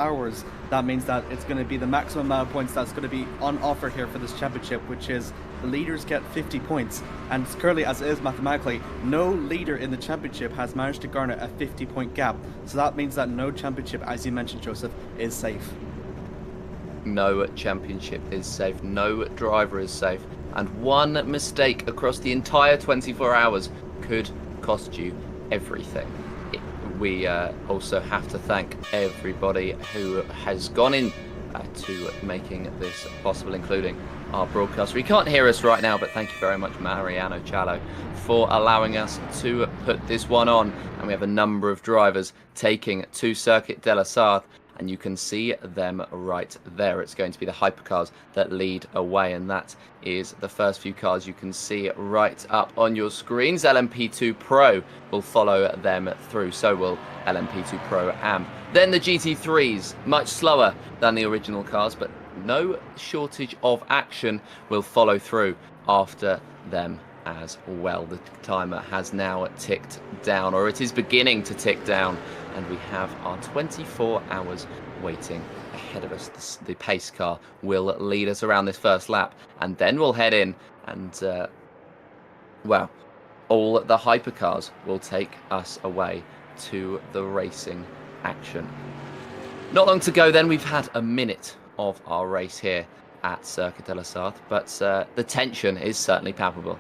hours, that means that it's going to be the maximum amount of points that's going to be on offer here for this championship, which is the leaders get 50 points. And currently, as it is mathematically, no leader in the championship has managed to garner a 50-point gap. So that means that no championship, as you mentioned, Joseph, is safe. No championship is safe. No driver is safe. And one mistake across the entire 24 hours could cost you everything. We also have to thank everybody who has gone in to making this possible, including our broadcaster. He can't hear us right now, but thank you very much, Mariano Cialo, for allowing us to put this one on. And we have a number of drivers taking to Circuit de la Sarthe, and you can see them right there. It's going to be the hypercars that lead away, and that is the first few cars you can see right up on your screens. LMP2 Pro will follow them through, so will LMP2 Pro Am. Then the GT3s, much slower than the original cars, but no shortage of action, will follow through after them as well. The timer has now ticked down, or it is beginning to tick down, and we have our 24 hours waiting ahead of us. The pace car will lead us around this first lap, and then we'll head in, and well, all the hypercars will take us away to the racing action. Not long to go then. We've had a minute of our race here at Circuit de la Sarthe, but the tension is certainly palpable.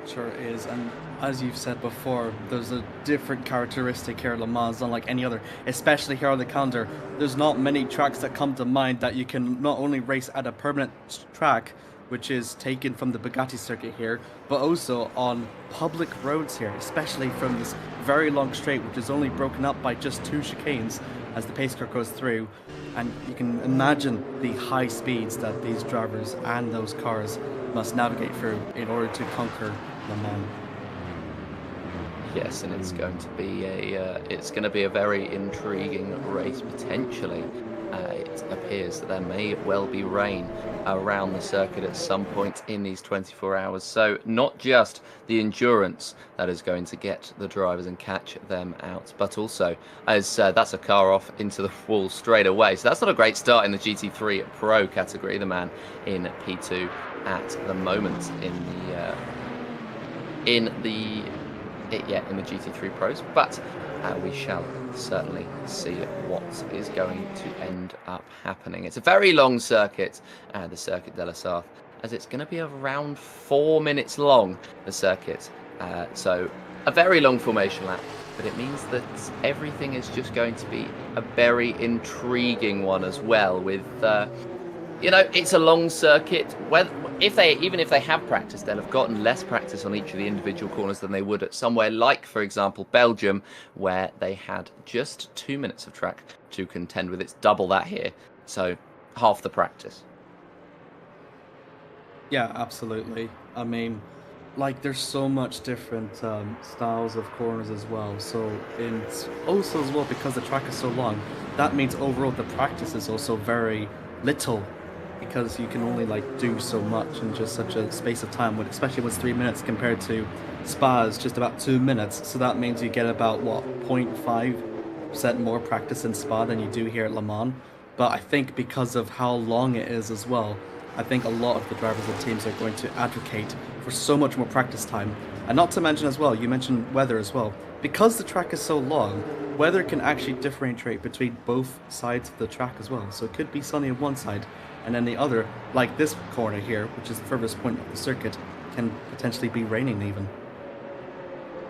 Sure is, and as you've said before, there's a different characteristic here at Le Mans, unlike any other, especially here on the calendar. There's not many tracks that come to mind that you can not only race at a permanent track, which is taken from the Bugatti circuit here, but also on public roads here, especially from this very long straight, which is only broken up by just 2 chicanes as the pace car goes through. And you can imagine the high speeds that these drivers and those cars must navigate through in order to conquer Le Mans. Yes, and it's going to be a very intriguing race potentially. It appears that there may well be rain around the circuit at some point in these 24 hours. So not just the endurance that is going to get the drivers and catch them out, but also, as that's a car off into the wall straight away. So that's not a great start in the GT3 Pro category. The man in P2 at the moment in the GT3 Pros, but we shall certainly see what is going to end up happening. It's a very long circuit, the Circuit de la Sarthe, as it's going to be around 4 minutes long, the circuit. So a very long formation lap, but it means that everything is just going to be a very intriguing one as well, with it's a long circuit. Even if they have practice, they'll have gotten less practice on each of the individual corners than they would at somewhere like, for example, Belgium, where they had just 2 minutes of track to contend with. It's double that here, so half the practice. Yeah, absolutely. I mean, like, there's so much different styles of corners as well. So it's also as well, because the track is so long, that means overall the practice is also very little, because you can only do so much in just such a space of time, especially when it's 3 minutes compared to Spa's just about 2 minutes. So that means you get about 0.5% more practice in Spa than you do here at Le Mans. But I think because of how long it is as well, I think a lot of the drivers and teams are going to advocate for so much more practice time. And not to mention as well, you mentioned weather as well. Because the track is so long, weather can actually differentiate between both sides of the track as well. So it could be sunny on one side, and then the other, like this corner here, which is the furthest point of the circuit, can potentially be raining even.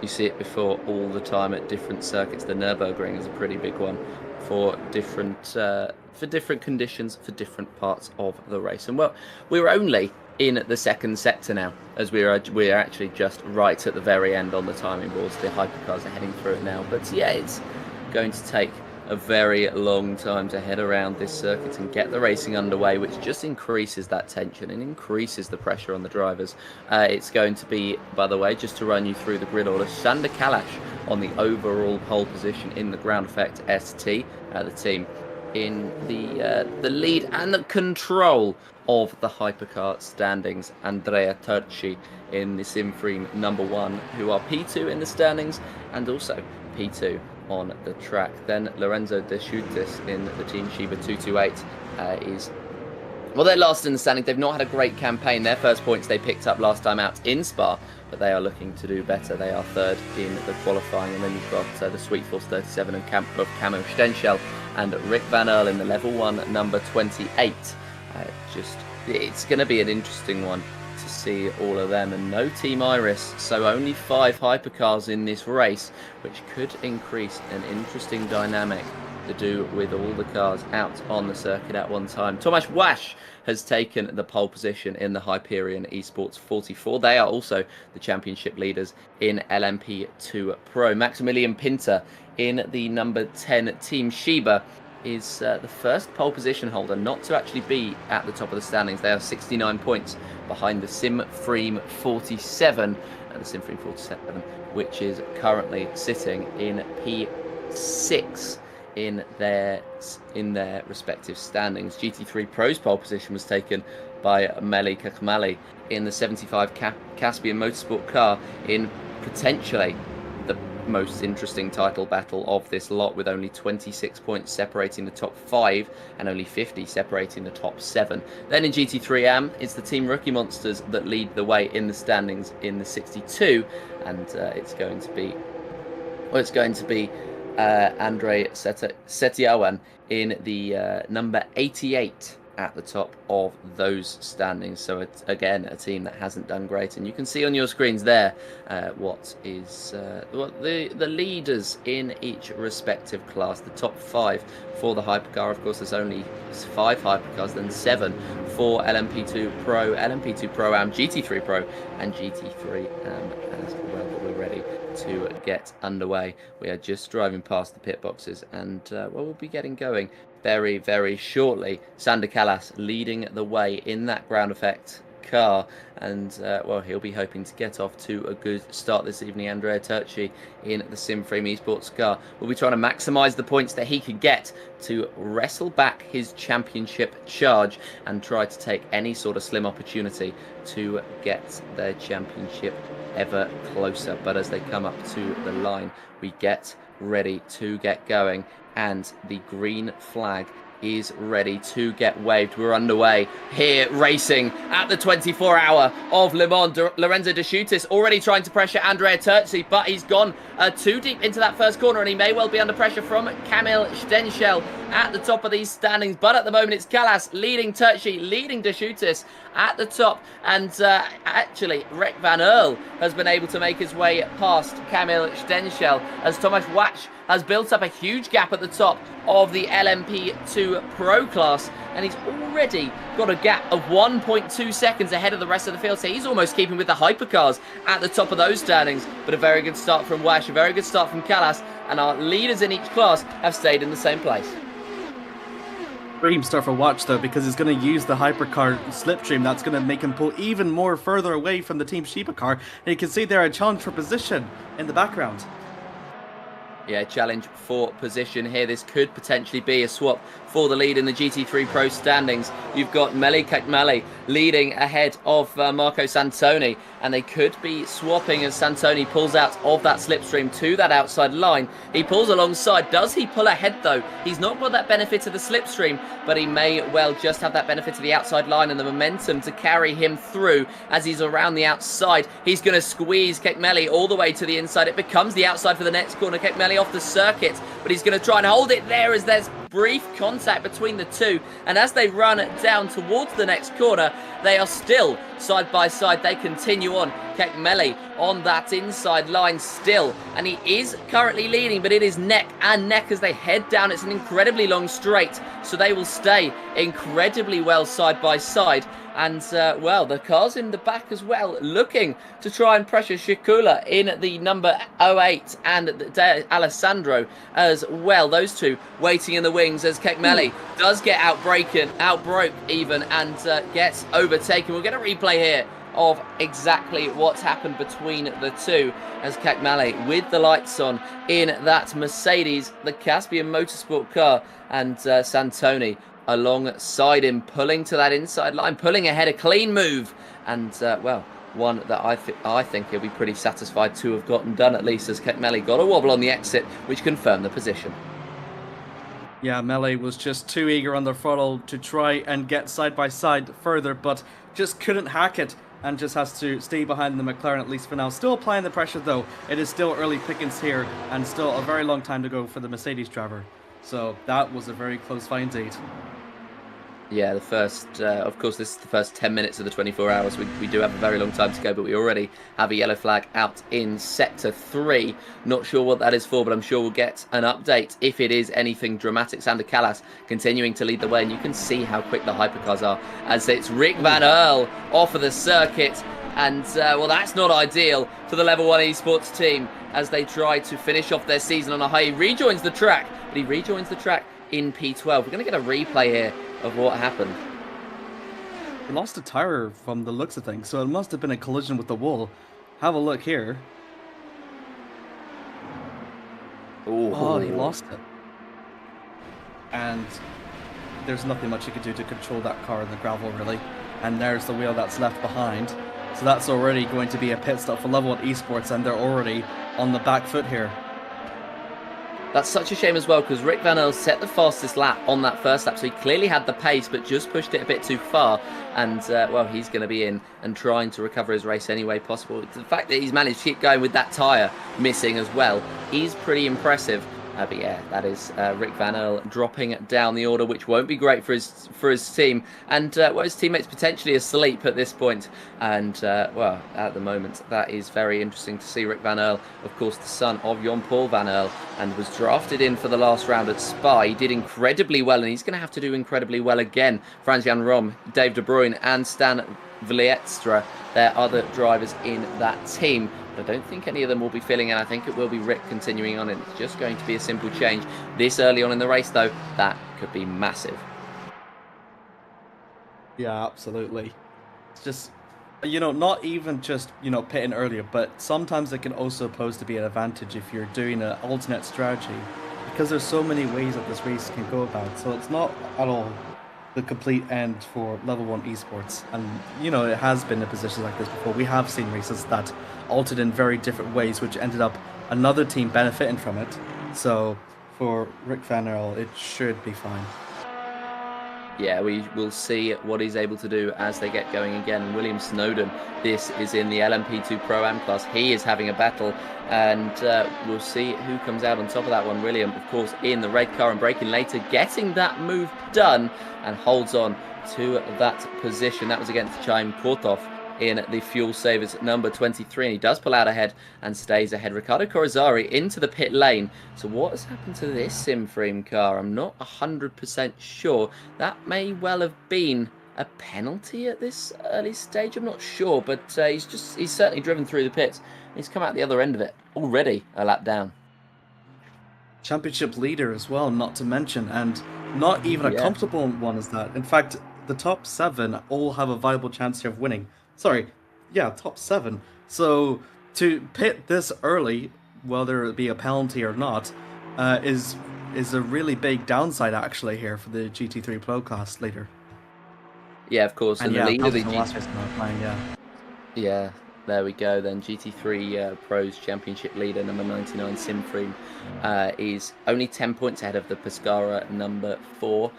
You see it before all the time at different circuits. The Nürburgring is a pretty big one for different conditions for different parts of the race. And well, we're only in the second sector now, as we're actually just right at the very end on the timing boards. The hypercars are heading through it now, but yeah, it's going to take a very long time to head around this circuit and get the racing underway, which just increases that tension and increases the pressure on the drivers. It's going to be, by the way, just to run you through the grid order, Sander Kalash on the overall pole position in the ground effect ST, the team in the lead and the control of the hypercar standings. Andrea Turci in the Simframe number 1, who are P2 in the standings, and also P2 on the track. Then Lorenzo De Schutis in the Team Shiba 228 is... Well, they're last in the standing. They've not had a great campaign. Their first points they picked up last time out in Spa, but they are looking to do better. They are third in the qualifying. And then you've got the Sweet Force 37 of Camo Stenschel and Rick Van Earl in the level 1, number 28. It's going to be an interesting one to see all of them. And no Team Iris, so only 5 hypercars in this race, which could increase an interesting dynamic to do with all the cars out on the circuit at one time. Tomasz Wash has taken the pole position in the Hyperion Esports 44. They are also the championship leaders in LMP2 Pro. Maximilian Pinter in the number 10 Team Shiba is the first pole position holder not to actually be at the top of the standings. They are 69 points behind the Simfream 47, which is currently sitting in P6 in their respective standings. GT3 Pro's pole position was taken by Meli Kakmali in the 75 Caspian Motorsport car in potentially the most interesting title battle of this lot, with only 26 points separating the top 5 and only 50 separating the top 7. Then in GT3 AM, it's the Team Rookie Monsters that lead the way in the standings in the 62, and it's going to be Andre Setiawan in the number 88 at the top of those standings. So it's, again, a team that hasn't done great. And you can see on your screens there what the leaders in each respective class. The top 5 for the hypercar. Of course, there's only 5 hypercars, then 7 for LMP2 Pro, LMP2 Pro Am, GT3 Pro, and GT3 Am as well. But we're ready to get underway. We are just driving past the pit boxes, and we'll be getting going very, very shortly. Sander Callas leading the way in that ground effect car, and he'll be hoping to get off to a good start this evening. Andrea Turci in the Simframe Esports car will be trying to maximise the points that he could get to wrestle back his championship charge and try to take any sort of slim opportunity to get their championship ever closer. But as they come up to the line, we get ready to get going, and the green flag is ready to get waved. We're underway here, racing at the 24-hour of Le Mans. Lorenzo De Schutis already trying to pressure Andrea Turci, but he's gone too deep into that first corner, and he may well be under pressure from Kamil Stenschel at the top of these standings. But at the moment, it's Callas leading Turci, leading De Schutis at the top, and actually Rick Van Earl has been able to make his way past Kamil Stenschel as Tomasz Wash has built up a huge gap at the top of the LMP2 Pro class, and he's already got a gap of 1.2 seconds ahead of the rest of the field, so he's almost keeping with the hypercars at the top of those standings. But a very good start from Wash, a very good start from Callas, and our leaders in each class have stayed in the same place. Dream start for Watch though, because he's going to use the hypercar slipstream. That's going to make him pull even more further away from the Team Shiba car, and you can see there a challenge for position in the background. Yeah, challenge for position here. This could potentially be a swap for the lead in the GT3 Pro standings. You've got Meli Kakmali leading ahead of Marco Santoni, and they could be swapping as Santoni pulls out of that slipstream to that outside line. He pulls alongside. Does he pull ahead though? He's not got that benefit of the slipstream, but he may well just have that benefit of the outside line and the momentum to carry him through as he's around the outside. He's going to squeeze Kakmali all the way to the inside. It becomes the outside for the next corner. Kakmali off the circuit, but he's going to try and hold it there as there's brief contact between the two, and as they run down towards the next corner, they are still side by side. They continue on. Kakmali on that inside line still, and he is currently leading, but it is neck and neck as they head down. It's an incredibly long straight, so they will stay incredibly well side by side. And, the cars in the back as well, looking to try and pressure Shikula in the number 08 and Alessandro as well. Those two waiting in the wings as Kakmali does get outbroke even, and gets overtaken. We'll get a replay here of exactly what's happened between the two as Kakmali with the lights on in that Mercedes, the Caspian Motorsport car, and Santoni alongside him, pulling to that inside line, pulling ahead, a clean move, and one that I think he'll be pretty satisfied to have gotten done, at least, as Melly got a wobble on the exit, which confirmed the position. Yeah, Melee was just too eager on the throttle to try and get side by side further, but just couldn't hack it and just has to stay behind the McLaren, at least for now. Still applying the pressure, though. It is still early pickings here and still a very long time to go for the Mercedes driver. So that was a very close fight indeed. Yeah, the first, of course, this is the first 10 minutes of the 24 hours. We do have a very long time to go, but we already have a yellow flag out in Sector 3. Not sure what that is for, but I'm sure we'll get an update if it is anything dramatic. Sander Callas continuing to lead the way, and you can see how quick the hypercars are as it's Rick Van Earl off of the circuit. And, well, that's not ideal for the Level 1 eSports team as they try to finish off their season on a high. He rejoins the track, but he rejoins the track in P12. We're going to get a replay here of what happened. He lost a tire from the looks of things, so it must have been a collision with the wall. Have a look here. Ooh. Oh, he lost it. And there's nothing much you could do to control that car in the gravel, really. And there's the wheel that's left behind. So that's already going to be a pit stop for Level 1 eSports, and they're already on the back foot here. That's such a shame as well, because Rick Van Earl set the fastest lap on that first lap, so he clearly had the pace, but just pushed it a bit too far. And, well, he's going to be in and trying to recover his race any way possible. The fact that he's managed to keep going with that tyre missing as well is pretty impressive. But yeah, that is Rick Van Earl dropping down the order, which won't be great for his team. And, well, his teammates potentially asleep at this point. And, well, at the moment, that is very interesting to see. Rick Van Earl, of course, the son of Jon Paul Van Earl, and was drafted in for the last round at Spa. He did incredibly well, and he's going to have to do incredibly well again. Frans-Jan Rom, Dave De Bruyne, and Stan Vlietstra, they're other drivers in that team. I don't think any of them will be filling in. I think it will be Rick continuing on, and it's just going to be a simple change. This early on in the race, though, that could be massive. Yeah, absolutely. It's just, you know, not even just, you know, pitting earlier, but sometimes it can also pose to be an advantage if you're doing an alternate strategy, because there's so many ways that this race can go about. So it's not at all the complete end for Level 1 eSports. And, you know, it has been in positions like this before. We have seen races that altered in very different ways, which ended up another team benefiting from it. So for Rick Van Earl, it should be fine. Yeah, we will see what he's able to do as they get going again. William Snowden, this is in the LMP2 Pro-Am class. He is having a battle, and we'll see who comes out on top of that one. William, of course, in the red car and braking later, getting that move done and holds on to that position. That was against Chaim Kortov in the Fuel Savers number 23, and he does pull out ahead and stays ahead. Ricardo Corazari into the pit lane. So what has happened to this Simframe car? I'm not 100% sure. That may well have been a penalty at this early stage. I'm not sure, but he's certainly driven through the pits. He's come out the other end of it already, a lap down. Championship leader as well, not to mention, and not even a comfortable one as that. In fact, the top 7 all have a viable chance here of winning. Sorry, yeah, top 7. So to pit this early, whether it be a penalty or not, is a really big downside actually here for the GT3 Pro class leader. Yeah, of course, and the leader of the Yeah, there we go then. GT3 Pros Championship leader, number 99, Simframe, is only 10 points ahead of the Pescara number 4.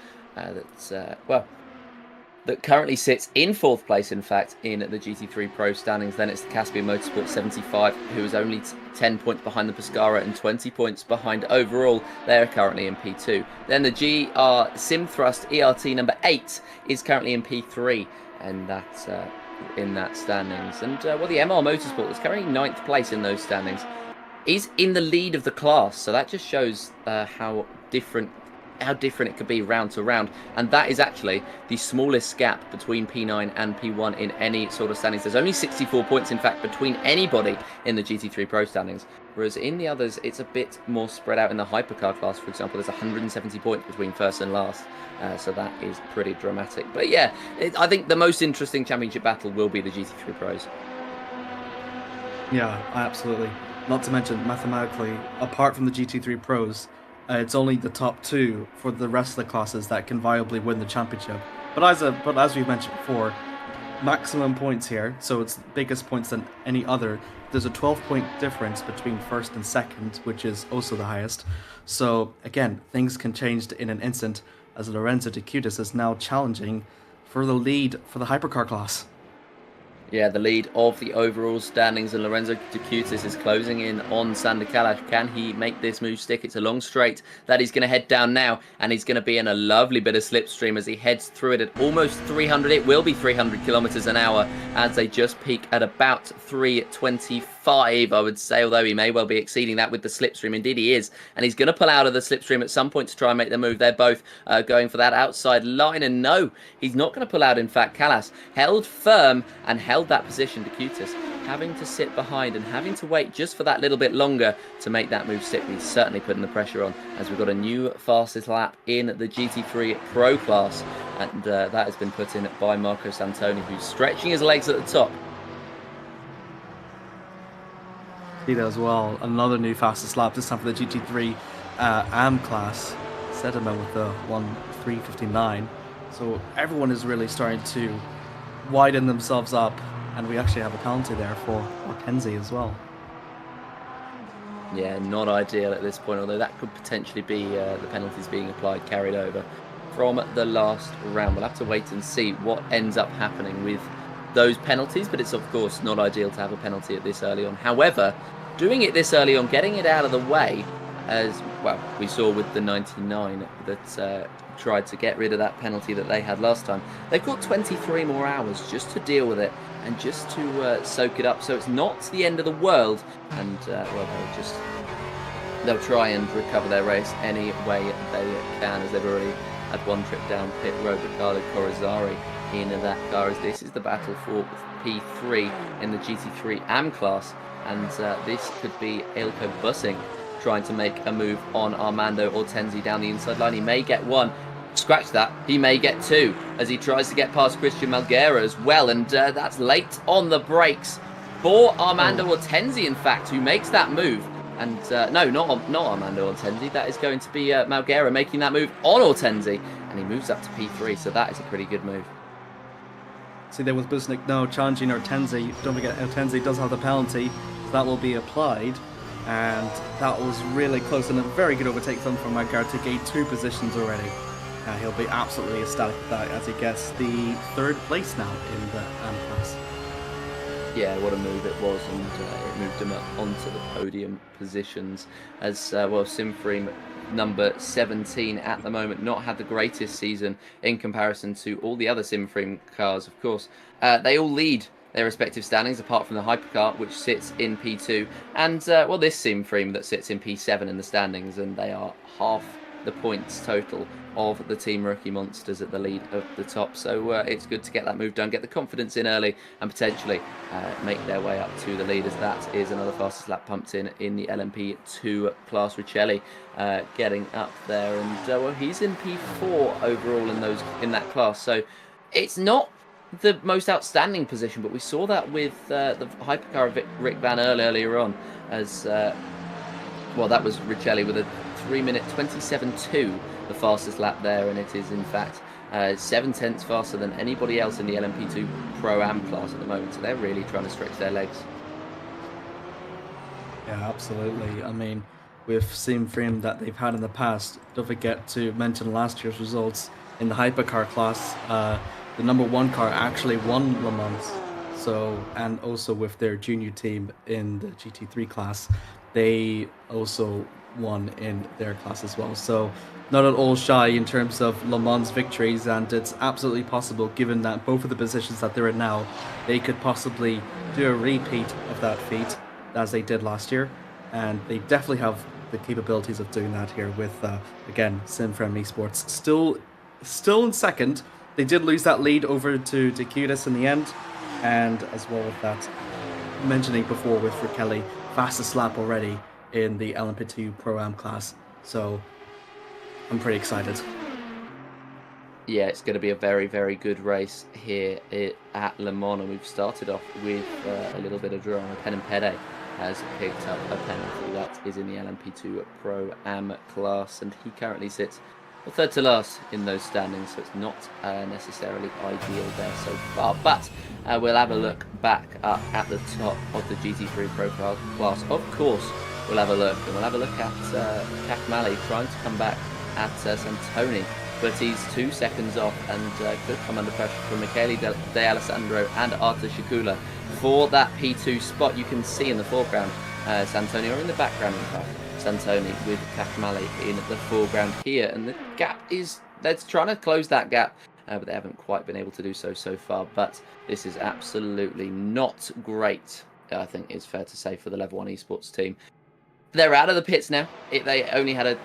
That currently sits in 4th place, in fact, in the GT3 Pro standings. Then it's the Caspian Motorsport 75, who is only 10 points behind the Pescara and 20 points behind overall. They're currently in P2. Then the GR Simthrust ERT number 8 is currently in P3, and that's in that standings. And well, the MR Motorsport is currently 9th place in those standings, is in the lead of the class. So that just shows how different it could be round to round, and that is actually the smallest gap between P9 and P1 in any sort of standings. There's only 64 points, in fact, between anybody in the GT3 Pro standings, whereas in the others it's a bit more spread out. In the hypercar class, for example, there's 170 points between first and last, so that is pretty dramatic. But yeah, I think the most interesting championship battle will be the GT3 Pros. Yeah, absolutely. Not to mention, mathematically, apart from the GT3 Pros, it's only the top 2 for the rest of the classes that can viably win the championship. But as we've mentioned before, maximum points here, so it's biggest points than any other. There's a 12-point difference between first and second, which is also the highest. So again, things can change in an instant, as Lorenzo De Cutis is now challenging for the lead for the hypercar class. Yeah, the lead of the overall standings, and Lorenzo De Cutis is closing in on Sander Kalash. Can he make this move stick? It's a long straight that he's going to head down now, and he's going to be in a lovely bit of slipstream as he heads through it at almost 300. It will be 300 kilometers an hour as they just peak at about 325, I would say, although he may well be exceeding that with the slipstream. Indeed, he is, and he's going to pull out of the slipstream at some point to try and make the move. They're both going for that outside line, and no, he's not going to pull out. In fact, Kalas held firm and held that position. De Cutis having to sit behind and having to wait just for that little bit longer to make that move stick. He's certainly putting the pressure on as we've got a new fastest lap in the GT3 Pro class, and that has been put in by Marco Santoni, who's stretching his legs at the top. See that as well. Another new fastest lap, this time for the GT3 AM class. Sediment with the 1:3:59. So everyone is really starting to widen themselves up, and we actually have a penalty there for Mackenzie as well. Yeah, not ideal at this point, although that could potentially be the penalties being applied, carried over from the last round. We'll have to wait and see what ends up happening with those penalties, but it's of course not ideal to have a penalty at this early on. However, doing it this early on, getting it out of the way, as well we saw with the 99 that tried to get rid of that penalty that they had last time. They've got 23 more hours just to deal with it and just to soak it up, so it's not the end of the world, and well, they'll try and recover their race any way they can, as they've already had one trip down pit road. Riccardo Corazzari in that car, as this is the battle for P3 in the GT3 AM class, and this could be Ilko Bussing trying to make a move on Armando Ortenzi down the inside line. He may get one. Scratch that. He may get two as he tries to get past Christian Malguera as well, and that's late on the brakes for Armando Ortenzi, in fact, who makes that move. And no, not Armando Ortenzi. That is going to be Malguera making that move on Ortenzi, and he moves up to P3, so that is a pretty good move. See there with Busnik now challenging Ortenzi. Don't forget, Ortenzi does have the penalty, so that will be applied. And that was really close, and a very good overtake from Malguera to gain 2 positions already. He'll be absolutely ecstatic with that as he gets the 3rd place now in the AM class. Yeah, what a move it was, and it moved him up onto the podium positions as well. Simframe number 17 at the moment, not had the greatest season in comparison to all the other Simframe cars, of course. They all lead their respective standings, apart from the hypercar, which sits in P2, and well, this Simframe that sits in P7 in the standings, and they are half the points total of the Team Rookie Monsters at the lead of the top. So it's good to get that move done, get the confidence in early, and potentially make their way up to the lead, as that is another fastest lap pumped in the LMP2 class. Riccelli getting up there, and well, he's in P4 overall in that class. So it's not the most outstanding position, but we saw that with the hypercar of Rick Van Earl earlier on, as well, that was Riccelli with a 3-minute 27.2, the fastest lap there, and it is in fact 7/10 faster than anybody else in the LMP2 Pro Am class at the moment. So they're really trying to stretch their legs. Yeah, absolutely. I mean, with Simframe that they've had in the past, don't forget to mention last year's results in the hypercar class. The number 1 car actually won Le Mans. So, and also with their junior team in the GT3 class, they also won in their class as well. So not at all shy in terms of Le Mans victories, and it's absolutely possible, given that both of the positions that they're in now, they could possibly do a repeat of that feat as they did last year, and they definitely have the capabilities of doing that here with again, Simframe eSports still in second. They did lose that lead over to De Cutis in the end, and as well with that, mentioning before with Riccelli, fastest lap already in the LMP2 Pro-Am class. So I'm pretty excited. Yeah, it's going to be a very, very good race here at Le Mans, and we've started off with a little bit of drama. Pen Pede has picked up a penalty that is in the LMP2 Pro-Am class, and he currently sits third to last in those standings, so it's not necessarily ideal there so far. But we'll have a look back up at the top of the GT3 profile class. Of course, we'll have a look, and we'll have a look at Kakmali trying to come back at Santoni, but he's 2 seconds off and could come under pressure from Michele De Alessandro and Artur Shikula for that P2 spot. You can see in the foreground Santoni, or in the background in fact, Santoni with Kakmali in the foreground here, and the gap is, they're trying to close that gap, but they haven't quite been able to do so far. But this is absolutely not great, I think it's fair to say, for the Level 1 esports team. They're out of the pits now. They only had a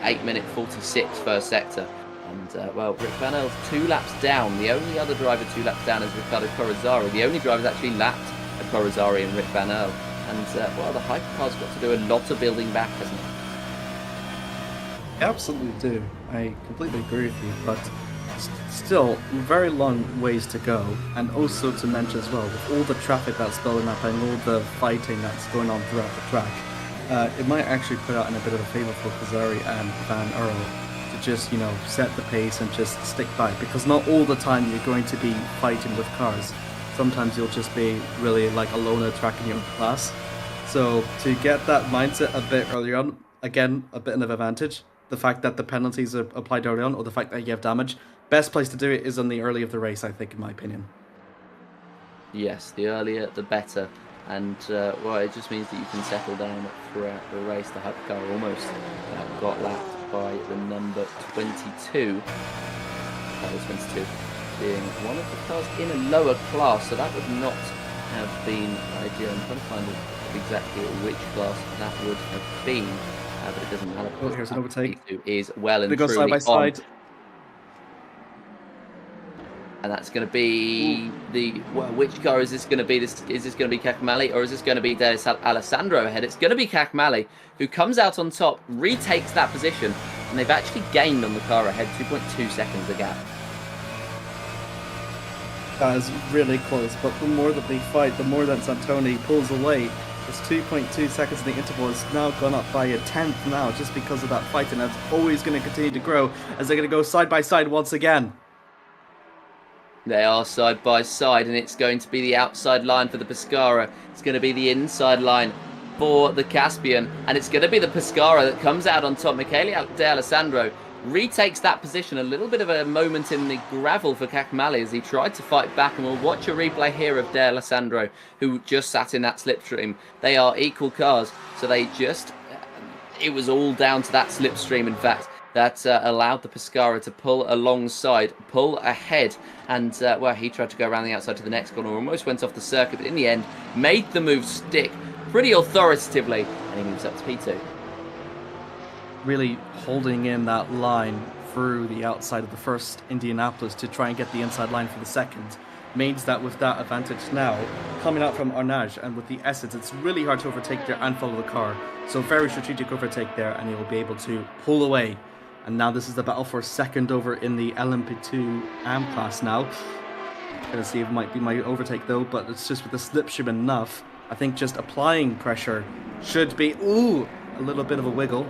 8-minute 46 first sector, and well, Rick Van El's 2 laps down. The only other driver 2 laps down is Riccardo Corazzari. The only driver that's actually lapped Corazzari and Rick Van El. And, well, the hypercar's got to do a lot of building back, hasn't it? I absolutely do. I completely agree with you, but still, very long ways to go. And also to mention as well, with all the traffic that's building up and all the fighting that's going on throughout the track, it might actually put out in a bit of a favour for Corazzari and Van Earl to just, you know, set the pace and just stick by. Because not all the time you're going to be fighting with cars. Sometimes you'll just be really like a loner tracking your own class. So to get that mindset a bit earlier on, again, a bit of an advantage. The fact that the penalties are applied early on, or the fact that you have damage. Best place to do it is on the early of the race, I think, in my opinion. Yes, the earlier the better. And, well, it just means that you can settle down throughout the race. The hypercar almost got lapped by the number 22. That was 22. Being one of the cars in a lower class, so that would not have been ideal. I'm trying to find exactly which class that would have been, but it doesn't matter. Oh, here's an overtake. Is well and truly side by side. And that's going to be the, well, which car is this going to be? Is this going to be Kakmali, or is this going to be De Alessandro ahead? It's going to be Kakmali, who comes out on top, retakes that position, and they've actually gained on the car ahead, 2.2 seconds the gap. That is really close, but the more that they fight, the more that Santoni pulls away. It's 2.2 seconds in the interval. It's now gone up by a 10th now, just because of that fight, and that's always going to continue to grow as they're going to go side by side once again. They are side by side, and it's going to be the outside line for the Pescara. It's going to be the inside line for the Caspian, and it's going to be the Pescara that comes out on top. Michele De Alessandro retakes that position. A little bit of a moment in the gravel for Kakmali as he tried to fight back, and we'll watch a replay here of De Alessandro, who just sat in that slipstream. They are equal cars, so they just, it was all down to that slipstream, in fact, that allowed the Pescara to pull alongside, pull ahead, and well, he tried to go around the outside to the next corner, almost went off the circuit, but in the end made the move stick pretty authoritatively, and he moves up to P2. Really holding in that line through the outside of the first Indianapolis to try and get the inside line for the second means that with that advantage now coming out from Arnage and with the Essence, it's really hard to overtake there and follow the car. So very strategic overtake there, and he'll be able to pull away. And now this is the battle for second over in the LMP2 AM class now. Gonna see if it might be my overtake though, but it's just with the slipstream enough. I think just applying pressure should be, ooh, a little bit of a wiggle.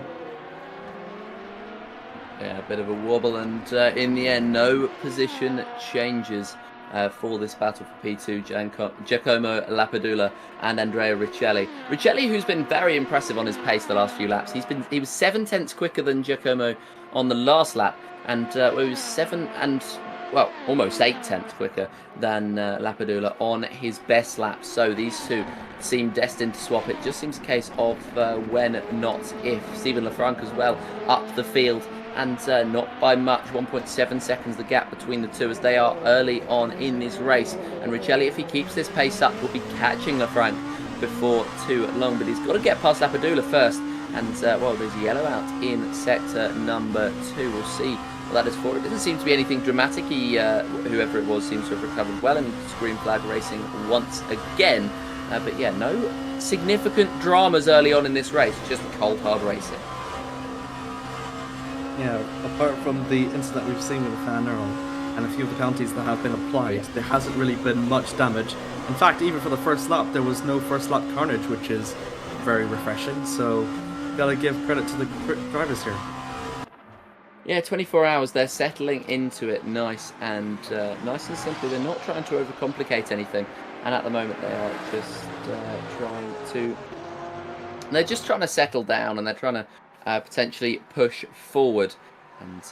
Yeah, a bit of a wobble, and in the end, no position changes for this battle for P2. Giacomo Lapadula and Andrea Riccielli. Riccielli, who's been very impressive on his pace the last few laps. He was 7 tenths quicker than Giacomo on the last lap, and well, he was 7 and, well, almost 8 tenths quicker than Lapadula on his best lap. So these two seem destined to swap. It just seems a case of when, not if. Stephen Lafranc as well up the field, and not by much, 1.7 seconds the gap between the two as they are early on in this race. And Riccielli, if he keeps this pace up, will be catching Lafranc before too long, but he's got to get past Lapadula first. And well, there's yellow out in sector number 2. We'll see what that is for. It doesn't seem to be anything dramatic. He, whoever it was, seems to have recovered well, and green flag racing once again. But yeah, no significant dramas early on in this race, just cold hard racing. Yeah, apart from the incident we've seen with Van Earl and a few of the penalties that have been applied, there hasn't really been much damage. In fact, even for the first lap, there was no first lap carnage, which is very refreshing. So, gotta give credit to the drivers here. Yeah, 24 hours. They're settling into it nice and simply. They're not trying to overcomplicate anything. And at the moment, they are just they're just trying to settle down, and they're trying to potentially push forward. And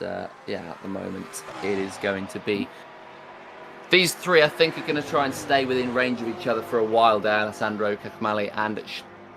yeah, at the moment, it is going to be these three. I think are going to try and stay within range of each other for a while. There, Alessandro, Cacamali, and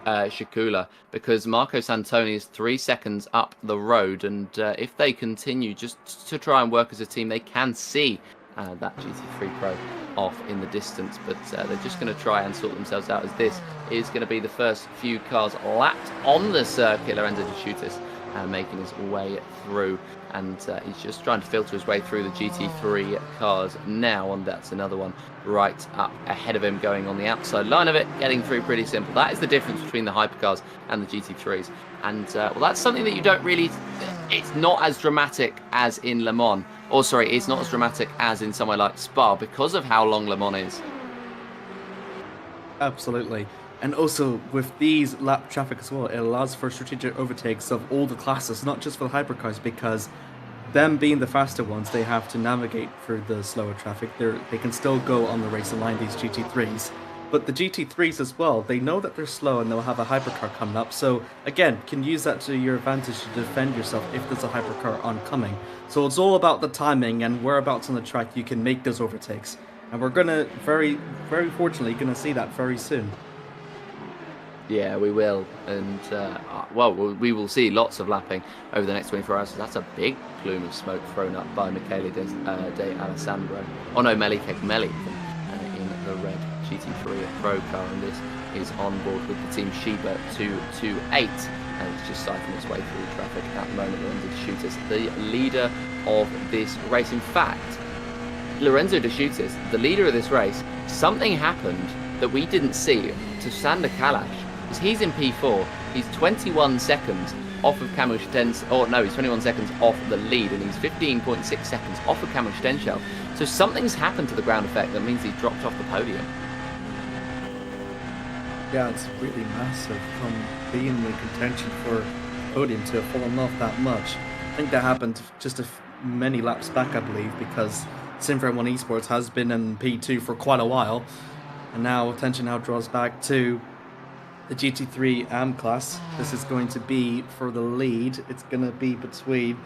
Shikula, because Marco Santoni is 3 seconds up the road, and if they continue just to try and work as a team, they can see that GT3 Pro off in the distance, but they're just going to try and sort themselves out, as this is going to be the first few cars lapped on the circuit. Lorenzo De Schutis making his way through, and he's just trying to filter his way through the GT3 cars now, and that's another one right up ahead of him going on the outside line of it, getting through pretty simple. That is the difference between the hypercars and the GT3s, and well, that's something that you don't really, it's not as dramatic as in Le Mans. Or sorry, it's not as dramatic as in somewhere like Spa because of how long Le Mans is. Absolutely. And also, with these lap traffic as well, it allows for strategic overtakes of all the classes, not just for the hypercars, because them being the faster ones, they have to navigate through the slower traffic. They can still go on the racing line, these GT3s. But the GT3s as well, they know that they're slow and they'll have a hypercar coming up. So again, can use that to your advantage to defend yourself if there's a hypercar oncoming. So it's all about the timing and whereabouts on the track you can make those overtakes. And we're gonna very fortunately gonna see that very soon. Yeah, we will, and well, we will see lots of lapping over the next 24 hours. So that's a big plume of smoke thrown up by Michele De Alessandro. Oh no, Meli Cecmeli in the red GT3 Pro car, and this is on board with the team Shiba 228, and it's just siphoning its way through the traffic at the moment. Lorenzo De Schutis, the leader of this race. In fact, Lorenzo De Schutis, the leader of this race, something happened that we didn't see to Sander Kalash. He's in P4. He's 21 seconds off of Kamil Stenshell. Oh no, he's 21 seconds off the lead, and he's 15.6 seconds off of Kamil Stenshell. So something's happened to the ground effect that means he's dropped off the podium. Yeah, it's really massive from being in contention for the podium to have fallen off that much. I think that happened just many laps back, I believe, because Simfred 1 Esports has been in P2 for quite a while, and now attention now draws back to the GT3 AM class. This is going to be for the lead. It's going to be between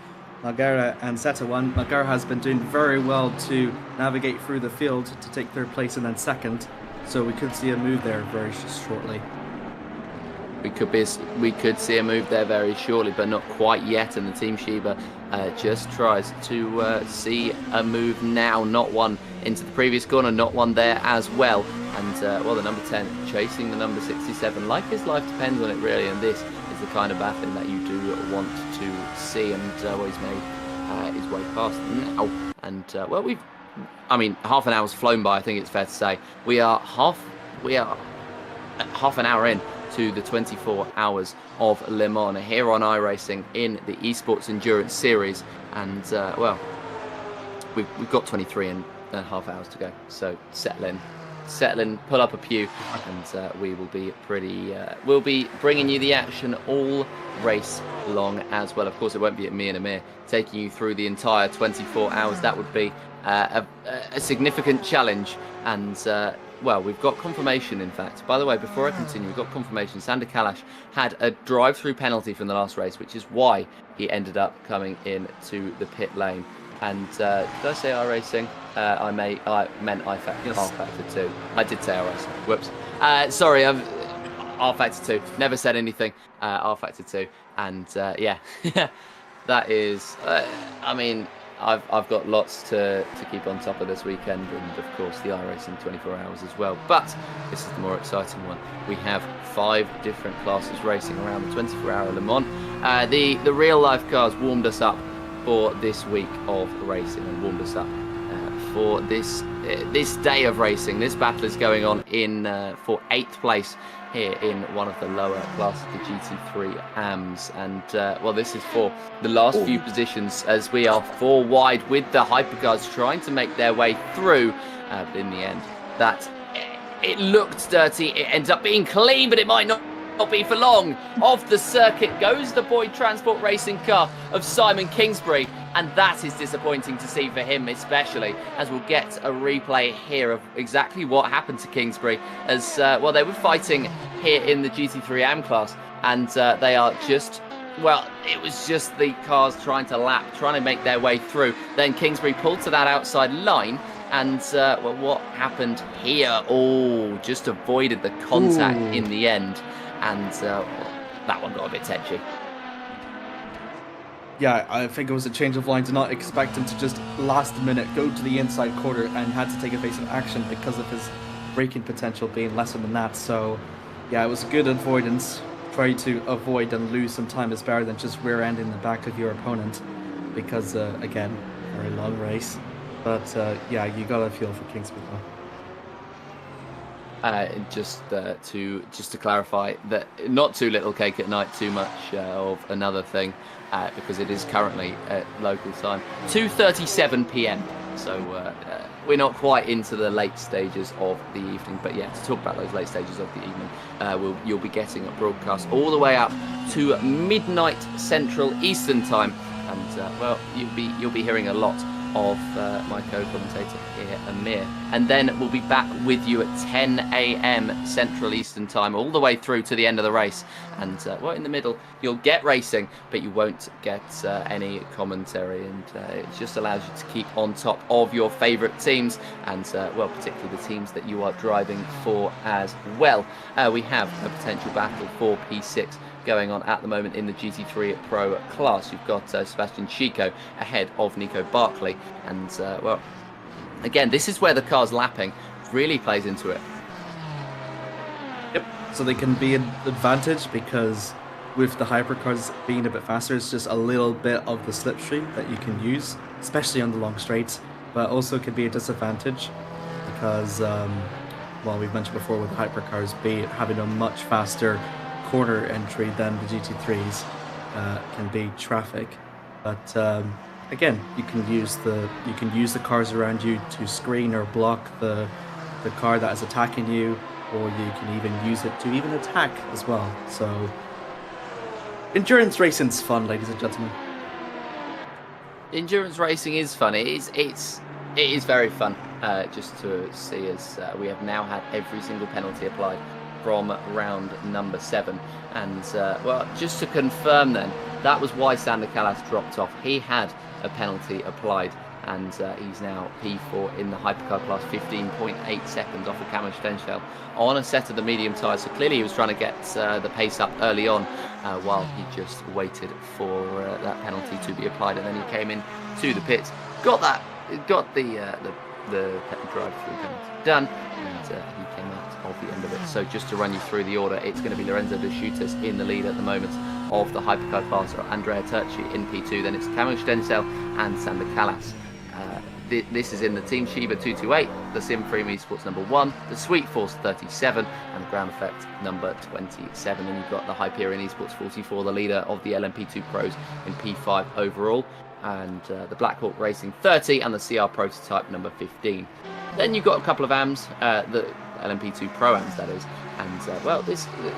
Nagara and Setawan. Nagara has been doing very well to navigate through the field to take third place and then second. So we could see a move there very shortly. We could see a move there very shortly, but not quite yet. And the team Shiba just tries to see a move now. Not one into the previous corner, not one there as well. And well, the number 10 chasing the number 67, like his life depends on it really. And this is the kind of battling that you do want to see. And well, he's made his way past now. And well, I mean, half an hour's flown by, I think it's fair to say. We are half an hour in to the 24 hours of Le Mans here on iRacing in the eSports Endurance Series. And well, we've got 23 and a half hours to go. So settle in, pull up a pew, and we will be we'll be bringing you the action all race long as well. Of course, it won't be me and Amir taking you through the entire 24 hours. That would be a significant challenge. And well, we've got confirmation, in fact. By the way, before I continue, we've got confirmation. Sander Kalash had a drive-through penalty from the last race, which is why he ended up coming into the pit lane. And did I say iRacing? I meant iFactor. Yes. rFactor 2. I did say iRacing. Whoops. Sorry, rFactor 2. Never said anything. rFactor 2. And yeah, that is. I mean, I've got lots to keep on top of this weekend, and of course the iRacing 24 hours as well. But this is the more exciting one. We have 5 different classes racing around the 24-hour Le Mans. The real life cars warmed us up for this week of racing and warmed us up for this day of racing. This battle is going on in for 8th place here in one of the lower classes, the GT3 AMs. And well, this is for the last few positions, as we are 4 wide with the hypercars trying to make their way through. But in the end, it looked dirty. It ends up being clean, but it might not be for long. Off the circuit goes the Boyd Transport racing car of Simon Kingsbury. And that is disappointing to see for him, especially as we'll get a replay here of exactly what happened to Kingsbury. As well, they were fighting here in the GT3 AM class, and they are just, well, it was just the cars trying to make their way through. Then Kingsbury pulled to that outside line, and well, what happened here? Oh, just avoided the contact in the end, and well, that one got a bit tetchy. Yeah, I think it was a change of line. Did not expect him to just last minute go to the inside quarter and had to take evasive action because of his braking potential being lesser than that. So, yeah, it was good avoidance. Try to avoid and lose some time is better than just rear-ending the back of your opponent because, again, very long race. But, yeah, you got to feel for Kingsbury though. Just to clarify that not too little cake at night, too much of another thing, because it is currently at local time 2:37 p.m. So we're not quite into the late stages of the evening. But yeah, to talk about those late stages of the evening, you'll be getting a broadcast all the way up to midnight Central Eastern Time, and well, you'll be hearing a lot of my co-commentator here, Amir, and then we'll be back with you at 10 a.m. Central Eastern Time all the way through to the end of the race. And well, in the middle you'll get racing, but you won't get any commentary, and it just allows you to keep on top of your favourite teams, and well, particularly the teams that you are driving for as well. We have a potential battle for P6 going on at the moment in the GT3 Pro class. You've got Sebastian Chico ahead of Nico Barkley, and well, again, this is where the car's lapping really plays into it. Yep, so they can be an advantage because with the hypercars being a bit faster, it's just a little bit of the slipstream that you can use, especially on the long straights, but also can be a disadvantage because, well, we've mentioned before with the hypercars having a much faster corner entry than the GT3s can be traffic, but again, you can use the cars around you to screen or block the car that is attacking you, or you can even use it to even attack as well. So endurance racing's fun, ladies and gentlemen. Endurance racing is fun. It is very fun just to see, as we have now had every single penalty applied from round number 7, and well, just to confirm then, that was why Sander Callas dropped off. He had a penalty applied, and he's now P4 in the hypercar class, 15.8 seconds off of Cameron Stenshell on a set of the medium tyres. So clearly he was trying to get the pace up early on while he just waited for that penalty to be applied, and then he came in to the pits, got the drive-through penalty done, and he came out of the end of it. So just to run you through the order, it's going to be Lorenzo De Schutters in the lead at the moment of the hypercar class, or Andrea Turci in P2, then it's Cameron Stenshell and Sander Callas. This is in the Team Shiba 228, the Sim Freem Esports number 1, the Sweet Force 37, and the Ground Effect number 27. And you've got the Hyperion Esports 44, the leader of the LMP2 Pros in P5 overall, and the Blackhawk Racing 30, and the CR Prototype number 15. Then you've got a couple of AMs, the LMP2 Pro-Ams, that is. And, well,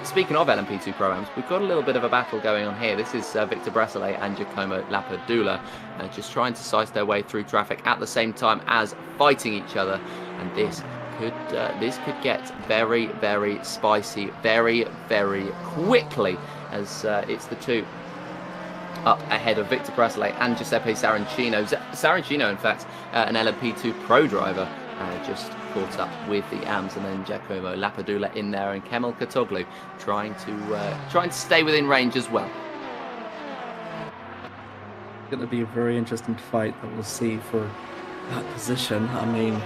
speaking of LMP2 Pro-Ams, we've got a little bit of a battle going on here. This is Victor Brasselet and Giacomo Lapadula just trying to size their way through traffic at the same time as fighting each other. And this could get very, very spicy very, very quickly, as it's the two up ahead of Victor Brasselet and Giuseppe Sarancino. Sarancino, in fact, an LMP2 Pro driver, just caught up with the AMs, and then Giacomo Lapadula in there, and Kemal Katoglu trying to stay within range as well. It's going to be a very interesting fight that we'll see for that position. I mean,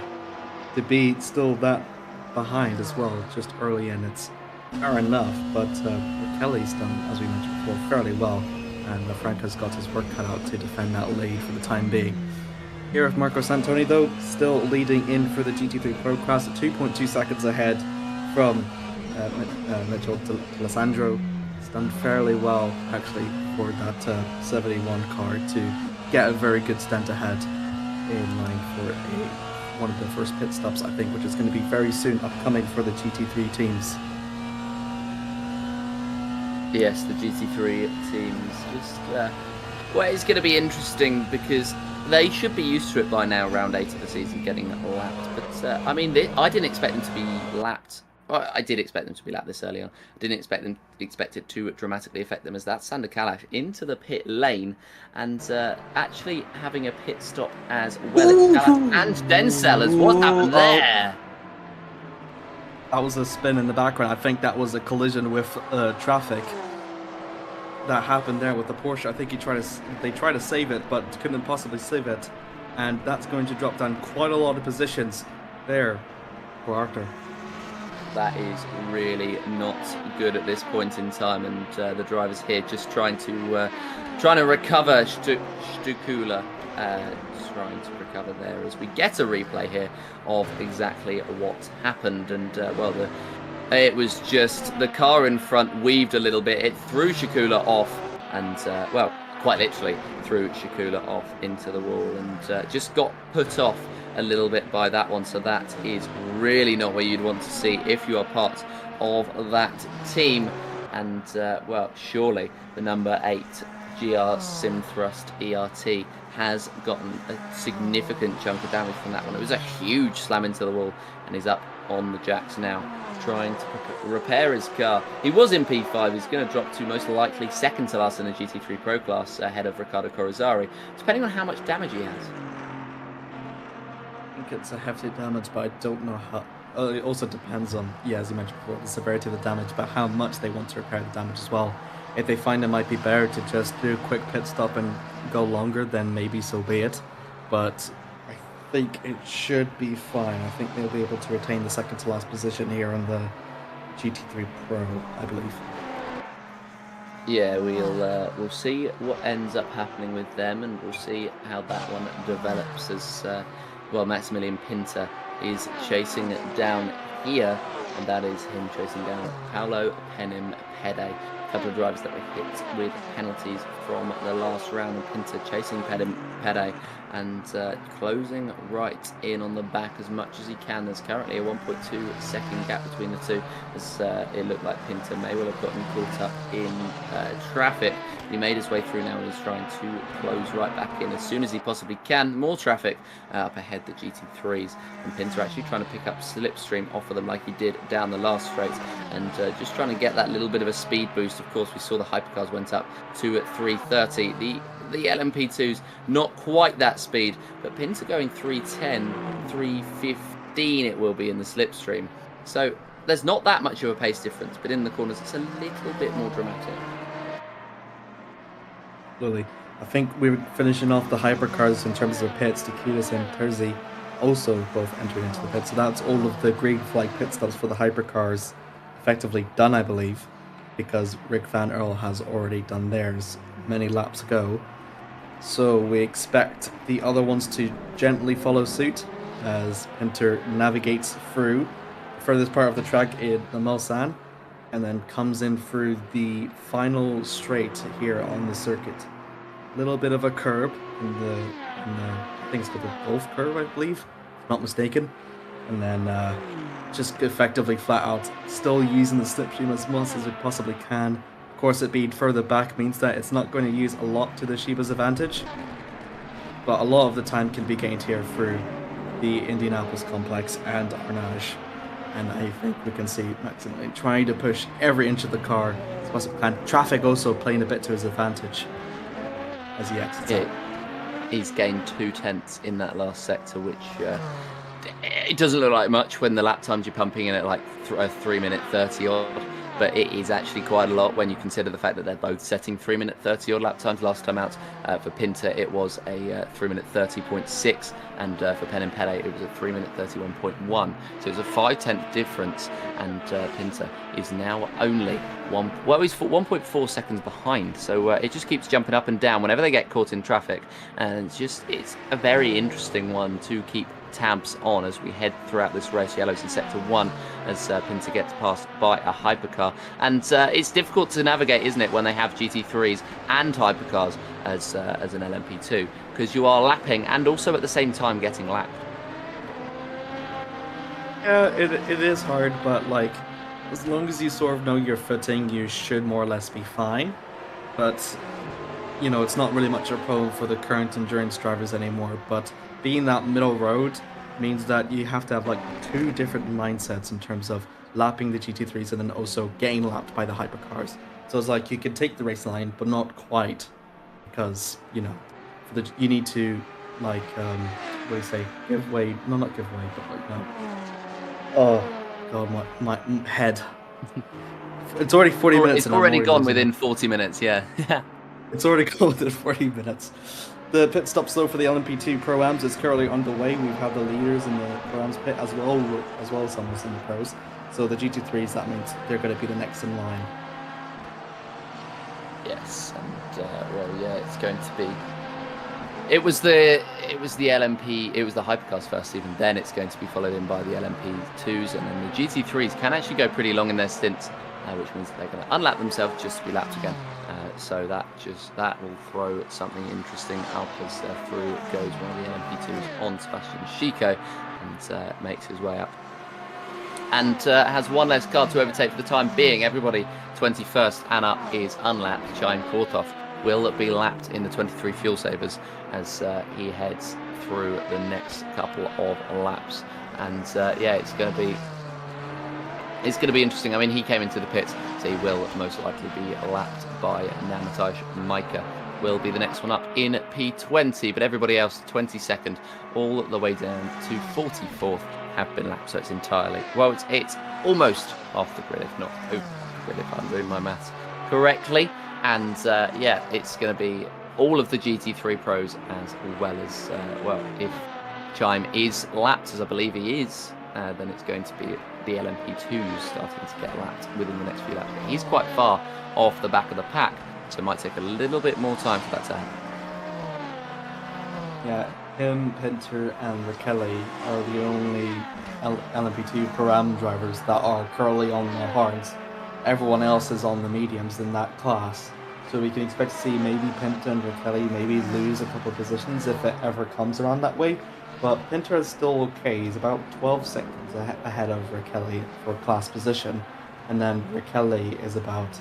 to be still that behind as well, just early in, it's fair enough, but Kelly's done, as we mentioned before, fairly well, and Franco's got his work cut out to defend that lead for the time being. Here with Marco Santoni, though, still leading in for the GT3 Pro class at 2.2 seconds ahead from Mitchell D'Alessandro. He's done fairly well, actually, for that 71 car to get a very good stint ahead in line for one of the first pit stops, I think, which is going to be very soon upcoming for the GT3 teams. Yes, the GT3 teams just Well, it's going to be interesting because they should be used to it by now, round 8 of the season, getting lapped. But, I mean, I didn't expect them to be lapped. Well, I did expect them to be lapped this early on. I didn't expect it to dramatically affect them, as that Sander Kalash into the pit lane and actually having a pit stop as well as Kalash and Denzel. What happened there? That was a spin in the background. I think that was a collision with traffic that happened there with the Porsche. I think they tried to save it, but couldn't possibly save it, and that's going to drop down quite a lot of positions there for Arthur. That is really not good at this point in time, and the drivers here just trying to recover Stukula, trying to recover there as we get a replay here of exactly what happened. And well, it was just the car in front weaved a little bit. It threw Shakula off, and well, quite literally threw Shakula off into the wall, and just got put off a little bit by that one. So that is really not what you'd want to see if you are part of that team. And well, surely the number 8 GR Simthrust ERT has gotten a significant chunk of damage from that one. It was a huge slam into the wall, and he's up on the jacks now, trying to repair his car. He was in P5. He's going to drop to most likely second to last in the GT3 Pro class, ahead of Riccardo Corazzari, depending on how much damage he has. I think it's a hefty damage, but I don't know how. It also depends on, yeah, as you mentioned before, the severity of the damage, but how much they want to repair the damage as well. If they find it might be better to just do a quick pit stop and go longer, then maybe so be it. But I think it should be fine. I think they'll be able to retain the second to last position here on the GT3 Pro, I believe. Yeah, we'll see what ends up happening with them, and we'll see how that one develops as well. Maximilian Pinter is chasing down here, and that is him chasing down Paolo Penim Pede. A couple of drivers that were hit with penalties from the last round, and Pinter chasing Pedim Pede and closing right in on the back as much as he can. There's currently a 1.2 second gap between the two, as it looked like Pinter may well have gotten caught up in traffic. He made his way through now and is trying to close right back in as soon as he possibly can. More traffic up ahead, the GT3s, and Pinter actually trying to pick up slipstream off of them like he did down the last straight, and just trying to get that little bit of a speed boost. Of course, we saw the hypercars went up to 330. The LMP2s not quite that speed, but Pinter going 310, 315 it will be in the slipstream. So there's not that much of a pace difference, but in the corners it's a little bit more dramatic. Absolutely. I think we were finishing off the hypercars in terms of pits. Takitas and Terzi also both entering into the pit. So that's all of the green flag pit stops for the hypercars effectively done, I believe, because Rick Van Earl has already done theirs many laps ago. So we expect the other ones to gently follow suit as Pinter navigates through the furthest part of the track in the Mulsanne, and then comes in through the final straight here on the circuit. Little bit of a curb in the I think it's called the Gulf curve, I believe, if not mistaken. And then just effectively flat out still using the slipstream as much as it possibly can. Of course, it being further back means that it's not going to use a lot to the Shiba's advantage, but a lot of the time can be gained here through the Indianapolis complex and Arnage. And I think we can see Maximilian trying to push every inch of the car as much as he can. Traffic also playing a bit to his advantage as he exits out. He's gained 2/10 in that last sector, which it doesn't look like much when the lap times you're pumping in at like 3:30 odd. But it is actually quite a lot when you consider the fact that they're both setting 3:30 odd lap times. Last time out for Pinter it was a 3:30.6, and for Penim Pede it was a 3:31.1. So it's a 5/10 difference, and Pinter is now only he's 1.4 seconds behind. So it just keeps jumping up and down whenever they get caught in traffic, and it's a very interesting one to keep tabs on as we head throughout this race. Yellows in sector 1 as Pinter gets passed by a hypercar, and it's difficult to navigate, isn't it, when they have GT3s and hypercars as an LMP2, because you are lapping and also at the same time getting lapped. Yeah, it is hard, but like, as long as you sort of know your footing, you should more or less be fine. But you know, it's not really much of a problem for the current endurance drivers anymore, but being that middle road means that you have to have like two different mindsets in terms of lapping the GT3s and then also getting lapped by the hypercars. So it's like you can take the race line, but not quite, because you know, you need to like what do you say, give way? No, not give way, but like no. Oh God, my head. It's already 40 minutes. It's And already I'm gone losing within it. 40 minutes. Yeah. It's already gone within 40 minutes. The pit stop slow for the LMP2 Pro-Ams is currently underway. We've had the leaders in the Pro-Ams pit as well as some in the pros. So the GT3s, that means they're going to be the next in line. Yes, and well, yeah, it's going to be. It was the LMP. It was the hypercars first. Even then, it's going to be followed in by the LMP2s, and then the GT3s can actually go pretty long in their stints, which means that they're going to unlap themselves just to be lapped again. So that will throw something interesting up as through goes one of the LMP2s on Sebastian Chico and makes his way up. And has one less car to overtake for the time being. Everybody 21st and up is unlapped. Chime Korthoff will be lapped in the 23 fuel savers as he heads through the next couple of laps. And yeah, it's going to be interesting. I mean, he came into the pits, so he will most likely be lapped by Namataj Micah. Will be the next one up in P20, but everybody else 22nd all the way down to 44th have been lapped, so it's entirely, well, it's almost off the grid, if not over the grid, if I'm doing my maths correctly. And yeah, it's going to be all of the GT3 pros as well as, well, if Chime is lapped, as I believe he is, then it's going to be the LMP2s starting to get lapped within the next few laps. But he's quite far off the back of the pack, so it might take a little bit more time for that to happen. Yeah, him, Pinter, and Rakelli are the only LMP2 Pro-Am drivers that are currently on the hards. Everyone else is on the mediums in that class. So we can expect to see maybe Pinter and Rakelli maybe lose a couple of positions if it ever comes around that way. But Pinter is still okay. He's about 12 seconds ahead of Rakelli for class position. And then Rakelli is about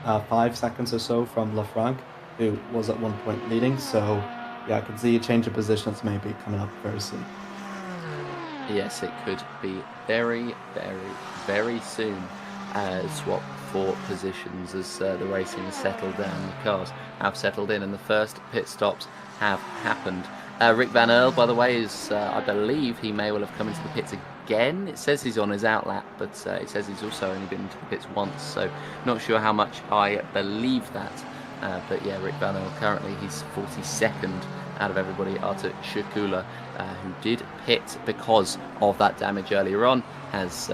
5 seconds or so from Lafranc, who was at one point leading. So yeah, I can see a change of positions maybe coming up very soon. Yes, it could be very, very, very soon. Swap for positions as the racing has settled down. The cars have settled in, and the first pit stops have happened. Rick Van Earl, by the way, is I believe he may well have come into the pits again. It says he's on his outlap, but it says he's also only been into the pits once, so not sure how much I believe that. But yeah, Rick Van Earl currently he's 42nd out of everybody. Artur Shakula, who did pit because of that damage earlier on, has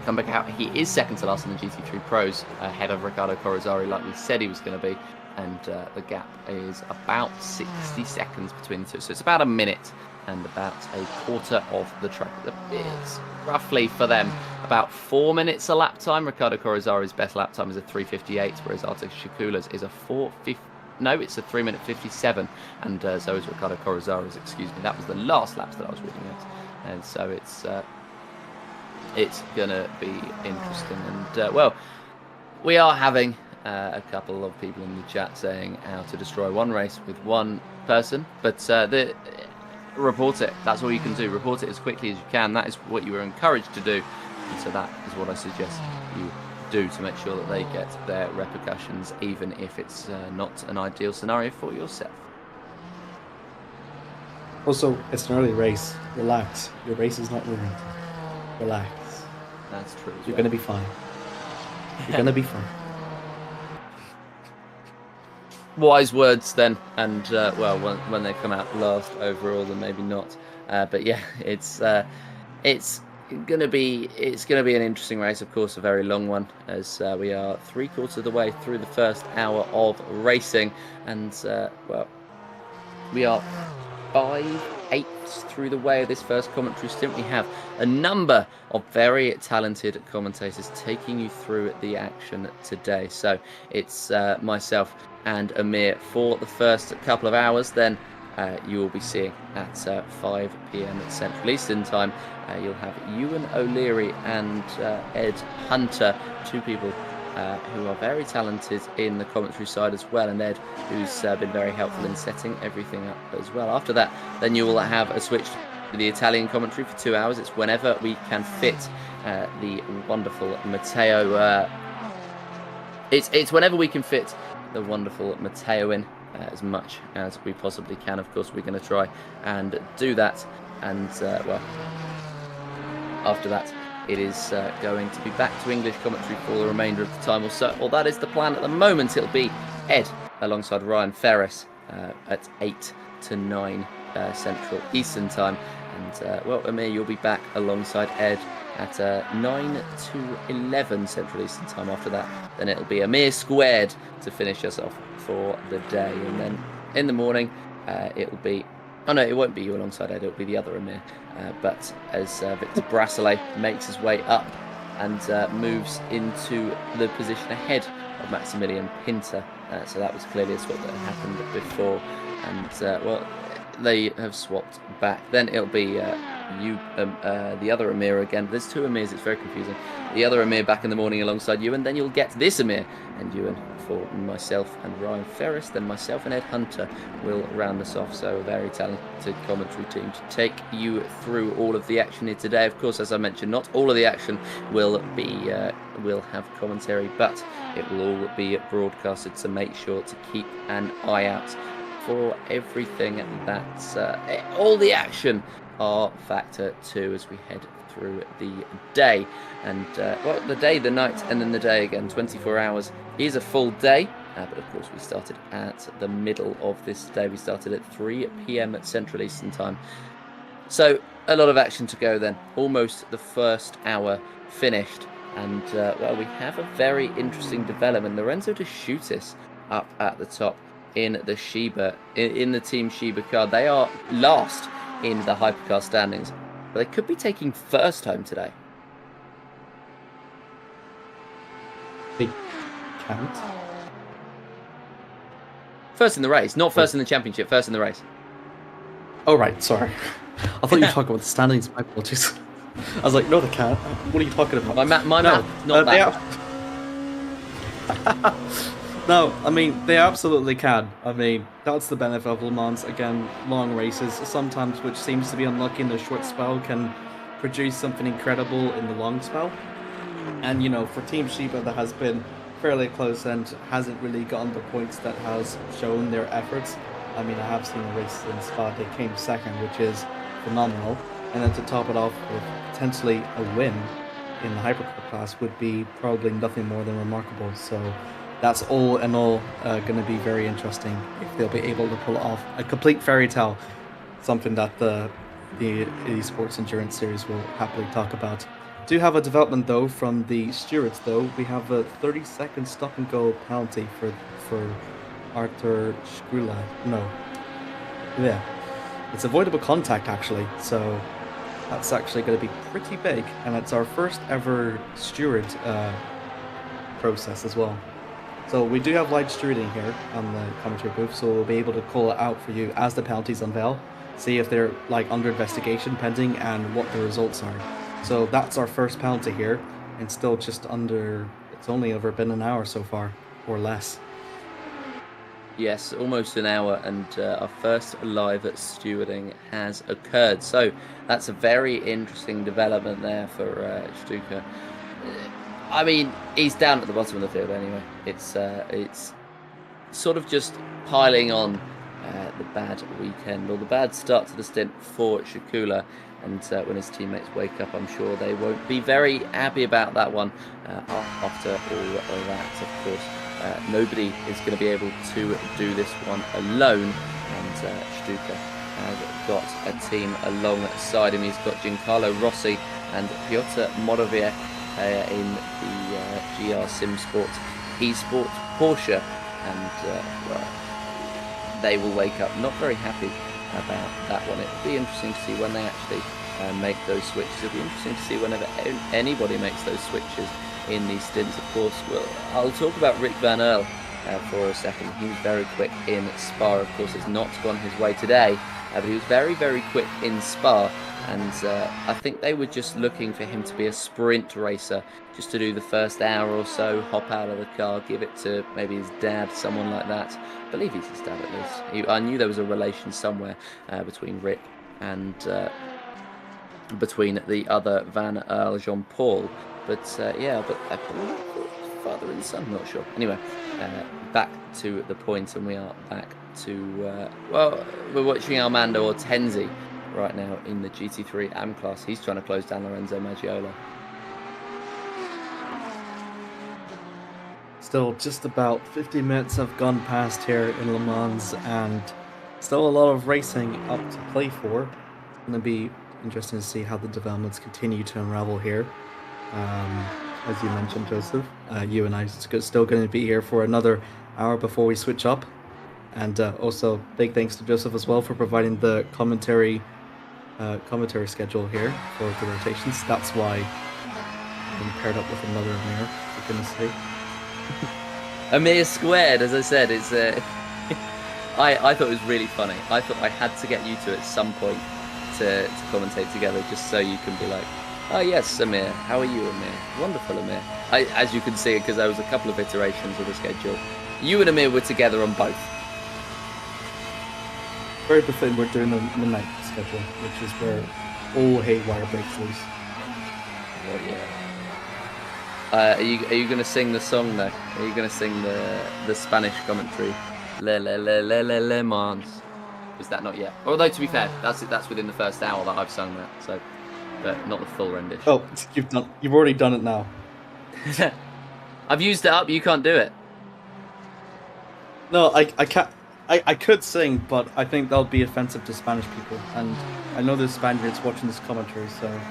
come back out. He is second to last in the GT3 Pros, ahead of Riccardo Corazzari, like we said he was going to be. And the gap is about 60 seconds between the two. So it's about a minute and about a quarter of the track. It's roughly for them about 4 minutes a lap time. Riccardo Corazzari's best lap time is a 3:58, whereas Artur Shakula's is a 3 minute 57. And so is Riccardo Corazzari's, excuse me. That was the last laps that I was reading at. And so it's going to be interesting. And well, we are having a couple of people in the chat saying how to destroy one race with one person, but report it. That's all you can do. Report it as quickly as you can. That is what you were encouraged to do, and so that is what I suggest you do to make sure that they get their repercussions, even if it's not an ideal scenario for yourself. Also, it's an early race. Relax. Your race is not ruined. Relax. That's true. You're going to be fine. You're going to be fine. Wise words then, and well, when they come out last overall, then maybe not. But yeah, it's gonna be an interesting race, of course, a very long one, as we are 3/4 of the way through the first hour of racing, and well, we are 5/8 through the way of this first commentary stint. We have a number of very talented commentators taking you through the action today. So it's myself and Amir for the first couple of hours. Then you will be seeing at 5 p.m. Central Eastern Time. You'll have Ewan O'Leary and Ed Hunter, two people who are very talented in the commentary side as well, and Ed, who's been very helpful in setting everything up as well. After that, then you will have a switch to the Italian commentary for 2 hours. It's whenever we can fit the wonderful Matteo. It's whenever we can fit the wonderful Matteo in as much as we possibly can. Of course, we're going to try and do that. And, well, after that, it is going to be back to English commentary for the remainder of the time or so. Well, that is the plan at the moment. It'll be Ed alongside Ryan Ferris at 8 to 9 Central Eastern Time. And, well, Amir, you'll be back alongside Ed at 9 to 11 Central Eastern Time. After that, then it'll be Amir squared to finish us off for the day. And then in the morning, it'll be... Oh, no, it won't be you alongside Ed. It'll be the other Amir. But as Victor Brasselet makes his way up and moves into the position ahead of Maximilian Pinter. So that was clearly a swap that had happened before. And, well, they have swapped back. Then it'll be the other Amir again. There's two Amirs, it's very confusing. The other Amir back in the morning alongside you, and then you'll get this Amir and Ewan for myself and Ryan Ferris. Then myself and Ed Hunter will round us off. So a very talented commentary team to take you through all of the action here today. Of course, as I mentioned, not all of the action will have commentary, but it will all be broadcasted. So make sure to keep an eye out for everything that's all the action rFactor 2 as we head through the day. And well, the day, the night, and then the day again. 24 hours is a full day, but of course we started at the middle of this day. We started at 3 p.m. at Central Eastern Time, so a lot of action to go then. Almost the first hour finished, and well, we have a very interesting development. Lorenzo De Schutis up at the top in the Shiba, in the Team Shiba car. They are last in the hypercar standings, but they could be taking first home today. They can't. First in the race, not first in the championship, first in the race. Oh, right, sorry. I thought you were talking about the standings. My apologies. I was like, no, they can't. What are you talking about? My map, not that. No, I mean, they absolutely can. I mean, that's the benefit of Le Mans. Again, long races, sometimes which seems to be unlucky in the short spell, can produce something incredible in the long spell. And, you know, for Team Shiba, that has been fairly close and hasn't really gotten the points that has shown their efforts. I mean, I have seen races in Spa, they came second, which is phenomenal. And then to top it off with potentially a win in the hypercar class would be probably nothing more than remarkable. So that's all in all going to be very interesting if they'll be able to pull off a complete fairy tale, something that the eSports Endurance Series will happily talk about. Do have a development though from the stewards though. We have a 30-second stop and go penalty for Arthur Skrula. No. Yeah. It's avoidable contact actually, so that's actually going to be pretty big, and it's our first ever steward process as well. So we do have live stewarding here on the commentary booth, so we'll be able to call it out for you as the penalties unveil, see if they're like under investigation pending and what the results are. So that's our first penalty here, and still just under, it's only over been an hour so far, or less. Yes, almost an hour, and our first live stewarding has occurred. So that's a very interesting development there for Stuka. I mean, he's down at the bottom of the field anyway. It's sort of just piling on the bad weekend, or the bad start to the stint for Shakula. And when his teammates wake up, I'm sure they won't be very happy about that one after all of that, of course. Nobody is going to be able to do this one alone, and Stuka has got a team alongside him. He's got Giancarlo Rossi and Piotr Morawiecki in the GR SimSport eSport Porsche, and well, they will wake up not very happy about that one. It'll be interesting to see when they actually make those switches. It'll be interesting to see whenever anybody makes those switches in these stints. Of course, I'll talk about Rick Van Earl for a second. He was very quick in Spa. Of course, it's not gone his way today, but he was very, very quick in Spa. And I think they were just looking for him to be a sprint racer, just to do the first hour or so, hop out of the car, give it to maybe his dad, someone like that. I believe he's his dad at least. I knew there was a relation somewhere between Rick and between the other Van Earl, Jean-Paul. But yeah, but I believe father and son, not sure. Anyway, back to the point, and we are back to, well, we're watching Armando Ortenzi right now in the GT3 AM class. He's trying to close down Lorenzo Maggiolo. Still, just about 50 minutes have gone past here in Le Mans, and still a lot of racing up to play for. It's going to be interesting to see how the developments continue to unravel here. As you mentioned, Joseph, you and I are still going to be here for another hour before we switch up. And also, big thanks to Joseph as well for providing the commentary schedule here for the rotations. That's why I'm paired up with another Amir, for goodness sake. Amir squared, as I said, it's I thought it was really funny. I thought I had to get you two at some point to commentate together, just so you can be like, oh yes, Amir, how are you, Amir? Wonderful, Amir. As you can see, because there was a couple of iterations of the schedule, you and Amir were together on both. Very befitting we're doing the night schedule, which is where all haywire breaks loose. Oh yeah. Are you going to sing the song though? Are you going to sing the Spanish commentary? Le Mans. Is that not yet? Although to be fair, that's within the first hour that I've sung that, so, but not the full rendition. Oh, you've already done it now. I've used it up. You can't do it. No, I can't. I could sing, but I think that'll be offensive to Spanish people, and I know there's Spaniards watching this commentary, so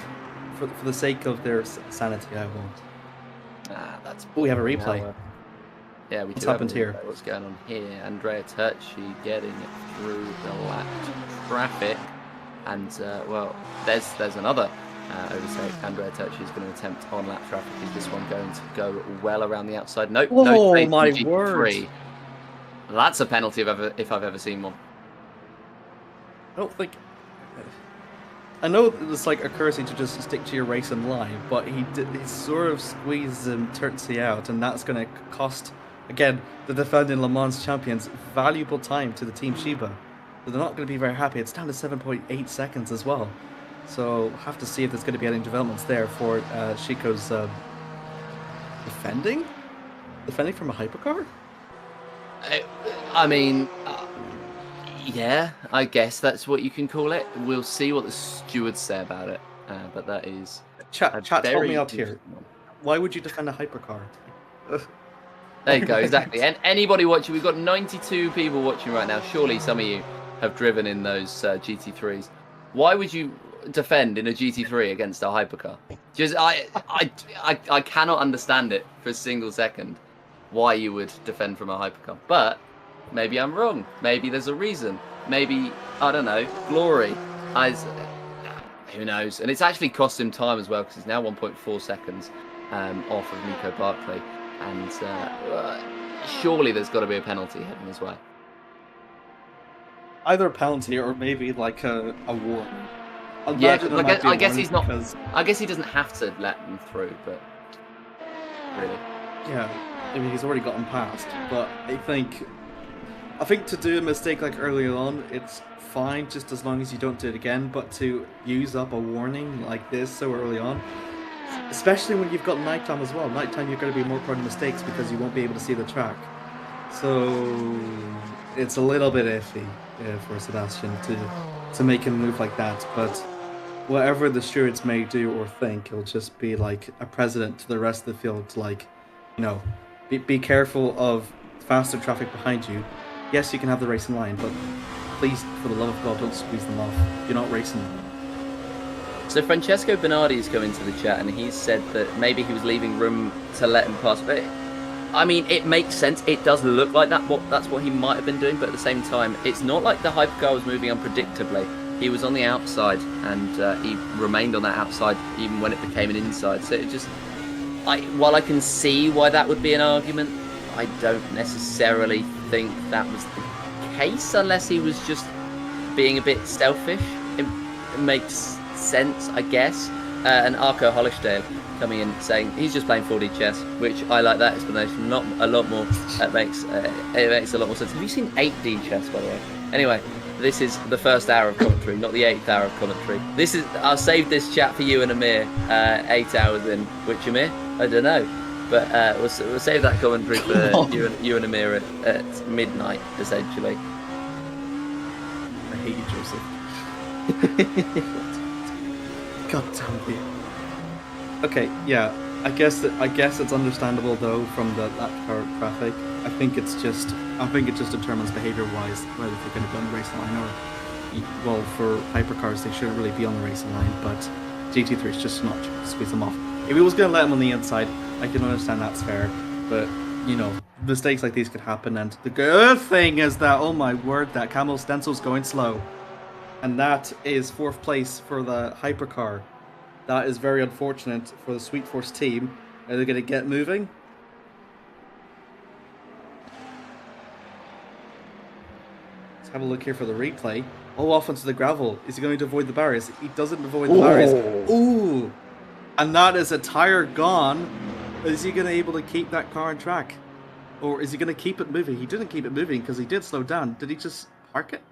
for the sake of their sanity, I won't. That's. Oh, we have a replay. Yeah, we. What's happened here? What's going on here? Andrea Turchi getting through the lapped traffic, and well, there's another overtake. Andrea Turchi is going to attempt on lap traffic. Is this one going to go well around the outside? Nope. Oh no, my word! That's a penalty if I've ever seen one. I don't think. I know it's like a courtesy to just stick to your race and line, but he sort of squeezed Turtzi out, and that's going to cost, again, the defending Le Mans champions valuable time to the Team Shiba. So they're not going to be very happy. It's down to 7.8 seconds as well. So have to see if there's going to be any developments there for Chico's defending from a hypercar. I mean, yeah, I guess that's what you can call it. We'll see what the stewards say about it, but that is... Chat, help me out here. Why would you defend a hypercar? There you go, exactly. And anybody watching, we've got 92 people watching right now. Surely some of you have driven in those GT3s. Why would you defend in a GT3 against a hypercar? Just I cannot understand it for a single second. Why you would defend from a hypercar. But maybe I'm wrong. Maybe there's a reason. Maybe, I don't know, glory. Who knows? And it's actually cost him time as well, because he's now 1.4 seconds off of Nico Barclay. And surely there's got to be a penalty heading his way. Either a penalty or maybe like a warning. Yeah, I guess he's not. Because... I guess he doesn't have to let them through, but really. Yeah. I mean, he's already gotten past, but I think to do a mistake like earlier on, it's fine just as long as you don't do it again, but to use up a warning like this so early on, especially when you've got nighttime as well. Nighttime, you're going to be more prone to mistakes because you won't be able to see the track. So it's a little bit iffy for Sebastian to make him move like that, but whatever the stewards may do or think, it'll just be like a precedent to the rest of the field, like, you know, be careful of faster traffic behind you. Yes, you can have the racing line, but please, for the love of God, don't squeeze them off. You're not racing them. So Francesco Bernardi's come into the chat, and he said that maybe he was leaving room to let him pass. But I mean, it makes sense. It does look like that's what he might have been doing. But at the same time, it's not like the hypercar was moving unpredictably. He was on the outside, and he remained on that outside even when it became an inside. So it just... while I can see why that would be an argument, I don't necessarily think that was the case, unless he was just being a bit selfish. It makes sense, I guess. And Arco Hollisdale coming in saying he's just playing 4D chess, which I like that explanation. Not a lot more. It makes a lot more sense. Have you seen 8D chess, by the way? Anyway, this is the first hour of commentary, not the 8th hour of commentary. I'll save this chat for you and Amir 8 hours in. Which Amir? I don't know. But we'll save that commentary for you and Amir at midnight, essentially. I hate you, Joseph. God damn it. Okay, yeah. I guess it's understandable though from that current traffic. I think it just determines behavior-wise whether they're going to be on the racing line or, well, for hypercars they shouldn't really be on the racing line. But GT3 is just not to squeeze them off. If he was going to let them on the inside, I can understand that's fair. But you know, mistakes like these could happen. And the good thing is that, oh my word, that Camel Stencil's going slow. And that is 4th place for the hypercar. That is very unfortunate for the Sweet Force team. Are they going to get moving? Let's have a look here for the replay. Oh, off onto the gravel. Is he going to avoid the barriers? He doesn't avoid the barriers. Ooh! And that is a tire gone. Is he going to be able to keep that car on track? Or is he going to keep it moving? He didn't keep it moving because he did slow down. Did he just park it?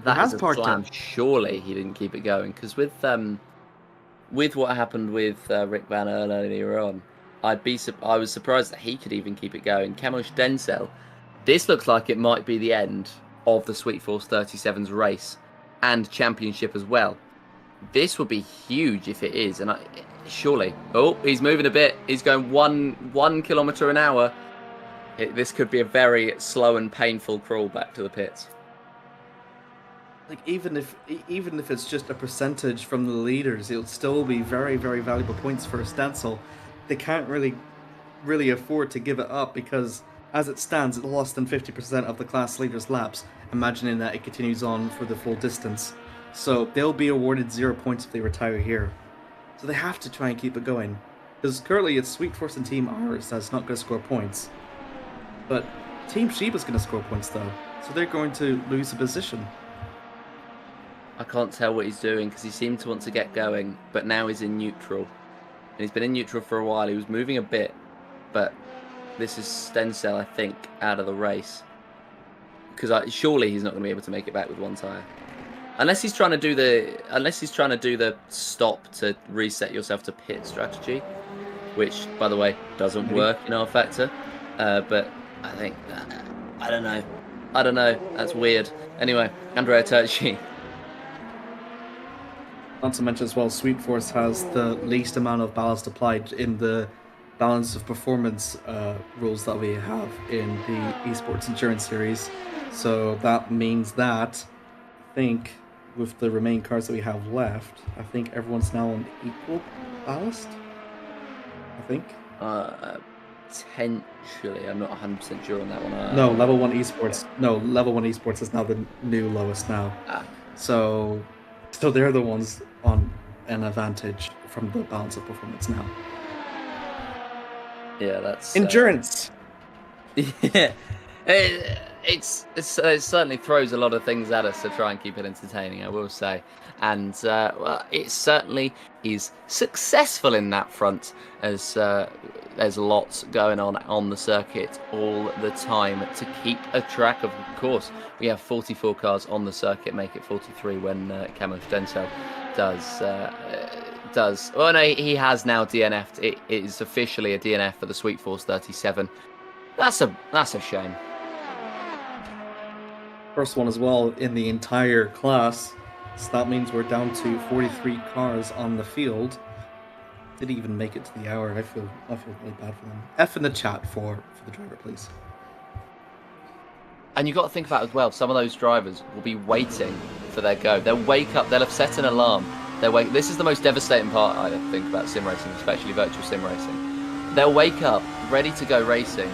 That is a slam. Surely he didn't keep it going, because with what happened with Rick Van Earl earlier on, I was surprised that he could even keep it going. Kamosh Denzel, this looks like it might be the end of the Sweet Force 37's race and championship as well. This would be huge if it is, and surely. Oh, he's moving a bit. He's going one kilometre an hour. This could be a very slow and painful crawl back to the pits. Like even if it's just a percentage from the leaders, it'll still be very, very valuable points for a Stencil. They can't really afford to give it up because, as it stands, it's less than 50% of the class leaders' laps. Imagining that it continues on for the full distance, so they'll be awarded 0 points if they retire here. So they have to try and keep it going, because currently it's Sweet Force and Team Iris that's not going to score points, but Team Sheba's going to score points though, so they're going to lose a position. I can't tell what he's doing because he seemed to want to get going, but now he's in neutral. And he's been in neutral for a while. He was moving a bit, but this is Stencil, I think, out of the race. Because surely he's not going to be able to make it back with one tyre. Unless he's trying to do the stop to reset yourself to pit strategy, which, by the way, doesn't work in rFactor. But I think, I don't know. That's weird. Anyway, Andrea Turchi. Not to mention as well, Sweet Force has the least amount of ballast applied in the balance of performance rules that we have in the eSports Endurance Series. So that means that, I think, with the remaining cars that we have left, I think everyone's now on equal ballast. I think. Potentially, I'm not 100% sure on that one. No, level 1 eSports. No, level 1 eSports is now the new lowest now. So they're the ones on an advantage from the balance of performance now. Yeah, that's endurance. Yeah, it certainly throws a lot of things at us to try and keep it entertaining, I will say, and well, it certainly is successful in that front, as there's lots going on the circuit all the time to keep a track of. Of course, we have 44 cars on the circuit, make it 43 when Kamosh Denzel does. Oh no, he has now DNF'd. It is officially a DNF for the Sweet Force 37. That's a shame. First one as well in the entire class. So that means we're down to 43 cars on the field. Didn't even make it to the hour. I feel really bad for them. F in the chat for the driver, please. And you've got to think about as well, some of those drivers will be waiting for their go. They'll wake up, they'll have set an alarm. This is the most devastating part, I think, about sim racing, especially virtual sim racing. They'll wake up ready to go racing,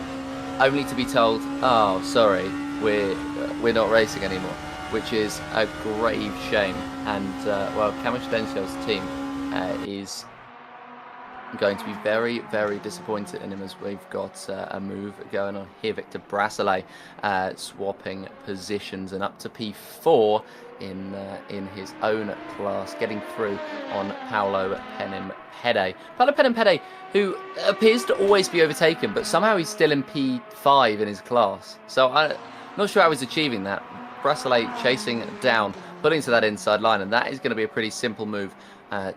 only to be told, oh, sorry, we're not racing anymore, which is a grave shame. And, well, Kamosh Densel's team is going to be very, very disappointed in him, as we've got a move going on here. Victor Brasselet swapping positions, and up to P4 in his own class, getting through on Paolo Penimpede. Paolo Penimpede, who appears to always be overtaken, but somehow he's still in P5 in his class. So I'm not sure how he's achieving that. Brasselet chasing down, putting to that inside line, and that is going to be a pretty simple move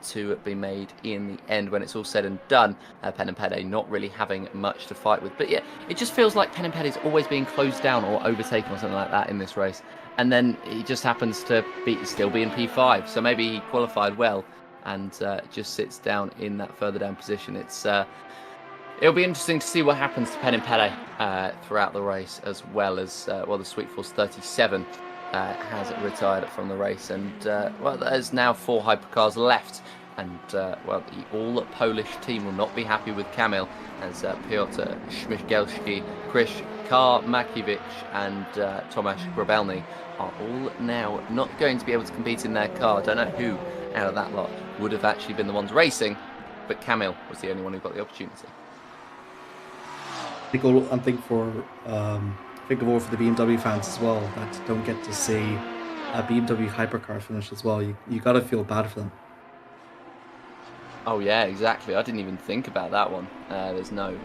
to be made in the end when it's all said and done. Penimpede not really having much to fight with. But yeah, it just feels like Penimpede is always being closed down or overtaken or something like that in this race. And then he just happens to still be in P5. So maybe he qualified well and just sits down in that further down position. It'll be interesting to see what happens to Penimpede throughout the race, as well as the Sweet Force 37 has retired from the race. And there's now 4 hypercars left. And the all Polish team will not be happy with Kamil, as Piotr Śmigielski, Krisz Karmakiewicz and Tomasz Grabelny are all now not going to be able to compete in their car. I don't know who out of that lot would have actually been the ones racing, but Kamil was the only one who got the opportunity. I think of all for the BMW fans as well that don't get to see a BMW hypercar finish as well. You got to feel bad for them. Oh yeah, exactly. I didn't even think about that one. There's no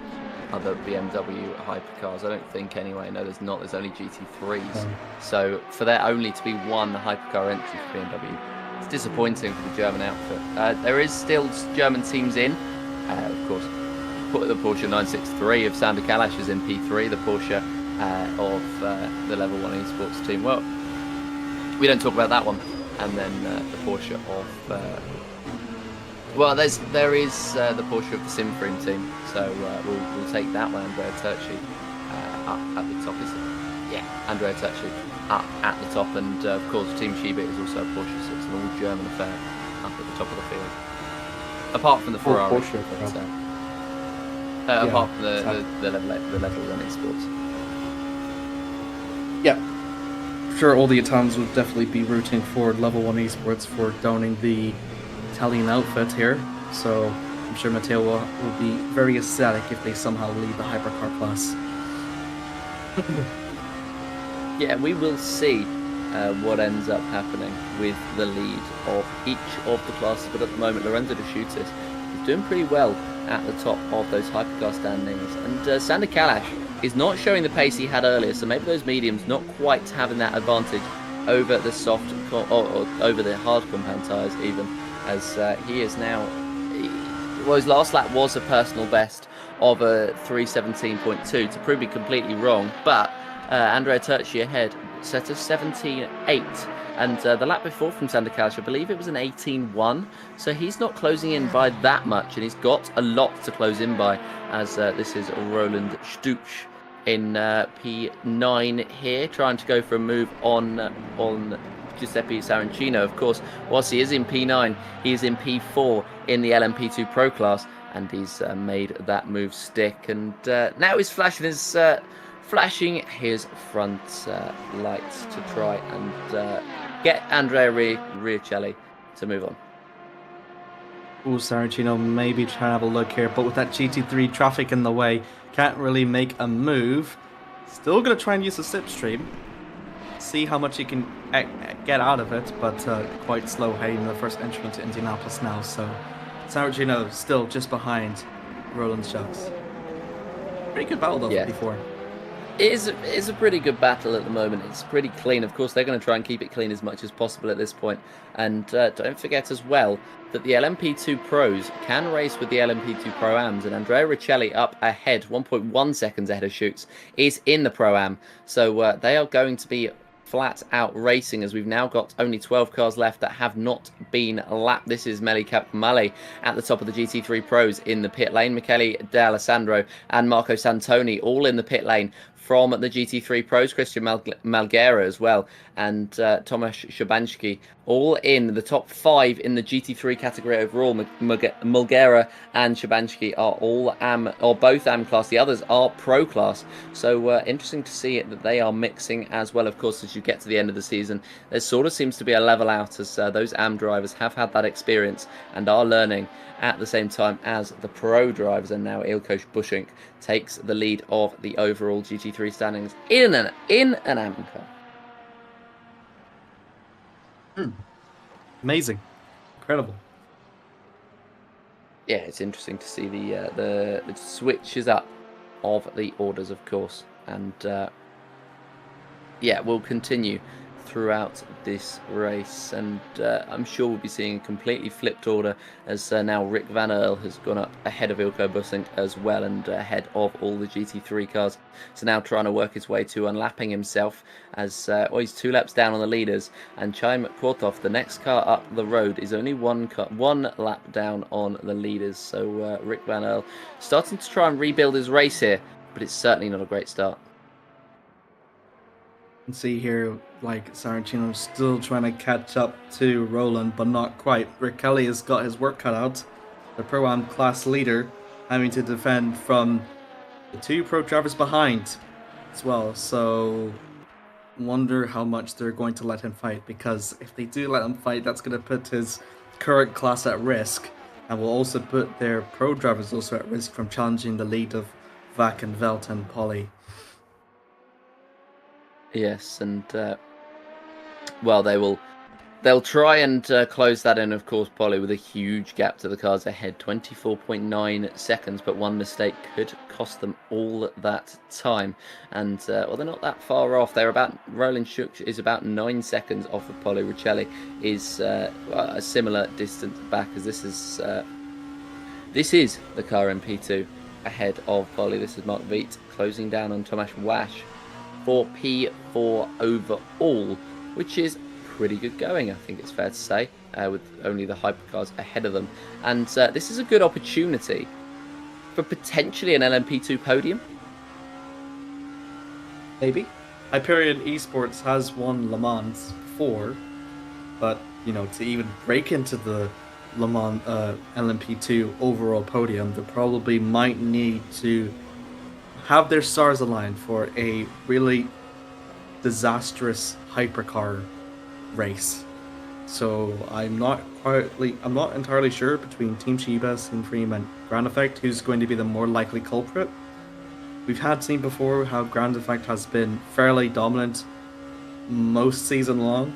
other BMW hypercars, I don't think anyway. No, there's not. There's only GT3s. So for there only to be one hypercar entry for BMW, it's disappointing for the German outfit. There is still German teams in. Of course, the Porsche 963 of Sander Kalash is in P3. The Porsche of the Level 1 eSports team. Well, we don't talk about that one. And then the Porsche of... there is the Porsche of the Simfream team, so we'll take that one. Andrea Turchi up at the top, isn't it? Yeah, Andrea Turchi up at the top, and of course Team Shiba is also a Porsche, so it's an all-German affair up at the top of the field. Apart from the Ferrari, apart from the level 1 eSports. Yeah, sure. All the Italians would definitely be rooting for Level 1 eSports for donning the Italian outfit here, so I'm sure Matteo will be very ecstatic if they somehow lead the hypercar class. Yeah, we will see what ends up happening with the lead of each of the classes, but at the moment Lorenzo De Schutter is doing pretty well at the top of those hypercar standings, and Sander Kalash is not showing the pace he had earlier, so maybe those mediums not quite having that advantage over the soft or over the hard compound tyres even. As he is now, his last lap was a personal best of a 3:17.2, to prove me completely wrong, but Andrea Turchi ahead, set of 17.8, and the lap before from Sander Kalash, I believe it was an 18.1, so he's not closing in by that much, and he's got a lot to close in by, as this is Roland Stuch in P9 here, trying to go for a move on Giuseppe Sarancino. Of course, whilst he is in P9, he is in P4 in the LMP2 Pro class, and he's made that move stick, and now he's flashing his front lights to try and get Andrea Riccielli to move on. Ooh, Sarancino maybe trying to have a look here, but with that GT3 traffic in the way, can't really make a move. Still going to try and use the slipstream. See how much he can get out of it, but quite slow heading the first entry into Indianapolis now, so Sarancino still just behind Roland Stuch. Pretty good battle though before. It is a pretty good battle at the moment. It's pretty clean. Of course, they're going to try and keep it clean as much as possible at this point. And don't forget as well that the LMP2 Pros can race with the LMP2 Pro-Ams, and Andrea Riccielli up ahead, 1.1 seconds ahead of Schutz, is in the Pro-Am. So they are going to be flat out racing, as we've now got only 12 cars left that have not been lapped. This is Meli Capmale at the top of the GT3 Pros in the pit lane. Michele D'Alessandro and Marco Santoni all in the pit lane from the GT3 Pros. Christian Malgera as well, and Tomasz Szybanski all in the top 5 in the GT3 category overall. Malgera and Szybanski are all AM, or both AM class. The others are Pro class. So interesting to see it that they are mixing as well. Of course, as you get to the end of the season, there sort of seems to be a level out, as those AM drivers have had that experience and are learning at the same time as the Pro drivers. And now Ilko Buschink takes the lead of the overall GT3 standings in an AM car. Amazing. Incredible. Yeah, it's interesting to see the switches up of the orders, of course, and yeah, we'll continue throughout this race, and I'm sure we'll be seeing a completely flipped order as now Rick Van Earl has gone up ahead of Ilko Bussink as well, and ahead of all the GT3 cars. So now trying to work his way to unlapping himself as well, he's 2 laps down on the leaders, and Chaim Kwartov, the next car up the road, is only one lap down on the leaders. So Rick Van Earl starting to try and rebuild his race here, but it's certainly not a great start. You can see here, like, Saracino's still trying to catch up to Roland, but not quite. Rick Kelly has got his work cut out. The Pro-Am class leader having to defend from the 2 pro drivers behind as well. So, wonder how much they're going to let him fight, because if they do let him fight, that's going to put his current class at risk, and will also put their pro drivers also at risk from challenging the lead of Vac and Velt and Polly. Yes, and well, they'll try and close that in, of course, Polly, with a huge gap to the cars ahead, 24.9 seconds, but one mistake could cost them all that time. And well, they're not that far off. They're about, Roland Schuch is about 9 seconds off of Polly. Riccelli is a similar distance back, as this is the car in P2 ahead of Polly. This is Mark Viet closing down on Tomasz Wash for P4 overall, which is pretty good going, I think it's fair to say, with only the hypercars ahead of them. And this is a good opportunity for potentially an LMP2 podium. Maybe. Hyperion Esports has won Le Mans before, but, you know, to even break into the Le Mans LMP2 overall podium, they probably might need to have their stars aligned for a really disastrous hypercar race. So I'm not entirely sure between Team Sheba, Sinfream, and Ground Effect who's going to be the more likely culprit. We've seen before how Ground Effect has been fairly dominant most season long.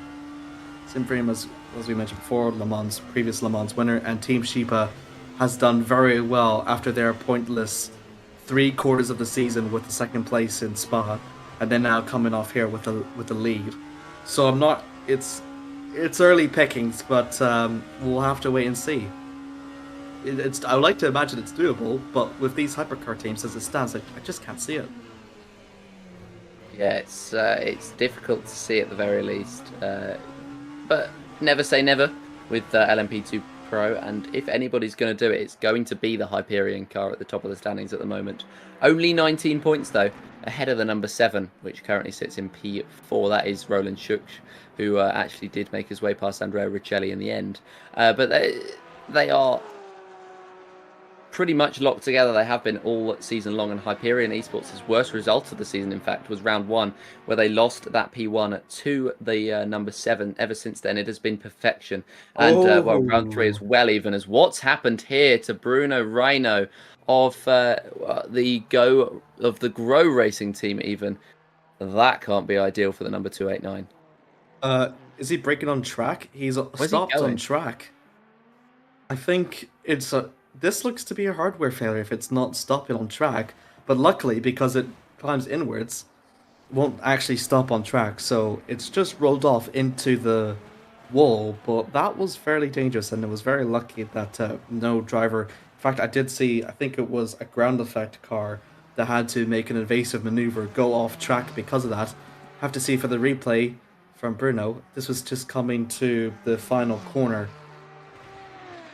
Sinfream, as we mentioned before, previous Le Mans winner, and Team Sheba has done very well after their pointless 3/4 of the season with the second place in Spa, and then now coming off here with the lead. So I'm not. It's early pickings, but we'll have to wait and see. I would like to imagine it's doable, but with these hypercar teams as it stands, I just can't see it. Yeah, it's difficult to see at the very least, but never say never with LMP2 Pro, and if anybody's going to do it, it's going to be the Hyperion car at the top of the standings at the moment. Only 19 points though, ahead of the number 7, which currently sits in P4. That is Roland Schuch, who actually did make his way past Andrea Riccelli in the end. But they are pretty much locked together. They have been all season long, and Hyperion Esports' worst result of the season, in fact, was round 1, where they lost that P1 to the number 7. Ever since then, it has been perfection. And well, round 3 as well, even as what's happened here to Bruno Rhino of the Grow Racing team, even. That can't be ideal for the number 289. Is he braking on track? He's stopped on track. I think it's a... This looks to be a hardware failure if it's not stopping on track, but luckily, because it climbs inwards, it won't actually stop on track, so it's just rolled off into the wall. But that was fairly dangerous, and it was very lucky that no driver... In fact, I did see, I think it was a Ground Effect car that had to make an evasive maneuver, go off track because of that. Have to see for the replay from Bruno. This was just coming to the final corner.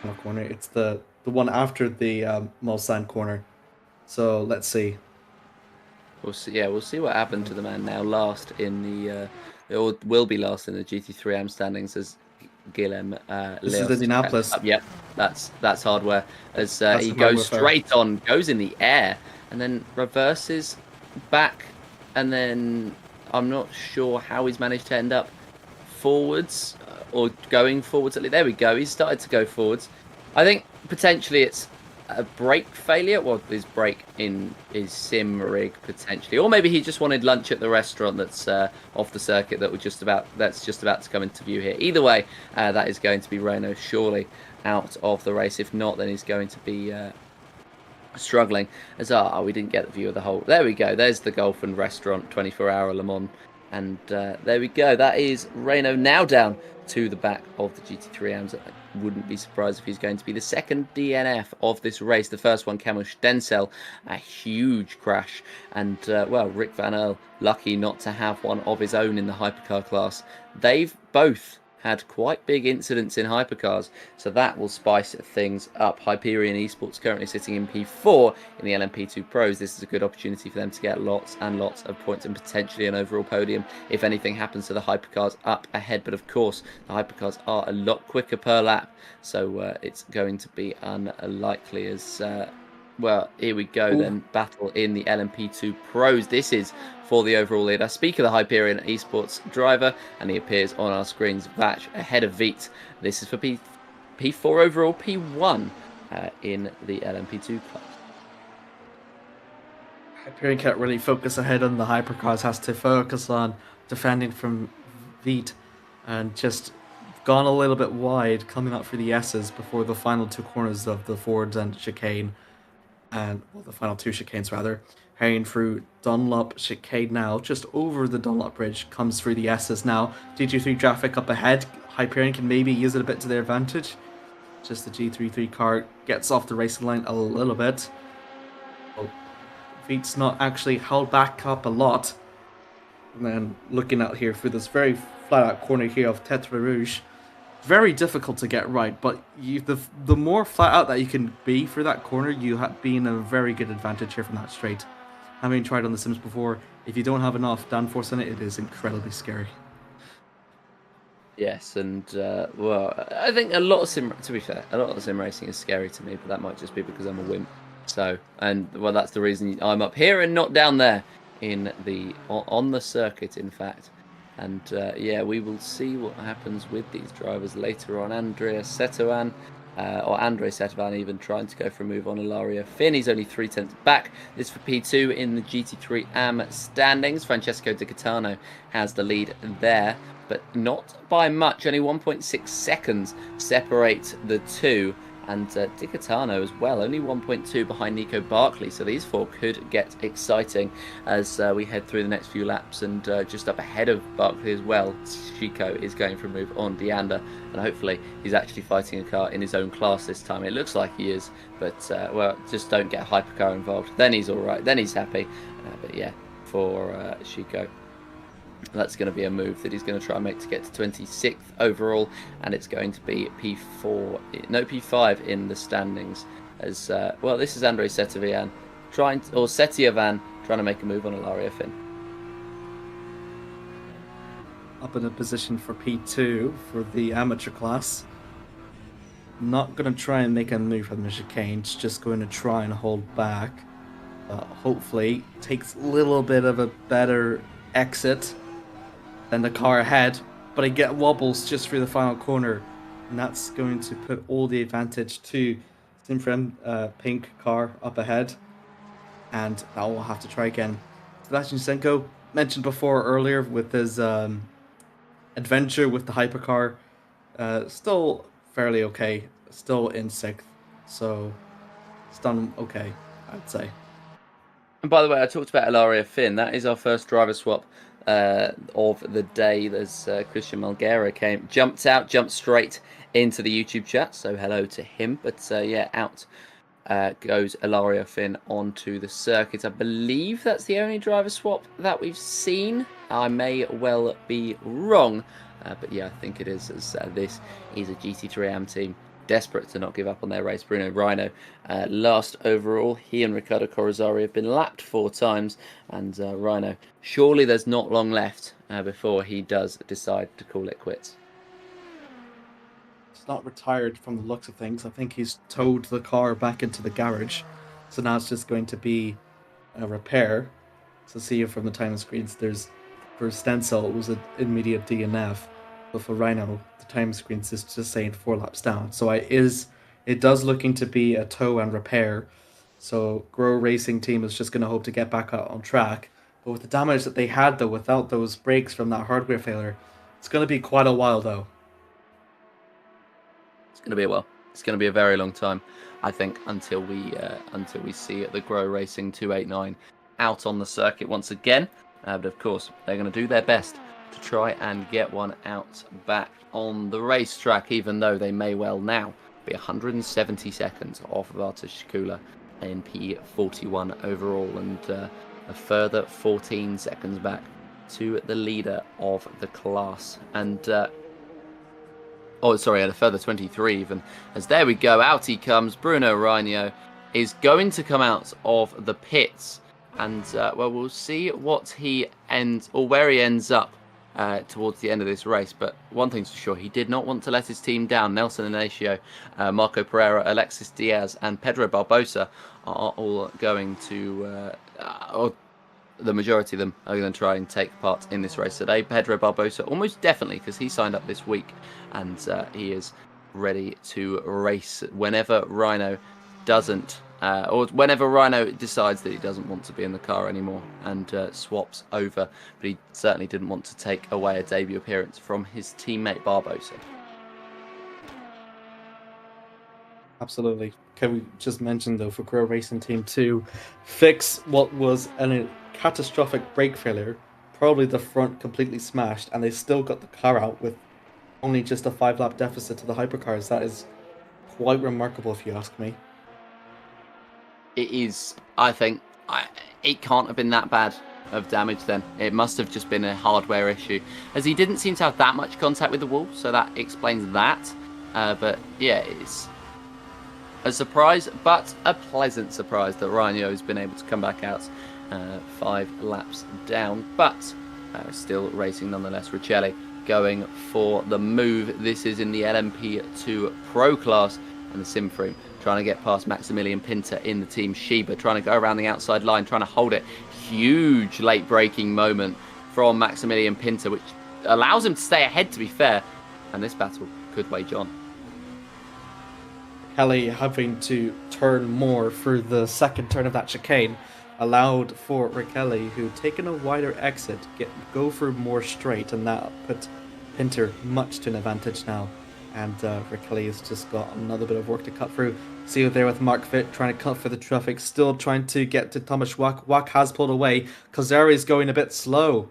It's the one after the Mulsanne corner. So let's see. We'll see. Yeah, we'll see what happened to the man now last in the, or will be last in the GT3 AM standings as Guillem. This is Indianapolis. Yep, that's hardware. As he goes straight on, goes in the air, and then reverses back, and then I'm not sure how he's managed to end up forwards or going forwards. There we go. He's started to go forwards. I think potentially it's a brake failure? Well, his brake in his sim rig potentially, or maybe he just wanted lunch at the restaurant that's off the circuit that's just about to come into view here. Either way, that is going to be Renault surely out of the race. If not, then he's going to be struggling. As we didn't get the view of the whole. There we go. There's the golf and restaurant 24-hour Le Mans. And there we go. That is Renault now down to the back of the GT3 AMs. I wouldn't be surprised if he's going to be the second DNF of this race. The first one, Camus Denzel, a huge crash. And, well, Rick Van Earl, lucky not to have one of his own in the hypercar class. They've both had quite big incidents in hypercars, so that will spice things up. Hyperion Esports currently sitting in P4 in the LMP2 Pros. This is a good opportunity for them to get lots and lots of points and potentially an overall podium if anything happens to the hypercars up ahead. But of course, the hypercars are a lot quicker per lap, so it's going to be unlikely as... well, here we go then. Battle in the LMP2 Pros. This is for the overall lead. I speak of the Hyperion Esports driver, and he appears on our screens. Vach ahead of Veet. This is for P4 overall, P1 in the LMP2 class. Hyperion can't really focus ahead on the hypercars, has to focus on defending from Veet, and just gone a little bit wide coming up for the S's before the final two corners of the Fords and chicane. And well, the final two chicanes rather, heading through Dunlop chicane now, just over the Dunlop bridge, comes through the S's now. GT3 traffic up ahead. Hyperion can maybe use it a bit to their advantage. Just the G33 car gets off the racing line a little bit. Oh, Veet's not actually held back up a lot. And then looking out here through this very flat out corner here of Tetre Rouge. Very difficult to get right, but the more flat out that you can be for that corner, you have been a very good advantage here from that straight. Having tried on the Sims before, if you don't have enough downforce in it, it is incredibly scary. Yes, and well, I think a lot of sim racing is scary to me, but that might just be because I'm a wimp. So, and well, that's the reason I'm up here and not down there on the circuit, in fact. And yeah, we will see what happens with these drivers later on. Andre Setovan even trying to go for a move on Ilaria Finn. He's only 3/10 back. This for P2 in the GT3 AM standings. Francesco Di Gaetano has the lead there, but not by much. Only 1.6 seconds separate the two. And Di Gaetano as well, only 1.2 behind Nico Barkley. So these four could get exciting as we head through the next few laps. And just up ahead of Barkley as well, Chico is going for a move on Deanda. And hopefully he's actually fighting a car in his own class this time. It looks like he is. But, well, just don't get a hypercar involved. Then he's all right. Then he's happy. But yeah, for Chico, that's going to be a move that he's going to try and make to get to 26th overall, and it's going to be P5 in the standings. As well, this is Andre Setovan trying to make a move on Ilaria Finn. Up in a position for P2 for the amateur class. Not going to try and make a move from the chicane, just going to try and hold back. Hopefully, takes a little bit of a better exit than the car ahead, but I get wobbles just through the final corner, and that's going to put all the advantage to Simfrem pink car up ahead, and that will have to try again. Sebastian Senko, mentioned before earlier with his adventure with the hypercar, still fairly okay, still in 6th, so it's done okay, I'd say. And by the way, I talked about Ilaria Finn. That is our first driver swap of the day. There's Christian Malguera jumped straight into the YouTube chat, so hello to him. But yeah, out goes Ilaria Finn onto the circuit. I believe that's the only driver swap that we've seen. I may well be wrong, but yeah, I think it is, as this is a GT3 AM team desperate to not give up on their race. Bruno Rhino last overall. He and Riccardo Corazzari have been lapped 4 times, and Rhino, surely there's not long left before he does decide to call it quits. He's not retired from the looks of things. I think he's towed the car back into the garage, so now it's just going to be a repair. So see from the time screens, there's for Stencil it was an immediate DNF, but for Rhino the time screens is just saying 4 laps down. So it is it does looking to be a tow and repair. So Grow Racing Team is just going to hope to get back out on track. But with the damage that they had, though, without those brakes from that hardware failure, it's going to be quite a while, though. It's going to be a while. It's going to be a very long time, I think, until we see the Grow Racing 289 out on the circuit once again. But of course, they're going to do their best to try and get one out back on the racetrack, even though they may well now be 170 seconds off of Artishikula in P41 overall, and a further 14 seconds back to the leader of the class. And a further 23 even. As there we go, out he comes. Bruno Rino is going to come out of the pits, and we'll see what he ends, or where he ends up towards the end of this race. But one thing's for sure, he did not want to let his team down. Nelson Inacio, Marco Pereira, Alexis Diaz, and Pedro Barbosa are all going to, or the majority of them are going to try and take part in this race today. Pedro Barbosa almost definitely, because he signed up this week, and he is ready to race whenever Rhino doesn't, or whenever Rhino decides that he doesn't want to be in the car anymore and swaps over. But he certainly didn't want to take away a debut appearance from his teammate Barbosa. Absolutely. Can we just mention, though, for Grow Racing Team to fix what was a catastrophic brake failure, probably the front completely smashed, and they still got the car out with only just a 5-lap deficit to the hypercars. That is quite remarkable, if you ask me. It is. I think it can't have been that bad of damage then. It must have just been a hardware issue, as he didn't seem to have that much contact with the wall, so that explains that. But yeah, it's a surprise, but a pleasant surprise that Rhino has been able to come back out 5 laps down, but still racing nonetheless. Riccielli going for the move. This is in the LMP2 Pro class, and the Simframe trying to get past Maximilian Pinter in the team Shiba, trying to go around the outside line, trying to hold it. Huge late braking moment from Maximilian Pinter, which allows him to stay ahead, to be fair, and this battle could wage on. Kelly having to turn more through the second turn of that chicane allowed for Raquel, who taken a wider exit, go through more straight, and that put Pinter much to an advantage now. And Raquel has just got another bit of work to cut through. See you there with Mark Vitt trying to cut for the traffic, still trying to get to Thomas Wack. Wack has pulled away. Kozari is going a bit slow.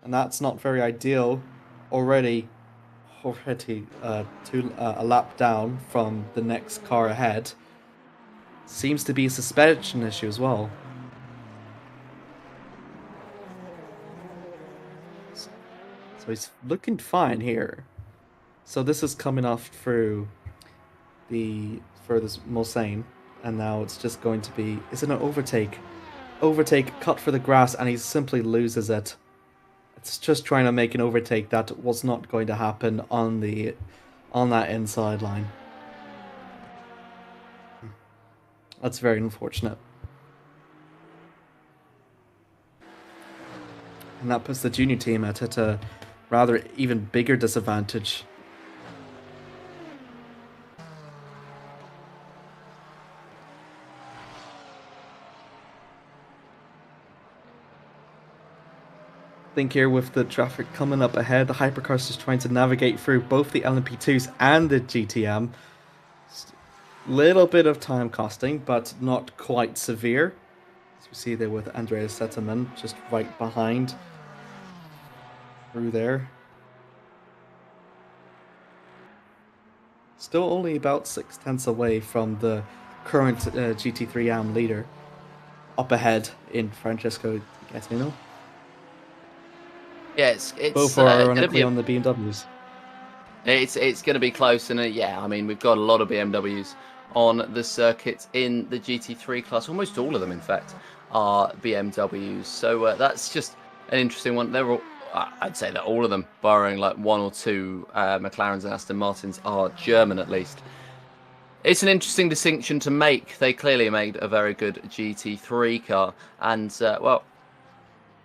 And that's not very ideal. Already a lap down from the next car ahead. Seems to be a suspension issue as well. So he's looking fine here. So this is coming off through the furthest Mulsanne, and now it's just going to be, is it an overtake? Overtake, cut for the grass, and he simply loses it. It's just trying to make an overtake that was not going to happen on that inside line. That's very unfortunate. And that puts the junior team at a rather even bigger disadvantage. I think here with the traffic coming up ahead, the hypercars just trying to navigate through both the LMP2s and the GTM. Little bit of time costing, but not quite severe. As we see there with Andreas Setterman just right behind through there. Still only about 6/10 away from the current GT3 AM leader. Up ahead in Francesco Gaetano. Yeah, it's both are ironically on the BMWs. It's going to be close, and yeah, I mean, we've got a lot of BMWs on the circuit in the GT3 class. Almost all of them, in fact, are BMWs. So that's just an interesting one. They're all, I'd say that all of them, barring like one or two McLarens and Aston Martins, are German at least. It's an interesting distinction to make. They clearly made a very good GT3 car, and well,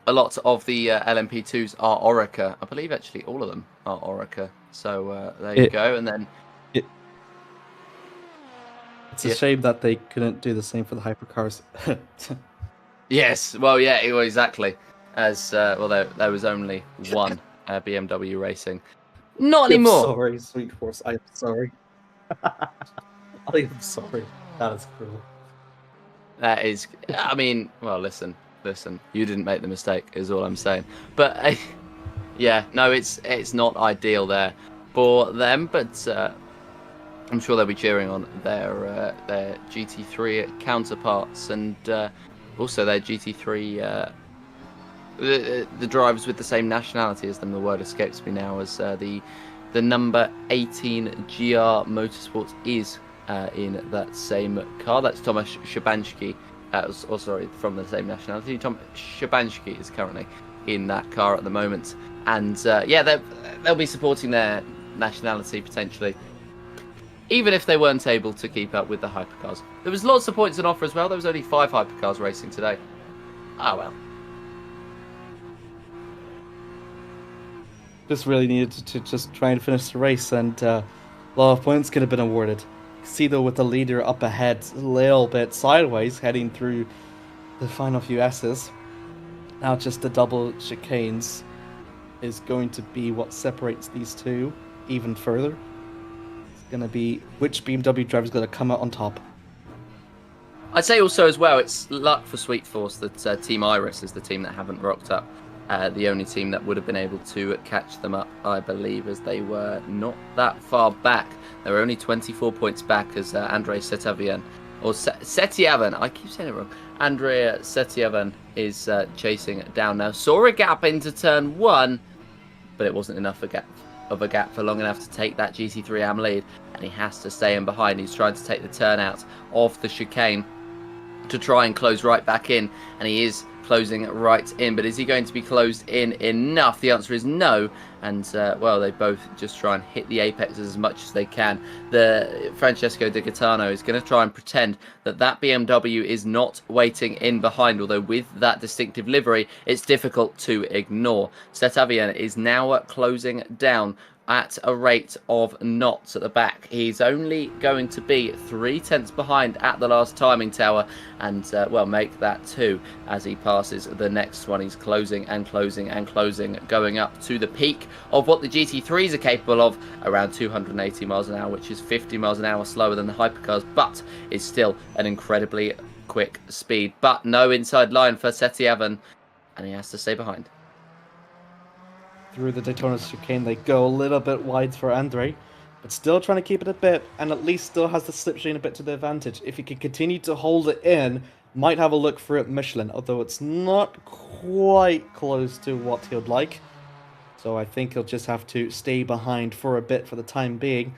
a lot of the LMP2s are Orica. I believe actually all of them are Orica. So there you go. And then It's a shame that they couldn't do the same for the hypercars. Yes, well, yeah, well, exactly. As well, there was only one BMW racing. Not I'm anymore. sorry, Sweet Horse. I am sorry. I am sorry. That is cruel. That is, I mean, well, listen. You didn't make the mistake, is all I'm saying. But yeah, no, it's not ideal there for them. But I'm sure they'll be cheering on their GT3 counterparts and also their GT3 the drivers with the same nationality as them. The word escapes me now, as the number 18 GR Motorsports is in that same car. That's Tomasz Szybanski. From the same nationality. Tom Szybanski is currently in that car at the moment, and yeah, they'll be supporting their nationality potentially, even if they weren't able to keep up with the hypercars. There was lots of points on offer as well. There was only 5 hypercars racing today. Oh well. Just really needed to just try and finish the race, and a lot of points could have been awarded. See though, with the leader up ahead, a little bit sideways, heading through the final few S's. Now just the double chicanes is going to be what separates these two even further. It's going to be which BMW driver is going to come out on top. I'd say also as well, it's luck for Sweet Force that Team Iris is the team that haven't rocked up. The only team that would have been able to catch them up, I believe, as they were not that far back. They were only 24 points back as Andrei Setiavan, or Setiavan, I keep saying it wrong. Andrea Setiavan is chasing down now. Saw a gap into turn 1, but it wasn't enough of a gap for long enough to take that GT3 AM lead, and he has to stay in behind. He's trying to take the turn out of the chicane to try and close right back in, and he is closing right in, but is he going to be closed in enough? The answer is no, and well, they both just try and hit the apexes as much as they can. The Francesco Di Gaetano is going to try and pretend that BMW is not waiting in behind, although with that distinctive livery, it's difficult to ignore. Setavian is now closing down at a rate of knots at the back. He's only going to be 3/10 behind at the last timing tower, and well, make that 2 as he passes the next one. He's closing and closing and closing, going up to the peak of what the GT3s are capable of, around 280 miles an hour, which is 50 miles an hour slower than the hypercars, but is still an incredibly quick speed. But no inside line for Setiavan, and he has to stay behind. Through the Daytona chicane, they go a little bit wide for Andre, but still trying to keep it a bit, and at least still has the slipstream a bit to the advantage. If he can continue to hold it in, might have a look for it Michelin, although it's not quite close to what he would like. So I think he'll just have to stay behind for a bit for the time being,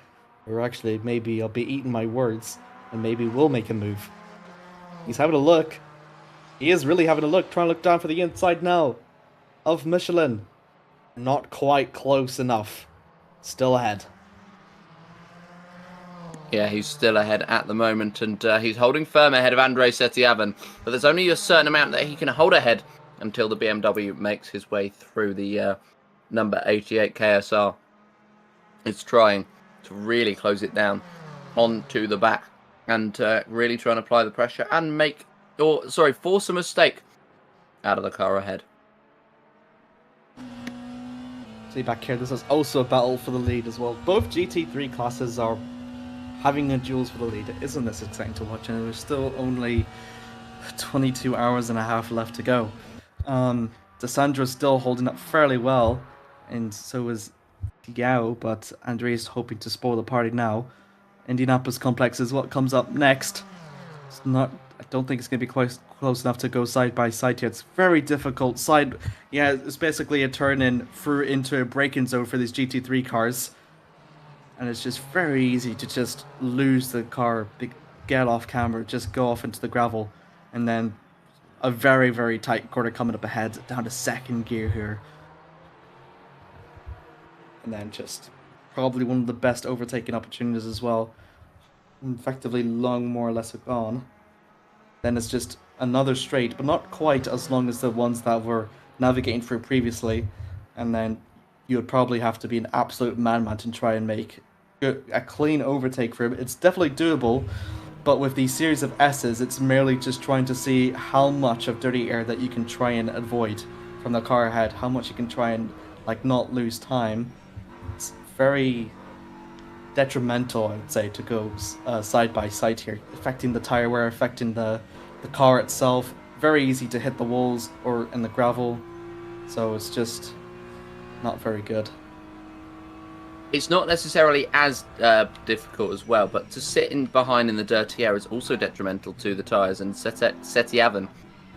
or actually maybe I'll be eating my words, and maybe we'll make a move. He's having a look. He is really having a look, trying to look down for the inside now of Michelin. Not quite close enough. Still ahead. Yeah, he's still ahead at the moment, and he's holding firm ahead of Andrei Setiavan. But there's only a certain amount that he can hold ahead until the BMW makes his way through the number 88 KSR. It's trying to really close it down onto the back and really trying to apply the pressure and force a mistake out of the car ahead. See back here, this is also a battle for the lead as well. Both GT3 classes are having a duels for the lead. Isn't this exciting to watch? And there's still only 22 hours and a half left to go. Dessandra's still holding up fairly well, and so is Yao, but Andrea's hoping to spoil the party now. Indianapolis Complex is what comes up next. It's not. I don't think it's going to be close enough to go side by side here. It's very difficult. Yeah, it's basically a turn-in through into a braking zone for these GT3 cars. And it's just very easy to just lose the car, get off camera, just go off into the gravel. And then a very, very tight corner coming up ahead, down to second gear here. And then just probably one of the best overtaking opportunities as well. Effectively long more or less gone. Then it's just another straight, but not quite as long as the ones that were navigating through previously. And then you would probably have to be an absolute madman to try and make a clean overtake for him. It's definitely doable, But with the series of S's, it's merely just trying to see how much of dirty air that you can try and avoid from the car ahead, how much you can try and like not lose time. It's very detrimental, I'd say, to go side by side here, affecting the tire wear, affecting the car itself. Very easy to hit the walls or in the gravel, so it's just not very good. It's not necessarily as difficult as well, but to sit in behind in the dirty air is also detrimental to the tyres, and Setiavan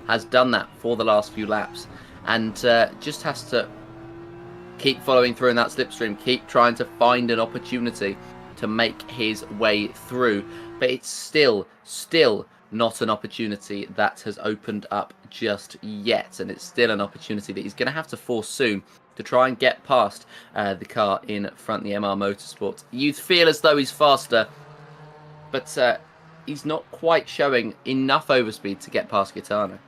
has done that for the last few laps, and just has to keep following through in that slipstream, keep trying to find an opportunity to make his way through, but it's still not an opportunity that has opened up just yet, and it's still an opportunity that he's going to have to force soon to try and get past the car in front, the MR Motorsport. You feel as though he's faster, but he's not quite showing enough overspeed to get past Gaetano.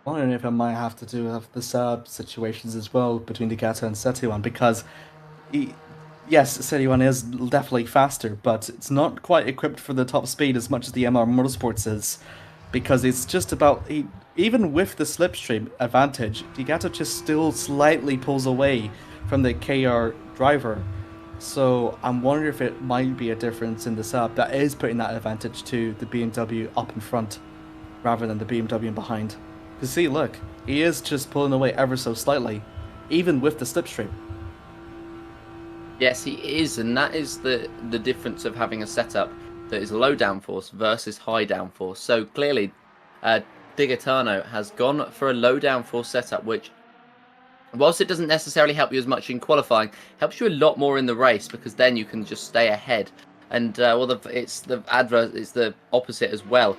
Wondering if it might have to do with the situations as well between Gaeta and Setiawan, because yes, Setiawan is definitely faster, but it's not quite equipped for the top speed as much as the MR Motorsports is, because it's just about, even with the slipstream advantage, Gaeta just still slightly pulls away from the KR driver. So I'm wondering if it might be a difference in the setup that is putting that advantage to the BMW up in front rather than the BMW in behind. Because see, look, he is just pulling away ever so slightly, even with the slipstream. Yes, he is, and that is the difference of having a setup that is low downforce versus high downforce. So clearly, Di Gaetano has gone for a low downforce setup, which, whilst it doesn't necessarily help you as much in qualifying, helps you a lot more in the race, because then you can just stay ahead. And it's the opposite as well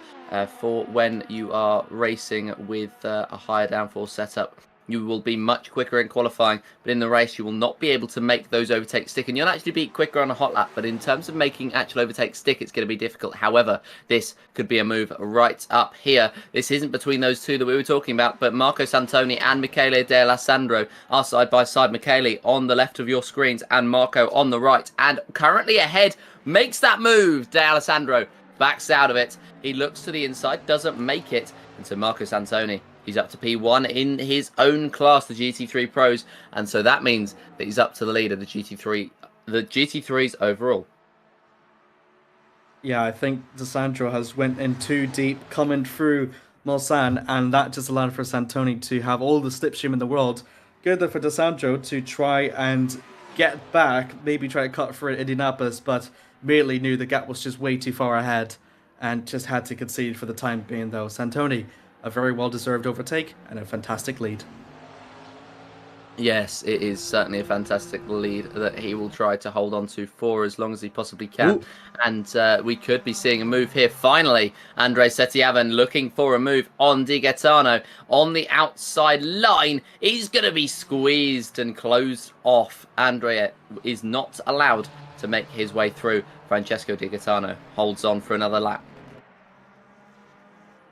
for when you are racing with a higher downforce setup. You will be much quicker in qualifying, but in the race you will not be able to make those overtakes stick. And you'll actually be quicker on a hot lap, but in terms of making actual overtakes stick, it's going to be difficult. However, this could be a move right up here. This isn't between those two that we were talking about, but Marco Santoni and Michele De Alessandro are side by side. Michele on the left of your screens and Marco on the right. And currently ahead, makes that move. De Alessandro backs out of it. He looks to the inside, doesn't make it. And so Marco Santoni, he's up to P1 in his own class, the GT3 Pros, and so that means that he's up to the lead of the GT3s overall. Yeah, I think DeSandro has went in too deep, coming through Mulsanne, and that just allowed for Santoni to have all the slipstream in the world. Good for DeSandro to try and get back, maybe try to cut through Indianapolis, but immediately knew the gap was just way too far ahead, and just had to concede for the time being, though. Santoni, a very well-deserved overtake and a fantastic lead. Yes, it is certainly a fantastic lead that he will try to hold on to for as long as he possibly can. Ooh. And we could be seeing a move here. Finally, Andrea Setiavan looking for a move on Di Gaetano on the outside line. He's going to be squeezed and closed off. Andrea is not allowed to make his way through. Francesco Di Gaetano holds on for another lap.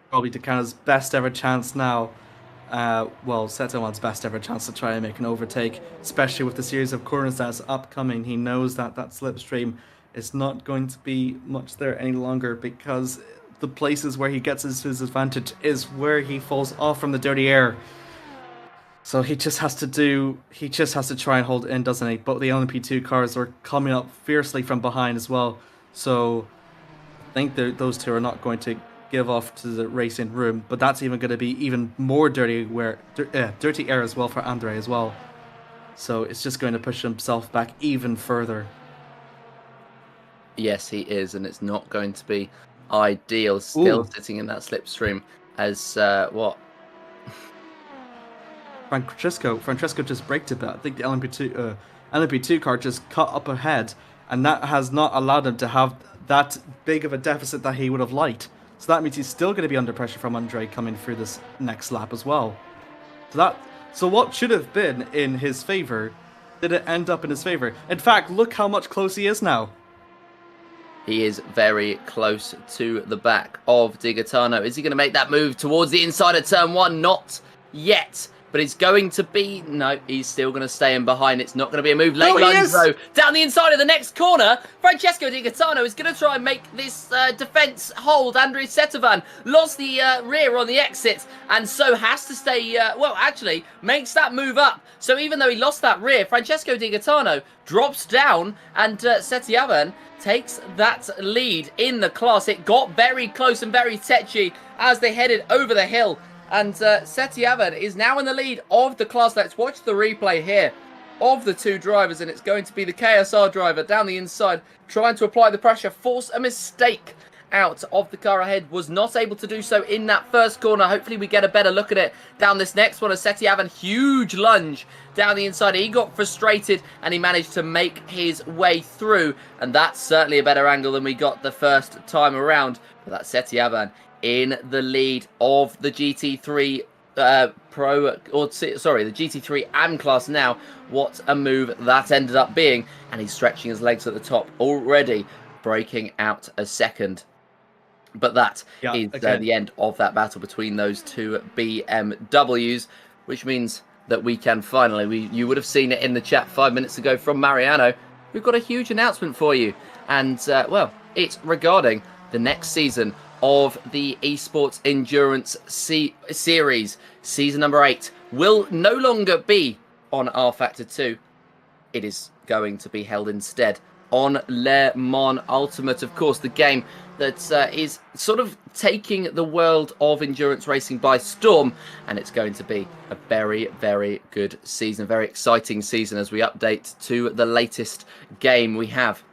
Probably Gaetano's best ever chance now. Well, Setiawan's best ever chance to try and make an overtake, especially with the series of corners that's upcoming. He knows that that slipstream is not going to be much there any longer, because the places where he gets his advantage is where he falls off from the dirty air. So he just has to try and hold it in, doesn't he? But the LMP2 cars are coming up fiercely from behind as well. So I think those two are not going to give off to the racing room, but that's even going to be even more dirty air as well for Andre as well. So it's just going to push himself back even further. Yes, he is, and it's not going to be ideal. Still sitting in that slipstream as what? Francesco just braked a bit. I think the LMP2 car just cut up ahead, and that has not allowed him to have that big of a deficit that he would have liked. So that means he's still going to be under pressure from Andre coming through this next lap as well. So what should have been in his favour didn't end up in his favour. In fact, look how much close he is now. He is very close to the back of Di Gaetano. Is he going to make that move towards the inside of turn one? Not yet. but it's going to be... No, he's still going to stay in behind. It's not going to be a move. Late No, he lunge, is! though. Down the inside of the next corner, Francesco Di Gaetano is going to try and make this defence hold. Andrei Setovan lost the rear on the exit, and so has to stay... well, actually, makes that move up. So even though he lost that rear, Francesco Di Gaetano drops down, and Setiavan takes that lead in the class. It got very close and very tetchy as they headed over the hill. And Setiavan is now in the lead of the class. Let's watch the replay here of the two drivers. And it's going to be the KSR driver down the inside, trying to apply the pressure, force a mistake out of the car ahead. Was not able to do so in that first corner. Hopefully we get a better look at it down this next one. As Setiavan, huge lunge down the inside. He got frustrated and he managed to make his way through. And that's certainly a better angle than we got the first time around. But that's Setiavan in the lead of the GT3 the GT3 AM class now. What a move that ended up being. And he's stretching his legs at the top already, breaking out a second. But that is the end of that battle between those two BMWs, which means that we can finally, you would have seen it in the chat 5 minutes ago from Mariano, we've got a huge announcement for you. And, well, it's regarding the next season of the eSports Endurance Series. Season number 8 will no longer be on rFactor 2. It is going to be held instead on Le Mans Ultimate, of course, the game that is sort of taking the world of endurance racing by storm, and it's going to be a very, very good season, very exciting season as we update to the latest game. We have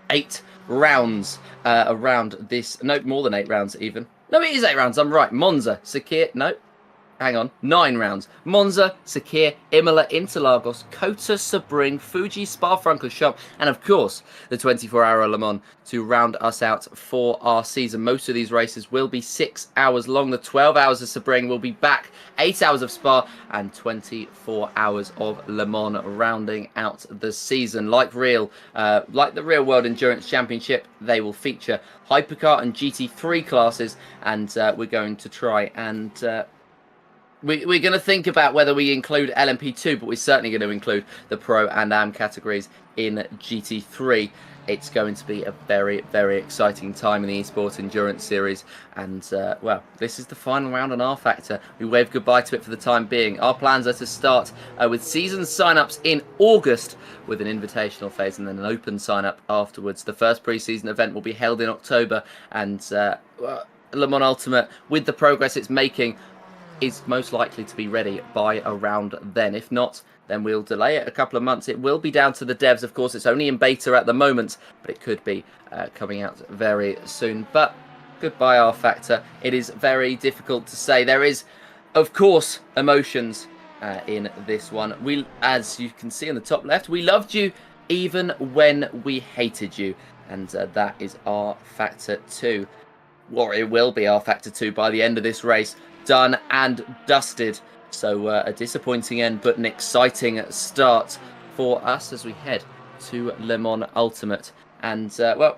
8 rounds around this, no, more than 8 rounds even. No, it is 8 rounds, I'm right. Monza, Sakir, no, hang on, 9 rounds. Monza, Sakir, Imola, Interlagos, Kota, Sebring, Fuji, Spa-Francorchamps, and of course, the 24-hour Le Mans to round us out for our season. Most of these races will be 6 hours long. The 12 hours of Sebring will be back, 8 hours of Spa, and 24 hours of Le Mans rounding out the season. Like the Real World Endurance Championship, they will feature Hypercar and GT3 classes, and we're going to try and... We're going to think about whether we include LMP2, but we're certainly going to include the Pro and Am categories in GT3. It's going to be a very, very exciting time in the eSport Endurance Series. And, well, this is the final round on rFactor. We wave goodbye to it for the time being. Our plans are to start with season sign-ups in August with an invitational phase and then an open sign-up afterwards. The first pre-season event will be held in October. And Le Mans Ultimate, with the progress it's making, is most likely to be ready by around then. If not, then we'll delay it a couple of months. It will be down to the devs, of course. It's only in beta at the moment, but it could be coming out very soon. But goodbye rFactor. It is very difficult to say. There is, of course, emotions in this one. We, as you can see on the top left, we loved you even when we hated you. And that is rFactor 2. Or it will be rFactor 2 by the end of this race. Done and dusted. So a disappointing end, but an exciting start for us as we head to Le Mans Ultimate. And, well,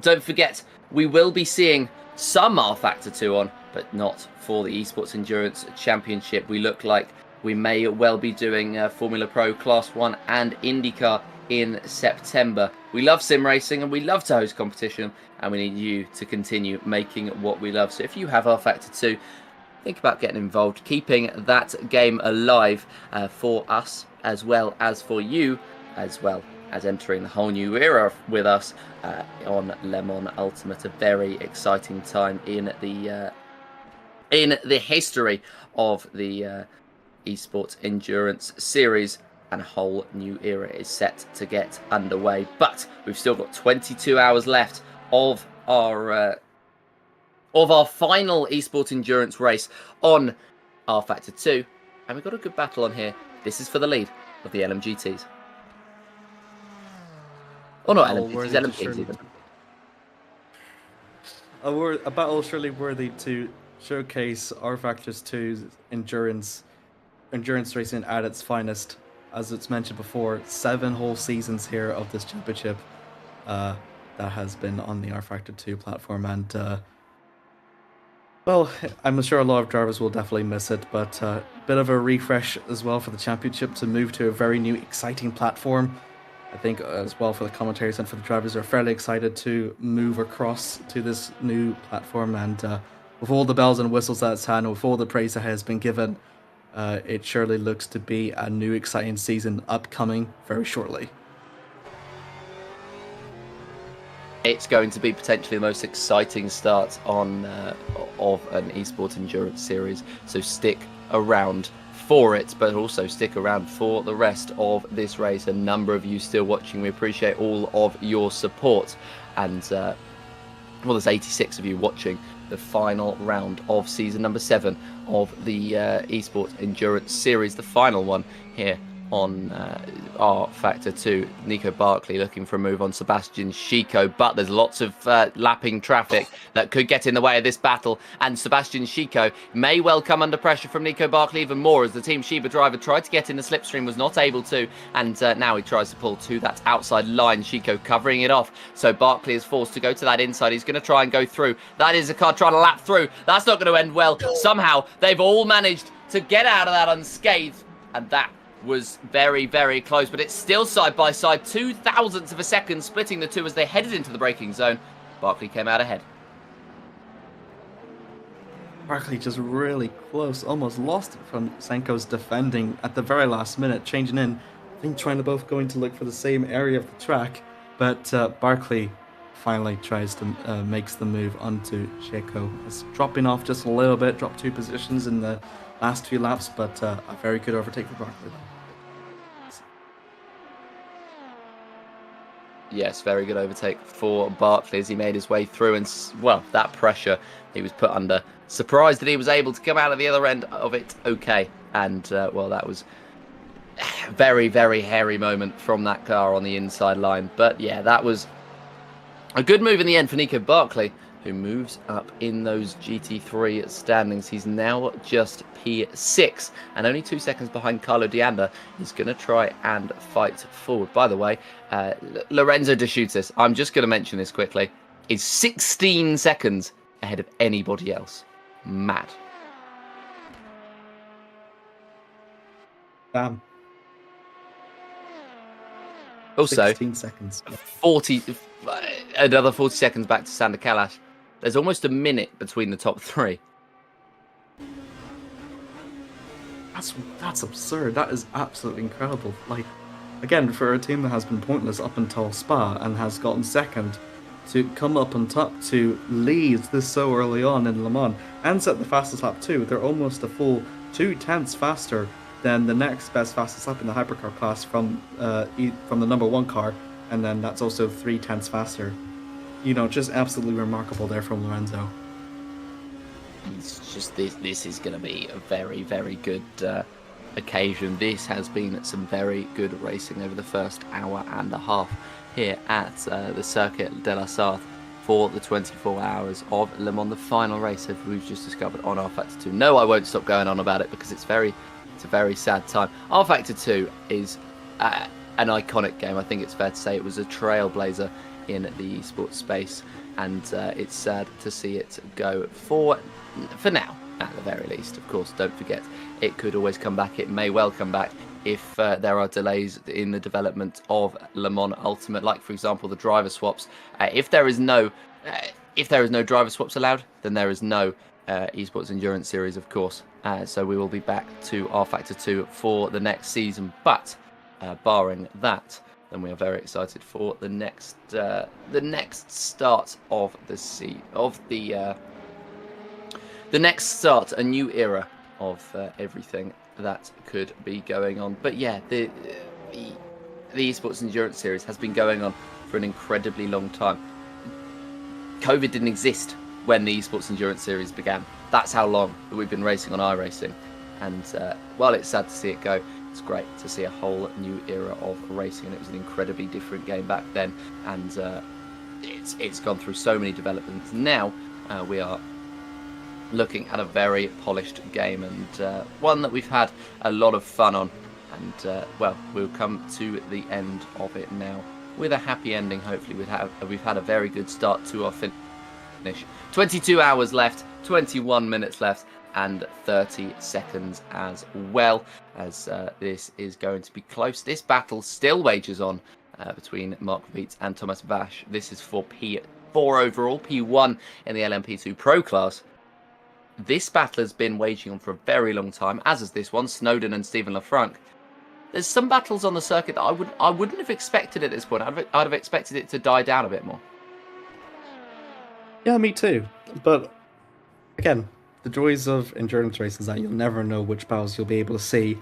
don't forget, we will be seeing some rFactor 2 on, but not for the Esports Endurance Championship. We look like we may well be doing Formula Pro, Class 1 and IndyCar in September. We love sim racing and we love to host competition, and we need you to continue making what we love. So if you have rFactor 2, think about getting involved, keeping that game alive for us, as well as for you, as well as entering the whole new era with us on Le Mans Ultimate. A very exciting time in the history of the Esports Endurance Series, and a whole new era is set to get underway. But we've still got 22 hours left of our final eSport Endurance race on rFactor 2. And we've got a good battle on here. This is for the lead of the LMGTs. Or not LMGTs, LMPs even. A battle surely worthy to showcase rFactor's 2's endurance racing at its finest. As it's mentioned before, 7 whole seasons here of this championship that has been on the rFactor 2 platform, and Well, I'm sure a lot of drivers will definitely miss it, but a bit of a refresh as well for the championship to move to a very new, exciting platform. I think as well for the commentators and for the drivers are fairly excited to move across to this new platform, and with all the bells and whistles that it's had, and with all the praise that has been given, it surely looks to be a new, exciting season upcoming very shortly. It's going to be potentially the most exciting start on of an eSport endurance series. So stick around for it, but also stick around for the rest of this race. A number of you still watching. We appreciate all of your support. And well, there's 86 of you watching the final round of season number 7 of the eSport endurance series, the final one here on rFactor 2. Nico Barkley looking for a move on Sebastian Chico, but there's lots of lapping traffic that could get in the way of this battle, and Sebastian Chico may well come under pressure from Nico Barkley even more, as the Team Sheba driver tried to get in the slipstream, was not able to, and now he tries to pull to that outside line. Chico covering it off, so Barkley is forced to go to that inside. He's going to try and go through. That is a car trying to lap through. That's not going to end well. Somehow they've all managed to get out of that unscathed, and that was very, very close, but it's still side by side, 0.02 of a second splitting the two as they headed into the braking zone. Barkley came out ahead. Barkley just really close, almost lost it from Senko's defending at the very last minute, changing in. I think trying to both going to look for the same area of the track, but Barkley finally tries to makes the move onto Checo. It's dropping off just a little bit, dropped 2 positions in the last few laps, but a very good overtake for Barkley. Yes, very good overtake for Barkley as he made his way through, and well, that pressure he was put under. Surprised that he was able to come out of the other end of it okay, and well, that was a very, very hairy moment from that car on the inside line. But yeah, that was a good move in the end for Nico Barkley, who moves up in those GT3 standings. He's now just P6 and only 2 seconds behind Carlo D'Anda. He's going to try and fight forward. By the way, Lorenzo De Schutis, I'm just going to mention this quickly, is 16 seconds ahead of anybody else. Mad. Damn. Also, 16 seconds. Another 40 seconds back to Sander Kalash. There's almost a minute between the top 3. That's absurd. That is absolutely incredible. Like, again, for a team that has been pointless up until Spa and has gotten second, to come up on top to lead this so early on in Le Mans and set the fastest lap too. They're almost a full 0.2 faster than the next best fastest lap in the hypercar class from the number 1 car, and then that's also 0.3 faster. You know, just absolutely remarkable there from Lorenzo. It's just this is going to be a very, very good occasion. This has been some very good racing over the first hour and a half here at the Circuit de la Sarthe for the 24 hours of Le Mans, the final race as we've just discovered on rFactor 2. No, I won't stop going on about it because it's a very sad time. rFactor 2 is an iconic game. I think it's fair to say it was a trailblazer in the esports space, and it's sad to see it go for now, at the very least. Of course, don't forget, it could always come back. It may well come back if there are delays in the development of Le Mans Ultimate, like for example the driver swaps. If there is no driver swaps allowed, then there is no esports endurance series, of course. So we will be back to rFactor 2 for the next season. But barring that, then we are very excited for the next start of the next start, a new era of everything that could be going on. But yeah, the esports endurance series has been going on for an incredibly long time. COVID didn't exist when the esports endurance series began. That's how long that we've been racing on iRacing, and while it's sad to see it go, it's great to see a whole new era of racing, and it was an incredibly different game back then, and it's gone through so many developments. Now we are looking at a very polished game, and one that we've had a lot of fun on, and well, we'll come to the end of it now with a happy ending. Hopefully we've had a very good start to our finish. 22 hours left 21 minutes left and 30 seconds as well, as this is going to be close. This battle still wages on between Mark Vietz and Thomas Vash. This is for P4 overall, P1 in the LMP2 Pro class. This battle has been waging on for a very long time, as is this one, Snowden and Stephen Lafranc. There's some battles on the circuit that I wouldn't have expected at this point. I'd have expected it to die down a bit more. Yeah, me too. But again, the joys of endurance races is that you'll never know which battles you'll be able to see.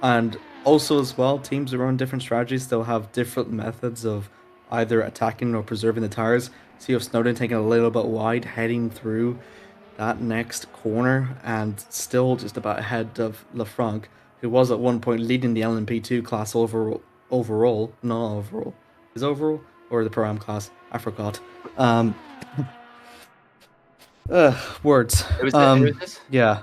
And also as well, teams are on different strategies. They'll have different methods of either attacking or preserving the tires. So you have Snowden taking a little bit wide, heading through that next corner, and still just about ahead of Lafranc, who was at one point leading the LMP2 class overall. Not overall. Is overall? Or the Pro-Am class? I forgot. Words. Who is this? Yeah.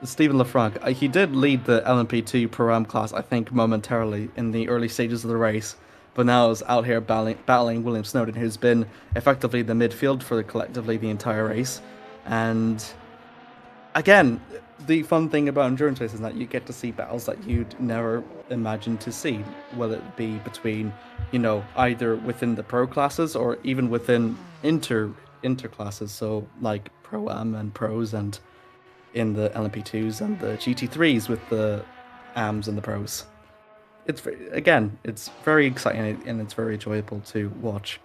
Stephen Lafranc. He did lead the LMP2 Pro-Am class, I think, momentarily in the early stages of the race, but now is out here battling William Snowden, who's been effectively the midfield for collectively the entire race. And again, the fun thing about endurance races is that you get to see battles that you'd never imagine to see, whether it be between, either within the pro classes or even within inter classes, so like Pro-Am and Pros, and in the LMP2s and the GT3s with the AMs and the Pros. It's very exciting and it's very enjoyable to watch.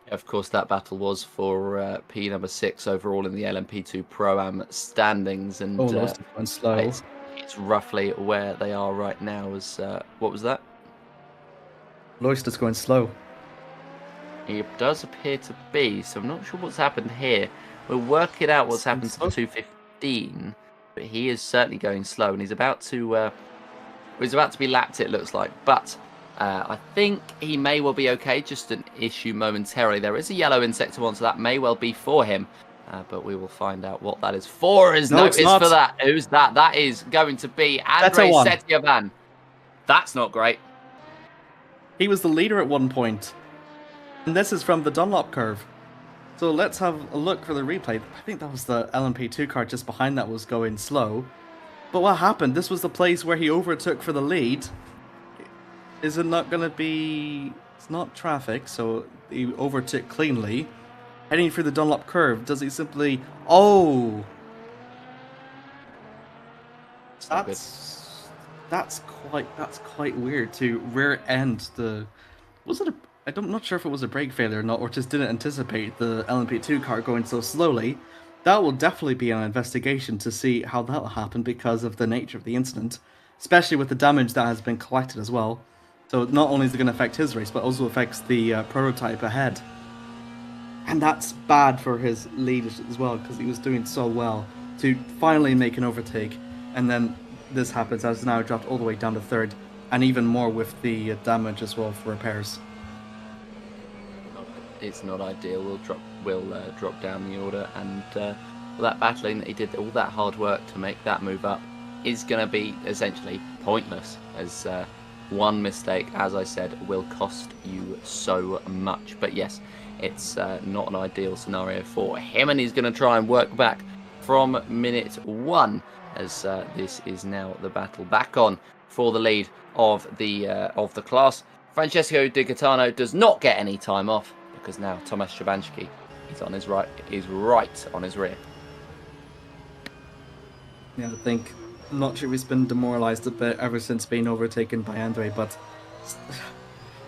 Of course, that battle was for P number 6 overall in the LMP2 Pro-Am standings, and Went slow. It's roughly where they are right now. As what was that? Loister's going slow. It does appear to be, so I'm not sure what's happened here. We're working out what's happened to the 215, but he is certainly going slow, and he's about to be lapped, it looks like. But I think he may well be okay, just an issue momentarily. There is a yellow insect one, so that may well be for him, but we will find out what that is for. His note is for that. Who's that? That is going to be Andrei Setyavan. That's not great. He was the leader at one point. And this is from the Dunlop curve. So let's have a look for the replay. I think that was the LMP2 car just behind that was going slow. But what happened? This was the place where he overtook for the lead. Is it not going to be... It's not traffic, so he overtook cleanly. Heading through the Dunlop curve, does he simply... Oh! That's quite weird to rear end the... Was it a... I'm not sure if it was a brake failure or not, or just didn't anticipate the LMP2 car going so slowly. That will definitely be an investigation to see how that happened because of the nature of the incident, especially with the damage that has been collected as well. So not only is it going to affect his race, but also affects the prototype ahead. And that's bad for his lead as well, because he was doing so well to finally make an overtake, and then this happens as now dropped all the way down to third, and even more with the damage as well for repairs. It's not ideal. We'll drop down the order, and that battling that he did, all that hard work to make that move up, is going to be essentially pointless, as one mistake, as I said, will cost you so much. But yes, it's not an ideal scenario for him, and he's going to try and work back from minute 1, as this is now the battle back on for the lead of the class. Francesco Di Gaetano does not get any time off, because now Tomasz Szczepanski is on his right, on his rear. Yeah, I'm not sure he's been demoralised a bit ever since being overtaken by Andrei, but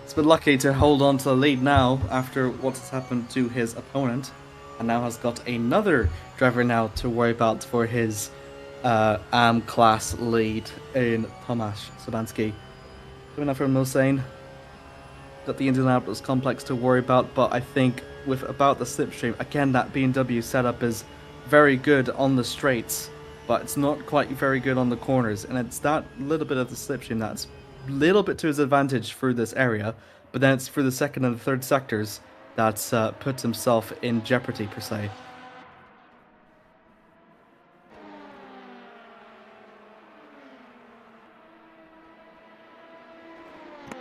it's been lucky to hold on to the lead now after what's happened to his opponent, and now has got another driver now to worry about for his AM class lead in Tomasz Szczepanski. Coming up from Milsane. Got the Indianapolis complex to worry about, but I think with about the slipstream, again, that BMW setup is very good on the straights, but it's not quite very good on the corners, and it's that little bit of the slipstream that's a little bit to his advantage through this area, but then it's for the second and the third sectors that's puts himself in jeopardy per se.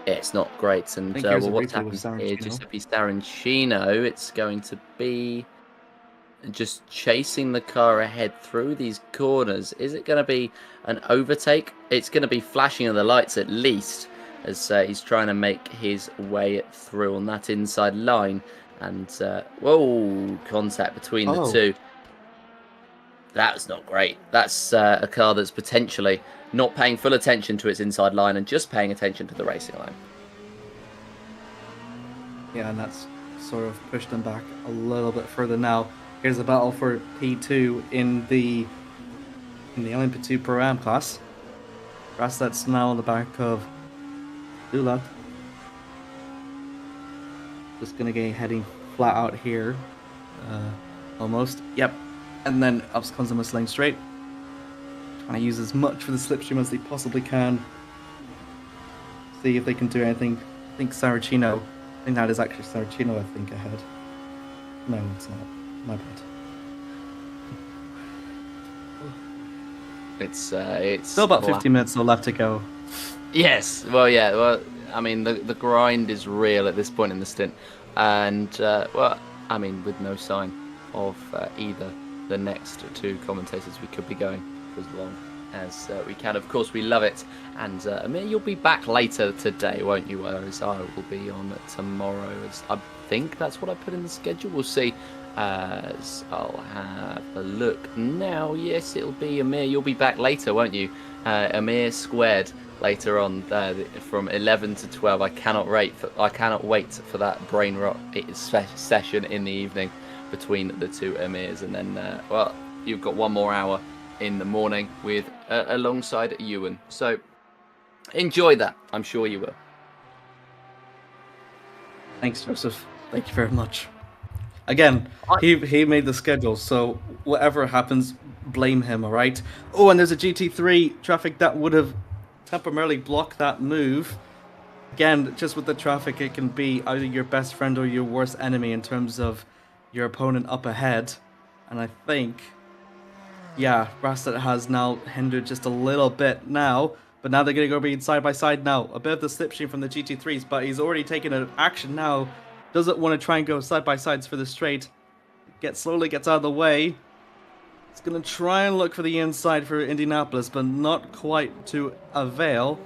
It's not great, and what's happened here, Giuseppe Starancino, it's going to be just chasing the car ahead through these corners. Is it going to be an overtake? It's going to be flashing of the lights at least, as he's trying to make his way through on that inside line. And, whoa, contact between the two. That's not great. That's a car that's potentially not paying full attention to its inside line and just paying attention to the racing line. Yeah, and that's sort of pushed them back a little bit further now. Here's a battle for P2 in the LMP2 Pro-Am class. Braslet's now on the back of Dula. Just gonna get heading flat out here. Almost. Yep. And then up comes the Mustang straight. Trying to use as much for the slipstream as they possibly can. See if they can do anything. I think Saracino. I think that is actually Saracino, I think, ahead. No, it's not. My bad. It's still about 50 minutes left to go. Yes. Well, yeah. Well, I mean, the grind is real at this point in the stint. And, well, I mean, with no sign of either the next two commentators, we could be going for as long as we can. Of course, we love it. And Amir, you'll be back later today, won't you? Whereas I will be on tomorrow. I think that's what I put in the schedule. We'll see. As I'll have a look now. Yes, it'll be Amir. You'll be back later, won't you? Amir squared later on from 11 to 12. I cannot wait for that brain rot session in the evening between the two Amirs, and then well, you've got one more hour in the morning with alongside Ewan. So enjoy that. I'm sure you will. Thanks, Joseph. Thank you very much. Again, he made the schedule, so whatever happens, blame him, all right? Oh, and there's a GT3 traffic that would have temporarily blocked that move. Again, just with the traffic, it can be either your best friend or your worst enemy in terms of your opponent up ahead. And I think, yeah, Braslet has now hindered just a little bit now, but now they're going to go be side by side now. A bit of the slipstream from the GT3s, but he's already taken an action now. Doesn't want to try and go side by sides for the straight. Slowly gets out of the way. He's going to try and look for the inside for Indianapolis, but not quite to avail.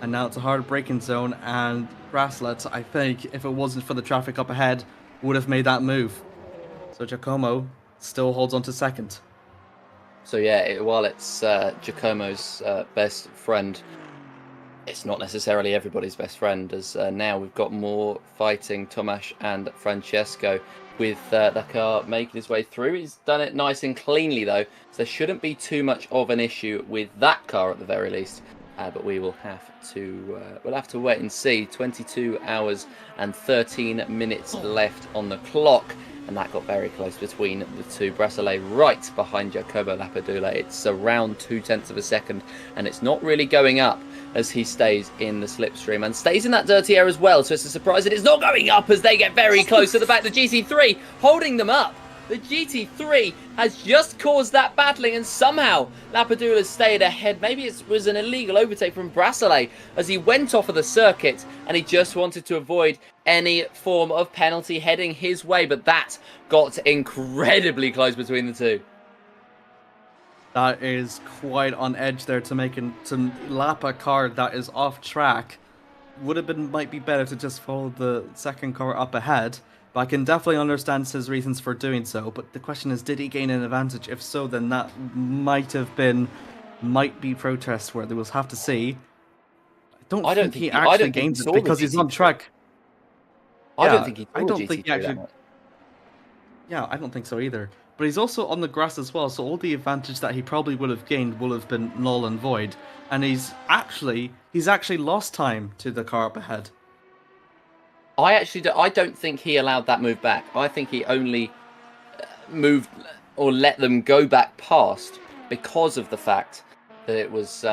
And now it's a hard braking zone, and Braslet, I think, if it wasn't for the traffic up ahead, would have made that move. So Giacomo still holds on to second. So yeah, while it's Giacomo's best friend, it's not necessarily everybody's best friend, as now we've got more fighting Tomasz and Francesco with the car making his way through. He's done it nice and cleanly though, so there shouldn't be too much of an issue with that car at the very least. But we will have to wait and see. 22 hours and 13 minutes left on the clock, and that got very close between the two. Brasile right behind Jacopo Lapadula. It's around 0.2 of a second, and it's not really going up as he stays in the slipstream and stays in that dirty air as well. So it's a surprise that it's not going up as they get very close to the back. The GT3 holding them up. The GT3 has just caused that battling, and somehow Lapadula stayed ahead. Maybe it was an illegal overtake from Brasile as he went off of the circuit and he just wanted to avoid any form of penalty heading his way, but that got incredibly close between the two. That is quite on edge there to lap a car that is off track. Might be better to just follow the second car up ahead. But I can definitely understand his reasons for doing so. But the question is, did he gain an advantage? If so, then that might be protest where they will have to see. I don't think he actually gains it because he's on track. I don't think he actually. Yeah, I don't think so either. But he's also on the grass as well, so all the advantage that he probably would have gained will have been null and void. And he's actually lost time to the car up ahead. I don't think he allowed that move back. I think he only moved or let them go back past because of the fact that it was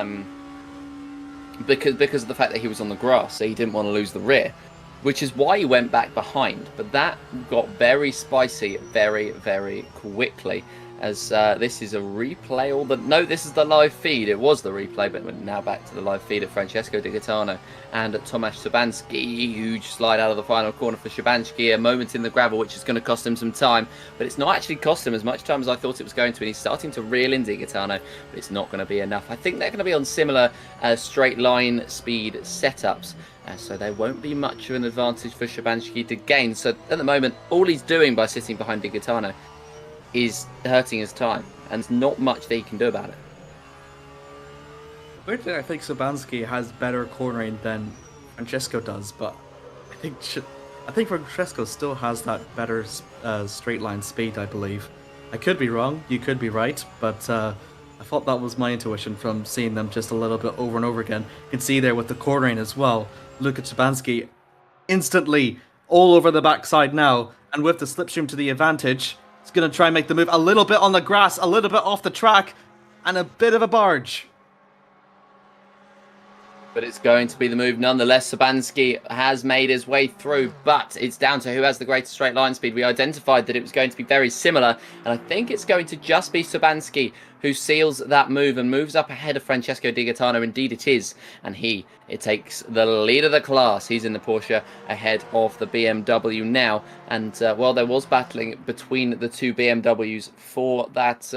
because of the fact that he was on the grass, so he didn't want to lose the rear, which is why he went back behind. But that got very spicy very, very quickly as this is a replay. No, this is the live feed. It was the replay, but we're now back to the live feed of Francesco Di Gaetano and Tomasz Szymanski. Huge slide out of the final corner for Szymanski. A moment in the gravel, which is going to cost him some time, but it's not actually cost him as much time as I thought it was going to. And he's starting to reel in Di Gaetano, but it's not going to be enough. I think they're going to be on similar straight line speed setups. So there won't be much of an advantage for Szymanski to gain. So at the moment, all he's doing by sitting behind Di Gaetano is hurting his time, and there's not much that he can do about it. Weirdly, I think Szymanski has better cornering than Francesco does, but I think Francesco still has that better straight line speed, I believe. I could be wrong, you could be right, but I thought that was my intuition from seeing them just a little bit over and over again. You can see there with the cornering as well. Look at Szymanski instantly all over the backside now, and with the slipstream to the advantage, he's going to try and make the move a little bit on the grass, a little bit off the track, and a bit of a barge. But it's going to be the move nonetheless. Szymanski has made his way through, but it's down to who has the greatest straight line speed. We identified that it was going to be very similar, and I think it's going to just be Szymanski who seals that move and moves up ahead of Francesco Di Gaetano. Indeed it is, and it takes the lead of the class. He's in the Porsche ahead of the BMW now, and while there was battling between the two BMWs for that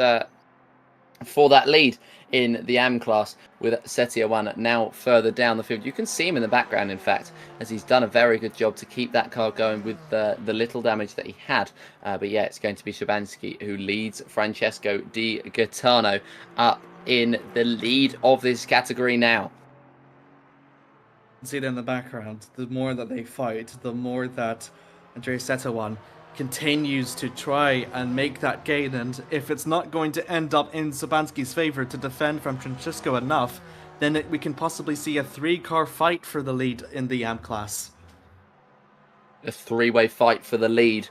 lead in the AM class, with Setia now further down the field. You can see him in the background, in fact, as he's done a very good job to keep that car going with the little damage that he had. But yeah, it's going to be Szymanski who leads Francesco Di Gaetano up in the lead of this category now. See it in the background. The more that they fight, the more that Andrea Setawan continues to try and make that gain, and if it's not going to end up in Szymanski's favor to defend from Francesco enough, then we can possibly see a 3-car fight for the lead in the AM class. A 3-way fight for the lead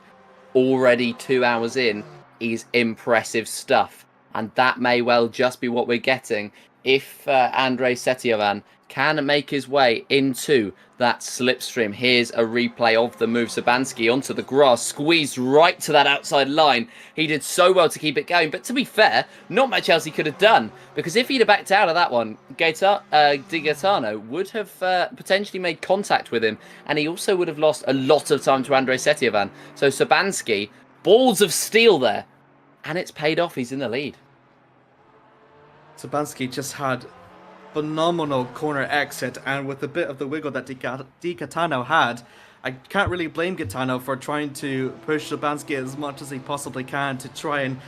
already 2 hours in is impressive stuff, and that may well just be what we're getting if Andrei Setiovan can make his way into that slipstream. Here's a replay of the move. Szymanski onto the grass, squeezed right to that outside line. He did so well to keep it going, but to be fair, not much else he could have done, because if he'd have backed out of that one, Di Gaetano would have potentially made contact with him, and he also would have lost a lot of time to Andrei Setiovan. So Szymanski, balls of steel there, and it's paid off. He's in the lead. Szymanski just had phenomenal corner exit, and with a bit of the wiggle that Di Gaetano had, I can't really blame Gaetano for trying to push Szymanski as much as he possibly can to try and,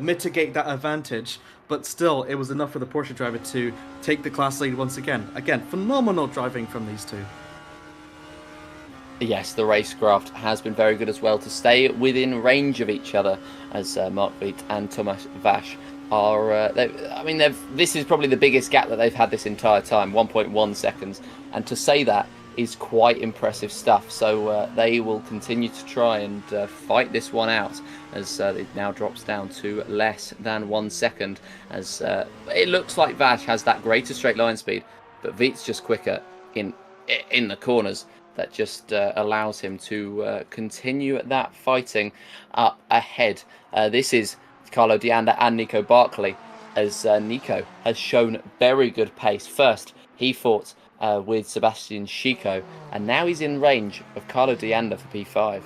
mitigate that advantage. But still, it was enough for the Porsche driver to take the class lead once again. Again, phenomenal driving from these two. Yes, the racecraft has been very good as well to stay within range of each other, as Mark Veit and Tomasz Vash are, this is probably the biggest gap that they've had this entire time, 1.1 seconds, and to say that is quite impressive stuff. So they will continue to try and fight this one out, as it now drops down to less than 1 second, as it looks like Vash has that greater straight line speed, but Veit's just quicker in the corners. That just allows him to continue that fighting up ahead. This is Carlo D'Anda and Nico Barkley, as Nico has shown very good pace. First, he fought with Sebastian Chico, and now he's in range of Carlo D'Anda for P5.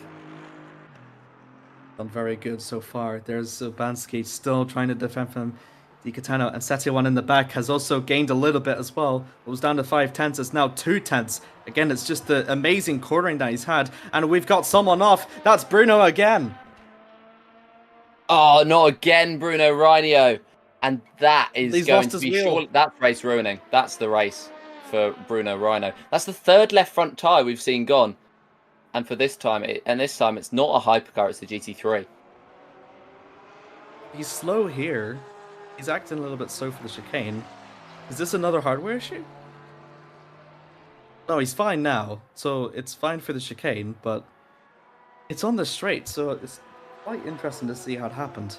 Done very good so far. There's Szymanski still trying to defend from Di Gaetano, and Setia in the back has also gained a little bit as well. It was down to 5/10, it's now 2/10. Again, it's just the amazing cornering that he's had, and we've got someone off. That's Bruno again. Oh, not again, Bruno Reinio. And that is He's going lost to his be wheel. short. That's race ruining. That's the race for Bruno Reinio. That's the third left front tyre we've seen gone. And for this time, it's not a hypercar, it's the GT3. He's slow here. He's acting a little bit slow for the chicane. Is this another hardware issue? No, he's fine now. So it's fine for the chicane, but it's on the straight, so it's quite interesting to see how it happened.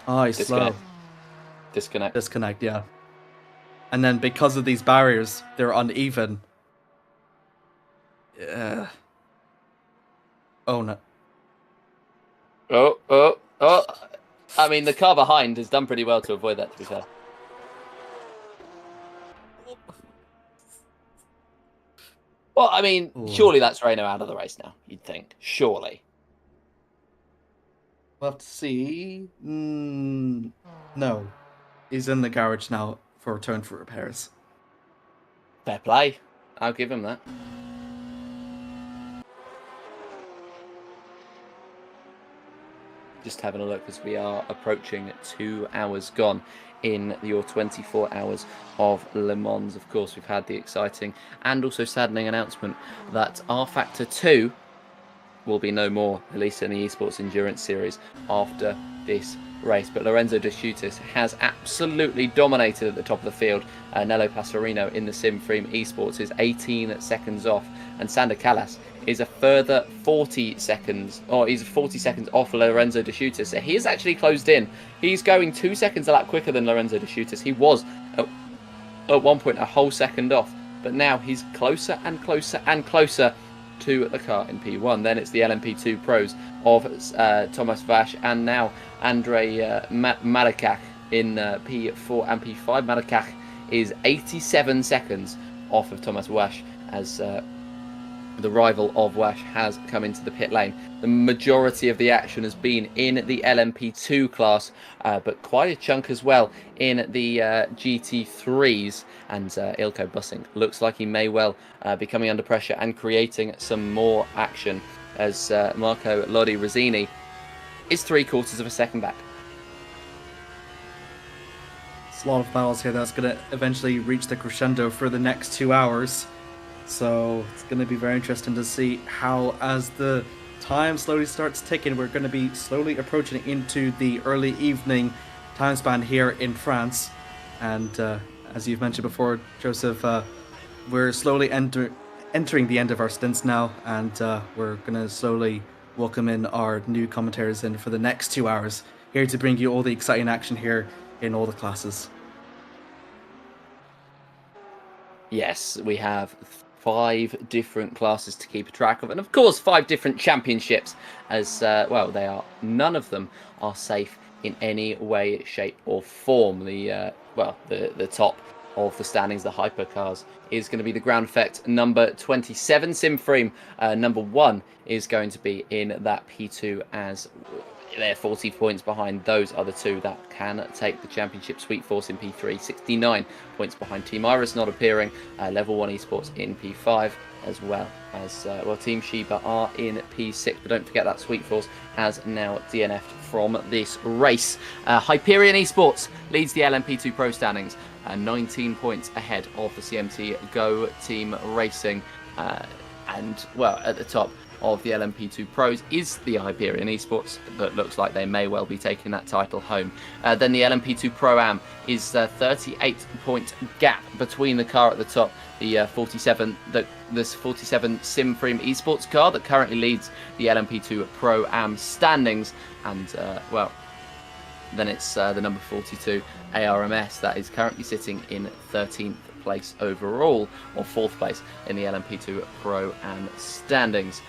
Oh, he's slow. Disconnect, yeah. And then because of these barriers, they're uneven. Yeah. Oh, no. Oh, Oh, I mean, the car behind has done pretty well to avoid that, to be fair. Well, I mean, Oh. surely that's Renault out of the race now, you'd think. Surely. We'll have to see. No. He's in the garage now for return for repairs. Fair play. I'll give him that. Just having a look as we are approaching 2 hours gone in your 24 hours of Le Mans. Of course, we've had the exciting and also saddening announcement that rFactor 2 will be no more, at least in the eSports Endurance Series, after this race. But Lorenzo De Schutis has absolutely dominated at the top of the field. Nello Passerino in the SimFrame eSports is 18 seconds off, and Sander Callas is a further 40 seconds, or he's 40 seconds off Lorenzo De Schutis. So he is actually closed in. He's going 2 seconds a lap quicker than Lorenzo De Schutis. He was at one point a whole second off, but now he's closer and closer and closer to the car in P1. Then it's the LMP2 pros of Thomas Vash and now Andrei Madakak in P4 and P5. Madakak is 87 seconds off of Thomas Vash as the rival of Wash has come into the pit lane. The majority of the action has been in the LMP2 class, but quite a chunk as well in the GT3s. And Ilko Bussing looks like he may well be coming under pressure and creating some more action as Marco Lodi Rosini is 3/4 of a second back. It's a lot of battles here that's going to eventually reach the crescendo for the next 2 hours. So it's going to be very interesting to see how, as the time slowly starts ticking, we're going to be slowly approaching into the early evening time span here in France. And as you've mentioned before, Joseph, we're slowly entering the end of our stints now, and we're going to slowly welcome in our new commentators in for the next 2 hours, here to bring you all the exciting action here in all the classes. Yes, we have 5 different classes to keep track of, and of course 5 different championships, as well, they are, none of them are safe in any way, shape or form. The top of the standings, the hypercars, is going to be the ground effect number 27 SimFrame. Number 1 is going to be in that P2, as they're 40 points behind those other two that can take the championship. Sweet Force in P3, 69 points behind Team Iris not appearing. Level 1 Esports in P5, as well as Team Sheba are in P6. But don't forget that Sweet Force has now DNF'd from this race. Hyperion Esports leads the LMP2 Pro standings, 19 points ahead of the CMT Go Team Racing. And, well, at the top of the LMP2 Pros is the Hyperion Esports, that looks like they may well be taking that title home. Then the LMP2 Pro-Am is a 38-point gap between the car at the top, the 47 SimFrame Esports car that currently leads the LMP2 Pro-Am standings, and then it's the number 42 ARMS that is currently sitting in 13th place overall, or 4th place in the LMP2 Pro-Am standings.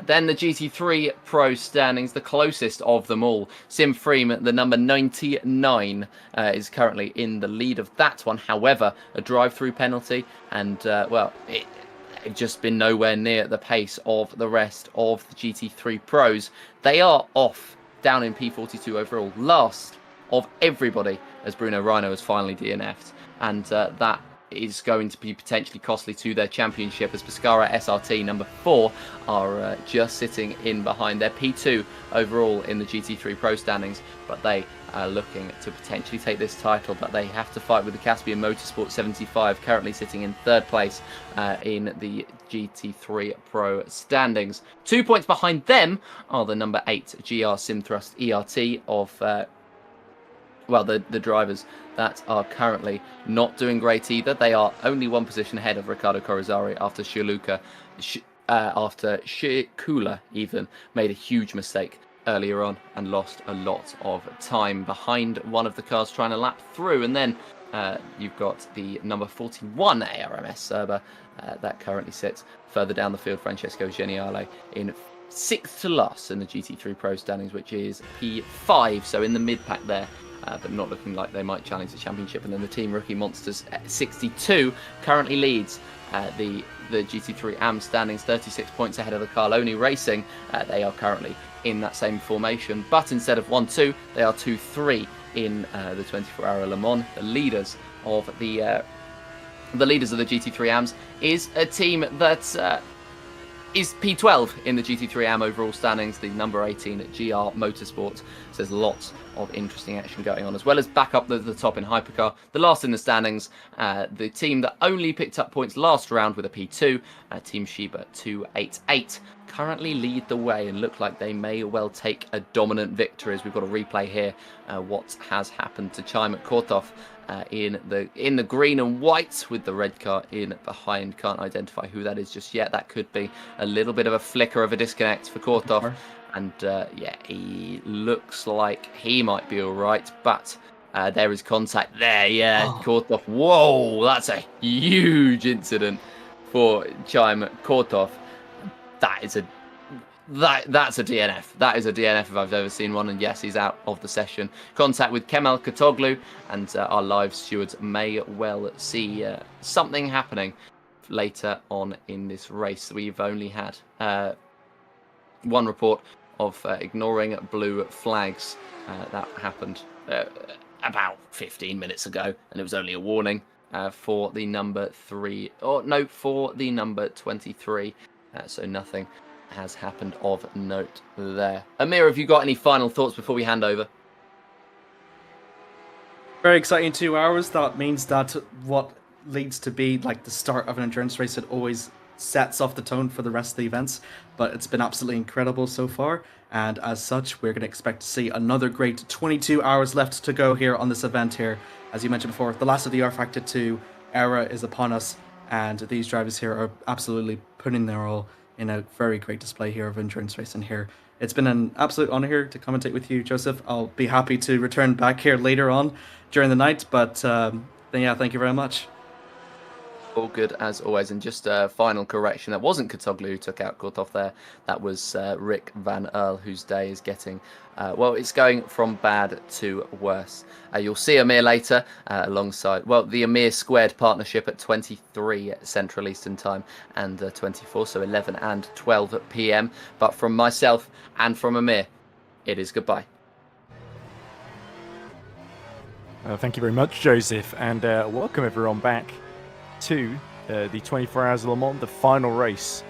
Then the GT3 Pro standings, the closest of them all. SimFrame, the number 99, is currently in the lead of that one. However, a drive-through penalty, and, it's just been nowhere near the pace of the rest of the GT3 Pros. They are off, down in P42 overall, last of everybody, as Bruno Rhino has finally DNF'd. And that is going to be potentially costly to their championship, as Pescara SRT number 4 are just sitting in behind. Their P2 overall in the GT3 Pro standings, but they are looking to potentially take this title, but they have to fight with the Caspian Motorsport 75, currently sitting in 3rd place in the GT3 Pro standings. 2 points behind them are the number 8 GR Simthrust ERT of the drivers that are currently not doing great either. They are only 1 position ahead of Riccardo Corazzari after Shikula even made a huge mistake earlier on and lost a lot of time behind one of the cars trying to lap through. And then you've got the number 41 ARMS Serba that currently sits further down the field, Francesco Geniale, in sixth to last in the GT3 Pro standings, which is P5, so in the mid-pack there. But not looking like they might challenge the championship. And then the Team Rookie Monsters at 62 currently leads the GT3 AM standings, 36 points ahead of the Carloni Racing. They are currently in that same formation, but instead of 1-2, they are 2-3 in the 24-hour Le Mans. The leaders of the GT3 AMs is a team that is P12 in the GT3 AM overall standings, the number 18 at GR Motorsports. So there's lots of interesting action going on, as well as back up the top in Hypercar. The last in the standings, the team that only picked up points last round with a P2, Team Shiba 288, currently lead the way and look like they may well take a dominant victory, as we've got a replay here what has happened to Chaimat Kortov in the green and white with the red car in behind. Can't identify who that is just yet. That could be a little bit of a flicker of a disconnect for Kortov. And yeah, he looks like he might be all right, but there is contact there. Yeah, Kortov. Whoa, that's a huge incident for Chaimat Kortov. That's a DNF. That is a DNF if I've ever seen one. And yes, he's out of the session. Contact with Kemal Katoglu, and our live stewards may well see something happening later on in this race. We've only had one report of ignoring blue flags. That happened about 15 minutes ago, and it was only a warning for the number 23. So nothing has happened of note there. Amir, have you got any final thoughts before we hand over? Very exciting 2 hours. That means that what leads to be like the start of an endurance race, it always sets off the tone for the rest of the events. But it's been absolutely incredible so far, and as such, we're going to expect to see another great 22 hours left to go here on this event here. As you mentioned before, the last of the rFactor 2 era is upon us, and these drivers here are absolutely putting their all in a very great display here of endurance racing here. It's been an absolute honor here to commentate with you, Joseph. I'll be happy to return back here later on during the night, but then yeah, thank you very much. All good as always. And just a final correction, that wasn't Katoglu who took out Kortov there. That was Rick Van Earl, whose day is getting, well, it's going from bad to worse. You'll see Amir later alongside, well, the Amir Squared partnership at 23 Central Eastern Time and 24, so 11 and 12 p.m. But from myself and from Amir, it is goodbye. Thank you very much, Joseph, and welcome everyone back to the 24 Hours of Le Mans, the final race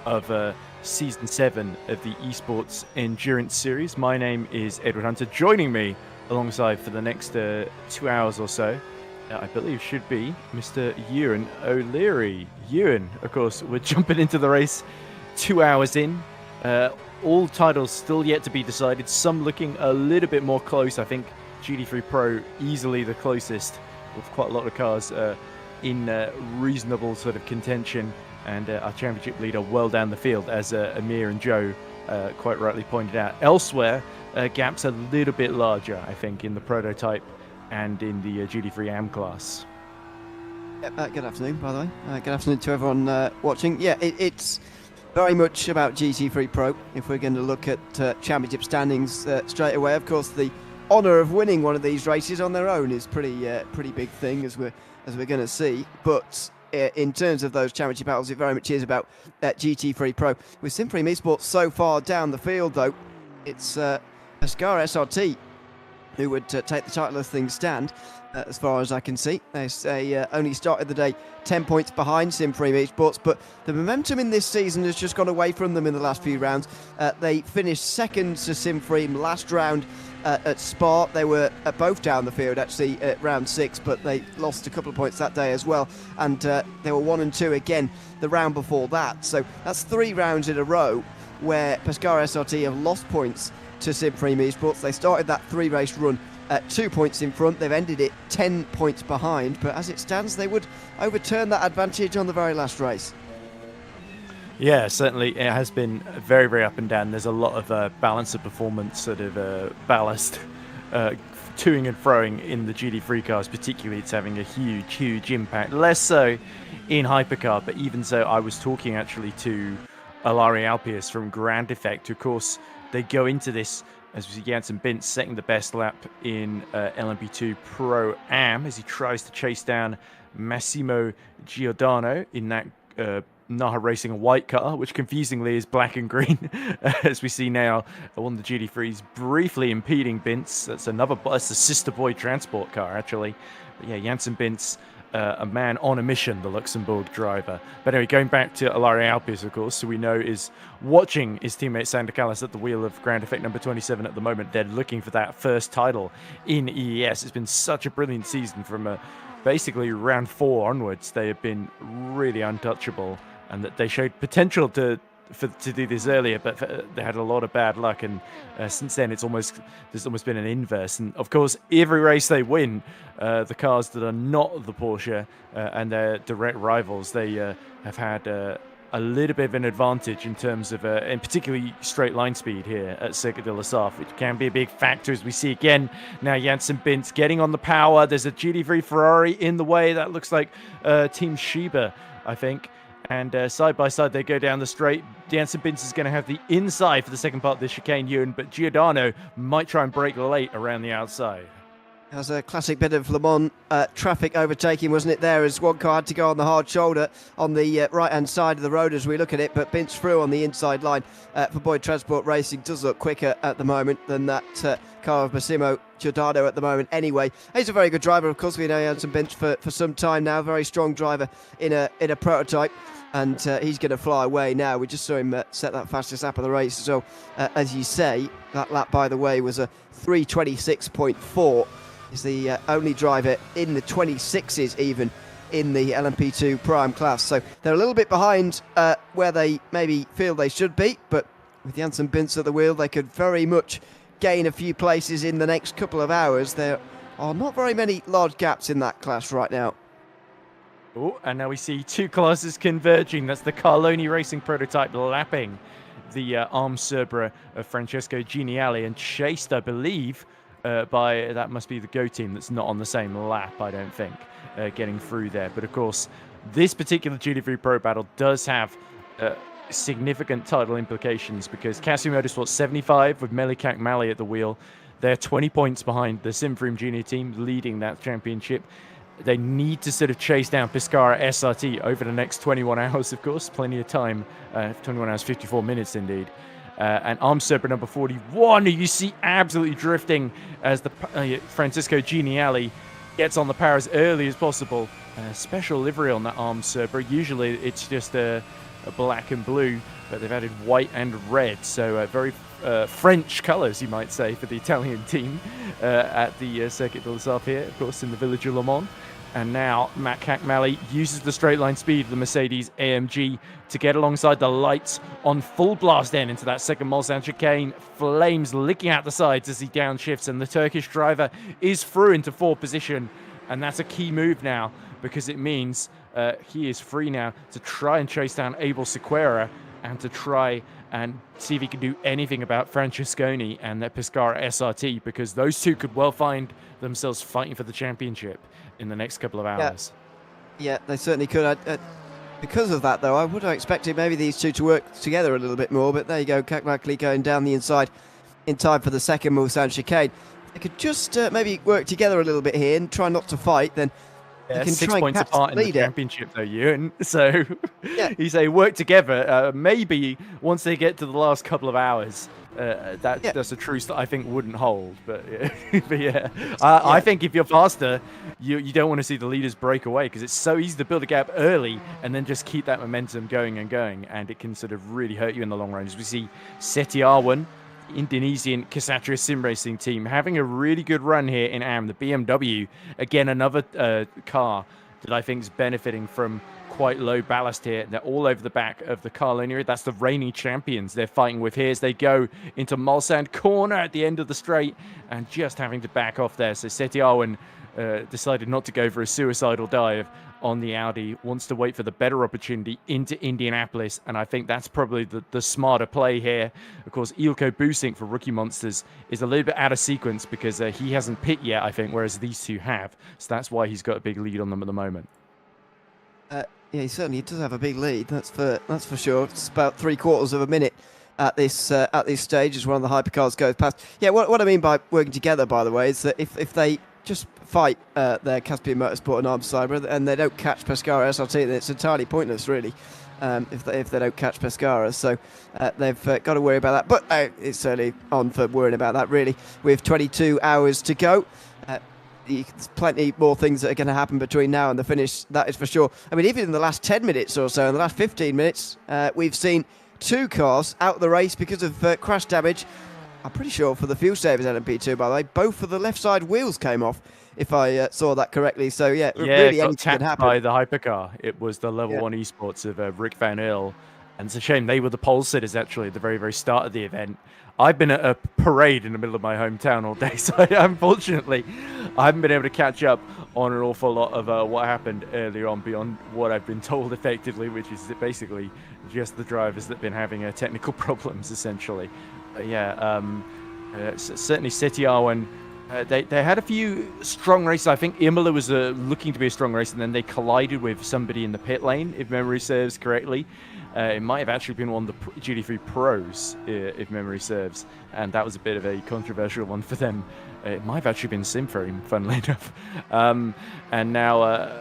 of Season 7 of the eSports Endurance Series. My name is Edward Hunter. Joining me alongside for the next 2 hours or so, I believe should be Mr. Ewan O'Leary. Ewan, of course, we're jumping into the race 2 hours in. All titles still yet to be decided, some looking a little bit more close. I think GT3 Pro easily the closest, with quite a lot of cars in reasonable sort of contention, and our championship leader well down the field, as Amir and Joe quite rightly pointed out. Elsewhere, gaps a little bit larger, I think, in the prototype and in the GT3 AM class. Good afternoon, by the way. Good afternoon to everyone watching. Yeah, it's very much about GT3 Pro. If we're going to look at championship standings straight away, of course, the honour of winning one of these races on their own is pretty big thing, as we're going to see. But in terms of those championship battles, it very much is about GT3 Pro. With Supreme eSports so far down the field, though, it's Pascar SRT who would take the title as things stand, as far as I can see. They only started the day 10 points behind Supreme eSports, but the momentum in this season has just gone away from them in the last few rounds. They finished second to Supreme last round at Spa. They were both down the field actually at round 6, but they lost a couple of points that day as well, and they were 1 and 2 again the round before that. So that's 3 rounds in a row where Pascar SRT have lost points to Supreme eSports. They started that 3-race run at 2 points in front. They've ended it 10 points behind, but as it stands, they would overturn that advantage on the very last race. Yeah, certainly it has been very, very up and down. There's a lot of balance of performance, sort of ballast, toing and froing in the GT3 cars. Particularly, it's having a huge, huge impact. Less so in hypercar, but even so, I was talking actually to Alari Alpius from rFactor. Of course, they go into this as we see Janssen Bintz setting the best lap in LMP2 Pro-Am as he tries to chase down Massimo Giordano in that Naha Racing a white car, which confusingly is black and green, as we see now. One of the GT3s briefly impeding Bintz. That's a sister boy transport car, actually. But yeah, Janssen Bintz, a man on a mission, the Luxembourg driver. But anyway, going back to Alari Alpius, of course, who we know is watching his teammate Sander Callas at the wheel of rFactor number 27 at the moment. They're looking for that first title in EES. It's been such a brilliant season from basically round 4 onwards. They have been really untouchable, and that they showed potential to do this earlier, but they had a lot of bad luck, and since then there's almost been an inverse. And of course, every race they win, the cars that are not the Porsche and their direct rivals, they have had a little bit of an advantage in terms of, and particularly straight line speed here at Circuit de la Sarthe, which can be a big factor, as we see again now Janssen Bintz getting on the power. There's a GT3 Ferrari in the way. That looks like Team Schieber, I think. And side by side, they go down the straight. Janssen Bintz is going to have the inside for the second part of the chicane, Ewan, but Giordano might try and brake late around the outside. That was a classic bit of Le Mans traffic overtaking, wasn't it, there, as one car had to go on the hard shoulder on the right-hand side of the road as we look at it, but Bintz through on the inside line for Boyd Transport Racing. Does look quicker at the moment than that car of Massimo Giordano at the moment anyway. He's a very good driver, of course. We know Janssen Bintz for some time now. Very strong driver in a prototype. And he's going to fly away now. We just saw him set that fastest lap of the race. So, as you say, that lap, by the way, was a 3:26.4. He's the only driver in the 26s even in the LMP2 Prime class. So they're a little bit behind where they maybe feel they should be. But with Janssen Bintz at the wheel, they could very much gain a few places in the next couple of hours. There are not very many large gaps in that class right now. Oh, and now we see two classes converging. That's the Carloni Racing prototype lapping the Arm Cerberus of Francesco Geniali, and chased, I believe, by, that must be the Go team that's not on the same lap, I don't think, getting through there. But of course, this particular GT3 Pro battle does have significant title implications, because Casio Motorsport 75 with Melikak Mali at the wheel, they're 20 points behind the Simfroom Junior team leading that championship. They need to sort of chase down Pescara SRT over the next 21 hours, of course. Plenty of time. 21 hours, 54 minutes indeed. And Arm Cerberus number 41, who you see absolutely drifting as the Francisco Geniali gets on the power as early as possible. Special livery on that Arm Cerberus. Usually it's just a black and blue, but they've added white and red. So very French colours, you might say, for the Italian team at the Circuit de la Sarthe here, of course, in the village of Le Mans. And now Matt Kakmali uses the straight line speed of the Mercedes AMG to get alongside the lights on full blast in into that second Mulsanne chicane. Flames licking out the sides as he downshifts, and the Turkish driver is through into 4th position. And that's a key move now, because it means he is free now to try and chase down Abel Sequeira and to try and see if he can do anything about Francesconi and that Pescara SRT, because those two could well find themselves fighting for the championship in the next couple of hours. Yeah, they certainly could. Because of that, though, I would have expected maybe these two to work together a little bit more, but there you go, Kakmakli going down the inside in time for the second Mulsanne chicane. They could just maybe work together a little bit here and try not to fight, then yeah, they can 6 try points and apart in the championship, though, Ewan. So you say work together. Maybe once they get to the last couple of hours, that's a truce that I think wouldn't hold. But yeah, I think if you're faster, you don't want to see the leaders break away, because it's so easy to build a gap early and then just keep that momentum going, and it can sort of really hurt you in the long run. As we see Setiawan, Indonesian Ksatria Sim Racing team, having a really good run here in AM. The BMW, again, another car that I think is benefiting from quite low ballast here. They're all over the back of the Carloni. That's the reigning champions they're fighting with here as they go into Mulsanne corner at the end of the straight, and just having to back off there. So Setiawan decided not to go for a suicidal dive on the Audi, wants to wait for the better opportunity into Indianapolis, and I think that's probably the smarter play here. Of course, Ilko Busink for Rookie Monsters is a little bit out of sequence because he hasn't pit yet, I think, whereas these two have. So that's why he's got a big lead on them at the moment. Yeah, he certainly does have a big lead. That's for sure. It's about 3/4 of a minute at this stage as one of the hypercars goes past. Yeah, what I mean by working together, by the way, is that if they just fight their Caspian Motorsport and Arms Cyber and they don't catch Pescara SRT, then it's entirely pointless, really. If they don't catch Pescara, so they've got to worry about that. But it's certainly on for worrying about that, really. With 22 hours to go. There's plenty more things that are going to happen between now and the finish, that is for sure. I mean, even in the last 10 minutes or so, in the last 15 minutes, we've seen 2 cars out of the race because of crash damage. I'm pretty sure for the fuel savers LMP2, by the way, both of the left side wheels came off, if I saw that correctly. So, yeah, really anything can happen. By the hypercar. It was the level 1 eSports of Rick Van Earl. And it's a shame they were the pole sitters, actually, at the very, very start of the event. I've been at a parade in the middle of my hometown all day, so unfortunately, I haven't been able to catch up on an awful lot of what happened earlier on beyond what I've been told effectively, which is basically just the drivers that have been having technical problems, essentially. But yeah, certainly City Arwen, they had a few strong races. I think Imola was looking to be a strong race, and then they collided with somebody in the pit lane, if memory serves correctly. It might have actually been one of the GT3 Pros, if memory serves, and that was a bit of a controversial one for them. It might have actually been Simframe, funnily enough. And now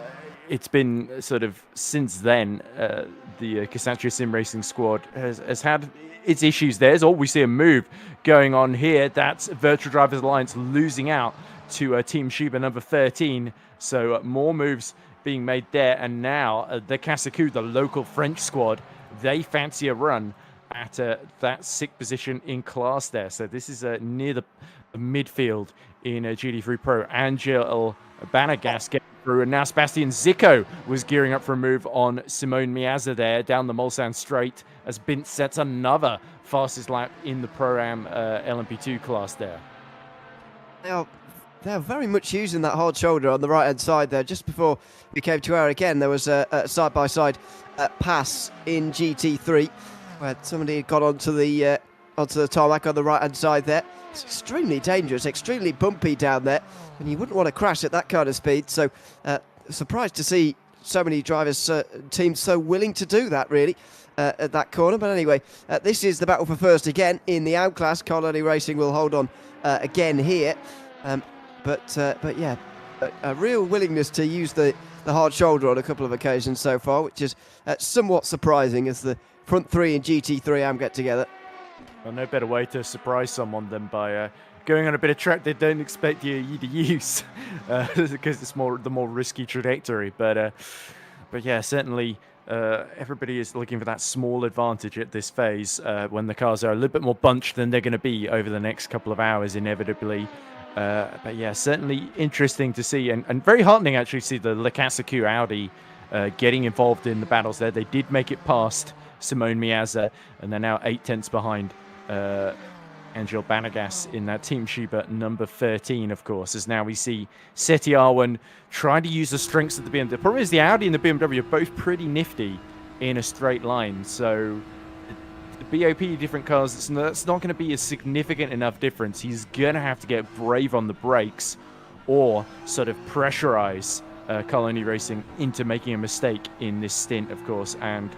it's been sort of since then, the Cassandra Sim Racing squad has had its issues. There's all we see a move going on here. That's Virtual Drivers Alliance losing out to Team Shiba number 13. So more moves being made there. And now the Casacu, the local French squad, they fancy a run at that 6th position in class there. So this is near the midfield in GT3 Pro. Angel Banagas getting through, and now Sebastian Zico was gearing up for a move on Simone Miazza there down the Mulsanne straight as Bint sets another fastest lap in the Pro-Am LMP2 class there. They're very much using that hard shoulder on the right-hand side there. Just before we came to air again, there was a side-by-side pass in GT3 where somebody had got onto the tarmac on the right-hand side there. It's extremely dangerous, extremely bumpy down there, and you wouldn't want to crash at that kind of speed. So surprised to see so many drivers, teams so willing to do that, really, at that corner. But anyway, this is the battle for first again in the out class. Carloni Racing will hold on again here. But yeah, a real willingness to use the hard shoulder on a couple of occasions so far, which is somewhat surprising as the front 3 in GT3 AM get together. Well, no better way to surprise someone than by going on a bit of track they don't expect you to use, because it's the more risky trajectory. But yeah, certainly everybody is looking for that small advantage at this phase when the cars are a little bit more bunched than they're going to be over the next couple of hours, inevitably. But yeah, certainly interesting to see, and very heartening actually to see the Le Casacu Audi getting involved in the battles there. They did make it past Simone Miazza, and they're now 8 tenths behind Angel Banagas in that Team Shiba number 13, of course, as now we see Seti Arwen trying to use the strengths of the BMW. The problem is the Audi and the BMW are both pretty nifty in a straight line, so the BOP different cars, it's not going to be a significant enough difference. He's going to have to get brave on the brakes or sort of pressurize Carloni Racing into making a mistake in this stint, of course. And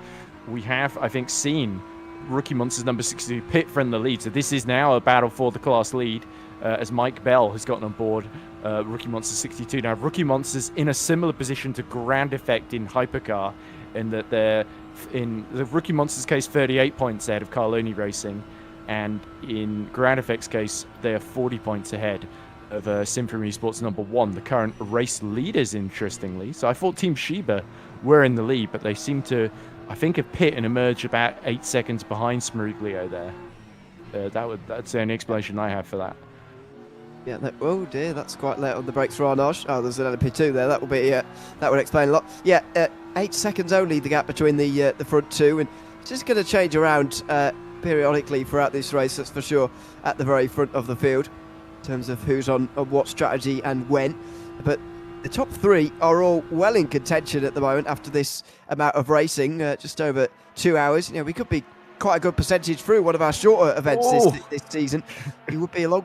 we have, I think, seen Rookie Monsters number 62 pit from the lead. So this is now a battle for the class lead as Mike Bell has gotten on board Rookie Monsters 62. Now, Rookie Monsters in a similar position to Grand Effect in Hypercar, in that they're, in the Rookie Monsters case, 38 points ahead of Carloni Racing, and in Grand Effect's case, they are 40 points ahead of Symphony Sports number 1, the current race leaders, interestingly. So I thought Team Shiba were in the lead, but they seem to, I think, have pit and emerged about 8 seconds behind Smeriglio there. That's the only explanation I have for that. Yeah, oh dear, that's quite late on the brakes for Arnage. Oh, there's an LP2 there. That would explain a lot. Yeah, 8 seconds only the gap between the front two, and it's just going to change around periodically throughout this race. That's for sure at the very front of the field in terms of who's on what strategy and when. But the top 3 are all well in contention at the moment after this amount of racing, just over 2 hours. You know, we could be quite a good percentage through one of our shorter events this season. He would be a long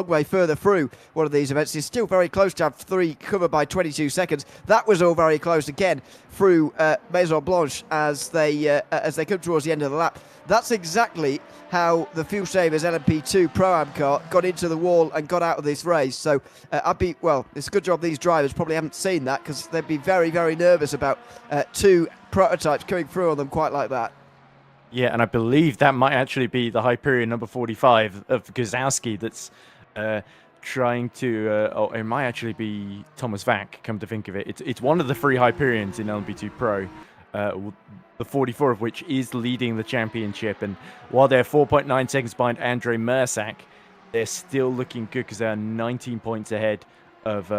way further through one of these events. He's still very close to have 3 covered by 22 seconds. That was all very close again through Maison Blanche as they come towards the end of the lap. That's exactly how the Fuel Savers LMP2 Pro-Am car got into the wall and got out of this race. So it's a good job these drivers probably haven't seen that, because they'd be very, very nervous about 2 prototypes coming through on them quite like that. Yeah, and I believe that might actually be the Hyperion number 45 of Gazowski that's trying to... it might actually be Thomas Vack, come to think of it. It's one of the 3 Hyperions in LMP2 Pro, the 44 of which is leading the championship. And while they're 4.9 seconds behind Andre Mersak, they're still looking good because they're 19 points ahead of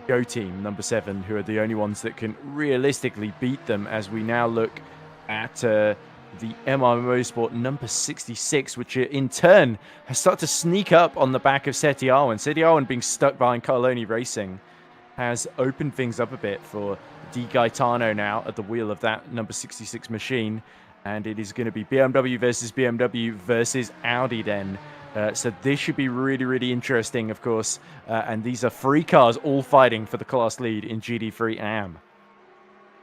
Go Team, number 7, who are the only ones that can realistically beat them, as we now look at... the MR Motorsport number 66, which in turn has started to sneak up on the back of Seti Arwen. Seti Arwen being stuck behind Carloni Racing has opened things up a bit for Di Gaetano now at the wheel of that number 66 machine. And it is going to be BMW versus Audi then. So this should be really, really interesting, of course. And these are 3 cars all fighting for the class lead in GD3 AM.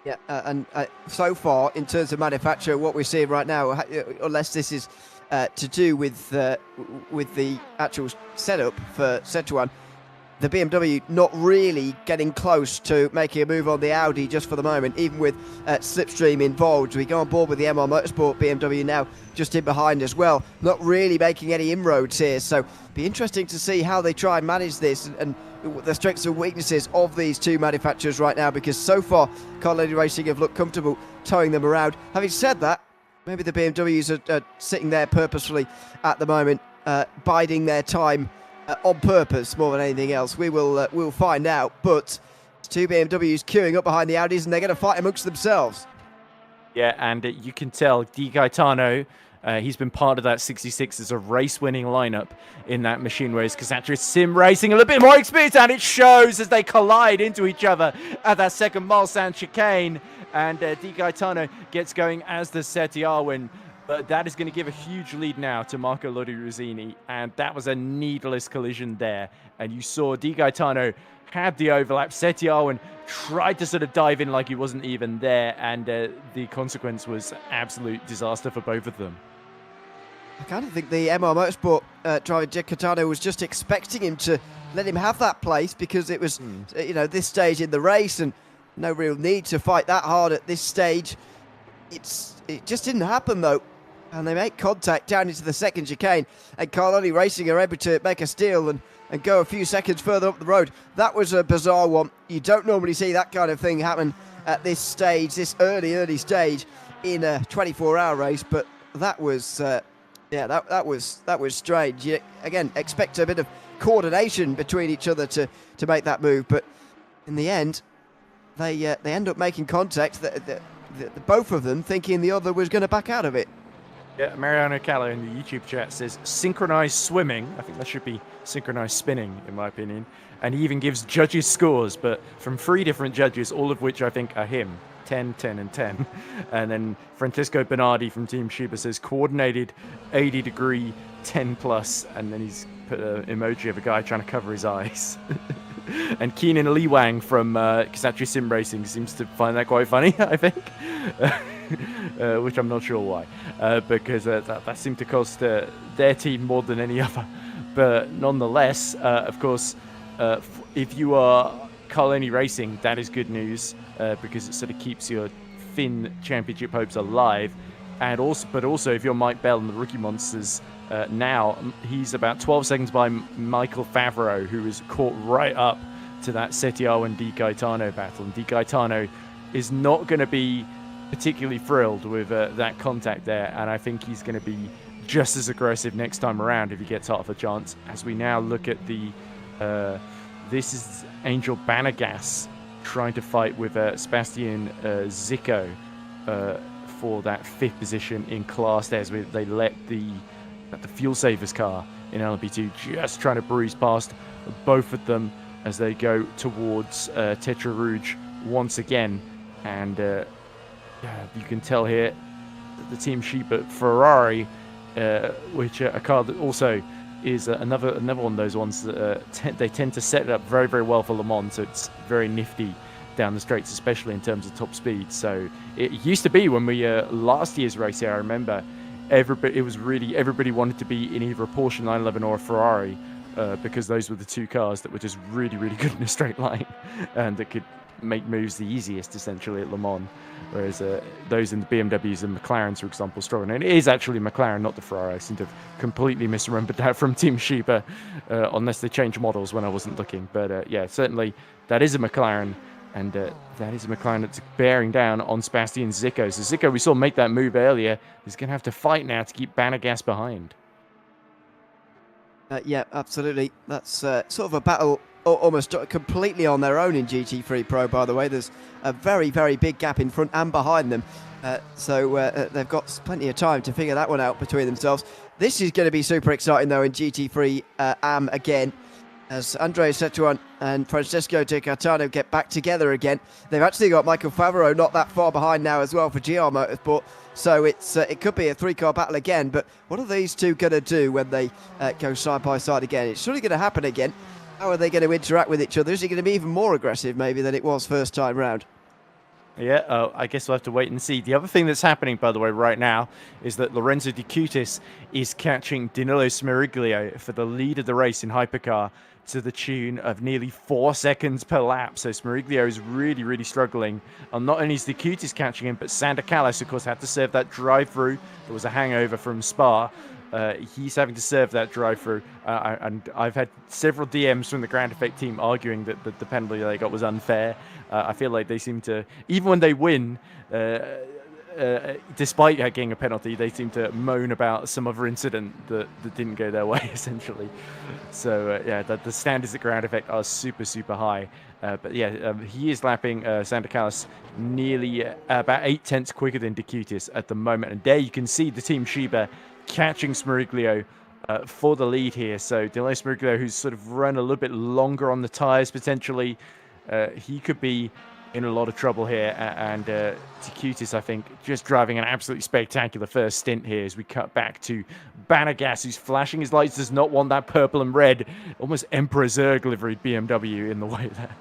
Yeah, and so far, in terms of manufacture, what we're seeing right now, unless this is to do with the actual setup for Setuan, the BMW not really getting close to making a move on the Audi just for the moment, even with Slipstream involved. We go on board with the MR Motorsport BMW now just in behind as well, not really making any inroads here. So be interesting to see how they try and manage this and the strengths and weaknesses of these 2 manufacturers right now, because so far Carloni Racing have looked comfortable towing them around. Having said that, maybe the BMWs are sitting there purposefully at the moment, biding their time on purpose more than anything else. We'll find out, but it's 2 BMWs queuing up behind the Audis, and they're going to fight amongst themselves. Yeah, and you can tell Di Gaetano, he's been part of that 66 as a race-winning lineup in that machine, whereas Kasatri's Sim Racing a little bit more experience, and it shows as they collide into each other at that second Mulsanne chicane, and Di Gaetano gets going as the Seti Arwen. But that is going to give a huge lead now to Marco Lodi-Ruzzini, and that was a needless collision there. And you saw Di Gaetano had the overlap. Seti Arwen tried to sort of dive in like he wasn't even there, and the consequence was absolute disaster for both of them. I kind of think the MR Motorsport driver Di Gaetano was just expecting him to let him have that place, because it was, this stage in the race, and no real need to fight that hard at this stage. It just didn't happen though. And they make contact down into the second chicane, and Carloni Racing are able to make a steal and go a few seconds further up the road. That was a bizarre one. You don't normally see that kind of thing happen at this stage, this early stage in a 24-hour race, but that was that was strange. You again expect a bit of coordination between each other to make that move, but in the end they end up making contact, both of them thinking the other was going to back out of it. Yeah, Mariano Callo in the YouTube chat says synchronized swimming. I think that should be synchronized spinning, in my opinion. And he even gives judges scores, but from 3 different judges, all of which I think are him. 10, 10, and 10. And then Francesco Bernardi from Team Schuber says coordinated 80-degree 10 plus, and then he's put an emoji of a guy trying to cover his eyes. And Keenan Lee Wang from Kasatri Sim Racing seems to find that quite funny, I think. Which I'm not sure why, because that seemed to cost their team more than any other. But nonetheless, of course, if you are Carloni Racing, that is good news, because it sort of keeps your Finn Championship hopes alive. And also, if you're Mike Bell and the Rookie Monsters, now he's about 12 seconds by Michael Favreau, who is caught right up to that Seti Arwen Di Gaetano battle. And Di Gaetano is not going to be particularly thrilled with that contact there, and I think he's going to be just as aggressive next time around if he gets half a chance. As we now look at the this is Angel Banergas trying to fight with Sebastian Zico for that 5th position in class there, as they let the Fuel Savers car in LMP2 just trying to breeze past both of them as they go towards Tetra Rouge once again. And you can tell here the Team Sheba Ferrari, which a car that also is another one of those ones that they tend to set it up very, very well for Le Mans, so it's very nifty down the straights, especially in terms of top speed. So it used to be when we last year's race here, I remember everybody wanted to be in either a Porsche 911 or a Ferrari, because those were the two cars that were just really, really good in a straight line and that could make moves the easiest essentially at Le Mans, whereas those in the BMWs and McLarens, for example, struggle. And it is actually McLaren, not the Ferrari. I seem to have completely misremembered that from Team Sheba, unless they change models when I wasn't looking. But yeah, certainly that is a McLaren, and that is a McLaren that's bearing down on Sebastian Zicko. So Zicko, we saw make that move earlier, is going to have to fight now to keep Banegas behind. Yeah, absolutely. That's sort of a battle almost completely on their own in GT3 Pro, by the way. There's a very, very big gap in front and behind them. So they've got plenty of time to figure that one out between themselves. This is going to be super exciting, though, in GT3 AM again, as Andrea Setuan and Francesco Di Gaetano get back together again. They've actually got Michael Favreau not that far behind now as well for GR Motorsport. So it could be a three-car battle again. But what are these two going to do when they go side by side again? It's surely going to happen again. How are they going to interact with each other? Is it going to be even more aggressive maybe than it was first time round? Yeah, I guess we'll have to wait and see. The other thing that's happening, by the way, right now is that Lorenzo Di Cutis is catching Danilo Smeriglio for the lead of the race in hypercar to the tune of nearly 4 seconds per lap. So Smeriglio is really, really struggling. And not only is Di Cutis catching him, but Sander Callas, of course, had to serve that drive-through. There was a hangover from Spa. He's having to serve that drive-through, and I've had several DMs from the Grand Effect team arguing that the penalty they got was unfair. I feel like they seem to, even when they win, despite getting a penalty, they seem to moan about some other incident that didn't go their way, essentially. So, yeah, the standards at Ground Effect are super, super high. But, yeah, he is lapping Sander Callas nearly about 8 tenths quicker than Di Cutis at the moment. And there you can see the Team Sheba catching Smeriglio for the lead here. So, Danilo Smeriglio, who's sort of run a little bit longer on the tyres, potentially, he could be in a lot of trouble here, and Di Cutis, I think, just driving an absolutely spectacular first stint here as we cut back to Banegas, who's flashing his lights, does not want that purple and red, almost Emperor Zurg liveried BMW in the way there.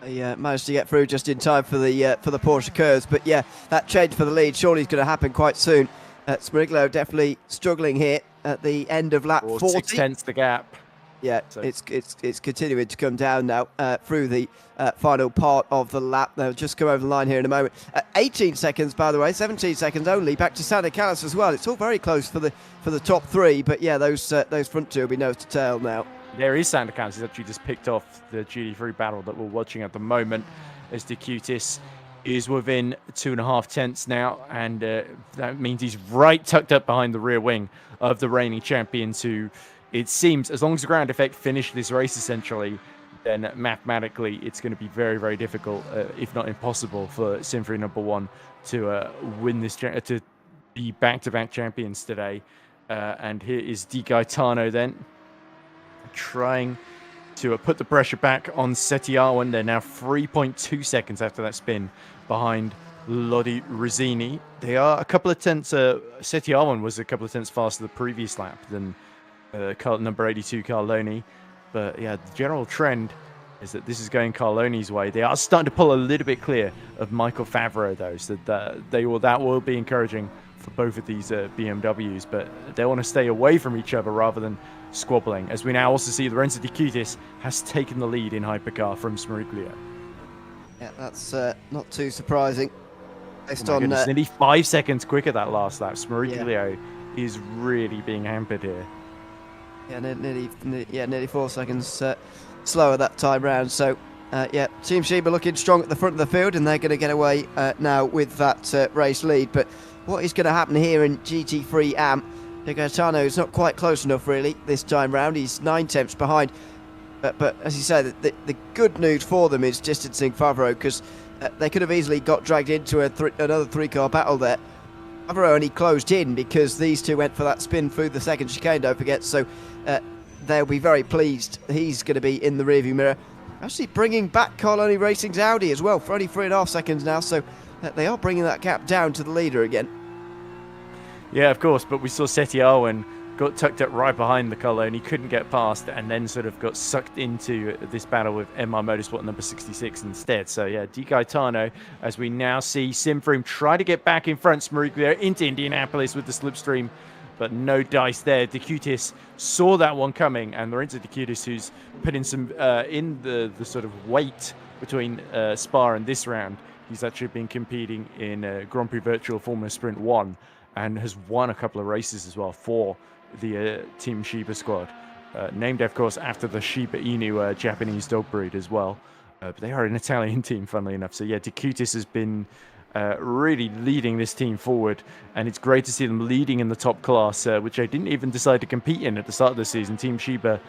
He managed to get through just in time for the Porsche curves, but yeah, that change for the lead surely is going to happen quite soon. Smeriglio definitely struggling here at the end of lap 40. 6 tenths the gap. Yeah, so it's continuing to come down now through the final part of the lap. They'll just come over the line here in a moment. 18 seconds, by the way, 17 seconds only. Back to Sander Callas as well. It's all very close for the top three, but yeah, those front two will be nose to tail now. There is Sander Callas. He's actually just picked off the GT3 battle that we're watching at the moment, as Di Cutis is within 2.5 tenths now, and that means he's right tucked up behind the rear wing of the reigning champions, who, it seems, as long as the Ground Effect finish this race, essentially, then mathematically it's going to be very, very difficult, if not impossible, for Symphony Number 1 to win this, to be back-to-back champions today. And here is Di Gaetano then, trying to put the pressure back on Setiawan. They're now 3.2 seconds after that spin behind Lodi Rizzini. They are a couple of tenths, Setiawan was a couple of tenths faster the previous lap than number 82 Carloni, but yeah, the general trend is that this is going Carloni's way. They are starting to pull a little bit clear of Michael Favreau, though, so that will be encouraging for both of these BMWs, but they want to stay away from each other rather than squabbling, as we now also see Lorenzo Di Cutis has taken the lead in hypercar from Smeriglio. Yeah, that's not too surprising. Based on goodness, nearly 5 seconds quicker that last lap. Smeriglio is really being hampered here. Yeah, nearly 4 seconds slower that time round. So, yeah, Team Sheba looking strong at the front of the field, and they're going to get away now with that race lead. But what is going to happen here in GT3 AM? Di Gaetano is not quite close enough, really, this time round. He's 9 tenths behind. But as you say, the good news for them is distancing Favreau, because they could have easily got dragged into another three-car battle there. Favreau only closed in because these two went for that spin through the second chicane, don't forget, so they'll be very pleased. He's going to be in the rearview mirror. Actually bringing back Carloni Racing's Audi as well for only 3.5 seconds now, so they are bringing that gap down to the leader again. Yeah, of course, but we saw Seti Arwen got tucked up right behind the colour and he couldn't get past, and then sort of got sucked into this battle with MR Motorsport number 66 instead. So yeah, Di Gaetano, as we now see Simfroom try to get back in front, Smaruglia into Indianapolis with the slipstream, but no dice there. Decutis saw that one coming, and Lorenzo Decutis, who's put in some in the sort of weight between Spa and this round. He's actually been competing in Grand Prix Virtual Formula Sprint 1 and has won a couple of races as well for the Team Shiba squad, named of course after the Shiba Inu Japanese dog breed as well, but they are an Italian team, funnily enough. So yeah, Decutis has been really leading this team forward, and it's great to see them leading in the top class, which they didn't even decide to compete in at the start of the season. Team Shiba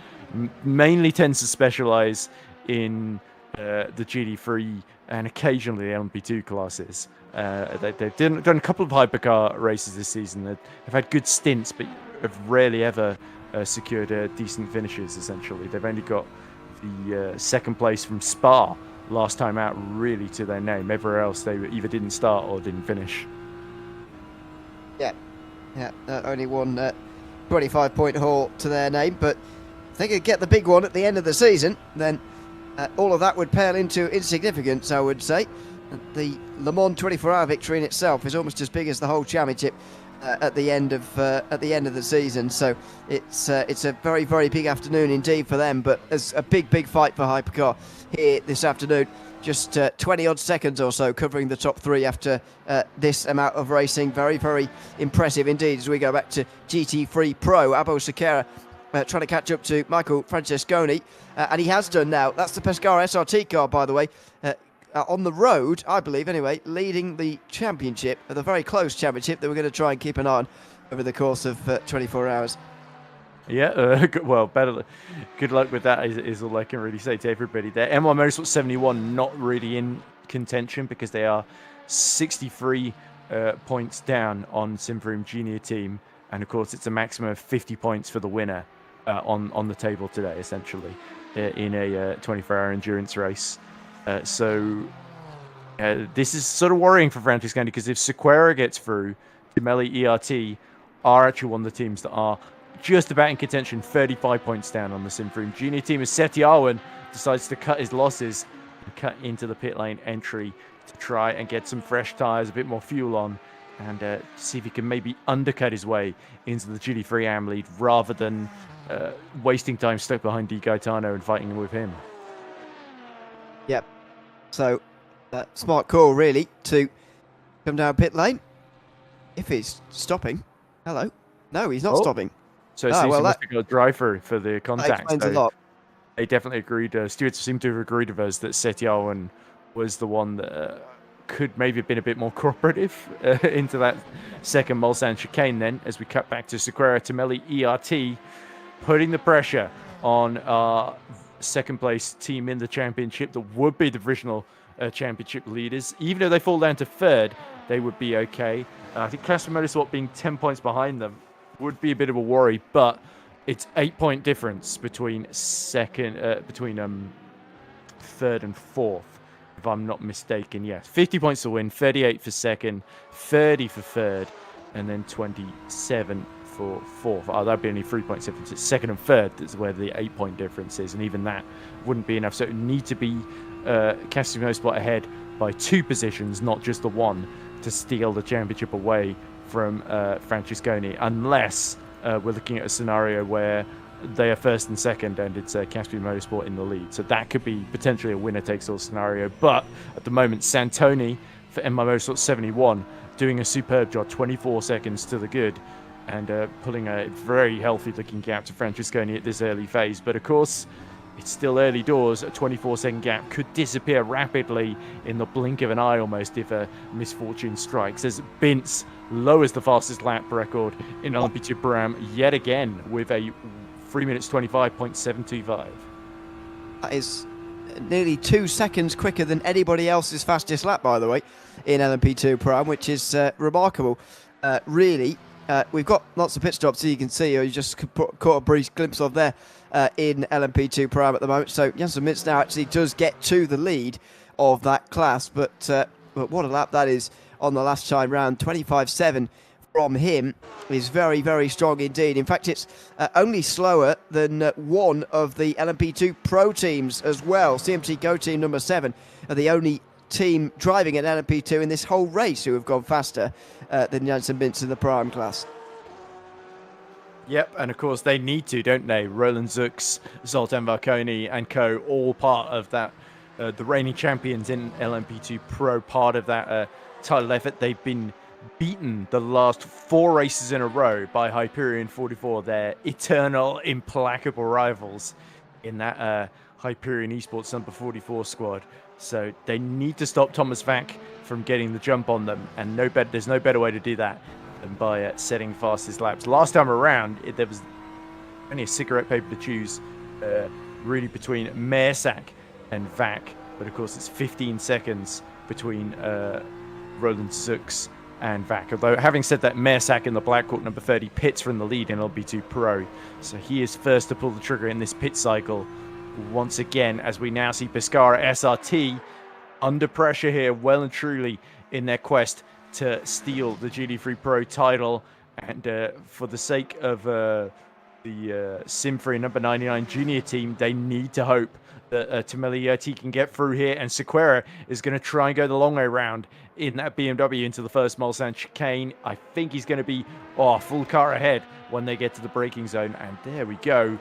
mainly tends to specialize in the GT3 and occasionally the LMP2 classes. They've done a couple of hypercar races this season. They've had good stints, but have rarely ever secured decent finishes, essentially. They've only got the second place from Spa last time out really to their name. Everywhere else they either didn't start or didn't finish. Yeah, only one 25-point haul to their name, but if they could get the big one at the end of the season, then all of that would pale into insignificance, I would say. The Le Mans 24-hour victory in itself is almost as big as the whole championship at the end of the season. So it's a very, very big afternoon indeed for them. But there's a big fight for Hypercar here this afternoon. Just 20 odd seconds or so covering the top three after this amount of racing. Very, very impressive indeed as we go back to GT3 Pro. Abo Sequeira trying to catch up to Michael Francesconi, and he has done now. That's the Pescara SRT car, by the way. On the road, I believe, anyway, leading the championship, the very close championship that we're going to try and keep an eye on over the course of 24 hours. Yeah, well, good luck with that is all I can really say to everybody there. MY Motorsport 71 not really in contention because they are 63 points down on Simfroom Junior Team, and of course it's a maximum of 50 points for the winner on the table today, essentially, in a 24-hour endurance race. So this is sort of worrying for Francesconi, because if Sequeira gets through, Gemelli ERT are actually one of the teams that are just about in contention, 35 points down on the Simfroom Junior Team, as Seti Arwen decides to cut his losses and cut into the pit lane entry to try and get some fresh tyres, a bit more fuel on, and see if he can maybe undercut his way into the GT3 AM lead rather than wasting time stuck behind Di Gaetano and fighting with him. Yep. So, smart call, really, to come down pit lane. If he's stopping. Hello. No, he's not stopping. So it seems he must have got a drive-through for the contact. That explains a lot. They definitely agreed. Stewards seem to have agreed with us that Seti Arwen was the one that could maybe have been a bit more cooperative into that second Mulsanne chicane then, as we cut back to Sequeira Gemelli ERT, putting the pressure on our second place team in the championship that would be the divisional championship leaders. Even though they fall down to third, they would be okay. I think Casper Motorsport being 10 points behind them would be a bit of a worry, but it's 8-point difference between third and fourth, if I'm not mistaken. Yes, 50 points to win, 38 for second, 30 for third, and then 27 for fourth. Oh, that'd be only 3 points difference. It's second and third is where the 8-point difference is, and even that wouldn't be enough. So it would need to be Casper Motorsport ahead by 2 positions, not just the 1, to steal the championship away from Francesconi, unless we're looking at a scenario where they are first and second and it's Caspian Motorsport in the lead. So that could be potentially a winner-takes-all scenario. But at the moment, Santoni for MI Motorsport 71 doing a superb job, 24 seconds to the good, and pulling a very healthy-looking gap to Francesconi at this early phase. But of course, it's still early doors. A 24-second gap could disappear rapidly in the blink of an eye almost if a misfortune strikes, as Bintz lowers the fastest lap record in LMP2 Pro-Am yet again with a 3 minutes 25.725. That is nearly 2 seconds quicker than anybody else's fastest lap, by the way, in LMP2 Pro-Am, which is remarkable, really. We've got lots of pit stops, so you can see, or you just caught a brief glimpse of there in LMP2 Pro-Am at the moment. So Janssen Mintz now actually does get to the lead of that class, but but what a lap that is on the last time round. 25.7 from him is very, very strong indeed. In fact, it's only slower than one of the LMP2 Pro teams as well. CMC Go Team number 7 are the only team driving an LMP2 in this whole race who have gone faster than Jansen Mintz in the Prime class. Yep, and of course they need to, don't they? Roland Zux, Zoltan Varconi and co, all part of that, the reigning champions in LMP2 Pro, part of that title effort. They've been beaten the last 4 races in a row by Hyperion 44, their eternal, implacable rivals in that Hyperion Esports number 44 squad. So they need to stop Thomas Vack from getting the jump on them, and there's no better way to do that than by setting fastest laps. Last time around, there was only a cigarette paper to choose really between Mersak and Vack, but of course it's 15 seconds between Roland Zux and Vack. Although, having said that, Mersak in the black court number 30 pits from the lead in LB2 Pro, so he is first to pull the trigger in this pit cycle once again, as we now see Pescara SRT under pressure here, well and truly in their quest to steal the GT3 Pro title. And for the sake of the Simfree number 99 junior team, they need to hope that Tameli Yurti can get through here, and Sequeira is going to try and go the long way round in that BMW into the first Mulsanne chicane. I think he's going to be full car ahead when they get to the braking zone, and there we go.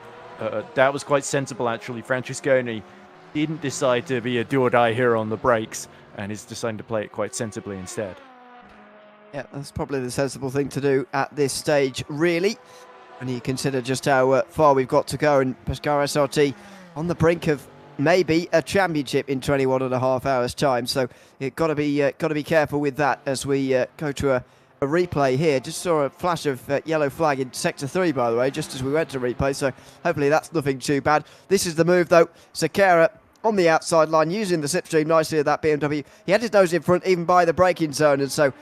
That was quite sensible, actually. Francesconi didn't decide to be a do-or-die here on the brakes, and is deciding to play it quite sensibly instead. Yeah, that's probably the sensible thing to do at this stage, really, when you consider just how far we've got to go. And Pescara SRT on the brink of maybe a championship in 21 and a half hours' time. So you've got to be careful with that as we go to a replay here. Just saw a flash of yellow flag in Sector 3, by the way, just as we went to replay, so hopefully that's nothing too bad. This is the move, though. Sequeira on the outside line, using the slipstream nicely of that BMW. He had his nose in front, even by the braking zone, and so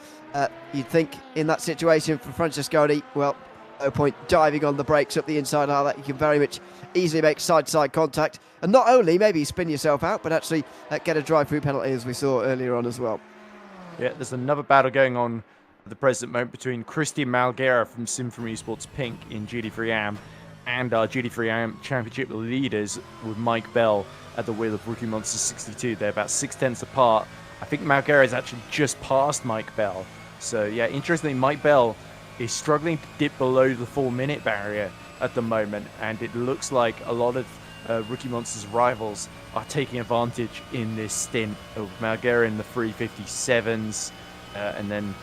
you'd think in that situation for Francesconi, well, no point diving on the brakes up the inside like that. You can very much easily make side-to-side contact, and not only maybe spin yourself out, but actually get a drive-through penalty, as we saw earlier on as well. Yeah, there's another battle going on at the present moment between Christian Malguera from Simfree Esports Pink in GT3 AM and our GT3 AM Championship leaders with Mike Bell at the wheel of Rookie Monster 62. They're about 6/10 apart. I think Malguera is actually just past Mike Bell. So yeah, interestingly, Mike Bell is struggling to dip below the 4-minute barrier at the moment, and it looks like a lot of Rookie Monster's rivals are taking advantage in this stint of Malguera in the 357s, and then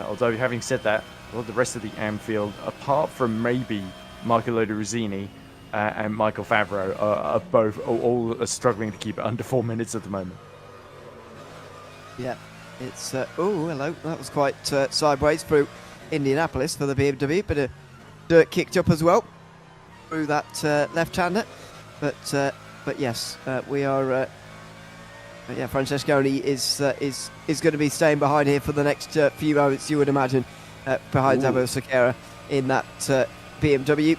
although having said that, a lot of the rest of the AM field, apart from maybe Michael Loderozzini and Michael Favreau, are both all struggling to keep it under 4 minutes at the moment. Yeah, it's oh hello, that was quite sideways through Indianapolis for the BMW, but dirt kicked up as well through that left-hander, but yes, we are. Yeah, Francesconi is going to be staying behind here for the next few moments, you would imagine, behind Davo Sequeira in that BMW.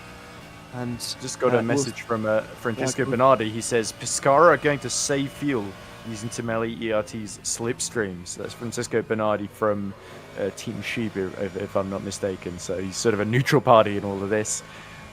And just got a message from Francesco Bernardi. He says Pescara are going to save fuel using Tameli ERT's slipstream. So that's Francesco Bernardi from Team Shiba, if I'm not mistaken. So he's sort of a neutral party in all of this.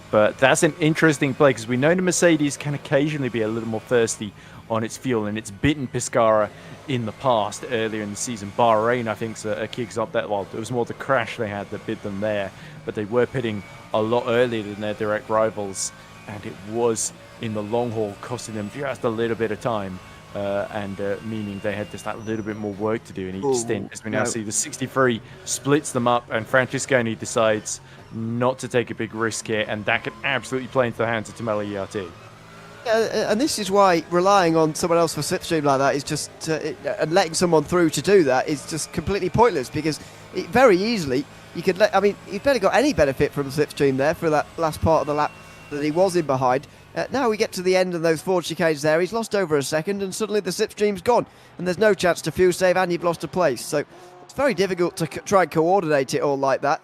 But that's an interesting play, because we know the Mercedes can occasionally be a little more thirsty on its fuel, and it's bitten Pescara in the past, earlier in the season. Bahrain, I think, is a key example. Well, it was more the crash they had that bit them there, but they were pitting a lot earlier than their direct rivals, and it was, in the long haul, costing them just a little bit of time, and meaning they had just that little bit more work to do in each stint. As we now see, the 63 splits them up, and Francesconi decides not to take a big risk here, and that could absolutely play into the hands of Tameli ERT. And this is why relying on someone else for slipstream like that is just and letting someone through to do that is just completely pointless, because very easily you could let. I mean, he's barely got any benefit from slipstream there for that last part of the lap that he was in behind. Now we get to the end of those 4 chicanes there. He's lost over a second, and suddenly the slipstream's gone, and there's no chance to fuel save, and you've lost a place. So it's very difficult to try and coordinate it all like that.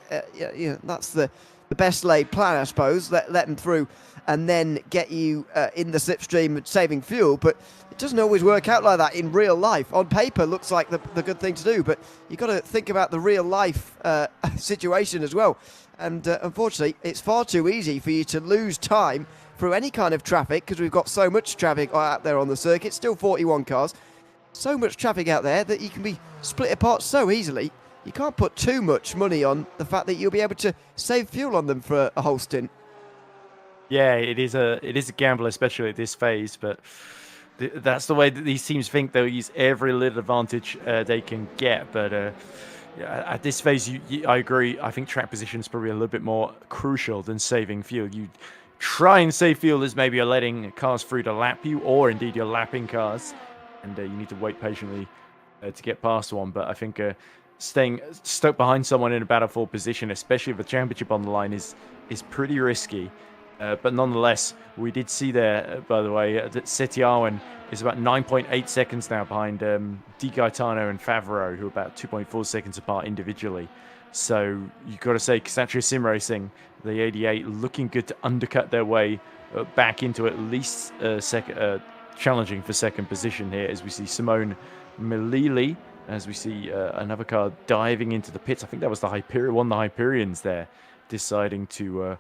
That's the best laid plan, I suppose. Let them through and then get you in the slipstream saving fuel, but it doesn't always work out like that in real life. On paper, looks like the good thing to do, but you've got to think about the real life situation as well. And unfortunately, it's far too easy for you to lose time through any kind of traffic, because we've got so much traffic out there on the circuit, still 41 cars, so much traffic out there that you can be split apart so easily. You can't put too much money on the fact that you'll be able to save fuel on them for a whole stint. Yeah, it is a gamble, especially at this phase, but that's the way that these teams think. They'll use every little advantage they can get, but at this phase, I agree. I think track position is probably a little bit more crucial than saving fuel. You try and save fuel as maybe you're letting cars through to lap you, or indeed you're lapping cars, and you need to wait patiently to get past one. But I think staying stuck behind someone in a battlefield position, especially with the championship on the line, is pretty risky. But nonetheless, we did see there, by the way, that Setiawan is about 9.8 seconds now behind Di Gaetano and Favreau, who are about 2.4 seconds apart individually. So you've got to say, Ksatria Sim Racing, the 88, looking good to undercut their way back into at least challenging for second position here, as we see Simone Melili, as we see another car diving into the pits. I think that was one of the Hyperions there, deciding to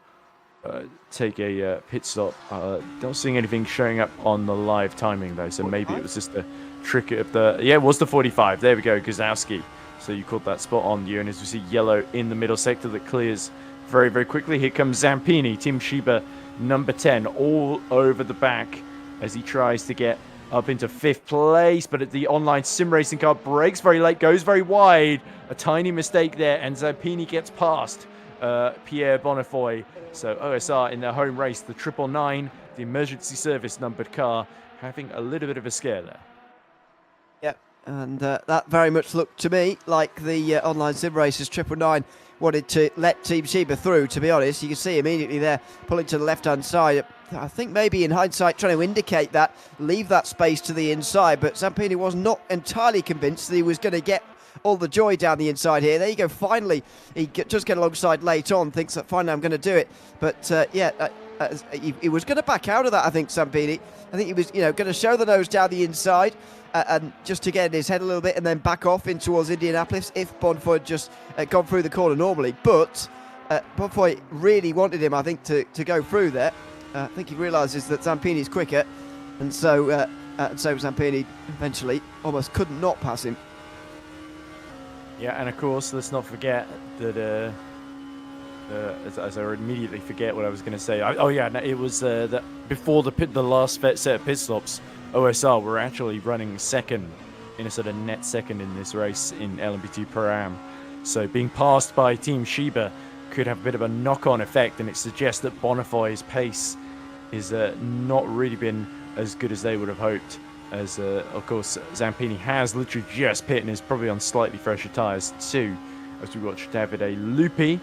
take a pit stop. Don't see anything showing up on the live timing though, so maybe it was just a trick of the... Yeah, it was the 45. There we go, Guzowski. So you caught that spot on you, and as we see yellow in the middle sector that clears very, very quickly. Here comes Zampini, Team Shiba, number 10, all over the back as he tries to get up into 5th place, but the online sim racing car brakes very late, goes very wide. A tiny mistake there, and Zampini gets past Pierre Bonifoy. So OSR in their home race, the 999, the emergency service numbered car, having a little bit of a scare there. Yep, and that very much looked to me like the online sim racers 999 wanted to let Team Shiba through, to be honest. You can see immediately there pulling to the left-hand side. I think maybe in hindsight trying to indicate that, leave that space to the inside, but Zampini was not entirely convinced that he was going to get all the joy down the inside here. There you go, finally he just get alongside late on, thinks that finally I'm going to do it, but he was going to back out of that, I think, Zampini. I think he was going to show the nose down the inside and just to get in his head a little bit and then back off in towards Indianapolis if Bonfoy had just gone through the corner normally, but Bonfoy really wanted him, I think, to go through there. I think he realises that Zampini's quicker, and so Zampini eventually almost could not pass him. Yeah, and of course, let's not forget that, as I immediately forget what I was going to say. It was that before the last set of pit stops, OSR were actually running second, in a sort of net second in this race in LMP2 Pro-Am. So being passed by Team Shiba could have a bit of a knock-on effect, and it suggests that Bonifoy's pace is not really been as good as they would have hoped, as of course Zampini has literally just pit and is probably on slightly fresher tyres too, as we watch Davide Lupi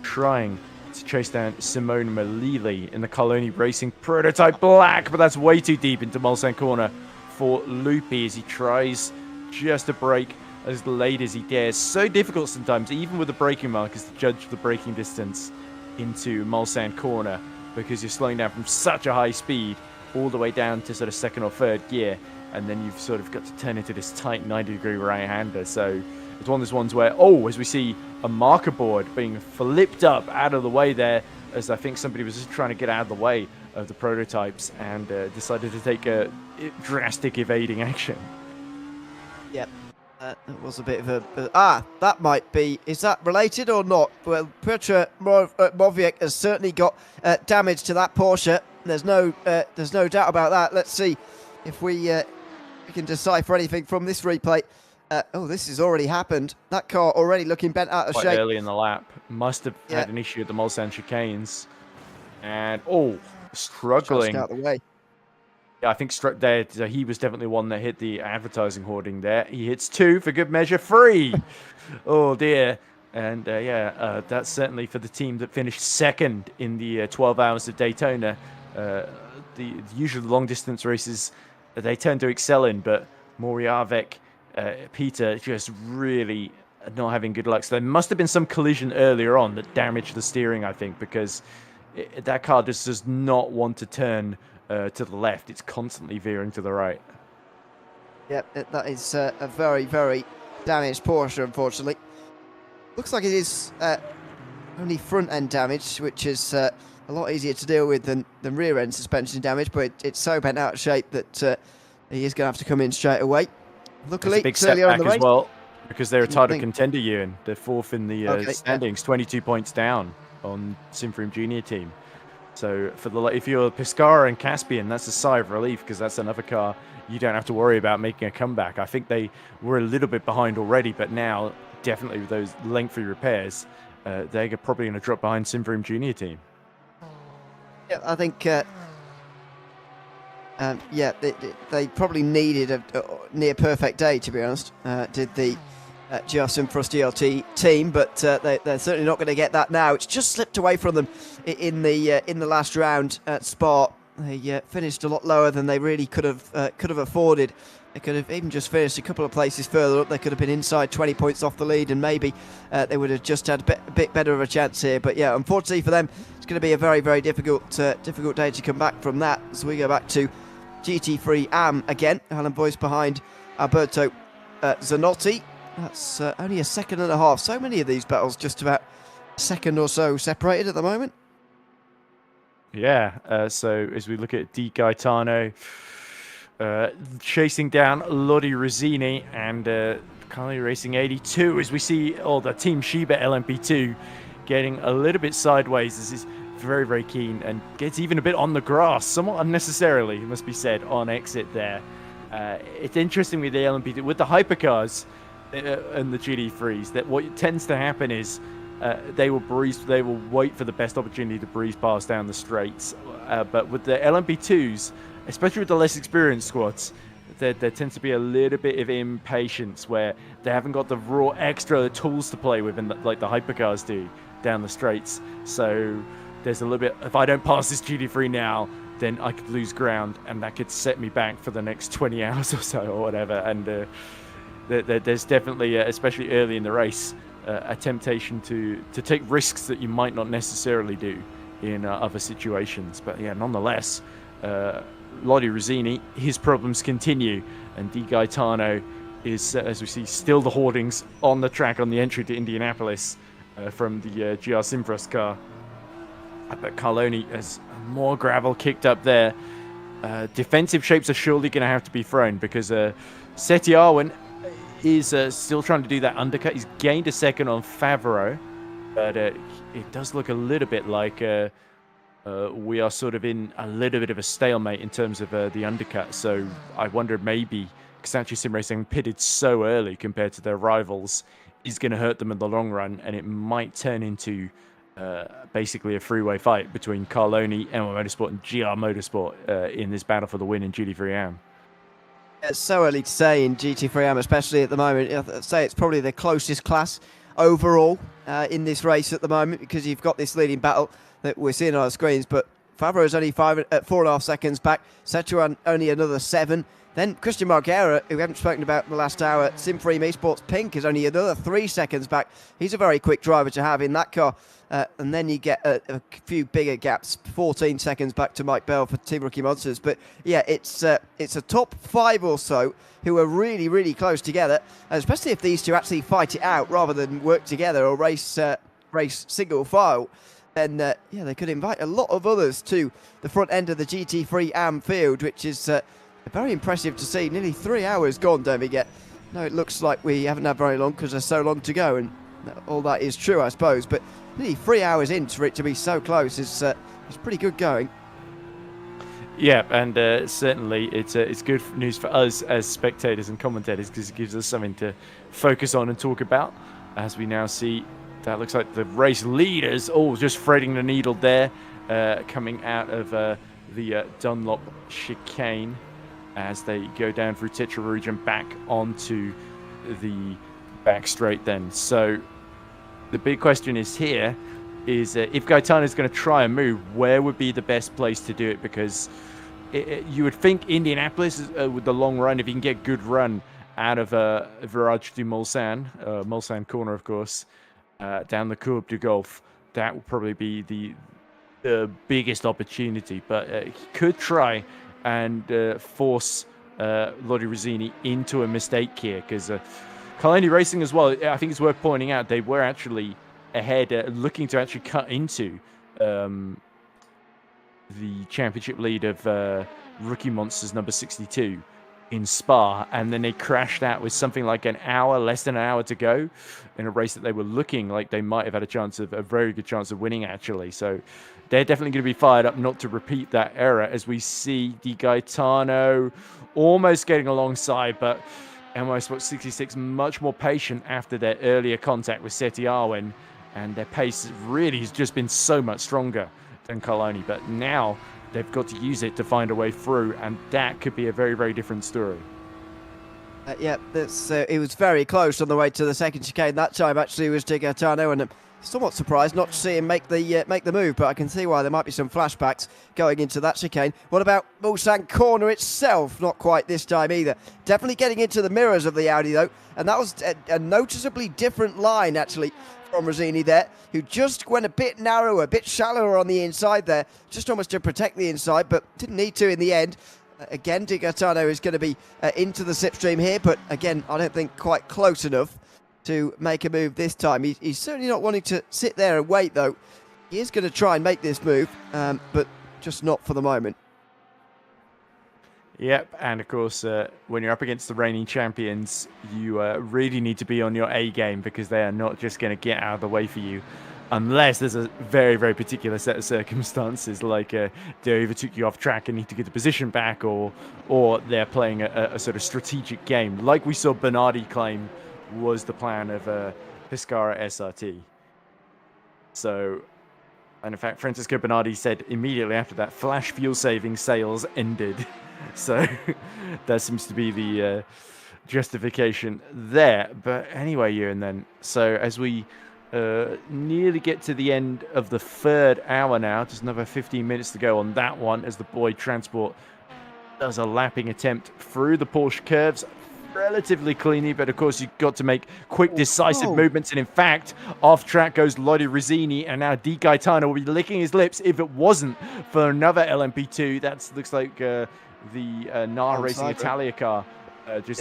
trying to chase down Simone Melili in the Carloni Racing prototype black, but that's way too deep into Mulsanne corner for Lupi as he tries just to brake as late as he dares. So difficult sometimes, even with the braking markers, to judge the braking distance into Mulsanne corner, because you're slowing down from such a high speed all the way down to sort of second or third gear, and then you've sort of got to turn into this tight 90-degree right-hander. So it's one of those ones where, as we see a marker board being flipped up out of the way there, as I think somebody was just trying to get out of the way of the prototypes and decided to take a drastic evading action. Yep. That was a bit of a... that might be... Is that related or not? Well, Piotr Mowiek has certainly got damage to that Porsche. There's no doubt about that. Let's see if we can decipher anything from this replay. This has already happened. That car already looking bent out of Quite shape. Early in the lap. Must have had an issue at the Mulsanne chicanes. And, struggling. Just out of the way. Yeah, I think struck there. He was definitely one that hit the advertising hoarding there. He hits 2 for good measure, 3. Oh dear. And that's certainly for the team that finished second in the 12 hours of Daytona. The usual long distance races they tend to excel in, but Moravec, Peter just really not having good luck. So there must have been some collision earlier on that damaged the steering, I think, because that car just does not want to turn to the left. It's constantly veering to the right. Yep, that is a very, very damaged Porsche, unfortunately. Looks like it is only front-end damage, which is a lot easier to deal with than rear-end suspension damage, but it's so bent out of shape that he is going to have to come in straight away. Luckily, it's a big earlier on setback the race, as well, because they're a Didn't title think. contender, Ewan. They're fourth in the standings, 22 points down on Simfrim Junior team. So if you're Piscara and Caspian, that's a sigh of relief, because that's another car you don't have to worry about making a comeback. I think they were a little bit behind already, but now definitely with those lengthy repairs, they're probably going to drop behind Simfrim Junior team. Yeah, I think they probably needed a near perfect day, to be honest. Did the GR Simfrost DLT team, but they're certainly not going to get that now. It's just slipped away from them in the last round at Spa. They finished a lot lower than they really could have afforded. They could have even just finished a couple of places further up. They could have been inside 20 points off the lead, and maybe they would have just had a bit better of a chance here. But yeah, unfortunately for them, it's going to be a very, very difficult day to come back from that. So we go back to GT3 AM again. Alan Boyce behind Alberto Zanotti. That's only a second and a half. So many of these battles just about a second or so separated at the moment. Yeah, so as we look at Di Gaetano chasing down Lodi Rosini and currently racing 82, as we see the Team Shiba LMP2 getting a little bit sideways. This is very, very keen and gets even a bit on the grass, somewhat unnecessarily, it must be said, on exit there. It's interesting with the LMP2, with the hypercars and the GT3s, that what tends to happen is they will wait for the best opportunity to breeze past down the straights. But with the LMP2s, especially with the less experienced squads, there tends to be a little bit of impatience where they haven't got the raw extra tools to play with, like the hypercars do down the straights. So there's a little bit, if I don't pass this GT3 now, then I could lose ground, and that could set me back for the next 20 hours or so, or whatever. And there's definitely, especially early in the race, a temptation to take risks that you might not necessarily do in other situations. But yeah, nonetheless, Lodi Rosini, his problems continue, and Di Gaetano is, as we see, still the hoardings on the track on the entry to Indianapolis from the GR Simfrost car. But Carloni has more gravel kicked up there. Defensive shapes are surely going to have to be thrown, because Seti Arwin is still trying to do that undercut. He's gained a second on Favreau, but it does look a little bit like we are sort of in a little bit of a stalemate in terms of the undercut. So I wonder, maybe Xanthi Sim Racing pitted so early compared to their rivals is going to hurt them in the long run, and it might turn into basically a freeway fight between Carloni, MO Motorsport, and GR Motorsport in this battle for the win in GT3 AM. It's so early to say in GT3 AM, especially at the moment. I'd say it's probably the closest class overall in this race at the moment, because you've got this leading battle that we're seeing on our screens. But Favreau is only 4.5 seconds back. Setuan only another 7. Then Christian Margera, who we haven't spoken about in the last hour, Simfrim eSports Pink, is only another 3 seconds back. He's a very quick driver to have in that car. And then you get a few bigger gaps, 14 seconds back to Mike Bell for Team Rookie Monsters. But yeah, it's a top 5 or so who are really, really close together, especially if these two actually fight it out rather than work together or race single file. Then yeah, they could invite a lot of others to the front end of the GT3 AM field, which is very impressive to see. Nearly 3 hours gone, don't forget. No, it looks like we haven't had very long because there's so long to go, and all that is true, I suppose. But nearly 3 hours in for it to be so close is pretty good going. Yeah, and certainly it's good news for us as spectators and commentators, because it gives us something to focus on and talk about. As we now see, that looks like the race leaders, just threading the needle there, coming out of the Dunlop chicane as they go down through Tetra Rouge and back onto the back straight then. So the big question is here is if Gaetano is going to try and move, where would be the best place to do it? Because you would think Indianapolis with the long run, if you can get good run out of Virage du Mulsanne corner, of course, down the Courbe du Golf, that would probably be the biggest opportunity, but he could try and force Lodi Rizzini into a mistake here, because Kalani Racing as well, I think it's worth pointing out, they were actually ahead, looking to actually cut into the championship lead of Rookie Monsters number 62 in Spa, and then they crashed out with something like less than an hour to go in a race that they were looking like they might have had a very good chance of winning, actually. So they're definitely going to be fired up not to repeat that error, as we see Di Gaetano almost getting alongside, but eSport 66 much more patient after their earlier contact with Seti Arwen, and their pace really has just been so much stronger than Kalani. But now they've got to use it to find a way through, and that could be a very, very different story. Yeah, it was very close on the way to the second chicane. That time actually was Di Gaetano, and I'm somewhat surprised not to see him make the move, but I can see why there might be some flashbacks going into that chicane. What about Mulsanne corner itself? Not quite this time either. Definitely getting into the mirrors of the Audi though, and that was a noticeably different line actually from Rizzini there, who just went a bit narrower, a bit shallower on the inside there, just almost to protect the inside, but didn't need to in the end. Again, Di Gaetano is going to be into the slipstream here, but again, I don't think quite close enough to make a move this time. He's certainly not wanting to sit there and wait, though. He is going to try and make this move, but just not for the moment. Yep, and of course, when you're up against the reigning champions, you really need to be on your A game, because they are not just going to get out of the way for you, unless there's a very, very particular set of circumstances, like they overtook you off track and need to get the position back, or they're playing a sort of strategic game, like we saw Bernardi claim was the plan of Pescara SRT. So, and in fact, Francisco Bernardi said immediately after that, flash fuel saving sales ended. So that seems to be the justification there. But anyway, Ewan, then, so as we nearly get to the end of the third hour now, just another 15 minutes to go on that one, as the Boyd Transport does a lapping attempt through the Porsche curves relatively cleanly, but of course you've got to make quick, decisive movements, and in fact, off track goes Lodi Rizzini, and now Di Gaetano will be licking his lips if it wasn't for another LMP2. That looks like the NAR Racing Italia car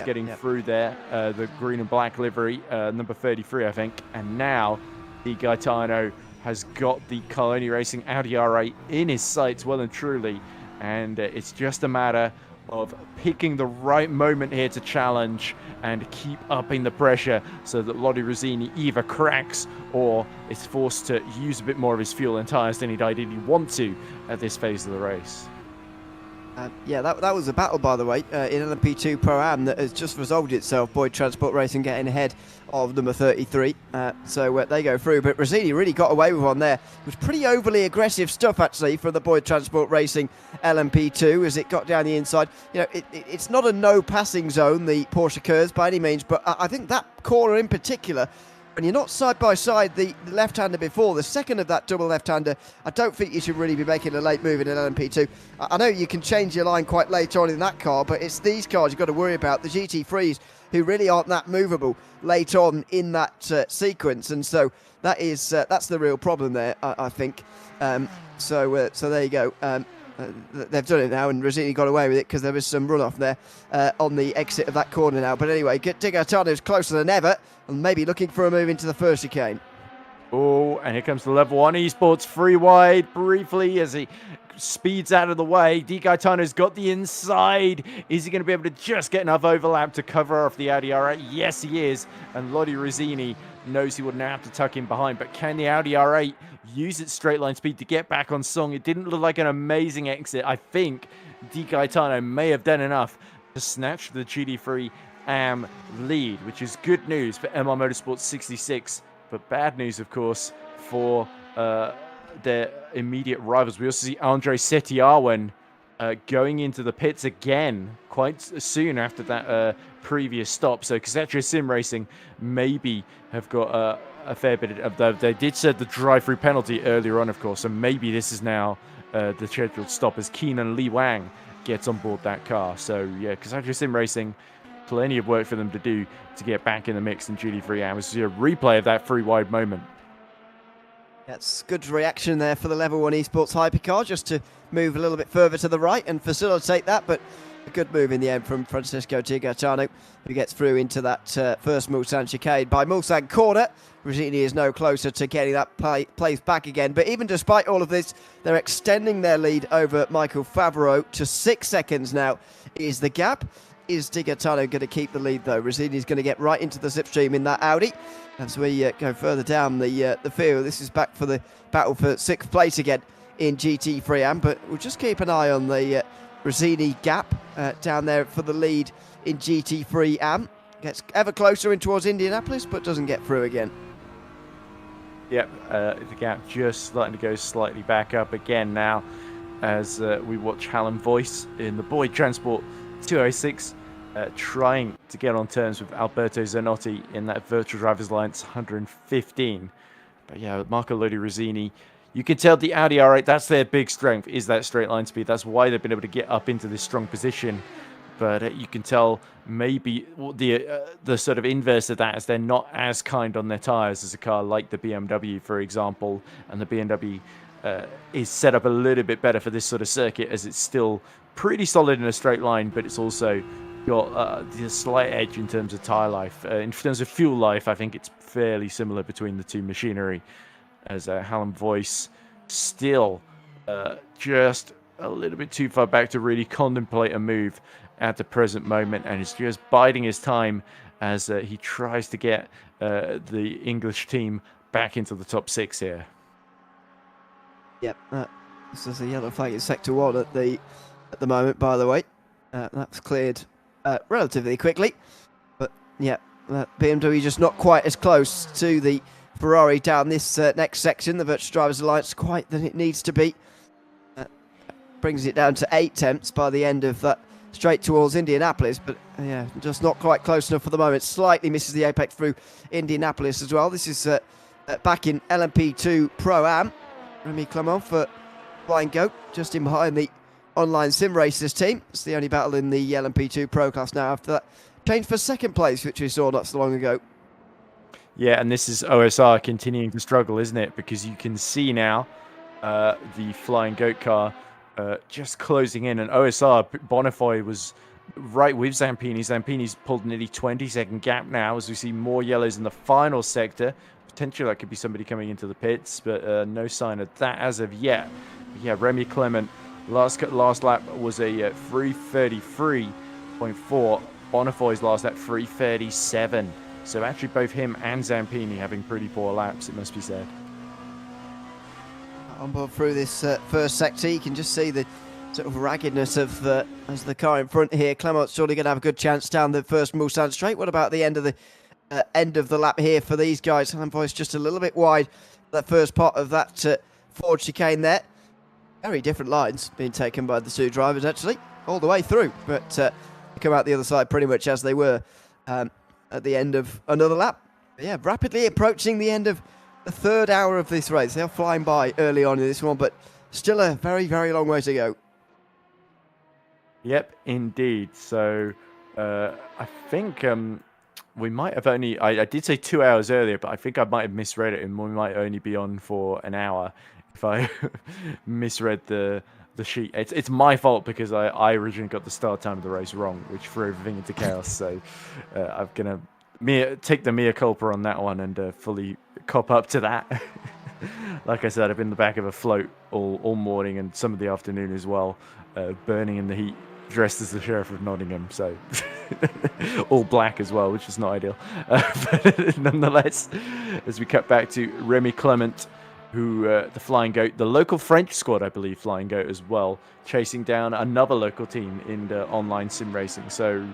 getting through there, the green and black livery, number 33, I think, and now Di Gaetano has got the Kalani Racing Audi R8 in his sights well and truly, and it's just a matter of picking the right moment here to challenge and keep upping the pressure so that Lodi Rizzini either cracks or is forced to use a bit more of his fuel and tyres than he'd ideally want to at this phase of the race. That was a battle, by the way, in LMP2 Pro-Am that has just resolved itself. Boyd Transport Racing getting ahead of number 33. So they go through, but Rizzini really got away with one there. It was pretty overly aggressive stuff, actually, for the Boyd Transport Racing LMP2 as it got down the inside. You know, it's not a no-passing zone, the Porsche curves, by any means, but I think that corner in particular, when you're not side by side the left-hander before, the second of that double left-hander, I don't think you should really be making a late move in an LMP2. I know you can change your line quite late on in that car, but it's these cars you've got to worry about, the GT3s, who really aren't that movable late on in that sequence, and so that's the real problem there, I think. So there you go. They've done it now, and Rizzini got away with it because there was some runoff there on the exit of that corner now. But anyway, Di Gaetano's closer than ever, and maybe looking for a move into the first chicane. Oh, and here comes the level 1 eSports free wide briefly as he speeds out of the way. Di Gaetano's got the inside. Is he going to be able to just get enough overlap to cover off the Audi R8? Yes, he is. And Lodi Rizzini knows he wouldn't have to tuck in behind, but can the Audi R8 use its straight line speed to get back on song? It didn't look like an amazing exit. I think Di Gaetano may have done enough to snatch the GT3 AM lead, which is good news for MR Motorsport 66, but bad news, of course, for their immediate rivals. We also see Andre Setiawan going into the pits again quite soon after that previous stop. So Kasetria Sim Racing maybe have got a fair bit of... They did set the drive-through penalty earlier on, of course, so maybe this is now the scheduled stop as Keenan Li Wang gets on board that car. So yeah, Kasetria Sim Racing, plenty of work for them to do to get back in the mix in GT3 AM. This is a replay of that free wide moment. That's good reaction there for the Level 1 Esports hypercar, just to move a little bit further to the right and facilitate that, but a good move in the end from Francesco Tigatano, who gets through into that first Mulsanne chicane. By Mulsanne corner, Rosini is no closer to getting that place back again, but even despite all of this, they're extending their lead over Michael Favreau to 6 seconds now is the gap. Is Tigatano going to keep the lead though? Rosini's going to get right into the slipstream in that Audi. As we go further down the field, this is back for the battle for 6th place again in GT3 AM, but we'll just keep an eye on the Rosini gap down there for the lead in GT3 AM. Gets ever closer in towards Indianapolis, but doesn't get through again. Yep, the gap just starting to go slightly back up again now as we watch Hallam Voice in the Boyd Transport 206 trying to get on terms with Alberto Zanotti in that Virtual Drivers Alliance 115. But yeah, Marco Lodi Rosini, you can tell the Audi R8, that's their big strength, is that straight line speed. That's why they've been able to get up into this strong position. But you can tell maybe the sort of inverse of that is they're not as kind on their tyres as a car like the BMW, for example. And the BMW is set up a little bit better for this sort of circuit, as it's still pretty solid in a straight line, but it's also got the slight edge in terms of tyre life. In terms of fuel life, I think it's fairly similar between the two machinery, as Hallam Voice still just a little bit too far back to really contemplate a move at the present moment, and is just biding his time as he tries to get the English team back into the top 6 here. Yep, this is a yellow flag in Sector 1 at the moment, by the way. That's cleared relatively quickly, but yeah, BMW just not quite as close to the Ferrari down this next section, the Virtual Drivers Alliance, quite than it needs to be. Brings it down to 8 tenths by the end of that straight towards Indianapolis, but yeah, just not quite close enough for the moment. Slightly misses the apex through Indianapolis as well. This is back in LMP2 Pro-Am. Remy Clement for Flying Goat, just in behind the Online Sim Racers team. It's the only battle in the LMP2 Pro class now after that change for 2nd place, which we saw not so long ago. Yeah, and this is OSR continuing to struggle, isn't it? Because you can see now the Flying Goat car just closing in, and OSR Bonifoy was right with Zampini. Zampini's pulled nearly 20-second gap now as we see more yellows in the final sector. Potentially that could be somebody coming into the pits, but no sign of that as of yet. But yeah, Remy Clement, last lap was a 3:33.4. Bonifoy's last lap 3:37. So actually both him and Zampini having pretty poor laps, it must be said. On board through this first sector, you can just see the sort of raggedness of the car in front here. Clement's surely going to have a good chance down the first Mulsanne straight. What about the end of the lap here for these guys? Hallam Voice just a little bit wide, that first part of that Ford chicane there. Very different lines being taken by the two drivers, actually, all the way through. But come out the other side pretty much as they were at the end of another lap. But yeah, rapidly approaching the end of the 3rd hour of this race. They're flying by early on in this one, but still a very, very long way to go. Yep, indeed. So I think we might have only... I did say 2 hours earlier, but I think I might have misread it, and we might only be on for an hour if I misread the sheet. It's my fault because I originally got the start time of the race wrong, which threw everything into chaos. So I'm going to take the mea culpa on that one and fully cop up to that. Like I said, I've been in the back of a float all morning and some of the afternoon as well, burning in the heat, dressed as the Sheriff of Nottingham, so all black as well, which is not ideal. But nonetheless, as we cut back to Remy Clement, who the Flying Goat, the local French squad, I believe, Flying Goat as well, chasing down another local team in the online sim racing. So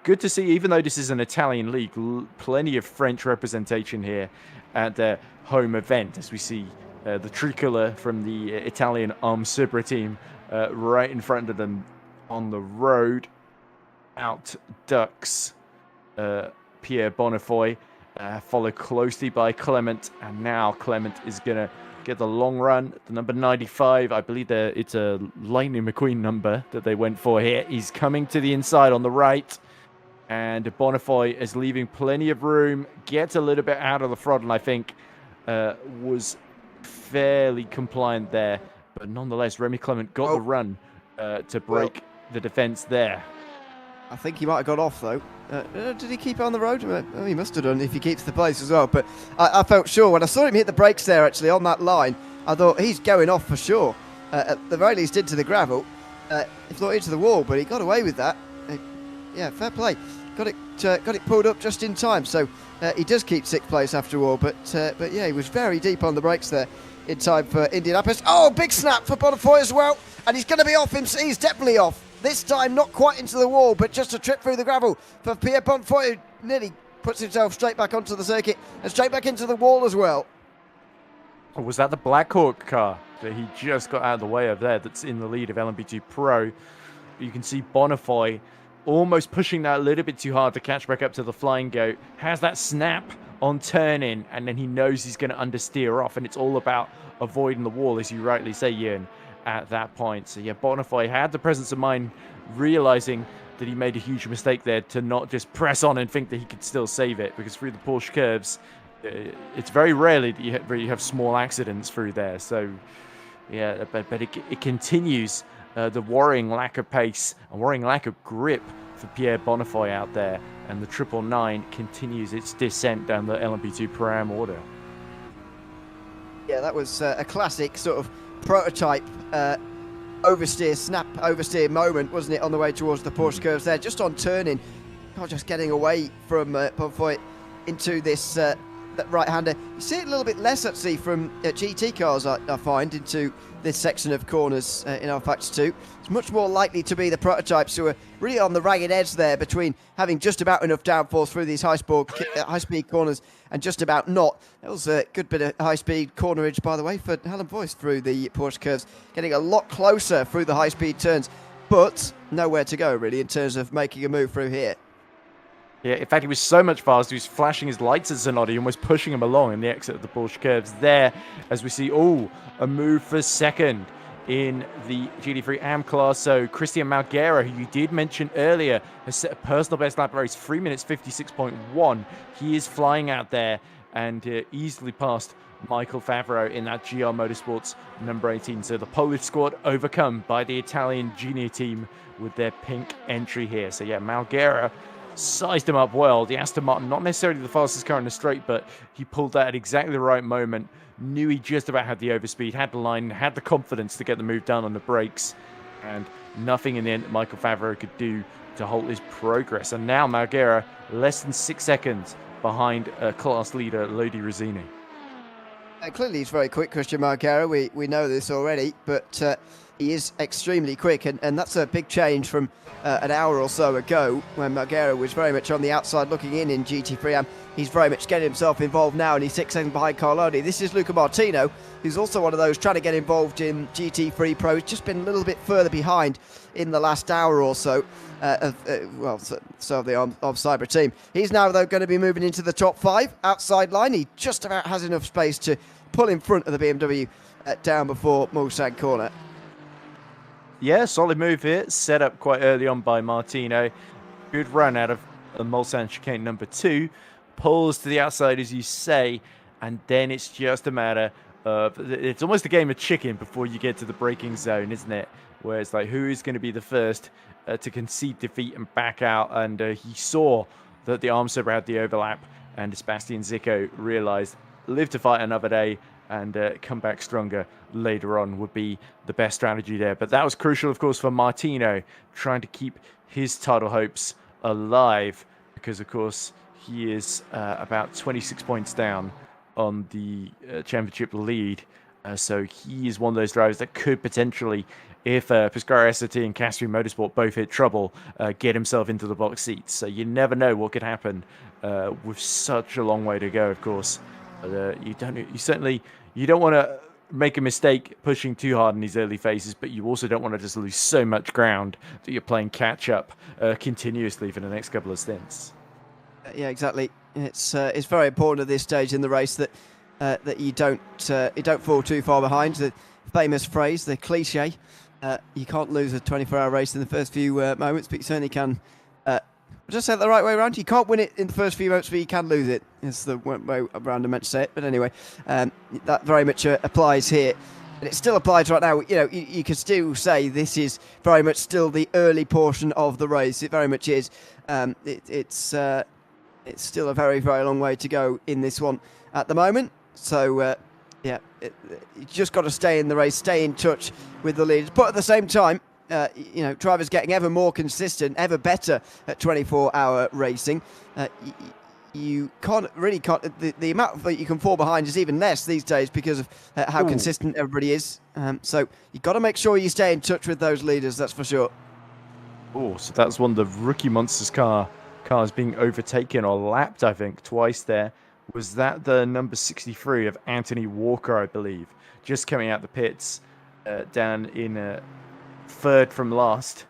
good to see, even though this is an Italian league, plenty of French representation here at their home event, as we see the tricolour from the Italian Subra team right in front of them on the road. Out ducks Pierre Bonifoy, followed closely by Clement, and now Clement is going to get the long run. The number 95, I believe it's a Lightning McQueen number that they went for here. He's coming to the inside on the right, and Bonifoy is leaving plenty of room, gets a little bit out of the throttle, and I think was fairly compliant there. But nonetheless, Remy Clement got the run to break the defence there. I think he might have got off, though. Did he keep on the road? Well, he must have done if he keeps the place as well. But I felt sure when I saw him hit the brakes there, actually, on that line, I thought he's going off for sure. At the very least into the gravel. If not into the wall, but he got away with that. Yeah, fair play. Got it pulled up just in time. So he does keep 6th place after all. But yeah, he was very deep on the brakes there in time for Indianapolis. Oh, big snap for Bonnefoy as well. And he's going to be off him. He's definitely off. This time, not quite into the wall, but just a trip through the gravel for Pierre Bonnefoy, who nearly puts himself straight back onto the circuit and straight back into the wall as well. Or was that the Blackhawk car that he just got out of the way of there that's in the lead of LMP2 Pro? You can see Bonnefoy almost pushing that a little bit too hard to catch back up to the Flying Goat. Has that snap on turn-in, and then he knows he's going to understeer off, and it's all about avoiding the wall, as you rightly say, Ian, at that point. So yeah, Bonnefoy had the presence of mind, realizing that he made a huge mistake there to not just press on and think that he could still save it, because through the Porsche curves, it's very rarely that you have small accidents through there. So yeah, but it continues the worrying lack of pace and worrying lack of grip for Pierre Bonnefoy out there, and the 999 continues its descent down the LMP2 Pro-Am order. Yeah, that was a classic sort of prototype snap oversteer moment, wasn't it, on the way towards the Porsche curves there, just on turning, not just getting away from Bonnefoy into this that right-hander. You see it a little bit less actually from GT cars, I find, into this section of corners in rFactor 2. It's much more likely to be the prototypes who are really on the ragged edge there between having just about enough downforce through these high-speed corners and just about not. That was a good bit of high-speed cornerage, by the way, for Alan Boyce through the Porsche curves, getting a lot closer through the high-speed turns, but nowhere to go, really, in terms of making a move through here. Yeah, in fact, he was so much faster, he was flashing his lights at Zanotti, almost pushing him along in the exit of the Porsche curves there, as we see, a move for second in the GT3 AM class. So Christian Malguera, who you did mention earlier, has set a personal best lap race, 3 minutes 56.1. He is flying out there and easily passed Michael Favreau in that GR Motorsports number 18. So the Polish squad overcome by the Italian junior team with their pink entry here. So yeah, Malguera sized him up well. The Aston Martin, not necessarily the fastest car in the straight, but he pulled that at exactly the right moment. Knew he just about had the overspeed, had the line, had the confidence to get the move done on the brakes, and nothing in the end that Michael Favreau could do to halt his progress. And now Malguera less than 6 seconds behind class leader Lodi Rizzini. Clearly he's very quick, Christian Malguera. We know this already, but he is extremely quick, and that's a big change from an hour or so ago when Malguera was very much on the outside looking in GT3 AM. He's very much getting himself involved now, and he's 6 seconds behind Carloni. This is Luca Martino, who's also one of those trying to get involved in GT3 Pro. He's just been a little bit further behind in the last hour or so of the Cyber team. He's now, though, going to be moving into the top 5 outside line. He just about has enough space to pull in front of the BMW down before Mulsanne corner. Yeah, solid move here. Set up quite early on by Martino. Good run out of Mulsanne chicane number 2. Pulls to the outside, as you say, and then it's just a matter of... It's almost a game of chicken before you get to the braking zone, isn't it? Where it's like, who is going to be the first to concede defeat and back out? And he saw that the Armstrong had the overlap, and Sebastian Zicco realized, live to fight another day and come back stronger later on would be the best strategy there. But that was crucial, of course, for Martino, trying to keep his title hopes alive, because, of course, he is about 26 points down on the championship lead. So he is one of those drivers that could potentially, if Pescara SRT and Castrian Motorsport both hit trouble, get himself into the box seats. So you never know what could happen with such a long way to go, of course. But you don't want to make a mistake pushing too hard in these early phases, but you also don't want to just lose so much ground that you're playing catch up continuously for the next couple of stints. Yeah, exactly. It's very important at this stage in the race that you don't fall too far behind. The famous phrase, the cliche, you can't lose a 24-hour race in the first few moments, but you certainly can just say it the right way around. You can't win it in the first few moments, but you can lose it. It's the way around I meant to say it. But anyway, that very much applies here. And it still applies right now. You know, you can still say this is very much still the early portion of the race. It very much is. It's still a very, very long way to go in this one at the moment. So, you just got to stay in the race, stay in touch with the leaders. But at the same time, you know, drivers getting ever more consistent, ever better at 24-hour racing. You can't, the amount that you can fall behind is even less these days because of how consistent everybody is. So you've got to make sure you stay in touch with those leaders, that's for sure. Oh, so that's one of the rookie monsters cars being overtaken or lapped, I think, twice there. Was that the number 63 of Anthony Walker, I believe, just coming out the pits down in third from last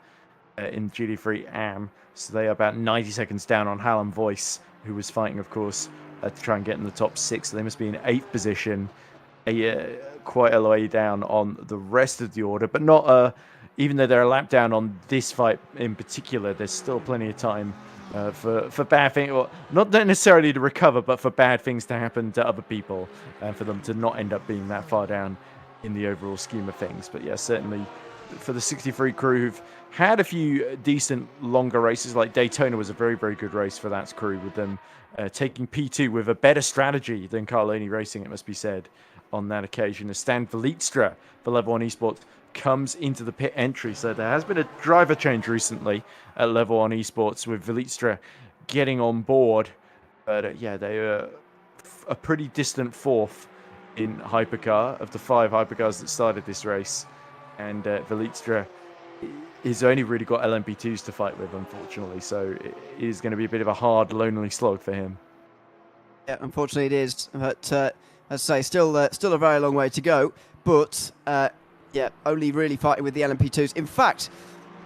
in GT3 AM. So they are about 90 seconds down on Hallam Voice, who was fighting, of course, to try and get in the top 6. So they must be in 8th position, quite a way down on the rest of the order. But not, even though they're a lap down on this fight in particular, there's still plenty of time for bad things, or not necessarily to recover, but for bad things to happen to other people, and for them to not end up being that far down in the overall scheme of things. But yeah, certainly for the 63 crew who've had a few decent longer races, like Daytona was a very, very good race for that crew, with them taking P2 with a better strategy than Carloni Racing, it must be said, on that occasion. As Stan Vlietstra for Level 1 Esports comes into the pit entry. So there has been a driver change recently at Level 1 Esports, with Vlietstra getting on board. But yeah, they are a pretty distant fourth in Hypercar of the 5 Hypercars that started this race. And Vlietstra has only really got LMP2s to fight with, unfortunately. So it is going to be a bit of a hard, lonely slog for him. Yeah, unfortunately it is. But as I say, still a very long way to go. But yeah, only really fighting with the LMP2s. In fact,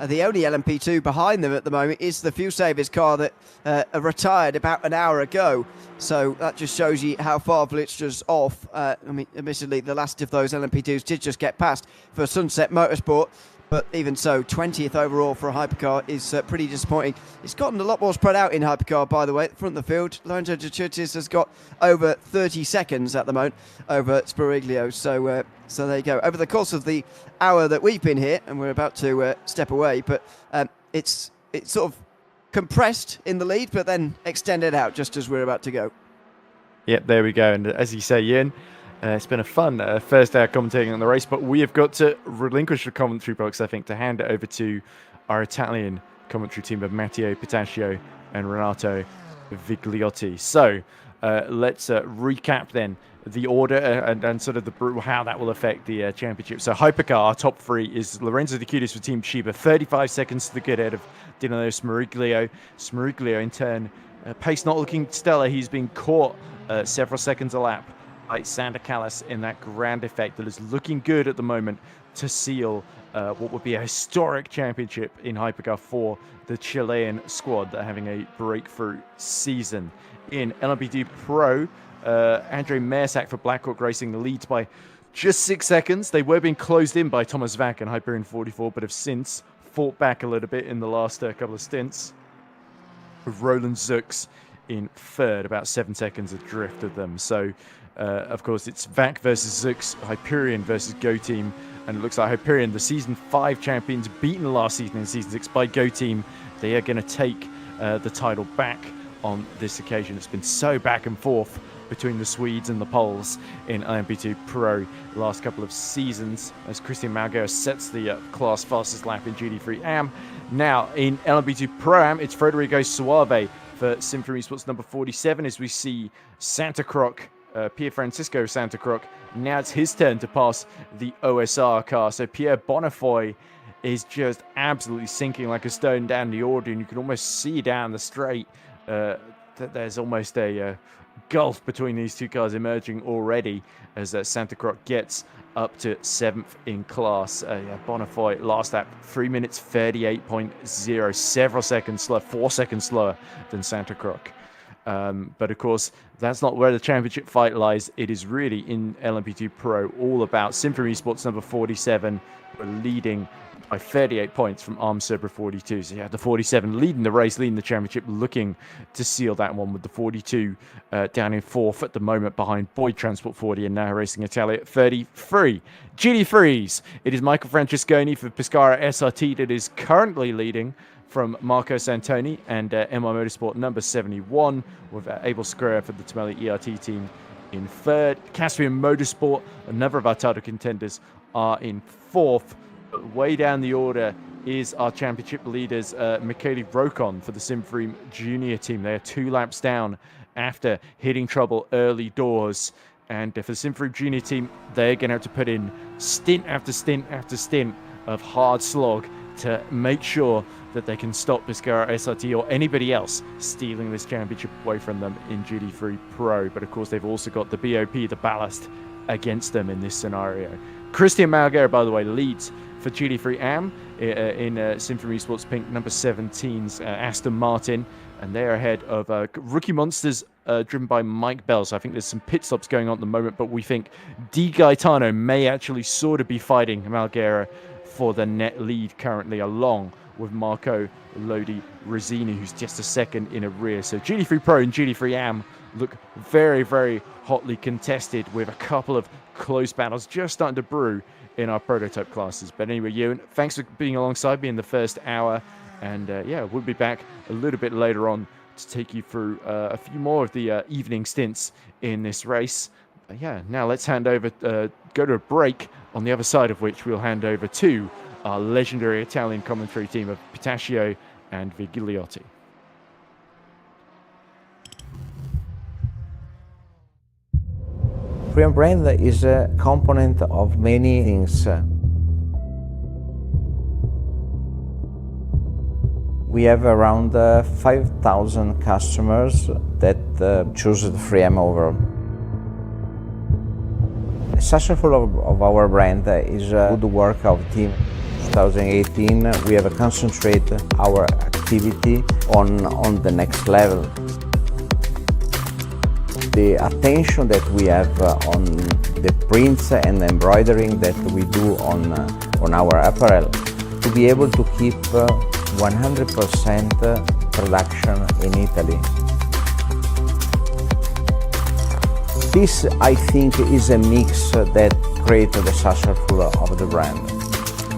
the only LMP2 behind them at the moment is the Fuel Savers car that retired about an hour ago. So that just shows you how far Vlitstra's off. I mean, admittedly, the last of those LMP2s did just get past for Sunset Motorsport. But even so, 20th overall for a hypercar is pretty disappointing. It's gotten a lot more spread out in hypercar, by the way. At the front of the field, Lorenzo De Chutis has got over 30 seconds at the moment over Spiriglio. So there you go. Over the course of the hour that we've been here, and we're about to step away, but it's sort of compressed in the lead, but then extended out just as we're about to go. Yep, there we go. And as you say, Ian, it's been a fun first day of commentating on the race, but we have got to relinquish the commentary box, I think, to hand it over to our Italian commentary team of Matteo Petaccio and Renato Vigliotti. So let's recap then the order and sort of how that will affect the championship. So Hypercar, our top 3, is Lorenzo De Cutis for Team Chiba, 35 seconds to the good head of Dinalo Smeriglio. Smeriglio, in turn, pace not looking stellar. He's been caught several seconds a lap by Sander Callas in that grand effect that is looking good at the moment to seal what would be a historic championship in Hypercar for the Chilean squad that are having a breakthrough season. In LMP2 Pro, Andre Mersak for Blackhawk Racing leads by just 6 seconds. They were being closed in by Thomas Vack and Hyperion 44, but have since fought back a little bit in the last couple of stints, with Roland Zux in third, about 7 seconds adrift of them. So of course, it's Vac versus Zux, Hyperion versus Go Team, and it looks like Hyperion, the Season 5 champions, beaten last season in Season 6 by Go Team. They are going to take the title back on this occasion. It's been so back and forth between the Swedes and the Poles in LMP2 Pro the last couple of seasons, as Christian Malguer sets the class fastest lap in GT3 AM. Now, in LMP2 Pro AM, it's Federico Suave for Symphony Esports number 47, as we see Santa Croc, Pierre Francisco Santa Croc. Now it's his turn to pass the OSR car. So Pierre Bonifoy is just absolutely sinking like a stone down the order, and you can almost see down the straight that there's almost a gulf between these two cars emerging already, as Santa Croc gets up to 7th in class. Bonifoy last lap 3 minutes 38.0, several seconds slower, 4 seconds slower than Santa Croc. But of course, that's not where the championship fight lies. It is really in LMP2 Pro, all about Symphony Esports number 47. We're leading by 38 points from Arms Zebra 42. So you had the 47 leading the race, leading the championship, looking to seal that one with the 42 down in 4th at the moment behind Boyd Transport 40 and now Racing Italia at 33. GT3s, it is Michael Francesconi for Pescara SRT that is currently leading from Marco Santoni and MI Motorsport number 71 with Abel Square for the Tamelli ERT team in 3rd. Caspian Motorsport, another of our title contenders, are in 4th. Way down the order is our championship leaders, Michele Rocon for the Simfream Junior team. They are 2 laps down after hitting trouble early doors. And for the Simfream Junior team, they're going to have to put in stint after stint after stint of hard slog to make sure that they can stop Pescara SRT or anybody else stealing this championship away from them in GT3 Pro. But of course, they've also got the BOP, the ballast, against them in this scenario. Christian Malguer, by the way, leads for GT3 AM in Simfream Esports Pink number 17's Aston Martin, and they're ahead of Rookie Monsters driven by Mike Bell. So I think there's some pit stops going on at the moment, but we think Di Gaetano may actually sort of be fighting Malguer for the net lead currently, along with Marco Lodi Rosini, who's just a second in arrear. So GT3 Pro and GT3 AM look very, very hotly contested, with a couple of close battles just starting to brew in our prototype classes. But anyway, Ewan, thanks for being alongside me in the first hour. And yeah, we'll be back a little bit later on to take you through a few more of the evening stints in this race. But yeah, now let's hand over, go to a break, on the other side of which we'll hand over to our legendary Italian commentary team of Pitaccio and Vigliotti. Freedom brand is a component of many things. We have around 5,000 customers that choose the Freedom overall. The successful of our brand is good work of team. 2018 we have concentrated our activity on the next level. The attention that we have on the prints and embroidering that we do on our apparel, to be able to keep 100% production in Italy. This, I think, is a mix that creates the successful of the brand.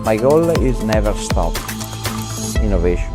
My goal is never stop innovation.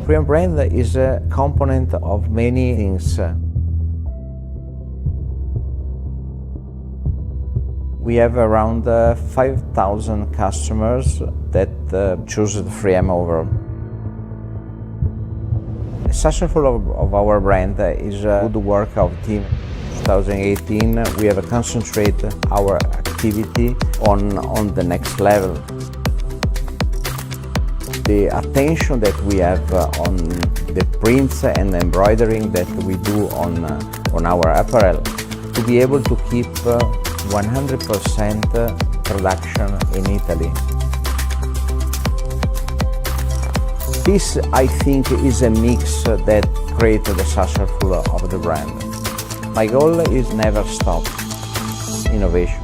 Freedom brand is a component of many things. We have around 5,000 customers that choose the Freedom overall. The successful of our brand is good work of team. 2018 we have concentrated our activity on the next level. The attention that we have on the prints and embroidering that we do on our apparel, to be able to keep 100% production in Italy. This, I think, is a mix that created the successful of the brand. My goal is never stop innovation.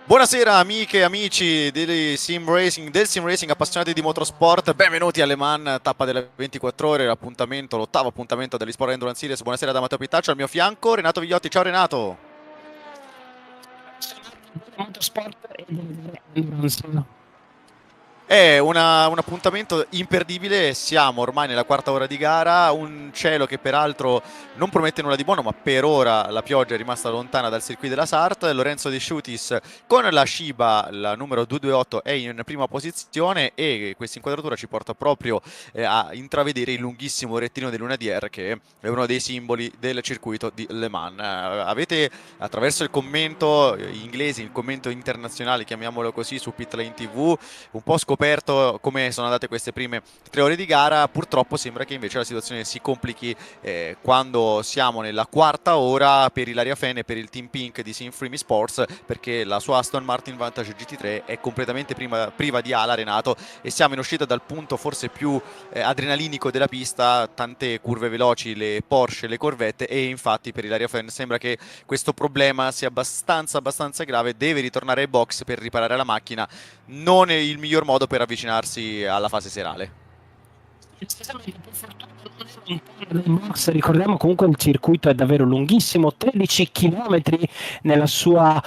Buonasera amiche e amici del sim racing, appassionati di motorsport, benvenuti alle Man, tappa delle 24 ore, l'ottavo appuntamento dell'eSport Endurance Series. Buonasera da Matteo Pittaccio, al mio fianco Renato Vigliotti. Ciao Renato. Motorsport e Endurance. È un appuntamento imperdibile, siamo ormai nella quarta ora di gara, un cielo che peraltro non promette nulla di buono, ma per ora la pioggia è rimasta lontana dal circuito della Sart. Lorenzo De Sciutis con la Shiba, la numero 228, è in prima posizione e questa inquadratura ci porta proprio a intravedere il lunghissimo rettino dell'Unadier, che è uno dei simboli del circuito di Le Mans. Avete attraverso il commento inglese, il commento internazionale, chiamiamolo così, su Pitlane TV, un po' scoperto come sono andate queste prime 3 ore di gara. Purtroppo sembra che invece la situazione si complichi quando siamo nella quarta ora per Ilaria Fene e per il Team Pink di Sinfree Sports, perché la sua Aston Martin Vantage GT3 è completamente priva di ala, Renato, e siamo in uscita dal punto forse più adrenalinico della pista, tante curve veloci, le Porsche, le Corvette, e infatti per Ilaria Fene sembra che questo problema sia abbastanza grave. Deve ritornare ai box per riparare la macchina, non è il miglior modo per avvicinarsi alla fase serale. Ricordiamo comunque il circuito è davvero lunghissimo, 13 km nella sua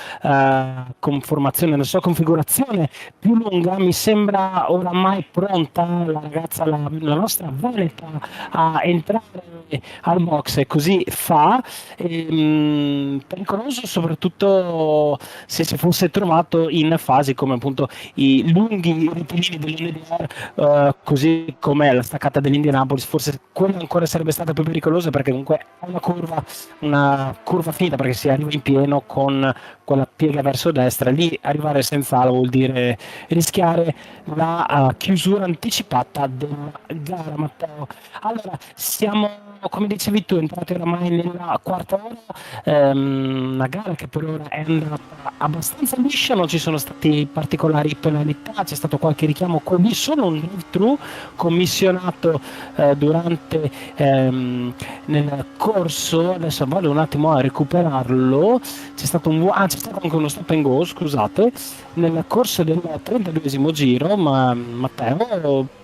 conformazione, nella sua configurazione più lunga. Mi sembra oramai pronta la ragazza, la nostra Veneta, a entrare al box, e così fa. Pericoloso soprattutto se si fosse trovato in fasi come appunto i lunghi rettilini dell'NDR, così come la staccata dell'Indianapolis. Forse quella ancora sarebbe stata più pericolosa, perché comunque è una curva finita, perché si arriva in pieno con quella piega verso destra. Lì arrivare senza ala vuol dire rischiare la chiusura anticipata della gara, Matteo. Allora, siamo, come dicevi tu, entrati oramai nella quarta ora, una gara che per ora è andata abbastanza liscia, non ci sono stati particolari penalità, c'è stato qualche richiamo qui, solo un drive-thru commissionato fermato durante nel corso, adesso vado un attimo a recuperarlo, c'è stato c'è stato anche uno stop and go, scusate, nel corso del 32esimo giro, ma Matteo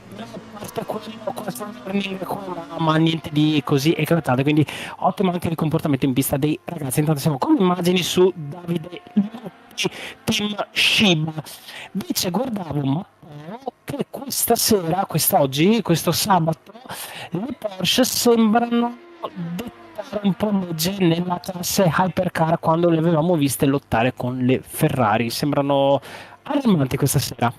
parte quello, questo warning qua, ma niente di così eclatante, quindi ottimo anche il comportamento in pista dei ragazzi. Intanto siamo con immagini su Davide Lupi, team Shiba. Invece guardavo Matteo che questa sera, quest'oggi, questo sabato, le Porsche sembrano dettare un po' legge nella classe hypercar quando le avevamo viste lottare con le Ferrari. Sembrano allarmanti questa sera.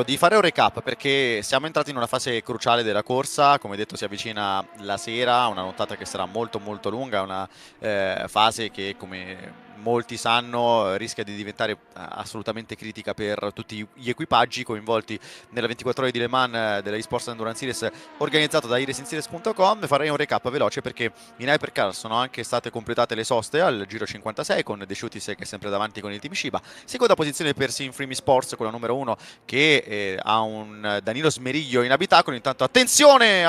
Di fare un recap perché siamo entrati in una fase cruciale della corsa, come detto si avvicina la sera, una nottata che sarà molto molto lunga, una fase che come molti sanno rischia di diventare assolutamente critica per tutti gli equipaggi coinvolti nella 24 ore di Le Mans della eSport Endurance Series organizzato da iRacingSeries.com. Farei un recap veloce perché in Hypercar sono anche state completate le soste al giro 56 con De Sciutis che è sempre davanti con il team Shiba, seconda posizione per Sinfrimi Sports con la numero 1 che ha un Danilo Smeriglio in abitacolo. Intanto attenzione,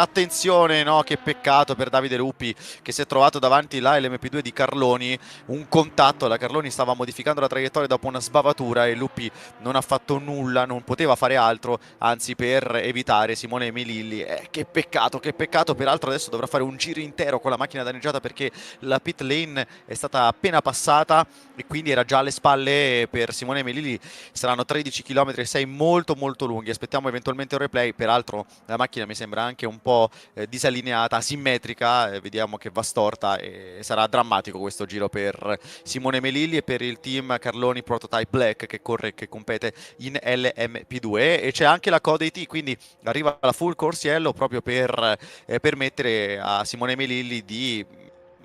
no? Che peccato per Davide Lupi che si è trovato davanti la LMP2 di Carloni, un contatto, la Carloni stava modificando la traiettoria dopo una sbavatura e Lupi non ha fatto nulla, non poteva fare altro, anzi per evitare Simone Melilli. Che peccato, peraltro adesso dovrà fare un giro intero con la macchina danneggiata perché la pit lane è stata appena passata e quindi era già alle spalle per Simone Melilli. Saranno 13 km e 6 molto molto lunghi, aspettiamo eventualmente un replay. Peraltro la macchina mi sembra anche un po' disallineata, asimmetrica, vediamo che va storta e sarà drammatico questo giro per Simone Melilli e per il team Carloni Prototype Black che compete in LMP2 e c'è anche la Code IT, quindi arriva la full course yellow proprio per permettere a Simone Melilli di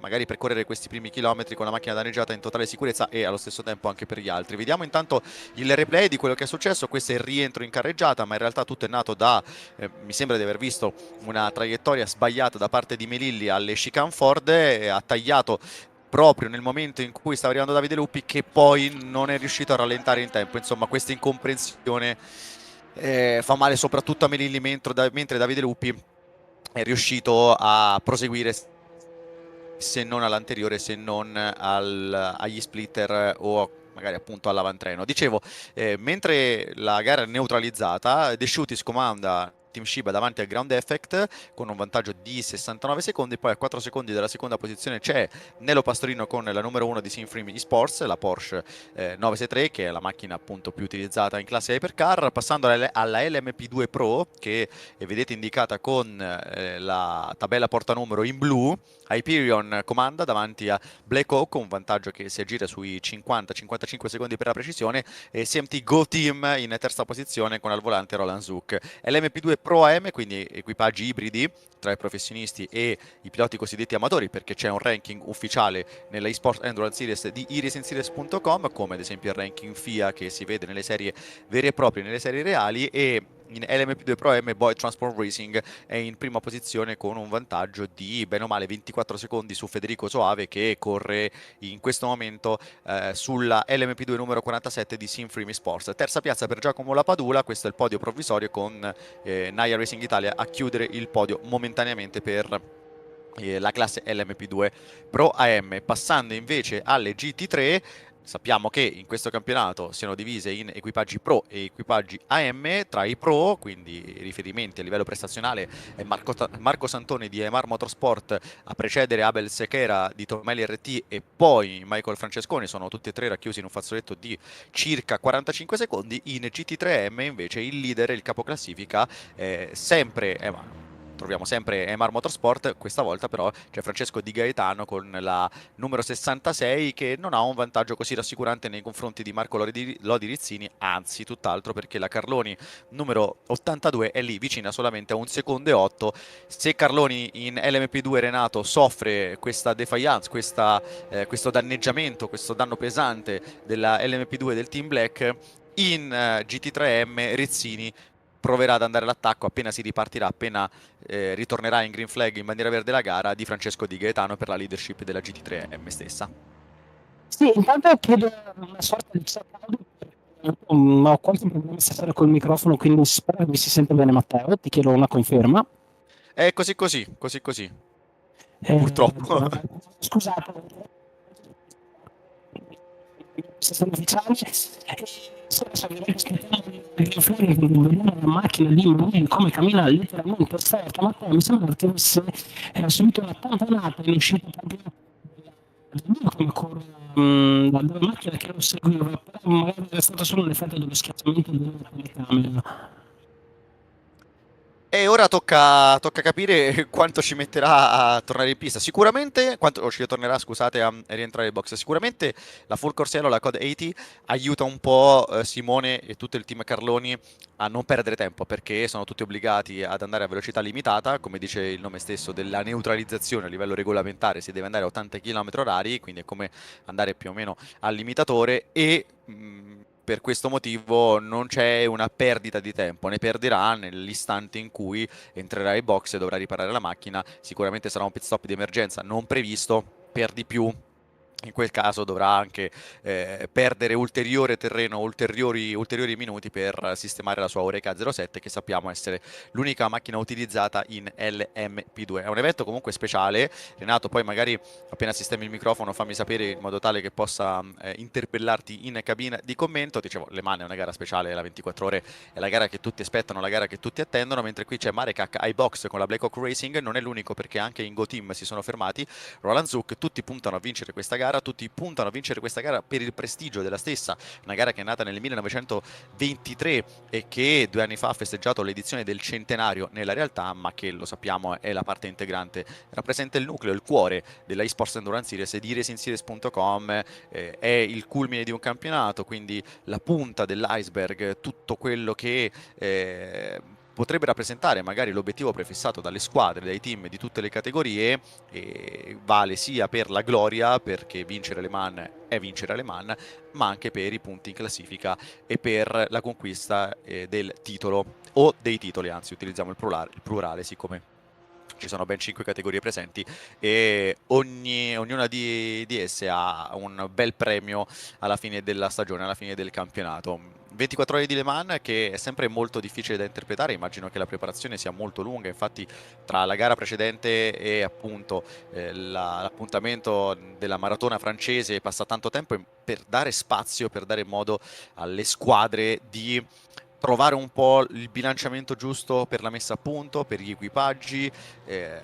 magari percorrere questi primi chilometri con la macchina danneggiata in totale sicurezza e allo stesso tempo anche per gli altri. Vediamo intanto il replay di quello che è successo. Questo è il rientro in carreggiata, ma in realtà tutto è nato da mi sembra di aver visto una traiettoria sbagliata da parte di Melilli alle chicane Ford, ha tagliato proprio nel momento in cui stava arrivando Davide Lupi che poi non è riuscito a rallentare in tempo. Insomma, questa incomprensione fa male soprattutto a Melilli mentre Davide Lupi è riuscito a proseguire se non all'anteriore, se non agli splitter o magari appunto all'avantreno. Dicevo, mentre la gara è neutralizzata, De Sciutis comanda Team Shiba davanti al ground effect con un vantaggio di 69 secondi, poi a 4 secondi dalla seconda posizione c'è Nelo Pastorino con la numero 1 di Sinframe eSports, la Porsche 963 che è la macchina appunto più utilizzata in classe Hypercar, passando alla LMP2 Pro che vedete indicata con la tabella portanumero in blu. Hyperion comanda davanti a Black Hawk, un vantaggio che si aggira sui 50-55 secondi per la precisione, e CMT Go Team in terza posizione con al volante Roland Zook. LMP2 Pro AM, quindi equipaggi ibridi tra i professionisti e i piloti cosiddetti amatori, perché c'è un ranking ufficiale nella eSport Endurance Series di iRacingSeries.com, come ad esempio il ranking FIA che si vede nelle serie vere e proprie, nelle serie reali, e in LMP2 Pro M Boy Transport Racing è in prima posizione con un vantaggio di bene o male 24 secondi su Federico Soave che corre in questo momento sulla LMP2 numero 47 di Sinframe Sports. Terza piazza per Giacomo Lapadula, questo è il podio provvisorio con Naya Racing Italia a chiudere il podio momentaneamente per la classe LMP2 Pro AM. Passando invece alle GT3, sappiamo che in questo campionato siano divise in equipaggi Pro e equipaggi AM. Tra i Pro, quindi riferimenti a livello prestazionale, è Marco Santoni di Emar Motorsport a precedere Abel Sequeira di Tomelli RT e poi Michael Francesconi, sono tutti e tre racchiusi in un fazzoletto di circa 45 secondi. In GT3M invece il leader, il capoclassifica, troviamo sempre Emar Motorsport, questa volta però c'è Francesco Di Gaetano con la numero 66 che non ha un vantaggio così rassicurante nei confronti di Marco Lodi Rizzini, anzi tutt'altro, perché la Carloni numero 82 è lì vicina solamente a 1 secondo e 8. Se Carloni in LMP2 Renato soffre questa defiance, questo danneggiamento, questo danno pesante della LMP2 del Team Black, in GT3M Rizzini proverà ad andare all'attacco appena si ripartirà, appena ritornerà in green flag in bandiera verde la gara di Francesco Di Gaetano per la leadership della GT3M stessa. Sì, intanto chiedo una sorta di check-out Ho qualche problema stasera col microfono, quindi spero che mi si senta bene. Matteo, ti chiedo una conferma. È così così, così così, Eh, purtroppo. Scusate, sistema ufficiale. Vedere la macchina di lui come cammina letteralmente storta. Matteo, mi sembra che avesse subito una tamponata in uscita proprio come corre dalla macchina che lo seguiva, però magari è stato solo un effetto dello schiacciamento della telecamera. E ora tocca capire quanto ci metterà a tornare in pista. Sicuramente, quanto ci tornerà, scusate, a rientrare in box. Sicuramente la full course yellow, la code 80, aiuta un po' Simone e tutto il team Carloni a non perdere tempo, perché sono tutti obbligati ad andare a velocità limitata, come dice il nome stesso della neutralizzazione a livello regolamentare, si deve andare a 80 km/h, quindi è come andare più o meno al limitatore e per questo motivo non c'è una perdita di tempo, ne perderà nell'istante in cui entrerà in box e dovrà riparare la macchina. Sicuramente sarà un pit stop di emergenza non previsto, per di più in quel caso dovrà anche perdere ulteriore terreno, ulteriori minuti per sistemare la sua Oreca 07, che sappiamo essere l'unica macchina utilizzata in LMP2. È un evento comunque speciale. Renato, poi magari appena sistemi il microfono fammi sapere in modo tale che possa interpellarti in cabina di commento. Dicevo, Le Mans è una gara speciale, la 24 ore è la gara che tutti aspettano, la gara che tutti attendono, mentre qui c'è Marek ai box con la Blackhawk Racing. Non è l'unico, perché anche in Go Team si sono fermati Roland Zook. Tutti puntano a vincere questa gara, tutti puntano a vincere questa gara per il prestigio della stessa, una gara che è nata nel 1923 e che 2 anni fa ha festeggiato l'edizione del centenario nella realtà, ma che, lo sappiamo, è la parte integrante, rappresenta il nucleo, il cuore della eSports Endurance Series e di RacingSeries.com, è il culmine di un campionato, quindi la punta dell'iceberg, tutto quello che potrebbe rappresentare magari l'obiettivo prefissato dalle squadre, dai team di tutte le categorie, e vale sia per la gloria, perché vincere Le Mans è vincere Le Mans, ma anche per i punti in classifica e per la conquista del titolo, o dei titoli, anzi utilizziamo il plurale siccome ci sono ben 5 categorie presenti e ognuna di esse ha un bel premio alla fine della stagione, alla fine del campionato. 24 ore di Le Mans, che è sempre molto difficile da interpretare, immagino che la preparazione sia molto lunga, infatti tra la gara precedente e appunto l'appuntamento della maratona francese passa tanto tempo per dare spazio, per dare modo alle squadre di trovare un po' il bilanciamento giusto per la messa a punto, per gli equipaggi,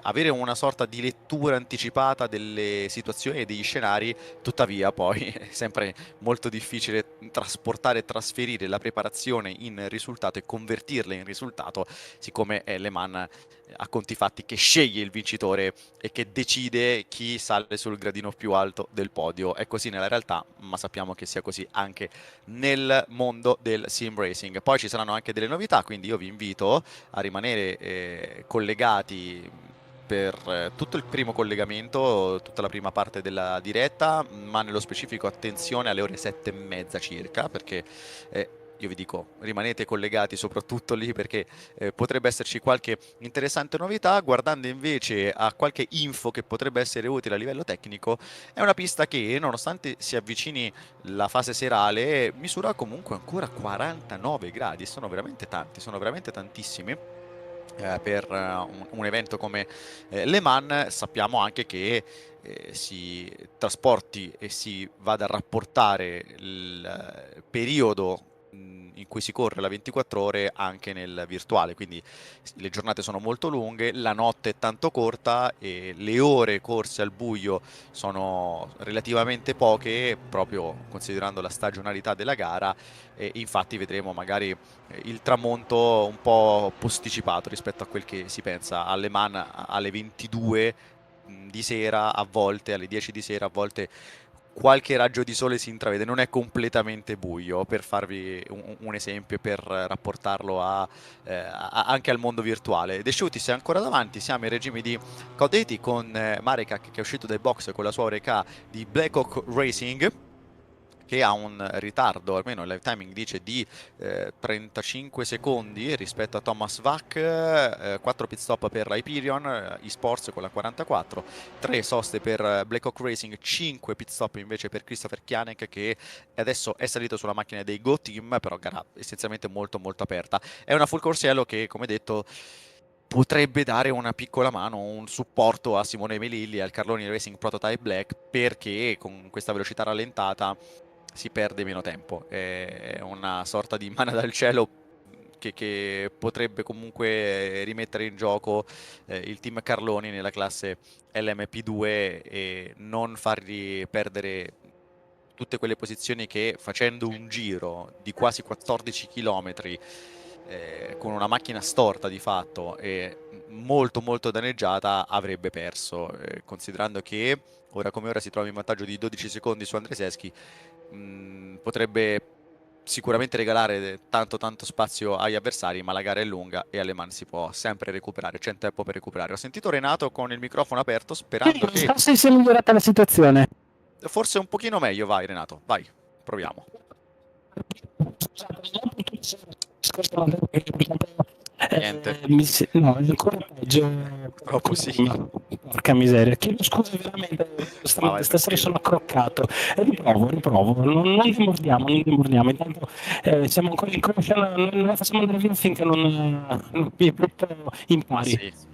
avere una sorta di lettura anticipata delle situazioni e degli scenari. Tuttavia poi è sempre molto difficile trasportare e trasferire la preparazione in risultato e convertirla in risultato, siccome è Le Mans a conti fatti che sceglie il vincitore e che decide chi sale sul gradino più alto del podio. È così nella realtà, ma sappiamo che sia così anche nel mondo del sim racing. Poi ci saranno anche delle novità, quindi io vi invito a rimanere collegati per tutto il primo collegamento, tutta la prima parte della diretta, ma nello specifico attenzione alle ore 7:30 circa, perché io vi dico, rimanete collegati soprattutto lì, perché potrebbe esserci qualche interessante novità. Guardando invece a qualche info che potrebbe essere utile a livello tecnico, è una pista che, nonostante si avvicini la fase serale, misura comunque ancora 49 gradi, sono veramente tanti, sono veramente tantissimi. Per un evento come Le Mans. Sappiamo anche che si trasporti e si vada a rapportare il periodo in cui si corre la 24 ore anche nel virtuale, quindi le giornate sono molto lunghe, la notte è tanto corta e le ore corse al buio sono relativamente poche, proprio considerando la stagionalità della gara, e infatti vedremo magari il tramonto un po' posticipato rispetto a quel che si pensa. Alle Mans alle 22 di sera, a volte alle 10 di sera, a volte qualche raggio di sole si intravede, non è completamente buio, per farvi un esempio, per rapportarlo anche al mondo virtuale. The Shooties è ancora davanti, siamo in regime di Code 80 con Marek che è uscito dai box con la sua Oreca di Blackhawk Racing, che ha un ritardo, almeno il Livetiming dice, di 35 secondi rispetto a Thomas Vac, 4 pit stop per Hyperion, eSports con la 44, 3 soste per Black Hawk Racing, 5 pit stop invece per Christopher Kianek, che adesso è salito sulla macchina dei Go Team, però gara essenzialmente molto molto aperta. È una full course yellow che, come detto, potrebbe dare una piccola mano, un supporto a Simone Melilli e al Carloni Racing Prototype Black, perché con questa velocità rallentata si perde meno tempo. È una sorta di manna dal cielo che potrebbe comunque rimettere in gioco il team Carloni nella classe LMP2 e non fargli perdere tutte quelle posizioni che, facendo un giro di quasi 14 km con una macchina storta di fatto e molto molto danneggiata, avrebbe perso, considerando che ora come ora si trova in vantaggio di 12 secondi su Andrzejewski. Potrebbe sicuramente regalare tanto spazio agli avversari, ma la gara è lunga e alle mani si può sempre recuperare, c'è tempo per recuperare. Ho sentito Renato con il microfono aperto, sperando che... Non so se si è migliorata la situazione. Forse un pochino meglio, vai Renato, vai, proviamo. Niente. No, è ancora peggio. Proprio sì. Porca miseria. Chiedo scusa veramente, stasera sono accroccato. Riprovo. Non demordiamo. Intanto siamo ancora in crociera, non la facciamo andare via finché non impari.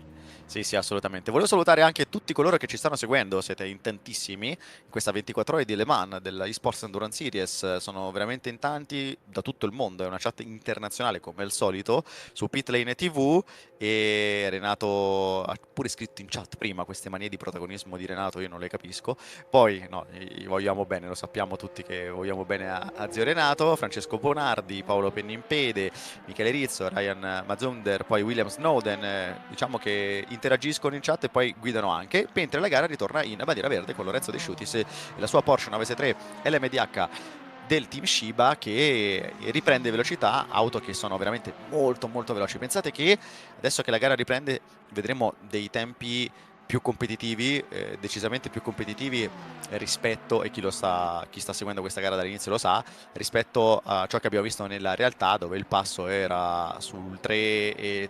Sì, assolutamente. Volevo salutare anche tutti coloro che ci stanno seguendo, siete in tantissimi, in questa 24 ore di Le Mans della eSports Endurance Series, sono veramente in tanti da tutto il mondo, è una chat internazionale come al solito, su Pitlane TV, e Renato ha pure scritto in chat prima queste manie di protagonismo di Renato, io non le capisco, poi no, gli vogliamo bene, lo sappiamo tutti che vogliamo bene a zio Renato, Francesco Bonardi, Paolo Pennimpede, Michele Rizzo, Ryan Mazunder, poi William Snowden, diciamo che interagiscono in chat e poi guidano anche, mentre la gara ritorna in bandiera verde con Lorenzo De Sciutis e la sua Porsche 963 LMDH del team Shiba, che riprende velocità, auto che sono veramente molto veloci. Pensate che adesso che la gara riprende vedremo dei tempi più competitivi, decisamente più competitivi rispetto, e chi sta seguendo questa gara dall'inizio lo sa, rispetto a ciò che abbiamo visto nella realtà, dove il passo era sul 3,30,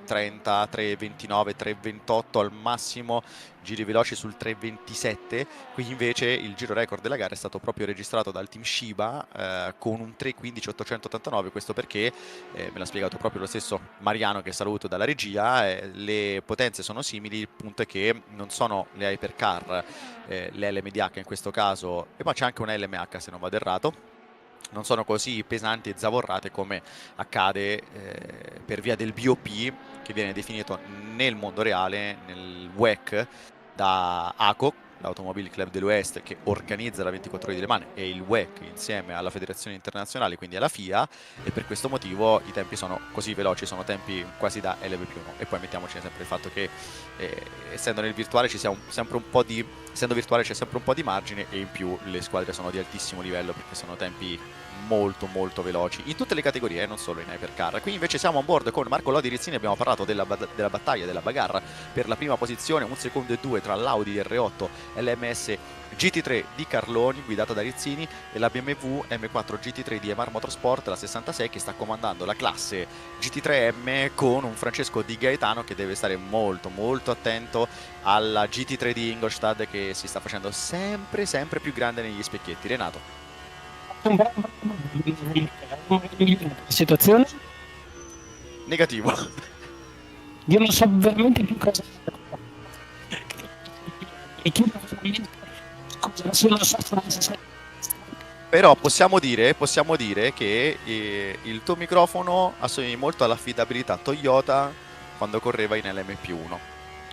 3,29, 3,28 al massimo, giri veloci sul 3,27. Qui invece il giro record della gara è stato proprio registrato dal team Shiba con un 3,15 889, questo perché me l'ha spiegato proprio lo stesso Mariano, che saluto dalla regia, le potenze sono simili, il punto è che non sono le hypercar, le LMDH in questo caso, e poi c'è anche una LMH se non vado errato, non sono così pesanti e zavorrate come accade per via del BOP, che viene definito nel mondo reale, nel WEC, da ACO, l'Automobile Club dell'Ouest, che organizza la 24 ore di Le Mans, e il WEC insieme alla Federazione Internazionale, quindi alla FIA, e per questo motivo i tempi sono così veloci, sono tempi quasi da LMP1. E poi mettiamoci sempre il fatto che essendo nel virtuale ci sia sempre un po' di... essendo virtuale c'è sempre un po' di margine, e in più le squadre sono di altissimo livello perché sono tempi molto veloci in tutte le categorie, non solo in hypercar. Qui invece siamo on board con Marco Lodi Rizzini, abbiamo parlato della battaglia, della bagarre per la prima posizione, 1 secondo e 2 tra l'Audi R8 LMS GT3 di Carloni guidata da Rizzini e la BMW M4 GT3 di Emar Motorsport, la 66, che sta comandando la classe GT3M con un Francesco Di Gaetano che deve stare molto attento alla GT3 di Ingolstadt, che si sta facendo sempre più grande negli specchietti. Renato. Situazione? Negativo. Io non so veramente più cosa. E chiedo veramente scusa, però possiamo dire che il tuo microfono assomiglia molto all'affidabilità Toyota quando correva in LMP1,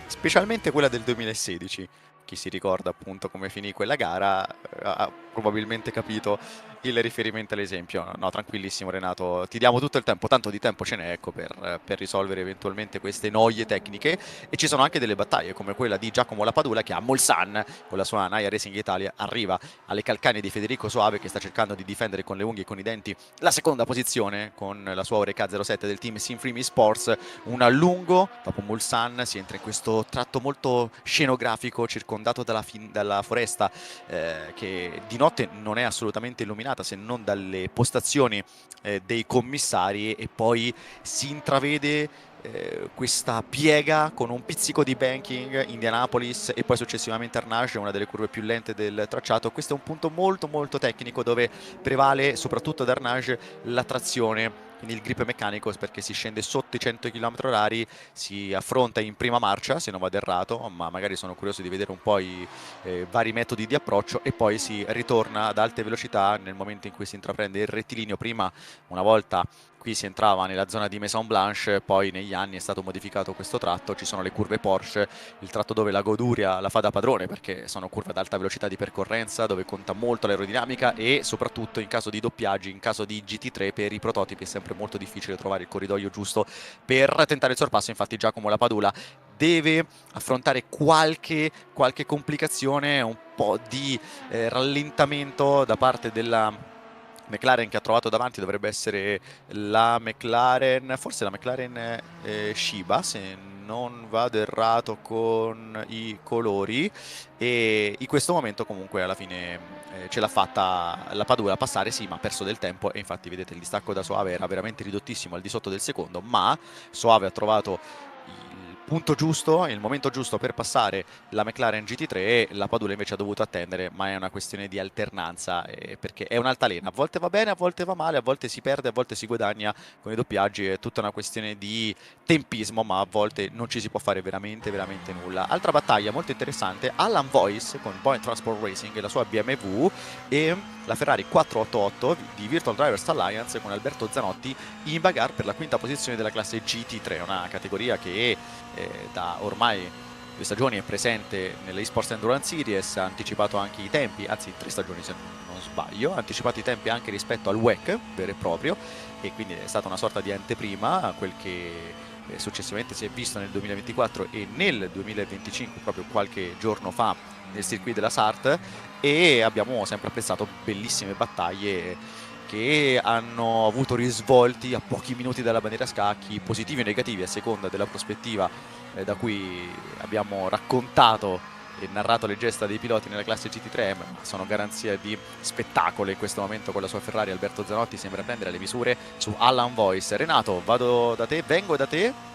specialmente quella del 2016. Chi si ricorda appunto come finì quella gara ha probabilmente capito il riferimento all'esempio. No, tranquillissimo Renato, ti diamo tutto il tempo, tanto di tempo ce n'è, ecco, per risolvere eventualmente queste noie tecniche. E ci sono anche delle battaglie come quella di Giacomo Lapadula, che a Mulsanne con la sua Naia Racing Italia arriva alle calcagna di Federico Soave, che sta cercando di difendere con le unghie e con i denti la seconda posizione con la sua Oreca 07 del team Sinfrimi Sports. Un lungo, dopo Mulsanne si entra in questo tratto molto scenografico circondato dalla foresta, che di notte notte non è assolutamente illuminata se non dalle postazioni dei commissari, e poi si intravede questa piega con un pizzico di banking, Indianapolis e poi successivamente Arnage, una delle curve più lente del tracciato. Questo è un punto molto molto tecnico dove prevale soprattutto ad Arnage la trazione, quindi il grip meccanico, perché si scende sotto i 100 km/h, si affronta in prima marcia se non vado errato, ma magari sono curioso di vedere un po' i vari metodi di approccio, e poi si ritorna ad alte velocità nel momento in cui si intraprende il rettilineo. Prima, una volta qui si entrava nella zona di Maison Blanche, poi negli anni è stato modificato questo tratto, ci sono le curve Porsche, il tratto dove la goduria la fa da padrone, perché sono curve ad alta velocità di percorrenza, dove conta molto l'aerodinamica, e soprattutto in caso di doppiaggi, in caso di GT3 per i prototipi è sempre molto difficile trovare il corridoio giusto per tentare il sorpasso. Infatti Giacomo Lapadula deve affrontare qualche complicazione, un po' di rallentamento da parte della McLaren che ha trovato davanti. Dovrebbe essere la McLaren, forse la McLaren Shiba, se non vado errato con i colori, e in questo momento comunque alla fine ce l'ha fatta la Padula a passare, sì, ma ha perso del tempo, e infatti vedete il distacco da Soave era veramente ridottissimo, al di sotto del secondo, ma Soave ha trovato il punto giusto, il momento giusto per passare la McLaren GT3, e la Padula invece ha dovuto attendere, ma è una questione di alternanza, perché è un'altalena, a volte va bene, a volte va male, a volte si perde, a volte si guadagna con i doppiaggi, è tutta una questione di tempismo, ma a volte non ci si può fare veramente nulla. Altra battaglia molto interessante, Alan Voice con Point Transport Racing e la sua BMW, e la Ferrari 488 di Virtual Drivers Alliance con Alberto Zanotti in bagarre per la quinta posizione della classe GT3, una categoria che da ormai 2 stagioni è presente nelle eSports Endurance Series, ha anticipato anche i tempi, anzi 3 stagioni se non sbaglio, ha anticipato i tempi anche rispetto al WEC vero e proprio, e quindi è stata una sorta di anteprima a quel che successivamente si è visto nel 2024 e nel 2025, proprio qualche giorno fa nel circuit della Sarthe, e abbiamo sempre apprezzato bellissime battaglie che hanno avuto risvolti a pochi minuti dalla bandiera a scacchi, positivi o negativi a seconda della prospettiva da cui abbiamo raccontato e narrato le gesta dei piloti nella classe GT3, ma sono garanzia di spettacolo. In questo momento con la sua Ferrari Alberto Zanotti sembra prendere le misure su Alan Voice. Renato, vado da te, vengo da te.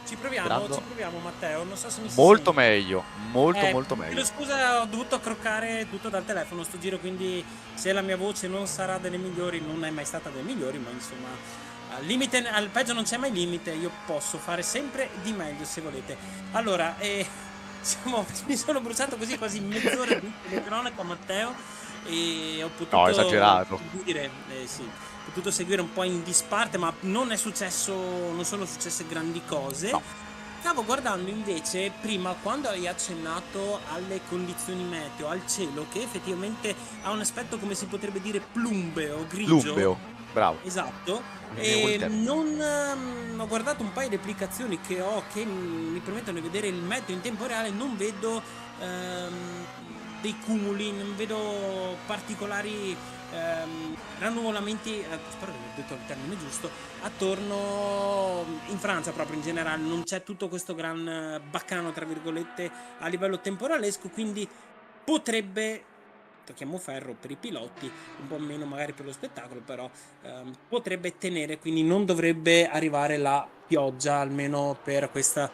Ci proviamo Matteo, non so se mi si Molto sente. meglio, molto meglio. Scusa, ho dovuto croccare tutto dal telefono sto giro, quindi se la mia voce non sarà delle migliori, non è mai stata delle migliori, ma insomma al limite, al peggio non c'è mai limite, io posso fare sempre di meglio se volete. Allora, mi sono bruciato così quasi mezz'ora di telecronaca, Matteo, e ho potuto esagerato. ho potuto seguire un po' in disparte, ma non sono successe grandi cose. No. Stavo guardando invece prima, quando hai accennato alle condizioni meteo, al cielo, che effettivamente ha un aspetto, come si potrebbe dire, plumbeo, grigio. Plumbeo, bravo. Esatto. E ho guardato un paio di applicazioni che ho che mi permettono di vedere il meteo in tempo reale, non vedo dei cumuli, non vedo particolari rannuvolamenti, spero di aver detto il termine giusto, attorno in Francia proprio in generale, non c'è tutto questo gran baccano tra virgolette a livello temporalesco, quindi potrebbe, tocchiamo ferro per i piloti, un po' meno magari per lo spettacolo, però potrebbe tenere, quindi non dovrebbe arrivare la pioggia almeno per questa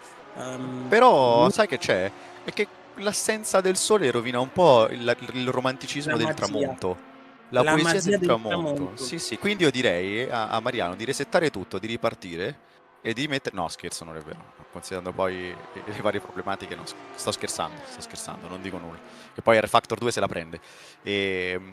però sai che c'è? È che l'assenza del sole rovina un po' il romanticismo del tramonto. La poesia del tramonto. Sì, quindi io direi a Mariano di resettare tutto, di ripartire e di mettere... No, scherzo, non è vero. Considerando poi le varie problematiche, no, sto scherzando, non dico nulla. Che poi rFactor 2 se la prende.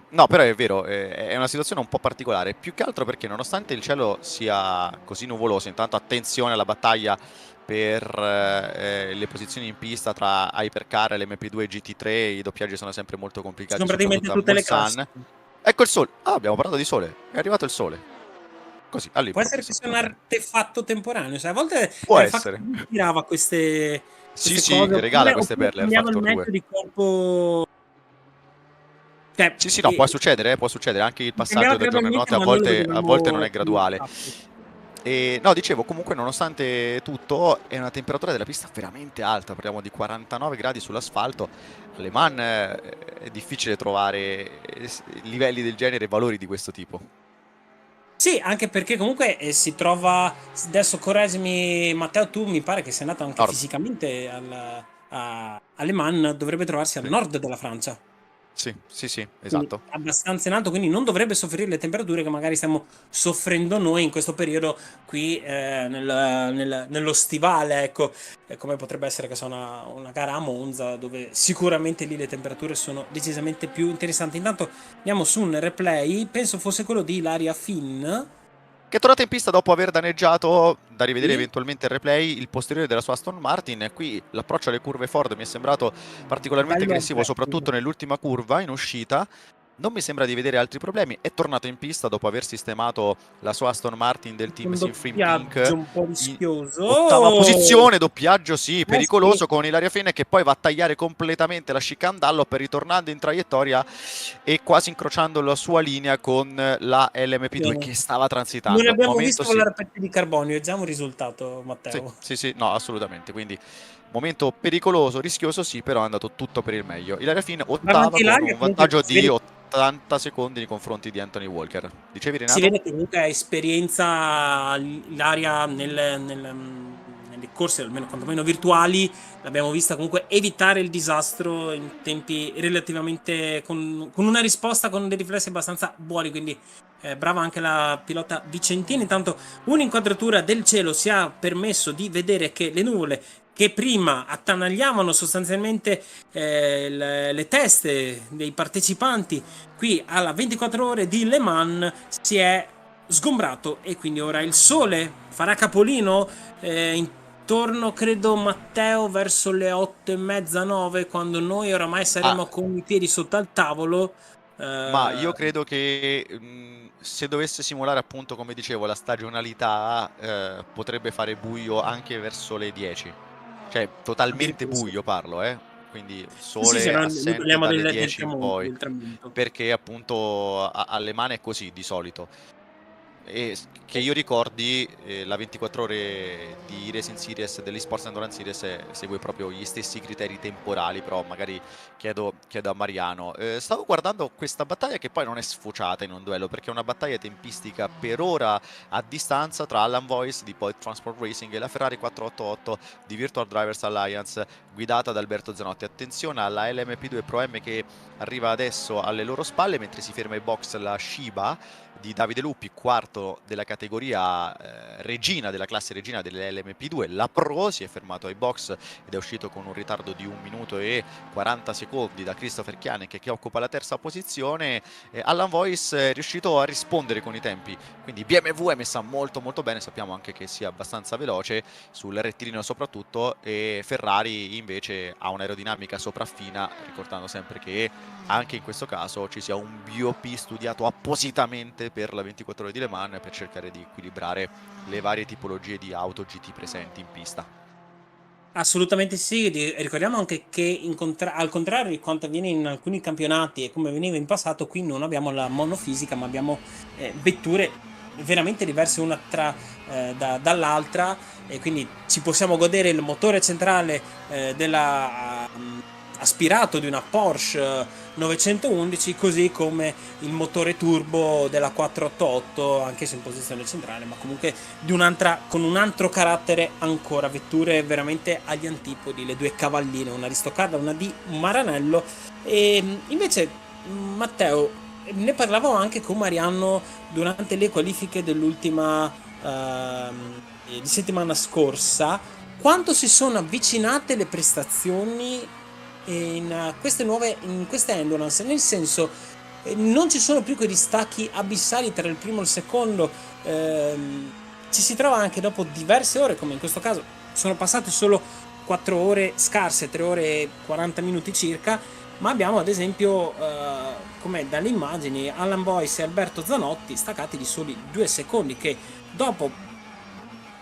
No, però è vero, è una situazione un po' particolare, più che altro perché nonostante il cielo sia così nuvoloso, intanto attenzione alla battaglia per le posizioni in pista tra Hypercar, l'MP2 e GT3, i doppiaggi sono sempre molto complicati. Sono praticamente tutte le classi. Ecco il sole. Ah, abbiamo parlato di sole. È arrivato il sole. Così, può essere che sia un artefatto temporaneo, sai, a volte può essere. Tirava queste sì, cose, regala queste perle rFactor 2. Di corpo... sì, no, può succedere anche il passaggio da giorno a notte, a volte non è graduale. E no, dicevo, comunque nonostante tutto è una temperatura della pista veramente alta, parliamo di 49 gradi sull'asfalto. A Le Mans è difficile trovare livelli del genere e valori di questo tipo. Sì, anche perché comunque si trova, adesso correggimi Matteo, tu mi pare che sei andato anche Nord. fisicamente a Le Mans, dovrebbe trovarsi al Sì, nord della Francia. sì, Quindi esatto. abbastanza in alto, quindi non dovrebbe soffrire le temperature che magari stiamo soffrendo noi in questo periodo qui nello stivale, ecco, come potrebbe essere che sia una gara a Monza, dove sicuramente lì le temperature sono decisamente più interessanti. Intanto andiamo su un replay, penso fosse quello di Ilaria Finn. Che è tornata in pista dopo aver danneggiato, da rivedere Sì. eventualmente il replay, il posteriore della sua Aston Martin. E qui l'approccio alle curve Ford mi è sembrato particolarmente Bello aggressivo, aggressive. soprattutto nell'ultima curva in uscita. Non mi sembra di vedere altri problemi. È tornato in pista dopo aver sistemato la sua Aston Martin del team Un Sinframe doppiaggio Pink. un po' In rischioso. ottava posizione, doppiaggio sì, Sì. pericoloso con Ilaria Finn che poi va a tagliare completamente la chicane Dunlop ritornando in traiettoria e quasi incrociando la sua linea con la LMP2 che stava Non transitando. abbiamo Momento visto con la sì. rapetta di carbonio, è già un risultato, Sì, Matteo. sì, no, assolutamente. Quindi momento pericoloso, rischioso sì, però è andato tutto per il meglio. Ilaria Finn Guarda, ottava anche con Ilaria un comunque vantaggio di 80 secondi nei confronti di Anthony Walker. Dicevi si Renato? vede che comunque ha esperienza Ilaria nelle corse, almeno quantomeno virtuali. L'abbiamo vista comunque evitare il disastro in tempi relativamente con una risposta con dei riflessi abbastanza buoni, quindi brava anche la pilota vicentina. Intanto un'inquadratura del cielo ci ha permesso di vedere che le nuvole che prima attanagliavano sostanzialmente le teste dei partecipanti qui alla 24 ore di Le Mans si è sgombrato e quindi ora il sole farà capolino intorno, credo, Matteo, verso le 8:30, 9, quando noi oramai saremo Ah, con i piedi sotto al tavolo. ma io credo che se dovesse simulare appunto, come dicevo, la stagionalità, potrebbe fare buio anche verso le 10. Cioè, totalmente Addirittura sì. buio parlo, Quindi Sì, sì, sole noi assente parliamo dalle del 10 in tramonto, poi, del tramonto. perché appunto alle mani è così di solito. E che io ricordi, la 24 ore di Racing Series dell'eSports Endurance Series segue proprio gli stessi criteri temporali, però magari chiedo a Mariano. Stavo guardando questa battaglia che poi non è sfociata in un duello, perché è una battaglia tempistica per ora a distanza tra Alan Voice di Point Transport Racing e la Ferrari 488 di Virtual Drivers Alliance guidata da Alberto Zanotti. Attenzione alla LMP2 Pro M che arriva adesso alle loro spalle, mentre si ferma in box la Shiba di Davide Lupi, quarto della categoria regina, della classe regina delle LMP2. La Pro si è fermato ai box ed è uscito con un ritardo di 1 minuto e 40 secondi da Christopher Kianek che occupa la terza posizione. Alan Voice è riuscito a rispondere con i tempi, quindi BMW è messa molto molto bene, sappiamo anche che sia abbastanza veloce sul rettilineo soprattutto, e Ferrari invece ha un'aerodinamica sopraffina, ricordando sempre che anche in questo caso ci sia un BOP studiato appositamente per la 24 ore di Le Mans per cercare di equilibrare le varie tipologie di auto GT presenti in pista. Assolutamente sì, ricordiamo anche che al contrario di quanto avviene in alcuni campionati e come veniva in passato, qui non abbiamo la monofisica ma abbiamo vetture veramente diverse una dall'altra, e quindi ci possiamo godere il motore centrale aspirato di una Porsche 911, così come il motore turbo della 488, anche se in posizione centrale, ma comunque con un altro carattere ancora. Vetture veramente agli antipodi, le due cavalline, una Aristocada, una di Maranello. E invece, Matteo, ne parlavamo anche con Mariano durante le qualifiche dell'ultima di settimana scorsa, quanto si sono avvicinate le prestazioni in queste endurance, nel senso non ci sono più quei distacchi abissali tra il primo e il secondo, ci si trova anche dopo diverse ore, come in questo caso sono passate solo 4 ore scarse, 3 ore e 40 minuti circa, ma abbiamo ad esempio come dalle immagini Alan Boyce e Alberto Zanotti staccati di soli 2 secondi, che dopo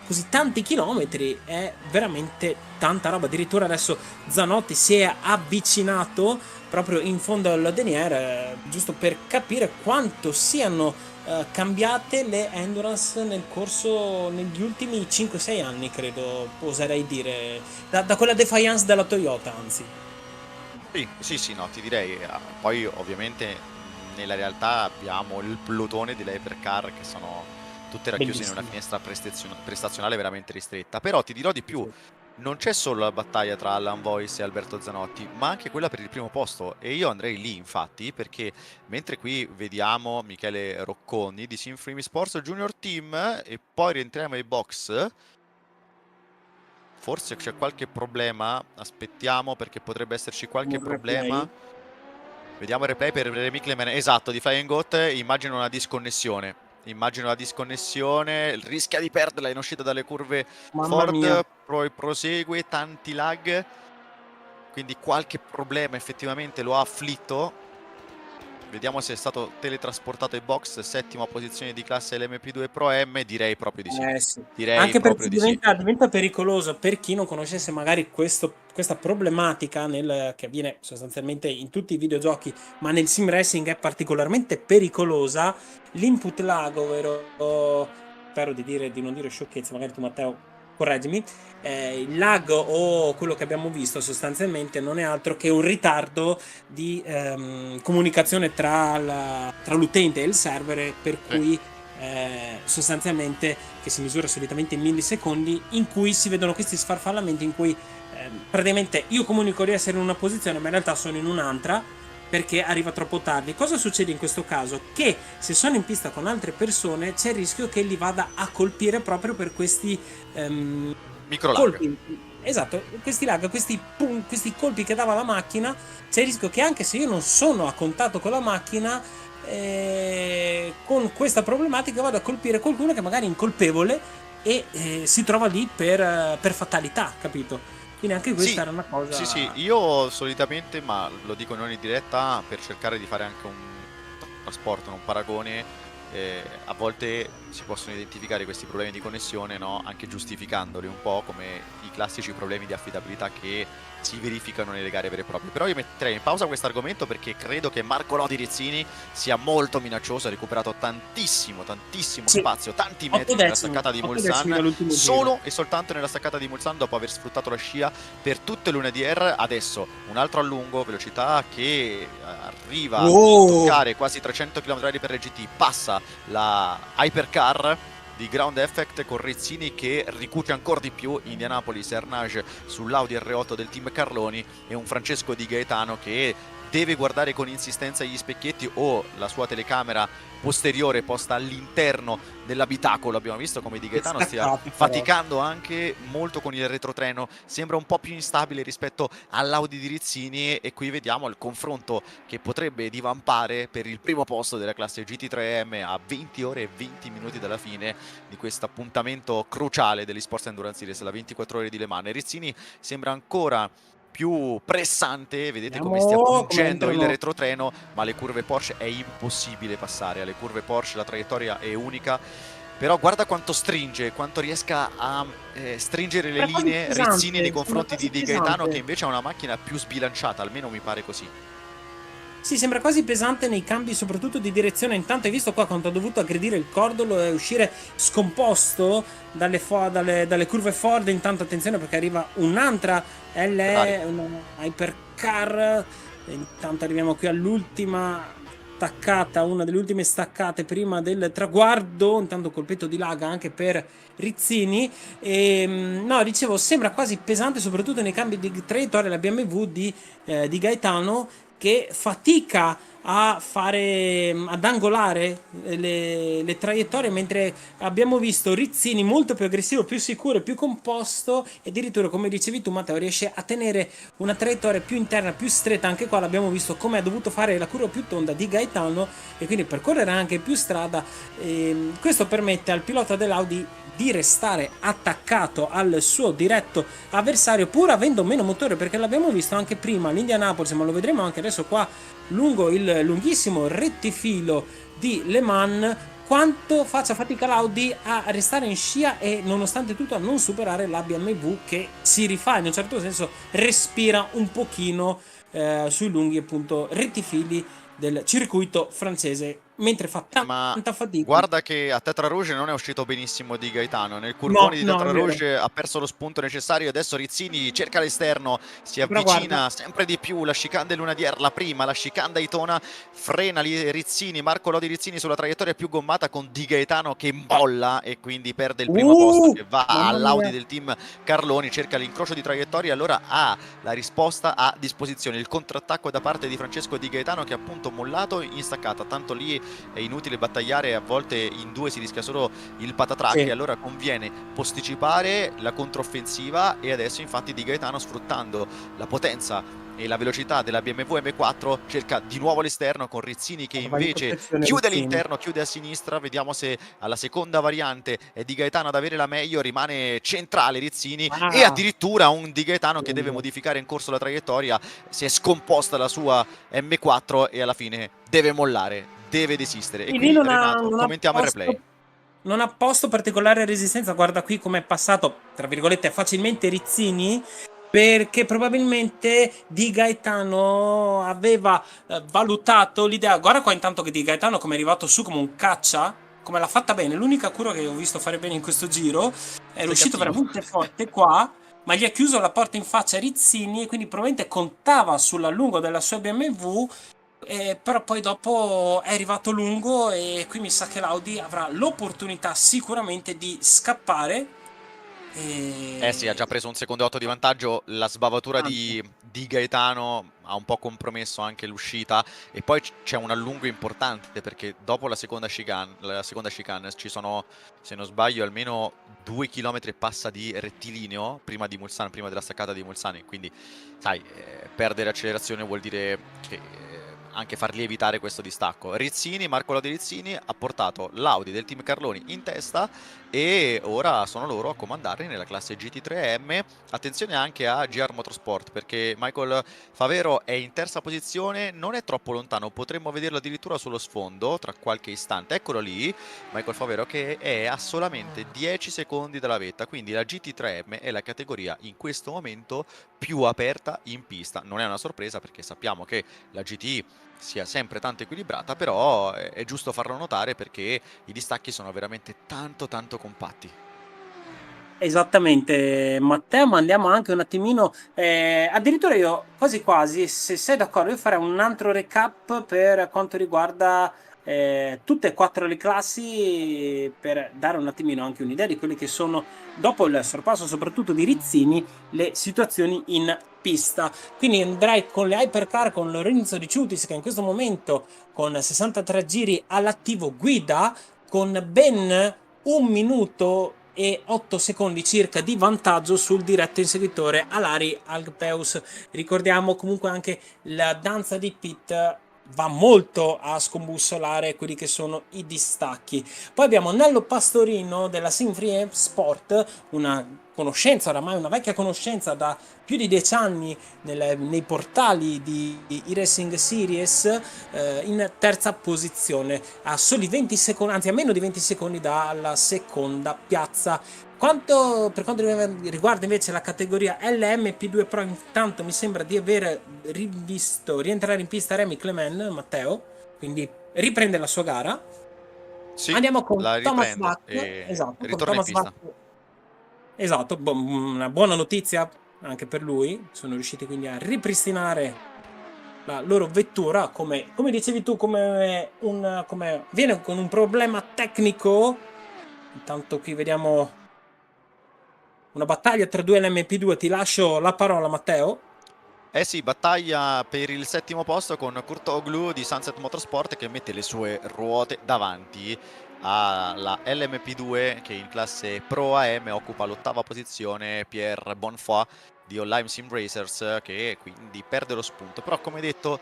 così tanti chilometri è veramente tanta roba. Addirittura adesso Zanotti si è avvicinato proprio in fondo al denier, giusto per capire quanto siano cambiate le endurance nel corso negli ultimi 5-6 anni, credo, oserei dire, da quella defiance della Toyota, anzi. Sì, no, ti direi. Poi ovviamente nella realtà abbiamo il plotone delle hypercar che sono tutte racchiuse in una finestra prestazionale veramente ristretta. Però ti dirò di più, non c'è solo la battaglia tra Alan Voice e Alberto Zanotti, ma anche quella per il primo posto. E io andrei lì, infatti, perché mentre qui vediamo Michele Rocconi di Sim Free Sports Junior Team e poi rientriamo ai box, forse c'è qualche problema, aspettiamo perché potrebbe esserci qualche problema. Vediamo il replay per Remy Clement, esatto, di Flying Goat. Immagino una disconnessione, rischia di perderla in uscita dalle curve. Ford, poi prosegue, tanti lag, quindi qualche problema effettivamente lo ha afflitto. Vediamo se è stato teletrasportato ai box, settima posizione di classe LMP2 Pro M, direi proprio di sì. Sì. Direi anche proprio perché di sì. diventa pericoloso per chi non conoscesse magari questa problematica che avviene sostanzialmente in tutti i videogiochi, ma nel sim racing è particolarmente pericolosa. L'input lag, ovvero spero di non dire sciocchezze, magari tu Matteo correggimi, il lag o quello che abbiamo visto sostanzialmente non è altro che un ritardo di comunicazione tra l'utente e il server, per cui sostanzialmente, che si misura solitamente in millisecondi, in cui si vedono questi sfarfallamenti in cui praticamente io comunico di essere in una posizione ma in realtà sono in un'altra perché arriva troppo tardi. Cosa succede in questo caso? Che se sono in pista con altre persone c'è il rischio che li vada a colpire proprio per questi micro colpi. Esatto, questi lag, questi colpi che dava la macchina, c'è il rischio che anche se io non sono a contatto con la macchina, con questa problematica vado a colpire qualcuno che magari è incolpevole e si trova lì per fatalità, capito? Quindi anche questa era una cosa... Sì, io solitamente, ma lo dico in ogni diretta, per cercare di fare anche un trasporto, un paragone, a volte si possono identificare questi problemi di connessione, no? Anche giustificandoli un po' come i classici problemi di affidabilità che si verificano nelle gare vere e proprie. Però io metterei in pausa questo argomento perché credo che Marco Lodi Rizzini sia molto minaccioso, ha recuperato tantissimo spazio, tanti metri nella staccata di Mulsanne, solo e soltanto nella staccata di Mulsanne, dopo aver sfruttato la scia per tutto il lunedì R. Adesso un altro allungo, velocità che arriva a toccare quasi 300 km/h per GT, passa la Hypercar di Ground Effect con Rizzini che ricuce ancora di più Indianapolis Ernage sull'Audi R8 del team Carloni e un Francesco Di Gaetano che deve guardare con insistenza gli specchietti o la sua telecamera posteriore posta all'interno dell'abitacolo. Abbiamo visto come Di Gaetano stia faticando anche molto con il retrotreno, sembra un po' più instabile rispetto all'Audi di Rizzini, e qui vediamo il confronto che potrebbe divampare per il primo posto della classe GT3M a 20 ore e 20 minuti dalla fine di questo appuntamento cruciale dell'eSports Endurance Series, la 24 ore di Le Mans. Rizzini sembra ancora più pressante, vedete come stia pungendo il retrotreno, ma alle curve Porsche è impossibile passare, alle curve Porsche la traiettoria è unica, però guarda quanto stringe, quanto riesca a stringere le linee Rizzini nei confronti di Di Gaetano, che invece ha una macchina più sbilanciata, almeno mi pare così. Sì, sembra quasi pesante nei cambi, soprattutto di direzione. Intanto hai visto qua quanto ha dovuto aggredire il cordolo e uscire scomposto dalle curve Ford. Intanto attenzione perché arriva un'altra alle, una Hypercar. Intanto arriviamo qui all'ultima staccata, una delle ultime staccate prima del traguardo. Intanto colpetto di lag anche per Rizzini. No, dicevo, sembra quasi pesante soprattutto nei cambi di traiettoria la BMW di Gaetano, che fatica ad angolare le traiettorie, mentre abbiamo visto Rizzini molto più aggressivo, più sicuro, più composto, e addirittura, come dicevi tu Matteo, riesce a tenere una traiettoria più interna, più stretta. Anche qua l'abbiamo visto come ha dovuto fare la curva più tonda di Gaetano e quindi percorrere anche più strada. Questo permette al pilota dell'Audi di restare attaccato al suo diretto avversario, pur avendo meno motore, perché l'abbiamo visto anche prima all'Indianapolis, ma lo vedremo anche adesso qua lungo il lunghissimo rettifilo di Le Mans, quanto faccia fatica l'Audi a restare in scia e nonostante tutto a non superare la BMW, che si rifà in un certo senso, respira un pochino sui lunghi appunto rettifili del circuito francese, mentre fa Ma tanta fatica. guarda che a Tetra Rouge non è uscito benissimo Di Gaetano. Nel No, curvone di no, Tetra è vero. Rouge ha perso lo spunto necessario. Adesso Rizzini cerca l'esterno, si Però avvicina guarda, sempre di più. La chicane dell'Unadier, la prima, la chicane Daytona, frena lì Rizzini, Marco Lodi Rizzini sulla traiettoria più gommata con Di Gaetano che imbolla e quindi perde il primo posto, che va mamma all'Audi mia. del team Carloni. Cerca l'incrocio di traiettoria, allora ha la risposta a disposizione. Il contrattacco da parte di Francesco Di Gaetano, che ha appunto mollato in staccata, tanto lì è inutile battagliare, a volte in due si rischia solo il patatrack, Sì. e allora conviene posticipare la controffensiva. E adesso infatti Di Gaetano, sfruttando la potenza e la velocità della BMW M4, cerca di nuovo l'esterno con Rizzini che Va in invece protezione chiude Rizzini. l'interno, chiude a sinistra. Vediamo se alla seconda variante è Di Gaetano ad avere la meglio, rimane centrale Rizzini e addirittura un Di Gaetano che deve modificare in corso la traiettoria. Si è scomposta la sua M4 e alla fine deve mollare, deve desistere. E Quindi qui Renato, non ha commentiamo il replay. non ha posto particolare resistenza. Guarda qui come è passato, tra virgolette, facilmente Rizzini, perché probabilmente Di Gaetano aveva valutato l'idea. Guarda qua intanto che Di Gaetano come è arrivato su come un caccia, come l'ha fatta bene. L'unica curva che ho visto fare bene in questo giro, è riuscito veramente forte qua, ma gli ha chiuso la porta in faccia a Rizzini e quindi probabilmente contava sull'allungo della sua BMW. Però poi dopo è arrivato lungo e qui mi sa che l'Audi avrà l'opportunità sicuramente di scappare. Sì, ha già preso un secondo 8 di vantaggio. La sbavatura di Gaetano ha un po' compromesso anche l'uscita, e poi c'è un allungo importante perché dopo la seconda chicane ci sono, se non sbaglio, almeno 2 km e passa di rettilineo prima di Mulsanne, prima della staccata di Mulsanne. Quindi sai, perdere accelerazione vuol dire che anche far lievitare questo distacco. Rizzini, Marco Lodi Rizzini, ha portato l'Audi del team Carloni in testa e ora sono loro a comandare nella classe GT3M. Attenzione anche a GR Motorsport, perché Michael Favero è in terza posizione, non è troppo lontano, potremmo vederlo addirittura sullo sfondo tra qualche istante. Eccolo lì, Michael Favero, che è a solamente 10 secondi dalla vetta, quindi la GT3M è la categoria in questo momento più aperta in pista. Non è una sorpresa perché sappiamo che la GT sia sempre tanto equilibrata, però è giusto farlo notare perché i distacchi sono veramente tanto compatti. Esattamente, Matteo, ma andiamo anche un attimino, addirittura io quasi quasi, se sei d'accordo, io farei un altro recap per quanto riguarda tutte e quattro le classi, per dare un attimino anche un'idea di quelli che sono, dopo il sorpasso soprattutto di Rizzini, le situazioni in pista. Quindi andrei con le hypercar, con Lorenzo Di Ciutis che in questo momento con 63 giri all'attivo guida con ben 1 minuto e 8 secondi circa di vantaggio sul diretto inseguitore Alari Alpeus. Ricordiamo comunque anche la danza di pit va molto a scombussolare quelli che sono i distacchi. Poi abbiamo Nello Pastorino della Sinfree Sport, una conoscenza, oramai una vecchia conoscenza da più di 10 anni nei portali di iRacing Series, in terza posizione a soli 20 secondi, anzi a meno di 20 secondi dalla seconda piazza. Per quanto riguarda invece la categoria LMP2 Pro, intanto mi sembra di aver rivisto rientrare in pista Rémi Clement, Matteo, quindi riprende la sua gara. Sì, andiamo con la Thomas riprende Bach, e esatto, con ritorna in Thomas pista. Bach. Esatto, una buona notizia anche per lui, sono riusciti quindi a ripristinare la loro vettura, come dicevi tu, come viene con un problema tecnico. Intanto qui vediamo una battaglia tra due LMP2, ti lascio la parola Matteo. Eh sì, battaglia per il settimo posto con Kurtoglu di Sunset Motorsport che mette le sue ruote davanti alla LMP2 che in classe Pro AM occupa l'8ª posizione, Pierre Bonfoy di Online Sim Racers, che quindi perde lo spunto. Però come detto,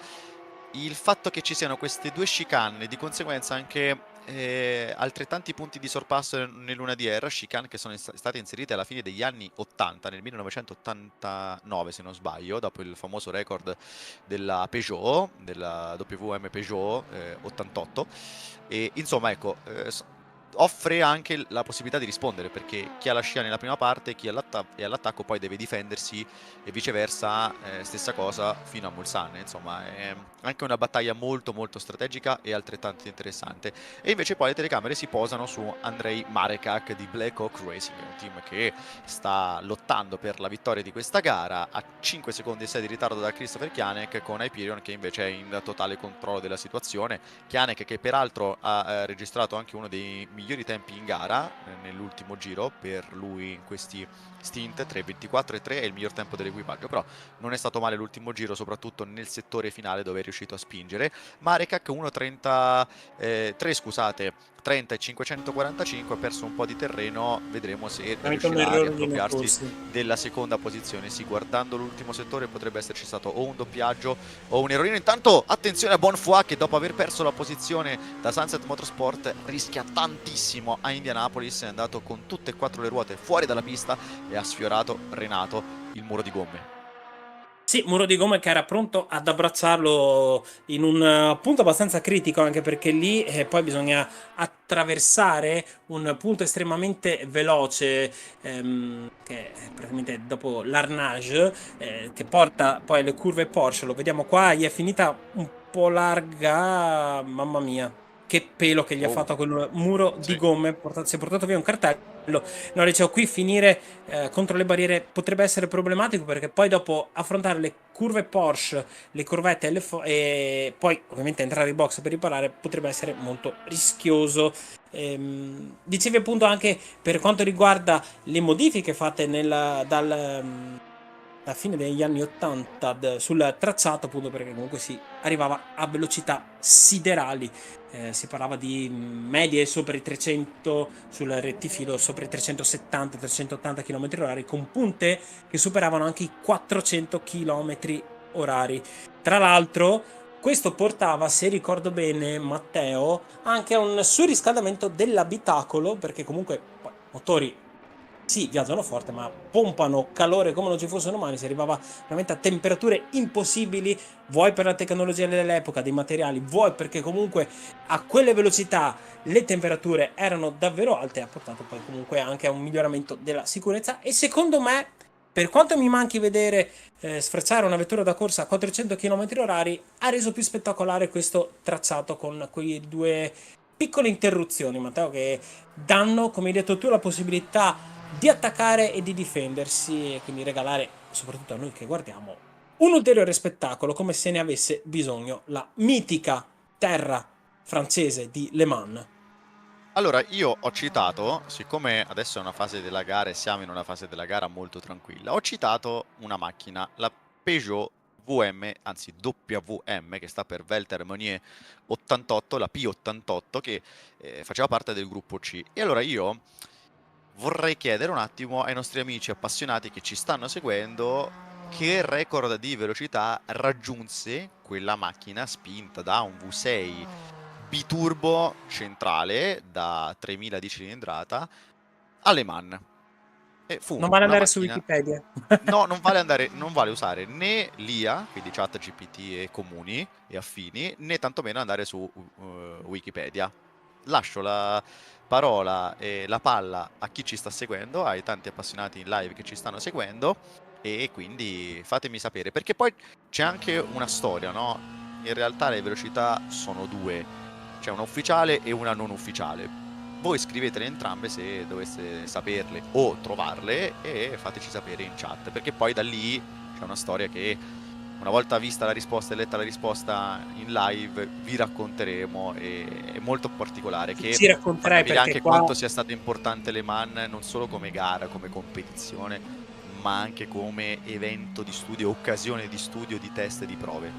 il fatto che ci siano queste due chicane, di conseguenza anche altrettanti punti di sorpasso nell'1DR, chicane che sono state inserite alla fine degli anni 80, nel 1989 se non sbaglio, dopo il famoso record della Peugeot, della WM Peugeot 88. E insomma, ecco, offre anche la possibilità di rispondere, perché chi ha la scia nella prima parte, chi è all'attacco poi deve difendersi, e viceversa, stessa cosa fino a Mulsanne. Insomma, è anche una battaglia molto molto strategica e altrettanto interessante. E invece poi le telecamere si posano su Andrej Marekak di Black Hawk Racing, un team che sta lottando per la vittoria di questa gara, a 5 secondi e 6 di ritardo da Christopher Kianek, con Hyperion che invece è in totale controllo della situazione. Kianek che peraltro ha registrato anche uno dei migliori tempi in gara nell'ultimo giro per lui in questi stint, 3.24 e 3 è il miglior tempo dell'equipaggio, però non è stato male l'ultimo giro, soprattutto nel settore finale dove è riuscito a spingere. Marekak 1.33, scusate, 30 e 545, ha perso un po' di terreno, vedremo se riuscirà a riappropriarsi della seconda posizione. Sì, guardando l'ultimo settore potrebbe esserci stato o un doppiaggio o un errorino. Intanto attenzione a Bonfoy che dopo aver perso la posizione da Sunset Motorsport rischia tantissimo a Indianapolis, è andato con tutte e 4 le ruote fuori dalla pista e ha sfiorato Renato, il muro di gomme. Sì, muro di gomma che era pronto ad abbracciarlo in un punto abbastanza critico, anche perché lì poi bisogna attraversare un punto estremamente veloce, che è praticamente dopo l'Arnage, che porta poi alle curve Porsche. Lo vediamo qua, gli è finita un po' larga, mamma mia. Che pelo che gli ha fatto a quel muro di gomme, si è portato via un cartello. No, dicevo, qui finire contro le barriere potrebbe essere problematico, perché poi dopo affrontare le curve Porsche, le curvette e poi ovviamente entrare in box per riparare potrebbe essere molto rischioso. Dicevi appunto anche per quanto riguarda le modifiche fatte dalla fine degli anni 80 sul tracciato, appunto perché comunque si arrivava a velocità siderali. Si parlava di medie sopra i 300 sul rettifilo, sopra i 370-380 km/h, con punte che superavano anche i 400 km/h. Tra l'altro, questo portava, se ricordo bene, Matteo, anche a un surriscaldamento dell'abitacolo, perché comunque motori sì, viaggiano forte, ma pompano calore come non ci fossero domani. Si arrivava veramente a temperature impossibili, vuoi per la tecnologia dell'epoca, dei materiali, vuoi perché comunque a quelle velocità le temperature erano davvero alte, ha portato poi comunque anche a un miglioramento della sicurezza. E secondo me, per quanto mi manchi vedere sfrecciare una vettura da corsa a 400 km/h, ha reso più spettacolare questo tracciato con quei due piccole interruzioni, Matteo, che danno, come hai detto tu, la possibilità di attaccare e di difendersi, e quindi regalare, soprattutto a noi che guardiamo, un ulteriore spettacolo, come se ne avesse bisogno la mitica terra francese di Le Mans. Allora, io ho citato, siccome adesso è una fase della gara e siamo in una fase della gara molto tranquilla, ho citato una macchina, la Peugeot VM, anzi WM, che sta per Walter Meunier 88, la P88, che faceva parte del gruppo C. E allora io vorrei chiedere un attimo ai nostri amici appassionati che ci stanno seguendo che record di velocità raggiunse quella macchina spinta da un V6 biturbo centrale da 3000 di cilindrata a Le Mans. E fu non vale andare macchina... su Wikipedia. No, non vale usare né l'IA, quindi chat GPT e comuni e affini, né tantomeno andare su Wikipedia. Lascio la parola e la palla a chi ci sta seguendo, ai tanti appassionati in live che ci stanno seguendo, e quindi fatemi sapere, perché poi c'è anche una storia, no? In realtà le velocità sono due, c'è una ufficiale e una non ufficiale. Voi scrivetele entrambe se doveste saperle o trovarle e fateci sapere in chat, perché poi da lì c'è una storia che una volta vista la risposta e letta la risposta in live vi racconteremo, e è molto particolare, che ci racconterai fa capire anche qua... quanto sia stata importante Le Mans non solo come gara, come competizione, ma anche come evento di studio, occasione di studio, di test e di prove.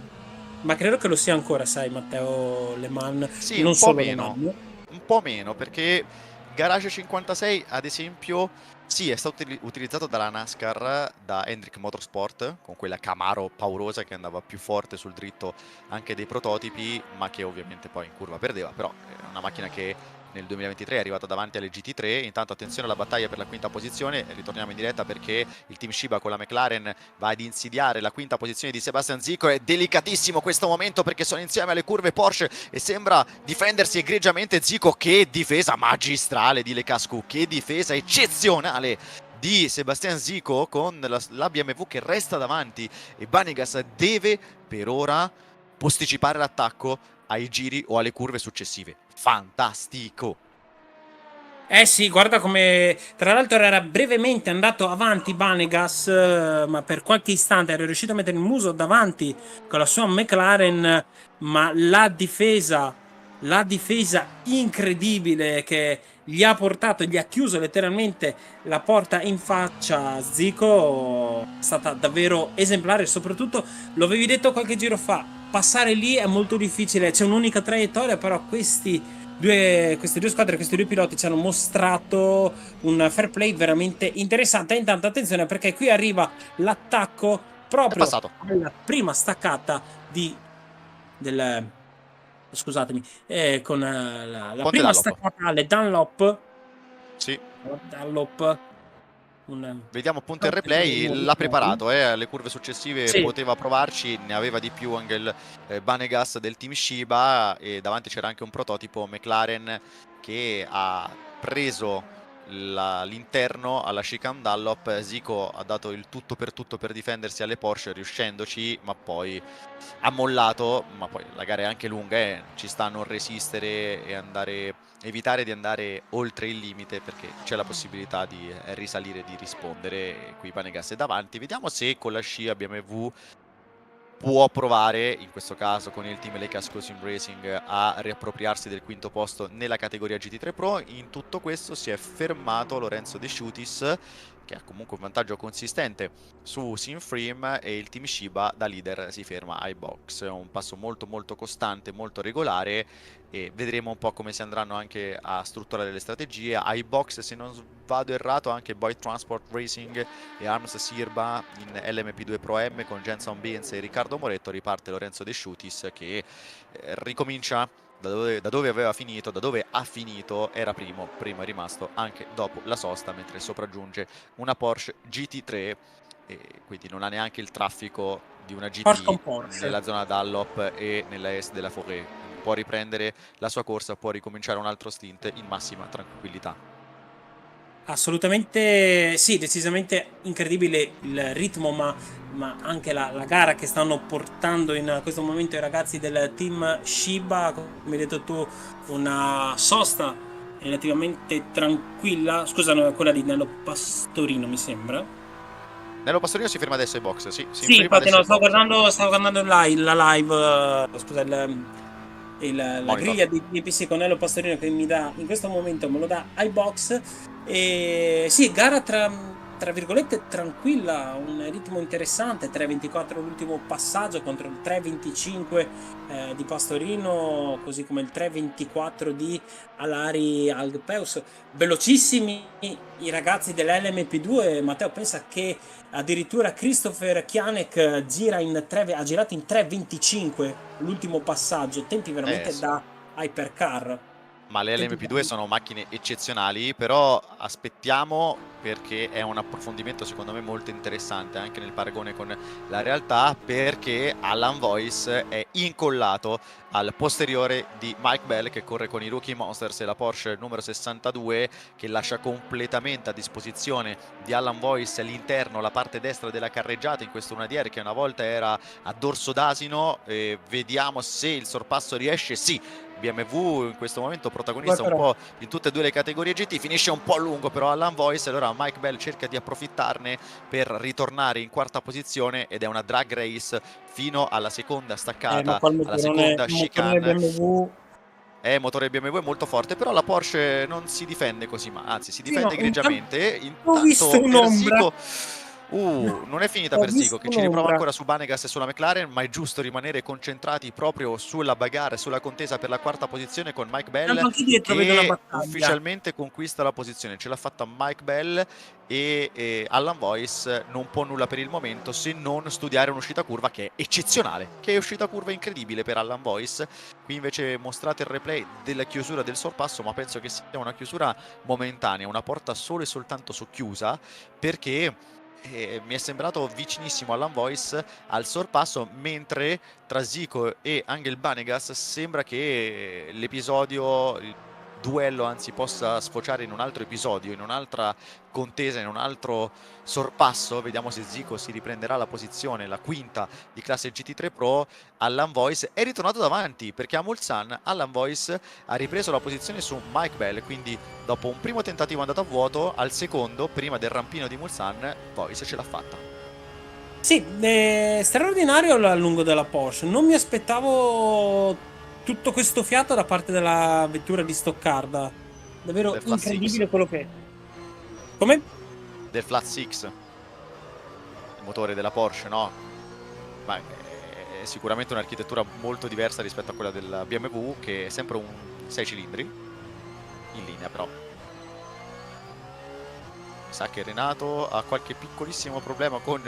Ma credo che lo sia ancora, sai Matteo, Le Mans, sì, non un po' solo meno, un po' meno, perché Garage 56 ad esempio Sì, è stato utilizzato dalla NASCAR, da Hendrick Motorsport, con quella Camaro paurosa che andava più forte sul dritto anche dei prototipi, ma che ovviamente poi in curva perdeva, però è una macchina che nel 2023 è arrivata davanti alle GT3. Intanto attenzione alla battaglia per la quinta posizione, ritorniamo in diretta perché il team Shiba con la McLaren va ad insidiare la quinta posizione di Sebastian Zico. È delicatissimo questo momento perché sono insieme alle curve Porsche e sembra difendersi egregiamente Zico. Che difesa magistrale di Lecascu, che difesa eccezionale di Sebastian Zico con la BMW che resta davanti, e Banegas deve per ora posticipare l'attacco ai giri o alle curve successive. Fantastico! Eh sì, guarda come tra l'altro era brevemente andato avanti Banegas, ma per qualche istante era riuscito a mettere il muso davanti con la sua McLaren, ma la difesa incredibile che gli ha portato, gli ha chiuso letteralmente la porta in faccia Zico è stata davvero esemplare. Soprattutto, lo avevi detto qualche giro fa, passare lì è molto difficile, c'è un'unica traiettoria, però queste due squadre, questi due piloti ci hanno mostrato un fair play veramente interessante. E intanto attenzione perché qui arriva l'attacco proprio alla prima staccata scusatemi, con la prima Dunlop. staccata alle Dunlop. Sì. Dunlop. Vediamo appunto il replay, l'ha preparato, alle curve successive sì, poteva provarci, ne aveva di più anche il Banegas del team Shiba, e davanti c'era anche un prototipo McLaren che ha preso l'interno alla chicane Dunlop. Zico ha dato il tutto per difendersi alle Porsche, riuscendoci, ma poi ha mollato. Ma poi la gara è anche lunga, ci sta a non resistere e evitare di andare oltre il limite, perché c'è la possibilità di risalire, di rispondere. Qui Banegas è davanti, vediamo se con la scia BMW può provare, in questo caso con il team Lecasco Sim Racing, a riappropriarsi del quinto posto nella categoria GT3 Pro. In tutto questo si è fermato Lorenzo De Sciutis, che ha comunque un vantaggio consistente su Sinfream, e il team Shiba da leader si ferma ai box. È un passo molto costante, molto regolare, e vedremo un po' come si andranno anche a strutturare le strategie. Ai box, se non vado errato, anche Boy Transport Racing e Arms Sirba in LMP2 Pro M con Jenson Beans e Riccardo Moretto. Riparte Lorenzo De Sciutis che ricomincia da dove aveva finito, da dove ha finito. Era primo è rimasto anche dopo la sosta, mentre sopraggiunge una Porsche GT3 e quindi non ha neanche il traffico di una GT nella zona Dunlop e nella S della Forêt. Può riprendere la sua corsa, può ricominciare un altro stint in massima tranquillità. Assolutamente sì, decisamente incredibile il ritmo, ma anche la gara che stanno portando in questo momento i ragazzi del team Shiba. Come hai detto tu, una sosta relativamente tranquilla. Scusa, no, quella di Nello Pastorino, mi sembra. Nello Pastorino si ferma adesso ai box, sì. Sì, infatti no, stavo guardando la live, scusa, la griglia di PC con Nello Pastorino, che mi dà in questo momento, me lo dà ai box. E sì, gara tra virgolette tranquilla, un ritmo interessante. 3.24 l'ultimo passaggio contro il 3.25 di Pastorino, così come il 3.24 di Alari Algpeus. Velocissimi i ragazzi dell'LMP2. Matteo, pensa che addirittura Christopher Kianek ha girato in 3.25 l'ultimo passaggio, tempi veramente da hypercar. Ma le LMP2 sono macchine eccezionali, però aspettiamo, perché è un approfondimento secondo me molto interessante anche nel paragone con la realtà, perché Alan Voice è incollato al posteriore di Mike Bell, che corre con i Rookie Monsters, e la Porsche numero 62 che lascia completamente a disposizione di Alan Voice l'interno, la parte destra della carreggiata in questo 1DR che una volta era a dorso d'asino. Vediamo se il sorpasso riesce. Sì, BMW in questo momento protagonista un po' in tutte e due le categorie GT, finisce un po' lungo però Alan Voice, allora Mike Bell cerca di approfittarne per ritornare in quarta posizione, ed è una drag race fino alla seconda staccata, alla seconda chicane. Motore BMW è molto forte, però la Porsche non si difende così, ma anzi si difende egregiamente. Ho visto un'ombra. Non è finita Ho per visto Zico, che ci riprova un'ombra. ancora su Banegas e sulla McLaren, ma è giusto rimanere concentrati proprio sulla bagarre, sulla contesa per la quarta posizione con Mike Bell, Tanto anche dietro vedo una che battaglia. ufficialmente conquista la posizione. Ce l'ha fatta Mike Bell e Allan Voice non può nulla per il momento se non studiare un'uscita curva che è eccezionale, che è uscita curva incredibile per Allan Voice. Qui invece mostrate il replay della chiusura del sorpasso, ma penso che sia una chiusura momentanea, una porta solo e soltanto socchiusa, perché mi è sembrato vicinissimo Allan Voice al sorpasso, mentre tra Zico e Angel Banegas sembra che l'episodio, il duello anzi, possa sfociare in un altro episodio, in un'altra contesa, in un altro sorpasso. Vediamo se Zico si riprenderà la posizione, la quinta di classe GT3 Pro. Allan Voice è ritornato davanti, perché a Mulsanne Allan Voice ha ripreso la posizione su Mike Bell, quindi dopo un primo tentativo andato a vuoto, al secondo, prima del rampino di Mulsanne, Voice ce l'ha fatta. Sì, straordinario allungo della Porsche. Non mi aspettavo tutto questo fiato da parte della vettura di Stoccarda. Davvero Del Flat incredibile Six. quello che... Come? Del Flat Six, il motore della Porsche, no? Ma è sicuramente un'architettura molto diversa rispetto a quella della BMW, che è sempre un 6 cilindri, in linea però. Mi sa che Renato ha qualche piccolissimo problema con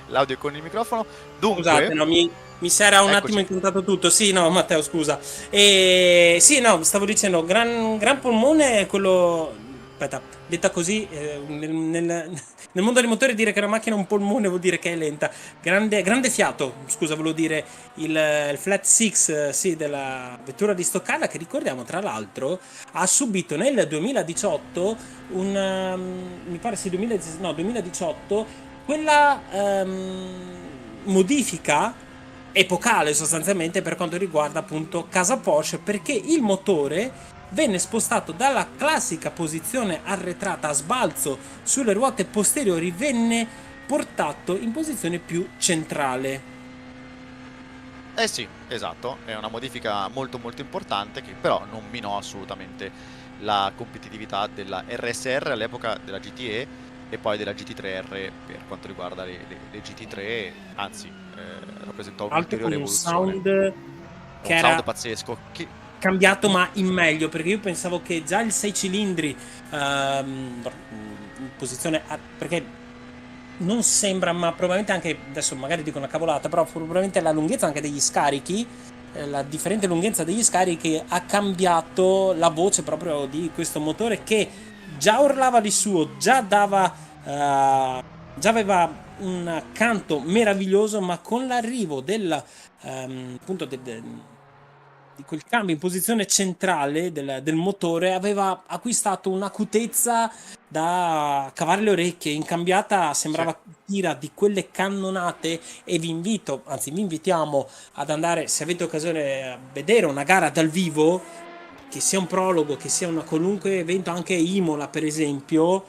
l'audio e con il microfono. Dunque, Scusate, no, mi si era un attimo incontrato tutto. Sì, no, Matteo, scusa. Sì, no, stavo dicendo, gran polmone quello... Aspetta, detta così, nel mondo dei motori dire che una macchina ha un polmone vuol dire che è lenta. Grande fiato, scusa, volevo dire il Flat Six, sì, della vettura di Stoccarda, che ricordiamo tra l'altro ha subito nel 2018 mi pare sì, 2018, quella modifica epocale sostanzialmente per quanto riguarda appunto casa Porsche, perché il motore venne spostato dalla classica posizione arretrata a sbalzo sulle ruote posteriori, venne portato in posizione più centrale. Eh sì, esatto, è una modifica molto molto importante, che però non minò assolutamente la competitività della RSR all'epoca della GTE e poi della GT3R per quanto riguarda le GT3, anzi rappresentò un'ulteriore evoluzione. Sound che Un era sound pazzesco, che cambiato ma in meglio, perché io pensavo che già il 6 cilindri in posizione perché non sembra, ma probabilmente anche, adesso magari dico una cavolata, però probabilmente la lunghezza anche degli scarichi, la differente lunghezza degli scarichi ha cambiato la voce proprio di questo motore, che già urlava di suo, già dava già aveva un canto meraviglioso, ma con l'arrivo del appunto di quel cambio in posizione centrale del motore aveva acquistato un'acutezza da cavare le orecchie. In cambiata sembrava tira di quelle cannonate, e vi invitiamo ad andare, se avete occasione, a vedere una gara dal vivo, che sia un prologo, che sia una qualunque evento, anche Imola per esempio.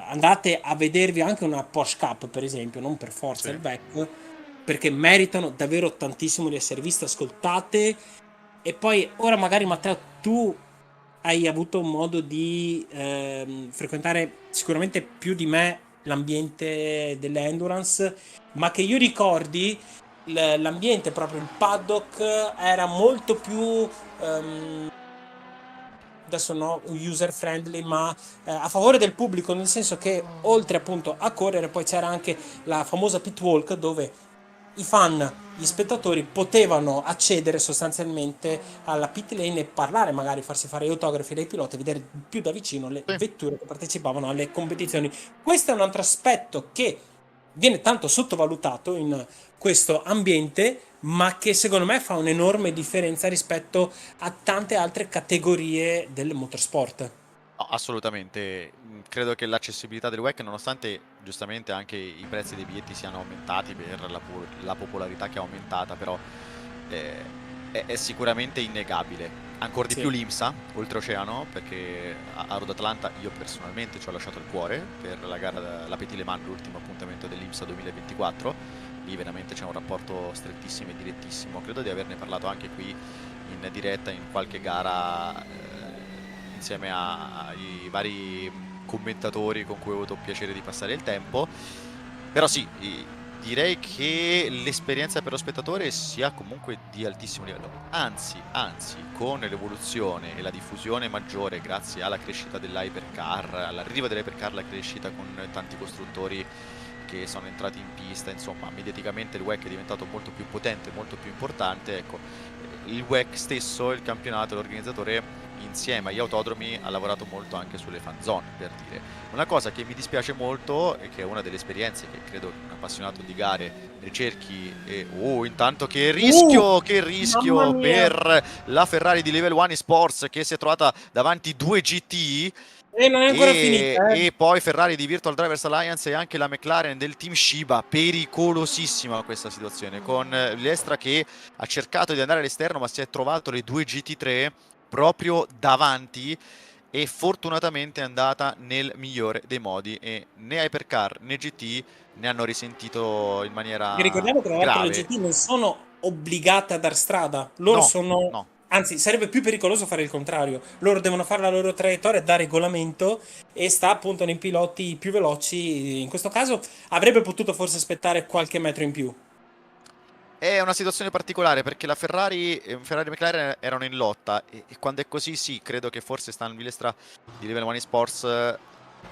Andate a vedervi anche una Porsche Cup per esempio, non per forza il VEC, perché meritano davvero tantissimo di essere viste, ascoltate. E poi ora magari Matteo, tu hai avuto modo di frequentare sicuramente più di me l'ambiente delle endurance, ma che io ricordi l'ambiente, proprio il paddock, era molto più adesso no user friendly, ma a favore del pubblico, nel senso che oltre appunto a correre poi c'era anche la famosa pit walk, dove i fan, gli spettatori potevano accedere sostanzialmente alla pit lane e parlare, magari farsi fare gli autografi dai piloti, vedere più da vicino le vetture che partecipavano alle competizioni. Questo è un altro aspetto che viene tanto sottovalutato in questo ambiente, ma che secondo me fa un'enorme differenza rispetto a tante altre categorie del motorsport. No, assolutamente, credo che l'accessibilità del WEC, nonostante giustamente anche i prezzi dei biglietti siano aumentati per la popolarità che è aumentata, però è sicuramente innegabile. Ancora di più l'IMSA, oltreoceano, perché a Road Atlanta io personalmente ci ho lasciato il cuore per la gara, la Petit Le Mans, l'ultimo appuntamento dell'IMSA 2024. Lì veramente c'è un rapporto strettissimo e direttissimo. Credo di averne parlato anche qui in diretta in qualche gara insieme ai vari commentatori con cui ho avuto il piacere di passare il tempo. Però sì, direi che l'esperienza per lo spettatore sia comunque di altissimo livello. Anzi, con l'evoluzione e la diffusione maggiore grazie alla crescita dell'hypercar, all'arrivo dell'hypercar, la crescita con tanti costruttori che sono entrati in pista, insomma, mediaticamente il WEC è diventato molto più potente, molto più importante. Ecco, il WEC stesso, il campionato, l'organizzatore insieme agli autodromi ha lavorato molto anche sulle fan zone, per dire. Una cosa che mi dispiace molto e che è una delle esperienze che credo un appassionato di gare ricerchi e intanto che rischio Mamma mia! per la Ferrari di Level 1 eSports che si è trovata davanti 2 GT E non è ancora finita, e poi Ferrari di Virtual Drivers Alliance e anche la McLaren del team Shiba. Pericolosissima questa situazione, con l'Estra che ha cercato di andare all'esterno ma si è trovato le 2 GT3 proprio davanti e fortunatamente è andata nel migliore dei modi e né Hypercar né GT ne hanno risentito in maniera E ricordiamo che tra l'altro le grave. GT non sono obbligate a dar strada, loro No, sono, no. anzi sarebbe più pericoloso fare il contrario, loro devono fare la loro traiettoria da regolamento e sta appunto nei piloti più veloci, in questo caso avrebbe potuto forse aspettare qualche metro in più. È una situazione particolare perché la Ferrari e McLaren erano in lotta e quando è così sì, credo che forse Stan Vilestra di Level 1 Sports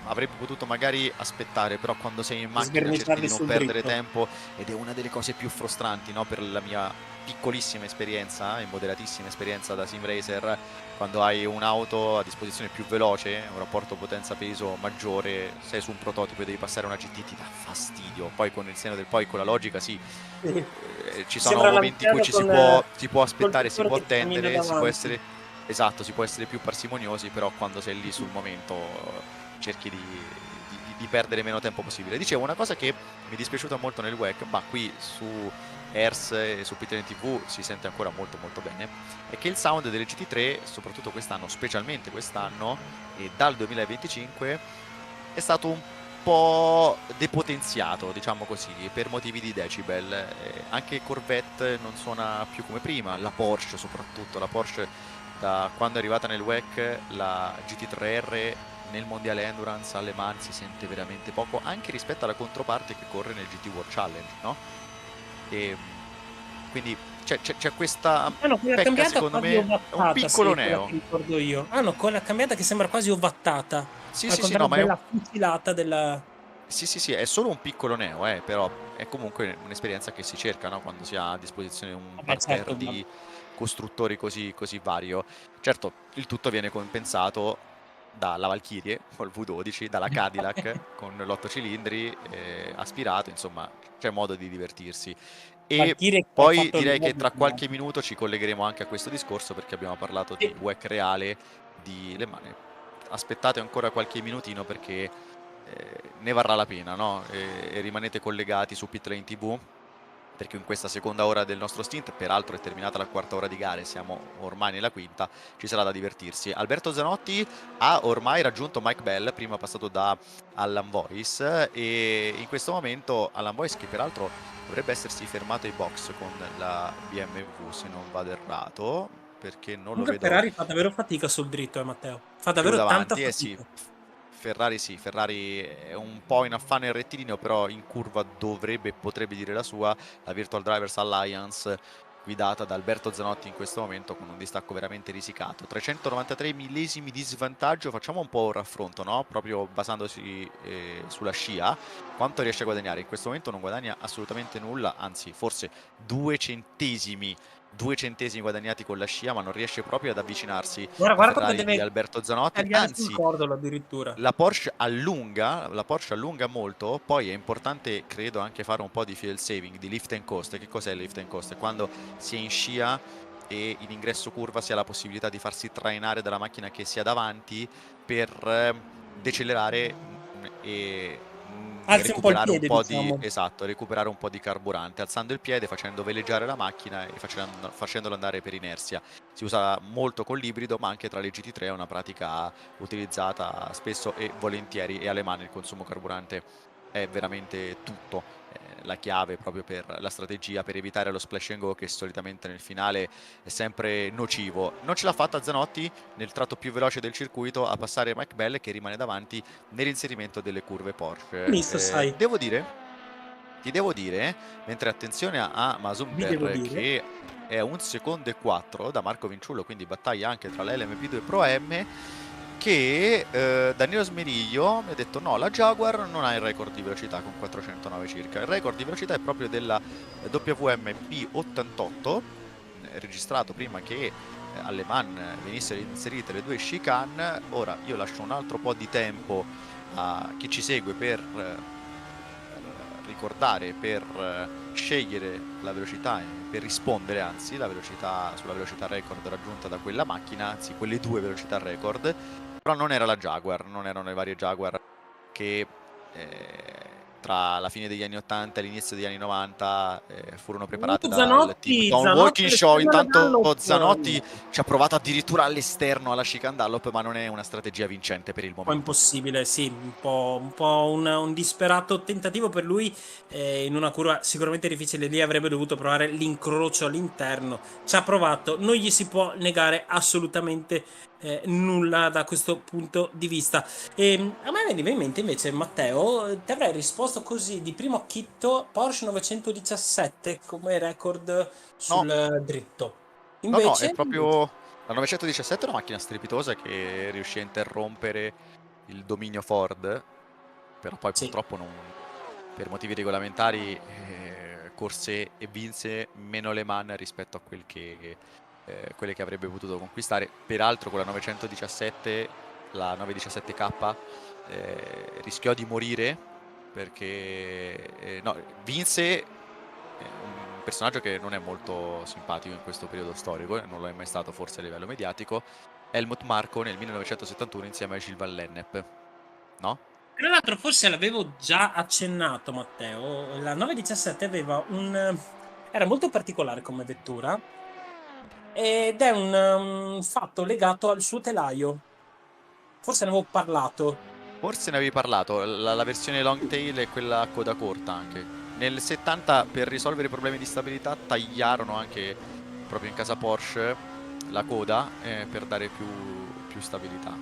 avrebbe potuto magari aspettare, però quando sei in macchina cerchi Svernicarli di non sul perdere dritto. tempo ed è una delle cose più frustranti, no? Per la mia piccolissima esperienza e moderatissima esperienza da sim racer, quando hai un'auto a disposizione più veloce, un rapporto potenza-peso maggiore, sei su un prototipo e devi passare una GT, ti dà fastidio. Poi con il seno del poi, con la logica, sì, ci sono Sembra momenti in cui si può col aspettare, si pittore può che cammina attendere, si può davanti. essere, esatto, si può essere più parsimoniosi, però quando sei lì sul momento cerchi di perdere meno tempo possibile. Dicevo, una cosa che mi è dispiaciuta molto nel WEC, ma qui su Ers e su PTN TV si sente ancora molto molto bene, è che il sound delle GT3, soprattutto quest'anno, specialmente quest'anno e dal 2025, è stato un po' depotenziato, diciamo così, per motivi di decibel. Anche Corvette non suona più come prima, la Porsche soprattutto, la Porsche da quando è arrivata nel WEC, la GT3R nel mondiale Endurance alle mani si sente veramente poco, anche rispetto alla controparte che corre nel GT World Challenge, no? E quindi c'è questa Hanno quella pecca, cambiata secondo quasi me, è un ovattata, piccolo sì, quella neo. che ricordo io. Hanno quella cambiata che sembra quasi ovattata, Sì, al sì, sì, no, contrario ma è un... della fucilata della... Sì, sì, sì, è solo un piccolo neo, però è comunque un'esperienza che si cerca, no? Quando si ha a disposizione un Vabbè, parterre certo, di costruttori così vario. Certo, il tutto viene compensato dalla Valkyrie col V12, dalla Cadillac con l'8 cilindri aspirato, insomma, c'è modo di divertirsi. E Valkyrie che ha poi fatto il direi che nuovo tra qualche immagino. minuto ci collegheremo anche a questo discorso perché abbiamo parlato di Sì. WEC reale di Le Mans. Aspettate ancora qualche minutino perché ne varrà la pena, no? E rimanete collegati su Pitlane TV perché in questa seconda ora del nostro stint, peraltro è terminata la quarta ora di gare, siamo ormai nella quinta, ci sarà da divertirsi. Alberto Zanotti ha ormai raggiunto Mike Bell, prima passato da Allan Voice, e in questo momento Allan Voice, che peraltro dovrebbe essersi fermato ai box con la BMW se non vado errato, perché non lo Comunque vedo Ferrari fa davvero fatica sul dritto, Matteo. Fa più davvero tanta davanti. Sì, fatica. Ferrari è un po' in affanno il rettilineo, però in curva dovrebbe e potrebbe dire la sua. La Virtual Drivers Alliance guidata da Alberto Zanotti in questo momento con un distacco veramente risicato, 393 millesimi di svantaggio. Facciamo un po' un raffronto, no? Proprio basandosi sulla scia, quanto riesce a guadagnare? In questo momento non guadagna assolutamente nulla, anzi forse 2 centesimi guadagnati con la scia, ma non riesce proprio ad avvicinarsi Guarda, alla guarda come Ferrari di deve Alberto Zanotti, tagliare sul anzi cordolo addirittura. la Porsche allunga molto. Poi è importante, credo, anche fare un po' di fuel saving, di lift and coast. Che cos'è il lift and coast? È quando si è in scia e in ingresso curva si ha la possibilità di farsi trainare dalla macchina che si ha davanti per decelerare e Alzi un po' il recuperare un piede, po' di, diciamo. esatto, recuperare un po' di carburante, alzando il piede, facendo veleggiare la macchina e facendolo andare per inerzia. Si usa molto con l'ibrido, ma anche tra le GT3 è una pratica utilizzata spesso e volentieri, e alle mani il consumo carburante è veramente tutto. La chiave proprio per la strategia, per evitare lo splash and go che solitamente nel finale è sempre nocivo. Non ce l'ha fatta Zanotti nel tratto più veloce del circuito a passare Mike Bell, che rimane davanti nell'inserimento delle curve Porsche. Misto, sai. Devo dire Ti devo dire, mentre attenzione a Masumber che è 1 secondo e 4 da Marco Vinciullo, quindi battaglia anche tra l'LMP2 e Pro M, che Danilo Smeriglio mi ha detto no, la Jaguar non ha il record di velocità con 409 circa, il record di velocità è proprio della WM P88, registrato prima che alle Man venissero inserite le 2 chicane. Ora io lascio un altro po' di tempo a chi ci segue per ricordare, per scegliere la velocità e per rispondere anzi la velocità sulla velocità record raggiunta da quella macchina, anzi quelle 2 velocità record, però non era la Jaguar, non erano le varie Jaguar che tra la fine degli anni 80 e l'inizio degli anni 90 furono preparate dal team Tom Walkinshaw. Intanto Zanotti ci ha provato addirittura all'esterno alla chicane Dallop, ma non è una strategia vincente per il momento. Un po' impossibile, sì, un po' un disperato tentativo per lui in una curva sicuramente difficile. Lì avrebbe dovuto provare l'incrocio all'interno, ci ha provato, non gli si può negare assolutamente nulla da questo punto di vista. A me veniva in mente invece, Matteo, ti avrei risposto così di primo acchitto Porsche 917 come record sul dritto. Invece no, è proprio la 917, è una macchina strepitosa che riuscì a interrompere il dominio Ford, però poi purtroppo non, per motivi regolamentari corse e vinse meno Le Mans rispetto a quelle che avrebbe potuto conquistare. Peraltro con la 917, la 917K rischiò di morire perché no, vinse un personaggio che non è molto simpatico in questo periodo storico, non lo è mai stato forse a livello mediatico, Helmut Marko nel 1971 insieme a Gilles Van Lennep, no? Tra l'altro forse l'avevo già accennato, Matteo, la 917 aveva era molto particolare come vettura ed è un fatto legato al suo telaio. Forse ne avevo parlato. Forse ne avevi parlato, la versione long tail e quella a coda corta anche. Nel 70 per risolvere i problemi di stabilità tagliarono anche proprio in casa Porsche la coda per dare più stabilità.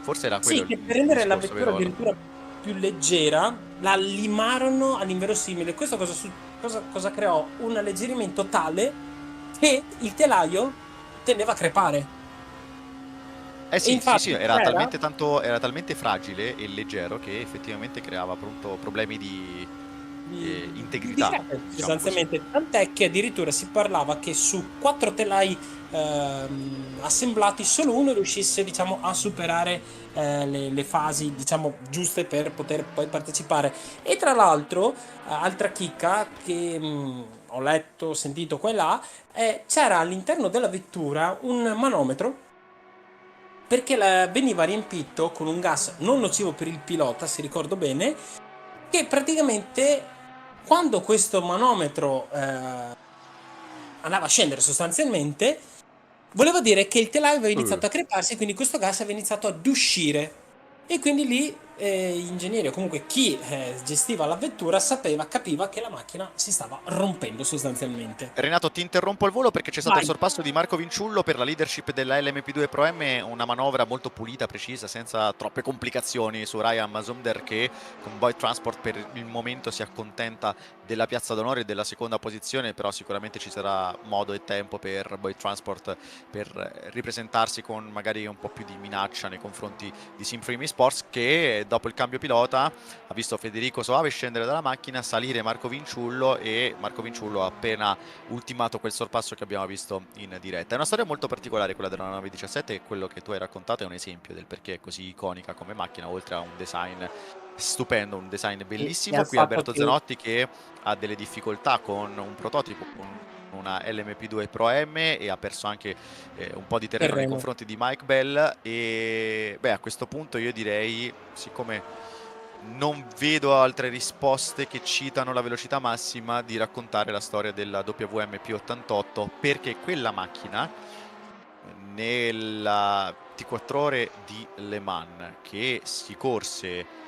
Forse era quello che per rendere la discorso, vettura vero? addirittura più leggera la limarono all'inverosimile. Questo cosa creò? Un alleggerimento tale che il telaio tendeva a crepare. Sì, infatti sì, era talmente fragile e leggero che effettivamente creava appunto problemi di integrità, sostanzialmente, tant'è che addirittura si parlava che su 4 telai assemblati solo uno riuscisse, diciamo, a superare le fasi, diciamo, giuste per poter poi partecipare. E tra l'altro altra chicca che ho letto, sentito qua e là, c'era all'interno della vettura un manometro perché veniva riempito con un gas non nocivo per il pilota, se ricordo bene, che praticamente quando questo manometro andava a scendere sostanzialmente, voleva dire che il telaio aveva iniziato a creparsi e quindi questo gas aveva iniziato ad uscire. E quindi lì gli ingegneri o comunque chi gestiva la vettura capiva che la macchina si stava rompendo sostanzialmente. Renato, ti interrompo al volo perché c'è stato il sorpasso di Marco Vinciullo per la leadership della LMP2 Pro M, una manovra molto pulita, precisa, senza troppe complicazioni su Ryan Masumder, che con Boyd Transport per il momento si accontenta della piazza d'onore e della seconda posizione, però sicuramente ci sarà modo e tempo per Boyd Transport per ripresentarsi con magari un po' più di minaccia nei confronti di Simframe Sports, che dopo il cambio pilota ha visto Federico Soave scendere dalla macchina, salire Marco Vinciullo, e Marco Vinciullo ha appena ultimato quel sorpasso che abbiamo visto in diretta. È una storia molto particolare quella della 917 e quello che tu hai raccontato è un esempio del perché è così iconica come macchina, oltre a un design stupendo, un design bellissimo. Qui Alberto Zanotti che ha delle difficoltà con un prototipo, con una LMP2 Pro M, e ha perso anche un po' di terreno nei confronti di Mike Bell. E beh, a questo punto io direi, siccome non vedo altre risposte che citano la velocità massima, di raccontare la storia della WM P88, perché quella macchina nella 24 ore di Le Mans che si corse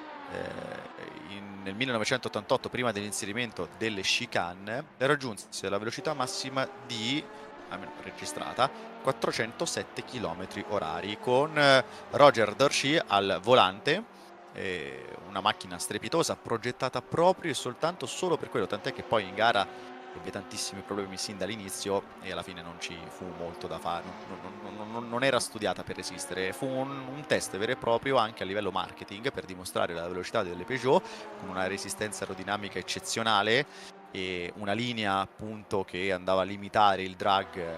nel 1988, prima dell'inserimento delle chicane, raggiunse la velocità massima di, almeno registrata, 407 km orari, con Roger Dorchy al volante una macchina strepitosa, progettata proprio e soltanto solo per quello, tant'è che poi in gara ebbe tantissimi problemi sin dall'inizio e alla fine non ci fu molto da fare, non era studiata per resistere, fu un test vero e proprio anche a livello marketing per dimostrare la velocità delle Peugeot con una resistenza aerodinamica eccezionale e una linea appunto che andava a limitare il drag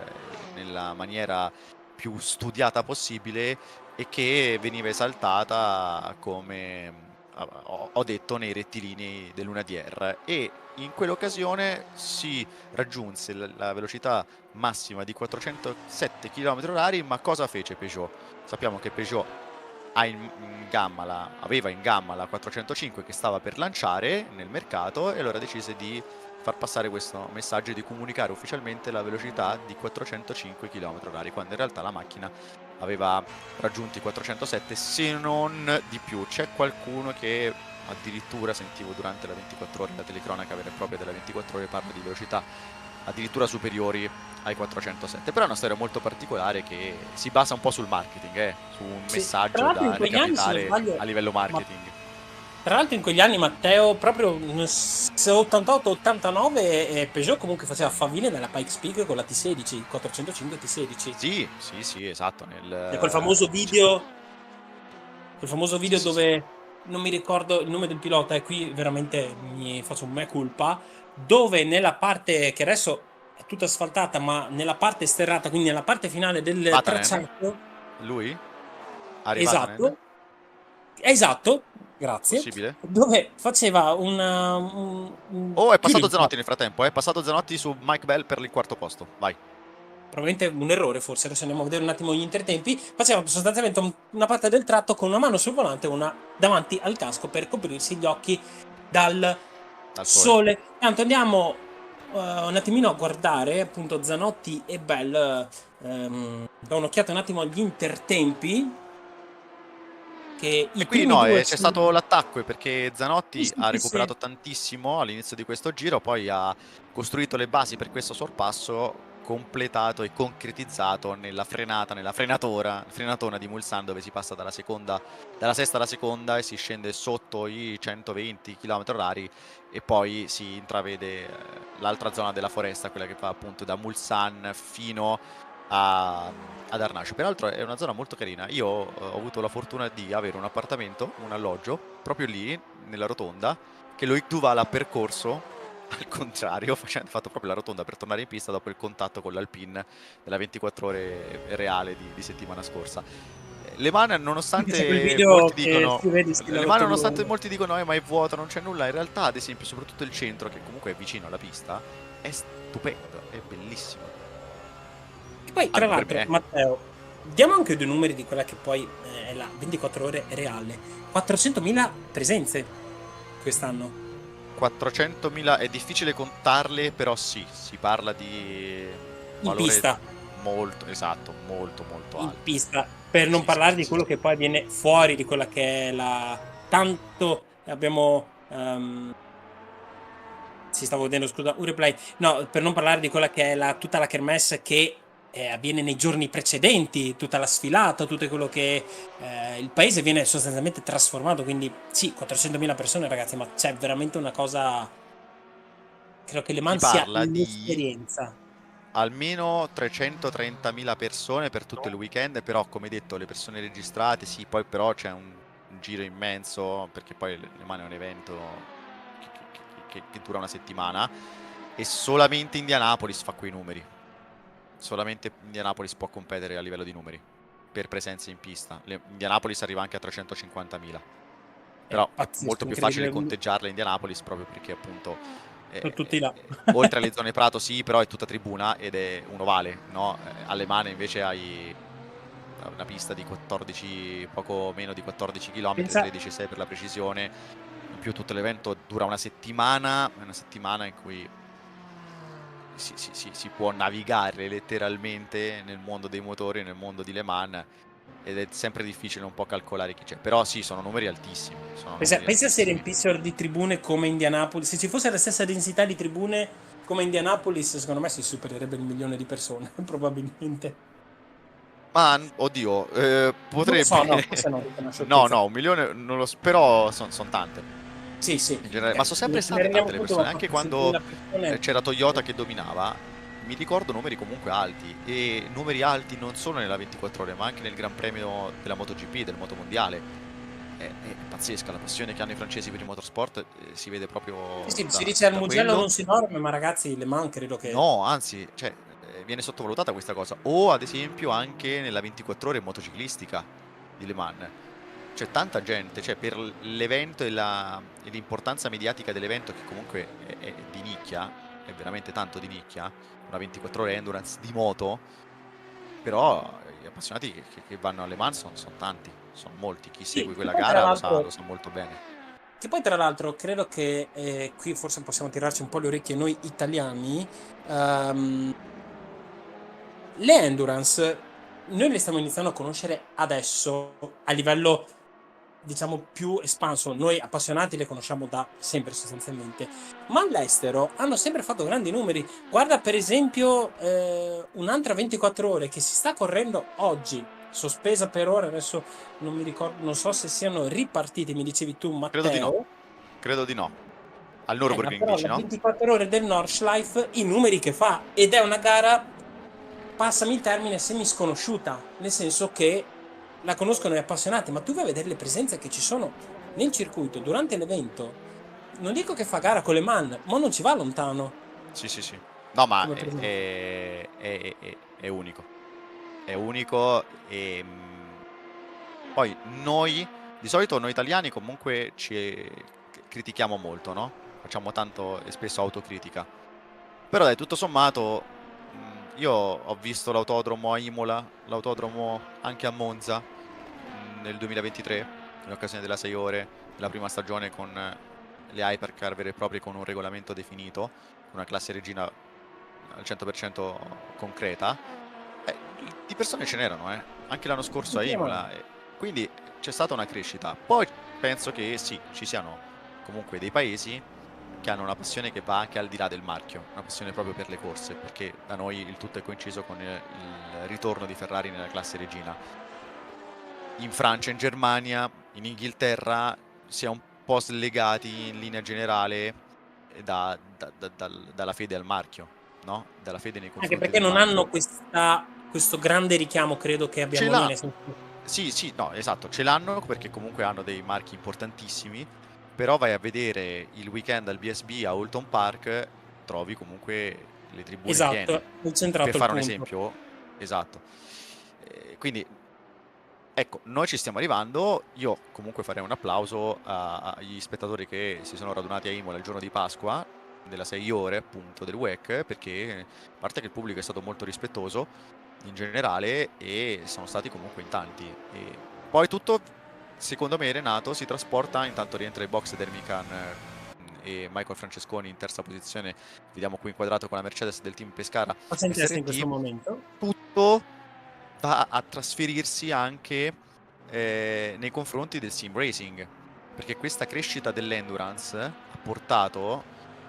nella maniera più studiata possibile e che veniva esaltata come ho detto nei rettilinei dell'1DR e in quell'occasione si raggiunse la velocità massima di 407 km/h, ma cosa fece Peugeot? Sappiamo che Peugeot aveva in gamma la 405 che stava per lanciare nel mercato e allora decise di far passare questo messaggio e di comunicare ufficialmente la velocità di 405 km/h, quando in realtà la macchina aveva raggiunto i 407 se non di più. C'è qualcuno che addirittura sentivo durante la 24 ore, la telecronaca vera e propria della 24 ore parla di velocità addirittura superiori ai 407, però è una storia molto particolare che si basa un po' sul marketing, su un messaggio da recapitare a livello marketing. Tra l'altro in quegli anni, Matteo, proprio 88-89 Peugeot comunque faceva faville nella Pikes Peak con la T16, 405 T16. Sì, esatto. E quel famoso video, dove non mi ricordo il nome del pilota e qui veramente mi faccio un mea culpa, dove nella parte che adesso è tutta asfaltata, ma nella parte sterrata, quindi nella parte finale del tracciato. Lui? Esatto, grazie. Possibile? Dove faceva è passato Zanotti nel frattempo, è passato Zanotti su Mike Bell per il quarto posto, vai. Probabilmente un errore, forse, adesso andiamo a vedere un attimo gli intertempi. Faceva sostanzialmente una parte del tratto con una mano sul volante e una davanti al casco per coprirsi gli occhi dal sole. Tanto andiamo un attimino a guardare appunto Zanotti e Bell, do un'occhiata un attimo agli intertempi. E quindi c'è stato l'attacco perché Zanotti ha recuperato tantissimo all'inizio di questo giro, poi ha costruito le basi per questo sorpasso completato e concretizzato nella frenatona di Mulsanne, dove si passa dalla sesta alla seconda e si scende sotto i 120 km/h e poi si intravede l'altra zona della foresta, quella che va appunto da Mulsanne fino ad Arnache. Peraltro è una zona molto carina. Io ho avuto la fortuna di avere un appartamento, un alloggio proprio lì nella rotonda che Loïc Duval ha percorso al contrario, fatto proprio la rotonda per tornare in pista dopo il contatto con l'Alpine della 24 ore reale di settimana scorsa. Le Mans, nonostante molti dicono ma è vuoto, non c'è nulla, in realtà ad esempio soprattutto il centro, che comunque è vicino alla pista, è stupendo, è bellissimo. E poi tra l'altro, Matteo, diamo anche due numeri di quella che poi è la 24 ore reale. 400.000 presenze quest'anno. 400.000 è difficile contarle, però sì, si parla di in pista molto alto in pista, per non parlare di quello che poi viene fuori di quella che è la tanto abbiamo stavo vedendo, scusa, un replay, no, per non parlare di quella che è tutta la kermesse che avviene nei giorni precedenti, tutta la sfilata, tutto quello che il paese viene sostanzialmente trasformato, quindi sì, 400.000 persone, ragazzi, ma c'è veramente una cosa, credo che Le Mans sia un'esperienza. Almeno 330.000 persone per tutto il weekend, però come detto le persone registrate, sì, poi però c'è un giro immenso, perché poi Le Mans è un evento che dura una settimana e solamente Indianapolis fa quei numeri. Solamente Indianapolis può competere a livello di numeri per presenze in pista. Indianapolis arriva anche a 350.000, però è molto più facile conteggiarla Indianapolis proprio perché appunto tutti là. Oltre alle zone prato sì, però è tutta tribuna ed è un ovale, no? Alle Mani invece hai una pista di 14, poco meno di 14 km, 13,6 per la precisione, in più tutto l'evento dura una settimana in cui si può navigare letteralmente nel mondo dei motori, nel mondo di Le Mans, ed è sempre difficile un po' calcolare chi c'è, però sì, sono numeri altissimi. Pensa se riempissero di tribune come Indianapolis, se ci fosse la stessa densità di tribune come Indianapolis, secondo me si supererebbe il 1 milione di persone, probabilmente. Ma oddio, potrebbe. Non lo so, no, forse no, dico una No, sciocchezza. no, 1 milione non lo so, però sono tante. Sì, sì. In generale, ma sono sempre Ne state rendiamo tante le conto, persone, ma anche 400.000 quando persone. c'era Toyota che dominava, mi ricordo numeri comunque alti, e numeri alti non solo nella 24 ore, ma anche nel Gran Premio della MotoGP, del Motomondiale. È pazzesca la passione che hanno i francesi per il motorsport, si vede proprio Sì, sì, si da, dice al da Mugello quello. non si dorme, ma ragazzi, Le Mans credo che... No, anzi, cioè, viene sottovalutata questa cosa. O ad esempio anche nella 24 ore motociclistica di Le Mans. C'è tanta gente, cioè per l'evento e l'importanza mediatica dell'evento, che comunque è di nicchia, è veramente tanto di nicchia, una 24 ore endurance di moto, però gli appassionati che vanno alle Mans sono tanti, sono molti. Chi Sì, segue che quella poi tra gara l'altro... lo sa molto bene. Che poi tra l'altro credo che qui forse possiamo tirarci un po' le orecchie noi italiani. Le endurance noi le stiamo iniziando a conoscere adesso a livello diciamo più espanso. Noi appassionati le conosciamo da sempre sostanzialmente, ma all'estero hanno sempre fatto grandi numeri. Guarda per esempio un'altra 24 ore che si sta correndo oggi, sospesa per ora, adesso non mi ricordo, non so se siano ripartiti, mi dicevi tu Credo di no, Matteo. credo di no. Al Nürburgring Però dici, la no? 24 ore del Nordschleife, i numeri che fa, ed è una gara, passami il termine, semi sconosciuta, nel senso che la conoscono gli appassionati, ma tu vai a vedere le presenze che ci sono nel circuito durante l'evento. Non dico che fa gara con le man, ma non ci va lontano. Sì, sì, sì. No, ma Come presenza. è unico. È unico e poi noi, di solito noi italiani comunque ci critichiamo molto, no? Facciamo tanto e spesso autocritica. Però dai, tutto sommato, io ho visto l'autodromo a Imola, l'autodromo anche a Monza nel 2023, in occasione della 6 ore, della prima stagione con le hypercar vere e proprie con un regolamento definito, una classe regina al 100% concreta. Di persone ce n'erano, anche l'anno scorso a Imola. Quindi c'è stata una crescita. Poi penso che sì, ci siano comunque dei paesi che hanno una passione che va anche al di là del marchio, una passione proprio per le corse, perché da noi il tutto è coinciso con il ritorno di Ferrari nella classe regina. In Francia, in Germania, in Inghilterra si è un po' slegati in linea generale dalla fede al marchio, no? Dalla fede nei Anche confronti perché del non hanno marchio. questo grande richiamo, credo, che Ce abbiamo noi. l'ha. Nel senso... Sì, sì, no, esatto, ce l'hanno perché comunque hanno dei marchi importantissimi, però vai a vedere il weekend al BSB a Oulton Park, trovi comunque le tribune Esatto, piene. hai Per centrato il fare un punto. esempio, esatto. Quindi, ecco, noi ci stiamo arrivando. Io comunque farei un applauso agli spettatori che si sono radunati a Imola il giorno di Pasqua, della 6 ore appunto del WEC, perché a parte che il pubblico è stato molto rispettoso in generale e sono stati comunque in tanti. E poi tutto, secondo me, Renato si trasporta, intanto rientra il box Dermican e Michael Francesconi in terza posizione, vediamo qui inquadrato con la Mercedes del team Pescara Cosa in testa in SRT. questo momento? Tutto va a trasferirsi anche nei confronti del sim racing, perché questa crescita dell'endurance ha portato,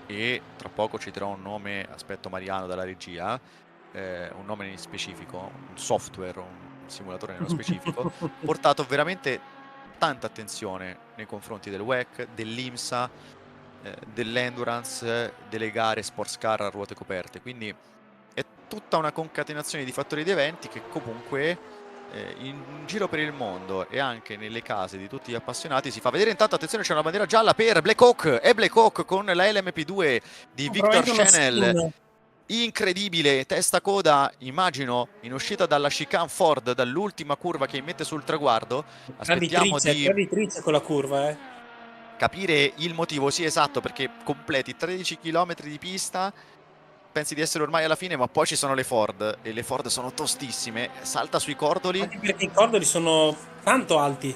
e tra poco citerò un nome, aspetto Mariano dalla regia, un nome in specifico, un software, un simulatore nello specifico, ha portato veramente tanta attenzione nei confronti del WEC, dell'IMSA, dell'endurance, delle gare sports car a ruote coperte. Quindi è tutta una concatenazione di fattori di eventi che comunque in giro per il mondo e anche nelle case di tutti gli appassionati si fa vedere. Intanto attenzione, c'è una bandiera gialla per Black Hawk, e Black Hawk con la LMP2 di Victor Chanel. Incredibile, testa coda, immagino in uscita dalla chicane Ford, dall'ultima curva che mette sul traguardo. Aspettiamo di Traditrice con la curva, capire il motivo. Sì, esatto, perché completi 13 km di pista, pensi di essere ormai alla fine, ma poi ci sono le Ford e le Ford sono tostissime. Salta sui cordoli, Anche perché i cordoli sono tanto alti.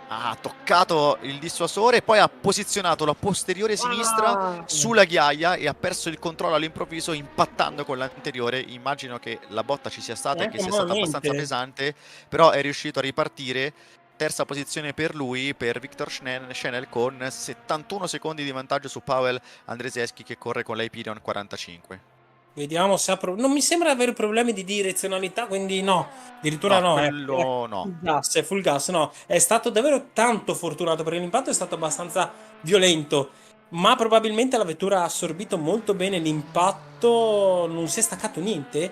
ha toccato il dissuasore e poi ha posizionato la posteriore sinistra sulla ghiaia e ha perso il controllo all'improvviso, impattando con l'anteriore. Immagino che la botta ci sia stata e che sia stata abbastanza pesante, però è riuscito a ripartire. Terza posizione per lui, per Victor Chanel, con 71 secondi di vantaggio su Paweł Andrzejewski che corre con l'Hyperion 45. Vediamo se ha non mi sembra avere problemi di direzionalità, quindi no, addirittura No, no, quello no. è full gas, no, è stato davvero tanto fortunato perché l'impatto è stato abbastanza violento, ma probabilmente la vettura ha assorbito molto bene l'impatto, non si è staccato niente.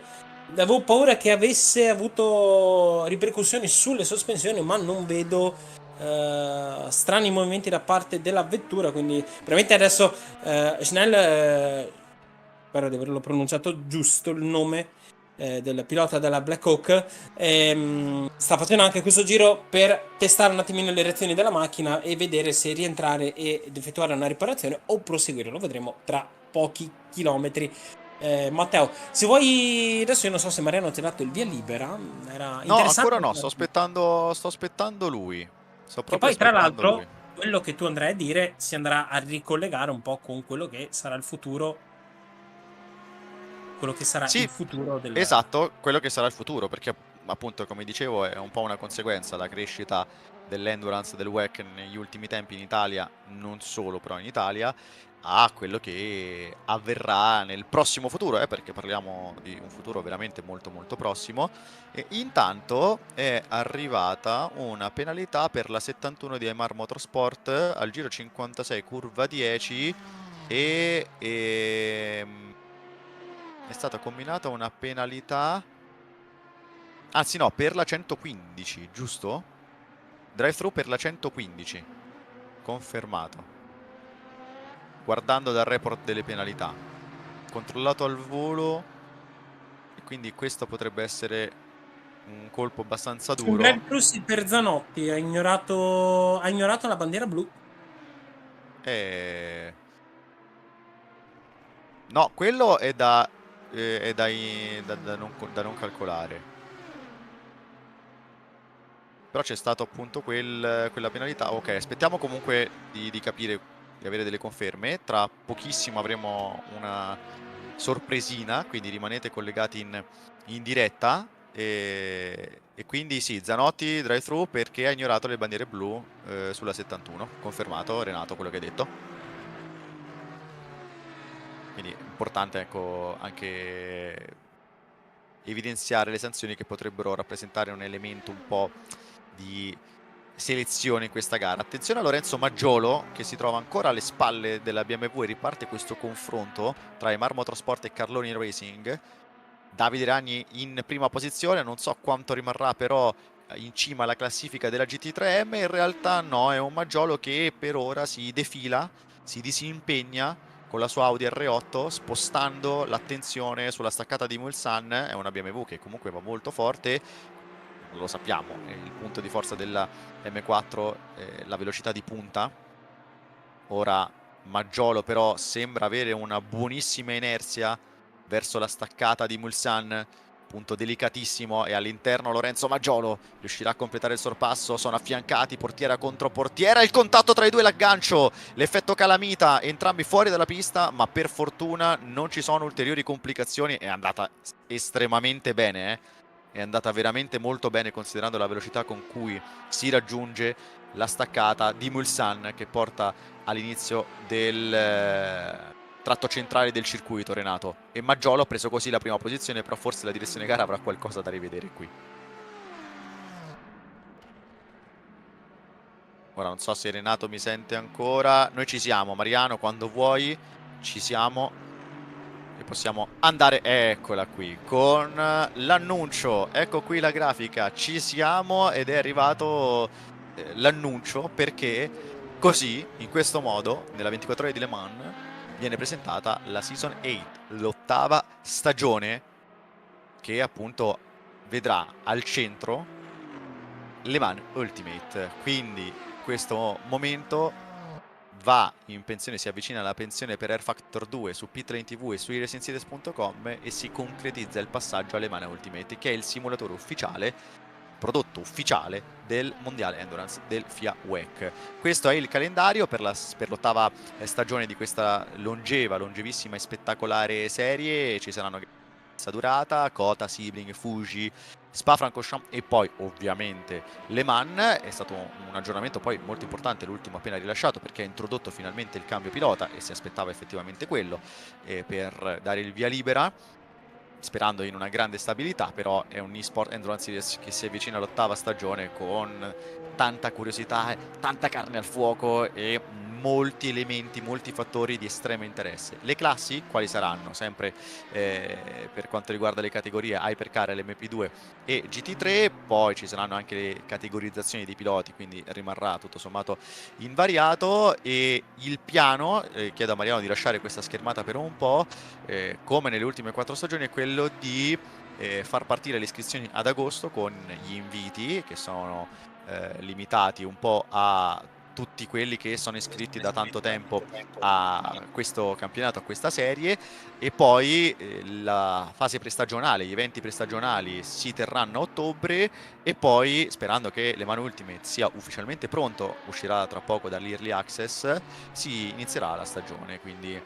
Avevo paura che avesse avuto ripercussioni sulle sospensioni, ma non vedo strani movimenti da parte della vettura, quindi probabilmente adesso Schnell, spero di averlo pronunciato giusto il nome del pilota della Black Hawk, sta facendo anche questo giro per testare un attimino le reazioni della macchina e vedere se rientrare ed effettuare una riparazione o proseguire. Lo vedremo tra pochi chilometri. Matteo, se vuoi, adesso io non so se Mariano ti ha dato il via libera, era No, interessante. ancora no, sto aspettando lui. Sto Che proprio poi, tra aspettando lui. l'altro, quello che tu andrai a dire si andrà a ricollegare un po' con quello che sarà il futuro. Quello che sarà il Sì, futuro del. esatto, quello che sarà il futuro, perché appunto, come dicevo, è un po' una conseguenza la crescita dell'endurance del WEC negli ultimi tempi in Italia, non solo però in Italia, a quello che avverrà nel prossimo futuro, perché parliamo di un futuro veramente molto molto prossimo. E intanto è arrivata una penalità per la 71 di Aimar Motorsport al giro 56 curva 10 e è stata combinata una penalità, anzi no, per la 115, giusto? Drive-thru per la 115, confermato. Guardando dal report delle penalità, controllato al volo, e quindi questo potrebbe essere un colpo abbastanza duro. Red Plus per Zanotti ha ignorato la bandiera blu. No, quello è da non calcolare. Però c'è stato appunto quella penalità. Ok, aspettiamo comunque di capire, di avere delle conferme. Tra pochissimo avremo una sorpresina, quindi rimanete collegati in diretta. E quindi sì, Zanotti drive-thru perché ha ignorato le bandiere blu sulla 71. Confermato, Renato, quello che hai detto. Quindi è importante, ecco, anche evidenziare le sanzioni che potrebbero rappresentare un elemento un po' di selezione in questa gara. Attenzione a Lorenzo Maggiolo che si trova ancora alle spalle della BMW e riparte questo confronto tra Aimar Motorsport e Carloni Racing. Davide Ragni in prima posizione, non so quanto rimarrà però in cima alla classifica della GT3M. In realtà no, è un Maggiolo che per ora si defila, si disimpegna con la sua Audi R8, spostando l'attenzione sulla staccata di Mulsanne. È una BMW che comunque va molto forte, lo sappiamo, il punto di forza della M4 è la velocità di punta. Ora Maggiolo però sembra avere una buonissima inerzia verso la staccata di Mulsanne, punto delicatissimo, e all'interno Lorenzo Maggiolo riuscirà a completare il sorpasso. Sono affiancati portiera contro portiera, il contatto tra i due, l'aggancio, l'effetto calamita, entrambi fuori dalla pista, ma per fortuna non ci sono ulteriori complicazioni. È andata estremamente bene, è andata veramente molto bene considerando la velocità con cui si raggiunge la staccata di Mulsanne che porta all'inizio del tratto centrale del circuito, Renato. E Maggiolo ha preso così la prima posizione, però forse la direzione gara avrà qualcosa da rivedere qui. Ora non so se Renato mi sente ancora. Noi ci siamo, Mariano, quando vuoi ci siamo e possiamo andare. Eccola qui con l'annuncio. Ecco qui la grafica, ci siamo ed è arrivato l'annuncio, perché così, in questo modo, nella 24 ore di Le Mans viene presentata la Season 8, l'ottava stagione, che appunto vedrà al centro Le Mans Ultimate. Quindi questo momento va in pensione, si avvicina alla pensione per rFactor 2 su Pitlane TV e su iRacingSeries.com e si concretizza il passaggio alle Mans Ultimate, che è il simulatore ufficiale, prodotto ufficiale del mondiale endurance del FIA WEC. Questo è il calendario per l'ottava stagione di questa longevissima e spettacolare serie. Ci saranno durata, Kota, Sibling, Fuji, Spa-Francorchamps e poi ovviamente Le Mans. È stato un aggiornamento poi molto importante, l'ultimo appena rilasciato, perché ha introdotto finalmente il cambio pilota e si aspettava effettivamente quello per dare il via libera, sperando in una grande stabilità. Però è un eSport Endurance Series che si avvicina all'8ª stagione con tanta curiosità, tanta carne al fuoco e molti elementi, molti fattori di estremo interesse. Le classi quali saranno? Sempre per quanto riguarda le categorie Hypercar, LMP2 e GT3, poi ci saranno anche le categorizzazioni dei piloti, quindi rimarrà tutto sommato invariato. E il piano, chiedo a Mariano di lasciare questa schermata per un po', come nelle ultime 4 stagioni, è quello di far partire le iscrizioni ad agosto con gli inviti che sono limitati un po' a tutti quelli che sono iscritti da tanto tempo a questo campionato, a questa serie, e poi la fase prestagionale, gli eventi prestagionali si terranno a ottobre, e poi, sperando che Le Mans Ultimate sia ufficialmente pronto, uscirà tra poco dall'Early Access, si inizierà la stagione. Quindi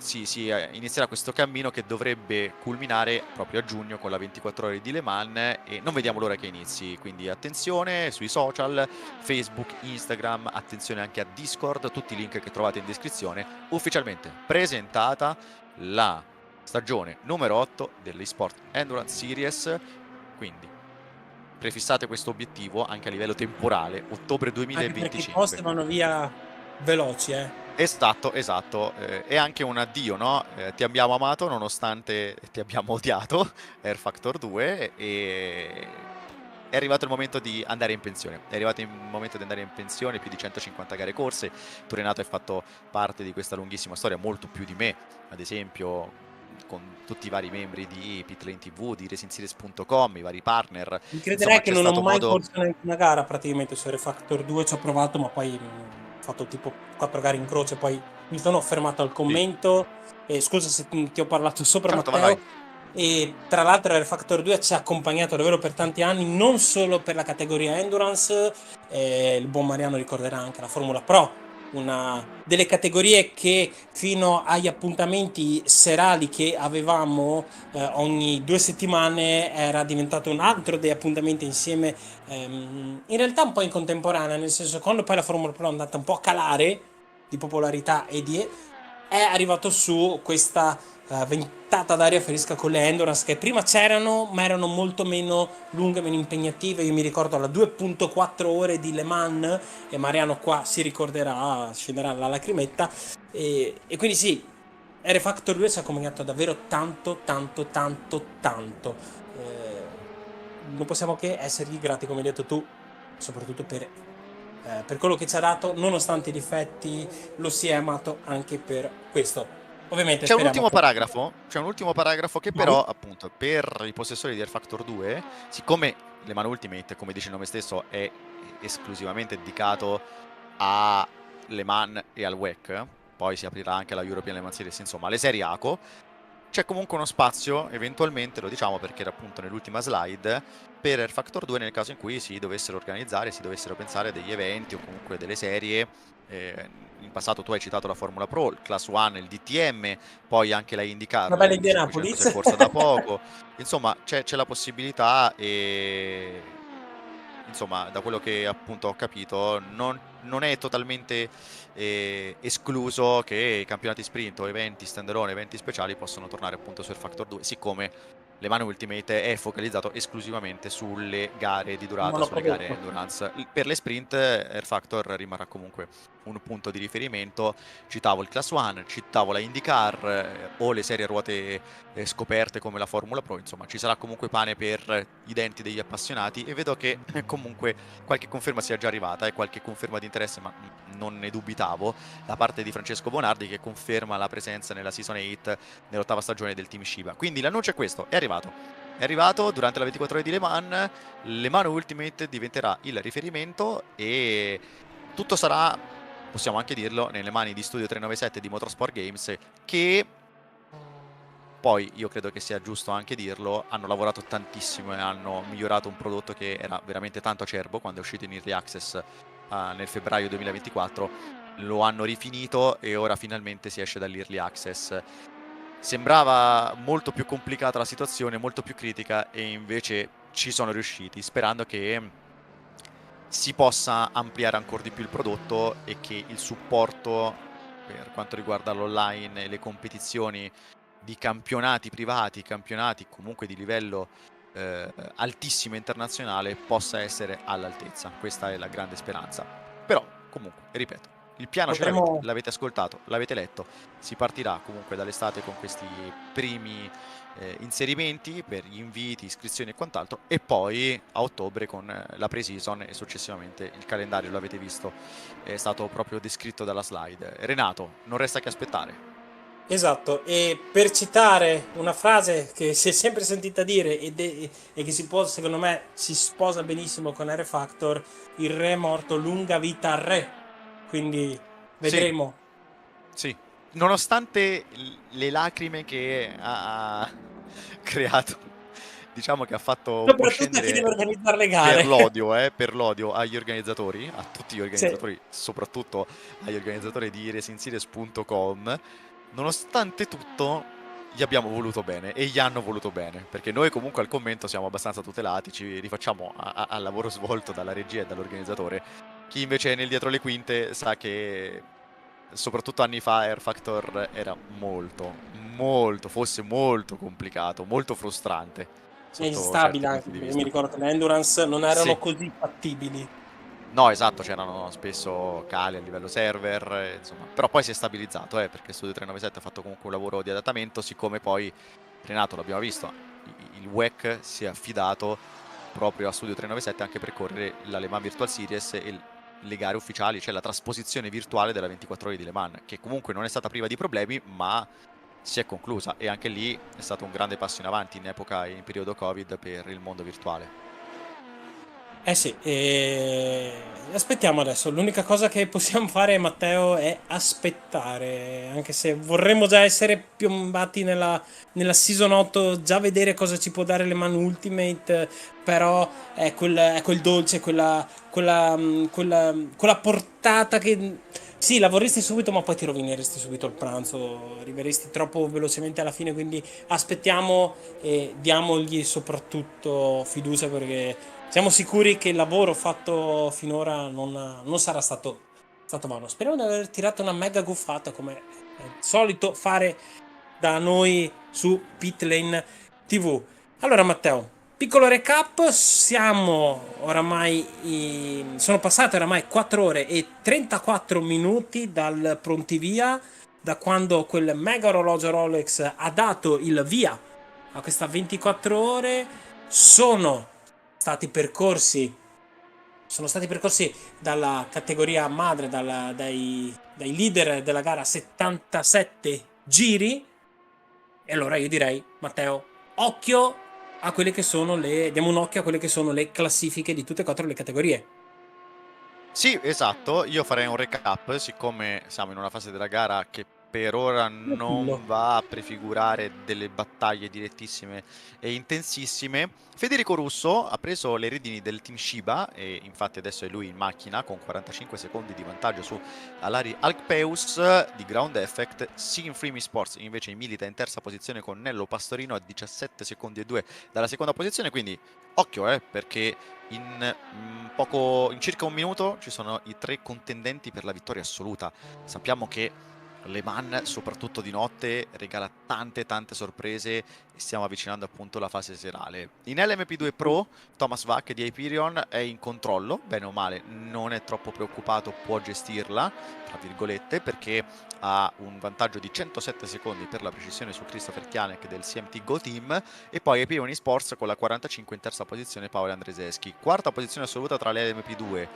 si inizierà questo cammino che dovrebbe culminare proprio a giugno con la 24 ore di Le Mans, e non vediamo l'ora che inizi. Quindi attenzione sui social, Facebook, Instagram, attenzione anche a Discord, tutti i link che trovate in descrizione. Ufficialmente presentata la stagione numero 8 dell'eSport Endurance Series, quindi prefissate questo obiettivo anche a livello temporale, ottobre Anche perché i 2025. post vanno via veloci, Esatto, è anche un addio, no? Ti abbiamo amato nonostante ti abbiamo odiato, rFactor 2, e è arrivato il momento di andare in pensione. È arrivato il momento di andare in pensione, più di 150 gare corse. Tu, Renato, hai fatto parte di questa lunghissima storia, molto più di me, ad esempio con tutti i vari membri di Pitlane TV, di RacingSeries.com, i vari partner. Mi crederai Insomma, che c'è non ho stato mai modo... corso neanche una gara praticamente su rFactor 2, ci ho provato, ma poi ho fatto tipo 4 gare in croce, poi mi sono fermato al commento. Scusa se ti ho parlato sopra, Certo, Matteo. vai. E tra l'altro rFactor 2 ci ha accompagnato davvero per tanti anni, non solo per la categoria Endurance. Il buon Mariano ricorderà anche la Formula Pro, una delle categorie che fino agli appuntamenti serali che avevamo ogni 2 settimane era diventato un altro dei appuntamenti insieme, in realtà un po' in contemporanea, nel senso, quando poi la Formula Pro è andata un po' a calare di popolarità è arrivato su questa ventata d'aria fresca con le Endurance, che prima c'erano ma erano molto meno lunghe, meno impegnative. Io mi ricordo la 2.4 ore di Le Mans, e Mariano qua si ricorderà, scenderà la lacrimetta, e quindi sì, rFactor 2 ci ha accompagnato davvero tanto. Non possiamo che essergli grati, come hai detto tu, soprattutto per quello che ci ha dato. Nonostante i difetti, lo si è amato anche per questo. Ovviamente C'è un speriamo ultimo paragrafo che Vai. però, appunto, per i possessori di rFactor 2, siccome Le Mans Ultimate, come dice il nome stesso, è esclusivamente dedicato a Le Mans e al WEC, poi si aprirà anche la European Le Mans Series, insomma, alle serie ACO, c'è comunque uno spazio, eventualmente, lo diciamo perché era appunto nell'ultima slide, per rFactor 2 nel caso in cui si dovessero organizzare, si dovessero pensare degli eventi o comunque delle serie. In passato tu hai citato la Formula Pro, il Class 1, il DTM, poi anche la IndyCar, Una bella il idea, Circuito Napolis. si è corsa da poco. Insomma, c'è la possibilità, e insomma, da quello che appunto ho capito, non è totalmente escluso che i campionati sprint o eventi standalone, eventi speciali possano tornare appunto su rFactor 2, siccome Le Mans Ultimate è focalizzato esclusivamente sulle gare di durata, sulle gare Monoprodotto. endurance. Per le sprint rFactor rimarrà comunque un punto di riferimento. Citavo il Class 1, citavo la IndyCar o le serie a ruote scoperte come la Formula Pro. Insomma, ci sarà comunque pane per i denti degli appassionati, e vedo che comunque qualche conferma sia già arrivata e qualche conferma di interesse, ma non ne dubitavo, da parte di Francesco Bonardi, che conferma la presenza nella Season 8 nell'8ª stagione del team Shiba. Quindi l'annuncio è questo, è arrivato durante la 24 ore di Le Mans. Le Mans Ultimate diventerà il riferimento, e tutto sarà, possiamo anche dirlo, nelle mani di Studio 397 di Motorsport Games, che poi, io credo che sia giusto anche dirlo, hanno lavorato tantissimo e hanno migliorato un prodotto che era veramente tanto acerbo quando è uscito in Early Access nel febbraio 2024. Lo hanno rifinito e ora finalmente si esce dall'Early Access sembrava molto più complicata la situazione, molto più critica, e invece ci sono riusciti, sperando che si possa ampliare ancora di più il prodotto e che il supporto per quanto riguarda l'online e le competizioni di campionati privati, campionati comunque di livello altissimo internazionale, possa essere all'altezza. Questa è la grande speranza. Però comunque, ripeto, il piano ce l'avete, l'avete ascoltato, l'avete letto, si partirà comunque dall'estate con questi primi inserimenti per gli inviti, iscrizioni e quant'altro, e poi a ottobre con la pre-season e successivamente il calendario, l'avete visto, è stato proprio descritto dalla slide. Renato, non resta che aspettare. Esatto, e per citare una frase che si è sempre sentita dire e che si può, secondo me, si sposa benissimo con rFactor, il re è morto, lunga vita al re. Quindi vedremo. Sì, nonostante le lacrime che ha creato, diciamo che ha fatto un po' Soprattutto a chi deve scendere organizzare le gare. per l'odio agli organizzatori, a tutti gli Sì. organizzatori, soprattutto agli organizzatori di racingseries.com. Nonostante tutto, gli abbiamo voluto bene e gli hanno voluto bene, perché noi comunque al commento siamo abbastanza tutelati, ci rifacciamo al lavoro svolto dalla regia e dall'organizzatore. Chi invece è nel dietro le quinte sa che soprattutto anni fa rFactor era fosse molto complicato, molto frustrante È sotto certi instabile punti anche, di perché vista. mi ricordo che le endurance non erano Sì. così fattibili. No, esatto, c'erano spesso cali a livello server, insomma. Però poi si è stabilizzato, perché Studio 397 ha fatto comunque un lavoro di adattamento, siccome poi, Renato, l'abbiamo visto, il WEC si è affidato proprio a Studio 397 anche per correre la Le Mans Virtual Series e le gare ufficiali, cioè la trasposizione virtuale della 24 ore di Le Mans, che comunque non è stata priva di problemi, ma si è conclusa, e anche lì è stato un grande passo in avanti in epoca, in periodo Covid, per il mondo virtuale. Eh sì, aspettiamo adesso. L'unica cosa che possiamo fare, Matteo, è aspettare. Anche se vorremmo già essere piombati nella Season 8, già vedere cosa ci può dare le Man Ultimate. Però è quel dolce, quella portata che sì, la vorresti subito, ma poi ti rovineresti subito il pranzo. Arriveresti troppo velocemente alla fine. Quindi aspettiamo e diamogli soprattutto fiducia, perché siamo sicuri che il lavoro fatto finora non sarà stato vano. Speriamo di aver tirato una mega guffata, come è solito fare da noi su Pitlane TV. Allora, Matteo, piccolo recap, sono passate oramai 4 ore e 34 minuti dal prontivia, da quando quel mega orologio Rolex ha dato il via a questa 24 ore. Sono stati percorsi dalla categoria madre, dai leader della gara, 77 giri. E allora io direi, Matteo, occhio a quelle che sono diamo un occhio a quelle che sono le classifiche di tutte e 4 le categorie. Sì, esatto, io farei un recap, siccome siamo in una fase della gara che per ora non va a prefigurare delle battaglie direttissime e intensissime. Federico Russo ha preso le redini del team Shiba e infatti adesso è lui in macchina con 45 secondi di vantaggio su Alari Alpeus di Ground Effect. Sign Free Sports invece milita in terza posizione con Nello Pastorino a 17 secondi e 2 dalla seconda posizione, quindi occhio perché in circa un minuto ci sono i 3 contendenti per la vittoria assoluta. Sappiamo che Le Mans, soprattutto di notte, regala tante sorprese e stiamo avvicinando appunto la fase serale. In LMP2 Pro, Thomas Vack di Hyperion è in controllo, bene o male, non è troppo preoccupato, può gestirla, tra virgolette, perché ha un vantaggio di 107 secondi per la precisione su Christopher Kianek del CMT Go Team, e poi Hyperion eSports con la 45 in terza posizione Paolo Andrzejewski. Quarta posizione assoluta tra le LMP2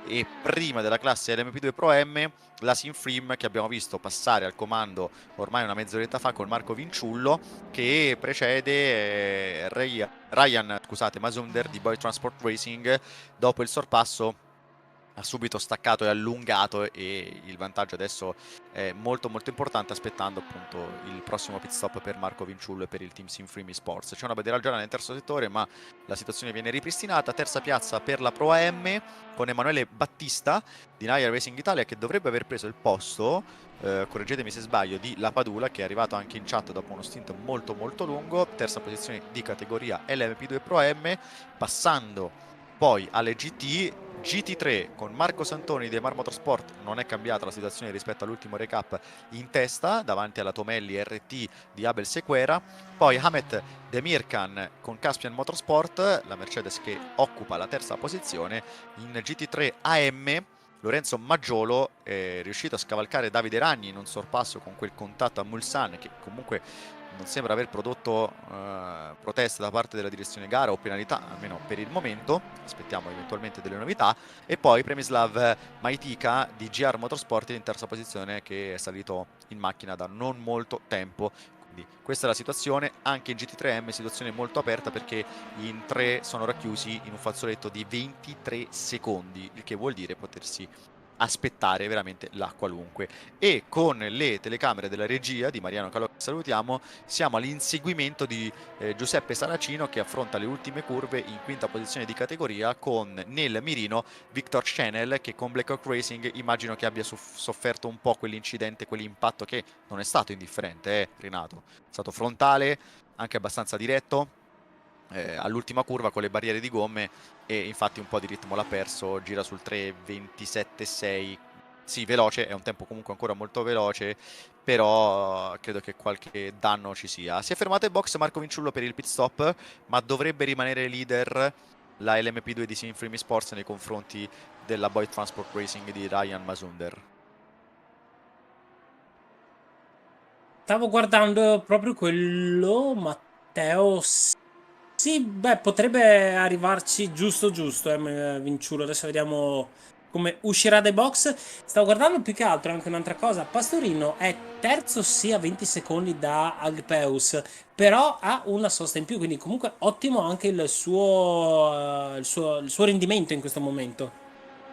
e prima della classe LMP2 Pro M la Sinfrim, che abbiamo visto passare al comando ormai una mezz'oretta fa con Marco Vinciullo, che precede Ryan Masunder di Boy Transport Racing dopo il sorpasso ha subito staccato e allungato, e il vantaggio adesso è molto molto importante, aspettando appunto il prossimo pit stop per Marco Vinciullo e per il team Sinfrimi Sports. C'è una bandiera gialla nel terzo settore, ma la situazione viene ripristinata. Terza piazza per la Pro AM con Emanuele Battista di Naia Racing Italia, che dovrebbe aver preso il posto, correggetemi se sbaglio, di La Padula, che è arrivato anche in chat dopo uno stint molto molto lungo. Terza posizione di categoria LMP2 Pro AM, passando poi alle GT3 con Marco Santoni di Mar Motorsport. Non è cambiata la situazione rispetto all'ultimo recap, in testa davanti alla Tomelli RT di Abel Sequera. Poi Hamet Demirkan con Caspian Motorsport, la Mercedes che occupa la terza posizione. In GT3 AM Lorenzo Maggiolo è riuscito a scavalcare Davide Ragni in un sorpasso con quel contatto a Mulsanne, che comunque non sembra aver prodotto proteste da parte della direzione gara o penalità, almeno per il momento. Aspettiamo eventualmente delle novità. E poi Premislav Maitika di GR Motorsport in terza posizione, che è salito in macchina da non molto tempo. Quindi questa è la situazione. Anche in GT3M situazione molto aperta, perché in tre sono racchiusi in un fazzoletto di 23 secondi, il che vuol dire potersi aspettare veramente la qualunque. E con le telecamere della regia di Mariano Calò, che salutiamo, siamo all'inseguimento di Giuseppe Saracino, che affronta le ultime curve in quinta posizione di categoria, con nel mirino Victor Chanel, che con Blackhawk Racing immagino che abbia sofferto un po' quell'incidente, quell'impatto che non è stato indifferente, Renato. È stato frontale, anche abbastanza diretto, all'ultima curva con le barriere di gomme, e infatti un po' di ritmo l'ha perso. Gira sul 3:27.6. Sì, veloce, è un tempo comunque ancora molto veloce, però credo che qualche danno ci sia. Si è fermato in box Marco Vinciullo per il pit stop, ma dovrebbe rimanere leader la LMP2 di Sinfrimi Sports nei confronti della Boy Transport Racing di Ryan Masunder. Stavo guardando proprio quello, Matteo. Sì, beh, potrebbe arrivarci giusto, Vinciullo. Adesso vediamo come uscirà dai box. Stavo guardando più che altro anche un'altra cosa. Pastorino è terzo, sì, a 20 secondi da Agpeus, però ha una sosta in più, quindi comunque ottimo anche il suo rendimento in questo momento.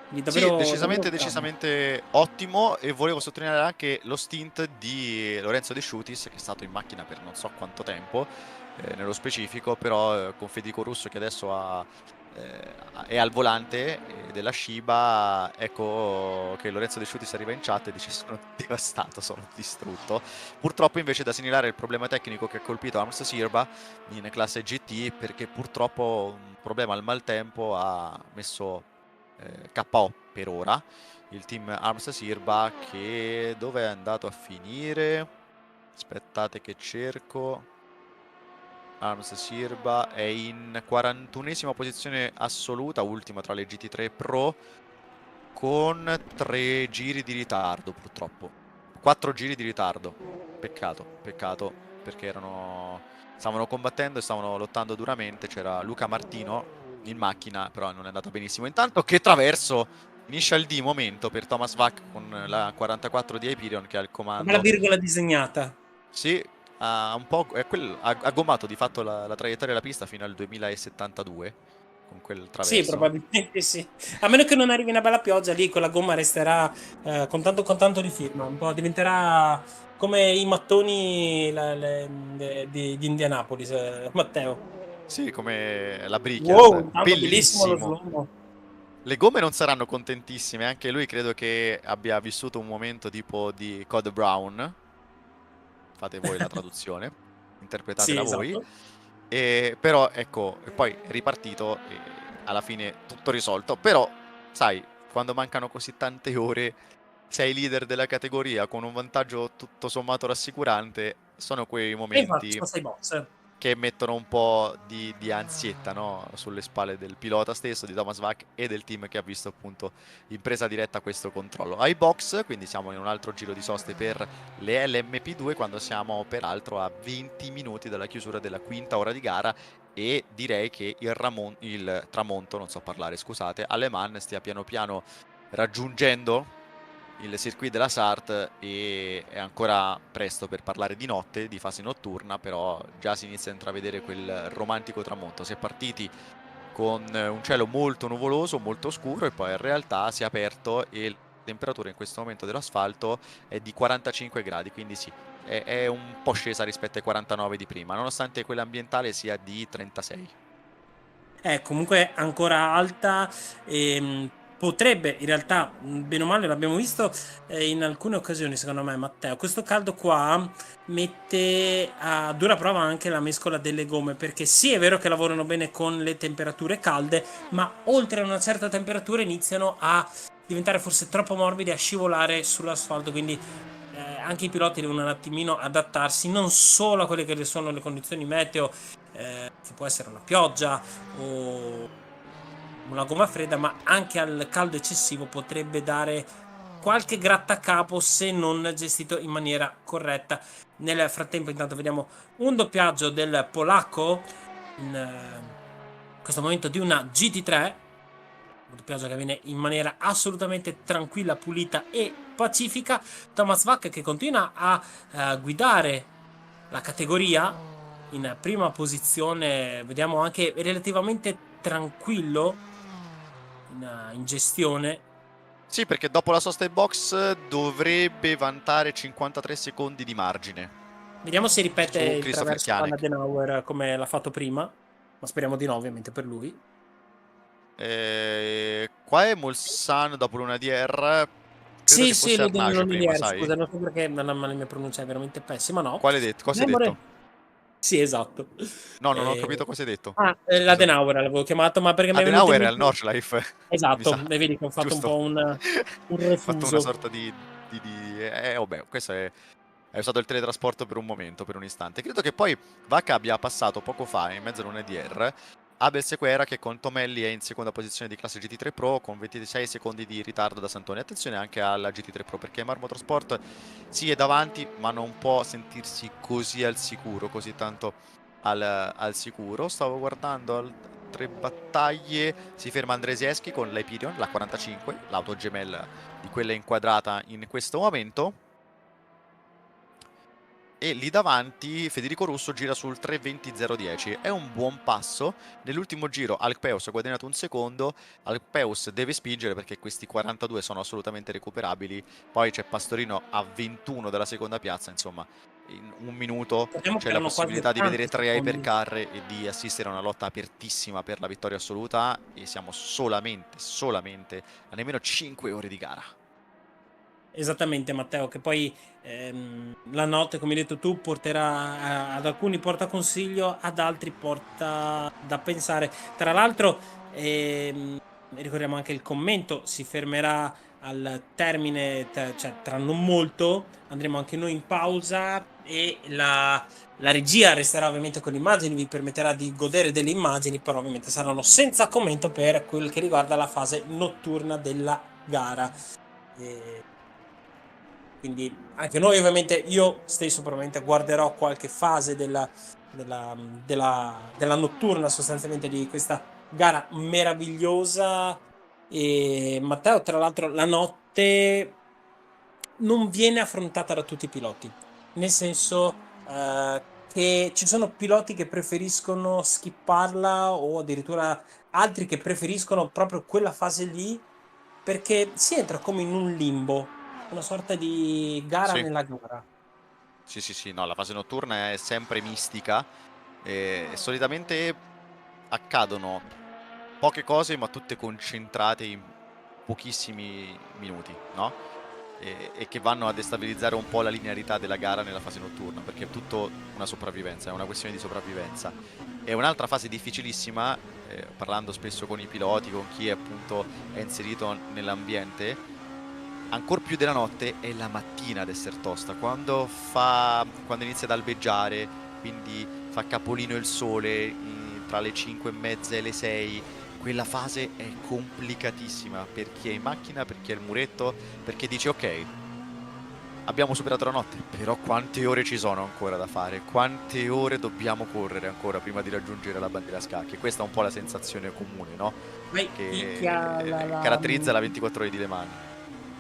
Quindi Sì, davvero bravo. decisamente ottimo. E volevo sottolineare anche lo stint di Lorenzo De Sciutis, che è stato in macchina per non so quanto tempo, nello specifico, però con Federico Russo che adesso è al volante della Shiba. Ecco che Lorenzo De Sciutis arriva in chat e dice: sono devastato, sono distrutto. Purtroppo invece da segnalare il problema tecnico che ha colpito Arms Sirba in classe GT, perché purtroppo un problema al maltempo ha messo KO per ora il team Arms Sirba, che dove è andato a finire? Aspettate che cerco. Arms Sirba è in 41esima posizione assoluta, ultima tra le GT3 Pro, con 3 giri di ritardo purtroppo. 4 giri di ritardo. Peccato, perché stavano combattendo e stavano lottando duramente. C'era Luca Martino in macchina, però non è andato benissimo. Intanto che traverso Initial D momento per Thomas Vac con la 44 di Hyperion, che ha il Una bella comando. virgola disegnata. Sì, ha gommato di fatto la traiettoria della pista fino al 2072 con quel traverso. Sì, probabilmente sì. A meno che non arrivi una bella pioggia, lì con la gomma resterà con tanto di firma. Un po' diventerà come i mattoni di Indianapolis, Matteo. Sì, come la Brichias. Wow, tanto bellissimo lo Bellissimo. slow. Le gomme non saranno contentissime, anche lui credo che abbia vissuto un momento tipo di Code Brown. Fate voi la traduzione, interpretatela Sì, voi. esatto. Però ecco, e poi è ripartito e alla fine tutto risolto. Però, sai, quando mancano così tante ore, sei leader della categoria con un vantaggio tutto sommato rassicurante, sono quei E infatti momenti sto 6 box. che mettono un po' di ansietta, no? Sulle spalle del pilota stesso, di Thomas Vac e del team che ha visto appunto in presa diretta questo controllo. Ai box, quindi siamo in un altro giro di soste per le LMP2, quando siamo peraltro a 20 minuti dalla chiusura della quinta ora di gara, e direi che il tramonto, non so parlare, scusate, alle Man stia piano piano raggiungendo il circuit della Sarthe, e è ancora presto per parlare di notte, di fase notturna, però già si inizia a intravedere quel romantico tramonto. Si è partiti con un cielo molto nuvoloso, molto scuro, e poi in realtà si è aperto e la temperatura in questo momento dell'asfalto è di 45 gradi, quindi sì, è un po' scesa rispetto ai 49 di prima, nonostante quella ambientale sia di 36. È comunque ancora alta e potrebbe in realtà, bene o male l'abbiamo visto in alcune occasioni, secondo me, Matteo, questo caldo qua mette a dura prova anche la mescola delle gomme, perché sì, è vero che lavorano bene con le temperature calde, ma oltre a una certa temperatura iniziano a diventare forse troppo morbidi, a scivolare sull'asfalto, quindi anche i piloti devono un attimino adattarsi non solo a quelle che sono le condizioni meteo, che può essere una pioggia o una gomma fredda, ma anche al caldo eccessivo potrebbe dare qualche grattacapo se non gestito in maniera corretta. Nel frattempo intanto vediamo un doppiaggio del polacco in questo momento di una GT3, un doppiaggio che avviene in maniera assolutamente tranquilla, pulita e pacifica. Thomas Bach che continua a guidare la categoria in prima posizione, vediamo anche relativamente tranquillo in gestione. Sì, perché dopo la sosta in box dovrebbe vantare 53 secondi di margine. Vediamo se ripete il Christopher traverso alla Kianek. Denauer come l'ha fatto prima, ma speriamo di no ovviamente per lui. Qua è Mulsanne dopo l'UNADR. Credo Sì, che sì, fosse Arnage prima, sai? scusa, non so perché la mia pronuncia è veramente pessima, no? Quale hai detto? Cosa hai detto? Sì, esatto. No, non ho capito cosa hai detto. La Scusami. Denauer l'avevo chiamato, ma perché mi è venuto in Adenauer è al mente... Nordschleife. Esatto, Mi sa. e vedi che ho fatto Giusto. un po' un Ho fatto una refuso. sorta vabbè, questo è stato il teletrasporto per un momento, per un istante. Credo che poi Vacca abbia passato poco fa, in mezzo all'UNDR, Abel Sequeira, che con Tomelli è in seconda posizione di classe GT3 Pro con 26 secondi di ritardo da Santoni. Attenzione anche alla GT3 Pro, perché Mar Motorsport sì è davanti, ma non può sentirsi così al sicuro, così tanto al sicuro. Stavo guardando altre battaglie, si ferma Andresieschi con l'Hyperion, la 45, l'auto gemella di quella inquadrata in questo momento. E lì davanti Federico Russo gira sul 3.20.010, è un buon passo. Nell'ultimo giro Alpeus ha guadagnato un secondo, Alpeus deve spingere perché questi 42 sono assolutamente recuperabili, poi c'è Pastorino a 21 della seconda piazza, insomma in un minuto c'è la possibilità di vedere 3 hypercar e di assistere a una lotta apertissima per la vittoria assoluta, e siamo solamente a nemmeno 5 ore di gara. Esattamente, Matteo, che poi la notte, come hai detto tu, porterà ad alcuni porta consiglio, ad altri porta da pensare. Tra l'altro, ricordiamo anche il commento, si fermerà al termine, cioè tra non molto, andremo anche noi in pausa e la regia resterà ovviamente con le immagini, vi permetterà di godere delle immagini, però ovviamente saranno senza commento per quel che riguarda la fase notturna della gara. Quindi anche noi ovviamente, io stesso probabilmente guarderò qualche fase della notturna sostanzialmente di questa gara meravigliosa. E Matteo, tra l'altro, la notte non viene affrontata da tutti i piloti, nel senso che ci sono piloti che preferiscono skipparla o addirittura altri che preferiscono proprio quella fase lì, perché si entra come in un limbo, una sorta di gara nella gara. Sì, no, la fase notturna è sempre mistica e solitamente accadono poche cose ma tutte concentrate in pochissimi minuti, no? E che vanno a destabilizzare un po' la linearità della gara nella fase notturna, perché è tutto una sopravvivenza, è una questione di sopravvivenza. E un'altra fase difficilissima, parlando spesso con i piloti, con chi appunto è inserito nell'ambiente, ancora più della notte, è la mattina ad essere tosta, quando inizia ad albeggiare, quindi fa capolino il sole tra le 5:30 e le 6. Quella fase è complicatissima per chi è in macchina, per chi è il muretto, perché dice ok, abbiamo superato la notte, però quante ore ci sono ancora da fare, quante ore dobbiamo correre ancora prima di raggiungere la bandiera a scacchi. Questa è un po' la sensazione comune, no? Che caratterizza la 24 ore di Le Mans.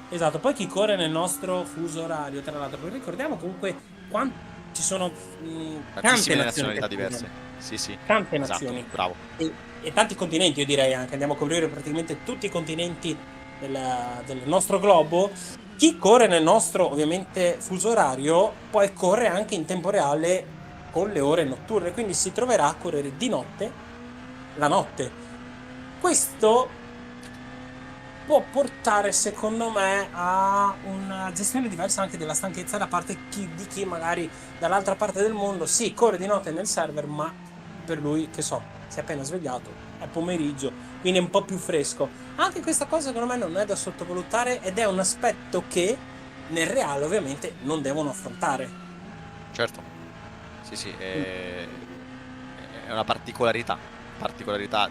Esatto, poi chi corre nel nostro fuso orario, tra l'altro, ricordiamo comunque quanto ci sono tantissime nazionalità diverse. sì, tante esatto, nazioni bravo. e tanti continenti, io direi anche, andiamo a coprire praticamente tutti i continenti del nostro globo. Chi corre nel nostro, ovviamente, fuso orario, poi corre anche in tempo reale con le ore notturne, quindi si troverà a correre di notte, la notte. Questo può portare, secondo me, a una gestione diversa anche della stanchezza da parte di chi magari dall'altra parte del mondo sì, corre di notte nel server, ma per lui, che so, si è appena svegliato, è pomeriggio, quindi è un po' più fresco. Anche questa cosa, secondo me, non è da sottovalutare ed è un aspetto che nel reale, ovviamente, non devono affrontare. Certo, sì, è una particolarità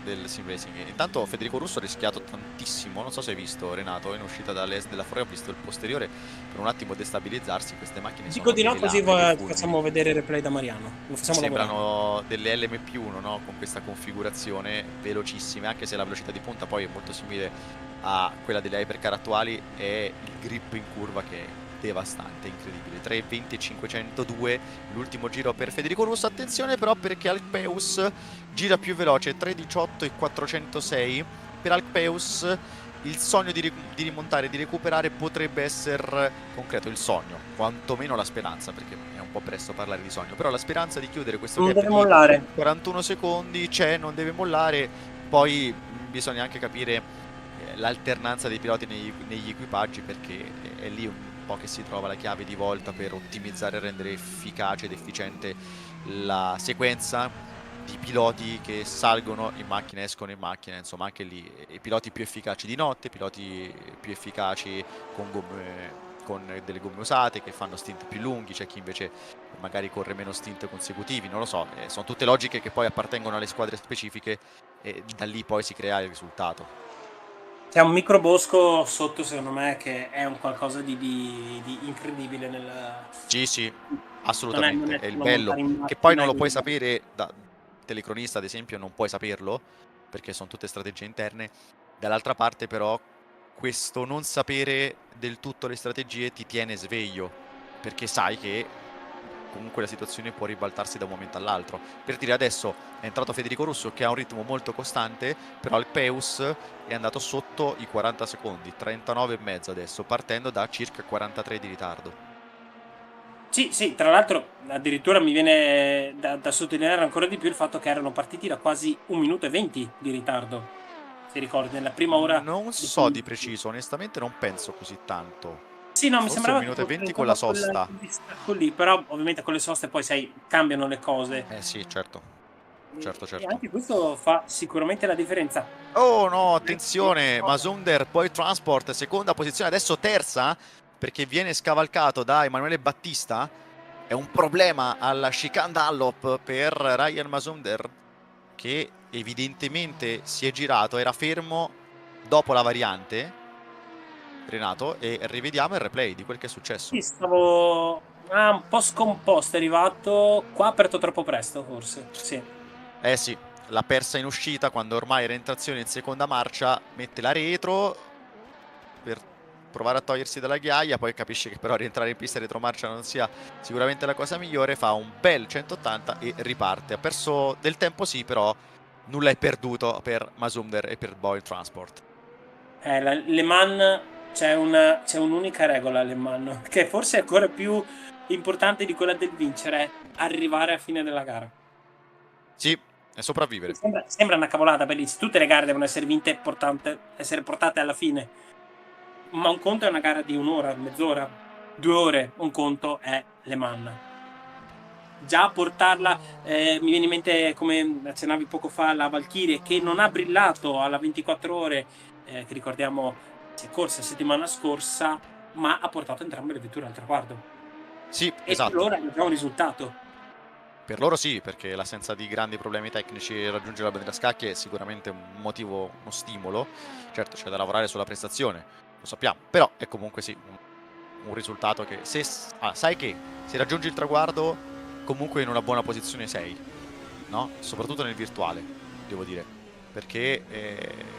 del sim racing. Intanto Federico Russo ha rischiato tantissimo, non so se hai visto Renato, in uscita dall'est della Ferrari ho visto il posteriore per un attimo destabilizzarsi, queste macchine Dico sono di no, delle così lampe, dei fulmini. facciamo vedere il replay da Mariano. Lo facciamo lavorare. Sembrano delle LMP1, no? Con questa configurazione velocissime, anche se la velocità di punta poi è molto simile a quella delle hypercar attuali, è il grip in curva che è devastante, incredibile. 3.20 e 502 l'ultimo giro per Federico Russo. Attenzione però perché Alpeus gira più veloce, 3.18 e 406 per Alpeus. Il sogno di rimontare, di recuperare potrebbe essere concreto, il sogno, quantomeno la speranza, perché è un po' presto parlare di sogno, però la speranza di chiudere questo Non gap deve di mollare. 41 secondi c'è, non deve mollare. Poi bisogna anche capire l'alternanza dei piloti negli equipaggi, perché è lì un po' che si trova la chiave di volta per ottimizzare e rendere efficace ed efficiente la sequenza di piloti che salgono in macchina, escono in macchina, insomma anche lì i piloti più efficaci di notte, piloti più efficaci con delle gomme usate, che fanno stint più lunghi, c'è chi invece magari corre meno stint consecutivi, non lo so, sono tutte logiche che poi appartengono alle squadre specifiche e da lì poi si crea il risultato. C'è un microbosco sotto, secondo me, che è un qualcosa di incredibile Sì, assolutamente, non è è il solo bello, montare in che poi non macchina lo puoi e- sapere da telecronista, ad esempio, non puoi saperlo, perché sono tutte strategie interne. Dall'altra parte, però, questo non sapere del tutto le strategie ti tiene sveglio, perché sai che comunque la situazione può ribaltarsi da un momento all'altro. Per dire, adesso è entrato Federico Russo che ha un ritmo molto costante, però Alpeus è andato sotto i 40 secondi, 39 e mezzo adesso, partendo da circa 43 di ritardo. Sì, tra l'altro addirittura mi viene da sottolineare ancora di più il fatto che erano partiti da quasi 1 minuto e 20 di ritardo, se ricordi, nella prima ora Non di so di conduzione. preciso, onestamente non penso così tanto. Sì, no, mi Forse 1 sembrava che minuto e fosse 20 con ancora la sosta. quel distacco lì, però ovviamente con le soste poi, sai, cambiano le cose. Eh sì, certo. E Certo. anche questo fa sicuramente la differenza. Oh no, attenzione, Masunder, poi Transport, seconda posizione, adesso terza, perché viene scavalcato da Emanuele Battista. È un problema alla chicane Dunlop per Ryan Masunder, che evidentemente si è girato, era fermo dopo la variante, Renato, e rivediamo il replay di quel che è successo. Sì, stavo un po' scomposto, è arrivato qua, aperto troppo presto, forse. Sì. Eh sì, l'ha persa in uscita quando ormai era in trazione in seconda marcia, mette la retro per provare a togliersi dalla ghiaia, poi capisce che però rientrare in pista retromarcia non sia sicuramente la cosa migliore, fa un bel 180 e riparte. Ha perso del tempo sì, però nulla è perduto per Masunder e per Boyle Transport. Le Man c'è un'unica regola alle Man, che forse è ancora più importante di quella del vincere, arrivare a fine della gara. Sì, è sopravvivere. Sembra una cavolata, bellissima. Tutte le gare devono essere vinte, essere portate alla fine. Ma un conto è una gara di un'ora, mezz'ora, 2 ore. Un conto è Le Mans. Già portarla, mi viene in mente, come accennavi poco fa, la Valkyrie, che non ha brillato alla 24 ore, che ricordiamo si è corsa settimana scorsa, ma ha portato entrambe le vetture al traguardo. Sì, E esatto. per loro è già un risultato. Per loro sì, perché l'assenza di grandi problemi tecnici e raggiungere la bandiera a scacchi è sicuramente un motivo, uno stimolo. Certo, c'è da lavorare sulla prestazione, lo sappiamo, però è comunque sì un risultato che sai che se raggiungi il traguardo comunque in una buona posizione sei, no? Soprattutto nel virtuale, devo dire, perché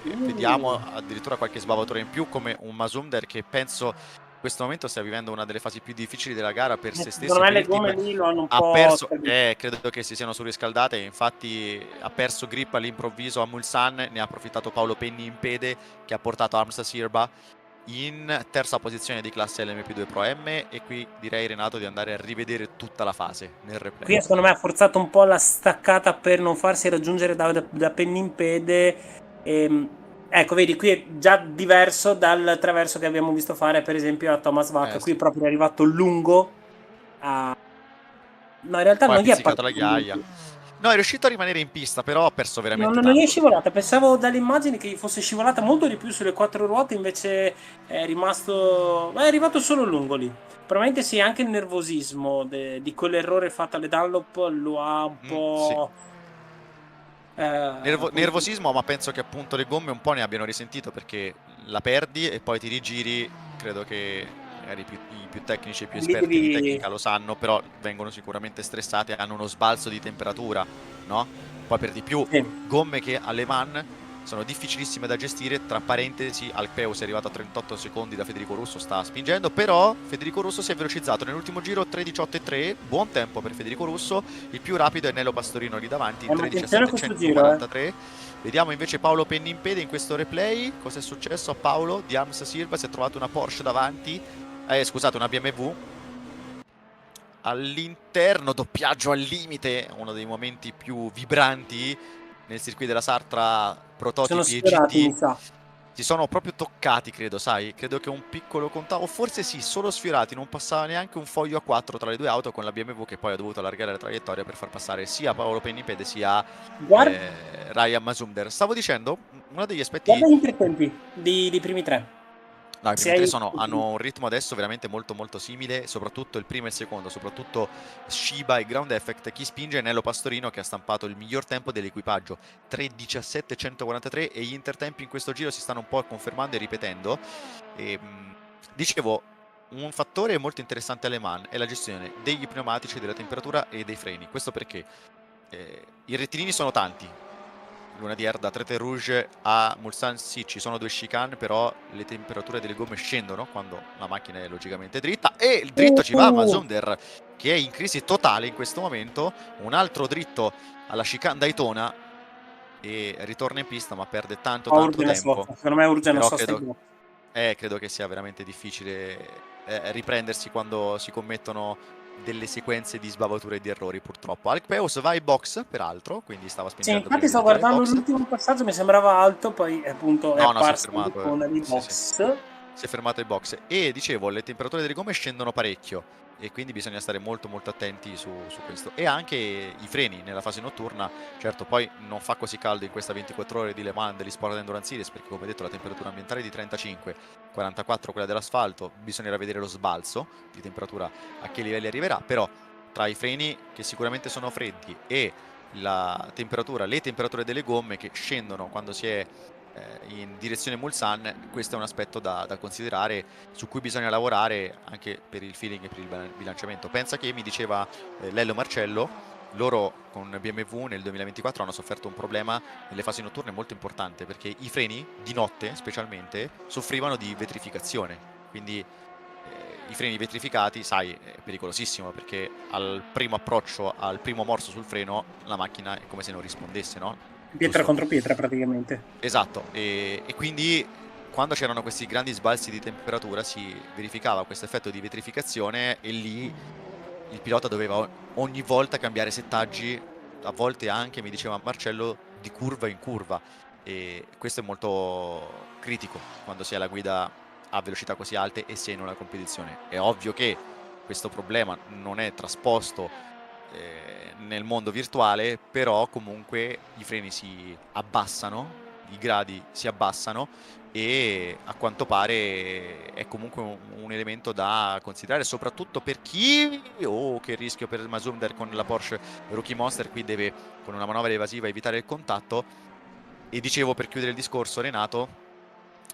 vediamo addirittura qualche sbavatore in più come un Masunder che penso questo momento stia vivendo una delle fasi più difficili della gara per se stesso Secondo e me per le il team. gomme lì lo hanno un Ha po' perso, credo che si siano surriscaldate, infatti ha perso grip all'improvviso a Mulsanne, ne ha approfittato Paolo Penni in pede che ha portato Hamza Sirba in terza posizione di classe LMP2 Pro M, e qui direi, Renato, di andare a rivedere tutta la fase nel replay. Qui secondo me ha forzato un po' la staccata per non farsi raggiungere da Penny in pede. Ecco, vedi, qui è già diverso dal traverso che abbiamo visto fare per esempio a Thomas Bach. Qui Sì. proprio è arrivato lungo a... No, in realtà Poi non ha gli è pizzicato la partito ghiaia. No, è riuscito a rimanere in pista, però ha perso veramente non gli è tanto. scivolata. Pensavo dalle immagini che gli fosse scivolata molto di più sulle quattro ruote, invece è rimasto... È arrivato solo lungo lì. Probabilmente sì, anche il nervosismo di quell'errore fatto alle Dunlop lo ha un po'... Sì. Nervosismo, ma penso che appunto le gomme un po' ne abbiano risentito, perché la perdi e poi ti rigiri. Credo che magari i più tecnici e i più Lì esperti di devi- tecnica lo sanno, però vengono sicuramente stressate, hanno uno sbalzo di temperatura, no? Poi per di più Sì. gomme che alle Man sono difficilissime da gestire. Tra parentesi, Alpeus è arrivato a 38 secondi da Federico Russo, sta spingendo, però Federico Russo si è velocizzato nell'ultimo giro, 3:18.3, buon tempo per Federico Russo. Il più rapido è Nello Pastorino lì davanti, ma attenzione a questo giro, 3:17.143. Vediamo invece Paolo Penni in pede in questo replay. Cosa è successo a Paolo? Di Hamza Silva si è trovato una Porsche davanti, scusate, una BMW all'interno, doppiaggio al limite, uno dei momenti più vibranti nel circuito della Sartra, prototipi sono e sfiorati, mi GT. sa. Si sono proprio toccati, credo, sai? Credo che un piccolo contatto, o forse sì, solo sfiorati, non passava neanche un foglio a 4 tra le due auto, con la BMW che poi ha dovuto allargare la traiettoria per far passare sia Paolo Pennipede sia Ryan Mazumder. Stavo dicendo, uno degli aspetti... Guarda i tre tempi di primi tre. No, i primi tre hanno un ritmo adesso veramente molto molto simile, soprattutto il primo e il secondo, soprattutto Shiba e Ground Effect. Chi spinge è Nello Pastorino, che ha stampato il miglior tempo dell'equipaggio, 3:17.143, e gli intertempi in questo giro si stanno un po' confermando e ripetendo. Dicevo, un fattore molto interessante alle Man è la gestione degli pneumatici, della temperatura e dei freni. Questo perché i rettilini sono tanti. Lunadier da Trete Rouge a Mulsanne sì, ci sono due chicane, però le temperature delle gomme scendono quando la macchina è logicamente dritta, e il dritto ci va a Mazumder, che è in crisi totale in questo momento. Un altro dritto alla chicane Daytona e ritorna in pista, ma perde tanto tempo. Secondo me urge una Però sosta. credo che sia veramente difficile riprendersi quando si commettono delle sequenze di sbavature e di errori, purtroppo. Alpeus va ai box, peraltro, quindi stava spingendo. Sì, infatti stavo guardando l'ultimo passaggio, mi sembrava alto, poi appunto è apparso l'icona dei box. Si è fermato ai box, e dicevo, le temperature delle gomme scendono parecchio, e quindi bisogna stare molto molto attenti su questo. E anche i freni nella fase notturna. Certo, poi non fa così caldo in questa 24 ore di Le Mans degli Sport Endurance Series, perché come detto la temperatura ambientale è di 35, 44 quella dell'asfalto. Bisognerà vedere lo sbalzo di temperatura a che livelli arriverà, però tra i freni, che sicuramente sono freddi, e le temperature delle gomme che scendono quando si è in direzione Mulsanne, questo è un aspetto da considerare, su cui bisogna lavorare anche per il feeling e per il bilanciamento. Pensa che mi diceva Lello Marcello, loro con BMW nel 2024 hanno sofferto un problema nelle fasi notturne molto importante, perché i freni di notte specialmente soffrivano di vetrificazione, quindi i freni vetrificati, sai, è pericolosissimo, perché al primo approccio, al primo morso sul freno, la macchina è come se non rispondesse, no? Pietra contro pietra praticamente. Esatto, e quindi quando c'erano questi grandi sbalzi di temperatura si verificava questo effetto di vetrificazione, e lì il pilota doveva ogni volta cambiare settaggi, a volte anche, mi diceva Marcello, di curva in curva, e questo è molto critico quando si è alla guida a velocità così alte e si è in una competizione. È ovvio che questo problema non è trasposto nel mondo virtuale, però comunque i freni si abbassano, i gradi si abbassano, e a quanto pare è comunque un elemento da considerare, soprattutto per chi... che rischio per Mazumder con la Porsche Rookie Monster, qui deve con una manovra evasiva evitare il contatto. E dicevo, per chiudere il discorso, Renato,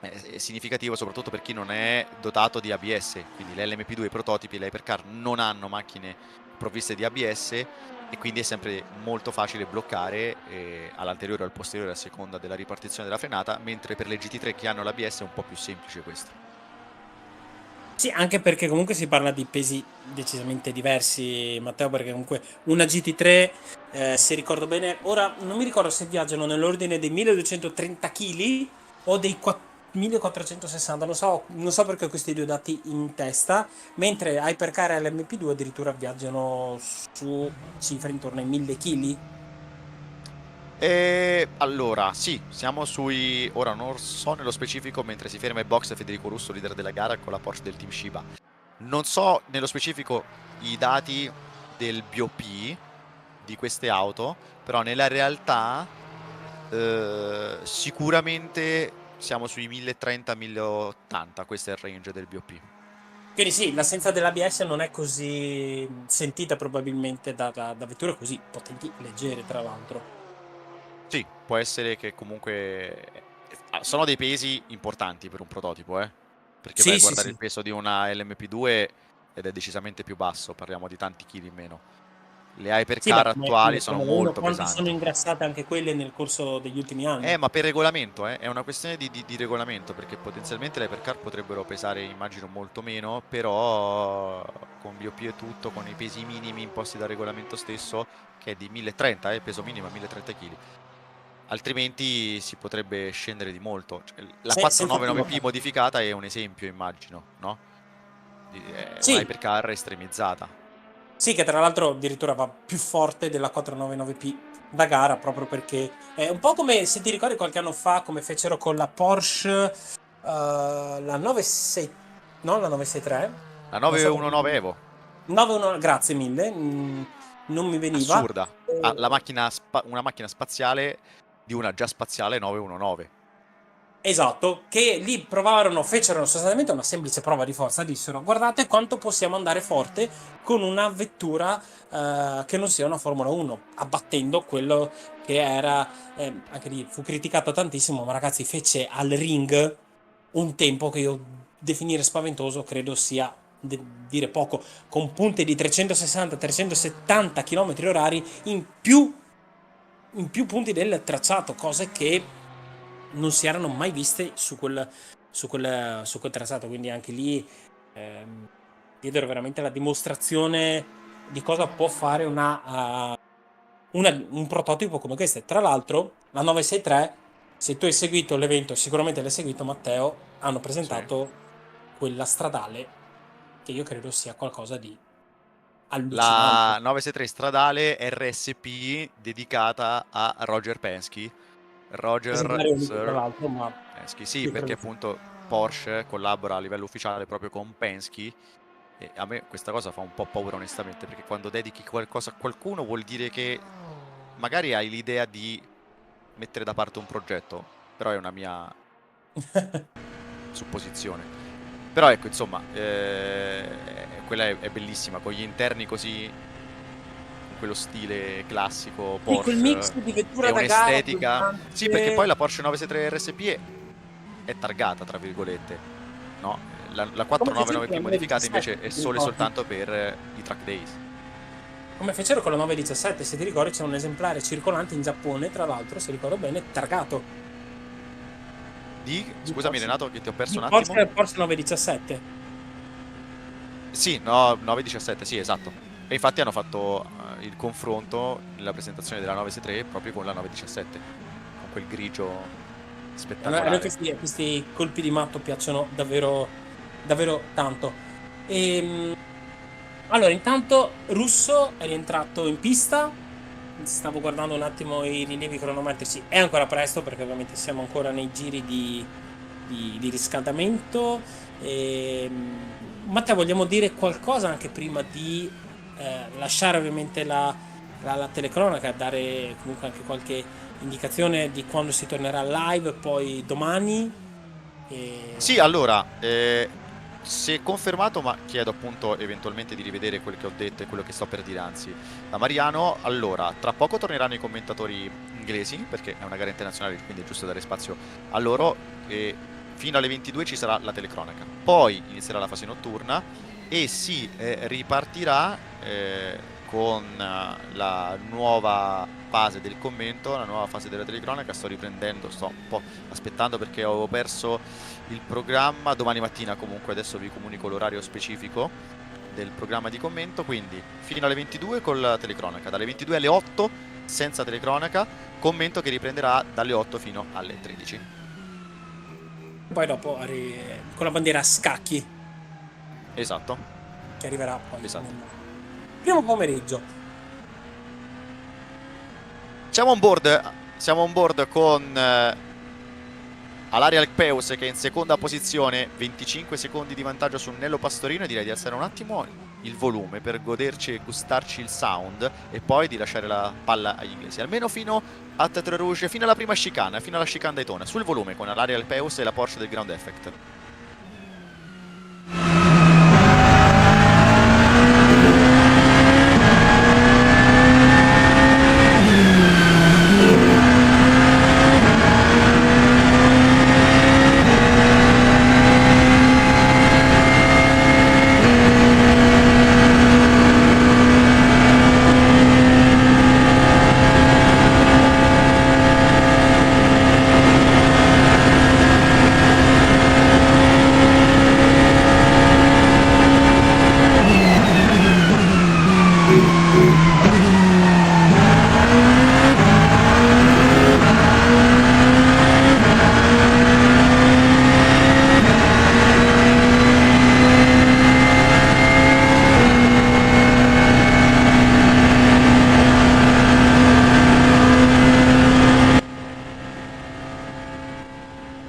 è significativo soprattutto per chi non è dotato di ABS, quindi l'LMP2, i prototipi e l'Hypercar non hanno macchine provviste di ABS, e quindi è sempre molto facile bloccare all'anteriore o al posteriore a seconda della ripartizione della frenata, mentre per le GT3 che hanno l'ABS è un po' più semplice questo. Sì, anche perché comunque si parla di pesi decisamente diversi, Matteo, perché comunque una GT3, se ricordo bene, ora non mi ricordo se viaggiano nell'ordine dei 1230 kg o dei 1460, non so perché ho questi due dati in testa, mentre Hypercar e l'MP2 addirittura viaggiano su cifre intorno ai 1000 kg. E allora, sì, siamo sui... Ora non so nello specifico, mentre si ferma in box Federico Russo, leader della gara, con la Porsche del team Shiba. Non so nello specifico i dati del BOP di queste auto, però nella realtà sicuramente siamo sui 1030-1080, questo è il range del BOP. Quindi sì, l'assenza dell'ABS non è così sentita probabilmente da vetture così potenti, leggere tra l'altro. Sì, può essere che comunque sono dei pesi importanti per un prototipo, perché vai Sì, a sì, guardare il sì. peso di una LMP2 ed è decisamente più basso, parliamo di tanti chili in meno. Le Sì, ma hypercar attuali come sono Formula 1, molto quanto sono pesanti. ingrassate anche quelle nel corso degli ultimi anni? Ma per regolamento, è una questione di regolamento, perché potenzialmente le hypercar potrebbero pesare, immagino, molto meno, però con BOP e tutto, con i pesi minimi imposti dal regolamento stesso, che è di 1030, peso minimo a 1030 kg. Altrimenti si potrebbe scendere di molto. Cioè, la Senza ombra di 499P dubbio. modificata è un esempio, immagino, no? È una Sì, hypercar estremizzata. sì, che tra l'altro addirittura va più forte della 499P da gara, proprio perché è un po' come se ti ricordi qualche anno fa, come fecero con la Porsche, la 96, no, la 963, La non so perché. 919 Evo, 91, grazie mille, non mi veniva. assurda. Ha Eh, una macchina spaziale di una già spaziale 919. Esatto, che lì fecero sostanzialmente una semplice prova di forza, dissero guardate quanto possiamo andare forte con una vettura che non sia una Formula 1, abbattendo quello che era, anche lì fu criticato tantissimo, ma ragazzi fece al ring un tempo che io definire spaventoso credo sia dire poco, con punte di 360-370 km orari in più punti del tracciato, cose che non si erano mai viste su quel tracciato, quindi anche lì diedero veramente la dimostrazione di cosa può fare un prototipo come questo. E tra l'altro la 963, se tu hai seguito l'evento, sicuramente l'hai seguito Matteo, hanno Sì. presentato quella stradale che io credo sia qualcosa di La allucinante. 963 stradale RSP dedicata a Roger Penske. Roger Esemplare unico tra Sir l'altro, ma Penske, sì, io perché credo sia. appunto Porsche collabora a livello ufficiale proprio con Penske. E a me questa cosa fa un po' paura onestamente, perché quando dedichi qualcosa a qualcuno vuol dire che magari hai l'idea di mettere da parte un progetto, però è una mia supposizione. Però ecco, insomma, quella è bellissima, con gli interni così, con quello stile classico Sì, quel mix Porsche, di e vettura da gara, un'estetica. Sì, perché poi pulsante. la Porsche 963 RSP è targata, tra virgolette, no? La Come fecero con 499P la modificata 917, invece è se ti solo e ricordi? soltanto per i track days. Come fecero con la 917, se ti ricordi c'è un esemplare circolante in Giappone, tra l'altro, se ricordo bene, targato. Di Scusami Porsche, Renato che ti ho perso di un attimo. Porsche 917. Sì, no, 917, sì, esatto. E infatti hanno fatto il confronto nella presentazione della 963 proprio con la 917, con quel grigio A noi spettacolare. questi colpi di matto piacciono davvero, davvero tanto. Allora, intanto Russo è rientrato in pista. Stavo guardando un attimo i rilievi cronometrici. È ancora presto perché ovviamente siamo ancora nei giri di riscaldamento. Matteo, vogliamo dire qualcosa anche prima di lasciare ovviamente la telecronaca, dare comunque anche qualche indicazione di quando si tornerà live, poi domani. Sì, allora, se confermato, ma chiedo appunto eventualmente di rivedere quel che ho detto e quello che sto per dire, anzi, da Mariano. Allora, tra poco torneranno i commentatori inglesi, perché è una gara internazionale, quindi è giusto dare spazio a loro, e fino alle 22 ci sarà la telecronaca. Poi inizierà la fase notturna e si ripartirà con la nuova fase del commento, la nuova fase della telecronaca. Sto riprendendo, sto un po' aspettando perché avevo perso il programma. Domani mattina comunque, adesso vi comunico l'orario specifico del programma di commento, quindi fino alle 22 con la telecronaca, dalle 22 alle 8 senza telecronaca, commento che riprenderà dalle 8 fino alle 13. Poi dopo con la bandiera a scacchi. Esatto. Che arriverà poi Esatto. nel primo pomeriggio. Siamo on board con Alaria Alpeus che è in seconda posizione, 25 secondi di vantaggio su Nello Pastorino, e direi di alzare un attimo il volume per goderci e gustarci il sound e poi di lasciare la palla agli inglesi, almeno fino a Tetre Rouge, fino alla prima chicane, fino alla chicane Daytona, sul volume con Alaria Alpeus e la Porsche del Ground Effect.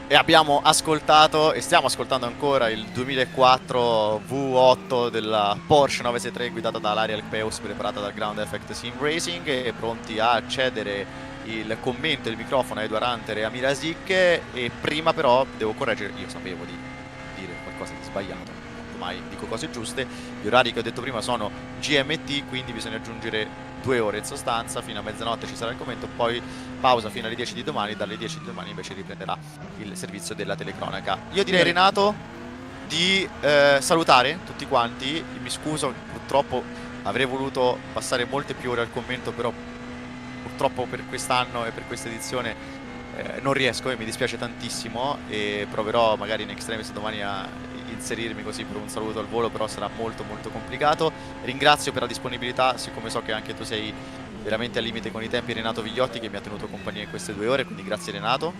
E abbiamo ascoltato e stiamo ascoltando ancora il 2004 V8 della Porsche 963 guidata da Alaria Alpeus, preparata dal Ground Effect Sim Racing, e pronti a cedere il commento e il microfono a Edward Hunter e a Mirasic. E prima però devo correggere, io sapevo di dire qualcosa di sbagliato, mai dico cose giuste. Gli orari che ho detto prima sono GMT, quindi bisogna aggiungere 2 ore in sostanza, fino a mezzanotte ci sarà il commento, poi pausa fino alle 10 di domani, dalle 10 di domani invece riprenderà il servizio della telecronaca. Io direi, Renato, di salutare tutti quanti. Mi scuso, purtroppo avrei voluto passare molte più ore al commento, però purtroppo per quest'anno e per questa edizione non riesco e mi dispiace tantissimo, e proverò magari in extremis domani a inserirmi così per un saluto al volo, però sarà molto molto complicato. Ringrazio per la disponibilità, siccome so che anche tu sei veramente al limite con i tempi, Renato Vigliotti, che mi ha tenuto compagnia in queste 2 ore, quindi grazie Renato.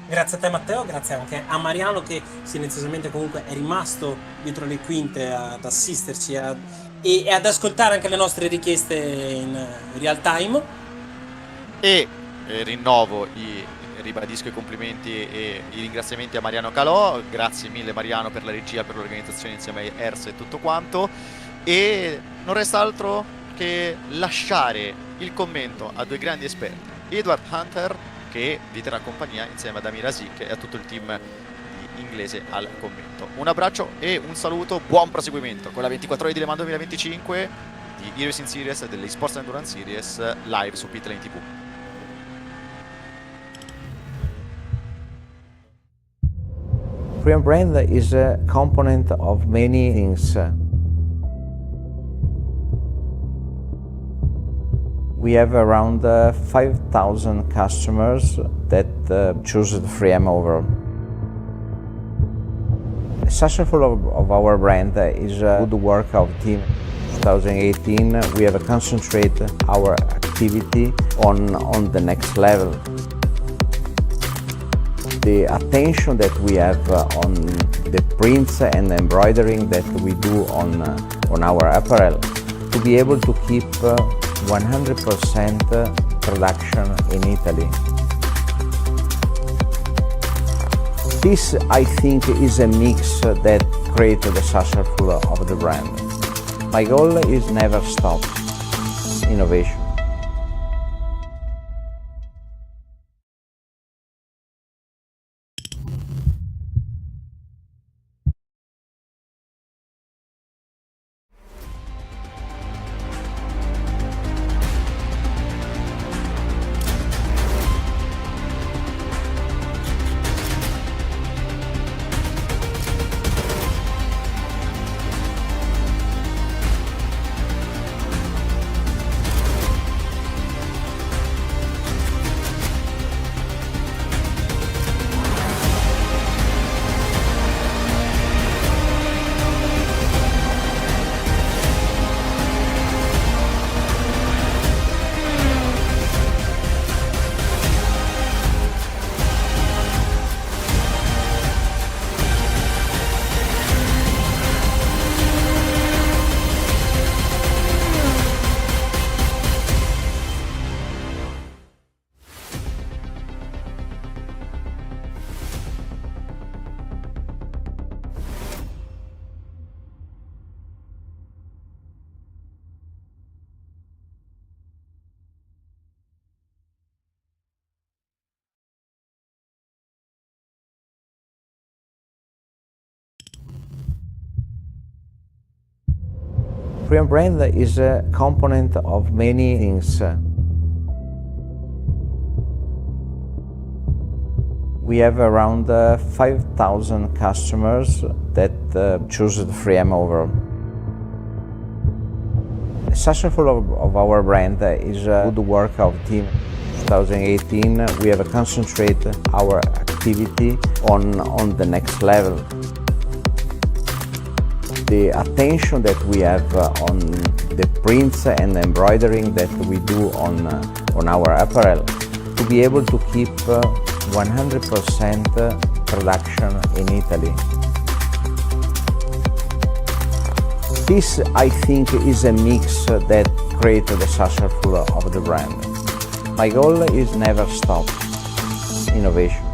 Grazie a te Matteo, grazie anche a Mariano che silenziosamente comunque è rimasto dietro le quinte ad assisterci e ad ascoltare anche le nostre richieste in real time. E ribadisco i complimenti e i ringraziamenti a Mariano Calò. Grazie mille Mariano per la regia, per l'organizzazione insieme a ERS e tutto quanto, e non resta altro che lasciare il commento a 2 grandi esperti, Edward Hunter, che vi terrà compagnia insieme ad Amir Aziz e a tutto il team inglese al commento. Un abbraccio e un saluto, buon proseguimento con la 24 ore di Le Mans 2025 di eRacing Series e delle eSports Endurance Series live su Pitlane TV. Freedom brand is a component of many things. We have around 5,000 customers that choose the Freedom over. The successful of our brand is good work of the team. 2018 we have concentrated our activity on the next level. The attention that we have on the prints and embroidering that we do on our apparel, to be able to keep 100% production in Italy. This, I think, is a mix that creates the successful of the brand. My goal is never stop innovation. Freedom brand is a component of many things. We have around 5,000 customers that choose the Freedom over. The successful of our brand is good work of team. 2018 we have concentrated our activity on the next level. The attention that we have on the prints and embroidering that we do on our apparel, to be able to keep 100% production in Italy. This, I think, is a mix that creates the successful of the brand. My goal is never stop innovation.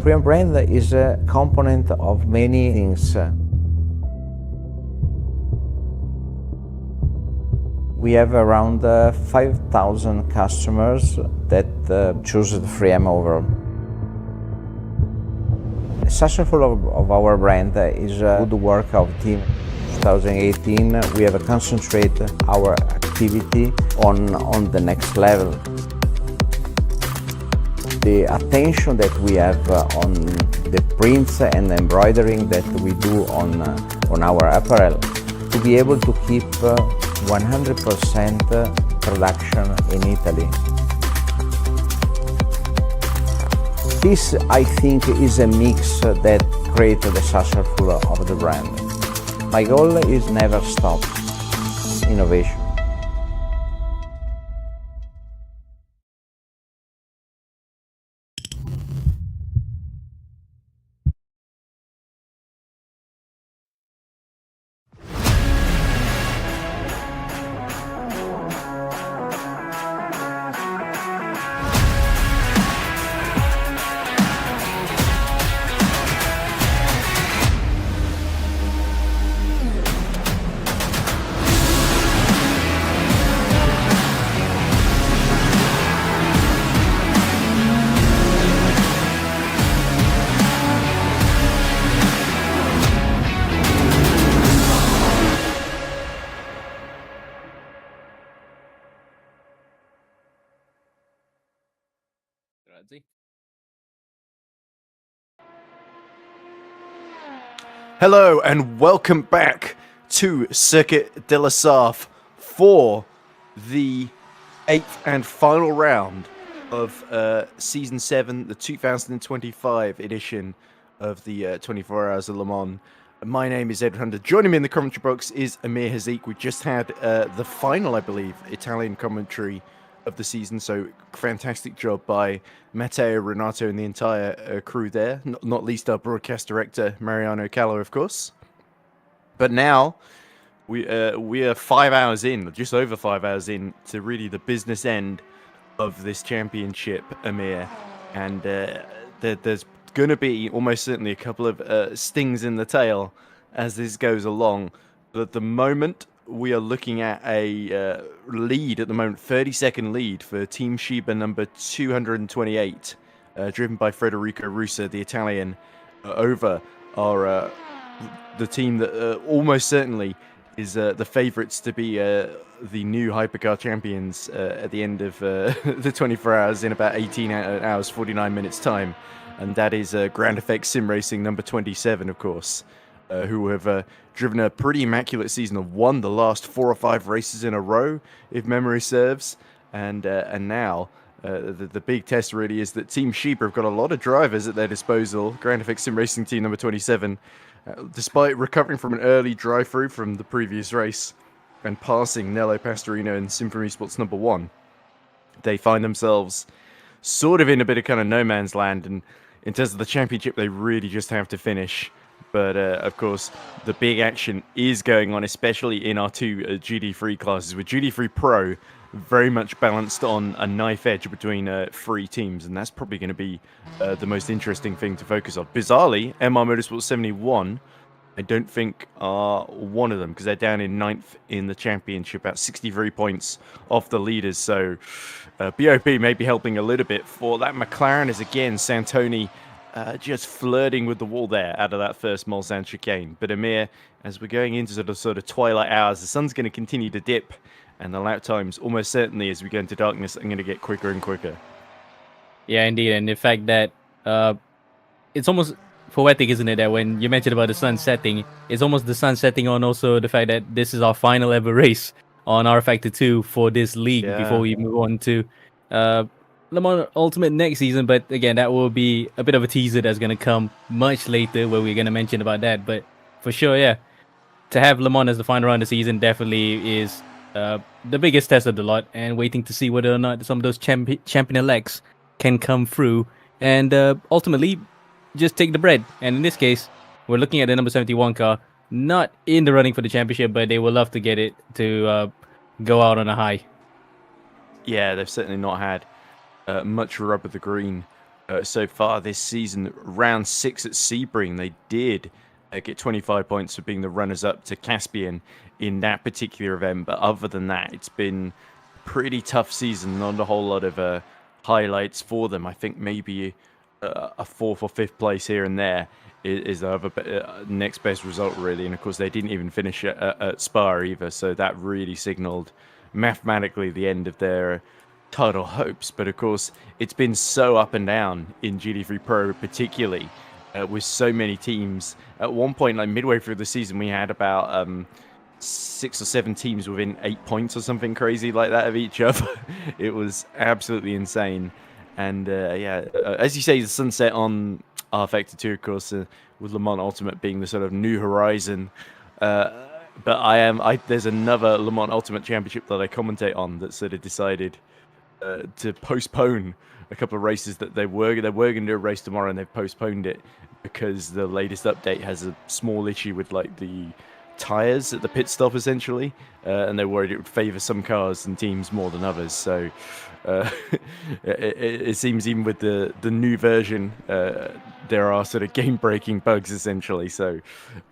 Freedom brand is a component of many things. We have around 5,000 customers that choose the Freedom over. The successful of our brand is good work of team. 2018 we have concentrated our activity on the next level. The attention that we have on the prints and embroidering that we do on our apparel, to be able to keep 100% production in Italy. This, I think, is a mix that creates the successful of the brand. My goal is never stop innovation. Hello and welcome back to Circuit de la Sarthe for the 8th and final round of Season 7, the 2025 edition of the 24 Hours of Le Mans. My name is Ed Hunter. Joining me in the commentary box is Amir Haziq. We just had the final, I believe, Italian commentary of the season, so fantastic job by Matteo, Renato, and the entire crew there, not least our broadcast director Mariano Callo, of course. But now we are 5 hours in, just over 5 hours in, to really the business end of this championship, Amir, and there's going to be almost certainly a couple of stings in the tail as this goes along, but at the moment we are looking at a lead at the moment, 30-second lead for Team Sheba number 228. driven by Federico Russa, the Italian, over are the team that almost certainly is the favourites to be the new hypercar champions at the end of the 24 hours in about 18 hours 49 minutes time, and that is Grand Effect Sim Racing number 27, of course, who have driven a pretty immaculate season, have won the last 4 or 5 races in a row, if memory serves, and now the big test really is that Team Sheba have got a lot of drivers at their disposal. Grand Effect Sim Racing team number 27, despite recovering from an early drive-through from the previous race and passing Nello Pastorino and Symphony Sports number 1, they find themselves sort of in a bit of kind of no man's land, and in terms of the championship they really just have to finish. But of course the big action is going on, especially in our 2 GD3 classes, with GD3 Pro very much balanced on a knife edge between 3 teams, and that's probably going to be the most interesting thing to focus on. Bizarrely, MR Motorsport 71, I don't think are one of them, because they're down in 9th in the championship, at 63 points off the leaders. So BOP may be helping a little bit for that. McLaren is again Santoni just flirting with the wall there out of that first Mulsanne chicane. But Amir, as we're going into sort of twilight hours, the sun's going to continue to dip, and the lap times almost certainly, as we go into darkness, are going to get quicker and quicker. Yeah, indeed. And the fact that it's almost poetic, isn't it, that when you mentioned about the sun setting, it's almost the sun setting on also the fact that this is our final ever race on rFactor 2 for this league before we move on to Le Mans Ultimate next season. But again, that will be a bit of a teaser that's going to come much later, where we're going to mention about that. But for sure, yeah, to have Le Mans as the final round of the season definitely is the biggest test of the lot, and waiting to see whether or not some of those champion-elects can come through and ultimately just take the bread. And in this case, we're looking at the number 71 car, not in the running for the championship, but they will love to get it to go out on a high. Yeah, they've certainly not had much rub of the green so far this season. Round 6 at Sebring, they did get 25 points for being the runners-up to Caspian in that particular event. But other than that, it's been a pretty tough season. Not a whole lot of highlights for them. I think maybe a 4th or 5th place here and there is the other next best result, really. And of course, they didn't even finish at Spa either. So that really signaled mathematically the end of their title hopes. But of course, it's been so up and down in GD3 Pro, particularly with so many teams. At one point, like midway through the season, we had about 6 or 7 teams within 8 points or something crazy like that of each other. It was absolutely insane. And as you say, the sunset on rFactor 2, of course, with Le Mans Ultimate being the sort of new horizon. But there's another Le Mans Ultimate Championship that I commentate on that sort of decided to postpone a couple of races that they were going to do a race tomorrow, and they've postponed it because the latest update has a small issue with like the tires at the pit stop, essentially, and they're worried it would favour some cars and teams more than others. So it seems even with the new version, there are sort of game-breaking bugs, essentially. So,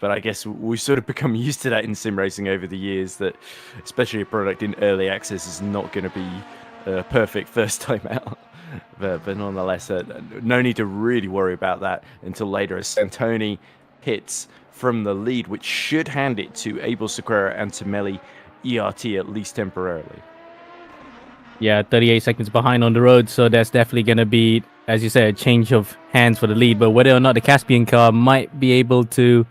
but I guess we've sort of become used to that in sim racing over the years, that especially a product in early access is not going to be perfect first time out. But nonetheless, no need to really worry about that until later, as Santoni hits from the lead, which should hand it to Abel Sequeira and Tamelli ERT, at least temporarily. Yeah, 38 seconds behind on the road, so that's definitely going to be, as you said, a change of hands for the lead. But whether or not the Caspian car might be able to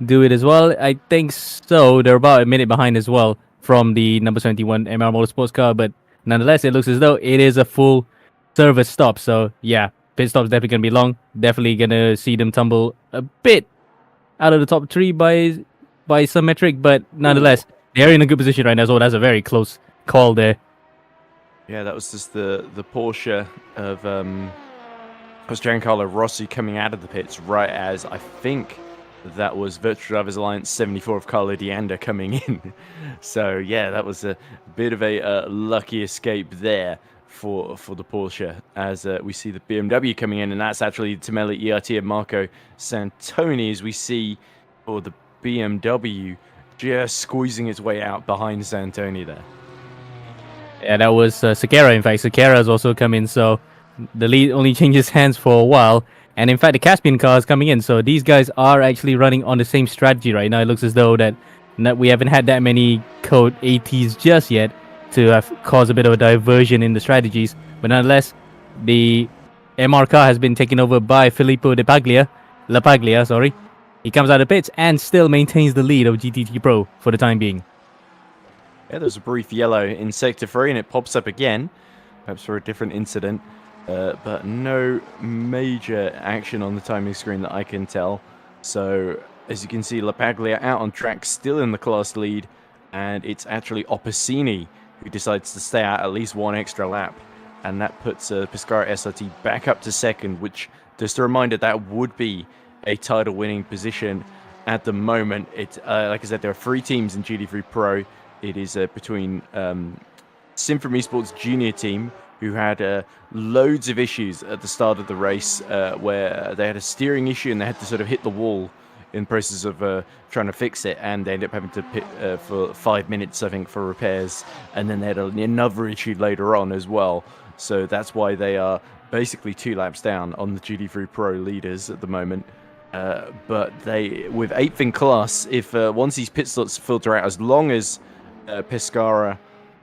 do it as well, I think so. They're about a minute behind as well from the number 71 MR Motorsports car, but nonetheless, it looks as though it is a full service stop. So yeah, pit stop's definitely going to be long. Definitely going to see them tumble a bit out of the top 3 by some metric, but nonetheless, they're in a good position right now. So that's a very close call there. Yeah, that was just the Porsche of Giancarlo Rossi coming out of the pits right as I think that was Virtual Drivers Alliance 74 of Carlo D'Anda coming in. So yeah, that was a bit of a lucky escape there for the Porsche, as we see the BMW coming in, and that's actually Tamelli ERT and Marco Santoni, as we see for the BMW just squeezing its way out behind Santoni there. Yeah, that was Sequeira. In fact, Sequeira has also come in, so the lead only changes hands for a while. And in fact, the Caspian car is coming in. So these guys are actually running on the same strategy right now. It looks as though that we haven't had that many code ATs just yet to have caused a bit of a diversion in the strategies. But nonetheless, the MR car has been taken over by Filippo La Paglia, sorry. He comes out of pits and still maintains the lead of GTT Pro for the time being. Yeah, there's a brief yellow in Sector 3 and it pops up again, perhaps for a different incident. But no major action on the timing screen that I can tell. So, as you can see, La Paglia out on track, still in the class lead. And it's actually Opposini who decides to stay out at least one extra lap. And that puts Pescara SRT back up to second, which, just a reminder, that would be a title-winning position at the moment. It, like I said, there are 3 teams in GT3 Pro. It is between Sim from eSports junior team, who had loads of issues at the start of the race, where they had a steering issue and they had to sort of hit the wall in the process of trying to fix it, and they ended up having to pit for 5 minutes, I think, for repairs. And then they had another issue later on as well. So that's why they are basically 2 laps down on the GT3 Pro leaders at the moment. But they, with 8th in class, if once these pit slots filter out, as long as Pescara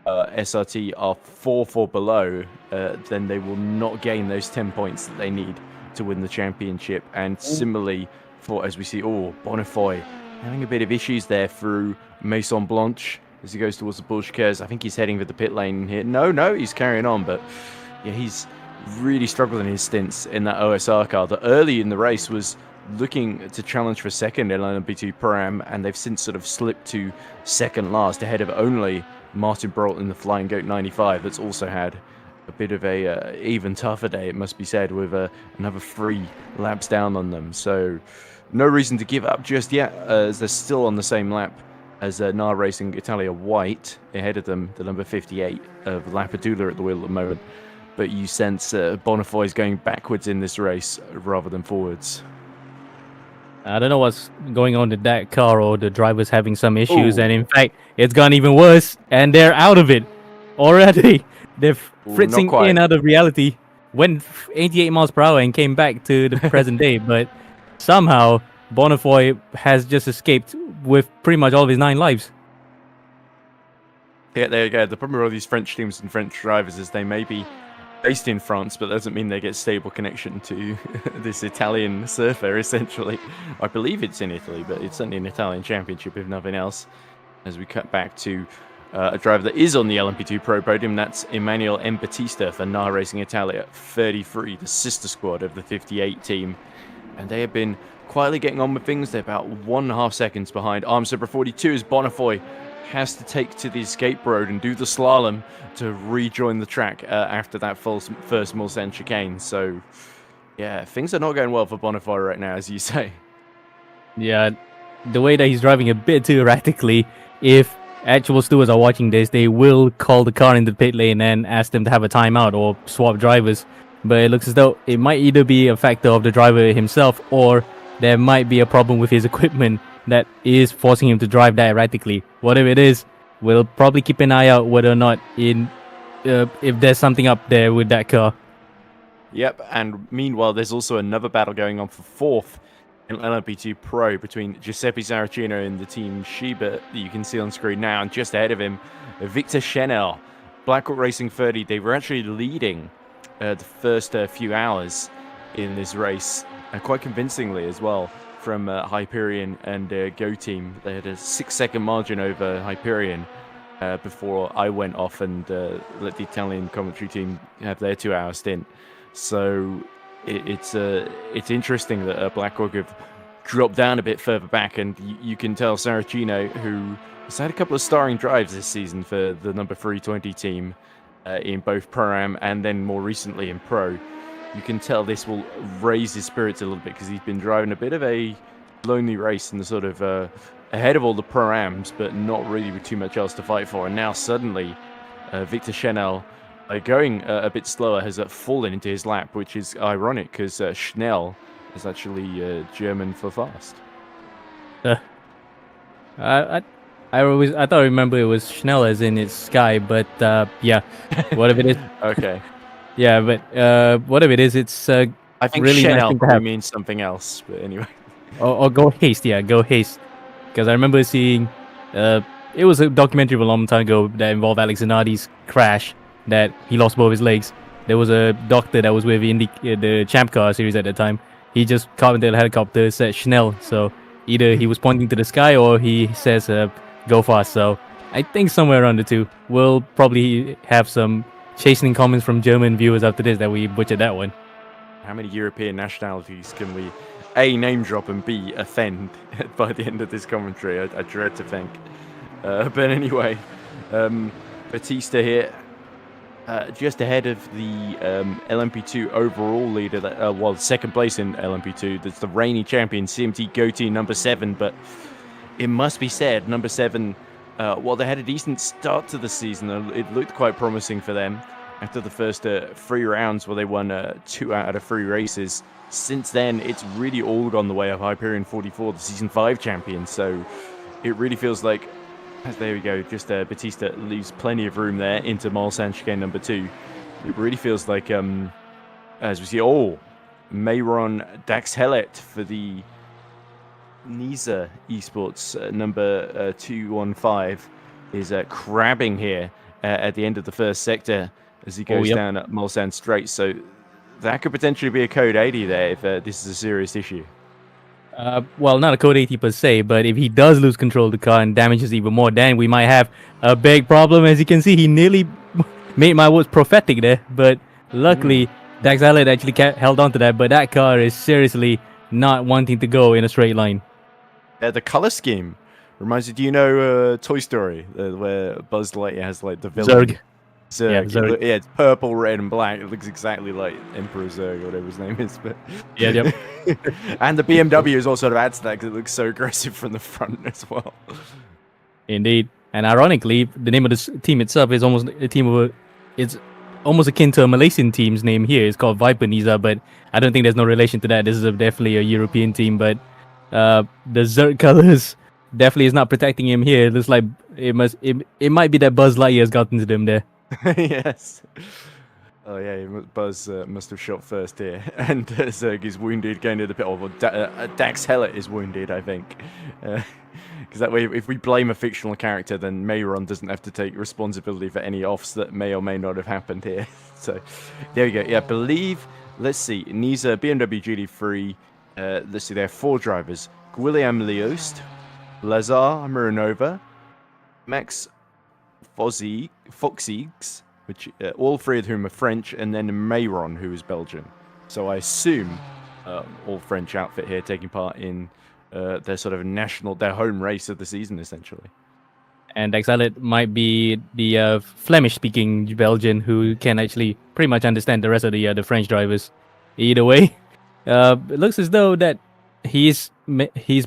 SRT are 4 below, then they will not gain those 10 points that they need to win the championship. And similarly, for, as we see, Bonifoy having a bit of issues there through Maison Blanche as he goes towards the Bushkers. I think he's heading for the pit lane here. No, he's carrying on, but yeah, he's really struggled in his stints in that OSR car that early in the race was looking to challenge for second in LMP2 Pro-Am, and they've since sort of slipped to second last ahead of only Martin Brault in the Flying Goat 95 that's also had a bit of a even tougher day, it must be said, with another 3 laps down on them. So no reason to give up just yet, as they're still on the same lap as NAR Racing Italia White ahead of them, the number 58 of Lapadula at the wheel at the moment. But you sense Bonifoy is going backwards in this race rather than forwards. I don't know what's going on with that car, or the driver's having some issues, and in fact, it's gone even worse, and they're out of it already. They're fritzing in out of reality, went 88 miles per hour and came back to the present day, but somehow Bonifoy has just escaped with pretty much all of his 9 lives. Yeah, there you go. The problem with all these French teams and French drivers is they may be based in France, but that doesn't mean they get stable connection to this Italian surfer, essentially. I believe it's in Italy, but it's certainly an Italian championship, if nothing else. As we cut back to a driver that is on the LMP2 Pro podium, that's Emmanuel M. Battista for NAR Racing Italia 33, the sister squad of the 58 team. And they have been quietly getting on with things. They're about 1.5 seconds behind Arm Super 42 as Bonifoy has to take to the escape road and do the slalom to rejoin the track after that first Mulsanne chicane. So, yeah, things are not going well for Bonifoy right now, as you say. Yeah, the way that he's driving a bit too erratically, if actual stewards are watching this, they will call the car in the pit lane and ask them to have a timeout or swap drivers. But it looks as though it might either be a factor of the driver himself, or there might be a problem with his equipment that is forcing him to drive that erratically. Whatever it is, we'll probably keep an eye out whether or not if there's something up there with that car. Yep, and meanwhile, there's also another battle going on for 4th in LMP2 Pro between Giuseppe Saracino and the team Shiba that you can see on screen now, and just ahead of him, Victor Chenel. Blackwell Racing 30, they were actually leading the first few hours in this race, quite convincingly as well, from Hyperion and Go Team. They had a 6-second margin over Hyperion before I went off and let the Italian commentary team have their 2-hour stint. So it's interesting that BlackRock have dropped down a bit further back, and you can tell Saracino, who has had a couple of starring drives this season for the number 320 team in both Pro-Am and then more recently in Pro. You can tell this will raise his spirits a little bit, because he's been driving a bit of a lonely race in the sort of ahead of all the Pro-Ams, but not really with too much else to fight for. And now suddenly Victor Chenel, going a bit slower, has fallen into his lap, which is ironic because Schnell is actually German for fast. I thought I remember it was Schnell as in it's Sky, but yeah, whatever it is. Okay. Yeah, but whatever it is, it's I think really nice Chanel thing to probably have. means something else, but anyway. Or Go Haste, yeah, Go Haste. Because I remember seeing, it was a documentary a long time ago that involved Alex Zanardi's crash, that he lost both his legs. There was a doctor that was with the Champ Car series at the time. He just commented a helicopter, said Chanel. So either he was pointing to the sky or he says, go fast. So I think somewhere around the two. We'll probably have some chastening comments from German viewers after this that we butchered that one. How many European nationalities can we A, name drop, and B, offend by the end of this commentary? I dread to think. But anyway, Batista here, just ahead of the LMP2 overall leader, well, second place in LMP2. That's the reigning champion, CMT Goatee, number 7. But it must be said, number 7, while they had a decent start to the season, it looked quite promising for them. After the first 3 rounds where they won 2 out of 3 races. Since then, it's really all gone the way of Hyperion 44, the Season 5 champion. So it really feels like, there we go, just Batista leaves plenty of room there into Mulsanne chicane number 2. It really feels like, as we see, Mayron Dax Hellet for the Nisa eSports number 215 is crabbing here at the end of the first sector as he goes down at Mulsanne Straight. So that could potentially be a code 80 there if this is a serious issue. Well, not a code 80 per se, but if he does lose control of the car and damages even more, then we might have a big problem. As you can see, he nearly made my words prophetic there, but luckily Dax Hellet actually held on to that. But that car is seriously not wanting to go in a straight line. The color scheme reminds you, do you know Toy Story, where Buzz Lightyear has like the villain? Zurg. Zurg. Yeah, it's purple, red, and black. It looks exactly like Emperor Zurg, or whatever his name is. But yep. And the BMW is also sort of adds to that because it looks so aggressive from the front as well. Indeed, and ironically, the name of this team itself is almost a team of it's almost akin to a Malaysian team's name here. It's called Viper Nisa, but I don't think there's no relation to that. This is definitely a European team, but the Zurg colors definitely is not protecting him here. It looks like it might be that Buzz Lightyear has gotten to them there. Yes. Oh yeah, Buzz must have shot first here, and Zurg is wounded going to the pit. Or Dax Hellet is wounded, I think, because that way, if we blame a fictional character, then Mayron doesn't have to take responsibility for any offs that may or may not have happened here. So there we go. Yeah, I believe. Let's see, Nisa BMW GT3. Let's see, there are 4 drivers: Guillaume Liost, Lazar Mironova, Max Foxiegs, which all 3 of whom are French, and then Mayron, who is Belgian. So I assume all French outfit here taking part in their sort of their home race of the season, essentially. And Dax Hellet might be the Flemish-speaking Belgian who can actually pretty much understand the rest of the French drivers. Either way, it looks as though that he's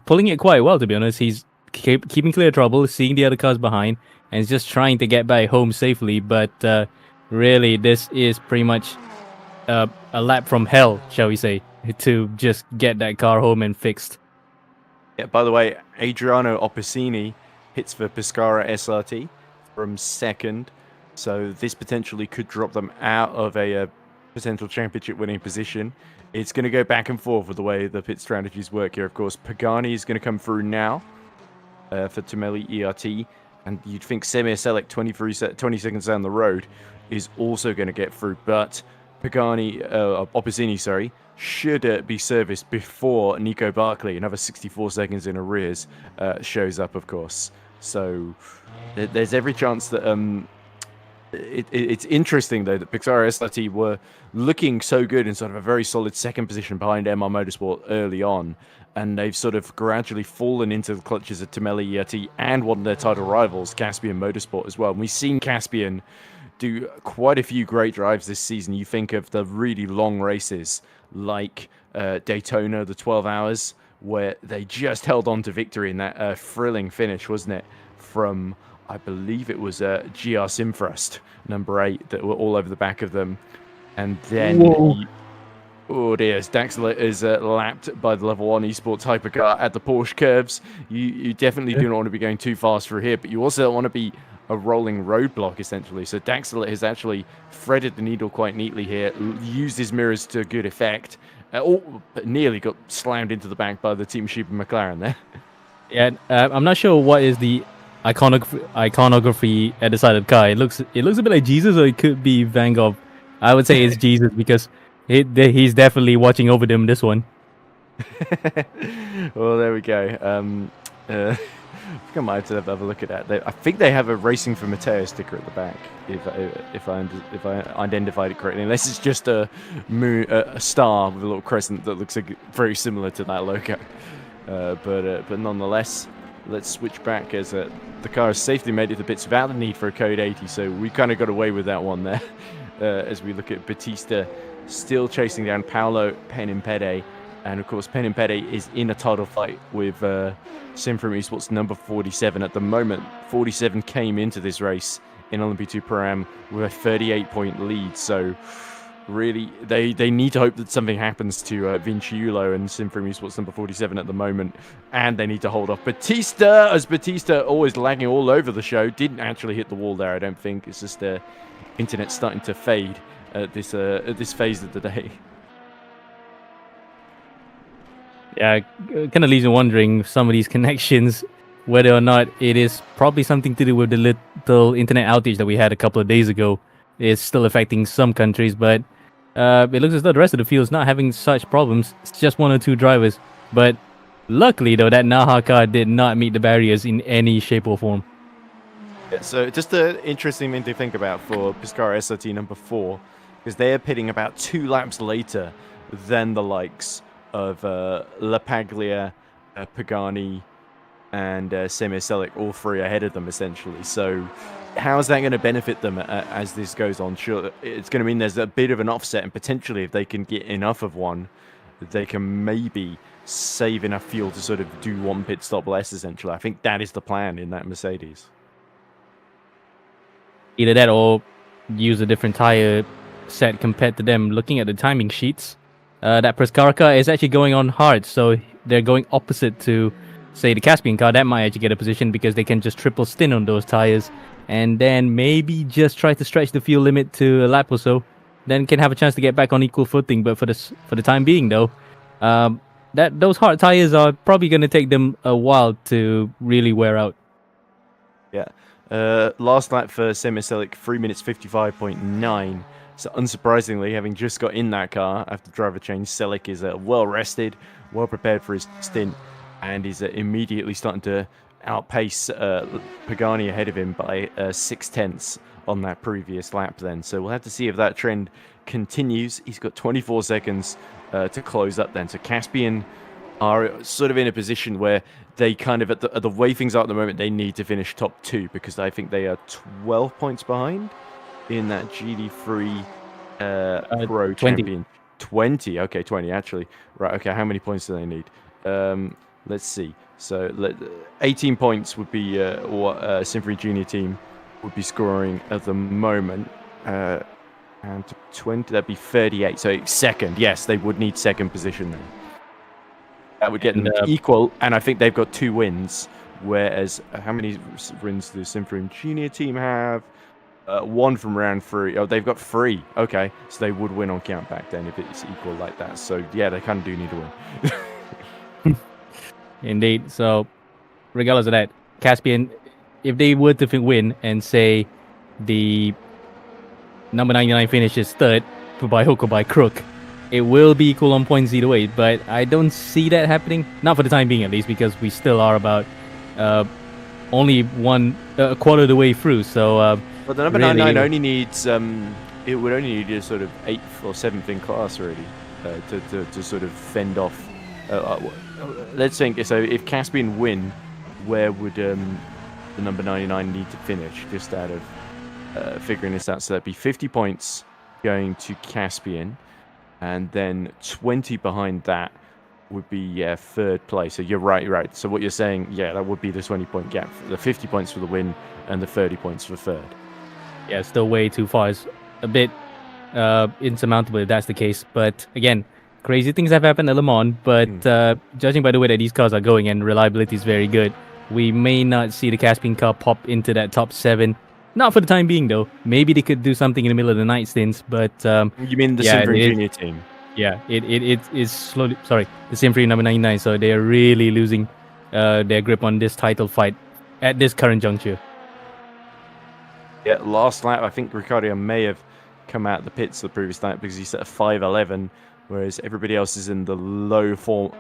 pulling it quite well, to be honest. He's keeping clear trouble, seeing the other cars behind, and is just trying to get back home safely. But really, this is pretty much a lap from hell, shall we say, to just get that car home and fixed. Yeah, by the way, Adriano Opposini hits for Pescara SRT from 2nd. So this potentially could drop them out of a potential championship winning position. It's going to go back and forth with the way the pit strategies work here. Of course, Pagani is going to come through now for Tomeli ERT. And you'd think Semir Selek 20 seconds down the road is also going to get through. But Pagani, Opposini, should be serviced before Nico Barkley, another 64 seconds in arrears, shows up, of course. So there's every chance that it's interesting, though, that Pixar SRT were looking so good in sort of a very solid 2nd position behind MR Motorsport early on. And they've sort of gradually fallen into the clutches of Tomeli ERT and one of their title rivals, Caspian Motorsport, as well. And we've seen Caspian do quite a few great drives this season. You think of the really long races like Daytona, the 12 hours, where they just held on to victory in that thrilling finish, wasn't it? From, I believe it was GR Simfrost, number 8, that were all over the back of them. And then... Oh dear, Dax is lapped by the level 1 eSports hypercar at the Porsche curves. You definitely do not want to be going too fast through here, but you also don't want to be a rolling roadblock essentially. So Daxler has actually threaded the needle quite neatly here, used his mirrors to good effect. But nearly got slammed into the back by the Team Sheep and McLaren there. Yeah, I'm not sure what is the iconography at the side of the car. It looks a bit like Jesus, or it could be Van Gogh. I would say it's Jesus because he's definitely watching over them this one. Well, there we go. I think I might have to have a look at that. I think they have a Racing for Matteo sticker at the back, if I identified it correctly. Unless it's just a star with a little crescent that looks very similar to that logo. But nonetheless, let's switch back as the car has safely made it to bits without the need for a code 80. So we kind of got away with that one there. As we look at Batista still chasing down Paolo Penimpede. And of course, Penimpede is in a title fight with Simfrom eSports number 47 at the moment. 47 came into this race in LMP2 Pro-Am with a 38-point lead. So really, they need to hope that something happens to Vinciulo and Simfrom eSports number 47 at the moment. And they need to hold off Batista, as Batista, always lagging all over the show, didn't actually hit the wall there, I don't think. It's just internet starting to fade at this phase of the day. Yeah, kind of leaves me wondering some of these connections, whether or not it is probably something to do with the little internet outage that we had a couple of days ago. It's still affecting some countries, but it looks as though the rest of the field is not having such problems. It's just one or two drivers. But luckily, though, that Naha car did not meet the barriers in any shape or form. Yeah, so just an interesting thing to think about for Pescara SRT number 4, because they are pitting about 2 laps later than the likes of La Paglia, Pagani, and Semir Selic, all 3 ahead of them, essentially. So how is that going to benefit them as this goes on? Sure, it's going to mean there's a bit of an offset, and potentially if they can get enough of one, they can maybe save enough fuel to sort of do 1 pit stop less, essentially. I think that is the plan in that Mercedes. Either that or use a different tire set compared to them. Looking at the timing sheets, that Pescara car is actually going on hard, so they're going opposite to, say, the Caspian car. That might actually get a position because they can just triple stint on those tires and then maybe just try to stretch the fuel limit to a lap or so, then can have a chance to get back on equal footing. But for the time being, though, those hard tires are probably going to take them a while to really wear out. Yeah. Last lap for Semir Selic, 3 minutes 55.9. So unsurprisingly, having just got in that car after driver change, Selic is well rested, well prepared for his stint, and is immediately starting to outpace Pagani ahead of him by 6/10 on that previous lap then. So we'll have to see if that trend continues. He's got 24 seconds to close up then. So Caspian are sort of in a position where they kind of, at the way things are at the moment, they need to finish top 2, because I think they are 12 points behind in that GD3 Pro 20. Champion. 20, okay, 20 actually. Right, okay, how many points do they need? Let's see. So 18 points would be what Symphony Junior team would be scoring at the moment. And 20, that'd be 38. So second, yes, they would need second position then. That would get them equal, and I think they've got 2 wins. Whereas, how many wins does the Symphony Junior team have? 1 from round 3. Oh, they've got 3. Okay, so they would win on count back then if it's equal like that. So yeah, they kind of do need to win. Indeed. So, regardless of that, Caspian, if they were to win and say the number 99 finishes third, by hook or by crook, it will be equal on points either way. But I don't see that happening, not for the time being at least, because we still are about only a quarter of the way through. So, but the number 99 only needs it would only need a sort of 8th or 7th in class really to sort of fend off. Let's think. So if Caspian win, where would the number 99 need to finish? Just out of figuring this out, so that'd be 50 points going to Caspian, and then 20 behind that would be 3rd place. So you're right. So what you're saying, yeah, that would be the 20-point gap. The 50 points for the win and the 30 points for 3rd. Yeah, still way too far. It's a bit insurmountable if that's the case. But again, crazy things have happened at Le Mans. But judging by the way that these cars are going and reliability is very good, we may not see the Caspian car pop into that top 7. Not for the time being, though. Maybe they could do something in the middle of the night stints, but you mean the yeah, Simfree Junior team? Yeah, it is slowly. Sorry, the Simfree number 99. So they are really losing their grip on this title fight at this current juncture. Yeah, last lap, I think Ricciardo may have come out of the pits the previous lap because he set a 5:11, whereas everybody else is in the low 4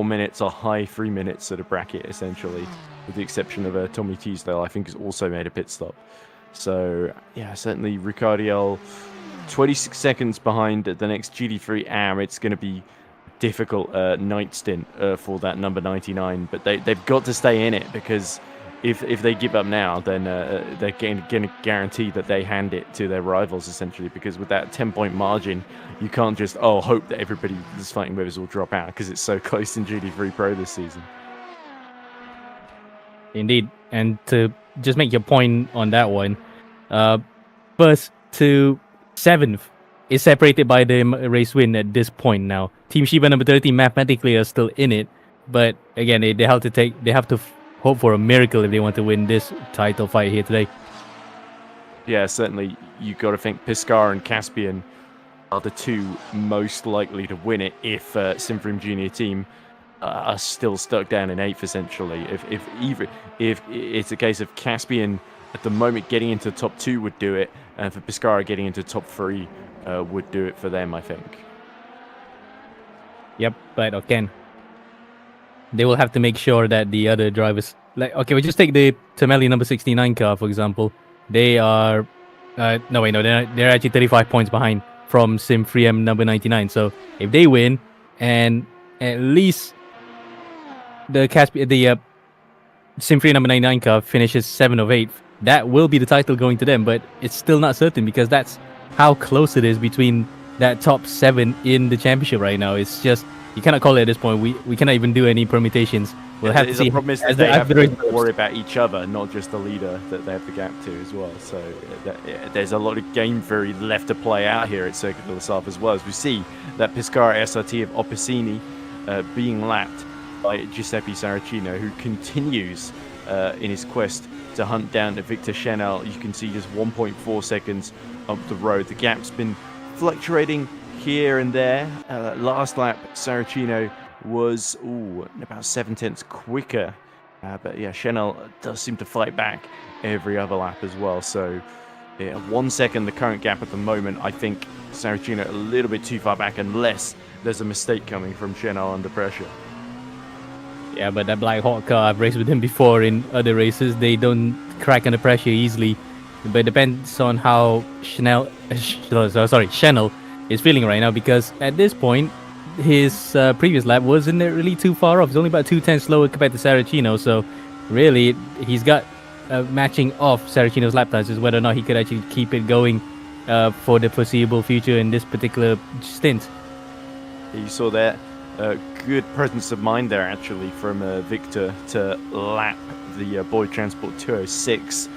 minutes or high 3 minutes sort of bracket, essentially, with the exception of Tommy Teasdale, I think, has also made a pit stop. So, yeah, certainly Ricciardo 26 seconds behind the next GT3 AM. It's going to be difficult night stint for that number 99, but they've got to stay in it, because if they give up now, then they're going to guarantee that they hand it to their rivals, essentially, because with that 10-point margin, you can't just hope that everybody that's fighting with us will drop out, because it's so close in GT3 Pro this season. Indeed, and to just make your point on that one, first to 7th is separated by the race win at this point now. Team Shiba number 13 mathematically are still in it, but again, they have to hope for a miracle if they want to win this title fight here today. Yeah, certainly you got to think Piscar and Caspian are the two most likely to win it if Simfree Junior team are still stuck down in 8th, essentially. If it's a case of Caspian at the moment getting into the top 2 would do it, and for Piscara getting into top 3 would do it for them, I think. Yep, but again, they will have to make sure that the other drivers, we just take the Tamelli number 69 car, for example. They are, they're actually 35 points behind from Simfree number 99. So if they win, and at least the Simfree number 99 car finishes 7th or 8th, that will be the title going to them, but it's still not certain, because that's how close it is between that top 7 in the championship right now. It's just, you cannot call it at this point. We cannot even do any permutations. We'll have to see. The problem is that they have to worry about each other, not just the leader that they have the gap to as well. So there's a lot of game theory left to play out here at Circuit de la Sarthe, as well, as we see that Piscara SRT of Opposini being lapped by Giuseppe Saracino, who continues in his quest to hunt down Victor Chanel. You can see just 1.4 seconds up the road. The gap's been fluctuating here and there. Last lap, Saracino was about 7/10 quicker. But yeah, Chanel does seem to fight back every other lap as well. So yeah, 1 second, the current gap at the moment. I think Saracino a little bit too far back, unless there's a mistake coming from Chanel under pressure. Yeah, but that Black Hawk car, I've raced with him before in other races. They don't crack under pressure easily. But it depends on how Chanel is feeling right now, because at this point, his previous lap wasn't really too far off. It's only about 2/10 slower compared to Saracino. So really, he's got matching off Saracino's lap times, is whether or not he could actually keep it going for the foreseeable future in this particular stint. You saw that good presence of mind there, actually, from Victor to lap the Boyd Transport 206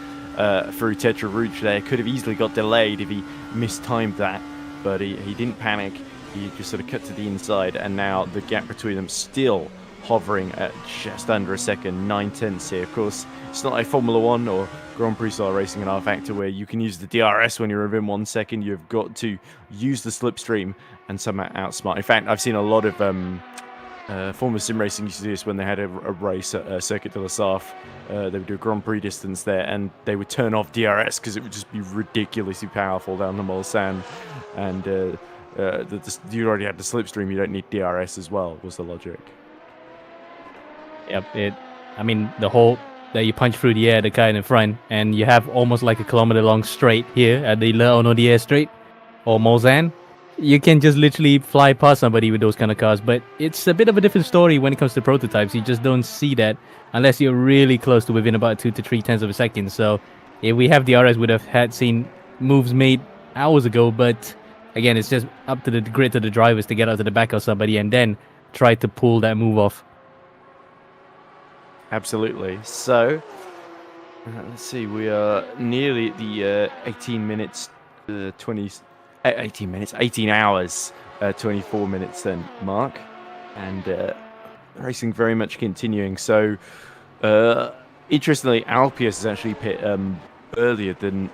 through Tetra Rouge there. Could have easily got delayed if he mistimed that, but he didn't panic. He just sort of cut to the inside, and now the gap between them still hovering at just under a second, 9/10 here. Of course, it's not like Formula 1 or Grand Prix style racing in rFactor where you can use the DRS when you're within 1 second. You've got to use the slipstream and somehow outsmart. In fact, I've seen a lot of former sim racing used to do this when they had a race at Circuit de la Sarthe. They would do a Grand Prix distance there, and they would turn off DRS because it would just be ridiculously powerful down the Mulsanne. And you already had the slipstream, you don't need DRS as well, was the logic. Yep, the whole that you punch through the air, the guy in the front, and you have almost like a kilometer-long straight here at the Le Honodier Straight or Mulsanne. You can just literally fly past somebody with those kind of cars, but it's a bit of a different story when it comes to prototypes. You just don't see that unless you're really close to within about 2 to 3 tenths of a second. So if we have DRS, would have seen moves made hours ago, but again, it's just up to the grid of the drivers to get out to the back of somebody and then try to pull that move off. Absolutely. So let's see, we are nearly at the 18 hours, 24 minutes then mark, and racing very much continuing. So Interestingly, Alpius is actually pit earlier than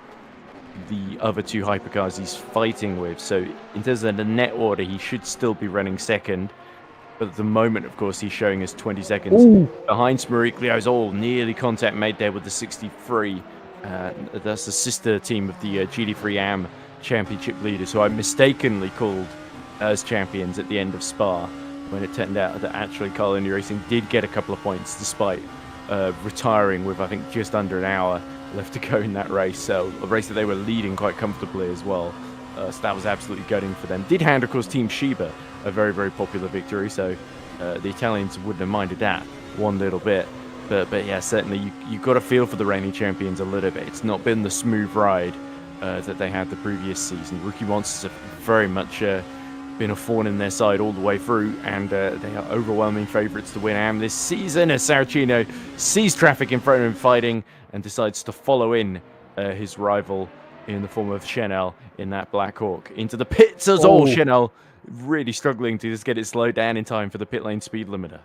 the other two hypercars he's fighting with. So in terms of the net order, he should still be running second. But at the moment, of course, he's showing us 20 seconds behind Smariglio's. Nearly contact made there with the 63. That's the sister team of the GD3 AM championship leaders, who I mistakenly called as champions at the end of Spa, when it turned out that actually Carlini Racing did get a couple of points despite retiring with, I think, just under an hour left to go in that race. So a race that they were leading quite comfortably as well. So that was absolutely gutting for them. Did hand, of course, Team Shiba a very, very popular victory. So the Italians wouldn't have minded that one little bit. But yeah, certainly you got to feel for the reigning champions a little bit. It's not been the smooth ride that they had the previous season. Rookie Monsters have very much been a thorn in their side all the way through, and they are overwhelming favourites to win AM this season, as Saracino sees traffic in front of him fighting and decides to follow in his rival in the form of Chanel in that Black Hawk into the pits as all. Chanel really struggling to just get it slowed down in time for the pit lane speed limiter.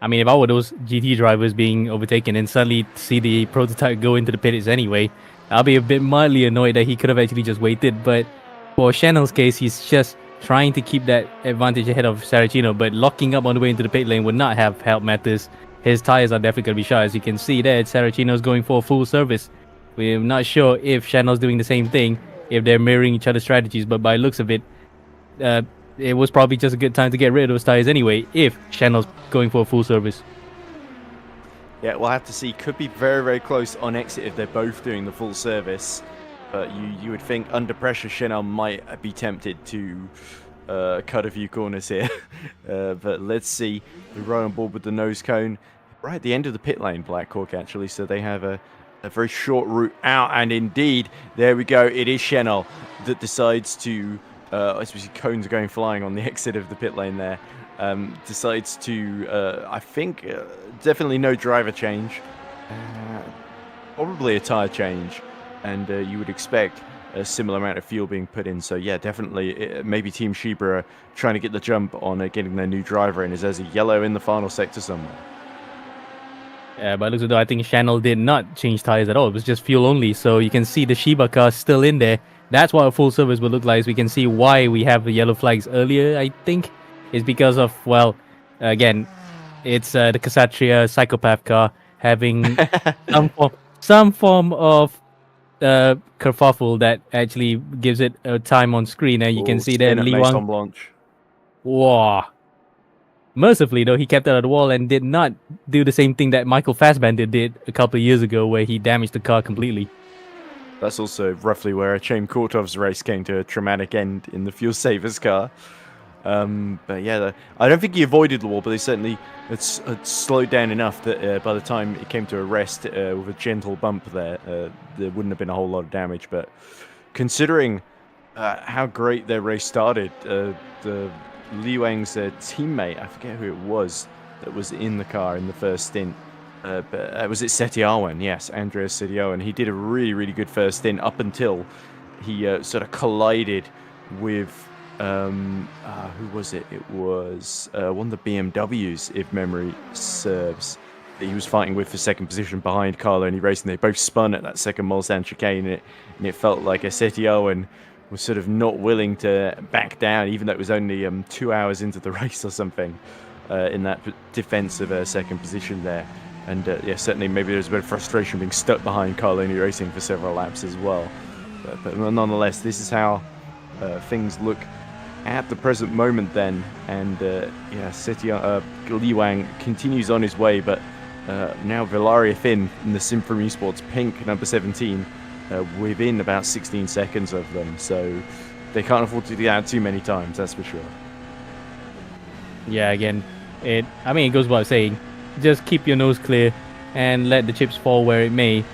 I mean, if I were those GT drivers being overtaken and suddenly see the prototype go into the pits anyway, I'll be a bit mildly annoyed that he could have actually just waited. But for Chanel's case, he's just trying to keep that advantage ahead of Saracino, but locking up on the way into the pit lane would not have helped matters. His tires are definitely going to be shot. As you can see there, Saracino's going for a full service. We're not sure if Chanel's doing the same thing, if they're mirroring each other's strategies, but by looks of it, it was probably just a good time to get rid of those tires anyway, if Chanel's going for a full service. Yeah, we'll have to see. Could be very, very close on exit if they're both doing the full service. But you would think under pressure, Chanel might be tempted to cut a few corners here. But let's see. We roll on board with the nose cone right at the end of the pit lane, Black Hawk, actually. So they have a very short route out. And indeed, there we go. It is Chanel that decides to, especially cones going flying on the exit of the pit lane there, decides to, I think, definitely no driver change. Probably a tire change. And you would expect a similar amount of fuel being put in. So yeah, definitely, maybe Team Shiba are trying to get the jump on getting their new driver in. Is there's a yellow in the final sector somewhere? Yeah, but looks as though I think Chanel did not change tires at all. It was just fuel only. So you can see the Shiba car still in there. That's what a full service would look like. So we can see why we have the yellow flags earlier, I think. Is because of, well, again, it's the Ksatria psychopath car having some form of kerfuffle that actually gives it a time on screen, and you can see there Li Wang. Wow. Mercifully though, he kept it at the wall and did not do the same thing that Michael Fassbender did a couple of years ago, where he damaged the car completely. That's also roughly where Chaim Kortov's race came to a traumatic end in the Fuel Savers car. But yeah, I don't think he avoided the wall, but they certainly had slowed down enough that by the time it came to a rest with a gentle bump there wouldn't have been a whole lot of damage. But considering how great their race started, the Li Wang's teammate, I forget who it was, that was in the car in the first stint, but was it Setiawan? Yes, Andreas Setiawan. He did a really, really good first stint up until he sort of collided with who was it? It was one of the BMWs, if memory serves, that he was fighting with for second position behind Carloni Racing. They both spun at that second Mulsanne chicane, and it felt like Setiawan was sort of not willing to back down, even though it was only 2 hours into the race or something, in that defensive second position there. And yeah, certainly maybe there's a bit of frustration being stuck behind Carloni Racing for several laps as well. But nonetheless, this is how things look at the present moment then. And yeah, Li Wang continues on his way, but now Vilaria Finn in the Sim from eSports pink number 17 within about 16 seconds of them, so they can't afford to do that too many times, that's for sure. Yeah, again, it goes without saying, just keep your nose clear and let the chips fall where it may.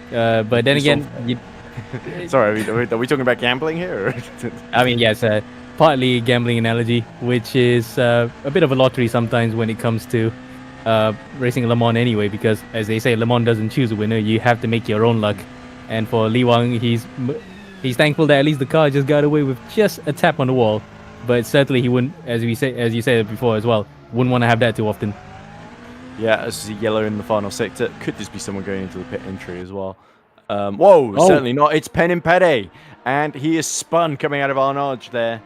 But then again, sorry, are we talking about gambling here? Or? I mean, yes, partly gambling analogy, which is a bit of a lottery sometimes when it comes to racing Le Mans anyway, because as they say, Le Mans doesn't choose a winner, you have to make your own luck. And for Li Wang, he's thankful that at least the car just got away with just a tap on the wall. But certainly he wouldn't, as you said before as well, wouldn't want to have that too often. Yeah, as you see yellow in the final sector. Could this be someone going into the pit entry as well? Whoa, certainly not. It's Penimpede, and he is spun coming out of Arnage there.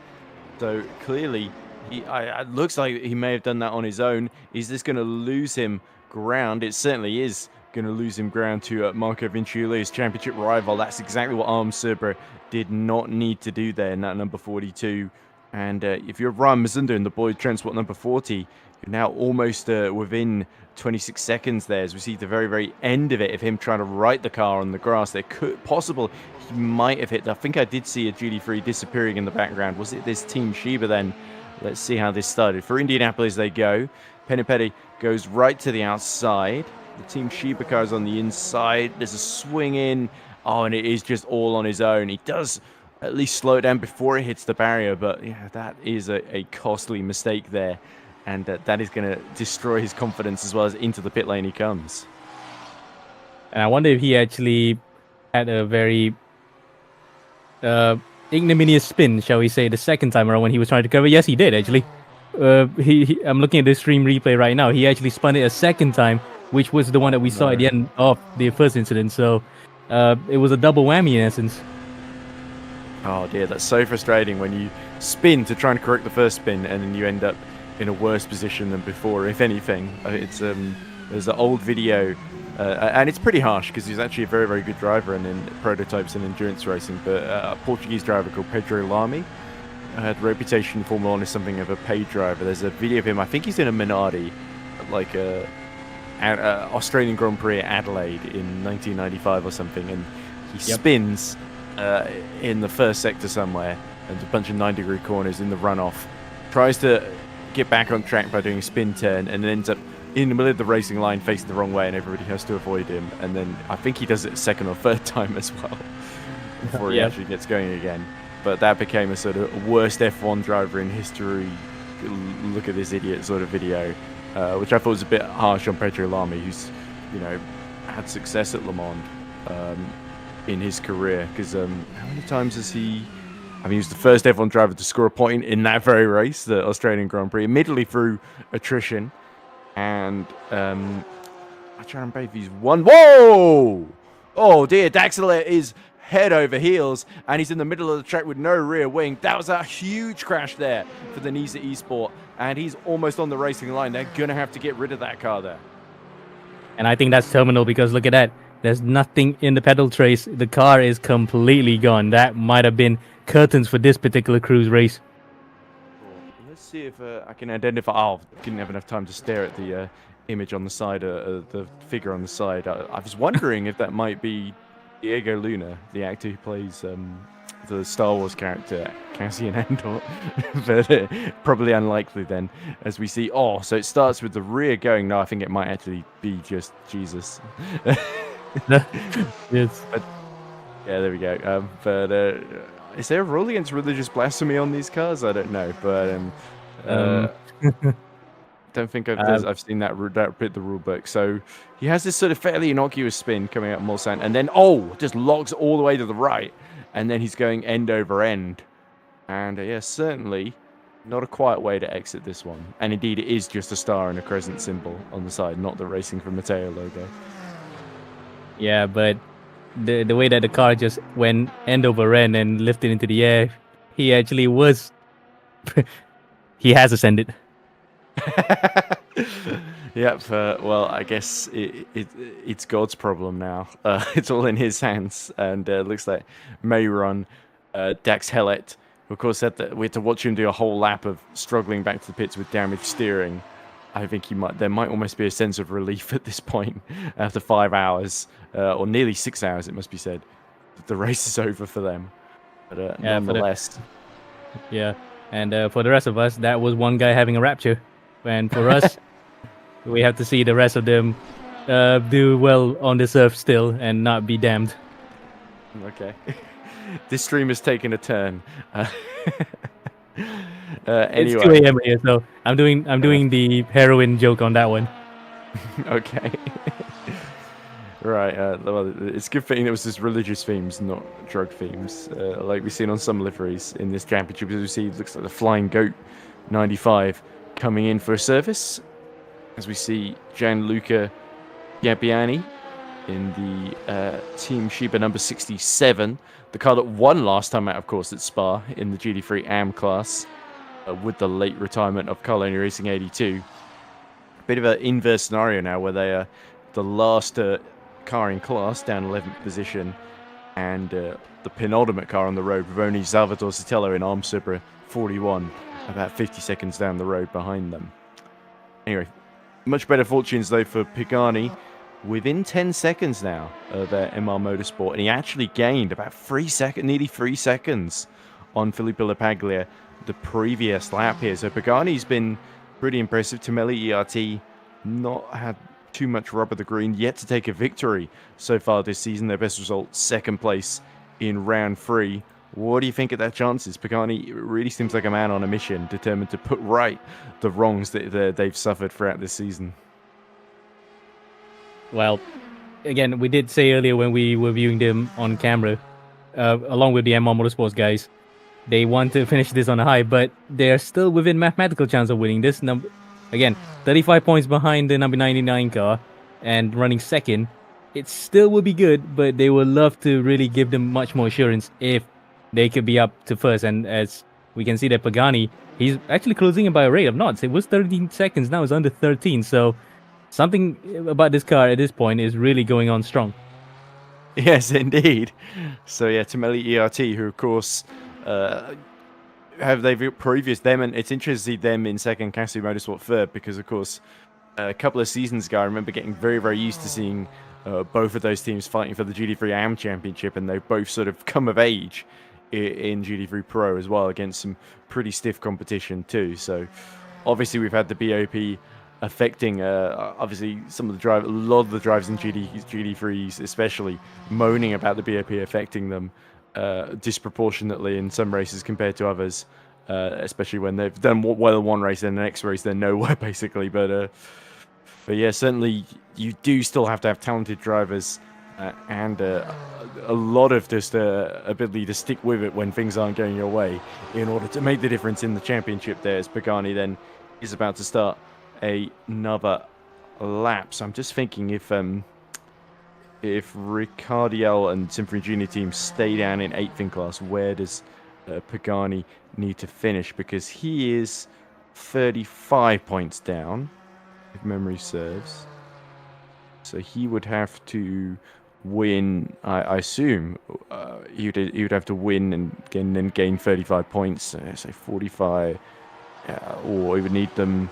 So clearly, it looks like he may have done that on his own. Is this going to lose him ground? It certainly is going to lose him ground to Marco Vinciulli, his championship rival. That's exactly what Arm Serber did not need to do there in that number 42. And if you're Ryan Mazunda in the Boyd Transport number 40, you're now almost within 26 seconds there, as we see the very, very end of it, of him trying to right the car on the grass. There could possible he might have hit. I think I did see a GT3 disappearing in the background. Was it this Team Shiba then? Let's see how this started. For Indianapolis they go. Penimpede goes right to the outside. The Team Shiba car is on the inside. There's a swing in. Oh, and it is just all on his own. He does at least slow it down before it hits the barrier, but yeah, that is a costly mistake there. And that is going to destroy his confidence as well as into the pit lane he comes. And I wonder if he actually had a very ignominious spin, shall we say, the second time around when he was trying to cover. Yes, he did, actually. I'm looking at the stream replay right now. He actually spun it a second time, which was the one that we saw at the end of the first incident. So it was a double whammy in essence. Oh dear, that's so frustrating when you spin to try and correct the first spin and then you end up in a worse position than before, if anything. It's there's an old video, and it's pretty harsh because he's actually a very, very good driver and in prototypes and endurance racing, but a Portuguese driver called Pedro Lamy had a reputation in Formula 1 as something of a paid driver. There's a video of him, I think he's in a Minardi, like a Australian Grand Prix at Adelaide in 1995 or something, and he spins in the first sector somewhere, and a bunch of 9-degree corners in the runoff, tries to get back on track by doing a spin turn, and then ends up in the middle of the racing line facing the wrong way, and everybody has to avoid him. And then I think he does it a second or third time as well before he actually gets going again. But that became a sort of worst F1 driver in history, look at this idiot sort of video, which I thought was a bit harsh on Pedro Lamy, who's, you know, had success at Le Mans in his career. Because how many times has he... I mean, he was the first F1 driver to score a point in that very race, the Australian Grand Prix, admittedly through attrition. And I try and remember if he's won. Whoa! Oh dear, Daxler is head over heels, and he's in the middle of the track with no rear wing. That was a huge crash there for the Nisa eSport, and he's almost on the racing line. They're going to have to get rid of that car there. And I think that's terminal because look at that. There's nothing in the pedal trace. The car is completely gone. That might have been curtains for this particular cruise race. Let's see if I can identify. Oh, didn't have enough time to stare at the image on the side, the figure on the side. I was wondering if that might be Diego Luna, the actor who plays the Star Wars character Cassian Andor, but probably unlikely then, as we see. Oh, so it starts with the rear going. No, I think it might actually be just Jesus. Yes. But, yeah, there we go. But is there a rule against religious blasphemy on these cars? I don't know, but don't think I've seen that bit the rule book. So he has this sort of fairly innocuous spin coming out of Mulsanne, and then just logs all the way to the right, and then he's going end over end. And yeah, certainly not a quiet way to exit this one. And indeed, it is just a star and a crescent symbol on the side, not the Racing for Matteo logo. Yeah, but the way that the car just went end over end and lifted into the air, he actually was... he has ascended. Yep, well, I guess it's God's problem now. It's all in his hands, and looks like Mayron, Dax Hellet, who of course said that we had to watch him do a whole lap of struggling back to the pits with damaged steering. I think there might almost be a sense of relief at this point after 5 hours, or nearly 6 hours, it must be said. The race is over for them, but nonetheless. And for the rest of us, that was one guy having a rapture. And for us, we have to see the rest of them do well on this earth still and not be damned. Okay. This stream has taken a turn. It's Anyway. 2 a.m. here, so I'm doing the heroin joke on that one. Okay. Right. Well, it's a good thing it was just religious themes, not drug themes, like we've seen on some liveries in this championship. As we see, it looks like the Flying Goat 95 coming in for a service. as we see Gianluca Gabbiani in the Team Sheba number 67, the car that won last time out, of course, at Spa in the GT3 AM class, with the late retirement of Carloni Racing 82. Bit of an inverse scenario now where they are the last car in class, down 11th position, and the penultimate car on the road with only Salvatore Sotelo in Arm Supra 41, about 50 seconds down the road behind them. Anyway, much better fortunes though for Pagani, within 10 seconds now of MR Motorsport, and he actually gained about nearly 3 seconds on Filippo Lapaglia the previous lap here. So Pagani's been pretty impressive. Tamelli ERT not had too much rub of the green, yet to take a victory so far this season. Their best result, second place in round 3. What do you think of their chances? Pagani really seems like a man on a mission, determined to put right the wrongs that they've suffered throughout this season. Well, again, we did say earlier when we were viewing them on camera, along with the MR Motorsports guys, they want to finish this on a high, but they're still within mathematical chance of winning this. Again, 35 points behind the number 99 car and running second. It still would be good, but they would love to really give them much more assurance if they could be up to first. And as we can see that Pagani, he's actually closing in by a rate of knots. It was 13 seconds, now it's under 13. So something about this car at this point is really going on strong. Yes, indeed. So yeah, Tamelli ERT, who of course they've previous them, and it's interesting to see them in second, Cassie Motorsport third, because of course a couple of seasons ago I remember getting very, very used to seeing both of those teams fighting for the GT3 AM Championship, and they've both sort of come of age in GT3 Pro as well, against some pretty stiff competition too. So obviously we've had the BOP affecting obviously a lot of the drivers in GT3s especially moaning about the BOP affecting them disproportionately in some races compared to others, especially when they've done well in one race and the next race they're nowhere basically. But yeah, certainly you do still have to have talented drivers and a lot of just ability to stick with it when things aren't going your way in order to make the difference in the championship there, as Pagani then is about to start another lap. So I'm just thinking if Riccardiel and Symphony Junior team stay down in 8th in class, where does Pagani need to finish? Because he is 35 points down, if memory serves. So he would have to win, I assume, he would have to win and then gain 35 points, say 45, or he would need them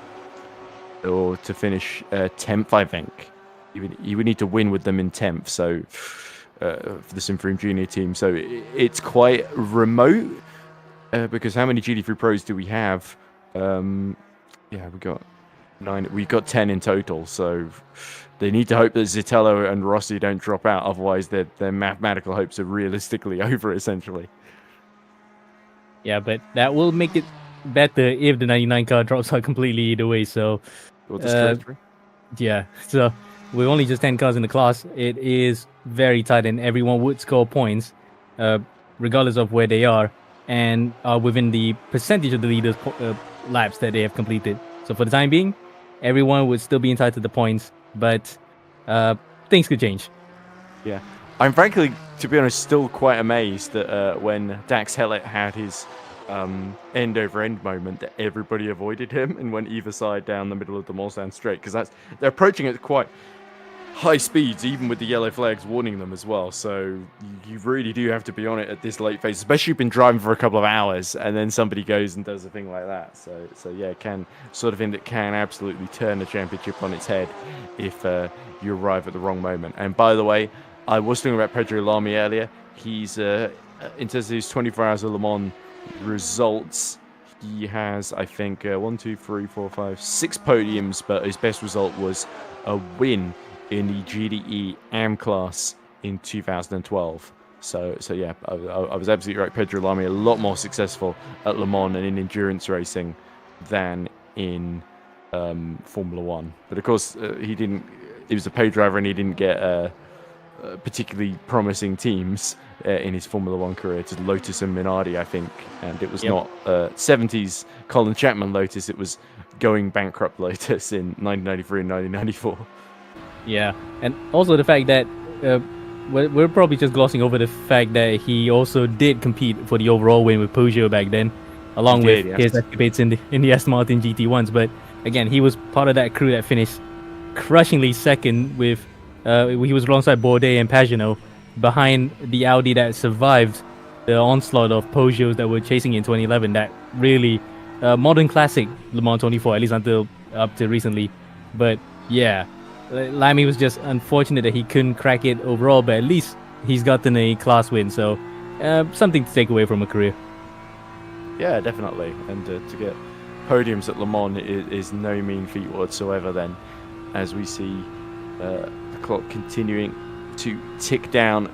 to finish 10th, I think. You would need to win with them in 10th, so for the Symphony Junior team. So it's quite remote, because how many GT3 Pros do we have? Yeah, we got 9. We got 10 in total. So they need to hope that Zitello and Rossi don't drop out. Otherwise, their mathematical hopes are realistically over, essentially. Yeah, but that will make it better if the 99 car drops out completely either way. So yeah, so with only just 10 cars in the class, it is very tight, and everyone would score points, regardless of where they are, and are within the percentage of the leaders' laps that they have completed. So for the time being, everyone would still be entitled to points, but things could change. Yeah, I'm frankly, to be honest, still quite amazed that when Dax Hellett had his end-over-end moment, that everybody avoided him and went either side down the middle of the Mulsanne straight, because they're approaching at quite high speeds, even with the yellow flags warning them as well. So you really do have to be on it at this late phase, especially if you've been driving for a couple of hours and then somebody goes and does a thing like that. So yeah, it can sort of thing that can absolutely turn the championship on its head if you arrive at the wrong moment. And by the way, I was talking about Pedro Lamy earlier. He's in terms of his 24 Hours of Le Mans results, he has, I think, 6 podiums, but his best result was a win in the GDE AM class in 2012. So yeah, I was absolutely right. Pedro Lamy a lot more successful at Le Mans and in endurance racing than in Formula One. But of course, he was a pay driver and he didn't get particularly promising teams in his Formula One career, to Lotus and Minardi, I think. And it was not 70s Colin Chapman Lotus, it was going bankrupt Lotus in 1993 and 1994. Yeah, and also the fact that we're probably just glossing over the fact that he also did compete for the overall win with Peugeot back then, along with his escapades in the Aston Martin GT1s. But again, he was part of that crew that finished crushingly second with he was alongside Bourdais and Pagenaud, behind the Audi that survived the onslaught of Peugeots that were chasing in 2011. That really modern classic Le Mans 24, at least until up to recently. But yeah, Lamy was just unfortunate that he couldn't crack it overall, but at least he's gotten a class win, so something to take away from a career. Yeah, definitely. And to get podiums at Le Mans is no mean feat whatsoever then, as we see the clock continuing to tick down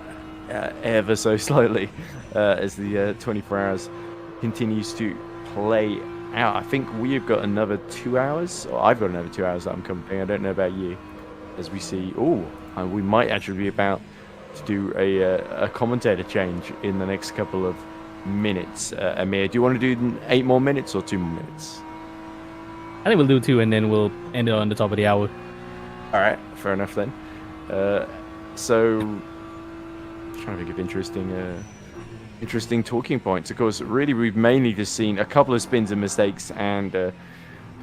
ever so slightly as the 24 hours continues to play out. I think we've got another 2 hours, or I've got another 2 hours that I'm completing. I don't know about you. As we see, we might actually be about to do a commentator change in the next couple of minutes. Amir, do you want to do 8 more minutes or 2 more minutes? I think we'll do 2 and then we'll end it on the top of the hour. All right, fair enough then. So, trying to think of interesting talking points. Of course, really, we've mainly just seen a couple of spins and mistakes and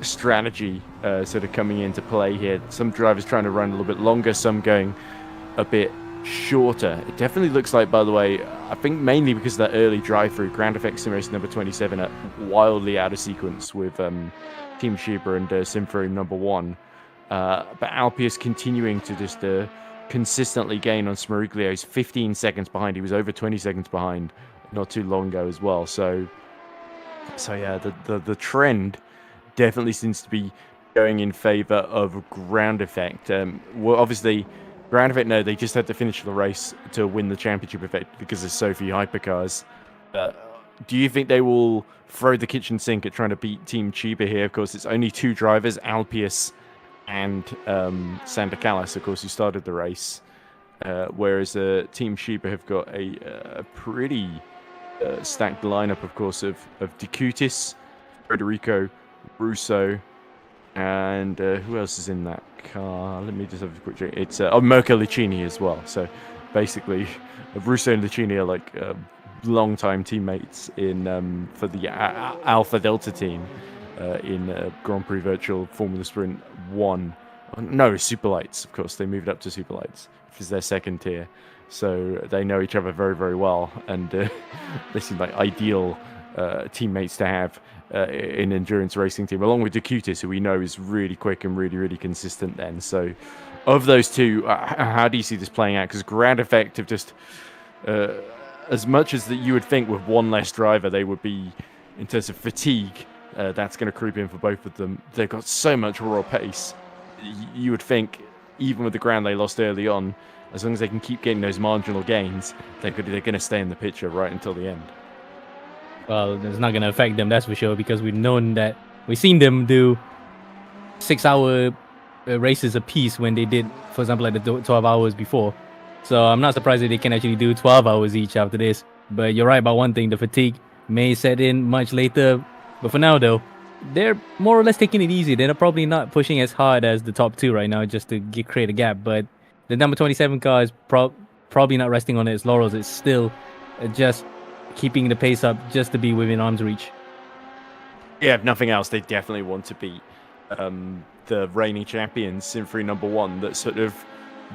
strategy sort of coming into play here. Some drivers trying to run a little bit longer, some going a bit shorter. It definitely looks like, by the way, I think mainly because of that early drive-through, Grand Effect Sim Race number 27 are wildly out of sequence with Team Schieber and Simfro number 1. But Alpius continuing to just consistently gain on Smaruglio. He's 15 seconds behind. He was over 20 seconds behind not too long ago as well. So yeah, the trend definitely seems to be going in favor of Ground Effect. Well, obviously, Ground Effect, no, they just had to finish the race to win the championship effect because of Sophie hypercars. Do you think they will throw the kitchen sink at trying to beat Team Chiba here? Of course, it's only 2 drivers, Alpius and Santa Callas, of course, who started the race. Whereas Team Chiba have got a pretty stacked lineup, of course, of Decutis, Federico, Russo, and who else is in that car? Let me just have a quick check. It's Mirko Licini as well. So basically, Russo and Licini are like long-time teammates in for the Alpha Delta team in Grand Prix Virtual Formula Sprint 1. No, Superlights, of course. They moved up to Superlights, which is their second tier. So they know each other very, very well, and they seem like ideal teammates to have in endurance racing team, along with Decutis, who we know is really quick and really, really consistent then. So of those two, how do you see this playing out? Because Ground Effect have just, as much as that you would think with one less driver, they would be, in terms of fatigue, that's going to creep in for both of them. They've got so much raw pace. You would think, even with the ground they lost early on, as long as they can keep getting those marginal gains, they're going to stay in the picture right until the end. Well, it's not going to affect them, that's for sure, because we've seen them do 6-hour races a piece when they did, for example, like the 12 hours before. So I'm not surprised that they can actually do 12 hours each after this. But you're right about one thing, the fatigue may set in much later. But for now, though, they're more or less taking it easy. They're probably not pushing as hard as the top 2 right now just to create a gap. But the number 27 car is probably not resting on its laurels. It's still just keeping the pace up just to be within arm's reach. Yeah, if nothing else, they definitely want to beat the reigning champions, Symphony number 1, that sort of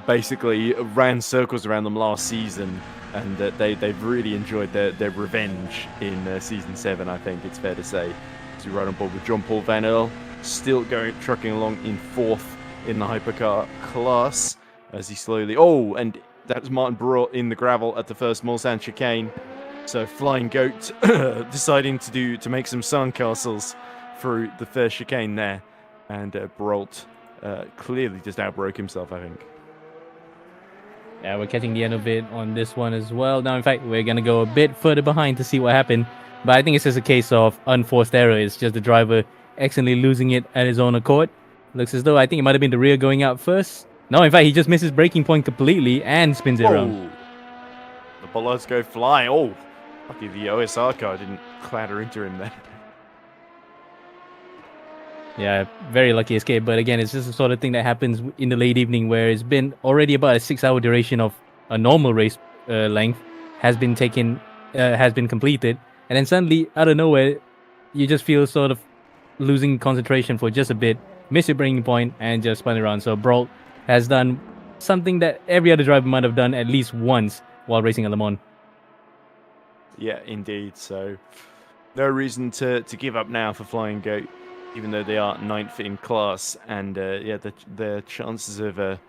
basically ran circles around them last season, and they've really enjoyed their revenge in Season 7, I think it's fair to say. So right on board with John-Paul Van Earl, still trucking along in 4th in the hypercar class, as he slowly... Oh, and that was Martin Barot in the gravel at the first Mulsanne chicane. So Flying Goat deciding to make some sandcastles through the first chicane there. And Barot clearly just outbroke himself, I think. Yeah, we're catching the end of it on this one as well. Now, in fact, we're going to go a bit further behind to see what happened. But I think it's just a case of unforced error. It's just the driver accidentally losing it at his own accord. Looks as though I think it might have been the rear going out first. No, in fact, he just misses braking point completely and spins it around. The bullets go flying. Oh, lucky the OSR car didn't clatter into him there. Yeah, very lucky escape. But again, it's just the sort of thing that happens in the late evening where it's been already about a 6-hour duration of a normal race length has been completed. And then suddenly, out of nowhere, you just feel sort of losing concentration for just a bit, miss your breaking point, and just spun around. So Brault has done something that every other driver might have done at least once while racing at Le Mans. Yeah, indeed. So no reason to give up now for Flying Goat, even though they are 9th in class. And the chances of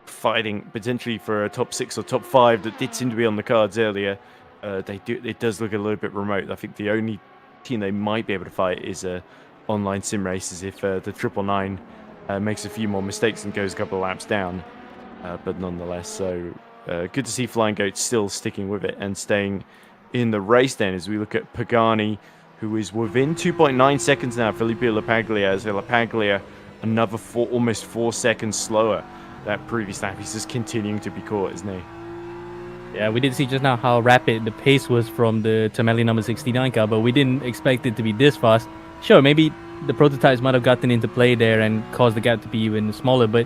fighting potentially for a top 6 or top 5 that did seem to be on the cards earlier, it does look a little bit remote. I think the only team they might be able to fight is online sim races if the 999 makes a few more mistakes and goes a couple of laps down. But nonetheless, so good to see Flying Goat still sticking with it and staying in the race then, as we look at Pagani, who is within 2.9 seconds now. Felipe Lapaglia, as Lapaglia another almost 4 seconds slower. That previous lap, he's just continuing to be caught, isn't he? Yeah, we did see just now how rapid the pace was from the Tamelli number 69 car, but we didn't expect it to be this fast. Sure, maybe the prototypes might have gotten into play there and caused the gap to be even smaller, but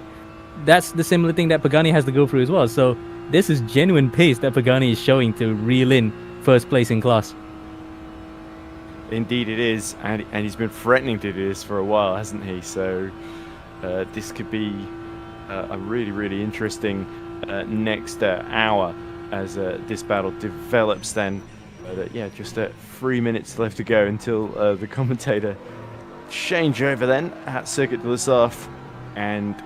that's the similar thing that Pagani has to go through as well. So this is genuine pace that Pagani is showing to reel in first place in class. Indeed it is, and he's been threatening to do this for a while, hasn't he? So this could be a really, really interesting next hour as this battle develops then. But yeah, just 3 minutes left to go until the commentator changeover then at Circuit de la Sarthe. And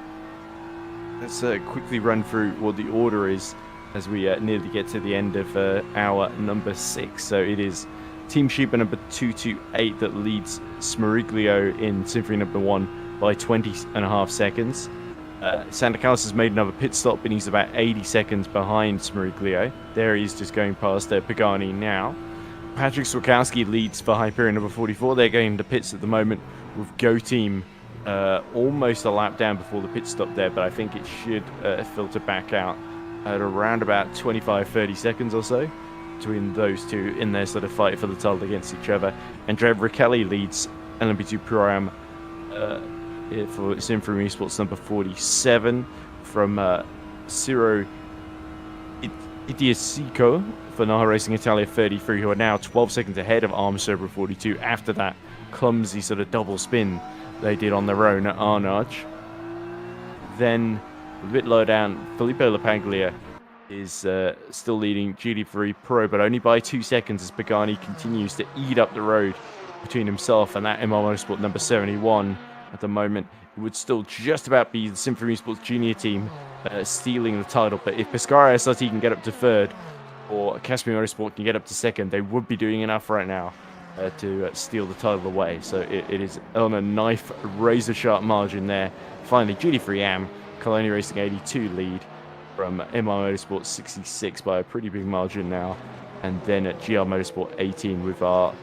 let's quickly run through what the order is as we nearly get to the end of hour number 6. So it is Team Sheba number 228 that leads Smeriglio in Symphony number 1 by 20.5 seconds. Santa Carlos has made another pit stop and he's about 80 seconds behind Smeriglio. There he is, just going past Pagani now. Patrick Swakowski leads for Hyperion number 44. They're going to pits at the moment with Go Team almost a lap down before the pit stop there, but I think it should filter back out at around about 25-30 seconds or so between those two in their sort of fight for the title against each other. Andrea Riccelli leads LMP2 Pro-Am for Symphony eSports number 47 from Ciro Idiasico for Naha Racing Italia 33, who are now 12 seconds ahead of Arm Sober 42 after that clumsy sort of double spin they did on their own at Arnage. Then a bit lower down, Felipe Lapaglia is still leading GT3 Pro, but only by 2 seconds as Pagani continues to eat up the road between himself and that MR Motorsport number 71 at the moment. It would still just about be the Symphony Esports junior team stealing the title, but if Pescara SRT can get up to third or Caspian Motorsport can get up to second, they would be doing enough right now to steal the title away. So it is on a knife razor sharp margin there. Finally, GT3 Am, Colonia Racing 82 lead from MR Motorsport 66 by a pretty big margin now. And then at GR Motorsport 18 with our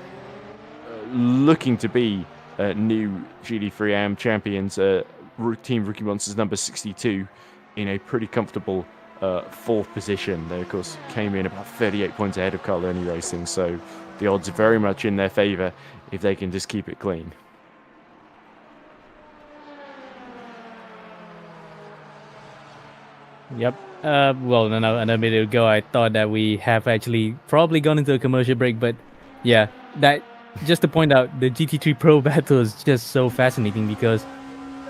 looking to be new GT3 Am champions, Team Rookie Monsters number 62 in a pretty comfortable 4th position. They, of course, came in about 38 points ahead of Carloni Racing, so the odds are very much in their favour if they can just keep it clean. Yep. Well, another minute ago, I thought that we have actually probably gone into a commercial break, but yeah, that just to point out, the GT3 Pro battle is just so fascinating because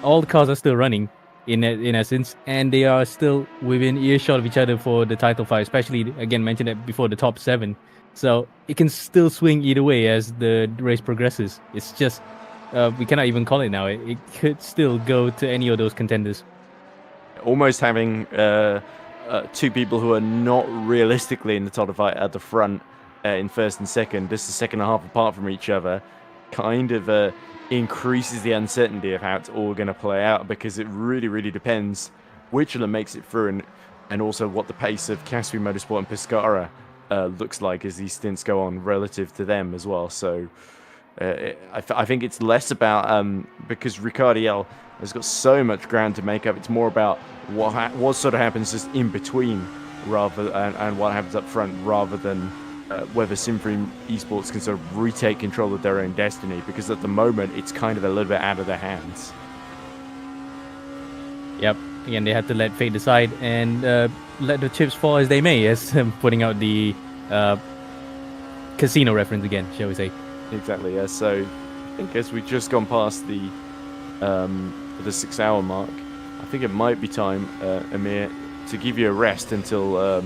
all the cars are still running in essence, and they are still within earshot of each other for the title fight, especially, again, mentioned it before, the top 7. So it can still swing either way as the race progresses. It's just, we cannot even call it now. It could still go to any of those contenders. Almost having two people who are not realistically in the title fight at the front in first and second, just the second and a half apart from each other, kind of increases the uncertainty of how it's all going to play out, because it really, really depends which of them makes it through and also what the pace of Caspian Motorsport and Pescara looks like as these stints go on relative to them as well. So I think it's less about, because Ricardiel has got so much ground to make up, it's more about what sort of happens just in between rather and what happens up front rather than whether Simfree Esports can sort of retake control of their own destiny, because at the moment it's kind of a little bit out of their hands. Yep. Again, they had to let fate decide and let the chips fall as they may, as putting out the casino reference again, shall we say. Exactly, yeah. So I think as we've just gone past the 6 hour mark, I think it might be time, Amir, to give you a rest until a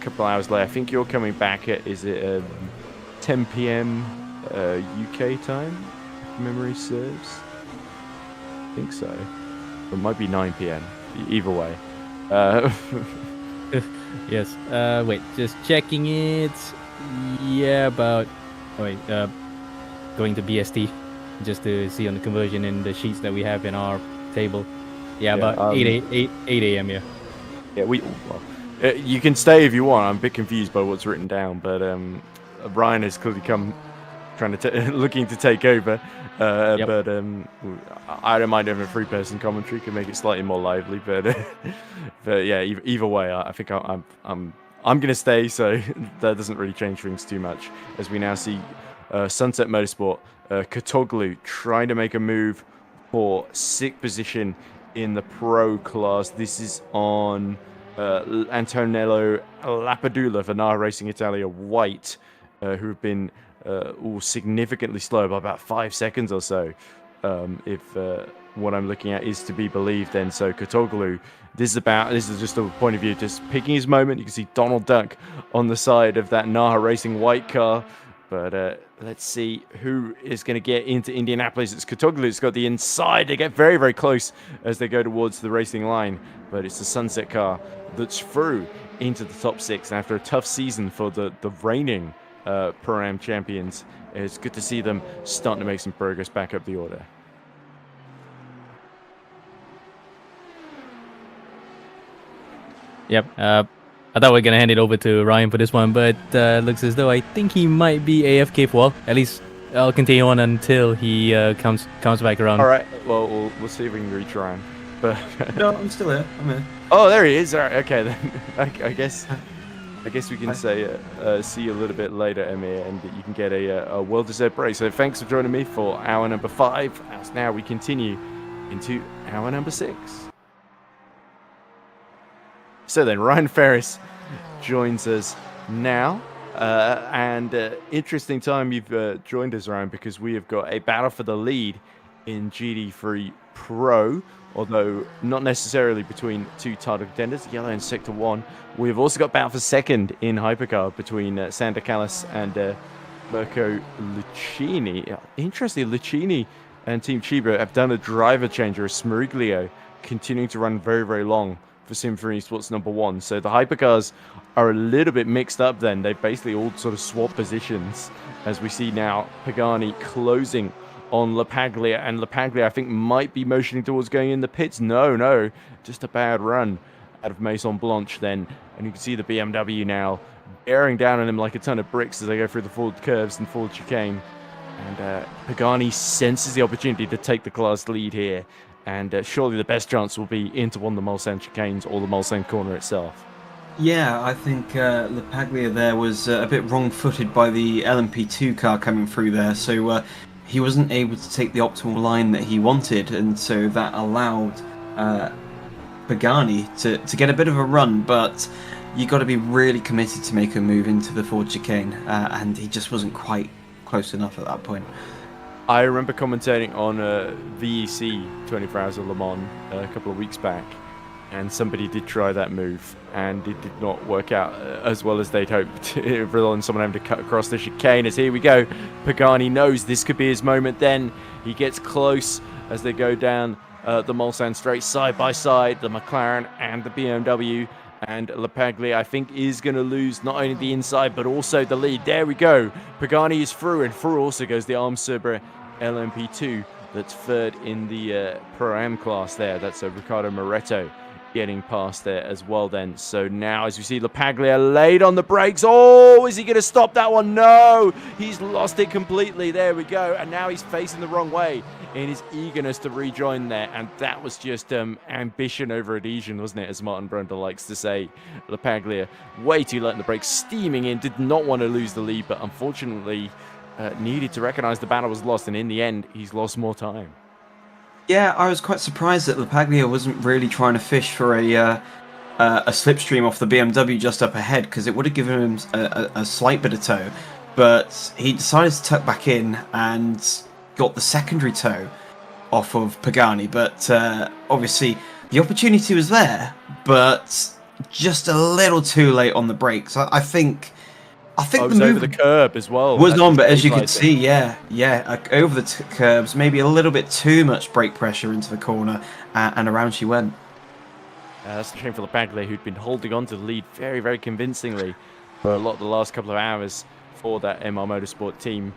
couple of hours later. I think you're coming back at, is it 10 p.m. UK time, if memory serves? I think so. It might be 9 p.m. Either way. Yes. Wait, just checking it. Yeah, about... Oh, wait, going to BST just to see on the conversion in the sheets that we have in our table. Yeah, about 8 a.m. Yeah. Yeah, you can stay if you want. I'm a bit confused by what's written down, but Ryan has clearly come trying to looking to take over. Yep. But I don't mind having a three-person commentary. Can make it slightly more lively, but yeah, either way, I think I'm gonna stay, so that doesn't really change things too much. As we now see Sunset Motorsport, Kotoglu trying to make a move for 6th position in the pro class. This is on Antonello Lapadula for Naha Racing Italia White, who have been significantly slow by about 5 seconds or so, if what I'm looking at is to be believed. Then so Kotoglu, this is just a point of view, just picking his moment. You can see Donald Duck on the side of that Naha Racing White car, but let's see who is going to get into Indianapolis. It's Kotoglu. It's got the inside. They get very, very close as they go towards the racing line, but it's the Sunset car that's through into the top 6 after a tough season for the reigning Pro-Am champions. It's good to see them starting to make some progress back up the order. Yep. I thought we were going to hand it over to Ryan for this one, but looks as though I think he might be AFK for a while. At least I'll continue on until he comes back around. All right. Well, we'll see if we can reach Ryan. But no, I'm still here. I'm here. Oh, there he is. All right. Okay, then. I guess we can say see you a little bit later, Emir, and you can get a well-deserved break. So thanks for joining me for hour number 5. As now we continue into hour number 6. So then, Ryan Ferris joins us now. And interesting time you've joined us, Ryan, because we have got a battle for the lead in GD3 Pro, although not necessarily between two title contenders, Yellow and Sector 1. We've also got battle for second in Hypercar between Santa Callis and Mirko Lucchini. Interestingly, Lucchini and Team Chiba have done a driver change, or a Smeriglio, continuing to run very, very long for Simfree Esports number 1. So the Hypercars are a little bit mixed up then. They basically all sort of swap positions, as we see now Pagani closing on LaPaglia, and LaPaglia I think might be motioning towards going in the pits. No, just a bad run out of Maison Blanche then, and you can see the BMW now bearing down on him like a ton of bricks as they go through the forward curves and forward chicane, and Pagani senses the opportunity to take the class lead here, and surely the best chance will be into one of the Mulsanne chicanes or the Mulsanne corner itself. Yeah, I think LaPaglia there was a bit wrong-footed by the LMP2 car coming through there, so he wasn't able to take the optimal line that he wanted, and so that allowed Pagani to get a bit of a run, but you got to be really committed to make a move into the forward chicane, and he just wasn't quite close enough at that point. I remember commentating on VEC 24 Hours of Le Mans a couple of weeks back, and somebody did try that move, and it did not work out as well as they'd hoped. It relied on someone having to cut across the chicane. As here we go, Pagani knows this could be his moment. Then he gets close as they go down the Mulsanne straight side by side, the McLaren and the BMW. And LaPaglia, I think, is going to lose not only the inside but also the lead. There we go. Pagani is through, and through also goes the Armsebra LMP2 that's third in the Pro-Am class there. That's Ricardo Moretto getting past there as well then. So now as we see Lapaglia laid on the brakes. Oh, is he going to stop that one? No, he's lost it completely. There we go. And now he's facing the wrong way in his eagerness to rejoin there. And that was just ambition over adhesion, wasn't it? As Martin Brundle likes to say. Lapaglia way too late in the brakes, steaming in, did not want to lose the lead, but unfortunately needed to recognize the battle was lost. And in the end, he's lost more time. Yeah, I was quite surprised that Lapaglia wasn't really trying to fish for a slipstream off the BMW just up ahead, because it would have given him a slight bit of tow. But he decided to tuck back in and got the secondary tow off of Pagani. But obviously, the opportunity was there, but just a little too late on the brakes. I think the move over the curb as well. Was on, but as you can see, yeah, over the curbs, maybe a little bit too much brake pressure into the corner, and around she went. That's a shame for Lapaglia, who'd been holding on to the lead very, very convincingly for a lot of the last couple of hours for that MR Motorsport team.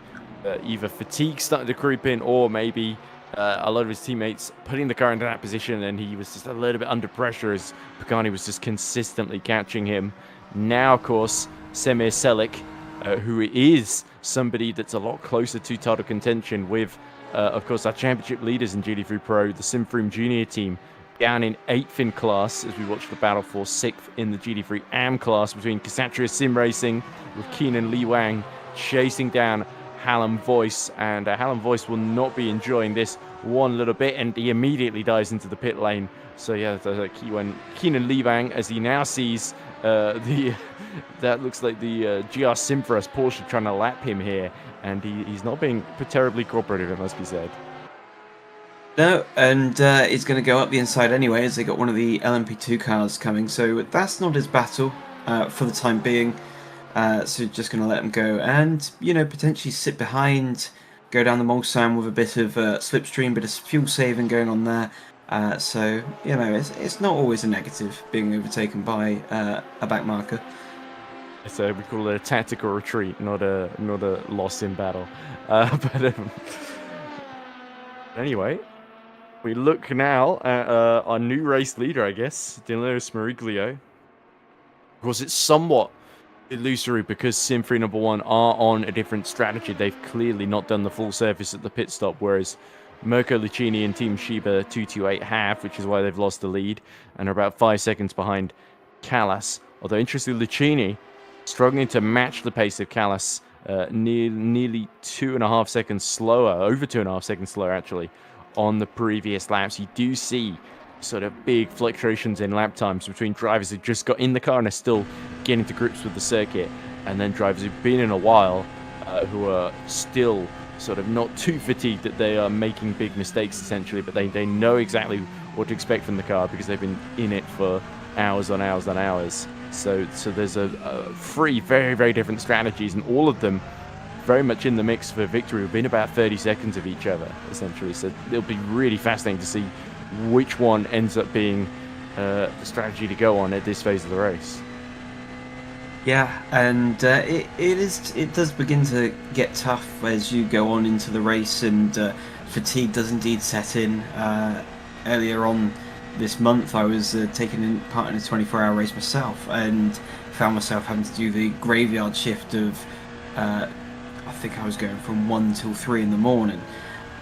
Either fatigue starting to creep in, or maybe a lot of his teammates putting the car into that position, and he was just a little bit under pressure as Pagani was just consistently catching him. Now, of course, Semir Selic, who is somebody that's a lot closer to title contention with, of course, our championship leaders in GT3 Pro, the Simfroom Junior team, down in 8th in class as we watch the battle for 6th in the GT3 AM class between Ksatria Sim Racing with Keenan Li Wang chasing down Hallam Voice, and Hallam Voice will not be enjoying this one little bit, and he immediately dives into the pit lane. So yeah, Keenan Li Wang, as he now sees that looks like the GR Simfros Porsche trying to lap him here, and he's not being terribly cooperative, it must be said. No, and he's going to go up the inside anyway, as they got one of the LMP2 cars coming, so that's not his battle for the time being. So just going to let him go, and potentially sit behind, go down the Mulsanne with a bit of slipstream, bit of fuel saving going on there. So it's not always a negative being overtaken by a back marker. So we call it a tactical retreat, not a loss in battle. But anyway, we look now at our new race leader, I guess, Danilo Smeriglio. Of course, it's somewhat illusory because Simfree number 1 are on a different strategy. They've clearly not done the full service at the pit stop, whereas Mirko Lucchini and Team Shiba 228 have, which is why they've lost the lead and are about 5 seconds behind Callas. Although, interestingly, Lucchini struggling to match the pace of Callas, nearly 2.5 seconds slower, over 2.5 seconds slower actually, on the previous laps. You do see sort of big fluctuations in lap times between drivers who just got in the car and are still getting to grips with the circuit, and then drivers who've been in a while who are still sort of not too fatigued that they are making big mistakes essentially, but they know exactly what to expect from the car because they've been in it for hours on hours on hours. So there's a three very, very different strategies, and all of them very much in the mix for victory within about 30 seconds of each other essentially. So it'll be really fascinating to see which one ends up being the strategy to go on at this phase of the race. Yeah, and it does begin to get tough as you go on into the race, and fatigue does indeed set in. Earlier on this month, I was taking part in a 24-hour race myself, and found myself having to do the graveyard shift of, I think I was going from 1 till 3 in the morning,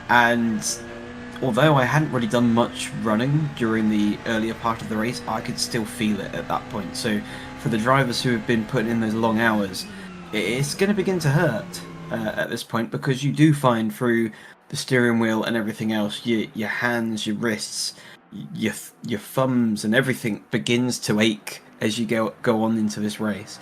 and although I hadn't really done much running during the earlier part of the race, I could still feel it at that point. So for the drivers who have been putting in those long hours, it's going to begin to hurt at this point, because you do find through the steering wheel and everything else, your hands, your wrists, your thumbs and everything begins to ache as you go on into this race.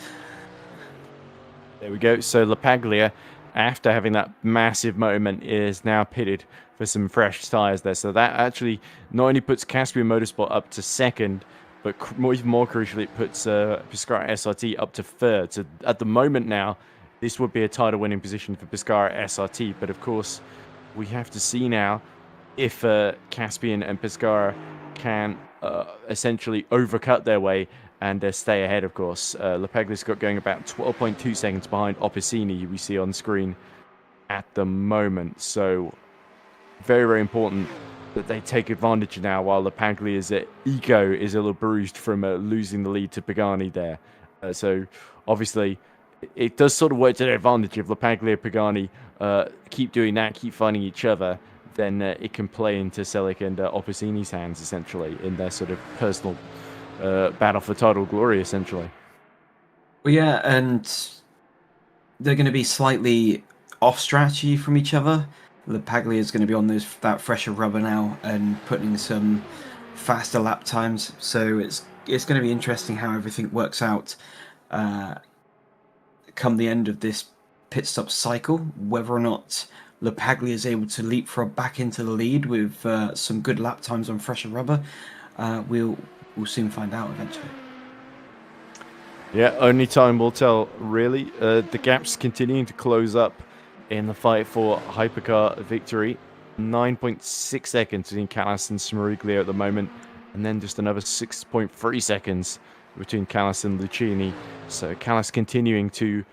There we go. So Lapaglia, after having that massive moment, is now pitted for some fresh tyres there. So that actually not only puts Caspian Motorsport up to second, but even more crucially, it puts Pescara SRT up to third. So at the moment now, this would be a title-winning position for Pescara SRT. But of course, we have to see now if Caspian and Pescara can essentially overcut their way and stay ahead, of course. Lapaglia's got going about 12.2 seconds behind Opicini, we see on screen at the moment. So very, very important that they take advantage now, while Lepaglia's ego is a little bruised from losing the lead to Pagani there. So obviously, it does sort of work to their advantage. If Lepaglia and Pagani keep doing that, keep finding each other, then it can play into Selic and Opposini's hands, essentially, in their sort of personal battle for title glory, essentially. Well, yeah, and they're going to be slightly off strategy from each other. Lepaglia is going to be on that fresher rubber now and putting some faster lap times. So it's going to be interesting how everything works out come the end of this pit stop cycle. Whether or not Lepaglia is able to leapfrog back into the lead with some good lap times on fresher rubber, we'll soon find out eventually. Yeah, only time will tell, really. The gap's continuing to close up in the fight for hypercar victory. 9.6 seconds between Callas and Smeriglia at the moment, and then just another 6.3 seconds between Callas and Lucchini. So Callas continuing to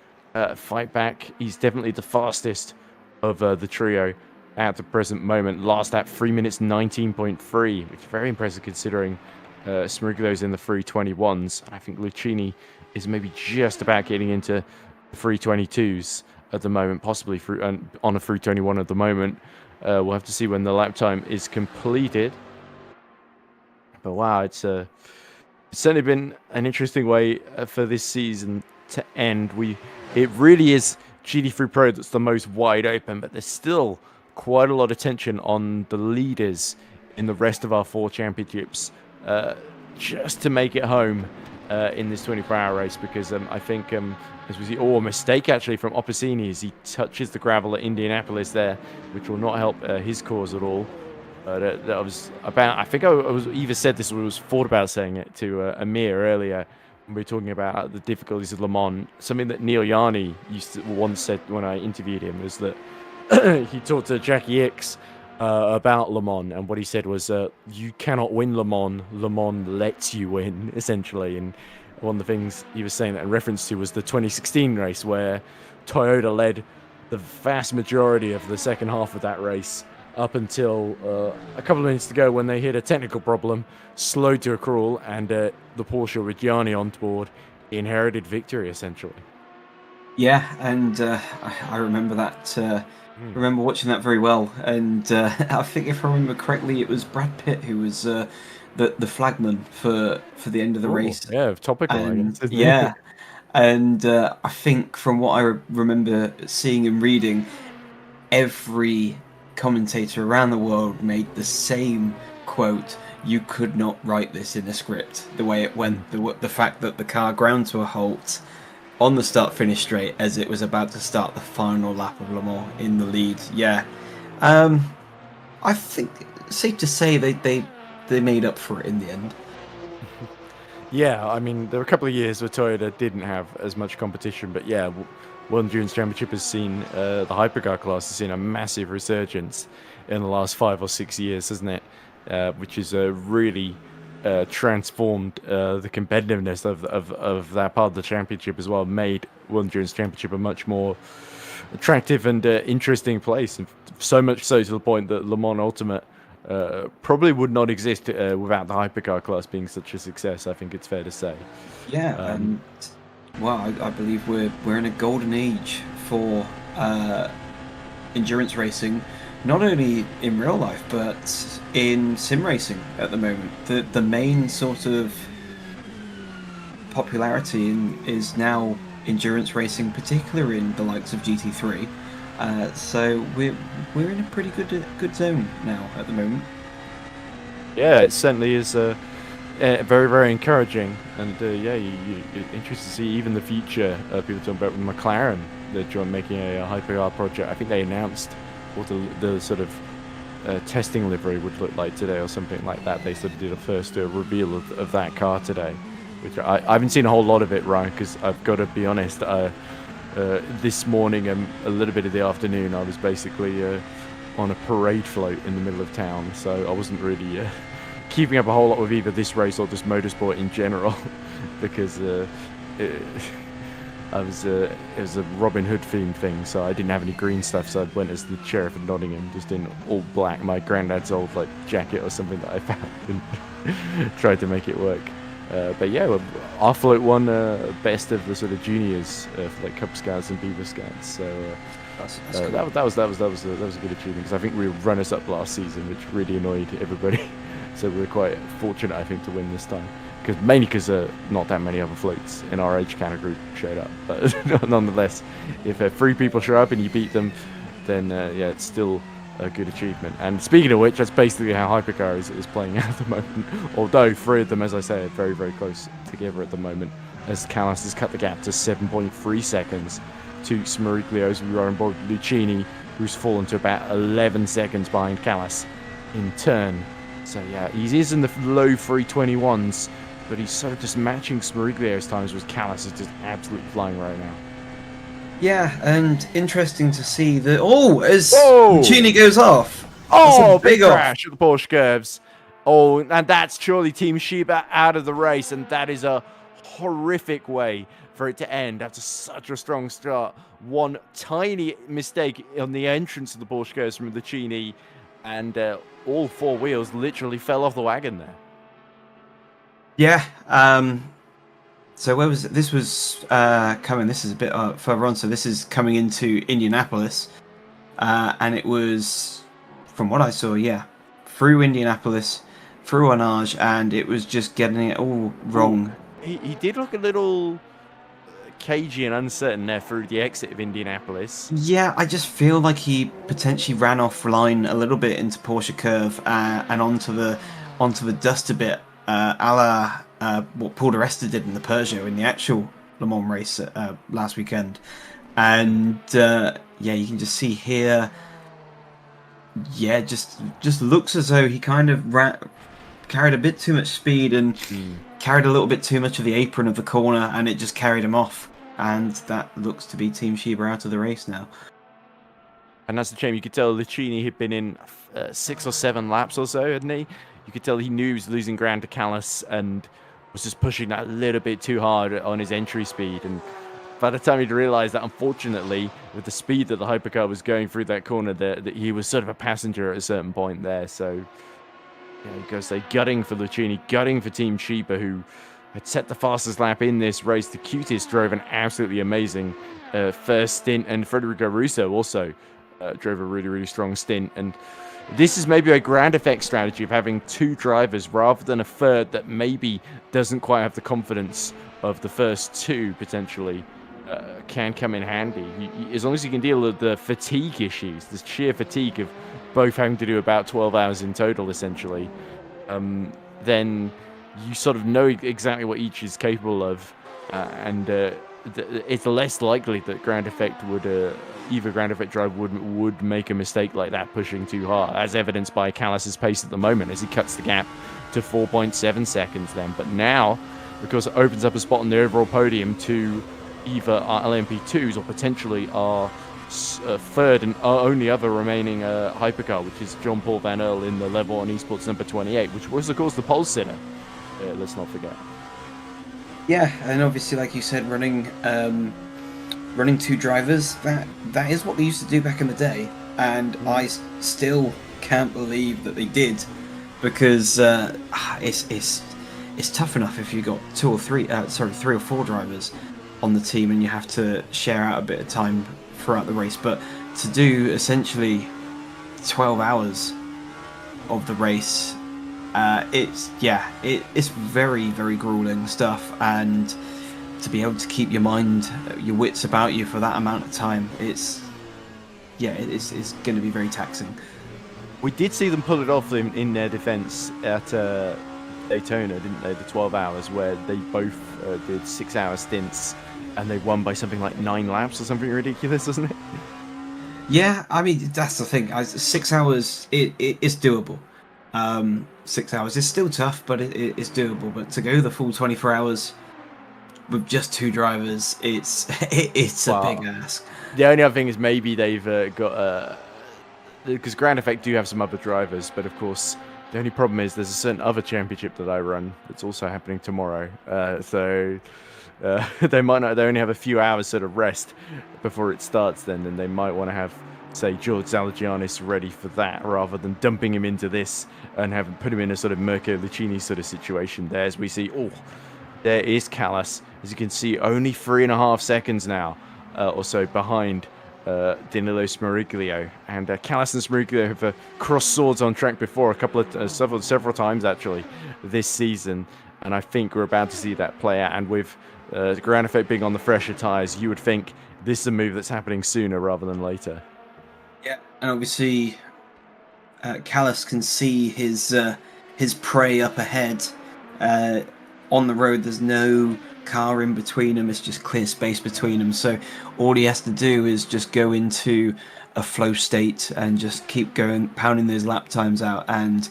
fight back. He's definitely the fastest of the trio at the present moment. Last lap, 3 minutes 19.3, which is very impressive considering Smeriglio's in the 321s. I think Lucchini is maybe just about getting into the 322s at the moment, possibly on a 321 at the moment. We'll have to see when the lap time is completed. But wow, it's certainly been an interesting way for this season to end. It really is GT3 Pro that's the most wide open, but there's still quite a lot of tension on the leaders in the rest of our 4 championships just to make it home in this 24-hour race, because I think as we see, a mistake actually from Opposini as he touches the gravel at Indianapolis there, which will not help his cause at all. That was about, I think I was either said this or was thought about saying it to Amir earlier when we were talking about the difficulties of Le Mans. Something that Neil Yarni once said when I interviewed him was that he talked to Jackie Ickx about Le Mans, and what he said was, you cannot win Le Mans lets you win, essentially. And one of the things he was saying that in reference to was the 2016 race, where Toyota led the vast majority of the second half of that race up until a couple of minutes to go, when they hit a technical problem, slowed to a crawl, and the Porsche with Gianni on board inherited victory, essentially. Yeah, and I remember that. Remember watching that very well, and I think if I remember correctly, it was Brad Pitt who was the flagman for the end of the race. Yeah, topical. And, yeah, and I think from what I remember seeing and reading, every commentator around the world made the same quote: "You could not write this in a script." The way it went, the fact that the car ground to a halt on the start-finish straight as it was about to start the final lap of Le Mans in the lead. Yeah, I think it's safe to say they made up for it in the end. Yeah, I mean, there were a couple of years where Toyota didn't have as much competition, but yeah, World Endurance Championship has seen, the hypercar class has seen a massive resurgence in the last 5 or 6 years, hasn't it? Which is really transformed the competitiveness of that part of the championship as well, made World Endurance Championship a much more attractive and interesting place, and so much so to the point that Le Mans Ultimate probably would not exist without the hypercar class being such a success. I think it's fair to say. Yeah, and well, I believe we're in a golden age for endurance racing, not only in real life but in sim racing at the moment. The main sort of popularity is now endurance racing, particularly in the likes of GT3. So we're in a pretty good zone now at the moment. Yeah, it certainly is very, very encouraging, and you're interested to see even the future. People talking about McLaren, they're making a hypercar project. I think they announced what the sort of testing livery would look like today or something like that. They sort of did a first reveal of that car today, which I haven't seen a whole lot of it, Ryan, because I've got to be honest, this morning and a little bit of the afternoon I was basically on a parade float in the middle of town, so I wasn't really keeping up a whole lot with either this race or just motorsport in general because it was a Robin Hood themed thing, so I didn't have any green stuff, so I went as the Sheriff of Nottingham, just in all black, my granddad's old like jacket or something that I found, and tried to make it work. But yeah, well, our float won best of the sort of juniors for like Cub Scouts and Beaver Scouts. So That's that was a good achievement, because I think we were runners up last season, which really annoyed everybody. So we were quite fortunate, I think, to win this time. Mainly because not that many other floats in our age category showed up. But nonetheless, if 3 people show up and you beat them, then yeah, it's still a good achievement. And speaking of which, that's basically how Hypercar is playing out at the moment. Although 3 of them, as I say, are very, very close together at the moment, as Callas has cut the gap to 7.3 seconds to Smariglio's Rowan Lucchini, who's fallen to about 11 seconds behind Callas in turn. So yeah, he is in the low 321s, but he's sort of just matching Smariglio's times, whereas Callas is just absolutely flying right now. Yeah, and interesting to see that. As Lucchini goes off. Big crash at the Porsche curves. And that's surely Team Sheba out of the race, and that is a horrific way for it to end after such a strong start. One tiny mistake on the entrance of the Porsche curves from Lucchini, and all 4 wheels literally fell off the wagon there. Yeah. So where was it? This was coming. This is a bit further on. So this is coming into Indianapolis, and it was, from what I saw, through Indianapolis, through Onage, and it was just getting it all wrong. He did look a little cagey and uncertain there through the exit of Indianapolis. Yeah, I just feel like he potentially ran offline a little bit into Porsche curve and onto the dust a bit, a la what Paul di Resta did in the Peugeot in the actual Le Mans race last weekend. And you can just see here, just looks as though he kind of carried a bit too much speed and carried a little bit too much of the apron of the corner, and it just carried him off. And that looks to be Team Sheba out of the race now. And that's the shame. You could tell Lucchini had been in 6 or 7 laps or so, hadn't he? You could tell he knew he was losing ground to Callas and was just pushing that a little bit too hard on his entry speed. And by the time he'd realised that, unfortunately, with the speed that the hypercar was going through that corner, that he was sort of a passenger at a certain point there. So, you gotta say, gutting for Lucchini, gutting for Team Sheba, who had set the fastest lap in this race. The Cutest drove an absolutely amazing first stint, and Federico Russo also drove a really, really strong stint. And this is maybe a grand effect strategy of having 2 drivers rather than a third that maybe doesn't quite have the confidence of the first 2 potentially can come in handy. As long as you can deal with the fatigue issues, the sheer fatigue of both having to do about 12 hours in total, essentially, then you sort of know exactly what each is capable of, and it's less likely that ground effect would either ground effect driver would make a mistake like that pushing too hard, as evidenced by Callas's pace at the moment as he cuts the gap to 4.7 seconds then. But now, because it opens up a spot on the overall podium to either our LMP2s or potentially our third and only other remaining hypercar, which is John Paul Van Earl in the Level 1 Esports number 28, which was of course the pole sitter. Let's not forget. Yeah, and obviously, like you said, running 2 drivers, that is what they used to do back in the day, and I still can't believe that they did, because it's tough enough if you got 3 or 4 drivers on the team and you have to share out a bit of time throughout the race, but to do essentially 12 hours of the race, it's very, very grueling stuff, and to be able to keep your wits about you for that amount of time, it's going to be very taxing. We did see them pull it off in their defense at Daytona, didn't they? The 12 hours where they both did 6-hour stints, and they won by something like 9 laps or something ridiculous, wasn't it? Yeah, I mean, that's the thing. 6 hours, it's doable. 6 hours is still tough, but it's doable. But to go the full 24 hours with just 2 drivers, it's a big ask. The only other thing is maybe they've got because Grand Effect do have some other drivers, but of course the only problem is there's a certain other championship that I run that's also happening tomorrow. So they might not. They only have a few hours sort of rest before it starts. Then, and they might want to have, say, George Zalagianis ready for that, rather than dumping him into this and having put him in a sort of Mirko Lucchini sort of situation. There, as we see, there is Callas. As you can see, only 3.5 seconds now, or so behind Danilo Smariglio, and Callas and Smariglio have crossed swords on track before several times actually this season, and I think we're about to see that play out. And with Ground Effect being on the fresher tyres, you would think this is a move that's happening sooner rather than later. Yeah, and obviously Callas can see his prey up ahead. On the road, there's no car in between them, it's just clear space between them, so all he has to do is just go into a flow state and just keep going, pounding those lap times out, and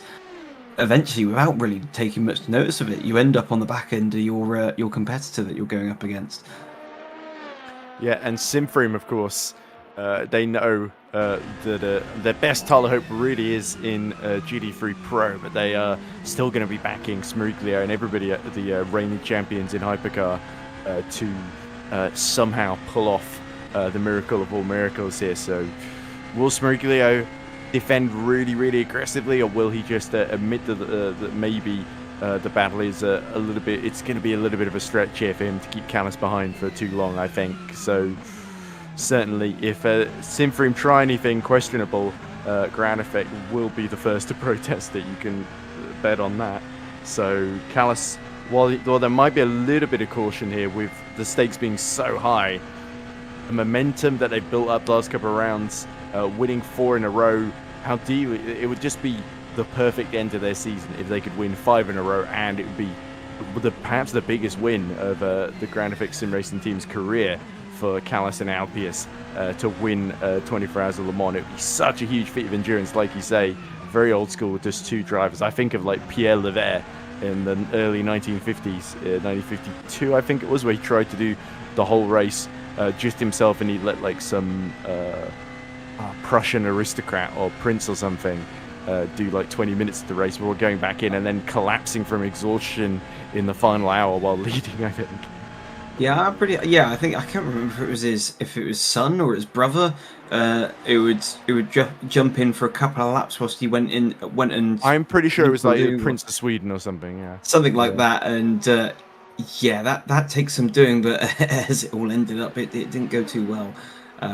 eventually, without really taking much notice of it, you end up on the back end of your competitor that you're going up against. Yeah, and Simframe, of course, they know that their best Tyler Hope really is in GT3 Pro, but they are still going to be backing Smariglio and everybody at the reigning champions in Hypercar to somehow pull off the miracle of all miracles here. So will Smariglio defend really, really aggressively, or will he just admit that maybe the battle is a little bit, it's going to be a little bit of a stretch here for him to keep Callas behind for too long, I think. So certainly, if Simframe try anything questionable, Ground Effect will be the first to protest it. You can bet on that. So Callas, while there might be a little bit of caution here with the stakes being so high, the momentum that they've built up the last couple of rounds, winning 4 in a row, how deep it would just be the perfect end to their season if they could win 5 in a row, and it would be perhaps the biggest win of the Ground Effect Sim Racing team's career for Callas and Alpius to win 24 Hours of Le Mans. It would be such a huge feat of endurance, like you say, very old school with just 2 drivers. I think of like Pierre Levert in the early 1950s, 1952 I think it was, where he tried to do the whole race just himself, and he let like some Prussian aristocrat or prince or something do like 20 minutes of the race before going back in and then collapsing from exhaustion in the final hour while leading, I think. Yeah, I think I can't remember if it was son or his brother. It would jump in for a couple of laps whilst he went and. I'm pretty sure it was like Prince of Sweden or something. Yeah, something like that, and that takes some doing. But as it all ended up, it didn't go too well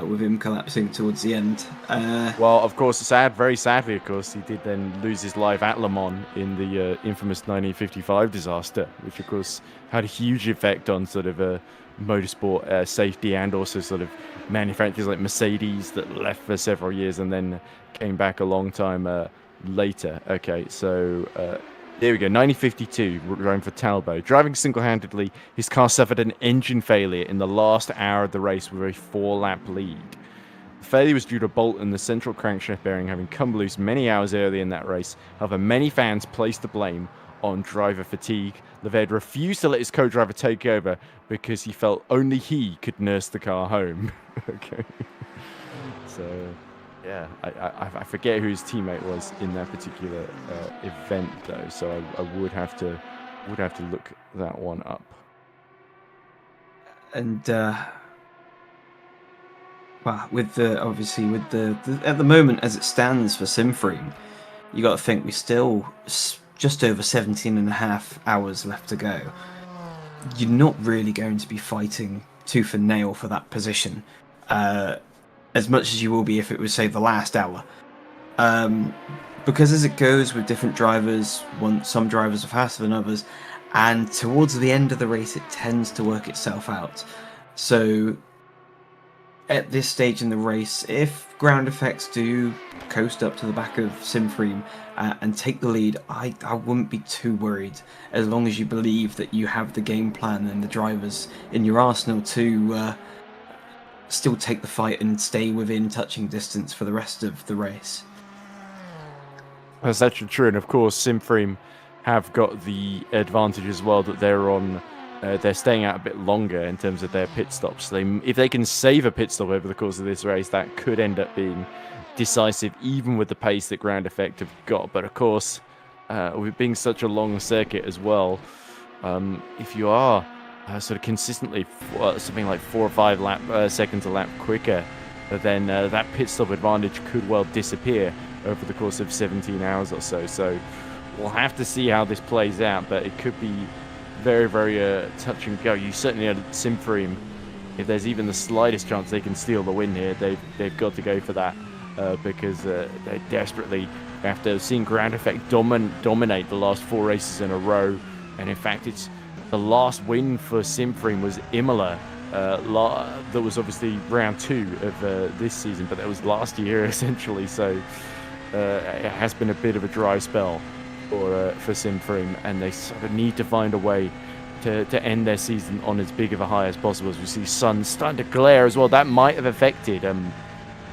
with him collapsing towards the end. Well, of course, very sadly, of course, he did then lose his life at Le Mans in the infamous 1955 disaster, which of course had a huge effect on sort of motorsport safety, and also sort of manufacturers like Mercedes that left for several years and then came back a long time later. Okay, so there we go, 1952, driving for Talbot. Driving single-handedly, his car suffered an engine failure in the last hour of the race with a 4-lap lead. The failure was due to a bolt in the central crankshaft bearing having come loose many hours earlier in that race. However, many fans placed the blame on driver fatigue. Levert refused to let his co-driver take over because he felt only he could nurse the car home. Okay. So, yeah, I forget who his teammate was in that particular event though, so I would have to look that one up. And well, with the at the moment as it stands for Simframe, you got to think we still just over 17.5 hours left to go. You're not really going to be fighting tooth and nail for that position, as much as you will be if it was, say, the last hour. Because as it goes with different drivers, some drivers are faster than others, and towards the end of the race it tends to work itself out. So at this stage in the race, if Ground Effects do coast up to the back of Simframe and take the lead, I wouldn't be too worried, as long as you believe that you have the game plan and the drivers in your arsenal to still take the fight and stay within touching distance for the rest of the race. That's actually true, and of course Simframe have got the advantage as well that they're on. They're staying out a bit longer in terms of their pit stops. So if they can save a pit stop over the course of this race, that could end up being decisive, even with the pace that Ground Effect have got. But of course, with being such a long circuit as well, if you are sort of consistently something like 4 or 5 seconds a lap quicker, then that pit stop advantage could well disappear over the course of 17 hours or so. So we'll have to see how this plays out, but it could be very, very touch and go. You certainly know Simfream, if there's even the slightest chance they can steal the win here, they've got to go for that, because they desperately, after seeing Ground Effect dominate the last 4 races in a row, and in fact it's the last win for Simfream was Imola. That was obviously round 2 of this season, but that was last year essentially. So it has been a bit of a dry spell for Simfream, and they sort of need to find a way to end their season on as big of a high as possible. As we see sun starting to glare as well, that might have affected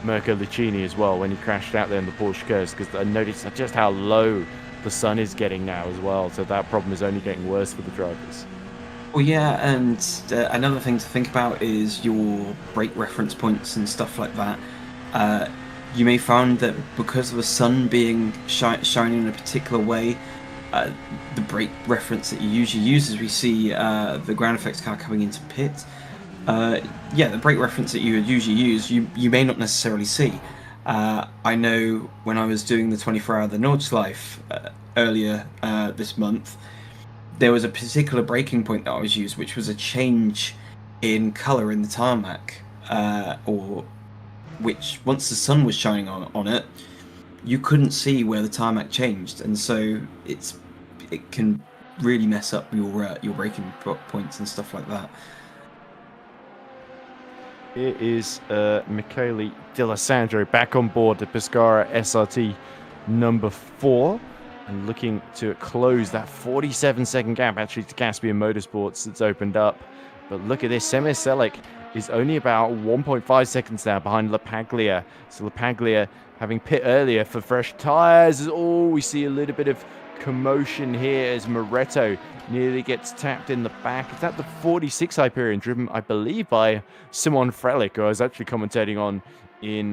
Mirko Lucchini as well when he crashed out there in the Porsche curse, because I noticed just how low the sun is getting now as well. So that problem is only getting worse for the drivers. Well, yeah, and another thing to think about is your brake reference points and stuff like that. You may find that because of the sun being shining in a particular way, the brake reference that you usually use, as we see the Ground Effects car coming into pit, the brake reference that you would usually use, you may not necessarily see. I know when I was doing the 24-hour the Nordschleife earlier this month, there was a particular braking point that I was used, which was a change in colour in the tarmac, which once the sun was shining on it, you couldn't see where the tarmac changed, and so it can really mess up your braking points and stuff like that. Here is Michele D'Alessandro back on board the Pescara SRT number 4, and looking to close that 47-second gap actually to Caspian Motorsports that's opened up. But look at this, Semir Selic is only about 1.5 seconds now behind LaPaglia. So LaPaglia having pit earlier for fresh tyres. Oh, we see a little bit of commotion here as Moretto nearly gets tapped in the back. Is that the 46 Hyperion, driven, I believe, by Simon Frelick, who I was actually commentating on in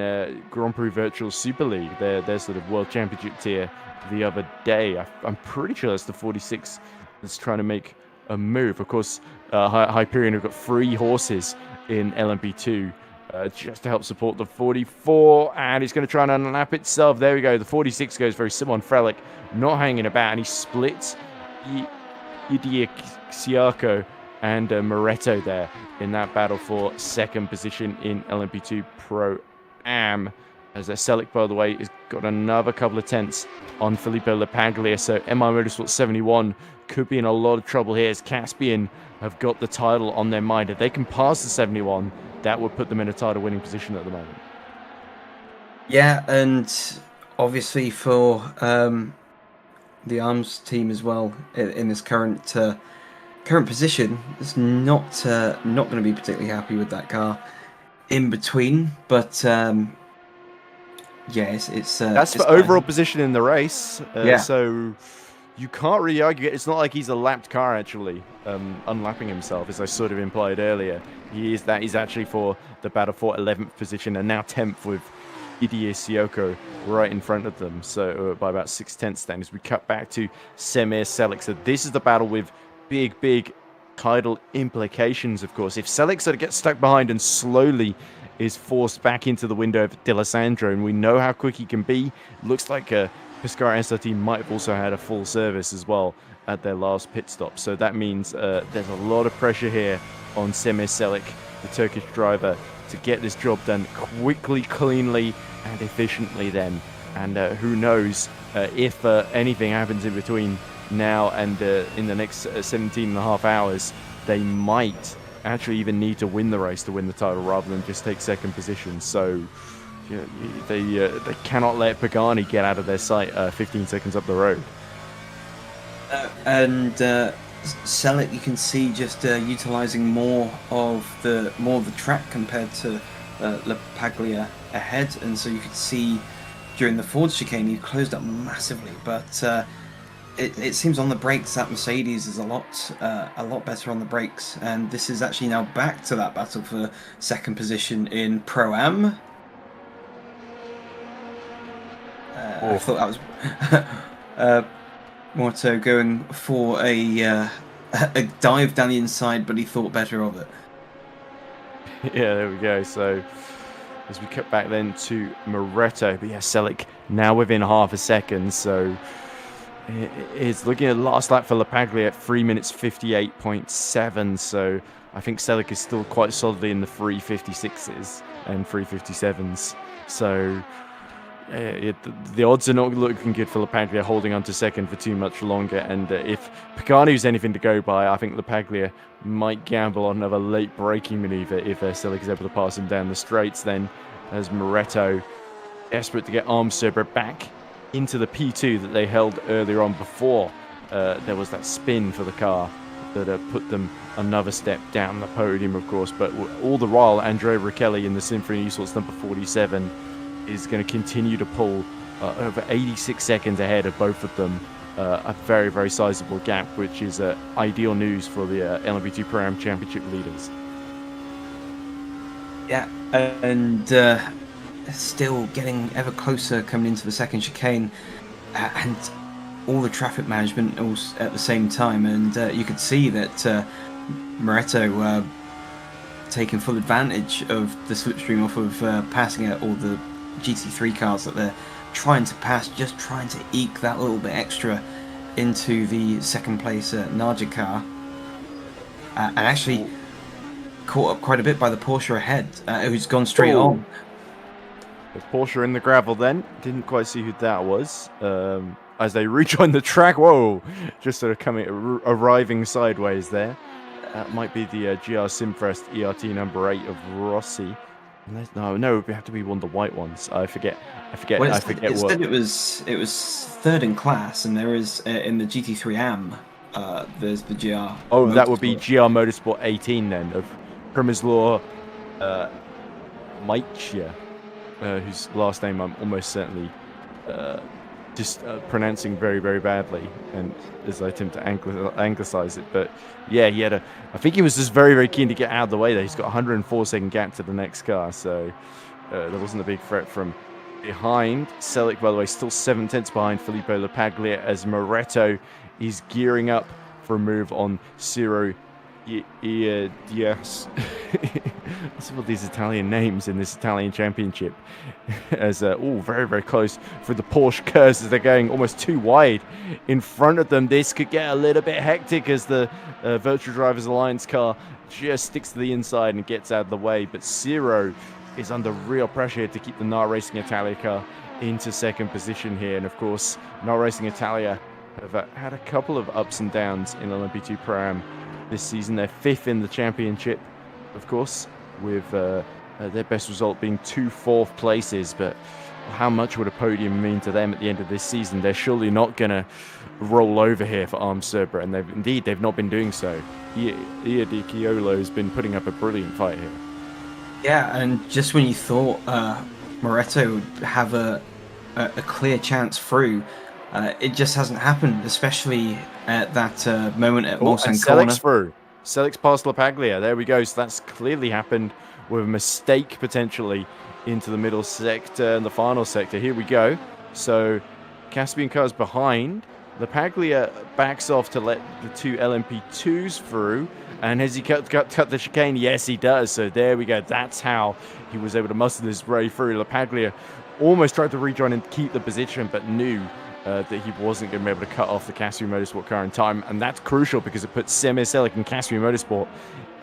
Grand Prix Virtual Super League, their sort of World Championship tier the other day. I'm pretty sure that's the 46 that's trying to make a move. Of course, Hyperion have got 3 horses in LMP2 just to help support the 44, and he's going to try and unlap itself. There we go. The 46 goes very Simon Frelick, not hanging about, and he splits Idia Siako and Moretto there in that battle for second position in LMP2 Pro-Am. As Selic, by the way, has got another couple of tenths on Filippo Lapaglia, so MI Motorsport 71 could be in a lot of trouble here, as Caspian have got the title on their mind. If they can pass the 71, that would put them in a title winning position at the moment. Yeah, and obviously for the ARMS team as well in this current position, it's not going to be particularly happy with that car in between, but yes, that's for overall position in the race. Yeah. So you can't really argue it. It's not like he's a lapped car actually, unlapping himself, as I sort of implied earlier. He's actually for the battle for 11th position, and now 10th with Idia Sioko right in front of them. So by about 6 tenths then, as we cut back to Semir Selic. So this is the battle with big title implications, of course. If Selic sort of gets stuck behind and slowly is forced back into the window of D'Alessandro, and we know how quick he can be, looks like Pescara SRT might have also had a full service as well at their last pit stop. So that means there's a lot of pressure here on Semir Selic, the Turkish driver, to get this job done quickly, cleanly, and efficiently then. And who knows if anything happens in between now and in the next 17 and a half hours, they might actually even need to win the race to win the title rather than just take second position. So they cannot let Pagani get out of their sight 15 seconds up the road. And Selic, you can see just utilising more of the track compared to LaPaglia ahead, and so you could see during the Ford chicane he closed up massively. But it seems on the brakes that Mercedes is a lot better on the brakes, and this is actually now back to that battle for second position in Pro-Am. I thought that was Morto going for a a dive down the inside, but he thought better of it. Yeah, there we go. So as we cut back then to Moretto, but yeah, Selic now within half a second. So it's looking at last lap for Lapaglia at 3 minutes 58.7. So I think Selic is still quite solidly in the 3:56s and 3:57s. So the odds are not looking good for Lapaglia holding on to second for too much longer. And if Paganu's anything to go by, I think Lapaglia might gamble on another late braking maneuver if Selic is able to pass him down the straights. Then as Moretto, desperate to get Armstrong back into the P2 that they held earlier on before there was that spin for the car that put them another step down the podium, of course. But all the while, Andrea Riccelli in the Symphony eSports number 47 is going to continue to pull over 86 seconds ahead of both of them. A very, very sizable gap, which is ideal news for the LMP2 Pro-Am Championship leaders. Yeah, and still getting ever closer coming into the second chicane, and all the traffic management all at the same time. And you could see that Moretto taking full advantage of the slipstream off of passing out all the GT3 cars that they're trying to pass, just trying to eke that little bit extra into the second place Naja car, and actually caught up quite a bit by the Porsche ahead, who's gone straight on. The Porsche in the gravel then, didn't quite see who that was. As they rejoin the track, whoa, just sort of arriving sideways there. That might be the GR Simfrest ERT number 8 of Rossi. No, it would have to be one of the white ones. I forget. Well, I forget it what. Said it was third in class, and there is in the GT3 AM. There's the GR. Oh, that would be GR Motorsport 18 then of Primislaw Maicia, whose last name I'm almost certainly just pronouncing very, very badly, and as I attempt to anglicize it. But yeah, I think he was just very, very keen to get out of the way there. He's got a 104 second gap to the next car, so there wasn't a big threat from behind. Selic, by the way, still 7 tenths behind Filippo Lapaglia as Moretto is gearing up for a move on Ciro Yes. What's all these Italian names in this Italian championship? As very, very close for the Porsche curves as they're going almost too wide in front of them. This could get a little bit hectic as the Virtual Drivers Alliance car just sticks to the inside and gets out of the way. But Ciro is under real pressure to keep the NAR Racing Italia car into second position here. And of course, NAR Racing Italia have had a couple of ups and downs in LMP2 Pro-Am this season. They're 5th in the championship, of course, with their best result being 2 4th places. But how much would a podium mean to them at the end of this season? They're surely not going to roll over here for Armstrong, and they've not been doing so. Ia Di Chiolo has been putting up a brilliant fight here. Yeah, and just when you thought Moretto would have a clear chance through, it just hasn't happened, especially at that moment at Mulsanne corner. Selic's through. Selic's past Lapaglia. There we go. So that's clearly happened with a mistake potentially into the middle sector and the final sector. Here we go. So Caspian cars behind. Lapaglia backs off to let the 2 LMP2s through. And has he cut the chicane? Yes, he does. So there we go. That's how he was able to muster his way through. Lapaglia almost tried to rejoin and keep the position, but knew that he wasn't going to be able to cut off the Caspian Motorsport car in time. And that's crucial because it puts Semir Selic and Caspian Motorsport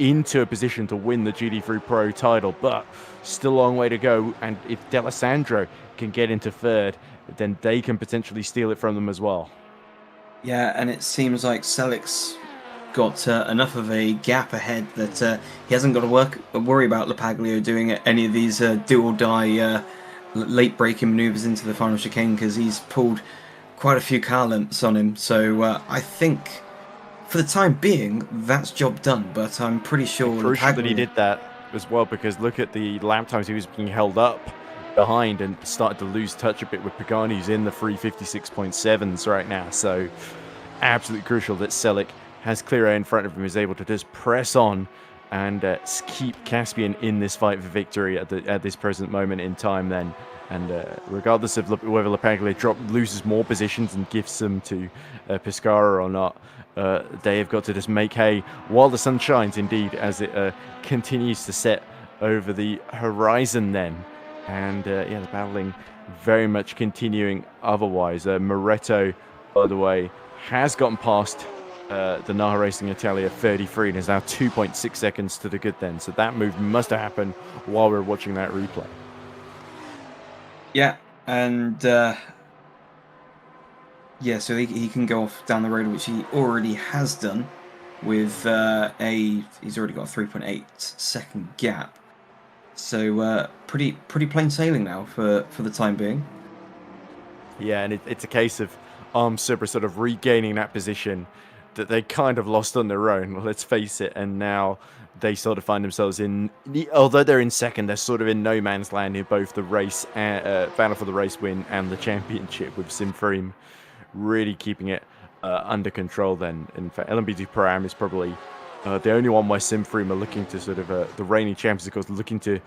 into a position to win the GT3 Pro title. But still a long way to go. And if D'Alessandro can get into third, then they can potentially steal it from them as well. Yeah, and it seems like Selic's got enough of a gap ahead that he hasn't got to worry about Lapaglia doing any of these do-or-die late braking maneuvers into the final chicane, because he's pulled quite a few car lengths on him. So I think for the time being that's job done, but I'm pretty sure crucial that he did that as well, because look at the lap times he was being held up behind and started to lose touch a bit with Pagani, who's in the 3:56.7s right now. So absolutely crucial that Selic has clear air in front of him, is able to just press on and keep Caspian in this fight for victory at this present moment in time then, And regardless of whether Lapaglia loses more positions and gives them to Pescara or not, they have got to just make hay while the sun shines, indeed, as it continues to set over the horizon then. And yeah, the battling very much continuing otherwise. Moretto, by the way, has gotten past the Naha Racing Italia 33 and is now 2.6 seconds to the good then. So that move must have happened while we're watching that replay. Yeah, and yeah, so he can go off down the road, which he already has done with he's already got a 3.8 second gap. So pretty plain sailing now for the time being. Yeah, and it's a case of Subra sort of regaining that position that they kind of lost on their own. Well, let's face it, and now they sort of find themselves although they're in second, they're sort of in no man's land in both the race, battle for the race win and the championship, with Simfreem really keeping it under control then. In fact, LMP2 Pro-Am is probably the only one where Simfreem are looking to sort of, the reigning champions, of course, looking to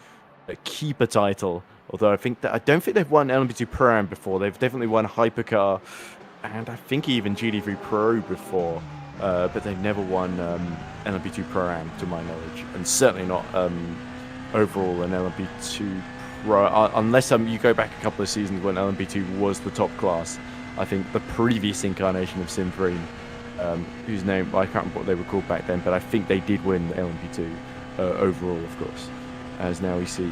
keep a title. Although I don't think they've won LMP2 Pro-Am before. They've definitely won Hypercar, and I think even GT3 Pro before. But they've never won LMP2 Pro-Am, to my knowledge, and certainly not overall an LMP2 Pro. Unless you go back a couple of seasons when LMP2 was the top class. I think the previous incarnation of Simfreem, whose name I can't remember what they were called back then, but I think they did win LMP2 overall, of course. As now we see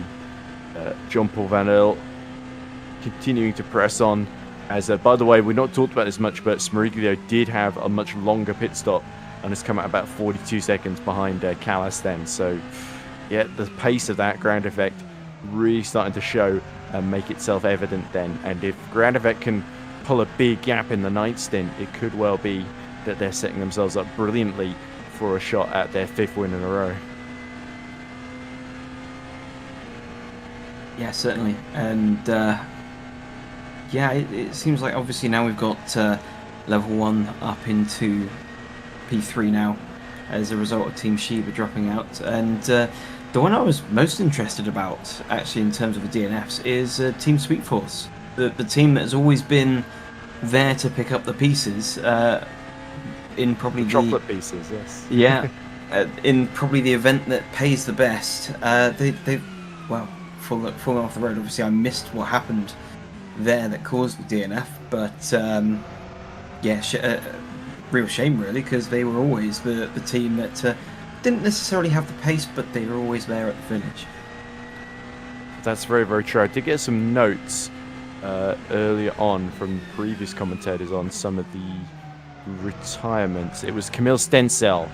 John Paul Van Earl continuing to press on. As by the way, we've not talked about this much, but Smariglio did have a much longer pit stop and has come out about 42 seconds behind Callas then. So yeah, the pace of that ground effect really starting to show and make itself evident then. And if ground effect can pull a big gap in the ninth stint, it could well be that they're setting themselves up brilliantly for a shot at their 5th win in a row. Yeah, certainly. And yeah, it seems like obviously now we've got level 1 up into P3 now as a result of Team Shiba dropping out. And the one I was most interested about, actually, in terms of the DNFs, is Team Sweetforce. The team that has always been there to pick up the pieces in probably the chocolate pieces, yes. Yeah, in probably the event that pays the best. They well, falling off the road. Obviously, I missed what happened there that caused the DNF, but yeah, real shame really, because they were always the team that didn't necessarily have the pace, but they were always there at the finish. That's very, very true. I did get some notes earlier on from previous commentators on some of the retirements. It was Camille Stencel.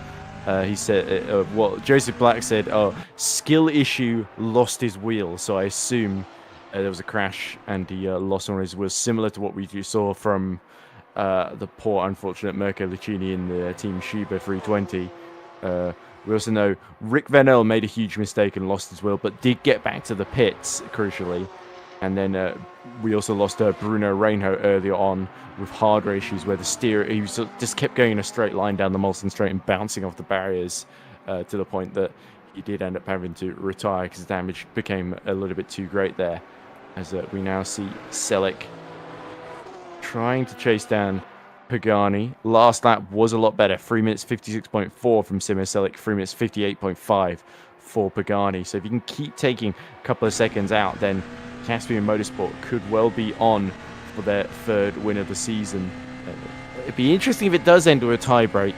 He said, what Joseph Black said, skill issue, lost his wheel. So I assume there was a crash and he lost one of his wheels, similar to what we saw from the poor, unfortunate Mirko Lucchini in the Team Shiba 320. We also know Rick Van Earl made a huge mistake and lost his wheel, but did get back to the pits, crucially. And then we also lost Bruno Reinho earlier on with hardware issues where he just kept going in a straight line down the Molson Straight and bouncing off the barriers to the point that he did end up having to retire because the damage became a little bit too great there. As we now see Selleck trying to chase down Pagani. Last lap was a lot better. 3 minutes 56.4 from Simo Selleck, 3 minutes 58.5 for Pagani. So if you can keep taking a couple of seconds out, then Caspian Motorsport could well be on for their 3rd win of the season. It'd be interesting if it does end with a tie break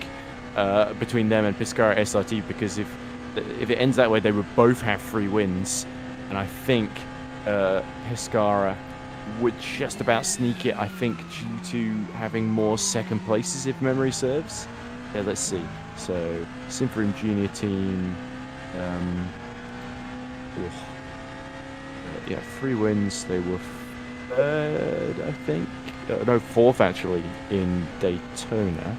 between them and Pescara SRT, because if it ends that way, they would both have 3 wins, and I think Pescara would just about sneak it, I think, due to having more second places, if memory serves. Yeah, let's see. So Simfreem Junior Team, yeah, 3 wins. They were 3rd, I think. No, 4th actually in Daytona.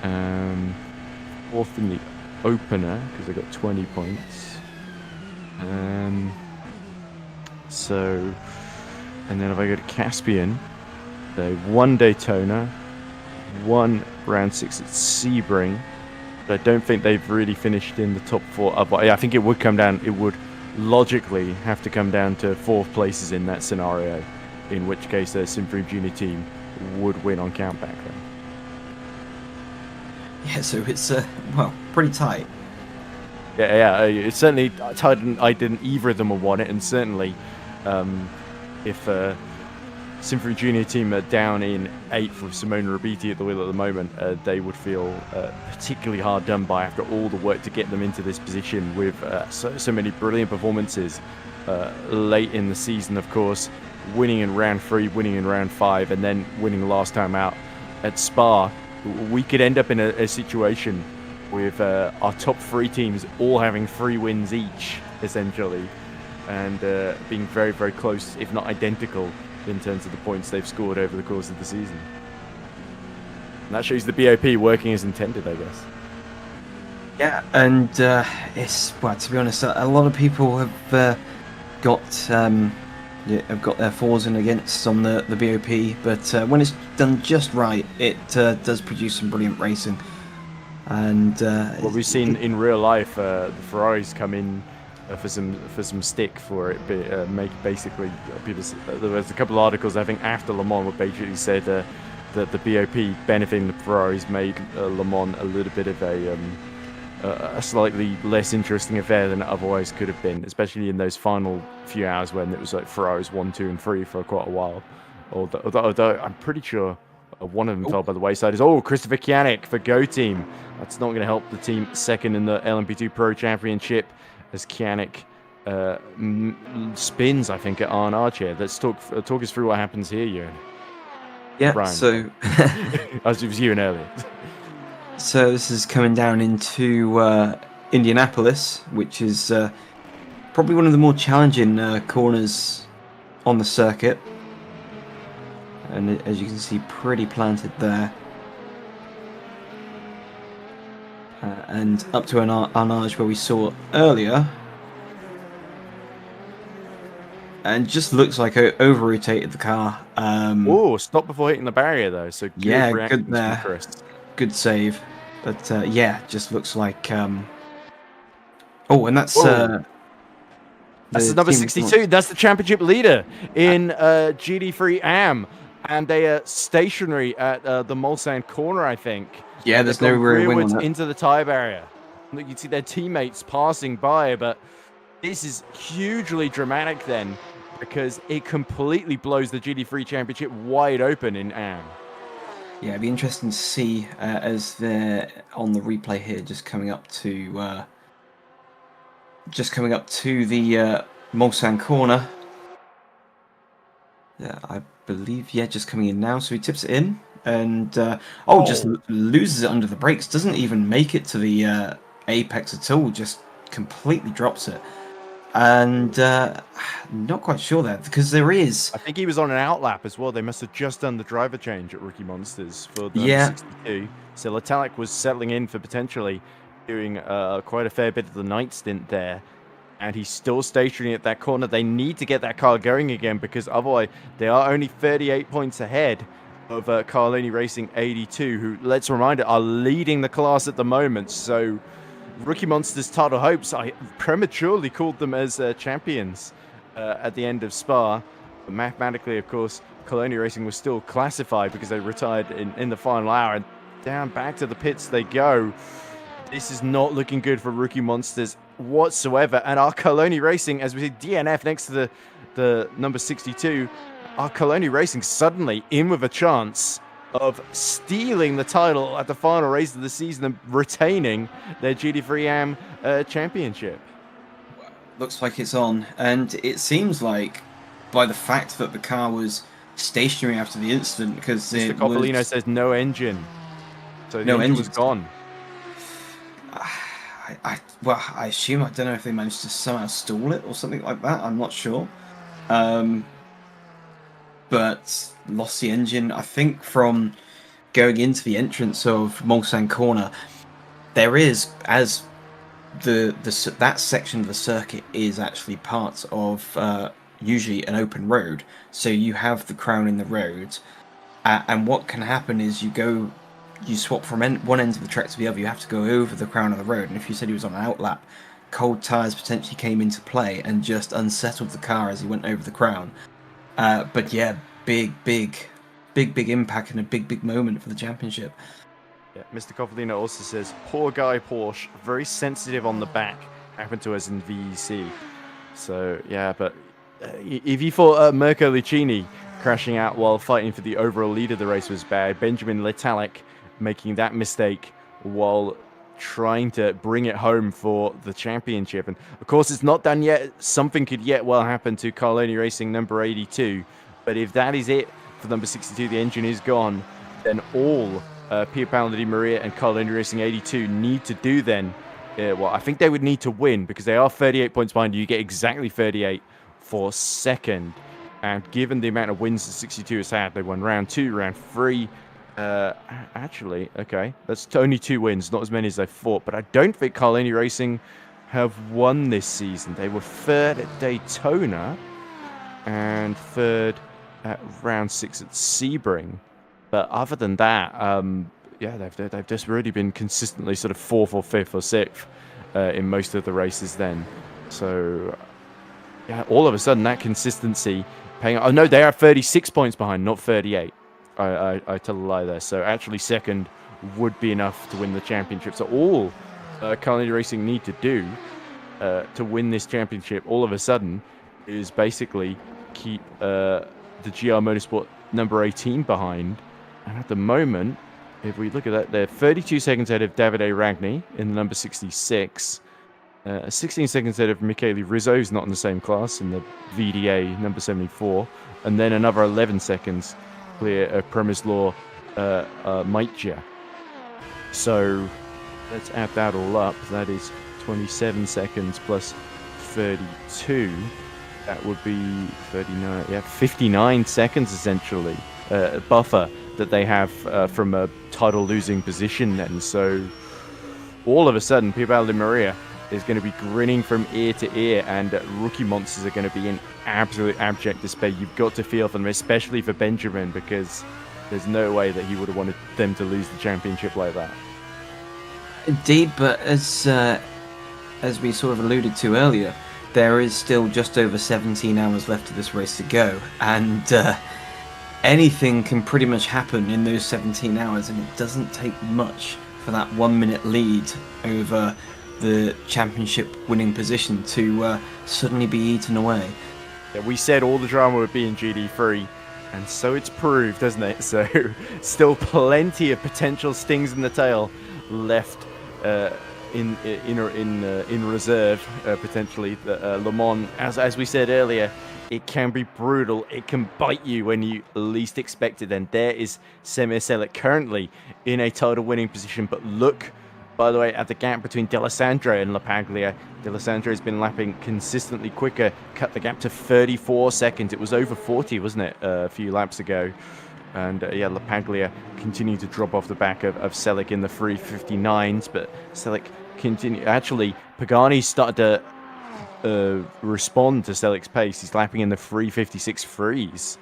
4th in the opener because they got 20 points. So, and then if I go to Caspian, they won Daytona, won round 6 at Sebring. But I don't think they've really finished in the top 4. But I think it would come down. It would logically have to come down to 4th places in that scenario, in which case the Simfree Junior team would win on countback then. Yeah, so it's well, pretty tight. Yeah, it's certainly I didn't either of them have won it, and certainly if Simfree Junior team are down in 8th with Simone Rabiti at the wheel at the moment, they would feel particularly hard done by after all the work to get them into this position with so many brilliant performances late in the season, of course, winning in round 3, winning in round 5, and then winning last time out at Spa. We could end up in a situation with our top 3 teams all having 3 wins each, essentially, and being very, very close, if not identical, in terms of the points they've scored over the course of the season. And that shows the BOP working as intended, I guess. Yeah, and it's, well, to be honest, a lot of people have got their fours and against on the BOP, but when it's done just right, it does produce some brilliant racing. And what we've seen in real life, the Ferraris come in for some stick for it, make basically people. There was a couple of articles I think after Le Mans, where basically said that the BOP benefiting the Ferraris made Le Mans a little bit of a slightly less interesting affair than it otherwise could have been, especially in those final few hours when it was like Ferraris 1, 2, and 3 for quite a while. Although I'm pretty sure one of them fell by the wayside. Is Christopher Kianik for Go Team. That's not going to help the team second in the LMP2 Pro Championship, as Kianik spins, I think, at R&R chair. Let's talk us through what happens here, Ewan. Yeah, Brian. So as it was Ewan earlier. So this is coming down into Indianapolis, which is probably one of the more challenging corners on the circuit. And as you can see, pretty planted there. And up to an Arnage where we saw earlier. And just looks like over-rotated the car. Stop before hitting the barrier, though. So good there. Chris. Good save. But yeah, just looks like... and that's... that's the number 62. That's the championship leader in GD3 AM. And they are stationary at the Mulsanne corner, I think. Yeah, there's no rear wing on that. Into the tyre barrier. You can see their teammates passing by, but this is hugely dramatic then, because it completely blows the GD3 championship wide open in AM. Yeah, it'd be interesting to see as they're on the replay here, just coming up to the Mulsanne corner. Yeah, I believe, just coming in now. So he tips it in and just loses it under the brakes. Doesn't even make it to the apex at all. Just completely drops it. And not quite sure there, because there is... I think he was on an outlap as well. They must have just done the driver change at Rookie Monsters for the 62. So Letalic was settling in for potentially doing quite a fair bit of the night stint there. And he's still stationary at that corner. They need to get that car going again, because otherwise they are only 38 points ahead of Carloni Racing 82, who, let's remind it, are leading the class at the moment. So Rookie Monsters title hopes, I prematurely called them as champions at the end of Spa. But mathematically, of course, Carloni Racing was still classified because they retired in the final hour. And down back to the pits they go. This is not looking good for Rookie Monsters whatsoever. And our Carloni Racing, as we see DNF next to the number 62, our Carloni Racing suddenly in with a chance of stealing the title at the final race of the season and retaining their GD3 AM championship. Looks like it's on, and it seems like by the fact that the car was stationary after the incident, because Mr. Coppolino says no engine, so the engine was gone. I assume, I don't know if they managed to somehow stall it or something like that. I'm not sure. But lost the engine. I think from going into the entrance of Mulsanne Corner, there is, as that section of the circuit is actually part of usually an open road. So you have the crown in the road, and what can happen is you swap from one end of the track to the other. You have to go over the crown of the road, and if you said he was on an outlap, cold tyres potentially came into play and just unsettled the car as he went over the crown. But yeah, big impact and a big moment for the championship. Yeah, Mr. Coffolino also says, poor guy Porsche, very sensitive on the back. Happened to us in VEC. So, yeah, but if you thought Mirko Lucchini crashing out while fighting for the overall lead of the race was bad, Benjamin Letalik making that mistake while trying to bring it home for the championship. And, of course, it's not done yet. Something could yet well happen to Carloni Racing number 82. But if that is it for number 62, the engine is gone, then all Pier Paolo Di Maria and Carloni Racing 82 need to do then, well, I think they would need to win because they are 38 points behind you. You get exactly 38 for second. And given the amount of wins that 62 has had, they won round 2, round 3. Actually, okay, that's only 2 wins, not as many as I thought. But I don't think Carloni Racing have won this season. They were 3rd at Daytona and 3rd at round 6 at Sebring. But other than that, yeah, they've just really been consistently sort of 4th or 5th or 6th in most of the races then. So, yeah, all of a sudden that consistency paying... Oh, no, they are 36 points behind, not 38. I tell a lie there. So, actually, second would be enough to win the championship. So, all Carloni Racing need to do to win this championship, all of a sudden, is basically keep the GR Motorsport number 18 behind. And at the moment, if we look at that, they're 32 seconds ahead of Davide Ragni in the number 66. 16 seconds ahead of Michele Rizzo, who's not in the same class, in the VDA number 74. And then another 11 seconds clear of Przemysław Maitja. So let's add that all up. That is 27 seconds plus 32. That would be 39, yeah, 59 seconds essentially, buffer that they have from a title losing position then. So all of a sudden, Pier Paolo Di Maria is going to be grinning from ear to ear, and rookie monsters are going to be in absolute abject despair. You've got to feel for them, especially for Benjamin, because there's no way that he would have wanted them to lose the championship like that. Indeed, but as we sort of alluded to earlier, there is still just over 17 hours left of this race to go, and anything can pretty much happen in those 17 hours, and it doesn't take much for that 1 minute lead over the championship winning position to suddenly be eaten away. Yeah, we said all the drama would be in GD3, and so it's proved, doesn't it? So still plenty of potential stings in the tail left in reserve, potentially. Le Mans, as we said earlier, it can be brutal. It can bite you when you least expect it. And there is Semir Selic currently in a title winning position. But look, by the way, at the gap between D'Alessandro and Lapaglia. D'Alessandro has been lapping consistently quicker, cut the gap to 34 seconds. It was over 40, wasn't it, a few laps ago? And yeah, Lapaglia continued to drop off the back of Selic in the 3:59s, but Selic continued. Actually, Pagani started to respond to Selic's pace. He's lapping in the 3:56 freeze.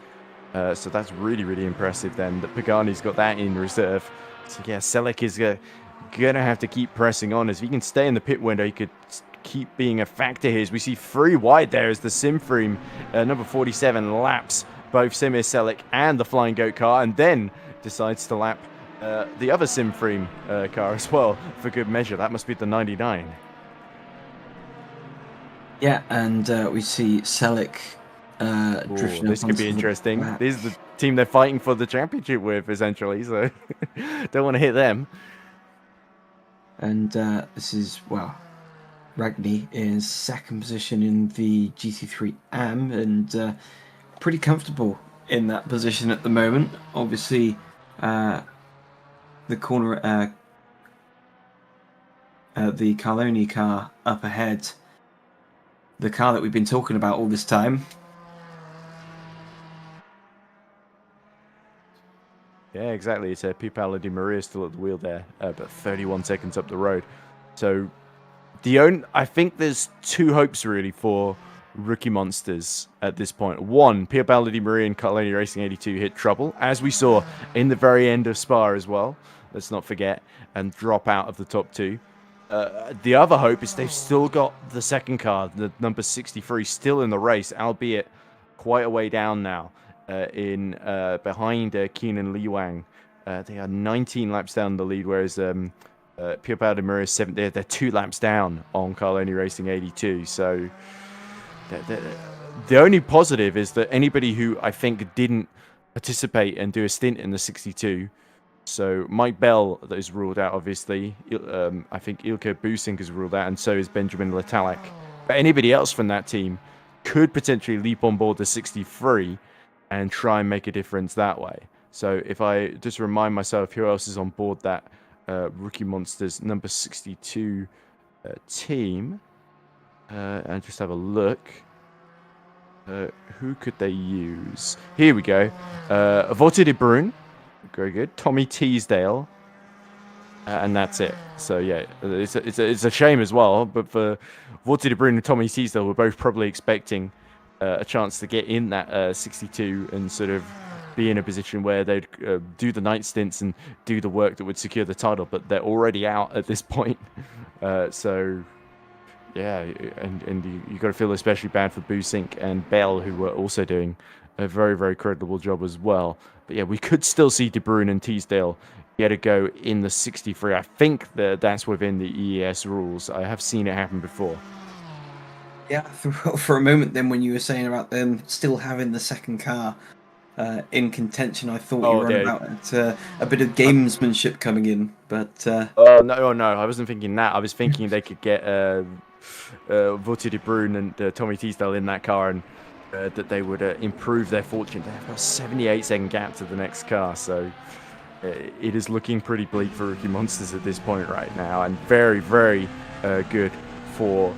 So that's really, really impressive then that Pagani's got that in reserve. So yeah, Selic is going to have to keep pressing on. As he can stay in the pit window, he could keep being a factor here. As we see 3 wide there as the Simfream number 47 laps both Semir Selic and the Flying Goat car, and then decides to lap the other Simfream car as well for good measure. That must be the 99. Yeah, and we see Selic drifting. This could be interesting. This is the team they're fighting for the championship with, essentially, so don't want to hit them. And this is, well, Ragni in second position in the GT3 AM, and pretty comfortable in that position at the moment. Obviously, the corner, the Carloni car up ahead, the car that we've been talking about all this time. Yeah, exactly. It's Pier Paolo Di Maria still at the wheel there, but 31 seconds up the road. So I think there's 2 hopes really for rookie monsters at this point. One, Pier Paolo Di Maria and Carloni Racing 82 hit trouble, as we saw in the very end of Spa as well. Let's not forget, and drop out of the top 2. the other hope is they've still got the second car, the number 63, still in the race, albeit quite a way down now, behind Keenan Lee Wang. They are 19 laps down the lead, whereas Pierre Paul is 7th. They're 2 laps down on Carloni Racing 82. So the only positive is that anybody who I think didn't participate and do a stint in the 62. So Mike Bell that is ruled out, obviously. I think Ilka Busink is ruled out, and so is Benjamin Letalik. But anybody else from that team could potentially leap on board the 63 and try and make a difference that way. So if I just remind myself who else is on board that Rookie Monsters number 62 team, and just have a look. Who could they use? Here we go. Vote de Bruyne. Very good. Tommy Teasdale. And that's it. So, yeah, it's a shame as well. But for Vote de Bruyne and Tommy Teasdale, we're both probably expecting a chance to get in that 62 and sort of be in a position where they'd do the night stints and do the work that would secure the title. But they're already out at this point. So... yeah, and you got to feel especially bad for Busink and Bell, who were also doing a very, very credible job as well. But yeah, we could still see De Bruyne and Teasdale get a go in the 63. I think that's within the EES rules. I have seen it happen before. Yeah, for a moment then when you were saying about them still having the second car in contention, I thought you were on about a bit of gamesmanship coming in. But no, I wasn't thinking that. I was thinking they could get Vote de Bruyne and Tommy Teasdale in that car, and that they would improve their fortune. They have a 78-second gap to the next car, so it is looking pretty bleak for Rookie Monsters at this point right now, and very, very good for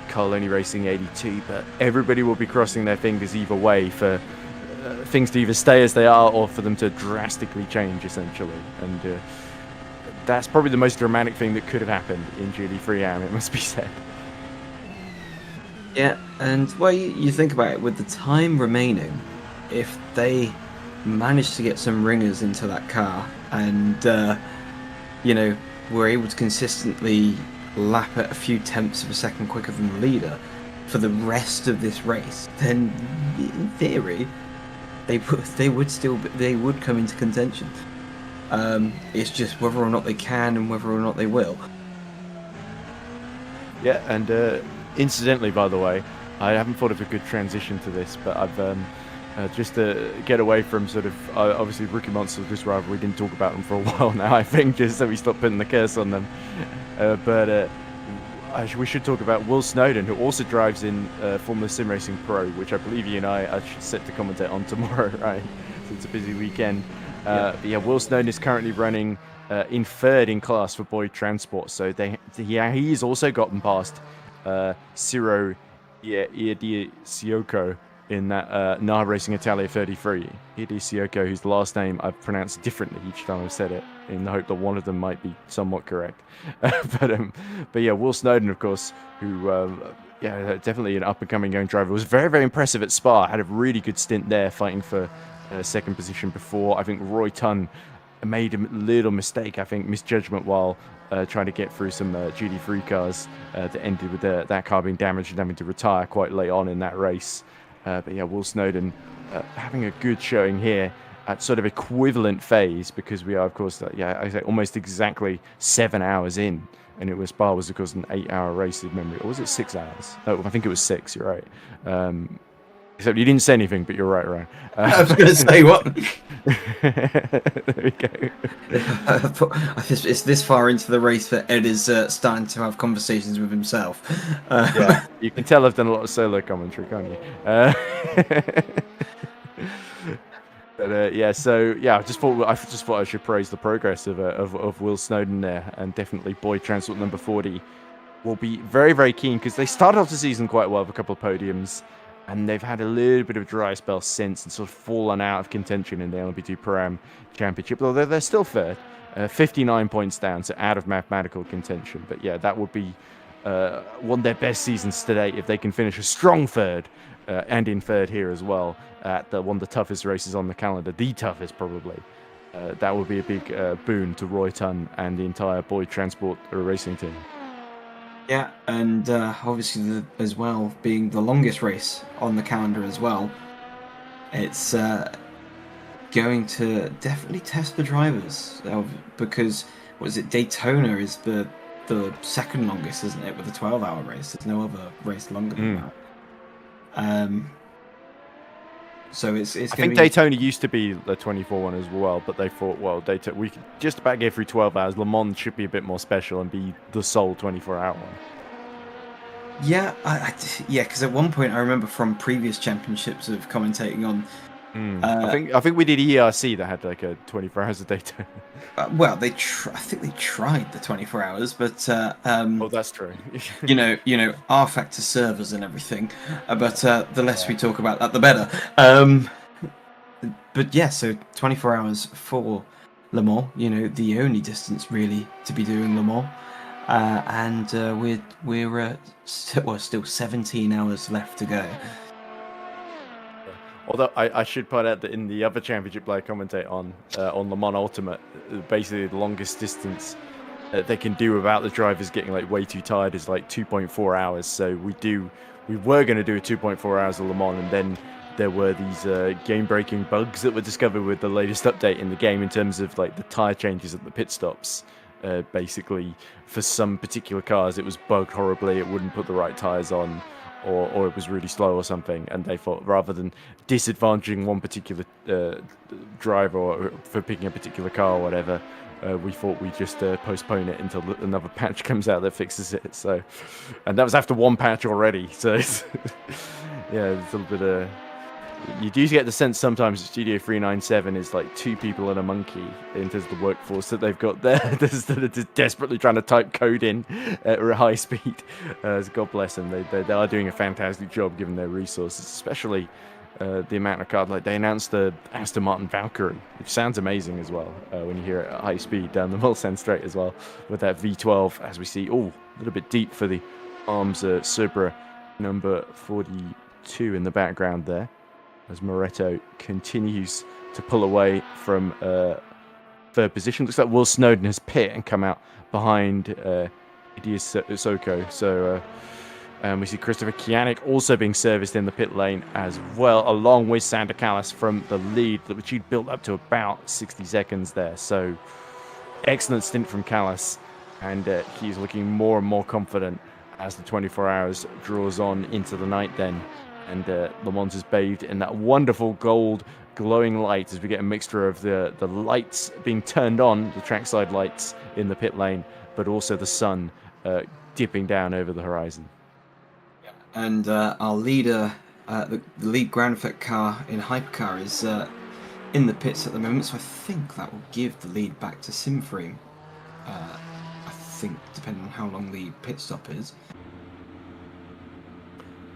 Carloni Racing 82. But everybody will be crossing their fingers either way for things to either stay as they are or for them to drastically change, essentially. And that's probably the most dramatic thing that could have happened in GD3AM, it must be said. Yeah, and well, you think about it, with the time remaining, if they manage to get some ringers into that car and, were able to consistently lap at a few tenths of a second quicker than the leader for the rest of this race, then in theory, they would come into contention. It's just whether or not they can and whether or not they will. Yeah, and incidentally, by the way, I haven't thought of a good transition to this, but I've just to get away from sort of obviously Rookie Monsters, just rather we didn't talk about them for a while now, I think, just so we stopped putting the curse on them. But we should talk about Will Snowden, who also drives in Formula Sim Racing Pro, which I believe you and I are set to commentate on tomorrow, right? So it's a busy weekend. But yeah, Will Snowden is currently running in third in class for Boyd Transport, so he's also gotten past Ciro Iedisioko in that NA Racing Italia 33. Iedisioko, whose last name I've pronounced differently each time I've said it, in the hope that one of them might be somewhat correct. But yeah, Will Snowden, of course, who definitely an up-and-coming young driver, was very, very impressive at Spa. Had a really good stint there, fighting for second position before. I think Roy Tunn made a little mistake, I think misjudgment, while trying to get through some GD3 cars that ended with that car being damaged and having to retire quite late on in that race. But yeah, Will Snowden having a good showing here at sort of equivalent phase, because we are, of course, I say almost exactly 7 hours in, and Spa was, of course, an 8-hour race in memory. Or was it 6 hours? Oh, I think it was 6, you're right. Except you didn't say anything, but you're right, Ryan. I was going to say what? There we go. It's this far into the race that Ed is starting to have conversations with himself. Yeah, you can tell I've done a lot of solo commentary, can't you? But I just thought I should praise the progress of Will Snowden there, and definitely Boyd Transport number 40 will be very, very keen, because they started off the season quite well with a couple of podiums. And they've had a little bit of a dry spell since and sort of fallen out of contention in the LMP2 Pro-Am Championship, although they're still third, 59 points down, so out of mathematical contention. But yeah, that would be one of their best seasons to date if they can finish a strong third, and in third here as well, at one of the toughest races on the calendar, the toughest probably. that would be a big boon to Roy Tunn and the entire Boyd Transport racing team. Yeah, and obviously as well, being the longest race on the calendar as well, it's going to definitely test the drivers because Daytona is the second longest, isn't it, with a 12-hour race? There's no other race longer than that. So it's I think Daytona used to be the 24 one as well, but they thought, well, Daytona, we could just about get through 12 hours. Le Mans should be a bit more special and be the sole 24-hour one. Yeah, because at one point I remember from previous championships of commentating on. I think we did ERC that had like a 24 hours of Daytona. Well, I think they tried the 24 hours, but oh, that's true. you know, rFactor servers and everything. But the less we talk about that, the better. But yeah, so 24 hours for Le Mans. The only distance really to be doing Le Mans, and we're still 17 hours left to go. Although I should point out that in the other championship I commentate on Le Mans Ultimate, basically the longest distance they can do without the drivers getting like way too tired is like 2.4 hours. So we were going to do a 2.4 hours of Le Mans, and then there were these game-breaking bugs that were discovered with the latest update in the game in terms of like the tire changes at the pit stops. Basically, for some particular cars, it was bugged horribly. It wouldn't put the right tires on. Or it was really slow or something, and they thought rather than disadvantaging one particular driver or for picking a particular car or whatever, we thought we'd just postpone it until another patch comes out that fixes it. So, and that was after one patch already. So, it's, yeah, it's a little bit of. You do get the sense sometimes Studio 397 is like two people and a monkey in terms of the workforce that they've got there. That are just desperately trying to type code in at high speed. God bless them. They are doing a fantastic job given their resources, especially the amount of cars. Like they announced the Aston Martin Valkyrie, which sounds amazing as well when you hear it at high speed down the Mulsanne Straight as well with that V12 as we see. Oh, a little bit deep for the Arms Subra number 42 in the background there, as Moretto continues to pull away from third position. Looks like Will Snowden has pit and come out behind Hideo Soko. So we see Christopher Kianik also being serviced in the pit lane as well, along with Sander Callas from the lead, which he'd built up to about 60 seconds there. So excellent stint from Callas, and he's looking more and more confident as the 24 hours draws on into the night then. And Le Mans is bathed in that wonderful gold glowing light as we get a mixture of the lights being turned on, the trackside lights in the pit lane, but also the sun dipping down over the horizon. And our leader, the lead ground effect car in Hypercar is in the pits at the moment, so I think that will give the lead back to Simframe. I think, depending on how long the pit stop is.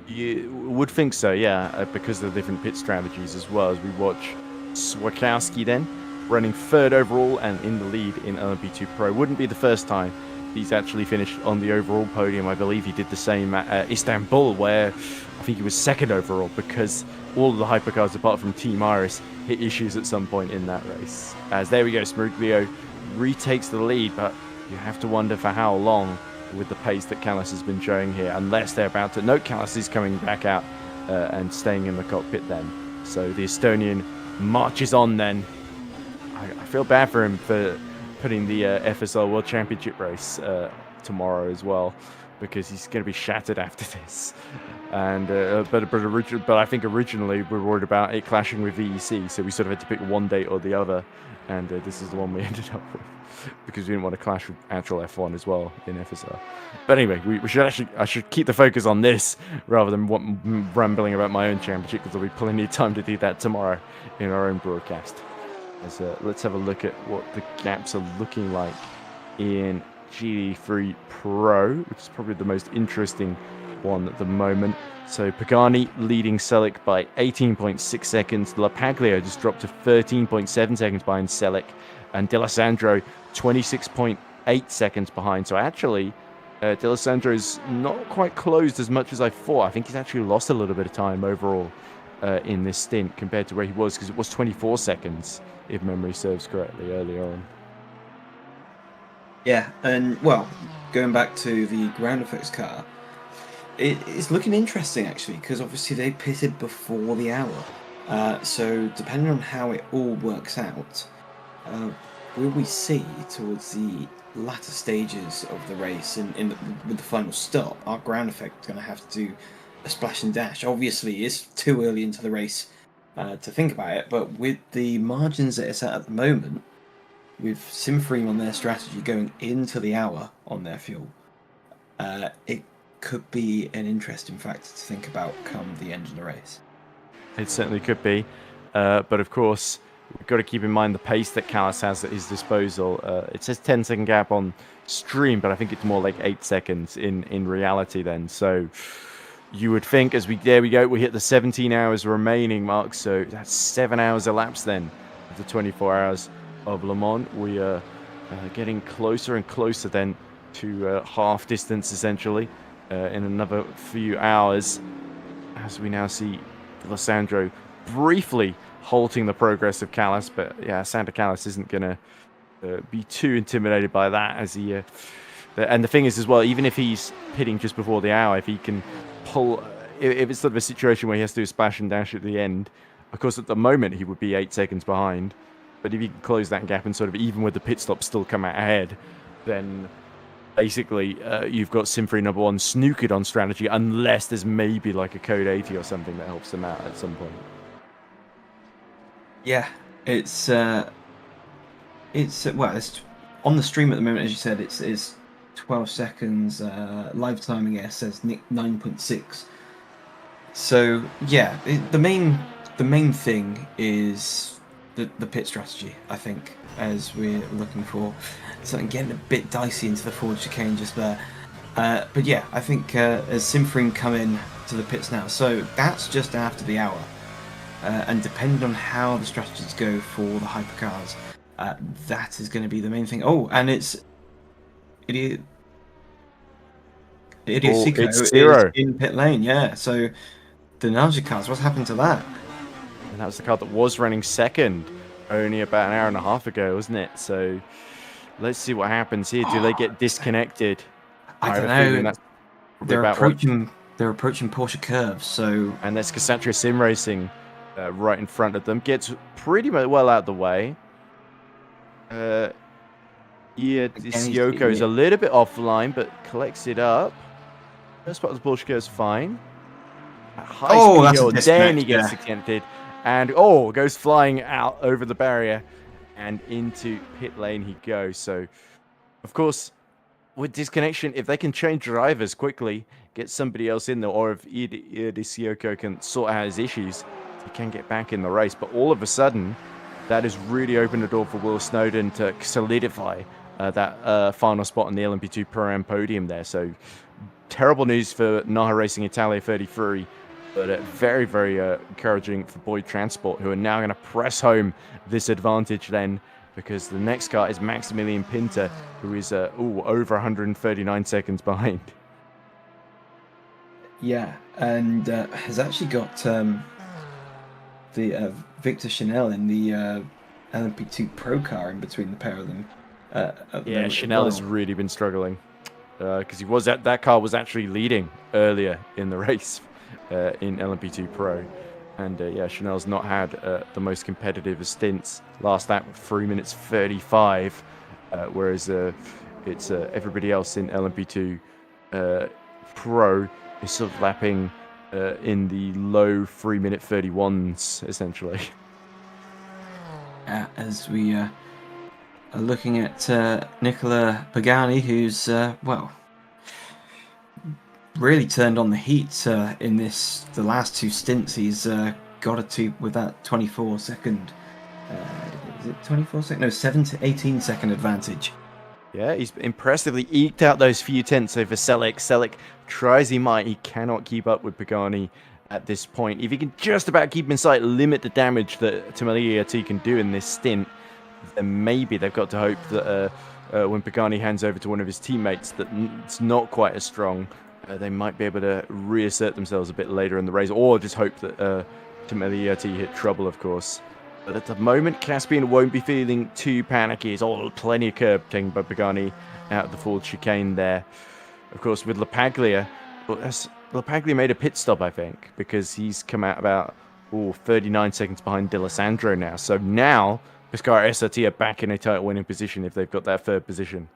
You would think so, yeah, because of the different pit strategies as well, as we watch Swakowski then running third overall and in the lead in LMP2 Pro. Wouldn't be the first time he's actually finished on the overall podium. I believe he did the same at Istanbul, where I think he was second overall, because all of the hypercars apart from Team Iris hit issues at some point in that race. As there we go, Smuglio retakes the lead, but you have to wonder for how long with the pace that Callas has been showing here, unless they're about to. No, Callas is coming back out and staying in the cockpit then. So the Estonian marches on then. I feel bad for him for putting the FSR World Championship race tomorrow as well, because he's going to be shattered after this. And but I think originally we were worried about it clashing with VEC, so we sort of had to pick one date or the other, and this is the one we ended up with, because we didn't want to clash with actual F1 as well in FSR. But anyway, I should keep the focus on this rather than rambling about my own championship, because there'll be plenty of time to do that tomorrow in our own broadcast. Let's have a look at what the gaps are looking like in GT3 Pro, which is probably the most interesting one at the moment. So Pagani leading Selic by 18.6 seconds. LaPaglia just dropped to 13.7 seconds behind Selic, and D'Alessandro 26.8 seconds behind. So actually, D'Alessandro's not quite closed as much as I thought. I think he's actually lost a little bit of time overall in this stint compared to where he was, because it was 24 seconds, if memory serves correctly, earlier on. Yeah, and well, going back to the ground effects car, it's looking interesting actually, because obviously they pitted before the hour. So depending on how it all works out, will we see towards the latter stages of the race and with the final stop, our ground effect going to have to do a splash and dash? Obviously, it's too early into the race to think about it, but with the margins that it's at the moment, with Simframe on their strategy going into the hour on their fuel, it could be an interesting factor to think about come the end of the race. It certainly could be, but of course we've got to keep in mind the pace that Callis has at his disposal. It says 10-second gap on stream, but I think it's more like 8 seconds in reality then. So you would think we hit the 17 hours remaining mark, so that's 7 hours elapsed then of the 24 hours of Le Mans. We are getting closer and closer then to half distance essentially in another few hours, as we now see Losandro briefly halting the progress of Callis. But yeah, Santa Callis isn't going to be too intimidated by that, as he and the thing is as well, even if he's pitting just before the hour, if he can pull, if it's sort of a situation where he has to do a splash and dash at the end, of course at the moment he would be 8 seconds behind, but if he can close that gap and sort of even with the pit stop still come out ahead, then basically you've got Simframe number 1 snookered on strategy, unless there's maybe like a code 80 or something that helps them out at some point. Yeah, it's well, it's on the stream at the moment, as you said, it's 12 seconds. Livetiming, yes, says 9.6. So yeah, the main thing is the pit strategy, I think, as we're looking for something getting a bit dicey into the forward chicane just there. But yeah, I think as Simframe come in to the pits now, so that's just after the hour. And depending on how the strategies go for the hypercars, that is going to be the main thing. Oh, and it's Idiotico is in pit lane, yeah. So the Naja cars, what's happened to that? And that was the car that was running second only about an hour and a half ago, wasn't it? So let's see what happens here. Do they get disconnected? I don't know. They're approaching Porsche curves, so... And there's Cassandra Sim Racing right in front of them. Gets pretty well out of the way. Sioko is a little bit offline, but collects it up. First part of the Porsche curve is fine. High speed, then he gets disconnected. And goes flying out over the barrier and into pit lane he goes. So, of course, with disconnection, if they can change drivers quickly, get somebody else in there, or if Sioko can sort out his issues, he can get back in the race. But all of a sudden, that has really opened the door for Will Snowden to solidify that final spot on the LMP2 Pro-Am podium there. So, terrible news for Naha Racing Italia 33. But very, very encouraging for Boyd Transport, who are now going to press home this advantage then, because the next car is Maximilian Pinter, who is over 139 seconds behind. Yeah, and has actually got the Victor Chanel in the LMP2 Pro car in between the pair of them. Yeah, Chanel has really been struggling because that car was actually leading earlier in the race. In LMP2 Pro, and Chanel's not had the most competitive of stints. Last lap 3 minutes 35, whereas it's everybody else in LMP2 Pro is sort of lapping in the low 3 minute 31s essentially. As we are looking at Nicola Pagani, who's really turned on the heat in the last two stints. He's got it to with that 24 second. Is it 24 second? No, 7 to 18 second advantage. Yeah, he's impressively eked out those few tenths over Selleck. Selleck tries he might, he cannot keep up with Pagani at this point. If he can just about keep in sight, limit the damage that Tamaliati can do in this stint, then maybe they've got to hope that when Pagani hands over to one of his teammates that it's not quite as strong. They might be able to reassert themselves a bit later in the race, or just hope that Temeliati hit trouble, of course. But at the moment, Caspian won't be feeling too panicky. It's all plenty of curbing by Pagani out of the forward chicane there. Of course, with Lapaglia, Lapaglia made a pit stop, I think, because he's come out about 39 seconds behind D'Alessandro now. So now, Pescara SRT are back in a title winning position if they've got that third position.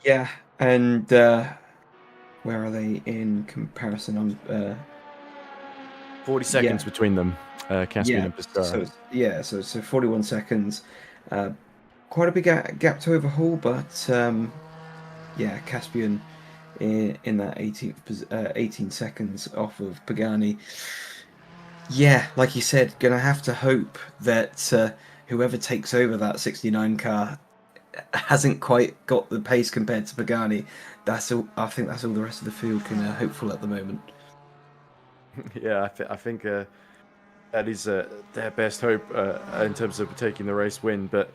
Yeah, and where are they in comparison? On 40 seconds between them, Caspian and Pescara. So 41 seconds. Quite a big gap to overhaul, but Caspian in that 18 seconds off of Pagani. Yeah, like you said, gonna have to hope that whoever takes over that 69 car hasn't quite got the pace compared to Pagani. That's all. I think that's all the rest of the field can hope for at the moment. Yeah, I think that is their best hope in terms of taking the race win. But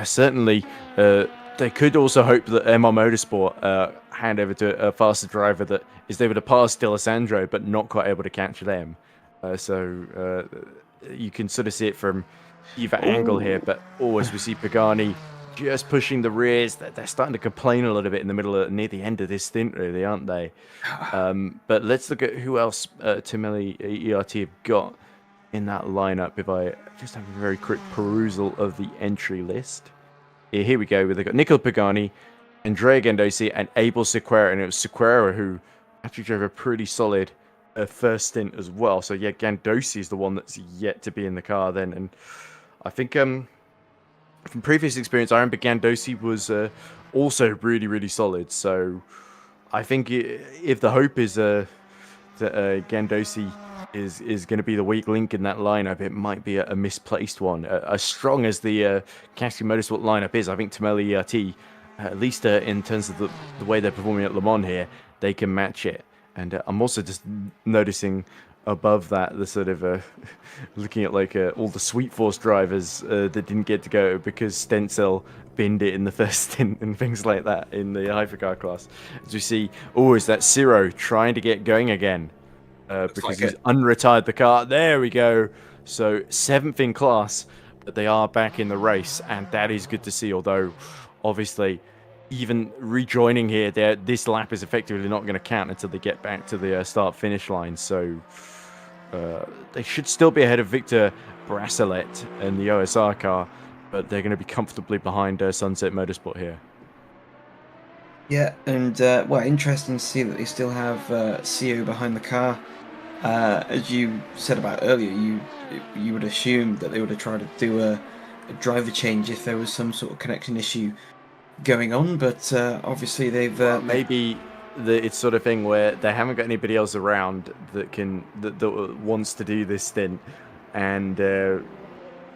certainly they could also hope that MR Motorsport hand over to a faster driver that is able to pass D'Alessandro, but not quite able to catch them. So you can sort of see it from either angle here. But as we see Pagani just pushing the rears, they're starting to complain a little bit in the middle near the end of this stint, really, aren't they? But let's look at who else Temeli ERT have got in that lineup. If I just have a very quick perusal of the entry list. Here we go. They've got Nicola Pagani, Andrea Gandosi, and Abel Sequeira. And it was Sequeira who actually drove a pretty solid first stint as well. So yeah, Gandosi is the one that's yet to be in the car then. And I think from previous experience, I remember Gandosi was also really, really solid. So I think if the hope is that Gandosi is going to be the weak link in that lineup, it might be a misplaced one. As strong as the Caspian Motorsport lineup is, I think Temeli ERT, at least in terms of the way they're performing at Le Mans here, they can match it. And I'm also just noticing above that the sort of looking at like all the Sweet Force drivers that didn't get to go because Stenzel binned it in the first stint and things like that in the hypercar class. As we see, is that Ciro trying to get going again because he's unretired the car. There we go. So 7th in class, but they are back in the race, and that is good to see. Although obviously, even rejoining here, this lap is effectively not going to count until they get back to the start-finish line. So they should still be ahead of Victor Brasselet in the OSR car, but they're going to be comfortably behind Sunset Motorsport here. Yeah, and interesting to see that they still have CO behind the car. As you said about earlier, you would assume that they would have tried to do a driver change if there was some sort of connection issue going on, but obviously they've maybe it's sort of thing where they haven't got anybody else around that wants to do this stint, and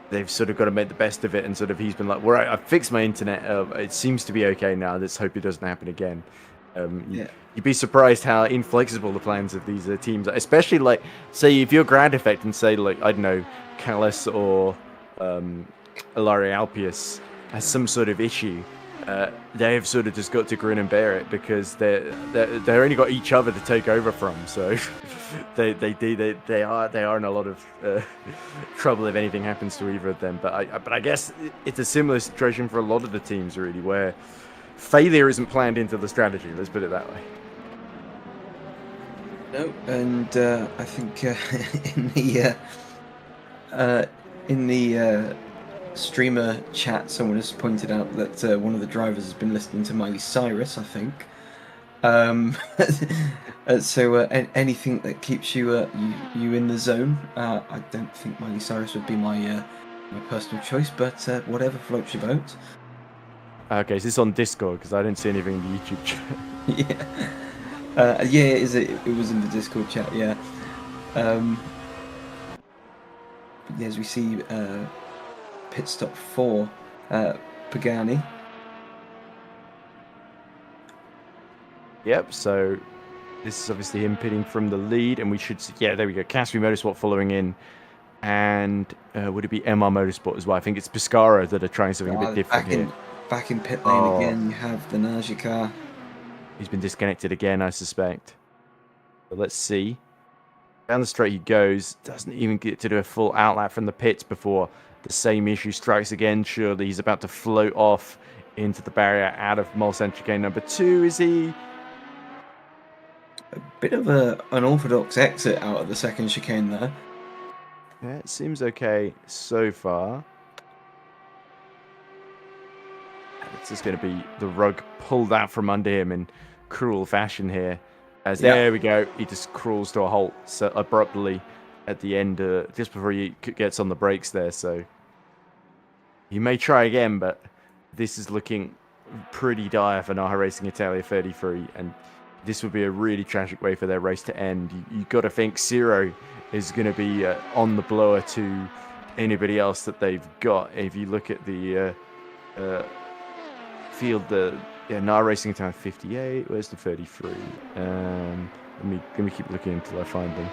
they've sort of got to make the best of it. And sort of he's been like, "Well, I fixed my internet. It seems to be okay now. Let's hope it doesn't happen again." You'd be surprised how inflexible the plans of these teams are, especially like, say, if you're Grand Effect and say, like, I don't know, Callis or Ilari Alpius has some sort of issue. They've sort of just got to grin and bear it because they only got each other to take over from. So they are in a lot of trouble if anything happens to either of them. But I guess it's a similar situation for a lot of the teams, really, where failure isn't planned into the strategy. Let's put it that way. No, and I think in the streamer chat, someone has pointed out that one of the drivers has been listening to Miley Cyrus, I think. So anything that keeps you in the zone. I don't think Miley Cyrus would be my personal choice, but whatever floats your boat. Okay, is this on Discord? Because I didn't see anything in the YouTube chat. It was in the Discord chat, yeah. As we see pit stop 4, Pagani. Yep, so this is obviously him pitting from the lead, and we should see, there we go, Caspian Motorsport following in, and would it be MR Motorsport as well? I think it's Pescara that are trying something a bit different here. Back in pit lane again, you have the Naja car. He's been disconnected again, I suspect. But let's see. Down the straight he goes. Doesn't even get to do a full outlap from the pits before the same issue strikes again. Surely he's about to float off into the barrier out of Mulsanne chicane number 2. Is he? A bit of an unorthodox exit out of the second chicane there. Yeah, it seems okay so far. It's just going to be the rug pulled out from under him in cruel fashion here. As there we go, he just crawls to a halt so abruptly at the end, just before he gets on the brakes there. So he may try again, but this is looking pretty dire for Naha Racing Italia 33, and this would be a really tragic way for their race to end. You got to think Ciro is going to be on the blower to anybody else that they've got. If you look at the field, Naha Racing Italia 58. Where's the 33? Let me keep looking until I find them.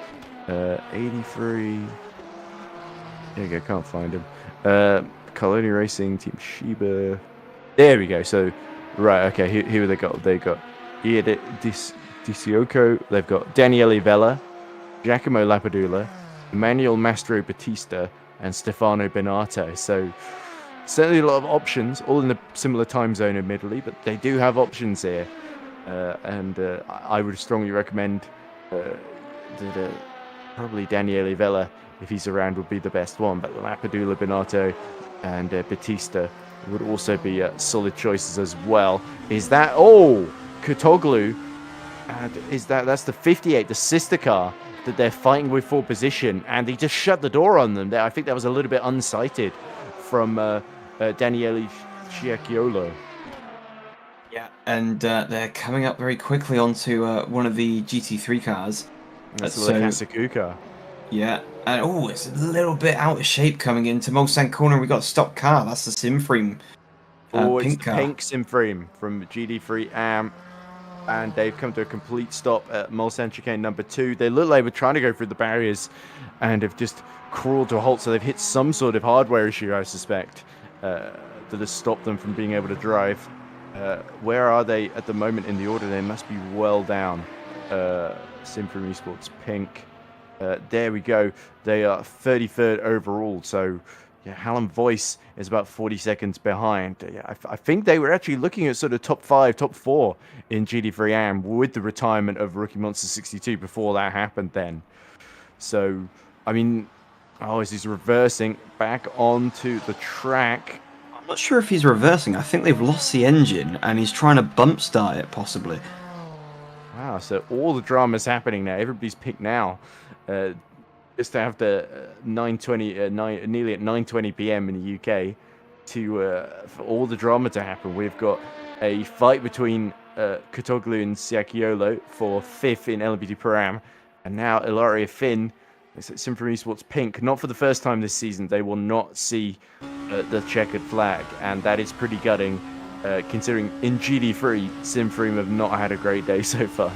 83. There you go. Can't find him. Colony Racing Team Shiba. There we go. So, right. Okay. Here they got. They got Disioko. They've got Daniele Vella, Giacomo Lapadula, Emmanuel Mastro Batista, and Stefano Benato. So, certainly a lot of options, all in a similar time zone, admittedly, but they do have options here. And I would strongly recommend that probably Daniele Vella, if he's around, would be the best one. But Lapadula, Benato, and Batista would also be solid choices as well. Is that... Oh! Kutoglu. And that's the 58, the sister car that they're fighting with for position. And he just shut the door on them there. I think that was a little bit unsighted from Daniele Chiacchiolo. Yeah, and they're coming up very quickly onto one of the GT3 cars. That's the Kasaku car. Yeah, and it's a little bit out of shape coming into Mulsanne corner. We got a stock car. That's the Simframe. It's the pink Simframe from GD3 AM. And they've come to a complete stop at Mulsanne chicane number 2. They look like they were trying to go through the barriers and have just crawled to a halt. So they've hit some sort of hardware issue, I suspect, that has stopped them from being able to drive. Where are they at the moment in the order? They must be well down. Simframe eSports pink. There we go. They are 33rd overall. So yeah, Hallam Voice is about 40 seconds behind. Yeah, I think they were actually looking at sort of top 5, top 4 in GD3 AM with the retirement of Rookie Monster 62 before that happened then. So, I mean, as he's reversing back onto the track. I'm not sure if he's reversing. I think they've lost the engine and he's trying to bump start it, possibly. Wow, so all the drama's happening now. Everybody's picked now. Just to have the 9:20, nearly at 9:20 p.m. in the UK, for all the drama to happen. We've got a fight between Kutoglu and Siakiolo for 5th in LMP2 Pro Am, and now Ilaria Finn, Simframe Esports pink. Not for the first time this season, they will not see the checkered flag, and that is pretty gutting, considering in GD3, Simframe have not had a great day so far.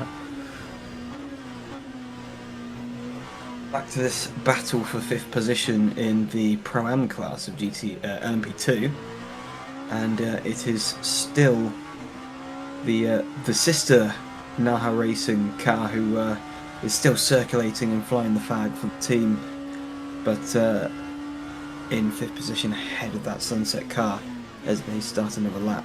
Back to this battle for 5th position in the Pro-Am class of LMP2, and it is still the sister Naha Racing car who is still circulating and flying the flag for the team, but in 5th position ahead of that Sunset car as they start another lap.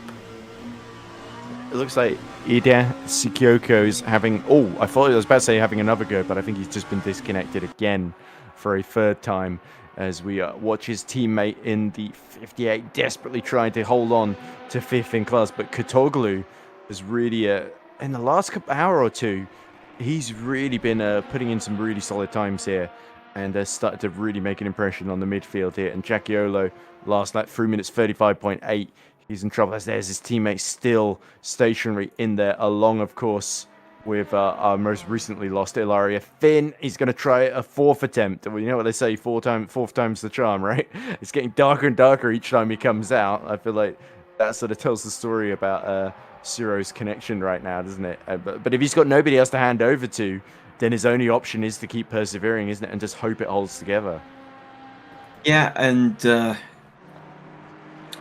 It looks like Ida Sikyoko is having... I thought I was about to say having another go, but I think he's just been disconnected again for a 3rd time as we watch his teammate in the 58 desperately trying to hold on to 5th in class. But Kutoglu has really, in the last hour or two, he's really been putting in some really solid times here and has started to really make an impression on the midfield here. And Giacchiolo last lap, 3 minutes 35.8. He's in trouble as there's his teammate still stationary in there, along, of course, with our most recently lost Ilaria Finn. He's going to try a 4th attempt. Well, you know what they say, fourth time's the charm, right? It's getting darker and darker each time he comes out. I feel like that sort of tells the story about Ciro's connection right now, doesn't it? But if he's got nobody else to hand over to, then his only option is to keep persevering, isn't it? And just hope it holds together. Yeah, and...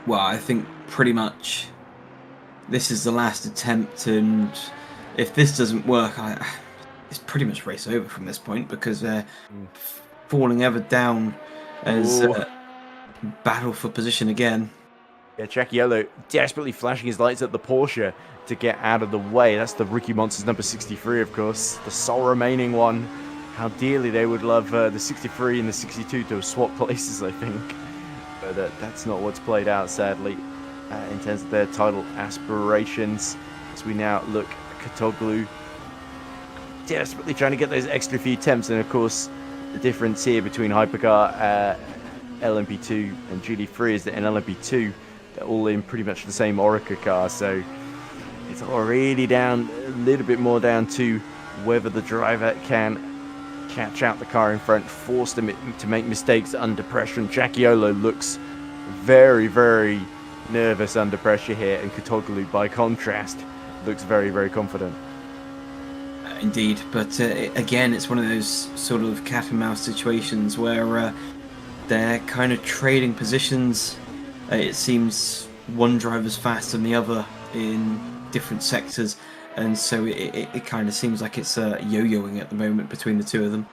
well, I think pretty much this is the last attempt, and if this doesn't work, it's pretty much race over from this point because they're falling ever down as battle for position again. Yeah, Jackiello desperately flashing his lights at the Porsche to get out of the way. That's the Rookie Monsters number 63, of course, the sole remaining one. How dearly they would love the 63 and the 62 to swap places, I think. But that's not what's played out, sadly, in terms of their title aspirations. As we now look at Kotoglu desperately trying to get those extra few temps. And, of course, the difference here between Hypercar, LMP2 and GD3 is that in LMP2, they're all in pretty much the same Orica car. So it's already down a little bit more down to whether the driver can catch out the car in front, force them to make mistakes under pressure. And Jackiello looks very, very nervous under pressure here, and Kotoglu, by contrast, looks very, very confident. Indeed, but again, it's one of those sort of cat and mouse situations where they're kind of trading positions. It seems one driver's faster than the other in different sectors, and so it kind of seems like it's yo-yoing at the moment between the two of them.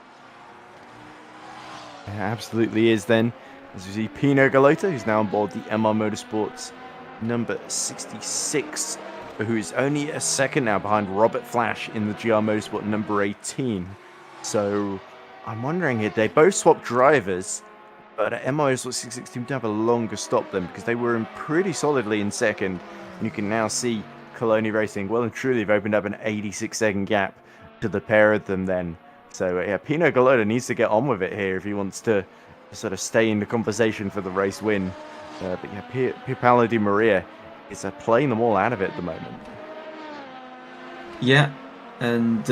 It absolutely is then. As we see Pino Galota, who's now on board the MR Motorsports number 66, who is only a second now behind Robert Flash in the GR Motorsport number 18. So I'm wondering here, they both swapped drivers, but MR Motorsport 66 seem to have a longer stop them because they were in pretty solidly in second. And you can now see Coloni Racing, well and truly, they've opened up an 86-second gap to the pair of them then. So yeah, Pino Galota needs to get on with it here if he wants to sort of stay in the conversation for the race win. But yeah, Pierpaolo Di Maria is playing them all out of it at the moment. Yeah, and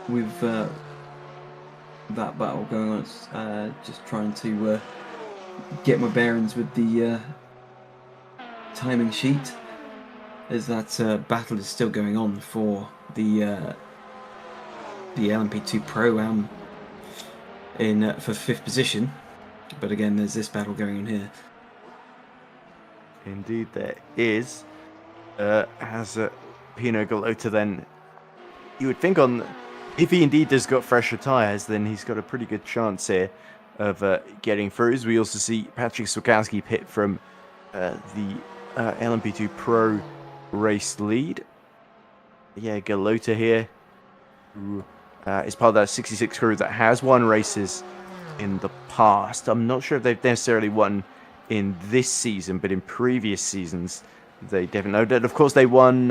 with that battle going on, it's just trying to get my bearings with the timing sheet, as that battle is still going on for the LMP2 Pro-Am for 5th position. But again, there's this battle going on here. Indeed, there is. As Pino Galota then, you would think if he indeed has got fresher tyres, then he's got a pretty good chance here of getting through. As we also see Patrick Swakowski pit from the LMP2 Pro race lead. Yeah, Galota here, who is part of that 66 crew that has won races in the past. I'm not sure if they've necessarily won in this season, but in previous seasons they definitely know. Of course, they won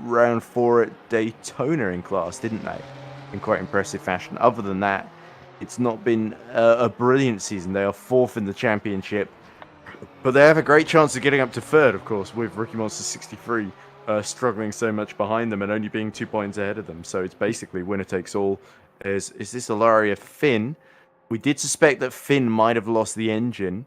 round 4 at Daytona in class, didn't they? In quite impressive fashion. Other than that, it's not been a brilliant season. They are 4th in the championship, but they have a great chance of getting up to 3rd, of course, with Rookie Monster 63 struggling so much behind them and only being 2 points ahead of them. So it's basically winner takes all. Is this Ilaria Finn? We did suspect that Finn might have lost the engine,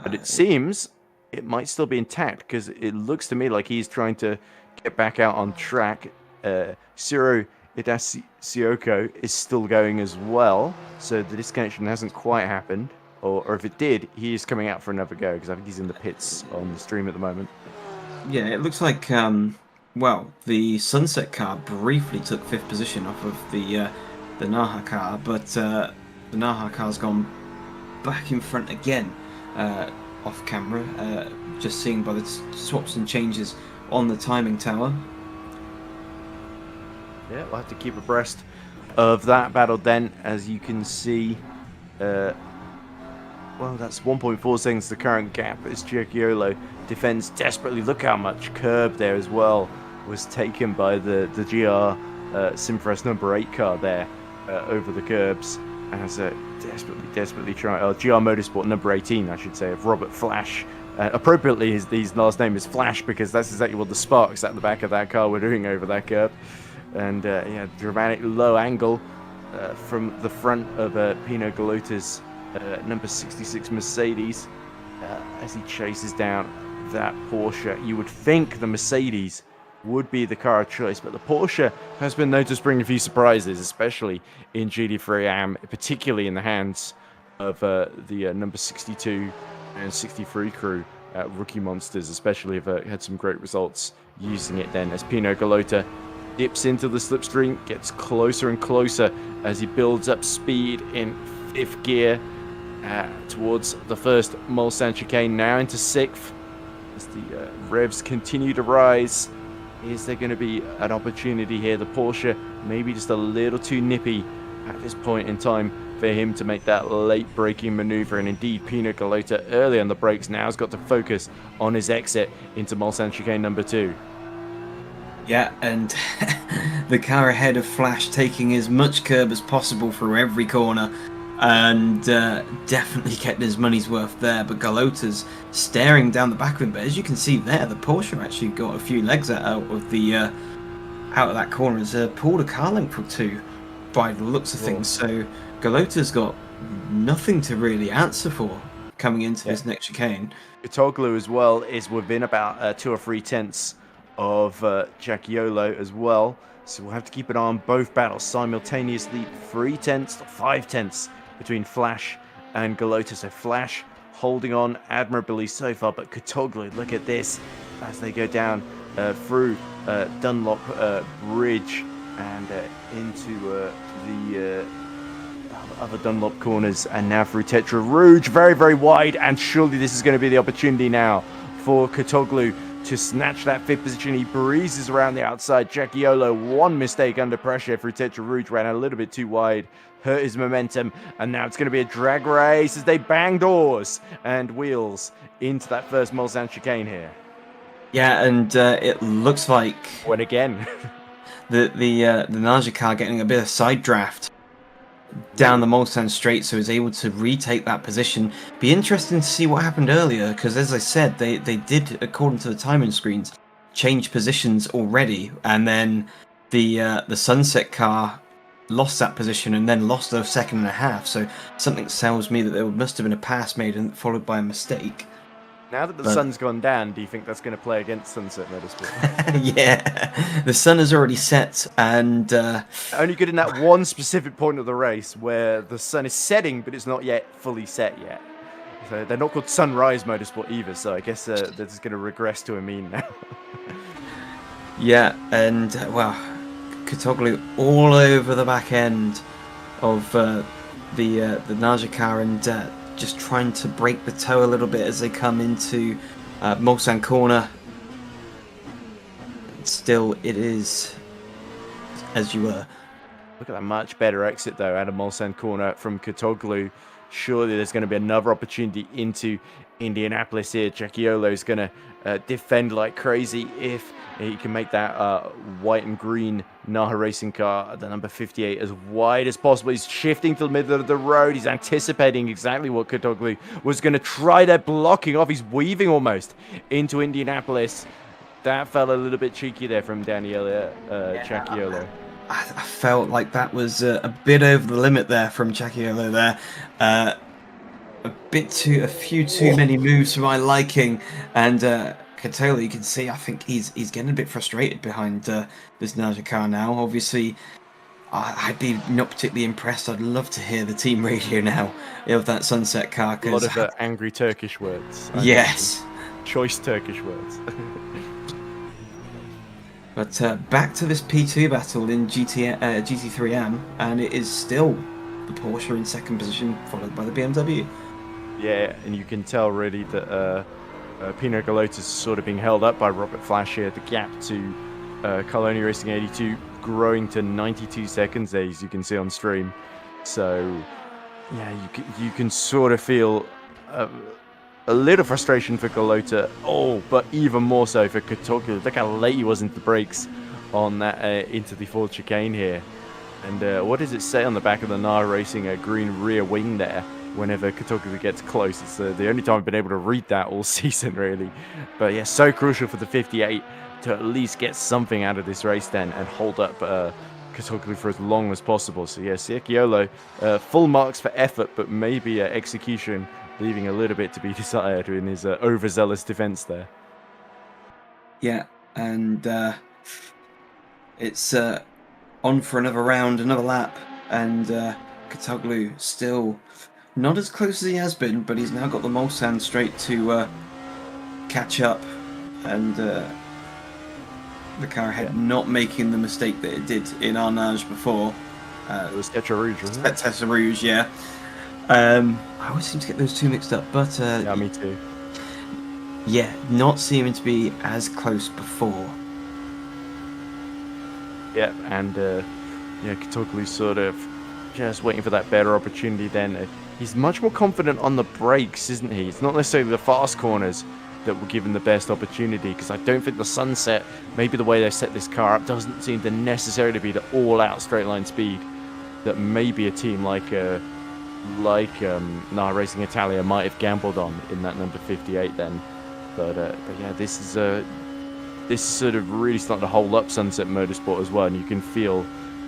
but it seems it might still be intact because it looks to me like he's trying to get back out on track. Ciro Idasioko is still going as well, so the disconnection hasn't quite happened. Or if it did, he is coming out for another go because I think he's in the pits on the stream at the moment. Yeah, it looks like, the Sunset car briefly took 5th position off of the Naha car, but the Naha car's gone back in front again off camera, just seeing by the swaps and changes on the timing tower. Yeah, we'll have to keep abreast of that battle then. As you can see, well, that's 1.4 seconds the current gap as Giacchiolo defends desperately. Look how much curb there as well was taken by the GR Simfresh number 8 car there over the curbs, as desperately trying. GR Motorsport number 18, I should say, of Robert Flash. Appropriately, his last name is Flash because that's exactly what the sparks at the back of that car were doing over that curb. And yeah, dramatic low angle from the front of Pino Galota's number 66 Mercedes as he chases down that Porsche. You would think the Mercedes would be the car of choice, but the Porsche has been known to bring a few surprises, especially in GT3 AM, particularly in the hands of the number 62 and 63 crew at Rookie Monsters, especially have had some great results using it then, as Pino Galota dips into the slipstream, gets closer and closer as he builds up speed in 5th gear towards the first Mulsanne chicane, now into 6th. As the revs continue to rise, is there going to be an opportunity here? The Porsche maybe just a little too nippy at this point in time for him to make that late braking maneuver, and indeed Pino Galota early on the brakes now has got to focus on his exit into Mulsanne chicane number 2. Yeah, and the car ahead of Flash taking as much curb as possible through every corner, and definitely getting his money's worth there. But Galota's staring down the back of him. But as you can see there, the Porsche actually got a few legs out of that corner, as pulled a car length or 2 by the looks of things. So Galota's got nothing to really answer for coming into this next chicane. Itoglu as well is within about 2 or 3 tenths of Giacchiolo as well, so we'll have to keep an eye on both battles simultaneously. 3 tenths to 5 tenths between Flash and Galota. So Flash holding on admirably so far, but Cotoglu, look at this as they go down through Dunlop Bridge and into the other Dunlop corners, and now through Tetra Rouge, very, very wide, and surely this is going to be the opportunity now for Cotoglu to snatch that 5th position. He breezes around the outside. Giacchiolo, one mistake under pressure through Tetra Rouge, ran a little bit too wide, hurt his momentum, and now it's going to be a drag race as they bang doors and wheels into that first Mulsanne chicane here. Yeah, and it looks like when again the Naja car getting a bit of side draft down the Mulsanne straight, so is able to retake that position. Be interesting to see what happened earlier, because as I said, they did, according to the timing screens, change positions already, and then the Sunset car lost that position and then lost a 1.5 seconds. So something tells me that there must have been a pass made and followed by a mistake. Now that the sun's gone down, do you think that's going to play against Sunset Motorsport? Yeah, the sun has already set, and only good in that one specific point of the race where the sun is setting, but it's not yet fully set yet. So they're not called Sunrise Motorsport either. So I guess this is going to regress to a mean now. Yeah, and well, Cotoglu all over the back end of the Naja car, and just trying to break the toe a little bit as they come into Mulsanne corner. Still, it is as you were. Look at that much better exit though out of Mulsanne corner from Cotoglu. Surely there's going to be another opportunity into Indianapolis here. Giacchiolo is going to defend like crazy if he can make that white and green Naha racing car, the number 58, as wide as possible. He's shifting to the middle of the road. He's anticipating exactly what Cotoglu was going to try. They're blocking off. He's weaving almost into Indianapolis. That felt a little bit cheeky there from Daniele Giacchiolo. I felt like that was a bit over the limit there from Giacchiolo there. A few too many moves for my liking, and Cotoglu, you can see, I think he's getting a bit frustrated behind this Naja car now. Obviously, I'd be not particularly impressed. I'd love to hear the team radio now of that Sunset car. A lot of angry Turkish words. Yes. Choice Turkish words. But back to this P2 battle in GT3M, and it is still the Porsche in 2nd position, followed by the BMW. Yeah, and you can tell really that Pino Galota is sort of being held up by Robert Flash here. The gap to Carloni Racing 82 growing to 92 seconds there, as you can see on stream. So, yeah, you can sort of feel a little frustration for Galota. Oh, but even more so for Cotoglu. Look how late he was into the brakes on that into the 4th chicane here. And what does it say on the back of the Naha Racing green rear wing there? Whenever Cotoglu gets close, it's the only time I've been able to read that all season, really. But yeah, so crucial for the 58 to at least get something out of this race then and hold up Cotoglu for as long as possible. So yeah, Giacchiolo, full marks for effort, but maybe execution leaving a little bit to be desired in his overzealous defense there. Yeah, and it's on for another round, another lap, and Cotoglu still not as close as he has been, but he's now got the Mulsanne straight to catch up, and the car ahead not making the mistake that it did in Arnage before. It was Tetra Rouge, wasn't it? Tetra Rouge, yeah. I always seem to get those two mixed up, but Yeah, me too. yeah, not seeming to be as close before. Yeah, and Kotoglu's sort of just waiting for that better opportunity then. He's much more confident on the brakes, isn't he? It's not necessarily the fast corners that will give him the best opportunity, because I don't think the sunset, maybe the way they set this car up, doesn't seem to necessarily be the all-out straight line speed that maybe a team like Racing Italia might have gambled on in that number 58 then. But yeah, this is sort of really starting to hold up Sunset Motorsport as well, and you can feel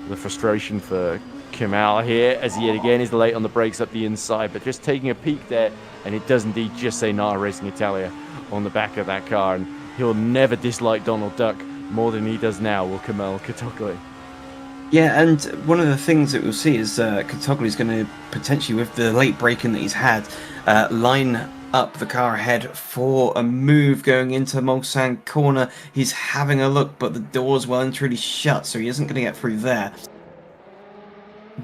the frustration for Kemal here as he yet again is late on the brakes up the inside, but just taking a peek there, and it does indeed just say Nara Racing Italia on the back of that car, and he'll never dislike Donald Duck more than he does now, will Kemal Kotoglu. Yeah, and one of the things that we'll see is Kotoglu is going to potentially, with the late braking that he's had, line up the car ahead for a move going into Mulsanne corner. He's having a look, but the door's well and truly shut, so he isn't going to get through there.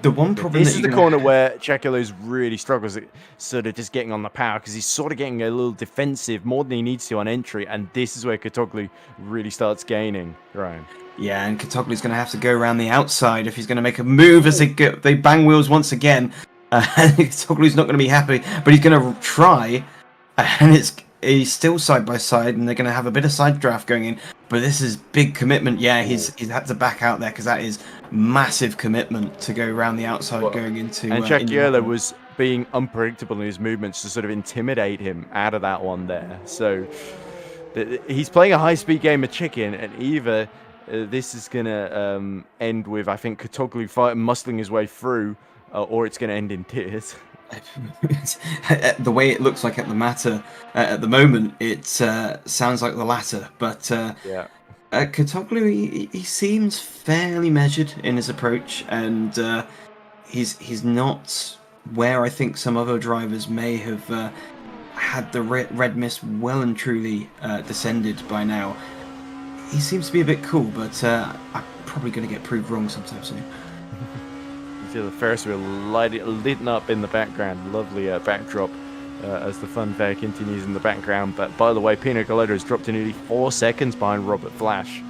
The one problem this is the corner where Chekalo's really struggles at sort of just getting on the power, because he's sort of getting a little defensive more than he needs to on entry, and this is where Kotoglu really starts gaining, Ryan. Yeah, and Kotoglu's going to have to go around the outside if he's going to make a move as they bang wheels once again. Kotoglu's not going to be happy, but he's going to try, and he's still side by side, and they're going to have a bit of side draft going in. But this is big commitment. Yeah, he's had to back out there, because that is massive commitment to go around the outside going into. And Cecchiolo was being unpredictable in his movements to sort of intimidate him out of that one there. So he's playing a high-speed game of chicken, and either this is going to end with, I think, Kotoglu muscling his way through, or it's going to end in tears. The way it looks like at the moment, it sounds like the latter. But yeah, Kotoglu, he seems fairly measured in his approach, and he's not where I think some other drivers may have had the red mist well and truly descended by now. He seems to be a bit cool, but I'm probably going to get proved wrong sometime soon. You feel the Ferris wheel lit up in the background. Lovely backdrop as the funfair continues in the background. But by the way, Pino Colada has dropped to nearly 4 seconds behind Robert Flash.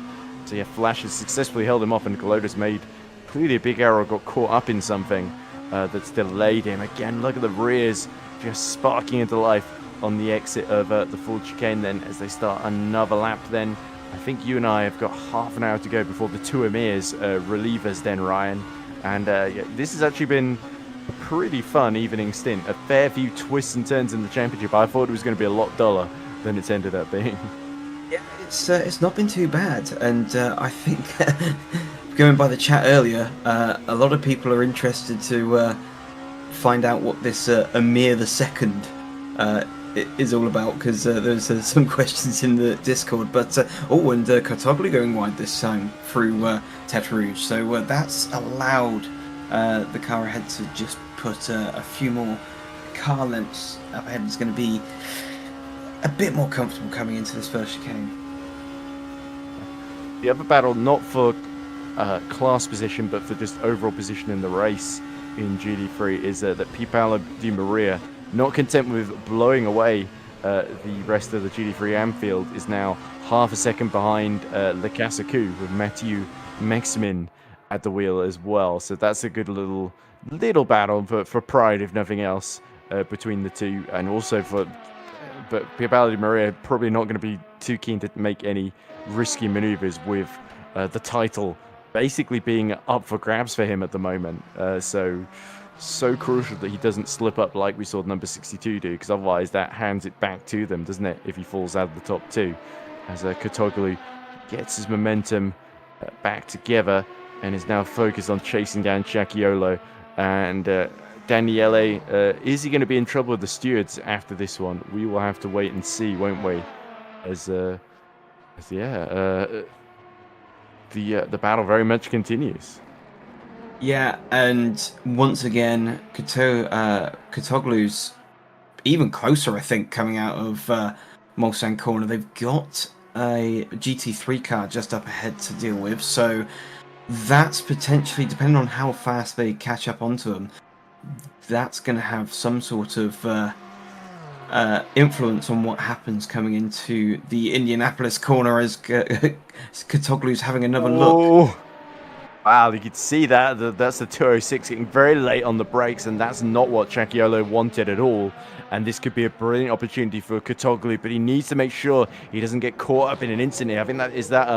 So yeah, Flash has successfully held him off, and Colada's made clearly a big error, got caught up in something that's delayed him. Again, look at the rears just sparking into life on the exit of the full chicane then as they start another lap then. I think you and I have got half an hour to go before the two Emirs relieve us then, Ryan. And yeah, this has actually been a pretty fun evening stint. A fair few twists and turns in the championship. I thought it was going to be a lot duller than it's ended up being. Yeah, it's not been too bad. And I think, going by the chat earlier, a lot of people are interested to find out what this Emir the Second is all about, because there's some questions in the Discord. But and Kotoglu going wide this time through Tetra Rouge, so that's allowed the car ahead to just put a few more car lengths up ahead. It's going to be a bit more comfortable coming into this first chicane. The other battle, not for class position, but for just overall position in the race in GD3, is that Paolo Di Maria, not content with blowing away the rest of the GD3 Anfield, is now half a second behind Le Casacu, with Mathieu Maximin at the wheel as well. So that's a good little battle for pride, if nothing else, between the two. And also but Paolo Di Maria probably not going to be too keen to make any risky maneuvers with the title basically being up for grabs for him at the moment. So crucial that he doesn't slip up like we saw number 62 do, because otherwise that hands it back to them, doesn't it, if he falls out of the top two, as Kotoglu gets his momentum back together and is now focused on chasing down Cecchiolo. And Daniele, is he going to be in trouble with the stewards after this one? We will have to wait and see, won't we? The battle very much continues. Yeah, and once again, Kotoglu's even closer, I think, coming out of Mulsanne corner. They've got a GT3 car just up ahead to deal with, so that's potentially, depending on how fast they catch up onto them, that's going to have some sort of influence on what happens coming into the Indianapolis corner as Katoglu's having another look. Wow, you could see that. That's the 206 getting very late on the brakes, and that's not what Cacchiolo wanted at all. And this could be a brilliant opportunity for Katoglu, but he needs to make sure he doesn't get caught up in an incident. I think that is that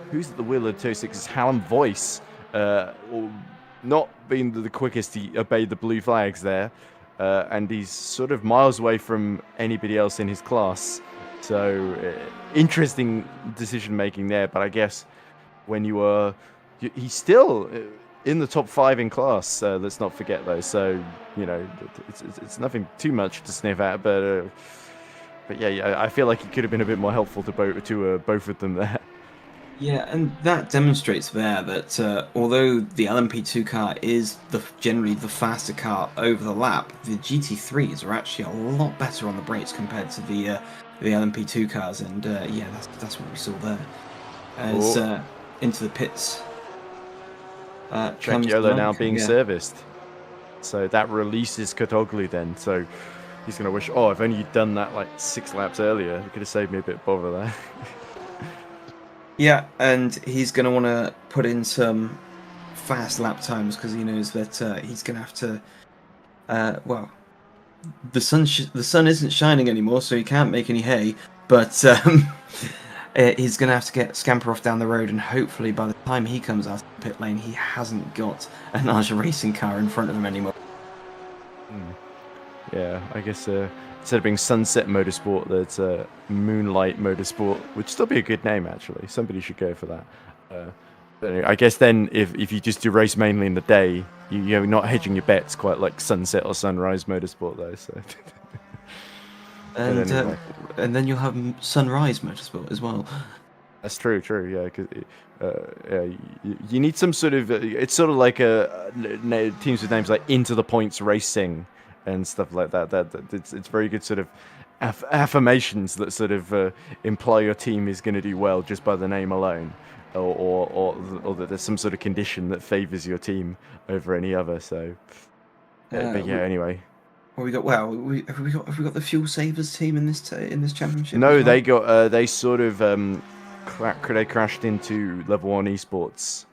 who's at the wheel of the 206 is Hallam Voice, not being the quickest. He obeyed the blue flags there, and he's sort of miles away from anybody else in his class. So interesting decision making there. But I guess when you are he's still in the top 5 in class. Let's not forget though. So it's nothing too much to sniff at. But yeah, I feel like he could have been a bit more helpful to both of them there. Yeah, and that demonstrates there that although the LMP2 car is generally the faster car over the lap, the GT3s are actually a lot better on the brakes compared to the LMP2 cars. And yeah, that's what we saw there. As into the pits. Cacchiolo now being serviced. So that releases Katoglu then. So he's going to wish, if only you'd done that like 6 laps earlier. You could have saved me a bit of bother there. Yeah, and he's going to want to put in some fast lap times because he knows that he's going to have to... the sun isn't shining anymore, so he can't make any hay, but he's going to have to scamper off down the road, and hopefully by the time he comes out of the pit lane, he hasn't got an Aja racing car in front of him anymore. Yeah, I guess instead of being Sunset Motorsport, that's Moonlight Motorsport, which still be a good name actually. Somebody should go for that. But anyway, I guess then if you just do race mainly in the day, you're not hedging your bets quite like Sunset or Sunrise Motorsport though. So. And anyway. And then you'll have Sunrise Motorsport as well. That's true. Yeah, because you need some sort of. It's sort of like teams with names like Into the Points Racing and stuff like that. It's very good sort of affirmations that sort of imply your team is going to do well just by the name alone, or that there's some sort of condition that favors your team over any other. So, but yeah, anyway. Well, have we got the Fuel Savers team in this championship? No, they got they sort of they crashed into Level 1 eSports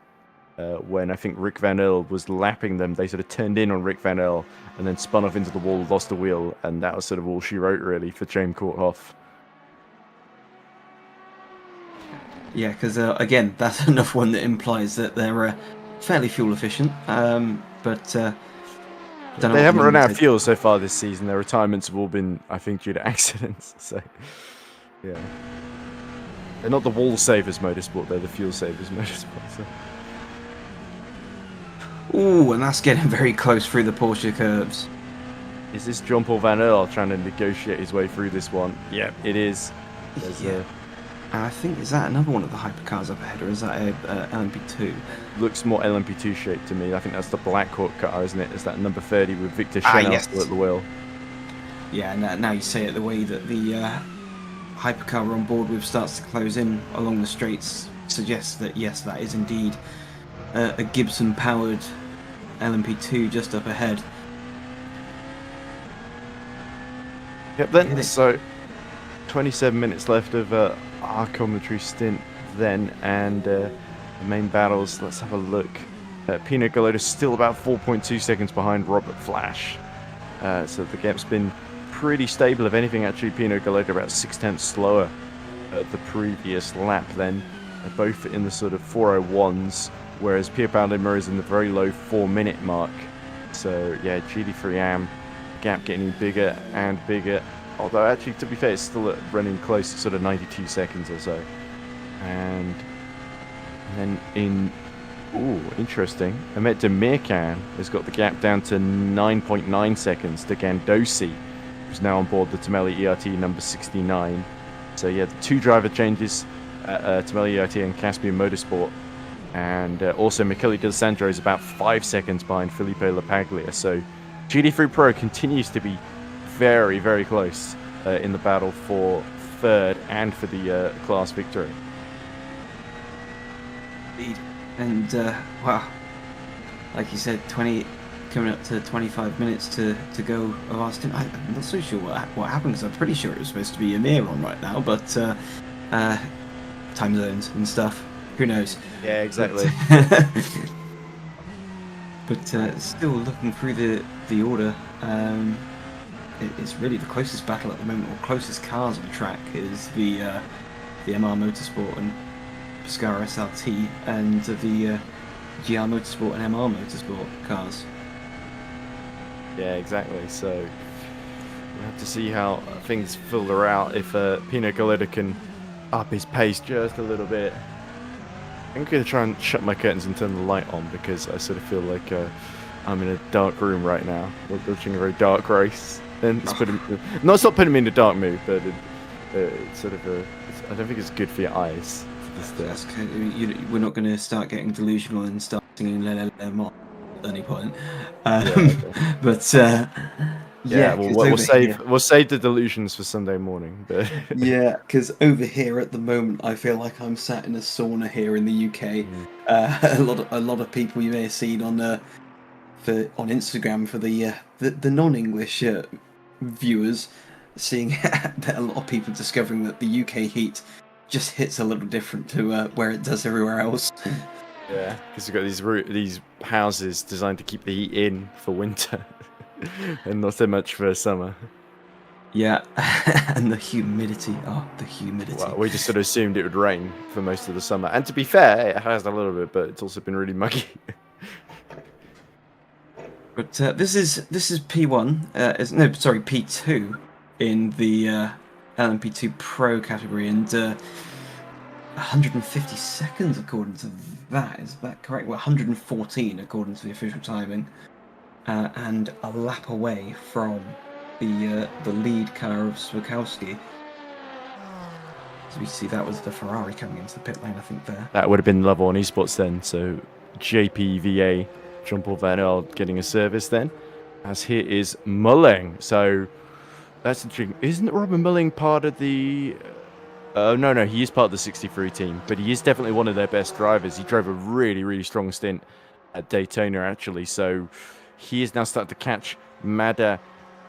when I think Rick Van Earl was lapping them. They sort of turned in on Rick Van Earl and then spun off into the wall, lost a wheel, and that was sort of all she wrote really for James Courthoff. Yeah, because again, that's another one that implies that they're fairly fuel efficient, but. They haven't run out of fuel so far this season. Their retirements have all been, I think, due to accidents. So, yeah. They're not the Wall Savers Motorsport, they're the Fuel Savers Motorsport. So. Ooh, and that's getting very close through the Porsche curves. Is this John Paul Van Earl trying to negotiate his way through this one? Yeah, it is. And I think, is that another one of the hypercars up ahead, or is that a LMP2? Looks more LMP2 shaped to me. I think that's the Blackhawk car, isn't it? Is that number 30 with Victor Schenau still at the wheel? Yeah, now you say it, the way that the hypercar we're on board with starts to close in along the straights suggests that, yes, that is indeed a Gibson-powered LMP2 just up ahead. Yep, then, so 27 minutes left of our commentary stint then, and the main battles, let's have a look. Pino Gallota's still about 4.2 seconds behind Robert Flash, so the gap's been pretty stable. If anything, actually, Pino Gallota about 0.6 slower at the previous lap then, both in the sort of 4:01s, whereas Pierre Baldemar is in the very low 4-minute mark. So yeah, GT3 AM gap getting bigger and bigger. Although, actually, to be fair, it's still running close to sort of 92 seconds or so. And then interesting, Ahmet Demirkan has got the gap down to 9.9 seconds to Gandosi, who's now on board the Tamelli ERT number 69. So, yeah, the 2 driver changes at Tamelli ERT and Caspian Motorsport. And also, Michele Del Sandro is about 5 seconds behind Felipe Lapaglia. So, GT3 Pro continues to be very, very close in the battle for third and for the class victory. Indeed. And wow, like you said, coming up to 25 minutes to go of our stint. I'm not so sure what happened, because I'm pretty sure it was supposed to be Amir on right now, but time zones and stuff. Who knows? Yeah, exactly. But still looking through the order, it's really the closest battle at the moment, or closest cars on the track, is the MR Motorsport and Pescara SRT, and the GR Motorsport and MR Motorsport cars. Yeah, exactly. So we'll have to see how things filter out. If Pino Colada can up his pace just a little bit. I'm going to try and shut my curtains and turn the light on, because I sort of feel like I'm in a dark room right now. We're watching a very dark race. And it's it's not putting me in a dark mood, but it's sort of I don't think it's good for your eyes. That's we're not going to start getting delusional and start singing La La La at any point. But yeah, we'll save the delusions for Sunday morning. But yeah, because over here at the moment, I feel like I'm sat in a sauna here in the UK. A lot of people you may have seen on Instagram for the non-English viewers, seeing that a lot of people discovering that the UK heat just hits a little different to where it does everywhere else. Yeah, because you've got these houses designed to keep the heat in for winter, and not so much for summer. Yeah, and the humidity. Oh, the humidity. Well, we just sort of assumed it would rain for most of the summer, and to be fair, it has a little bit, but it's also been really muggy. But this is P1. P2 in the LMP2 Pro category, and 150 seconds according to that. Is that correct? Well, 114 according to the official timing, and a lap away from the lead car of Swakowski. As we see, that was the Ferrari coming into the pit lane, I think, there. That would have been Love on eSports then, so JPVA, Jean-Paul Vanel, getting a service then, as here is Mulling. So that's interesting. Isn't Robin Mulling part of the... no, he is part of the 63 team, but he is definitely one of their best drivers. He drove a really, really strong stint at Daytona, actually, so he is now starting to catch Mada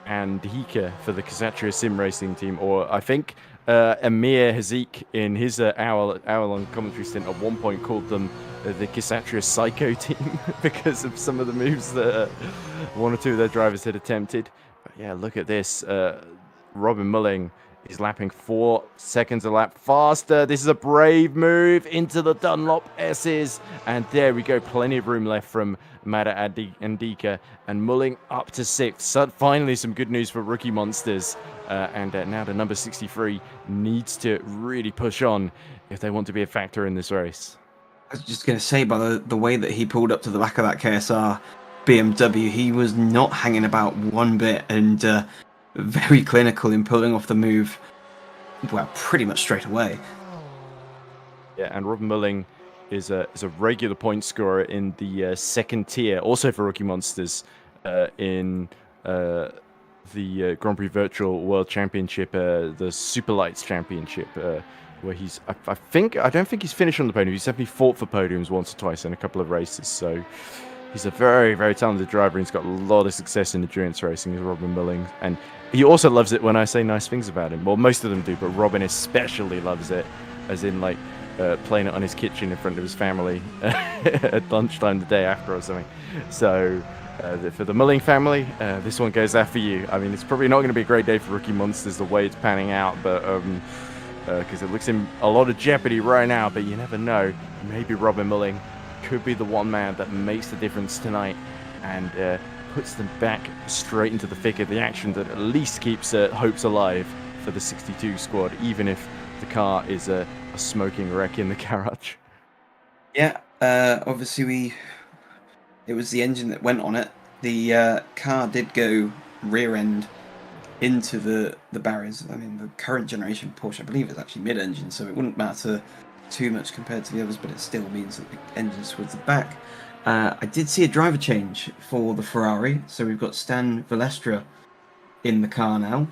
and Hika for the Ksatria Sim Racing team, or I think Amir Hazik in his hour-long commentary stint at one point called them the Ksatria Psycho team because of some of the moves that one or two of their drivers had attempted. But yeah, look at this. Robin Mulling is lapping 4 seconds a lap faster. This is a brave move into the Dunlop S's. And there we go. Plenty of room left from Mada Andika. And Mulling up to 6th. So finally, some good news for Rookie Monsters. And now the number 63 needs to really push on if they want to be a factor in this race. I was just going to say, by the way that he pulled up to the back of that KSR BMW, he was not hanging about one bit, and very clinical in pulling off the move, well, pretty much straight away. Yeah, and Robin Mulling is a regular point scorer in the second tier, also for Rookie Monsters, in the Grand Prix Virtual World Championship, the Super Lights Championship, where he's, I don't think he's finished on the podium. He's definitely fought for podiums once or twice in a couple of races. So he's a very, very talented driver. And he's got a lot of success in endurance racing, as Robin Mulling. And he also loves it when I say nice things about him. Well, most of them do, but Robin especially loves it, as in like playing it on his kitchen in front of his family at lunchtime the day after or something. So for the Mulling family, this one goes out for you. I mean, it's probably not going to be a great day for Rookie Monsters the way it's panning out, but because it looks in a lot of jeopardy right now, but you never know. Maybe Robin Mulling could be the one man that makes the difference tonight and puts them back straight into the thick of the action that at least keeps hopes alive for the 62 squad, even if the car is a smoking wreck in the garage. Yeah, obviously it was the engine that went on it. The car did go rear end into the barriers. I mean, the current generation Porsche, I believe, is actually mid-engine, so it wouldn't matter too much compared to the others, but it still means that the engine's towards the back. I did see a driver change for the Ferrari, so we've got Stan Valestra in the car now.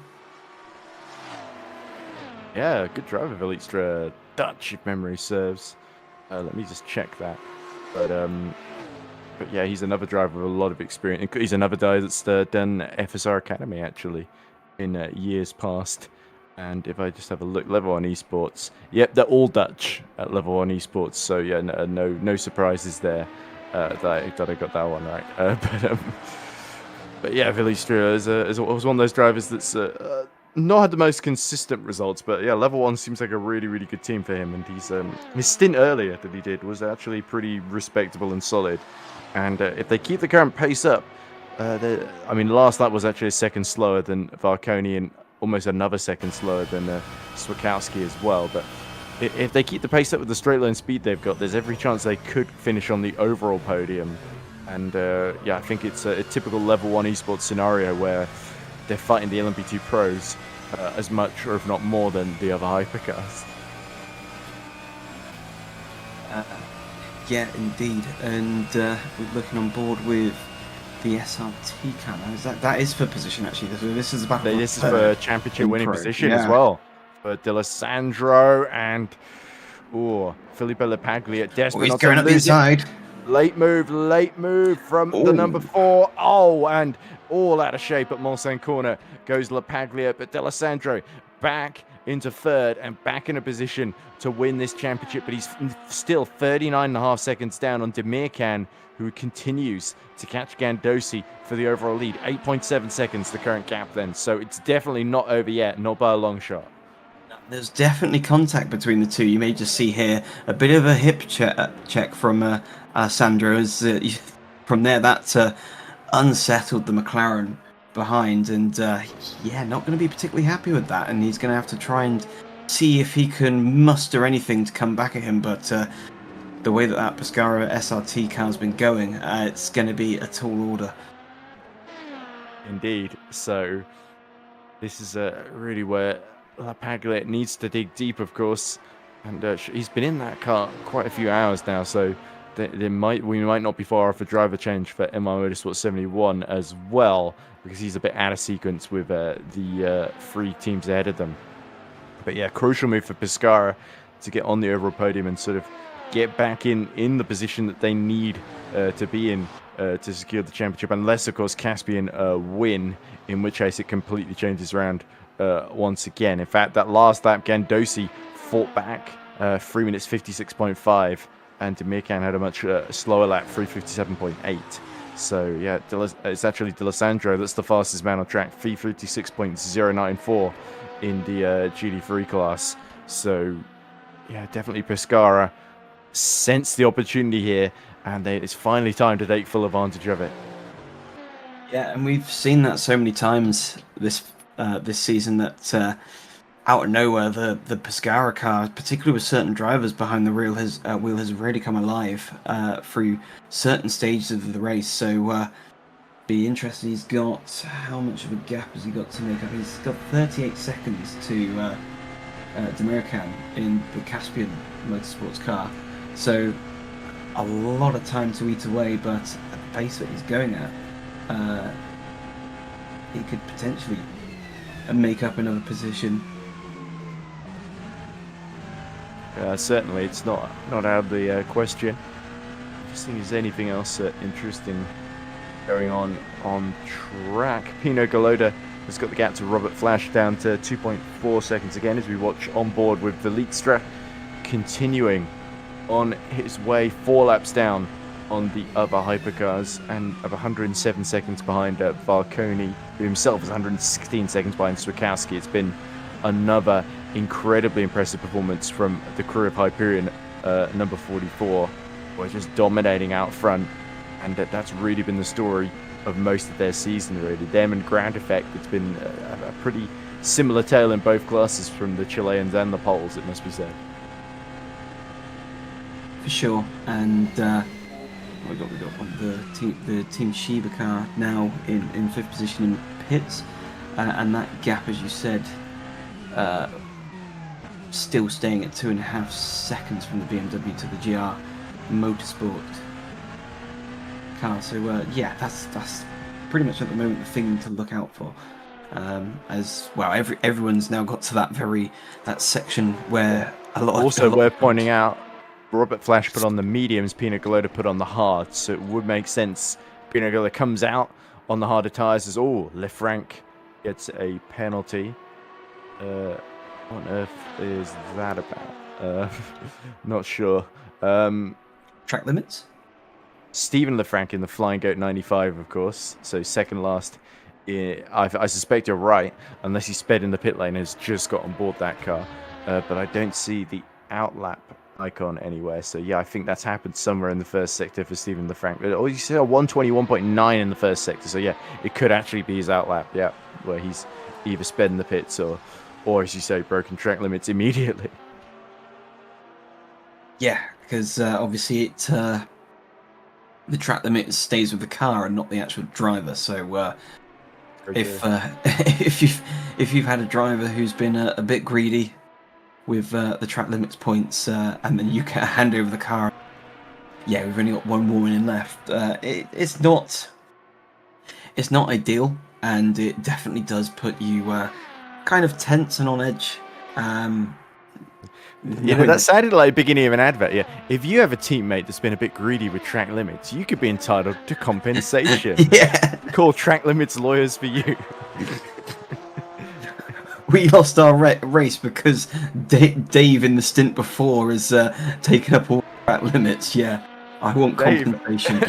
Yeah, good driver, Velikstra. Dutch, if memory serves. Let me just check that. But yeah, he's another driver with a lot of experience. He's another guy that's done FSR Academy, actually, in years past. And if I just have a look, level 1 esports. Yep, they're all Dutch at level 1 esports. So yeah, no surprises there that I got that one right. But yeah, Velikstra was one of those drivers that's not had the most consistent results. But yeah, level 1 seems like a really, really good team for him. And his stint earlier that he did was actually pretty respectable and solid. And if they keep the current pace up, last lap was actually a second slower than Varconi and almost another second slower than Swakowski as well. But if they keep the pace up with the straight line speed they've got, there's every chance they could finish on the overall podium. And yeah, I think it's a typical level 1 esports scenario where they're fighting the LMP2 pros as much or if not more than the other hypercars. Yeah, indeed. And we're looking on board with the SRT car. That is for position, actually. This is about this is for championship winning position as well. For D'Alessandro and Felipe Lapaglia. Desperate he's going up the inside. Late move from the number 4. And all out of shape at Mulsanne corner goes Lapaglia, but D'Alessandro back into third and back in a position to win this championship, but he's still 39.5 seconds down on Demirkan, who continues to catch Gandosi for the overall lead. 8.7 seconds the current gap then, so it's definitely not over yet, not by a long shot. There's definitely contact between the two. You may just see here a bit of a hip check from Sandro as from there that unsettled the McLaren behind, and yeah, not going to be particularly happy with that, and he's going to have to try and see if he can muster anything to come back at him. But the way that Pescara SRT car's been going, it's going to be a tall order. Indeed. So this is really where Lapaglia needs to dig deep, of course, and he's been in that car quite a few hours now, so we might not be far off a driver change for MI Motorsport 71 as well, because he's a bit out of sequence with the 3 teams ahead of them. But yeah, crucial move for Pescara to get on the overall podium and sort of get back in the position that they need to be in to secure the championship, unless of course Caspian win, in which case it completely changes around once again. In fact, that last lap Gandosi fought back 3 minutes 56.5, and Demirkan had a much slower lap, 3:57.8. So yeah, it's actually D'Alessandro that's the fastest man on track, 3:56.094 in the GT3 class. So yeah, definitely Pescara sensed the opportunity here, and it's finally time to take full advantage of it. Yeah, and we've seen that so many times this season that out of nowhere the Pescara car, particularly with certain drivers behind the wheel, has really come alive through certain stages of the race. So be interested. He's got, how much of a gap has he got to make up? He's got 38 seconds to Demirkan in the Caspian Motorsports car. So a lot of time to eat away, but at the pace that he's going at, he could potentially make up another position. Certainly, it's not out of the question. Just think, is anything else interesting going on track? Pino Galoda has got the gap to Robert Flash down to 2.4 seconds again as we watch on board with Velikstra continuing on his way 4 laps down on the other hypercars, and of 107 seconds behind Varconi, who himself is 116 seconds behind Swakowski. It's been another incredibly impressive performance from the crew of Hyperion, number 44. We're just dominating out front, and that's really been the story of most of their season, really. Them and Grand Effect, it's been a pretty similar tale in both classes from the Chileans and the Poles, it must be said. For sure, and we got the team Shiba car now in 5th position in the pits, and that gap, as you said, still staying at 2.5 seconds from the BMW to the GR Motorsport car. So yeah, that's pretty much at the moment the thing to look out for. as well. Everyone's now got to that section where a lot. Also worth pointing out, Robert Flash put on the mediums, Pina Colada put on the hards, so it would make sense. Pina Colada comes out on the harder tyres as Lefranc gets a penalty. What on earth is that about? Not sure. Track limits? Stephen Lefranc in the Flying Goat 95, of course, so second last. I suspect you're right, unless he sped in the pit lane and has just got on board that car. But I don't see the outlap icon anywhere. So yeah, I think that's happened somewhere in the first sector for Stephen Lefranc. Oh, you see a 121.9 in the first sector. So yeah, it could actually be his outlap. Yeah, where he's either sped in the pits or as you say, broken track limits immediately. Yeah, because obviously the track limit stays with the car and not the actual driver. So if you've had a driver who's been a bit greedy with the track limits points, and then you can hand over the car. Yeah, we've only got one woman in left. It's not ideal, and it definitely does put you kind of tense and on edge. Yeah, that sounded like the beginning of an advert. Yeah, if you have a teammate that's been a bit greedy with track limits, you could be entitled to compensation. Yeah, call track limits lawyers for you. We lost our race because Dave in the stint before has taken up all track limits. Yeah, I want compensation.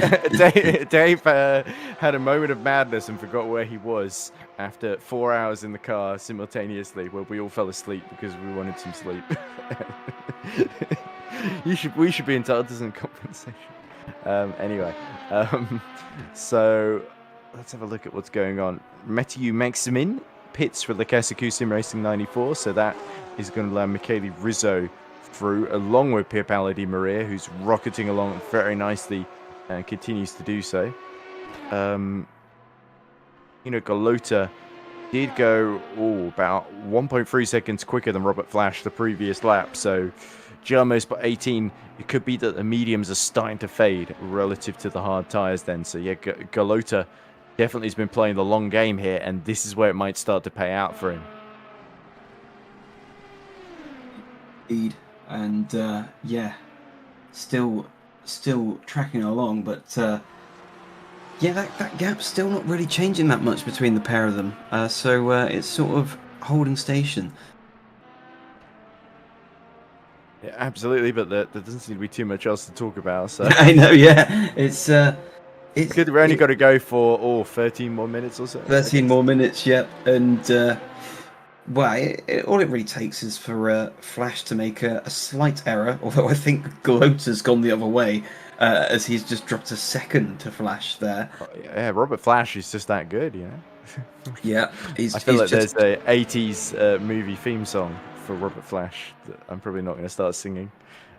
Dave had a moment of madness and forgot where he was after 4 hours in the car simultaneously, where we all fell asleep because we wanted some sleep. We should be entitled to some compensation. Anyway, so let's have a look at what's going on. Mathieu Maximin pits for the Casacu Sim Racing 94, so that is going to allow Michele Rizzo through, along with Pierpaolo Di Maria, who's rocketing along very nicely and continues to do so. Galota did go about 1.3 seconds quicker than Robert Flash the previous lap, so Giacomo spot 18. It could be that the mediums are starting to fade relative to the hard tyres then, so yeah, Galota definitely has been playing the long game here, and this is where it might start to pay out for him. Indeed, and yeah, still tracking along, but yeah, that gap's still not really changing that much between the pair of them. So it's sort of holding station. Yeah, absolutely, but there doesn't seem to be too much else to talk about. So I know, yeah, it's good. We only got to go for 13 more minutes or so. 13 more minutes, yep. And well, all it really takes is for Flash to make a slight error. Although I think Galota's gone the other way, as he's just dropped a second to Flash there. Yeah, Robert Flash is just that good, you know. Yeah, I feel like there's a 80s movie theme song for Robert Flash that I'm probably not going to start singing.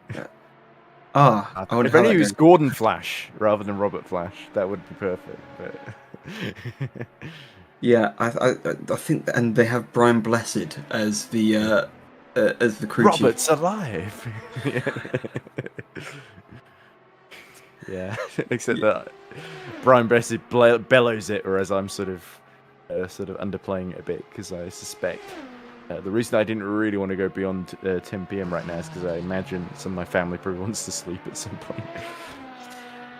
If only it was Gordon Flash rather than Robert Flash, that would be perfect. But yeah, I think, and they have Brian Blessed as the crew chief. Robert's alive. Yeah, except that Brian Blessed bellows it, whereas I'm sort of underplaying it a bit because I suspect. The reason I didn't really want to go beyond 10 p.m. right now is because I imagine some of my family probably wants to sleep at some point.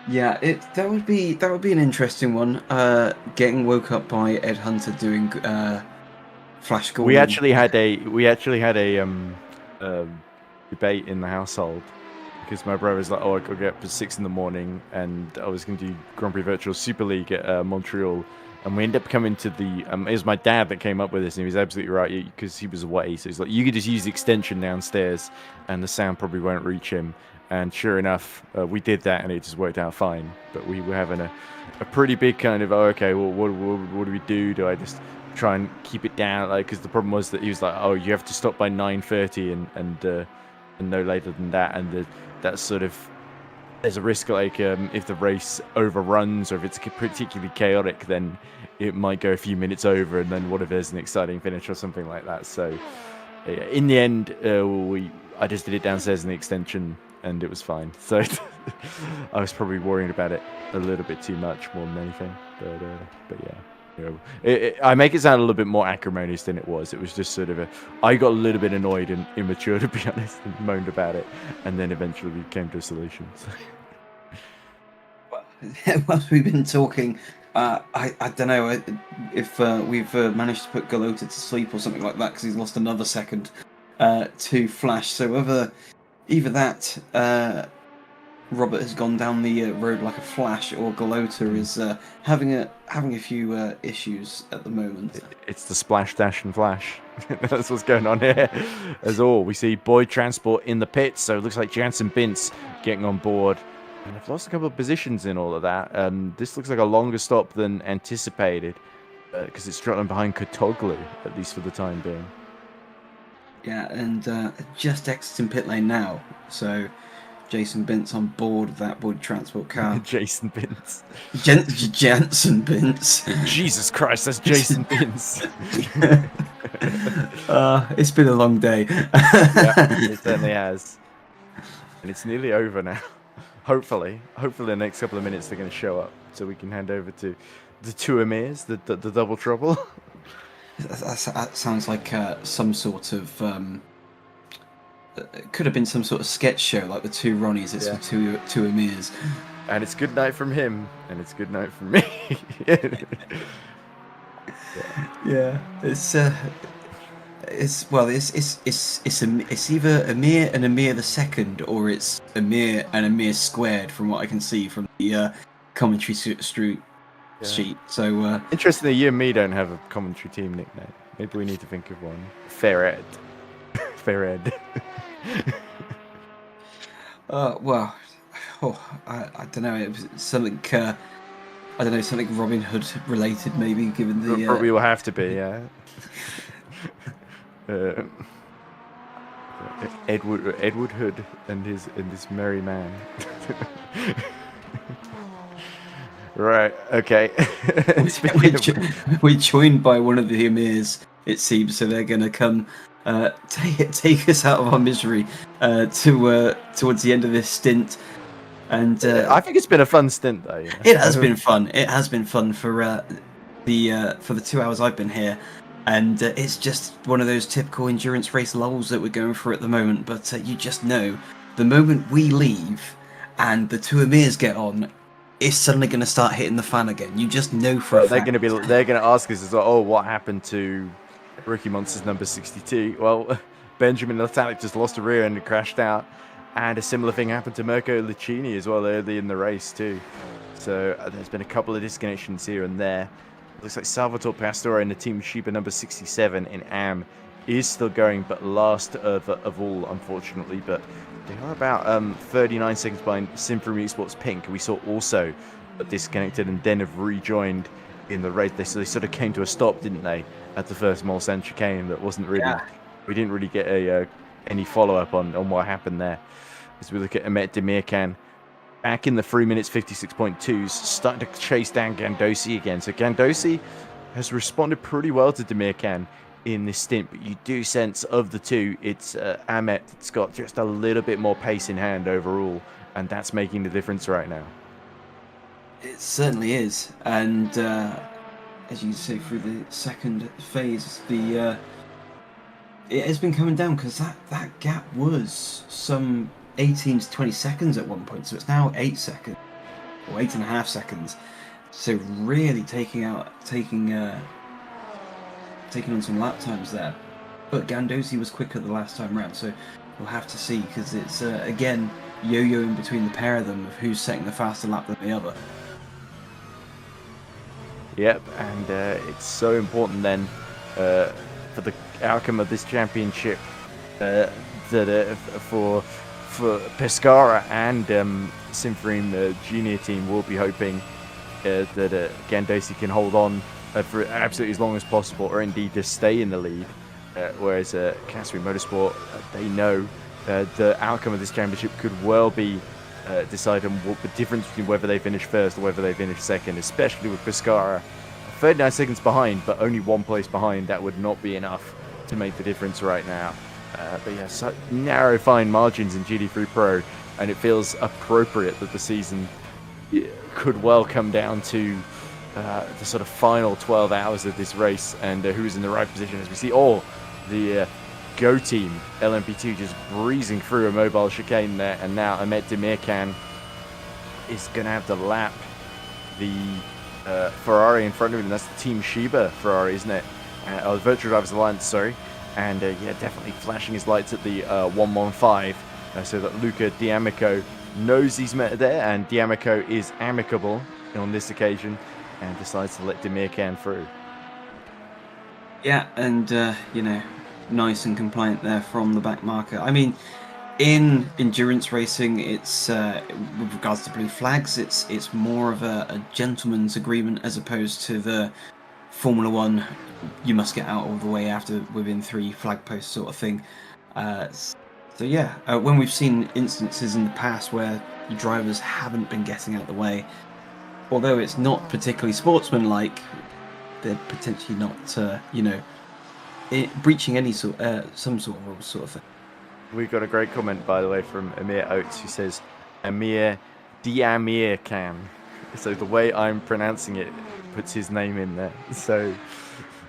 Yeah, that would be an interesting one. Getting woke up by Ed Hunter doing Flash Gordon. We actually had a debate in the household because my brother was like, "Oh, I got to get up at 6 a.m. and I was going to do Grand Prix Virtual Super League at Montreal." And we ended up coming to the... it was my dad that came up with this, and he was absolutely right, because he was away. So he's like, you could just use the extension downstairs, and the sound probably won't reach him. And sure enough, we did that, and it just worked out fine. But we were having a pretty big kind of, what do we do? Do I just try and keep it down? Because the problem was that he was like, oh, you have to stop by 9:30 and no later than that. And that's sort of... There's a risk, if the race overruns or if it's particularly chaotic, then it might go a few minutes over, and then what if there's an exciting finish or something like that? So, in the end, I just did it downstairs in the extension, and it was fine. So, I was probably worrying about it a little bit too much more than anything. But yeah. You know, I make it sound a little bit more acrimonious than it was. It was just sort of I got a little bit annoyed and immature, to be honest, and moaned about it, and then eventually we came to a solution. Whilst we've been talking, I don't know if we've managed to put Galota to sleep or something like that, because he's lost another second to Flash. So either that Robert has gone down the road like a flash, or Galota is having a few issues at the moment. It's the splash, dash, and flash. That's what's going on here. As all, we see Boyd Transport in the pits, so it looks like Jansen Bintz getting on board. And I've lost a couple of positions in all of that. This looks like a longer stop than anticipated, because it's struggling behind Kotoglu, at least for the time being. Yeah, and just exiting pit lane now, so Jason Bintz on board of that Boyd Transport car. Jason Bintz. Jansen Bintz. Jesus Christ, that's Jason Bintz. It's been a long day. Yeah, it certainly has. And it's nearly over now. Hopefully the next couple of minutes they're going to show up, so we can hand over to the two Emirs, the double trouble. That sounds like some sort of it could have been some sort of sketch show, like the two Ronnies. It's the two Emirs, and it's good night from him, and it's good night from me. Yeah, it's either Emir and Emir the second, or it's Emir and Emir squared, from what I can see from the commentary sheet. So interestingly, you and me don't have a commentary team nickname. Maybe we need to think of one. Fair Ed. Fair Ed. Well, I don't know. It was something. I don't know, something Robin Hood related, maybe, given the. Probably will have to be, yeah. Edward Hood and this merry man. Right. Okay. We're joined by one of the Emirs, it seems, so they're going to come take us out of our misery towards the end of this stint. And I think it's been a fun stint, though. You know? It has been fun. It has been fun for the 2 hours I've been here, and it's just one of those typical endurance race lulls that we're going through at the moment. But you just know, the moment we leave and the two Emirs get on, it's suddenly going to start hitting the fan again. You just know for a fact. They're going to ask us as well, oh, what happened to Rookie Monsters number 62? Well, Benjamin Latalik just lost a rear end and crashed out. And a similar thing happened to Mirko Licini as well early in the race too. So there's been a couple of disconnections here and there. Looks like Salvatore Pastore in the Team Sheba number 67 in AM is still going, but last of all, unfortunately. But they are about 39 seconds behind Symphony eSports Pink. We saw also disconnected and then have rejoined in the race. They sort of came to a stop, didn't they, at the first Mulsanne chicane? That wasn't really. Yeah. We didn't really get any follow-up on what happened there. As we look at Ahmet Demirkan, back in the 3 minutes 56.2s, starting to chase down Gandosi again. So Gandosi has responded pretty well to Demirkan in this stint, but you do sense of the two, it's Ahmet that's got just a little bit more pace in hand overall, and that's making the difference right now. It certainly is, and as you say, through the second phase, it has been coming down, because that gap was some 18 to 20 seconds at one point, so it's now 8 seconds, or 8.5 seconds. So really taking on some lap times there. But Gandosi was quicker the last time round, so we'll have to see, because it's again yo-yoing between the pair of them of who's setting the faster lap than the other. Yep, and it's so important then for the outcome of this championship that for Pescara and Sinfream junior team will be hoping that Gandosi can hold on for absolutely as long as possible, or indeed just stay in the lead. Whereas Kasri Motorsport, they know the outcome of this championship could well be decided on what the difference between whether they finish first or whether they finish second, especially with Pescara 39 seconds behind, but only 1 place behind. That would not be enough to make the difference right now. But yeah, such narrow, fine margins in GT3 Pro, and it feels appropriate that the season could well come down to the sort of final 12 hours of this race and who's in the right position as we see the Go team LMP2 just breezing through a mobile chicane there, and now Ahmet Demirkan is going to have to lap the Ferrari in front of him. That's the Team Shiba Ferrari, isn't it? The Virtual Drivers Alliance, sorry. And yeah, definitely flashing his lights at the 115 so that Luca D'Amico knows he's met there, and D'Amico is amicable on this occasion and decides to let Demirkan through. Yeah, and you know, nice and compliant there from the back marker. I mean, in endurance racing, it's with regards to blue flags, it's more of a gentleman's agreement as opposed to the Formula One. You must get out all the way after within 3 flag posts sort of thing. So yeah, when we've seen instances in the past where the drivers haven't been getting out the way, although it's not particularly sportsmanlike, they're potentially not, you know, breaching any sort, some sort of rules, sort of thing. We got a great comment, by the way, from Amir Oates, who says Amir Demirkan. So the way I'm pronouncing it puts his name in there. So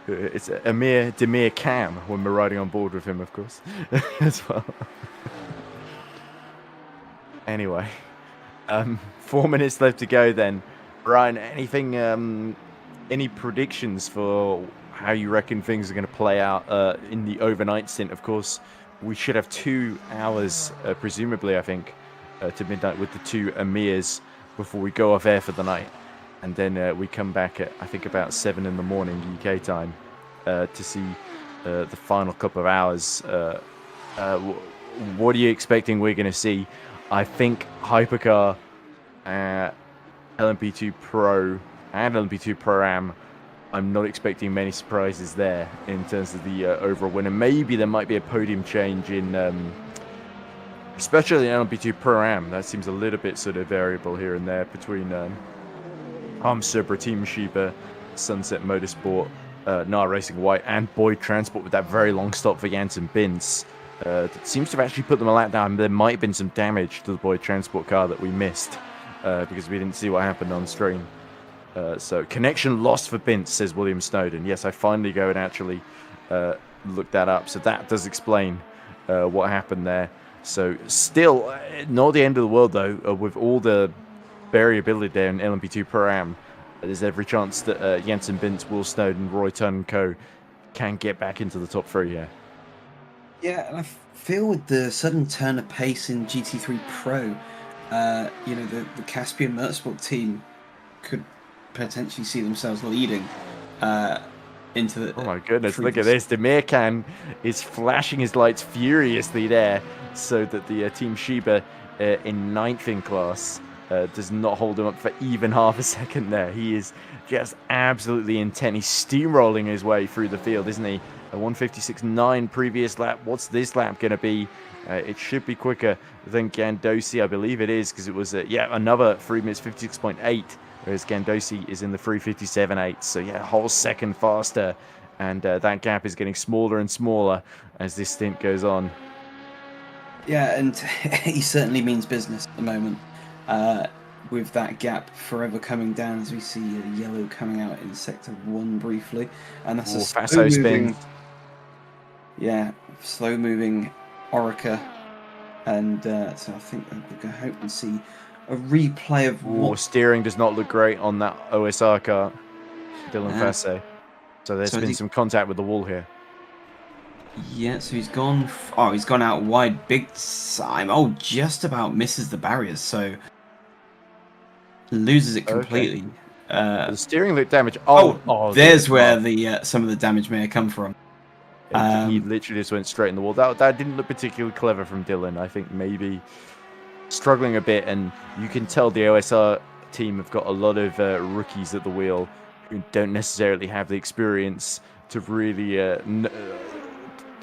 it's Amir Demirkan when we're riding on board with him, of course, as well. Anyway, 4 minutes left to go then. Ryan, anything, any predictions for how you reckon things are going to play out in the overnight stint? Of course, we should have 2 hours, presumably, I think, to midnight with the 2 Amirs before we go off air for the night. And then we come back at, I think, about 7 in the morning UK time to see the final couple of hours. What are you expecting we're going to see? I think Hypercar, LMP2 Pro and LMP2 Pro-Am, I'm not expecting many surprises there in terms of the overall winner. Maybe there might be a podium change in, especially in LMP2 Pro-Am. That seems a little bit sort of variable here and there between Subra, Team Shiba, Sunset Motorsport, NAR Racing White, and Boyd Transport with that very long stop for Janssen Binz. That seems to have actually put them a lap down. There might have been some damage to the Boyd Transport car that we missed because we didn't see what happened on stream. So connection lost for Binz, says William Snowden. Yes, I finally go and actually look that up. So that does explain what happened there. So still not the end of the world though. With all the variability there in LMP2 Pro-Am, there's every chance that Janssen Binz, Will Snowden, Roy Tunn and co can get back into the top 3 here. Yeah, and I feel with the sudden turn of pace in GT3 Pro, you know, the Caspian Motorsport team could potentially see themselves leading into the... Oh my goodness, look at this. Demirkan is flashing his lights furiously there so that the Team Shiba in 9th in class does not hold him up for even half a second there. He is just absolutely intent. He's steamrolling his way through the field, isn't he? A 156.9 previous lap. What's this lap going to be? It should be quicker than Gandosi, I believe it is, because it was, another 3 minutes 56.8, whereas Gandosi is in the 3:57.8. So, yeah, a whole second faster. And that gap is getting smaller and smaller as this stint goes on. Yeah, and he certainly means business at the moment. With that gap forever coming down as we see yellow coming out in sector 1 briefly. And that's a slow moving... Yeah, slow moving Orica. And so I think we're going to hope and see a replay of... steering does not look great on that OSR car, Dylan Fasse. So there's been some contact with the wall here. Yeah, so he's gone... he's gone out wide big time. Oh, just about misses the barriers, so... loses it completely. Okay. The steering looked damaged. There's where the some of the damage may have come from. He literally just went straight in the wall. That didn't look particularly clever from Dylan. I think maybe struggling a bit, and you can tell the OSR team have got a lot of rookies at the wheel who don't necessarily have the experience to really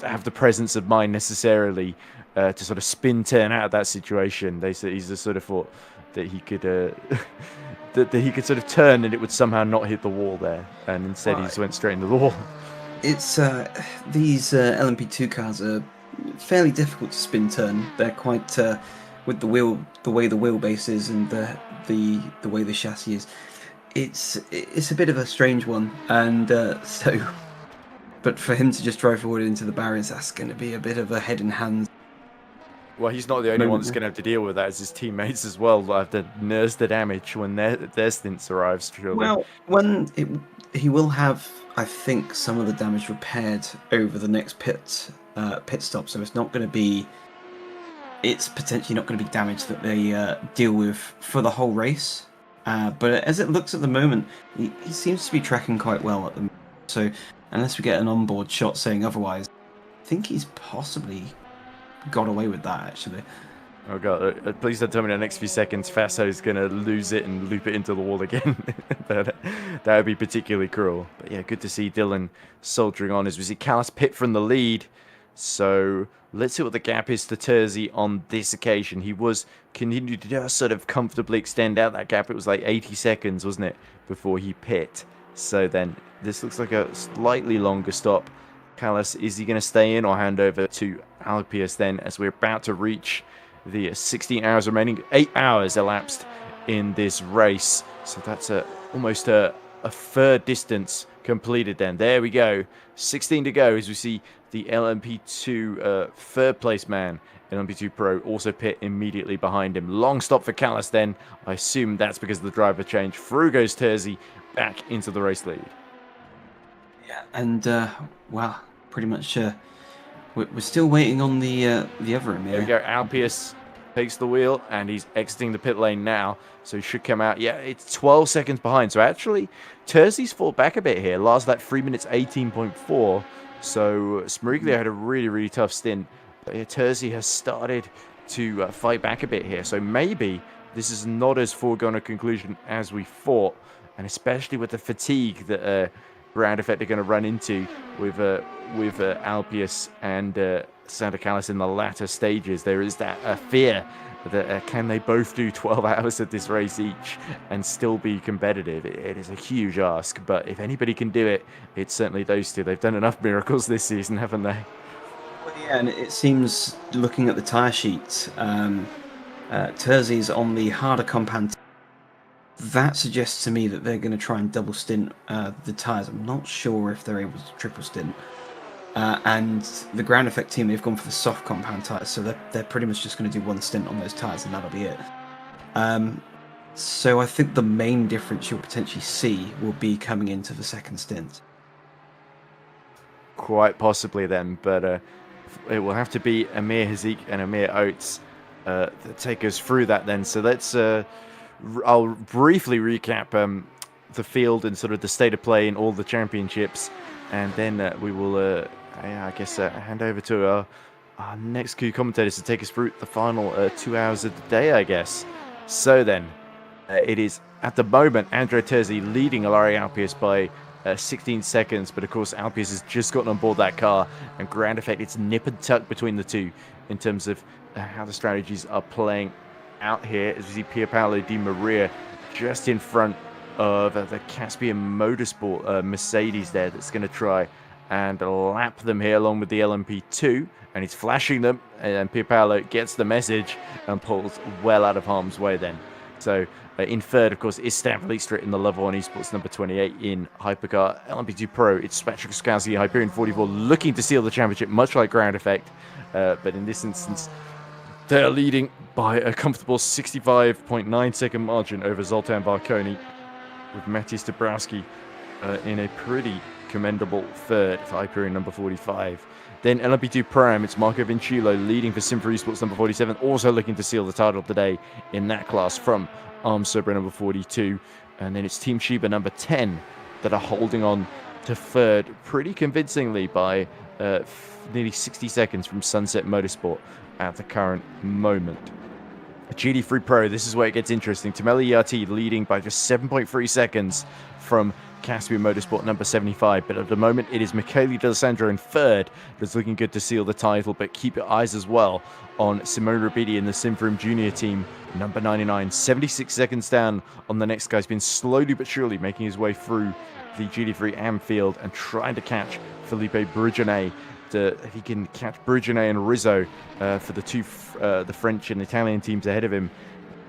have the presence of mind necessarily to sort of spin turn out of that situation. He's just sort of thought that he could that he could sort of turn and it would somehow not hit the wall there, and instead he just went straight into the wall. It's these LMP2 cars are fairly difficult to spin turn. They're quite with the way the wheelbase is and the way the chassis is. It's a bit of a strange one, and but for him to just drive forward into the barriers, that's going to be a bit of a head in hands. Well, he's not the only one that's going to have to deal with that. As his teammates as well will have to nurse the damage when their stints arrives. Surely. Well, he will have, I think, some of the damage repaired over the next pit stop, so it's not going to be. It's potentially not going to be damage that they deal with for the whole race. But as it looks at the moment, he seems to be tracking quite well at the moment. So unless we get an onboard shot saying otherwise, I think he's possibly got away with that, actually. Oh god, please don't tell me in the next few seconds Fasso's going to lose it and loop it into the wall again. that would be particularly cruel. But yeah, good to see Dylan soldiering on as we see Callis pit from the lead. So let's see what the gap is to Terzi on this occasion. He was continued to just sort of comfortably extend out that gap. It was like 80 seconds, wasn't it, before he pit. So then this looks like a slightly longer stop. Callis, is he going to stay in or hand over to Alpius then, as we're about to reach the 16 hours remaining? 8 hours elapsed in this race. So that's almost a third distance completed then. There we go. 16 to go as we see the LMP2 third place man, LMP2 Pro, also pit immediately behind him. Long stop for Callis then. I assume that's because of the driver change. Through goes Terzi back into the race lead. Yeah, and well, pretty much we're still waiting on the other Emir. There we go. Alpius takes the wheel and he's exiting the pit lane now, so he should come out. Yeah, it's 12 seconds behind. So actually, Terzi's fought back a bit here. Last that 3 minutes 18.4. So Smriglia had a really, really tough stint. But yeah, Terzi has started to fight back a bit here. So maybe this is not as foregone a conclusion as we thought, and especially with the fatigue that Ground Effect are going to run into with Alpius and Santa Callis in the latter stages. There is that fear that can they both do 12 hours of this race each and still be competitive? It is a huge ask, but if anybody can do it, it's certainly those two. They've done enough miracles this season, haven't they? Well, yeah, and it seems, looking at the tyre sheet, Terzi's on the harder compound. That suggests to me that they're going to try and double stint the tyres. I'm not sure if they're able to triple stint. And the Ground Effect team, they've gone for the soft compound tyres, so they're pretty much just going to do one stint on those tyres and that'll be it. So I think the main difference you'll potentially see will be coming into the second stint. Quite possibly then, but it will have to be Amir Hazik and Amir Oates that take us through that then. So let's... I'll briefly recap the field and sort of the state of play in all the championships, and then we will, I guess, hand over to our next few commentators to take us through the final 2 hours of the day, I guess. So then, it is at the moment Andrea Terzi leading Ilari Alpius by 16 seconds, but of course Alpius has just gotten on board that car, and Ground Effect, it's nip and tuck between the two in terms of how the strategies are playing out here, as we see Pierpaolo Di Maria just in front of the Caspian Motorsport Mercedes there, that's going to try and lap them here along with the LMP2, and he's flashing them, and Pierpaolo gets the message and pulls well out of harm's way then. So in third, of course, is Stan Vlietstra in the Level 1 Esports number 28 in Hypercar. LMP2 Pro, it's Patrick Skowski, Hyperion 44, looking to seal the championship, much like Ground Effect, but in this instance, they're leading by a comfortable 65.9 second margin over Zoltan Varconi, with Matthias Dabrowski in a pretty commendable third for Hyperion number 45. Then LMP2 Pro-Am, it's Marco Vincillo leading for Simfer Esports number 47, also looking to seal the title today in that class from Arm Sobra number 42. And then it's Team Shiba number 10 that are holding on to third pretty convincingly by nearly 60 seconds from Sunset Motorsport at the current moment. GD3 Pro, this is where it gets interesting. Tameli Yati leading by just 7.3 seconds from Caspian Motorsport number 75, but at the moment it is Michele D'Alessandro in third that's looking good to seal the title, but keep your eyes as well on Simone Rabidi in the Simfrim Junior team number 99, 76 seconds down on the next guy. He's been slowly but surely making his way through the GD3 AM field and trying to catch Felipe Bruginet. If he can catch Bruginet and Rizzo for the two the French and Italian teams ahead of him,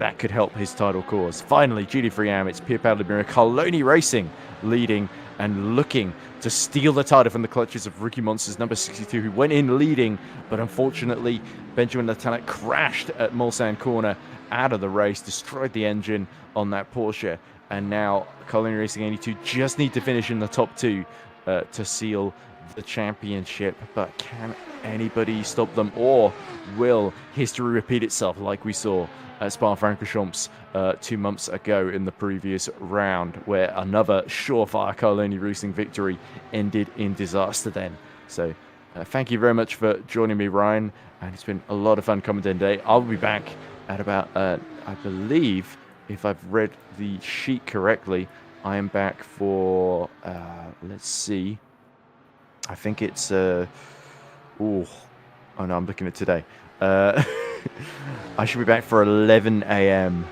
that could help his title cause. Finally, GT3 AM, it's Pier Paolo Di Maria, Carloni Racing leading and looking to steal the title from the clutches of Rookie Monsters number 62, who went in leading, but unfortunately Benjamin Latanak crashed at Mulsanne Corner out of the race, destroyed the engine on that Porsche, and now Carloni Racing 82 just need to finish in the top 2 to seal the championship. But can anybody stop them, or will history repeat itself like we saw at Spa-Francorchamps 2 months ago in the previous round, where another surefire Carloni Racing victory ended in disaster then? So thank you very much for joining me, Ryan, and it's been a lot of fun commentating today. I'll be back at about, I believe, if I've read the sheet correctly, I am back for, let's see, I think it's, oh no, I'm looking at today. I should be back for 11 a.m.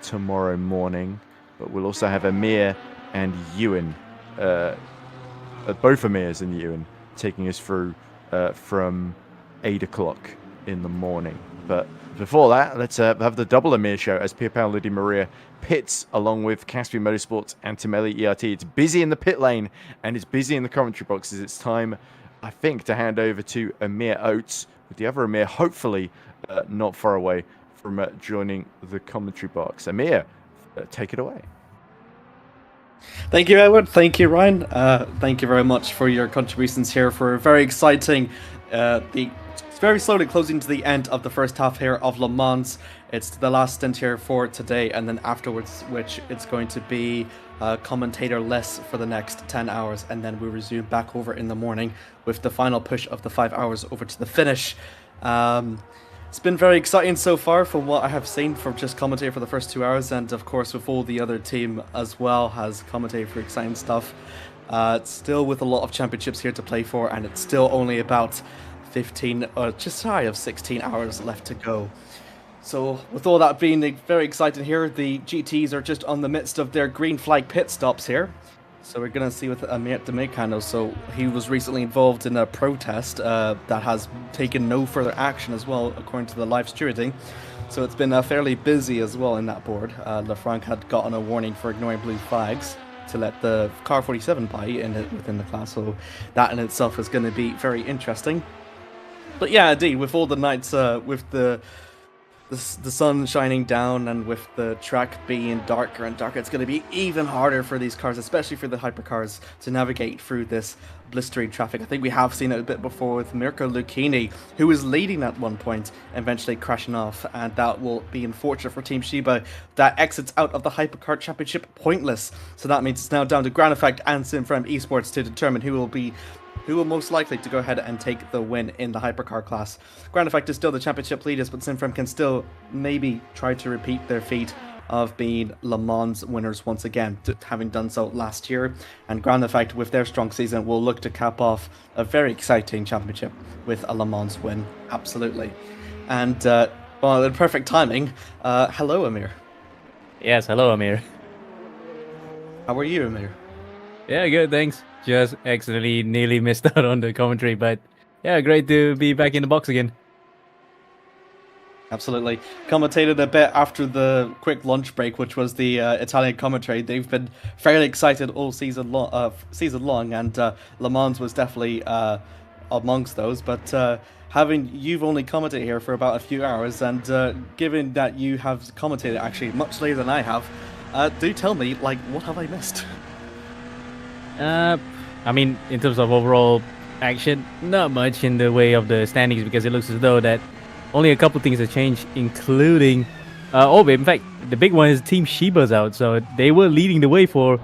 Tomorrow morning, but we'll also have Amir and Ewan, both Amirs and Ewan, taking us through from 8 o'clock in the morning. But before that, let's have the double Amir show as Pier Paolo Di Maria pits along with Caspian Motorsports and Timeli ERT. It's busy in the pit lane and it's busy in the commentary boxes. It's time, I think, to hand over to Amir Oates, with the other Amir hopefully not far away from joining the commentary box. Amir, take it away. Thank you, Edward. Thank you, Ryan. Thank you very much for your contributions here for a very exciting, it's very slowly closing to the end of the first half here of Le Mans. It's the last stint here for today, and then afterwards, which it's going to be commentator-less for the next 10 hours, and then we resume back over in the morning with the final push of the 5 hours over to the finish. It's been very exciting so far from what I have seen from just commentating for the first 2 hours, and of course with all the other team as well has commentated for exciting stuff. It's still with a lot of championships here to play for, and it's still only about 15 or just shy of 16 hours left to go. So with all that being very exciting here, the GTs are just on the midst of their green flag pit stops here. So we're going to see with Amir Demecano. So he was recently involved in a protest that has taken no further action as well, according to the live stewarding. So it's been fairly busy as well in that board. Lefranc had gotten a warning for ignoring blue flags to let the car 47 by within the class. So that in itself is going to be very interesting. But yeah, indeed, with all the nights, with the sun shining down and with the track being darker and darker, it's going to be even harder for these cars, especially for the hypercars, to navigate through this blistering traffic. I think we have seen it a bit before with Mirko Lucchini, who was leading at one point, eventually crashing off, and that will be unfortunate for Team Shiba. That exits out of the Hypercar Championship pointless. So that means it's now down to granEffect and Simframe Esports to determine who will most likely to go ahead and take the win in the hypercar class. granEffect is still the championship leaders, but Simframe can still maybe try to repeat their feat of being Le Mans winners once again, having done so last year. And granEffect, with their strong season, will look to cap off a very exciting championship with a Le Mans win. Absolutely. And, well, in perfect timing, hello, Amir. Yes, hello, Amir. How are you, Amir? Yeah, good, thanks. Just accidentally nearly missed out on the commentary, but yeah, great to be back in the box again. Absolutely. Commentated a bit after the quick lunch break, which was the Italian commentary. They've been fairly excited all season long, and Le Mans was definitely amongst those. But you've only commented here for about a few hours, and given that you have commentated actually much later than I have, do tell me, like, what have I missed? I mean, in terms of overall action, not much in the way of the standings, because it looks as though that only a couple things have changed, including in fact, the big one is Team Shiba's out, so they were leading the way for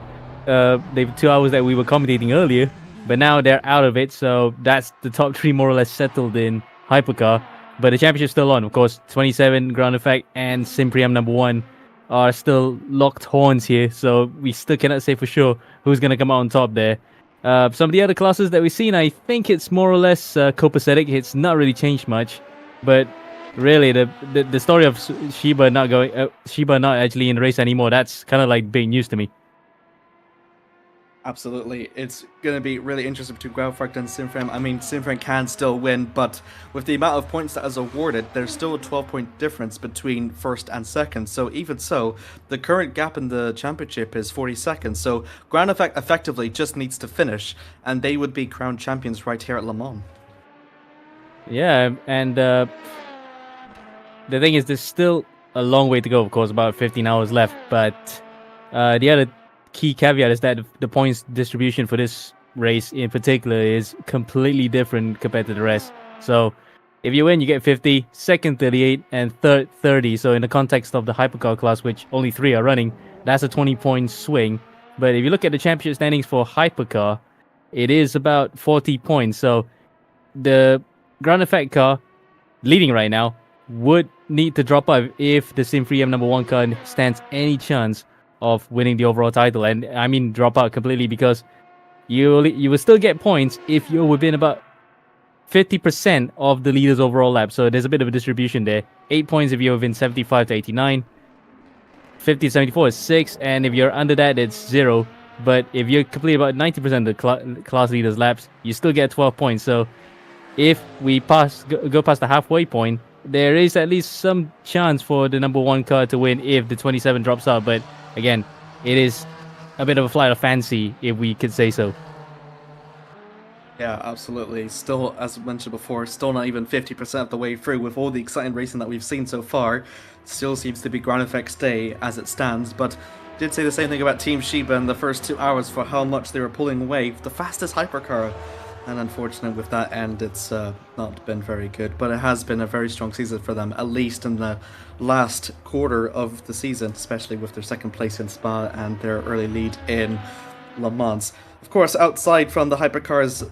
the 2 hours that we were commentating earlier, but now they're out of it, so that's the top 3 more or less settled in Hypercar. But the championship's still on, of course. 27, granEffect, and Simpriam number 1 are still locked horns here, so we still cannot say for sure who's going to come out on top there. Some of the other classes that we've seen, I think it's more or less copacetic. It's not really changed much, but really the story of Shiba not actually in the race anymore, that's kind of like big news to me. Absolutely. It's going to be really interesting between rFactor and Simframe. I mean, Simframe can still win, but with the amount of points that is awarded, there's still a 12-point difference between first and second. So even so, the current gap in the championship is 40 seconds. So Grand Effect effectively just needs to finish, and they would be crowned champions right here at Le Mans. Yeah, and the thing is, there's still a long way to go, of course, about 15 hours left. But the other key caveat is that the points distribution for this race in particular is completely different compared to the rest. So if you win, you get 50, second 38, and third 30. So in the context of the hypercar class, which only 3 are running, that's a 20-point swing. But if you look at the championship standings for hypercar, it is about 40 points. So the Grand Effect car leading right now would need to drop out if the Sim 3M number 1 car stands any chance of winning the overall title. And I mean drop out completely, because you will still get points if you're within about 50% of the leader's overall lap. So there's a bit of a distribution there. 8 points if you're within 75 to 89. 50 to 74 is 6, and if you're under that, it's 0. But if you complete about 90% of the class leader's laps, you still get 12 points. So if we go past the halfway point, there is at least some chance for the number 1 car to win if the 27 drops out. But again, it is a bit of a flight of fancy, if we could say so. Yeah, absolutely. Still, as mentioned before, still not even 50% of the way through with all the exciting racing that we've seen so far. Still seems to be Grand Effect's day as it stands, but did say the same thing about Team Shiba in the first 2 hours for how much they were pulling away. The fastest hypercar. And unfortunately, with that end, it's not been very good. But it has been a very strong season for them, at least in the last quarter of the season, especially with their second place in Spa and their early lead in Le Mans. Of course, outside from the hypercars,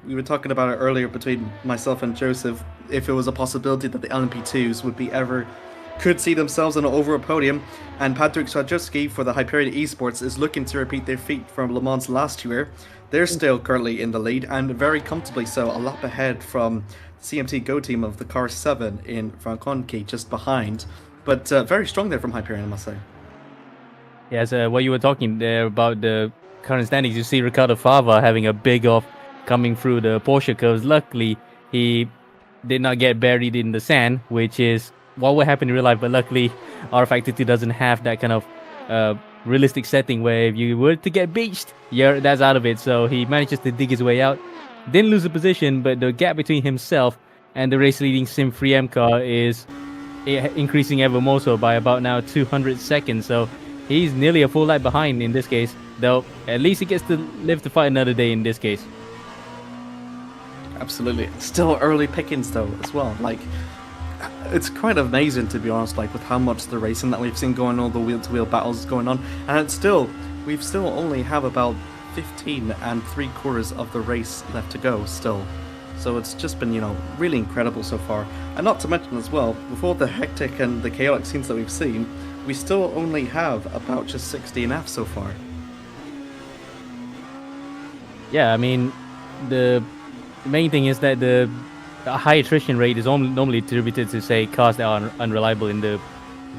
we were talking about it earlier between myself and Joseph, if it was a possibility that the LMP2s could see themselves on an overall podium, and Patrick Sajewski for the Hyperion Esports is looking to repeat their feat from Le Mans last year. They're still currently in the lead, and very comfortably so, a lap ahead from CMT Go team of the Car 7 in Franconchi, just behind. But very strong there from Hyperion, I must say. Yes, what you were talking there about the current standings, you see Ricardo Fava having a big off coming through the Porsche curves. Luckily, he did not get buried in the sand, which is what would happen in real life. But luckily, rFactor 2 doesn't have that kind of realistic setting where if you were to get beached, that's out of it. So he manages to dig his way out. Didn't lose a position, but the gap between himself and the race-leading Sim 3M car is increasing ever more so by about now 200 seconds. So he's nearly a full lap behind in this case, though at least he gets to live to fight another day in this case. Absolutely. Still early pickings though as well. Like, it's quite amazing, to be honest, like with how much the racing that we've seen going on, the wheel-to-wheel battles going on, and we still only have about 15 3/4 of the race left to go still. So it's just been, really incredible so far. And not to mention as well, with all the hectic and the chaotic scenes that we've seen, we still only have about just 60 F so far. Yeah, I mean, the main thing is that the high attrition rate is normally attributed to, say, cars that are unreliable in the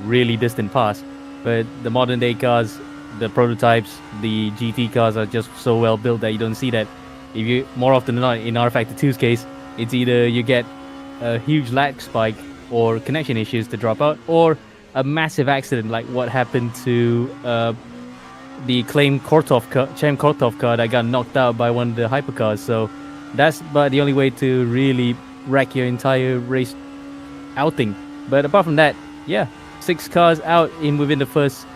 really distant past. But the modern day cars, the prototypes, the GT cars are just so well built that you don't see that. If you more often than not, in rFactor 2's case, it's either you get a huge lag spike or connection issues to drop out, or a massive accident like what happened to the Cem Kortov car that got knocked out by one of the hypercars. So that's about the only way to really wreck your entire race outing. But apart from that, yeah, 6 cars out within the first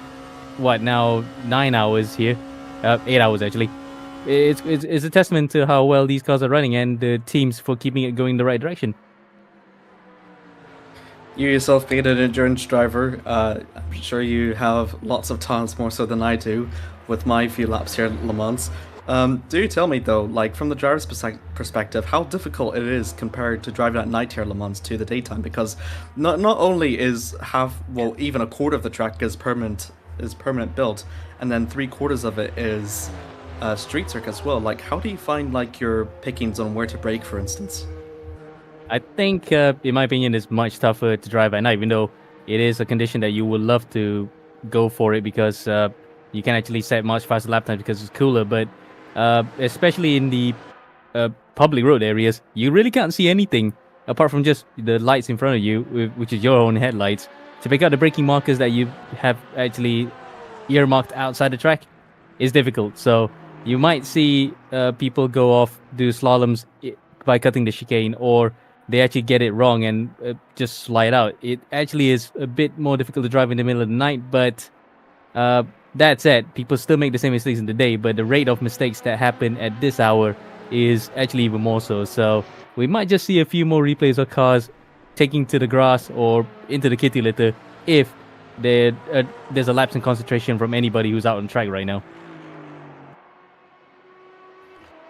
9 hours here, 8 hours actually. It's a testament to how well these cars are running and the teams for keeping it going in the right direction. You yourself being an endurance driver, I'm sure you have lots of talents, more so than I do, with my few laps here at Le Mans. Do tell me though, like from the driver's perspective, how difficult it is compared to driving at night here at Le Mans to the daytime, because not only is even a quarter of the track is permanent built, and then 3/4 of it is street circuit as well. Like, how do you find like your pickings on where to brake, for instance? I think, in my opinion, it's much tougher to drive at night, even though it is a condition that you would love to go for it, because you can actually set much faster lap times because it's cooler. But especially in the public road areas, you really can't see anything apart from just the lights in front of you, which is your own headlights, to pick out the braking markers that you have actually earmarked outside the track is difficult. So you might see people go off, do slaloms by cutting the chicane, or they actually get it wrong and just slide out. It actually is a bit more difficult to drive in the middle of the night, but that said, people still make the same mistakes in the day, but the rate of mistakes that happen at this hour is actually even more so. So we might just see a few more replays of cars taking to the grass or into the kitty litter if there's a lapse in concentration from anybody who's out on track right now.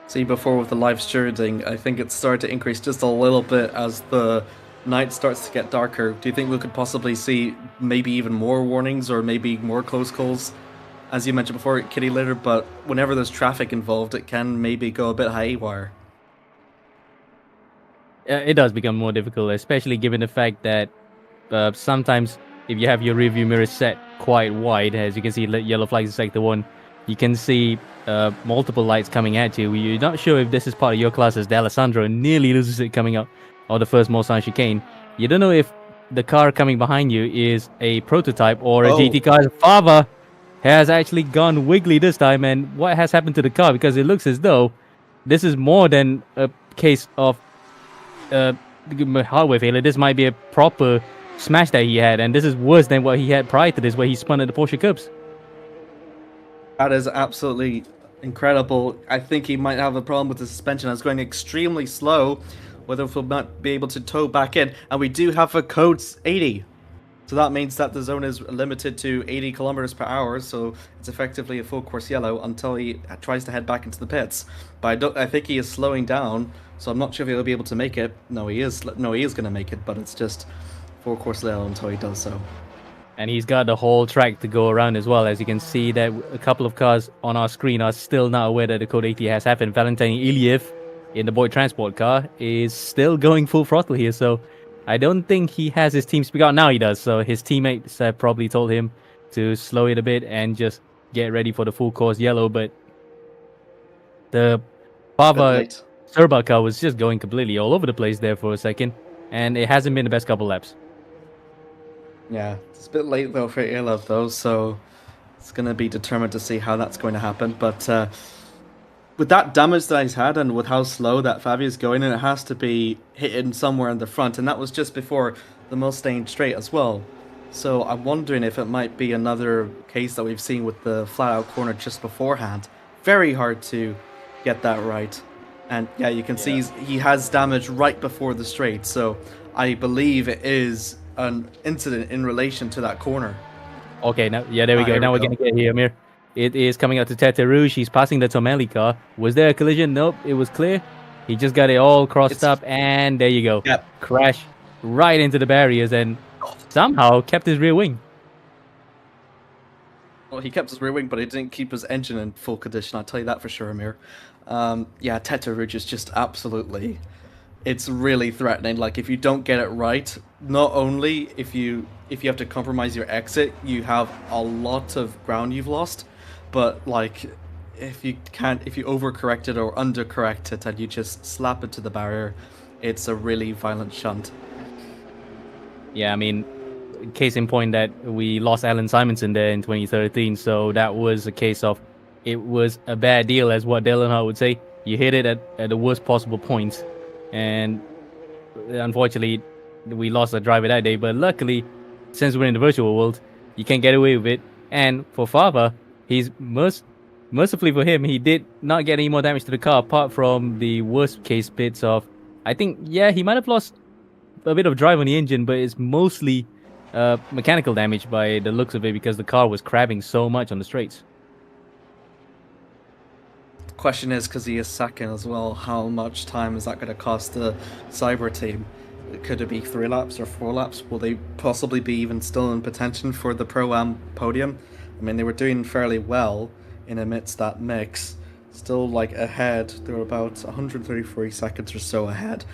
See, before with the live streaming, I think it started to increase just a little bit as the night starts to get darker. Do you think we could possibly see maybe even more warnings or maybe more close calls? As you mentioned before, kitty litter, but whenever there's traffic involved, it can maybe go a bit haywire. It does become more difficult, especially given the fact that sometimes if you have your rearview mirror set quite wide, as you can see yellow flags in sector 1, you can see multiple lights coming at you. You're not sure if this is part of your class, as D'Alessandro nearly loses it coming up on the first Mulsanne chicane. You don't know if the car coming behind you is a prototype or a GT car. Fava has actually gone wiggly this time, and what has happened to the car? Because it looks as though this is more than a case of hardware failure. This might be a proper smash that he had, and this is worse than what he had prior to this, where he spun at the Porsche curbs. That is absolutely incredible. I think he might have a problem with the suspension. It's going extremely slow, whether we'll not be able to tow back in. And we do have a code 80. So that means that the zone is limited to 80 kilometers per hour, so it's effectively a full course yellow until he tries to head back into the pits. But I think he is slowing down, so I'm not sure if he'll be able to make it. No, he is going to make it, but it's just full course yellow until he does so. And he's got the whole track to go around as well. As you can see, that a couple of cars on our screen are still not aware that the code 80 has happened. Valentin Iliev in the Boyd Transport car is still going full throttle here, so I don't think he has his team speak out. Now he does, so his teammates have probably told him to slow it a bit and just get ready for the full course yellow. But the Pava Serba car was just going completely all over the place there for a second, and it hasn't been the best couple laps. Yeah, it's a bit late though for Iliev though, so it's going to be determined to see how that's going to happen. But with that damage that he's had and with how slow that Fabio's going, and it has to be hitting somewhere in the front, and that was just before the Mulsanne straight as well. So I'm wondering if it might be another case that we've seen with the flat-out corner just beforehand. Very hard to get that right. And yeah, you can see he has damage right before the straight, so I believe it is an incident in relation to that corner. Okay, now there we go. Now we're going to get here, Amir. It is coming out to Tete Rouge. He's passing the Tomelli car. Was there a collision? Nope, it was clear. He just got it all crossed up, and there you go. Yep. Crash right into the barriers and somehow kept his rear wing. Well, he kept his rear wing, but he didn't keep his engine in full condition. I'll tell you that for sure, Amir. Yeah, Tete Rouge is just absolutely... It's really threatening. Like, if you don't get it right, not only if you have to compromise your exit, you have a lot of ground you've lost, but like if you overcorrect it or undercorrect it and you just slap it to the barrier, it's a really violent shunt. Yeah, I mean, case in point that we lost Alan Simonson there in 2013, so that was a case of it was a bad deal, as what Dale Earnhardt would say. You hit it at the worst possible point, and unfortunately we lost a driver that day. But luckily, since we're in the virtual world, you can get away with it. And for Fava, he's mercifully for him, he did not get any more damage to the car apart from the worst case bits of, I think, yeah, he might have lost a bit of drive on the engine, but it's mostly mechanical damage by the looks of it, because the car was crabbing so much on the straights. The question is, because he is second as well, how much time is that going to cost the Cyber team? Could it be 3 laps or 4 laps? Will they possibly be even still in contention for the Pro-Am podium? I mean, they were doing fairly well in amidst that mix. Still, like, ahead. They were about 133 seconds or so ahead.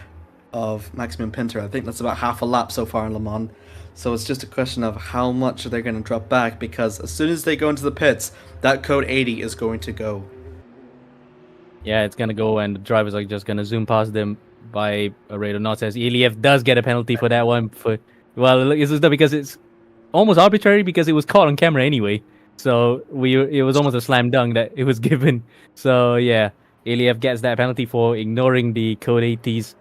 of Maximum Pinter. I think that's about half a lap so far in Le Mans. So it's just a question of how much they're going to drop back, because as soon as they go into the pits, that code 80 is going to go. Yeah, it's going to go, and the drivers are just going to zoom past them by a rate of knots, as Iliev does get a penalty for that one. Well, it's just because it's almost arbitrary, because it was caught on camera anyway. So it was almost a slam dunk that it was given. So yeah, Iliev gets that penalty for ignoring the code 80s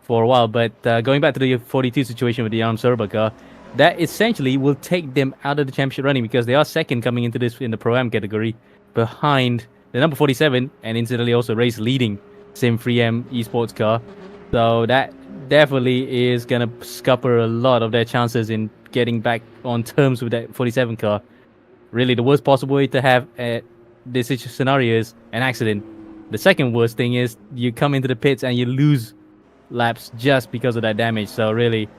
for a while. But going back to the 42 situation with the armed Serba car, that essentially will take them out of the championship running, because they are second coming into this in the Pro-Am category, behind the number 47, and incidentally also race leading Sim 3M eSports car. So that definitely is going to scupper a lot of their chances in getting back on terms with that 47 car. Really, the worst possible way to have this scenario is an accident. The second worst thing is you come into the pits and you lose laps just because of that damage. So really,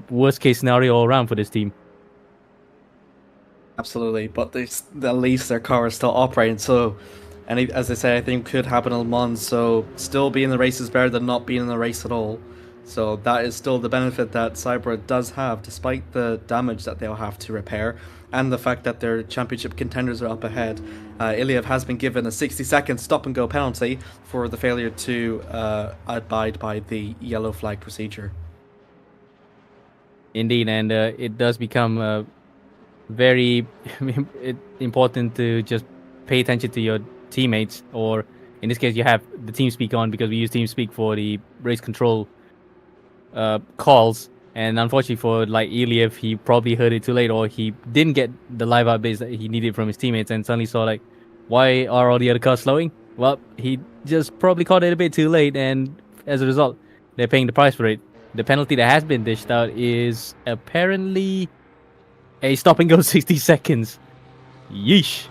worst case scenario all around for this team. Absolutely, but at least their car is still operating. So, and as I say, I think could happen in Le Mans. So still being in the race is better than not being in the race at all. So that is still the benefit that Cyber does have, despite the damage that they'll have to repair, and the fact that their championship contenders are up ahead. Iliev has been given a 60-second stop-and-go penalty for the failure to abide by the yellow flag procedure. Indeed, and it does become very important to just pay attention to your teammates, or in this case you have the TeamSpeak on, because we use TeamSpeak for the race control calls. And unfortunately for like Iliev, he probably heard it too late, or he didn't get the live updates that he needed from his teammates, and suddenly saw like, why are all the other cars slowing? Well, he just probably caught it a bit too late, and as a result, they're paying the price for it. The penalty that has been dished out is apparently a stop and go 60 seconds. Yeesh.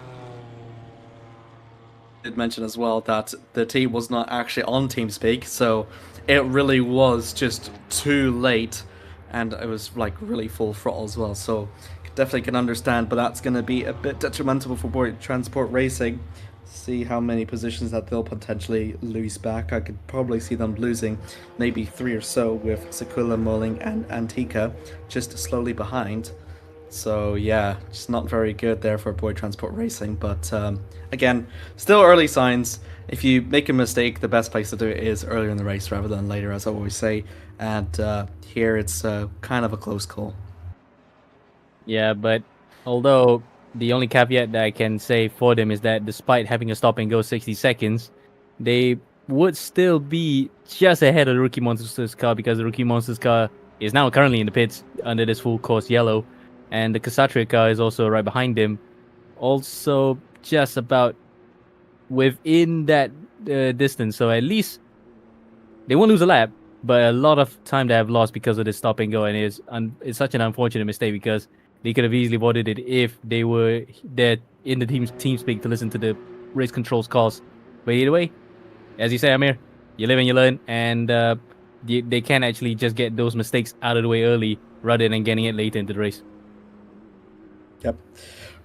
I did mention as well that the team was not actually on TeamSpeak, so it really was just too late, and it was like really full throttle as well. So definitely can understand, but that's going to be a bit detrimental for Boyd Transport Racing. See how many positions that they'll potentially lose back. I could probably see them losing maybe 3 or so, with Sequila, Mulling and Antica just slowly behind. So yeah, just not very good there for Boyd Transport Racing. But again, still early signs. If you make a mistake, the best place to do it is earlier in the race rather than later, as I always say. And here it's kind of a close call. Yeah, but although the only caveat that I can say for them is that despite having a stop and go 60 seconds, they would still be just ahead of the Rookie Monsters car, because the Rookie Monsters car is now currently in the pits under this full course yellow, and the Ksatria car is also right behind them, also just about within that distance. So at least they won't lose a lap, but a lot of time they have lost because of this stop and go, and it's such an unfortunate mistake, because they could have easily avoided it if they were there in the TeamSpeak to listen to the race controls calls. But either way, as you say, Amir, you live and you learn, and they can actually just get those mistakes out of the way early rather than getting it later into the race. Yep.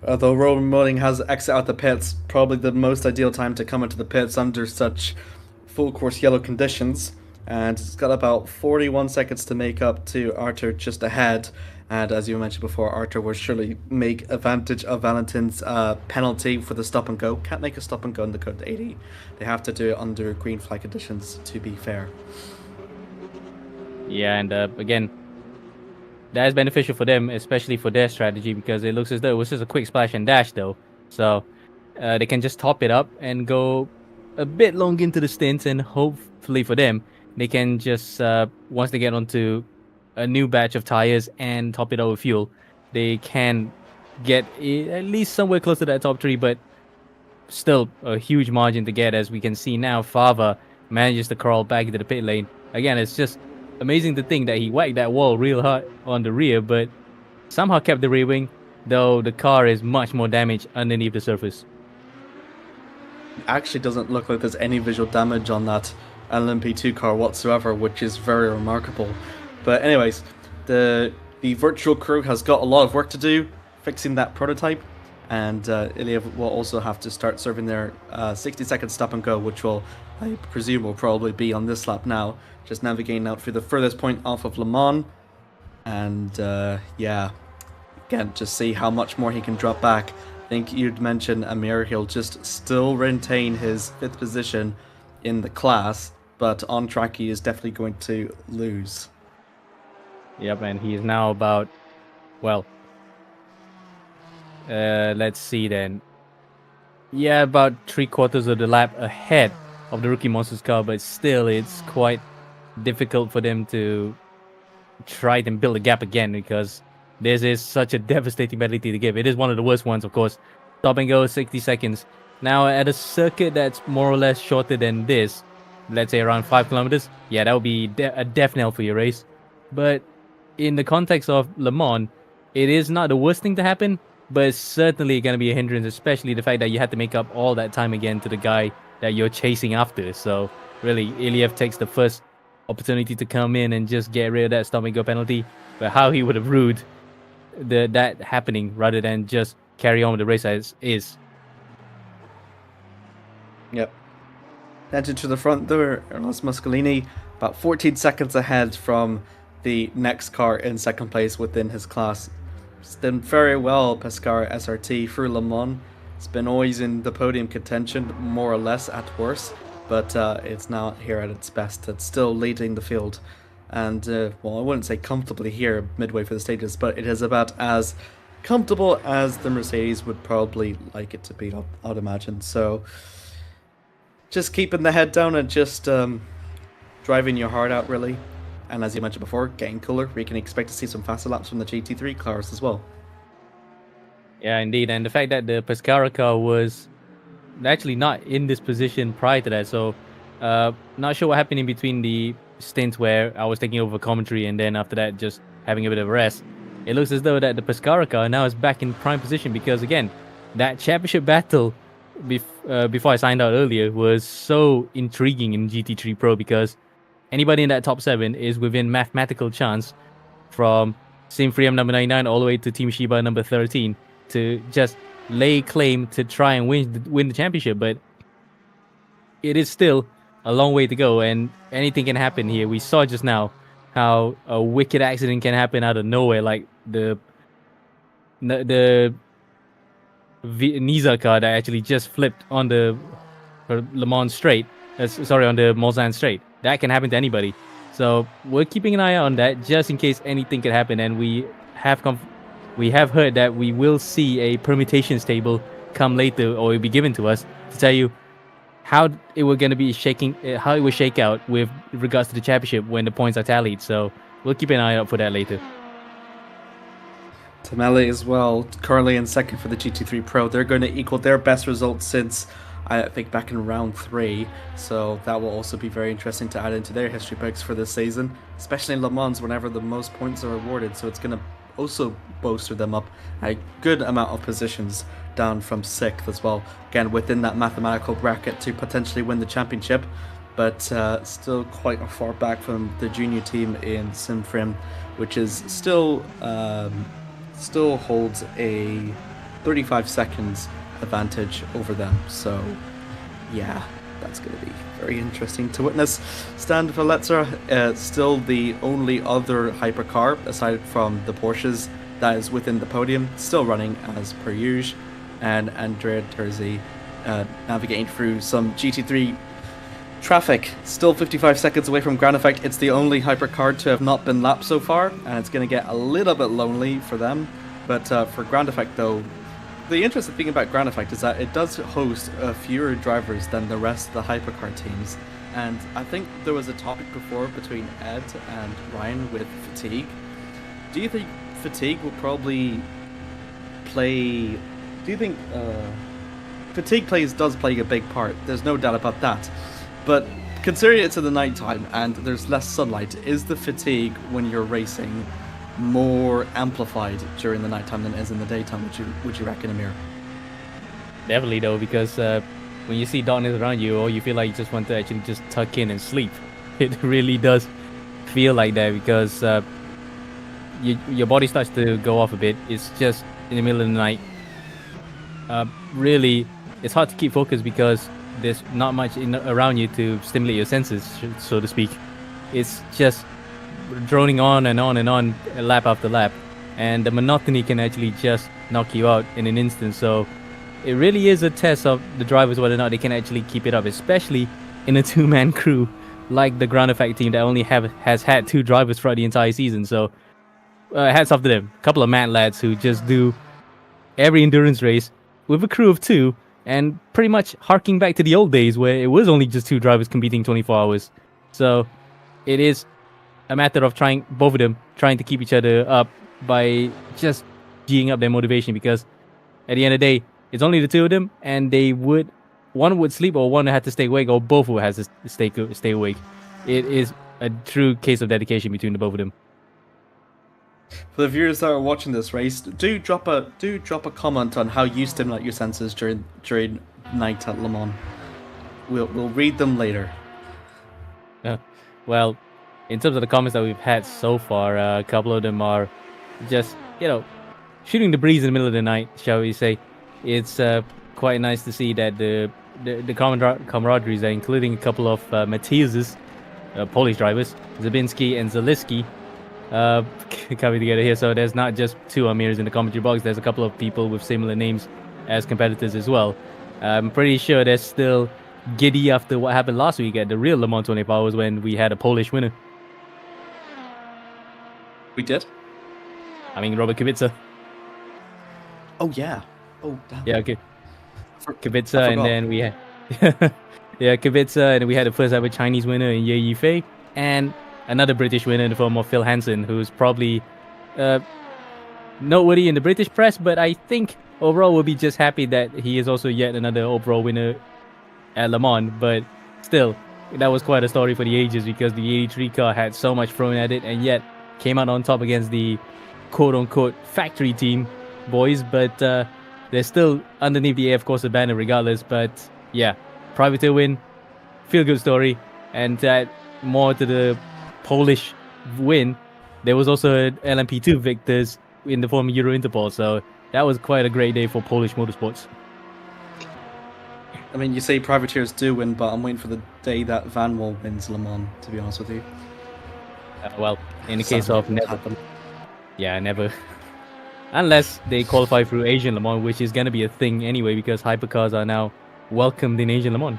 Although Roman Mulling has exit out the pits, probably the most ideal time to come into the pits under such full course yellow conditions, and it's got about 41 seconds to make up to Arthur just ahead. And as you mentioned before, Arthur will surely make advantage of Valentin's penalty for the stop and go. Can't make a stop and go in the code 80. They have to do it under green flag conditions, to be fair. Yeah, and again, that is beneficial for them, especially for their strategy, because it looks as though it was just a quick splash and dash though. So they can just top it up and go a bit long into the stints, and hopefully for them, they can just, once they get onto a new batch of tires and top it up with fuel, they can get at least somewhere close to that top 3, but still a huge margin to get. As we can see now, Fava manages to crawl back into the pit lane. Again, it's just amazing to think that he whacked that wall real hard on the rear, but somehow kept the rear wing, though the car is much more damaged underneath the surface. Actually doesn't look like there's any visual damage on that LMP2 car whatsoever, which is very remarkable. But anyways, the virtual crew has got a lot of work to do fixing that prototype, And Ilya will also have to start serving their 60-second stop and go, which will, I presume, will probably be on this lap now. Just navigating out through the furthest point off of Le Mans. And yeah, again, just see how much more he can drop back. I think you'd mentioned Amir, he'll just still retain his 5th position in the class, but on track he is definitely going to lose. Yep, and he is now about, well, let's see then. Yeah, about 3/4 of the lap ahead of the Rookie Monsters car, but still it's quite difficult for them to try and build a gap again, because this is such a devastating penalty to give. It is one of the worst ones, of course. Stop and go, 60 seconds. Now, at a circuit that's more or less shorter than this, let's say around 5 kilometers, yeah, that would be a death knell for your race. But in the context of Le Mans, it is not the worst thing to happen, but it's certainly going to be a hindrance, especially the fact that you had to make up all that time again to the guy that you're chasing after. So, really, Ilyev takes the first opportunity to come in and just get rid of that stop and go penalty. But how he would have rued that happening rather than just carry on with the race as is. Yep. Entered to the front there, Ernesto Muscolini, about 14 seconds ahead from the next car in second place within his class. It's done very well, Pescara SRT through Le Mans. It's been always in the podium contention, more or less at worst, but it's now here at its best. It's still leading the field. And, well, I wouldn't say comfortably here midway for the stages, but it is about as comfortable as the Mercedes would probably like it to be, I'd imagine. So, just keeping the head down and just driving your heart out, really. And as you mentioned before, getting cooler. We can expect to see some faster laps from the GT3 cars as well. Yeah, indeed. And the fact that the Pescara car was actually not in this position prior to that. So, not sure what happened in between the stints where I was taking over commentary and then after that just having a bit of a rest. It looks as though that the Pescara car now is back in prime position, because, again, that championship battle before I signed out earlier was so intriguing in GT3 Pro, because anybody in that top 7 is within mathematical chance, from Simfriam number 99 all the way to Team Shiba number 13, to just lay claim to try and win the championship. But it is still a long way to go, and anything can happen here. We saw just now how a wicked accident can happen out of nowhere, like the Niza car that actually just flipped on the Le Mans straight. On the Mulsanne straight. That can happen to anybody. So we're keeping an eye on that just in case anything could happen. And we have heard that we will see a permutations table come later, or it will be given to us to tell you how it will shake out with regards to the championship when the points are tallied. So we'll keep an eye out for that later. Tamale as well, currently in second for the GT3 Pro. They're going to equal their best results since, I think, back in round 3. So that will also be very interesting to add into their history books for this season, especially in Le Mans whenever the most points are awarded. So it's going to also bolster them up a good amount of positions down from 6th as well. Again, within that mathematical bracket to potentially win the championship, but still quite far back from the junior team in Simfrim, which is still holds a 35 seconds advantage over them. So yeah, that's going to be very interesting to witness. Stan Valletzer, still the only other hypercar aside from the Porsches that is within the podium, still running as per usual. And Andrea Terzi navigating through some GT3 traffic, still 55 seconds away from Ground Effect. It's the only hypercar to have not been lapped so far, and it's going to get a little bit lonely for them. But for Ground Effect, though, the interesting thing about Ground Effect is that it does host fewer drivers than the rest of the hypercar teams. And I think there was a topic before between Ed and Ryan with Fatigue. Do you think Fatigue will probably play... Do you think Fatigue does play a big part? There's no doubt about that. But considering it's in the nighttime and there's less sunlight, is the fatigue when you're racing more amplified during the nighttime than it is in the daytime? Would you reckon, Amir? Definitely, though, because when you see darkness around you, or you feel like you just want to actually just tuck in and sleep, it really does feel like that, because your body starts to go off a bit. It's just in the middle of the night. really, it's hard to keep focused because there's not much around you to stimulate your senses, so to speak. It's just droning on and on and on, lap after lap, and the monotony can actually just knock you out in an instant. So it really is a test of the drivers whether or not they can actually keep it up, especially in a two-man crew like the rFactor team that only has had 2 drivers throughout the entire season. So hats off to them. A couple of mad lads who just do every endurance race with a crew of 2, and pretty much harking back to the old days where it was only just 2 drivers competing 24 hours. So it is a matter of both of them trying to keep each other up by just geeing up their motivation, because at the end of the day, it's only the 2 of them, and one would sleep, or one had to stay awake, or both would have to stay awake. It is a true case of dedication between the both of them. For the viewers that are watching this race, do drop a comment on how you stimulate your senses during night at Le Mans. We'll read them later. Well, in terms of the comments that we've had so far, a couple of them are just, shooting the breeze in the middle of the night, shall we say. It's quite nice to see that the camaraderie is there, including a couple of Matthias's Polish drivers, Zabinski and Zaliski, coming together here. So there's not just 2 Amirs in the commentary box, there's a couple of people with similar names as competitors as well. I'm pretty sure they're still giddy after what happened last week at the real Le Mans 24 Hours when we had a Polish winner. We did? I mean, Robert Kubica. Oh, yeah. Oh, damn. Yeah, okay. Kubica, and then we had... yeah, Kubica, and we had the first ever Chinese winner in Ye Yifei, and another British winner in the form of Phil Hansen, who's probably noteworthy in the British press, but I think overall we'll be just happy that he is also yet another overall winner at Le Mans. But still, that was quite a story for the ages, because the 83 car had so much thrown at it, and yet came out on top against the quote-unquote factory team boys, but they're still underneath the AF Corsa banner regardless. But yeah, privateer win, feel-good story, and to add more to the Polish win, there was also LMP2 victors in the form of Euro Interpol, so that was quite a great day for Polish motorsports. I mean, you say privateers do win, but I'm waiting for the day that Vanwall wins Le Mans, to be honest with you. Well, in the case of never. Yeah, never. Unless they qualify through Asian Le Mans, which is going to be a thing anyway, because hypercars are now welcomed in Asian Le Mans.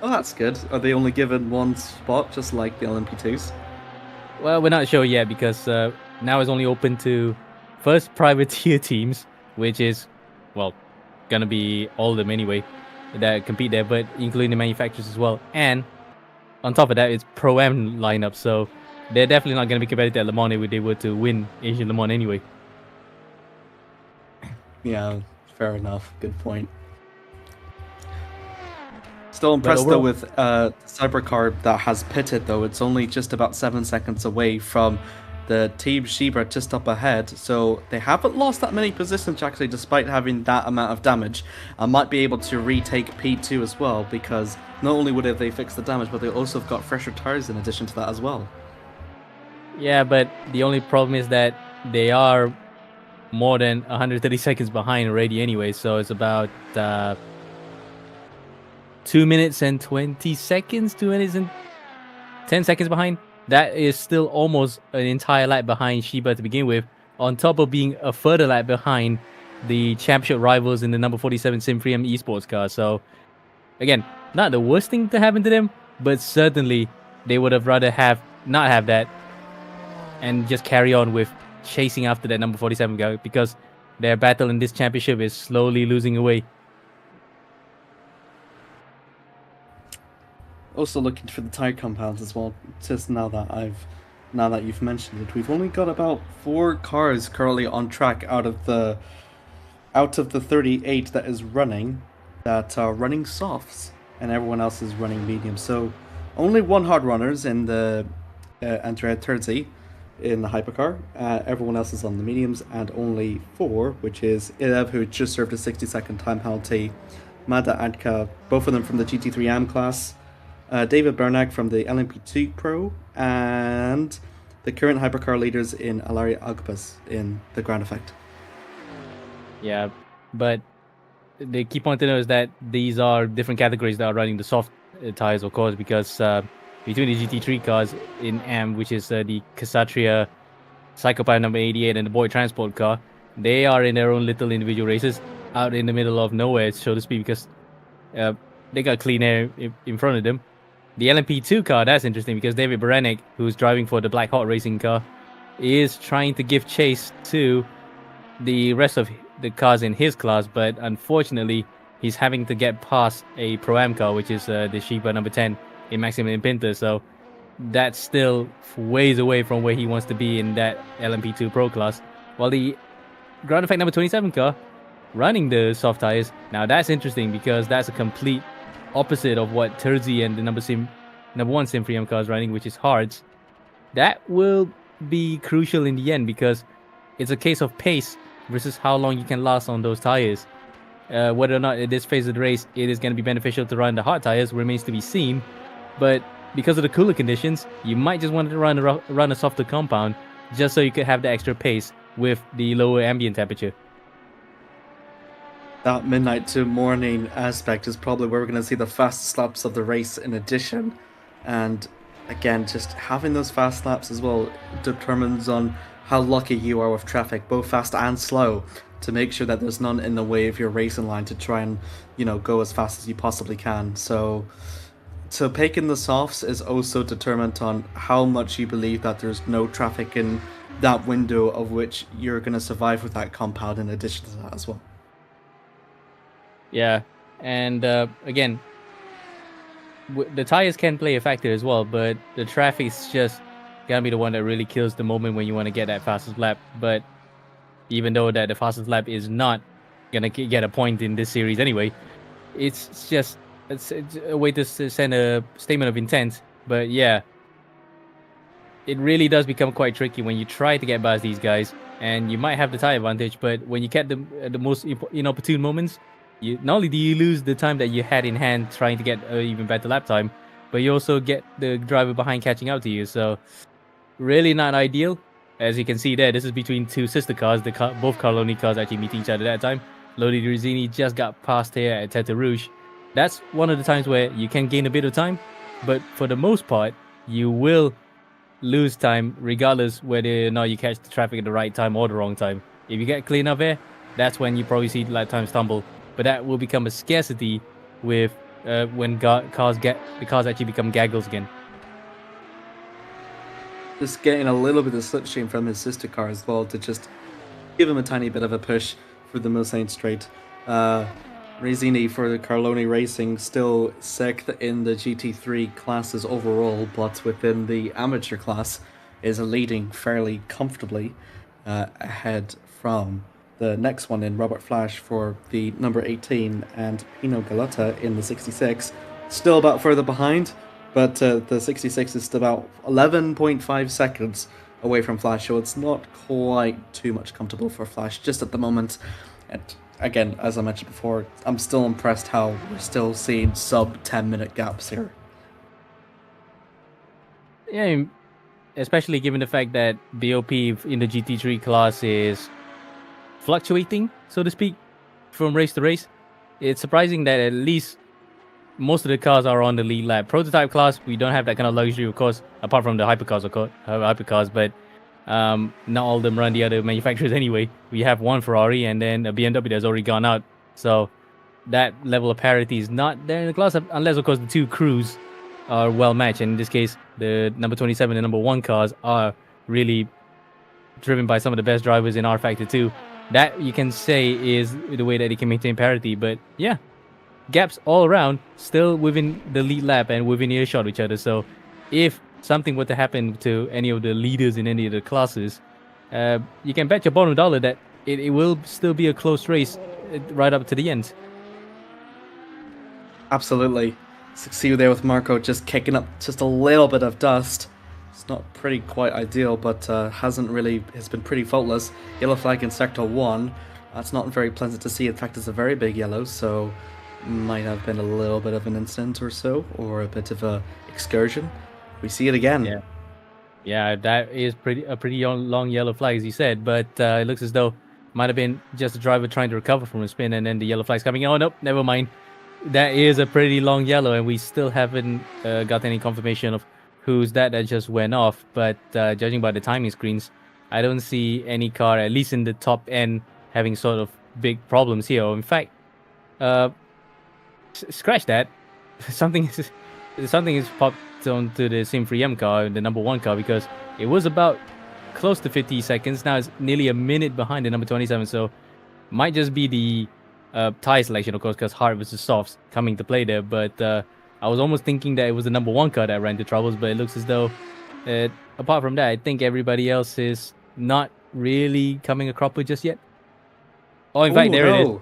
Oh, that's good. Are they only given one spot, just like the LMP2s? Well, we're not sure yet, because now it's only open to first privateer teams, which is, well, going to be all of them anyway that compete there, but including the manufacturers as well. And on top of that, it's Pro-Am lineup, so they're definitely not going to be competitive at Le Mans if they were to win Asian Le Mans anyway. Yeah, fair enough. Good point. Still impressed though with Cybercar that has pitted though. It's only just about 7 seconds away from the Team Sheba just up ahead, so they haven't lost that many positions actually, despite having that amount of damage, and might be able to retake P2 as well, because not only would they fix the damage, but they also have got fresher tires in addition to that as well. Yeah, but the only problem is that they are more than 130 seconds behind already anyway, so it's about 2 minutes and 20 seconds, 2 minutes and 10 seconds behind. That is still almost an entire lap behind Sheba to begin with, on top of being a further lap behind the championship rivals in the number 47 Sim3M eSports car. So, again, not the worst thing to happen to them, but certainly they would have rather not have that and just carry on with chasing after that number 47 guy, because their battle in this championship is slowly losing away. Also looking for the tire compounds as well. Just now that you've mentioned it, we've only got about 4 cars currently on track out of the 38 that is running, that are running softs, and everyone else is running mediums. So only 1 hard runners in the Andrea Terzi in the hypercar. Everyone else is on the mediums, and only 4, which is Ilev, who just served a 60-second time penalty, Mada Adka, both of them from the GT3 AM class, David Bernack from the LMP2 Pro, and the current hypercar leaders in Alari Agpas in the Grand Effect. Yeah, but the key point to know is that these are different categories that are running the soft tires, of course, because between the GT3 cars in M, which is the Ksatria Psychopath number 88 and the Boy Transport car, they are in their own little individual races out in the middle of nowhere, so to speak, because they got clean air in front of them. The LMP2 car, that's interesting because David Berenik, who's driving for the Black Hawk racing car, is trying to give chase to the rest of the cars in his class, but unfortunately, he's having to get past a Pro-Am car, which is the Sheba number 10 in Maximilian Pinter, so that's still ways away from where he wants to be in that LMP2 Pro class. While the Ground Effect number 27 car running the soft tires, now that's interesting because that's a complete opposite of what Terzi and the number 1 Simfrium car is running, which is hards. That will be crucial in the end because it's a case of pace versus how long you can last on those tires. Whether or not at this phase of the race it is going to be beneficial to run the hard tires remains to be seen, but because of the cooler conditions, you might just want to run a softer compound just so you could have the extra pace with the lower ambient temperature. That midnight to morning aspect is probably where we're going to see the fastest laps of the race in addition. And again, just having those fast laps as well determines on how lucky you are with traffic, both fast and slow, to make sure that there's none in the way of your racing line to try and, go as fast as you possibly can. So picking the softs is also determined on how much you believe that there's no traffic in that window of which you're going to survive with that compound in addition to that as well. Yeah, and again, the tires can play a factor as well, but the traffic is just gonna be the one that really kills the moment when you want to get that fastest lap. But even though that the fastest lap is not gonna get a point in this series anyway, it's a way to send a statement of intent. But yeah, it really does become quite tricky when you try to get past these guys, and you might have the tire advantage, but when you get them at the most inopportune moments, not only do you lose the time that you had in hand trying to get an even better lap time, but you also get the driver behind catching up to you. So really not ideal. As you can see there, this is between two sister cars. Both Carloni cars actually meet each other at that time. Lodi Rizzini just got past here at Tete Rouge. That's one of the times where you can gain a bit of time, but for the most part, you will lose time regardless whether or not you catch the traffic at the right time or the wrong time. If you get clean up here, that's when you probably see lap time stumble. But that will become a scarcity with when cars actually become gaggles again. Just getting a little bit of slipstream from his sister car as well to just give him a tiny bit of a push for the Mulsanne straight. Rizzini for the Carloni Racing still 6th in the GT3 classes overall, but within the amateur class is leading fairly comfortably ahead from the next one in Robert Flash for the number 18 and Pino Galata in the 66. Still about further behind, but the 66 is still about 11.5 seconds away from Flash, so it's not quite too much comfortable for Flash just at the moment. And again, as I mentioned before, I'm still impressed how we're still seeing sub 10-minute gaps here. Yeah, especially given the fact that BOP in the GT3 class is fluctuating, so to speak, from race to race. It's surprising that at least most of the cars are on the lead lap. Prototype class, we don't have that kind of luxury, of course, apart from the hypercars, but not all of them run the other manufacturers anyway. We have one Ferrari and then a BMW that's already gone out, so that level of parity is not there in the class, unless of course the two crews are well matched, and in this case the number 27 and number 1 cars are really driven by some of the best drivers in rFactor 2. That you can say is the way that they can maintain parity. But yeah, gaps all around, still within the lead lap and within earshot of each other. So if something were to happen to any of the leaders in any of the classes, you can bet your bottom dollar that it will still be a close race right up to the end. Absolutely. See you there with Marco just kicking up just a little bit of dust. It's not pretty quite ideal, but has been pretty faultless. Yellow flag in sector 1. That's not very pleasant to see. In fact, it's a very big yellow, so might have been a little bit of an incident or so, or a bit of a excursion. We see it again. Yeah, that is a pretty long yellow flag, as you said, but it looks as though might have been just the driver trying to recover from a spin, and then the yellow flag's coming. Oh, nope, never mind. That is a pretty long yellow, and we still haven't got any confirmation of who's that just went off. But judging by the timing screens, I don't see any car, at least in the top end, having sort of big problems here. In fact, scratch that. Something is popped onto the Sim 3M car, the number 1 car, because it was about close to 50 seconds. Now it's nearly a minute behind the number 27, so might just be the tire selection, of course, because hard versus softs coming to play there. But I was almost thinking that it was the number 1 car that ran into troubles, but it looks as though, apart from that, I think everybody else is not really coming a cropper just yet. Oh, in fact, there it is.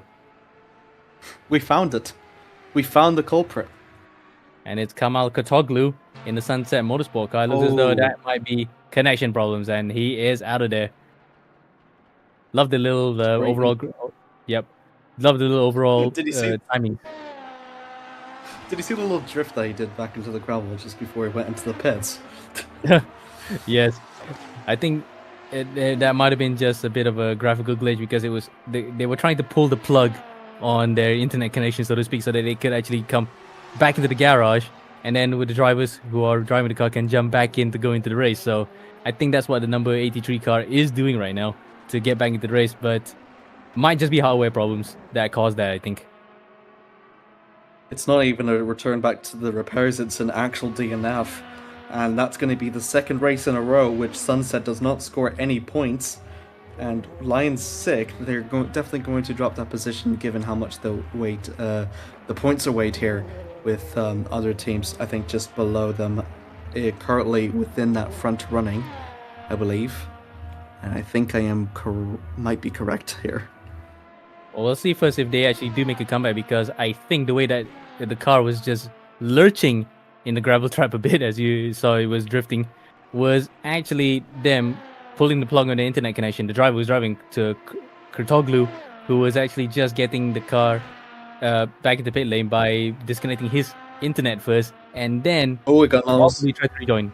We found it. We found the culprit. And it's Kamal Kotoglu in the Sunset Motorsport car. It looks as though that might be connection problems, and he is out of there. Love the little overall... Yep. Love the little overall timing. Did you see the little drift that he did back into the gravel just before he went into the pits? Yes. I think that might have been just a bit of a graphical glitch, because it was they were trying to pull the plug on their internet connection, so to speak, so that they could actually come back into the garage, and then with the drivers who are driving the car can jump back in to go into the race. So I think that's what the number 83 car is doing right now, to get back into the race, but might just be hardware problems that caused that, I think. It's not even a return back to the repairs, it's an actual DNF. And that's going to be the second race in a row which Sunset does not score any points. And Lion's sick, they're definitely going to drop that position given how much the points are weighed here with other teams, I think, just below them, currently within that front running, I believe. And I think I am might be correct here. Well, we'll see first if they actually do make a comeback, because I think the way that the car was just lurching in the gravel trap a bit, as you saw it was drifting, was actually them pulling the plug on the internet connection. The driver was driving to Kurtoglu, who was actually just getting the car back in the pit lane by disconnecting his internet first, and then it got lost. Probably tried to rejoin.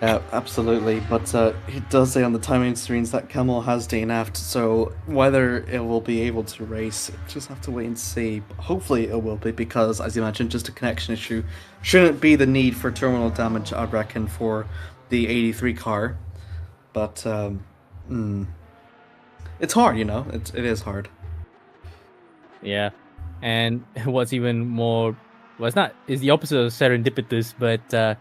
Yeah, absolutely. But it does say on the timing screens that Camel has DNF'd, so whether it will be able to race, just have to wait and see. Hopefully it will be, because, as you mentioned, just a connection issue. Shouldn't be the need for terminal damage, I reckon, for the 83 car. But it's hard, you know? It is hard. Yeah. And what's even more... Well, it's the opposite of serendipitous, but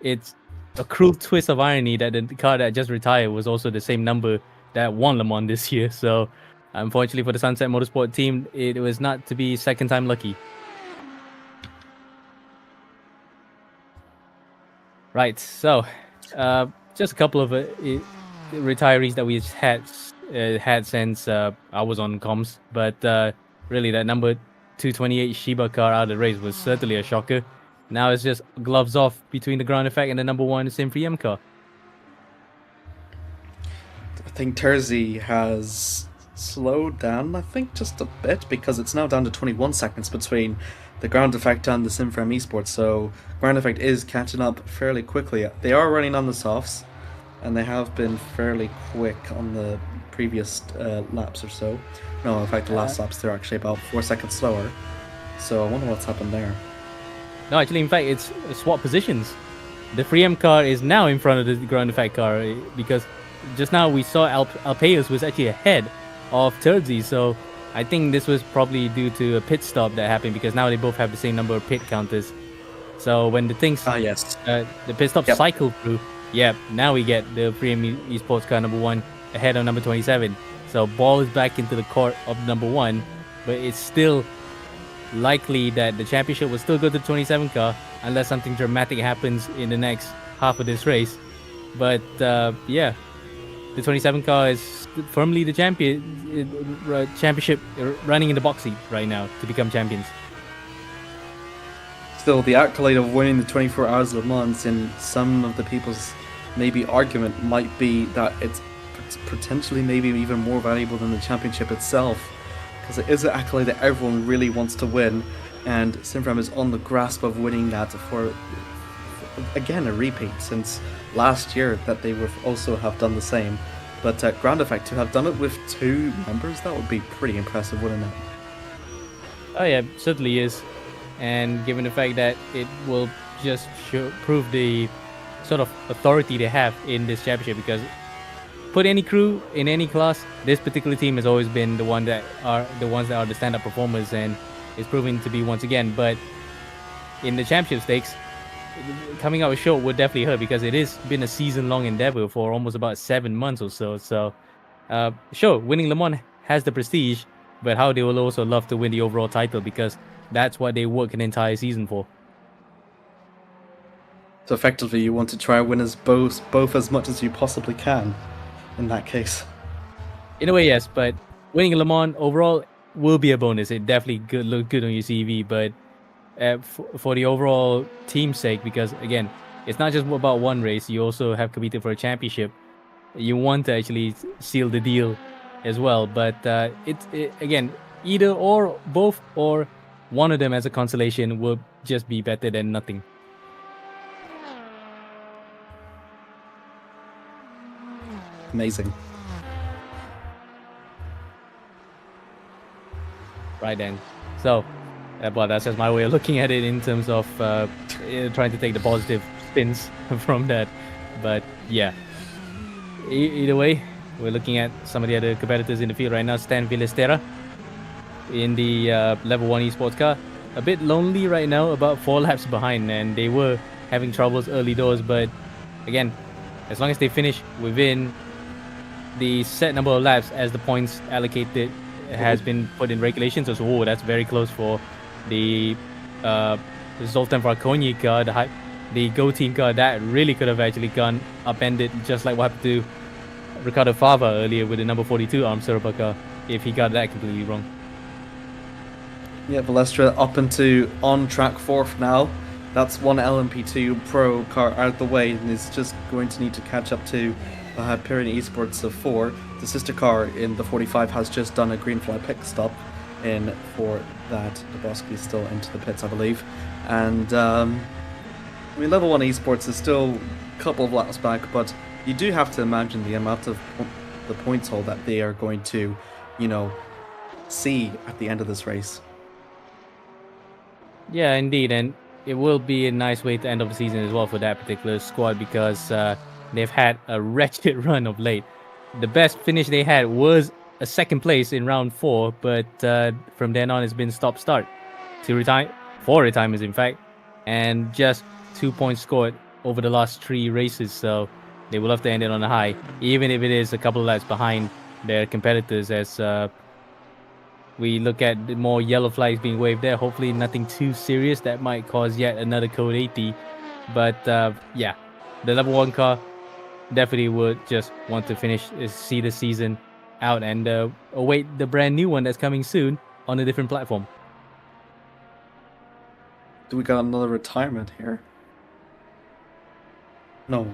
it's a cruel twist of irony that the car that just retired was also the same number that won Le Mans this year. So, unfortunately for the Sunset Motorsport team, it was not to be second time lucky. Right, so just a couple of retirees that we had since I was on comms, but really that number 228 Shiba car out of the race was certainly a shocker. Now it's just gloves off between the ground effect and the number 1 Sim 3M car. I think Terzi has slowed down, I think, just a bit, because it's now down to 21 seconds between the ground effect and the Sim 3M eSport, so ground effect is catching up fairly quickly. They are running on the softs, and they have been fairly quick on the previous laps or so. No, in fact, the last laps they're actually about 4 seconds slower, so I wonder what's happened there. No, actually, in fact, it's swap positions. The 3M car is now in front of the ground effect car, because just now we saw Alpeus was actually ahead of Terzi, so I think this was probably due to a pit stop that happened, because now they both have the same number of pit counters. So when the things, the pit stop cycle through, now we get the 3M eSports car number 1 ahead of number 27. So ball is back into the court of number 1, but it's still likely that the championship will still go to the 27 car unless something dramatic happens in the next half of this race. But the 27 car is firmly the championship running in the box seat right now to become champions. Still, the accolade of winning the 24 Hours of Le Mans in some of the people's maybe argument might be that it's potentially maybe even more valuable than the championship itself, because it is an accolade that everyone really wants to win, and Sim 3M is on the grasp of winning that for again, a repeat since last year that they would also have done the same. But Ground Effect to have done it with 2 members, that would be pretty impressive, wouldn't it? Oh yeah, certainly is. And given the fact that it will just prove the sort of authority they have in this championship, because put any crew in any class, this particular team has always been the ones that are the stand-up performers, and is proving to be once again. But in the championship stakes, coming out short would definitely hurt, because it has been a season-long endeavor for almost about 7 months or so. So, sure, winning Le Mans has the prestige, but how they will also love to win the overall title, because that's what they work an entire season for. So effectively, you want to try and win as both as much as you possibly can, in that case. In a way, yes, but winning Le Mans overall will be a bonus. It definitely look good on your CV, but for the overall team's sake, because again, it's not just about one race, you also have competed for a championship. You want to actually seal the deal as well, but again, either or, both, or one of them as a consolation will just be better than nothing. Amazing. Right then. So, well, that's just my way of looking at it in terms of trying to take the positive spins from that. But yeah, either way, we're looking at some of the other competitors in the field right now. Stan Villestera in the level 1 esports car. A bit lonely right now, about 4 laps behind, and they were having troubles early doors. But again, as long as they finish within the set number of laps as the points allocated has been put in regulations, so that's very close for the Zoltan Varkonyi car, the Go Team car. That really could have actually gone upended, just like what happened to Ricardo Fava earlier with the number 42 Arm Serba car, if he got that completely wrong. Yeah, Balestra up into on track 4th now. That's one LMP2 Pro car out of the way, and is just going to need to catch up to Pyrenean Esports of 4. The sister car in the 45 has just done a green flag pit stop in for that. Dabrowski's still into the pits, I believe. And I mean, level 1 esports is still a couple of laps back, but you do have to imagine the amount of the points haul that they are going to, see at the end of this race. Yeah, indeed, and it will be a nice way to end off the season as well for that particular squad, because they've had a wretched run of late. The best finish they had was a 2nd place in round 4, but from then on it's been stop-start. 4 retirements in fact, and just 2 points scored over the last 3 races, so they will have to end it on a high, even if it is a couple of laps behind their competitors, as we look at the more yellow flags being waved there. Hopefully nothing too serious that might cause yet another code 80, but yeah, the level 1 car definitely would just want to see the season out, and await the brand new one that's coming soon on a different platform. Do we got another retirement here? No.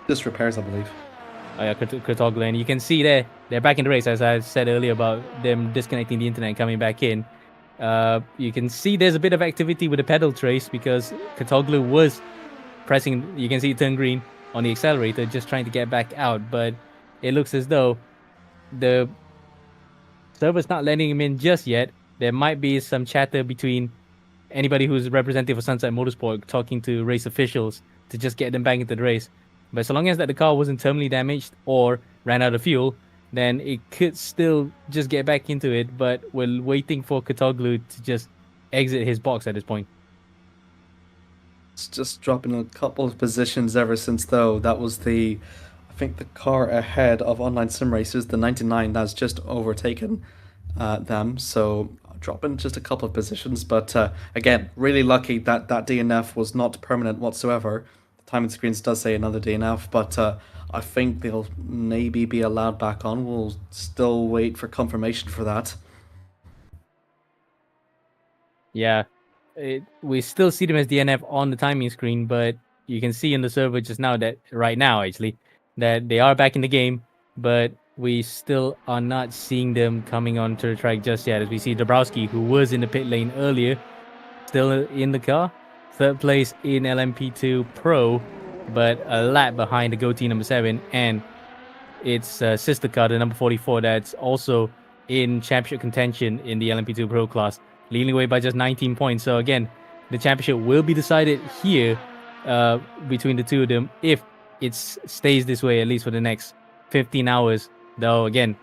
Just repairs, I believe. Oh yeah, Kurtoglu, and you can see they're back in the race, as I said earlier about them disconnecting the internet and coming back in. You can see there's a bit of activity with the pedal trace, because Kurtoglu was pressing, you can see it turn green on the accelerator, just trying to get back out, but it looks as though the server's not letting him in just yet. There might be some chatter between anybody who's representative of Sunset Motorsport talking to race officials to just get them back into the race. But so long as that the car wasn't terminally damaged or ran out of fuel, then it could still just get back into it. But we're waiting for Kurtoglu to just exit his box at this point. It's just dropping a couple of positions ever since, though. That was I think the car ahead of Online Sim Racers, the 99, that's just overtaken them. So dropping just a couple of positions. But again, really lucky that DNF was not permanent whatsoever. The timing screens does say another DNF, but I think they'll maybe be allowed back on. We'll still wait for confirmation for that. Yeah, we still see them as DNF on the timing screen, but you can see in the server just now that that they are back in the game, but we still are not seeing them coming onto the track just yet, as we see Dabrowski, who was in the pit lane earlier, still in the car. 3rd place in LMP2 Pro, but a lap behind the Go Team number 7, and its sister car, the number 44, that's also in championship contention in the LMP2 Pro class, leading away by just 19 points. So again, the championship will be decided here between the two of them if it stays this way, at least for the next 15 hours. Though again,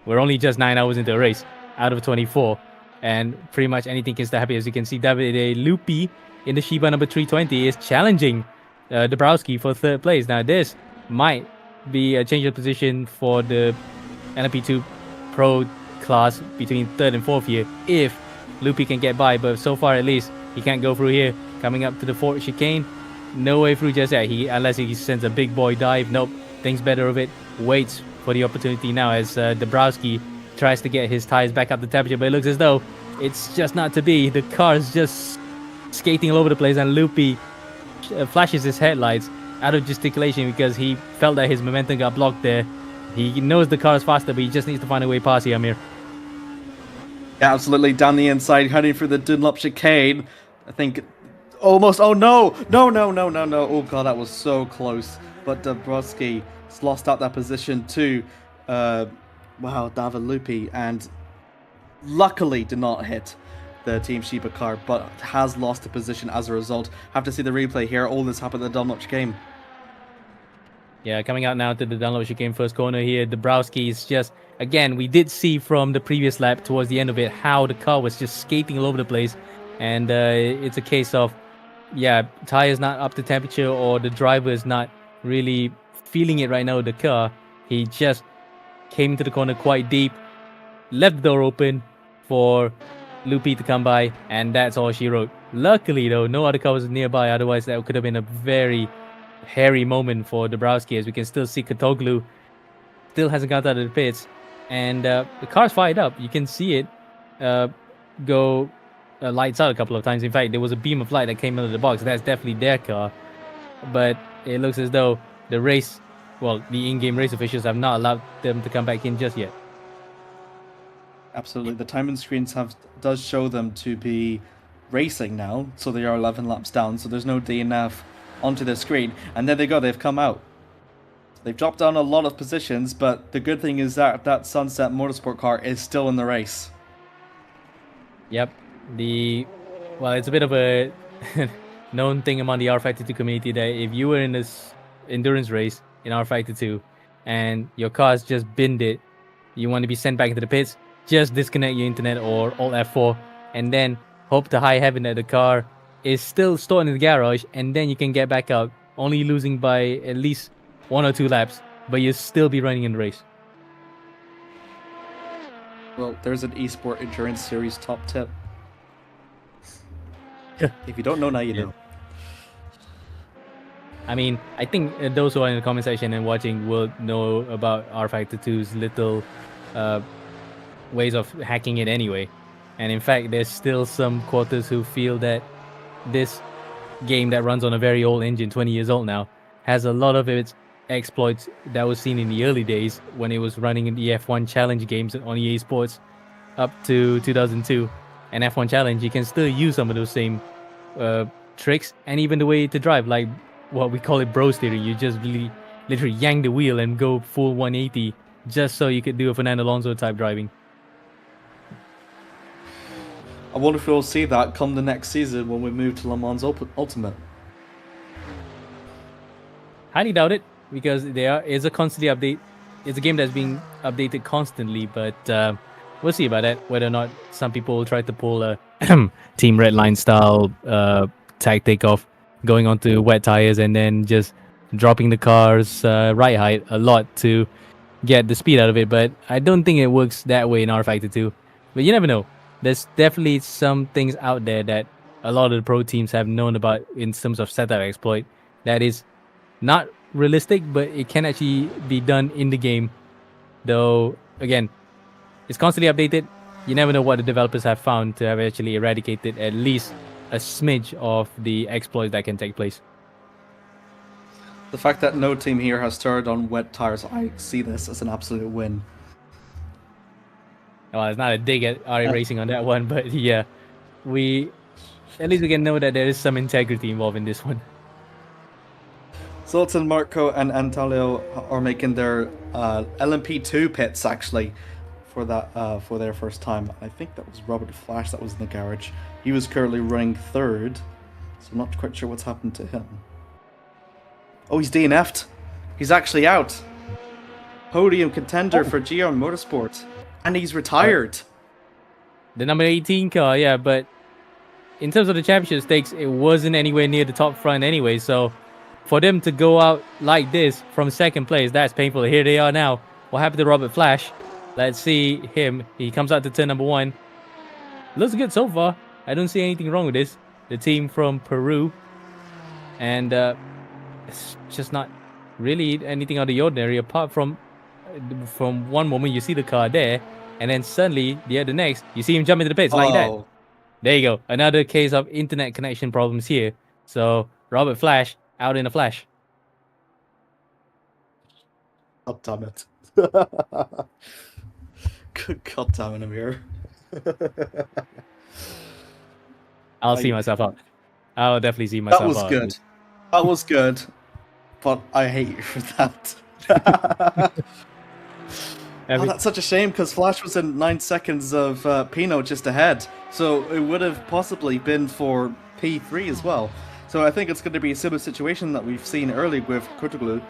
we're only just 9 hours into a race out of 24, and pretty much anything can still happen. As you can see, Davide Lupi in the Shiba number 320 is challenging Dabrowski for third place. Now this might be a change of position for the LMP2 Pro class between third and fourth here if Lupi can get by, but so far at least he can't go through here. Coming up to the fourth chicane, no way through just yet. Unless he sends a big boy dive. Nope, thinks better of it, waits for the opportunity now as Dabrowski tries to get his tires back up the temperature, but it looks as though it's just not to be. The car's just skating all over the place, and Lupi flashes his headlights out of gesticulation because he felt that his momentum got blocked there. He knows the car is faster, but he just needs to find a way past here, Amir. Yeah, absolutely. Down the inside, heading for the Dunlop chicane. I think almost. Oh no! No! Oh god, that was so close. But Dabrowski lost out that position to David Lupi, and luckily did not hit the Team Shiba car, but has lost a position as a result. Have to see the replay here. All this happened at the Dunlop chicane. Yeah, coming out now to the Dunlop chicane first corner here. Dabrowski is just, again, we did see from the previous lap towards the end of it how the car was just skating all over the place. And it's a case of, yeah, tires not up to temperature, or the driver is not really feeling it right now with the car. He just came into the corner quite deep, left the door open for Lupi to come by, and that's all she wrote. Luckily, though, no other car was nearby. Otherwise, that could have been a very hairy moment for Dabrowski, as we can still see Katoglu still hasn't got out of the pits, and the car's fired up. You can see it go lights out a couple of times. In fact, there was a beam of light that came out of the box. That's definitely their car, but it looks as though the in-game race officials have not allowed them to come back in just yet. Absolutely. The timing screens does show them to be racing now, so they are 11 laps down, so there's no DNF onto the screen, and there they go, they've come out. They've dropped down a lot of positions, but the good thing is that Sunset Motorsport car is still in the race. Yep. It's a bit of a known thing among the rFactor 2 community that if you were in this endurance race in rFactor 2 and your car's just binned it, you want to be sent back into the pits, just disconnect your internet or Alt F4, and then hope to high heaven that the car is still stored in the garage, and then you can get back out, only losing by at least 1 or 2 laps, but you'll still be running in the race. Well, there's an eSport Endurance Series top tip. If you don't know now, you know. I mean, I think those who are in the comment section and watching will know about rFactor 2's little ways of hacking it anyway. And in fact, there's still some quarters who feel that this game that runs on a very old engine, 20 years old now, has a lot of its exploits that was seen in the early days when it was running in the F1 Challenge games on EA Sports up to 2002. And F1 Challenge, you can still use some of those same tricks, and even the way to drive, like what we call it bro steering. You just literally yank the wheel and go full 180 just so you could do a Fernando Alonso type driving. I wonder if we'll see that come the next season when we move to Le Mans Ultimate. Highly doubt it, because there is a constantly update. It's a game that's being updated constantly, but we'll see about that. Whether or not some people will try to pull a Team Redline style tactic of going onto wet tires and then just dropping the car's ride height a lot to get the speed out of it. But I don't think it works that way in rFactor 2. But you never know. There's definitely some things out there that a lot of the pro teams have known about in terms of setup exploit that is not realistic, but it can actually be done in the game. Though, again, it's constantly updated. You never know what the developers have found to have actually eradicated at least a smidge of the exploits that can take place. The fact that no team here has started on wet tires, I see this as an absolute win. Well, it's not a dig at RA Racing on that one, but yeah, at least we can know that there is some integrity involved in this one. Zoltan, Marco, and Antalio are making their LMP2 pits actually for their first time. I think that was Robert Flash that was in the garage. He was currently running third, so I'm not quite sure what's happened to him. Oh, he's DNF'd. He's actually out. Podium contender for GR Motorsport, and he's retired. The number 18 car, yeah, but in terms of the championship stakes, it wasn't anywhere near the top front anyway, so for them to go out like this from second place, that's painful. Here they are now. What happened to Robert Flash? Let's see him. He comes out to turn number 1. Looks good so far. I don't see anything wrong with this. The team from Peru. And it's just not really anything out of the ordinary, apart from one moment you see the car there, and then suddenly the next you see him jump into the pits like that. There you go. Another case of internet connection problems here. So Robert Flash out in a flash. God damn it. Good God damn it, Amir. I'll see myself out. I'll definitely see myself out. That was good. That was good. But I hate you for that. That's such a shame because Flash was in 9 seconds of Pino just ahead. So it would have possibly been for P3 as well. So I think it's going to be a similar situation that we've seen early with Kurtoglu,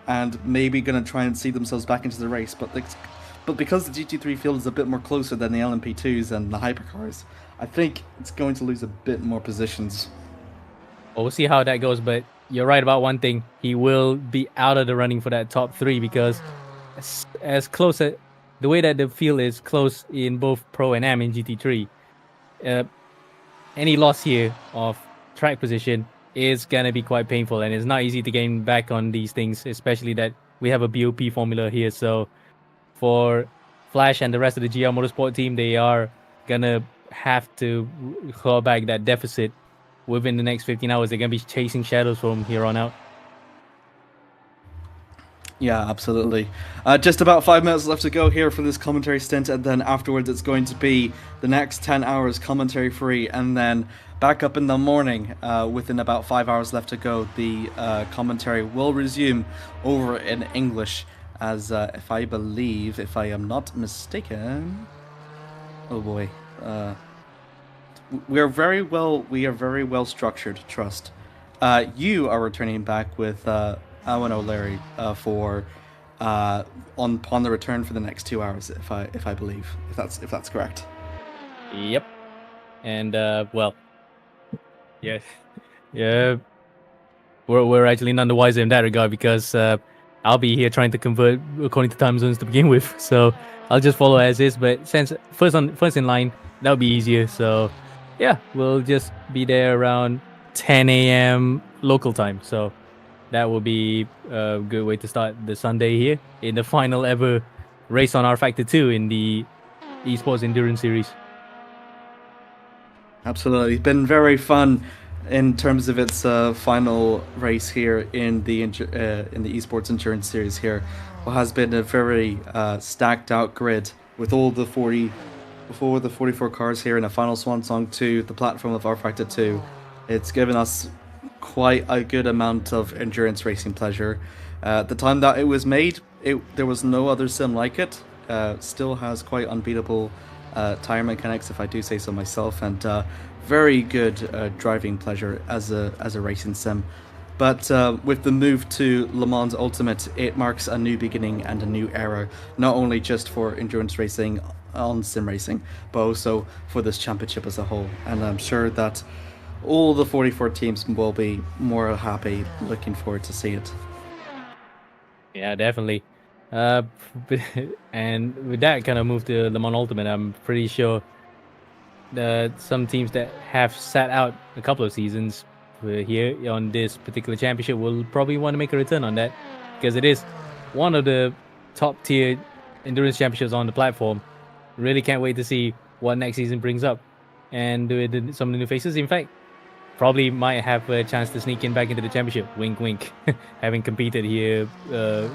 and maybe going to try and see themselves back into the race. But because the GT3 field is a bit more closer than the LMP2s and the hypercars, I think it's going to lose a bit more positions. Well, we'll see how that goes, but you're right about one thing. He will be out of the running for that top 3 because as close as the way that the field is close in both Pro and Am in GT3, any loss here of track position is gonna be quite painful, and it's not easy to gain back on these things, especially that we have a BOP formula here. So for Flash and the rest of the GR Motorsport team, they are gonna have to claw back that deficit within the next 15 hours. They're gonna be chasing shadows from here on out. Yeah, absolutely. Just about 5 minutes left to go here for this commentary stint, and then afterwards it's going to be the next 10 hours commentary free, and then back up in the morning within about 5 hours left to go. The commentary will resume over in English, as if I am not mistaken, oh boy, we are very well structured, trust. You are returning back with Owen O'Leary for upon the return for the next 2 hours, if I believe, if that's correct. Yep. And well, yeah, we're actually none the wiser in that regard, because I'll be here trying to convert according to time zones to begin with, so I'll just follow as is. But since first in line, that'll be easier. So yeah, we'll just be there around 10 a.m. local time. So that will be a good way to start the Sunday here in the final ever race on rFactor 2 in the eSports Endurance Series. Absolutely. It's been very fun in terms of its final race here in the eSports Endurance Series here. What has been a very stacked out grid with all the 44 cars here in a final swan song to the platform of rFactor 2. It's given us quite a good amount of endurance racing pleasure. At the time that it was made, there was no other sim like it. Still has quite unbeatable tire mechanics, if I do say so myself, and very good driving pleasure as a racing sim. But with the move to Le Mans Ultimate, it marks a new beginning and a new era, not only just for endurance racing on sim racing, but also for this championship as a whole. And I'm sure that all the 44 teams will be more happy, looking forward to see it. Yeah, definitely. And with that kind of move to Le Mans Ultimate, I'm pretty sure that some teams that have sat out a couple of seasons here on this particular championship will probably want to make a return on that, because it is one of the top tier endurance championships on the platform. Really can't wait to see what next season brings up, and with some of the new faces. In fact, probably might have a chance to sneak in back into the championship. Wink, wink. Having competed here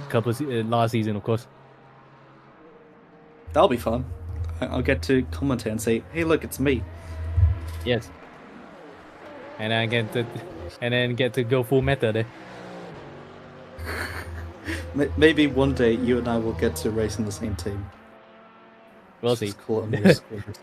couple of last season, of course. That'll be fun. I'll get to commentate and say, "Hey, look, it's me." Yes. And I get to, and then get to go full meta there. Maybe one day you and I will get to race in the same team. We'll see. Just call it Amir's quarters.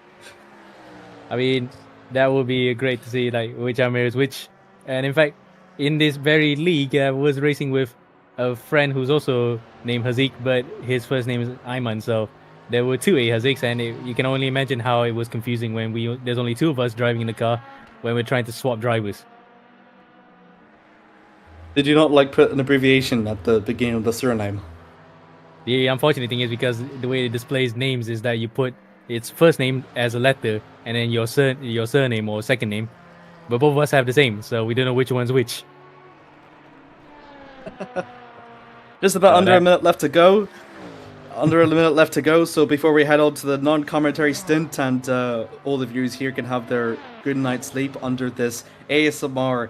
I mean, that would be great to see, like, which Amir is which. And in fact, in this very league, I was racing with a friend who's also named Hazik, but his first name is Ayman. So there were two Haziks, and you can only imagine how it was confusing when there's only two of us driving in the car when we're trying to swap drivers. Did you not like put an abbreviation at the beginning of the surname? The unfortunate thing is because the way it displays names is that you put its first name as a letter and then your surname or second name, but both of us have the same, so we don't know which one's which. Just about under a minute left to go. So before we head on to the non-commentary stint, and all the viewers here can have their good night's sleep under this ASMR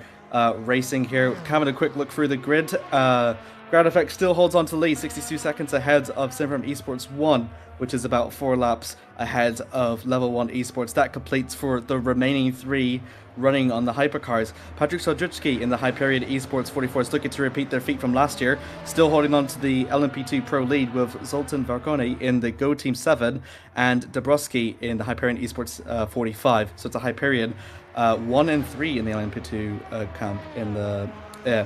racing here. Having a quick look through the grid. rFactor still holds on to lead, 62 seconds ahead of Simfram Esports 1, which is about 4 laps ahead of Level 1 Esports. That completes for the remaining 3 running on the hypercars. Patrick Sodritsky in the Hyperion Esports 44 is looking to repeat their feat from last year, still holding on to the LMP2 Pro lead with Zoltan Vargoni in the Go Team 7 and Dabrowski in the Hyperion Esports 45. So it's a Hyperion 1 and 3 in the LMP2 camp in the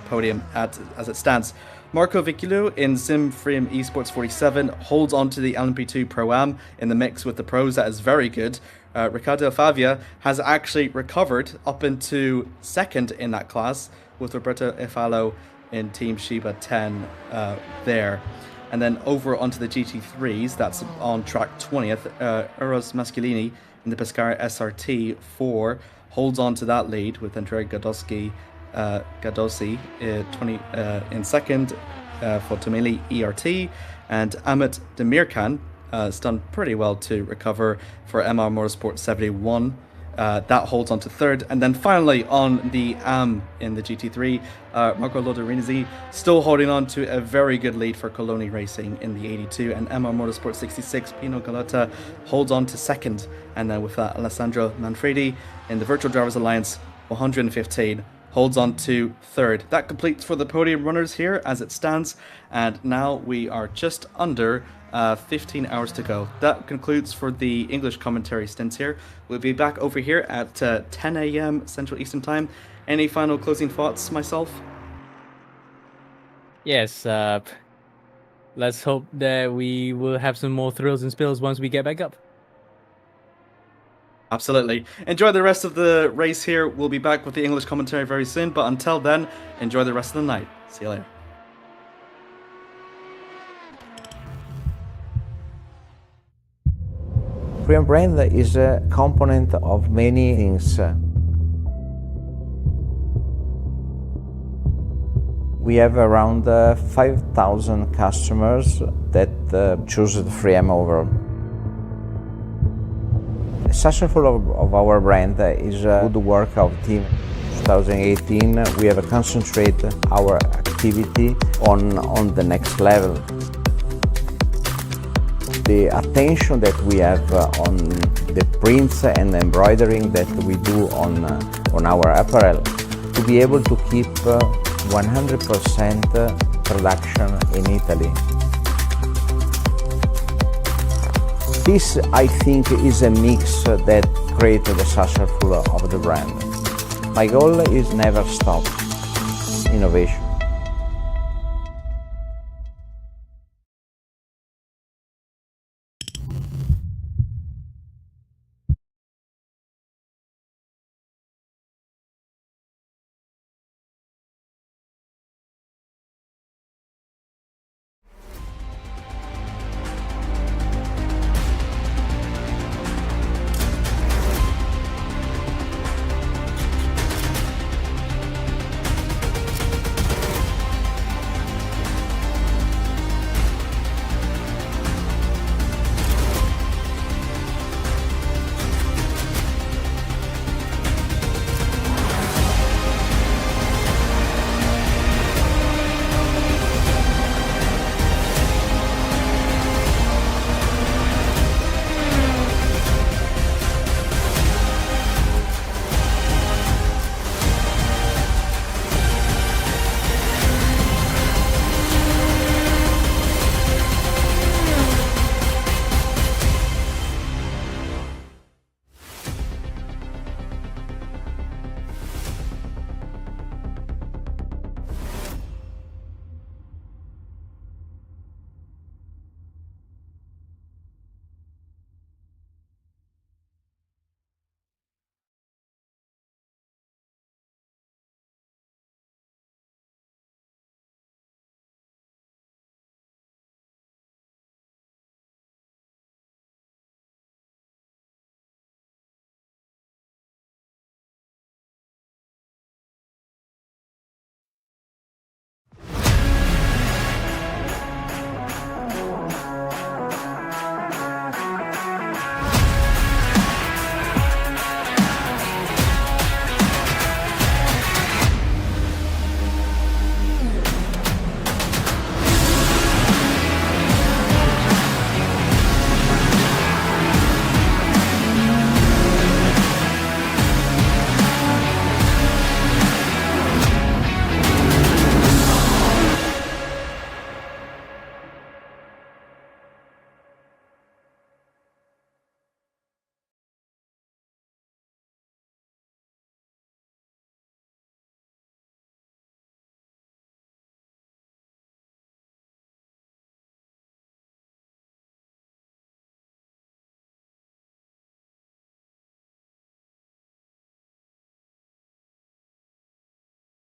podium as it stands. Marco Viculu in Simfram Esports 47 holds on to the LMP2 Pro-Am in the mix with the pros. That is very good. Ricardo Favia has actually recovered up into second in that class with Roberto Efalo in Team Shiba 10 there. And then over onto the GT3s, that's on track 20th. Eros Masculini in the Pescara SRT 4 holds on to that lead with Andrea Gadossi in second for Tomili ERT, and Amit Demirkan has done pretty well to recover for MR Motorsport 71. That holds on to third, and then finally on the AM in the GT3, Marco Lodorinzi still holding on to a very good lead for Coloni Racing in the 82, and MR Motorsport 66, Pino Galata holds on to second, and then with that Alessandro Manfredi in the Virtual Drivers Alliance 115 holds on to third. That completes for the podium runners here as it stands, and now we are just under 15 hours to go. That concludes for the English commentary stints here. We'll be back over here at 10 a.m. Central Eastern Time. Any final closing thoughts, myself? Yes, let's hope that we will have some more thrills and spills once we get back up. Absolutely. Enjoy the rest of the race here. We'll be back with the English commentary very soon, but until then, enjoy the rest of the night. See you later. Freedom brand is a component of many things. We have around 5,000 customers that choose the Freedom overall. Successful of our brand is good work of team. 2018 we have concentrated our activity on the next level. The attention that we have on the prints and embroidering that we do on our apparel, to be able to keep 100% production in Italy. This, I think, is a mix that creates the successful of the brand. My goal is never stop innovation.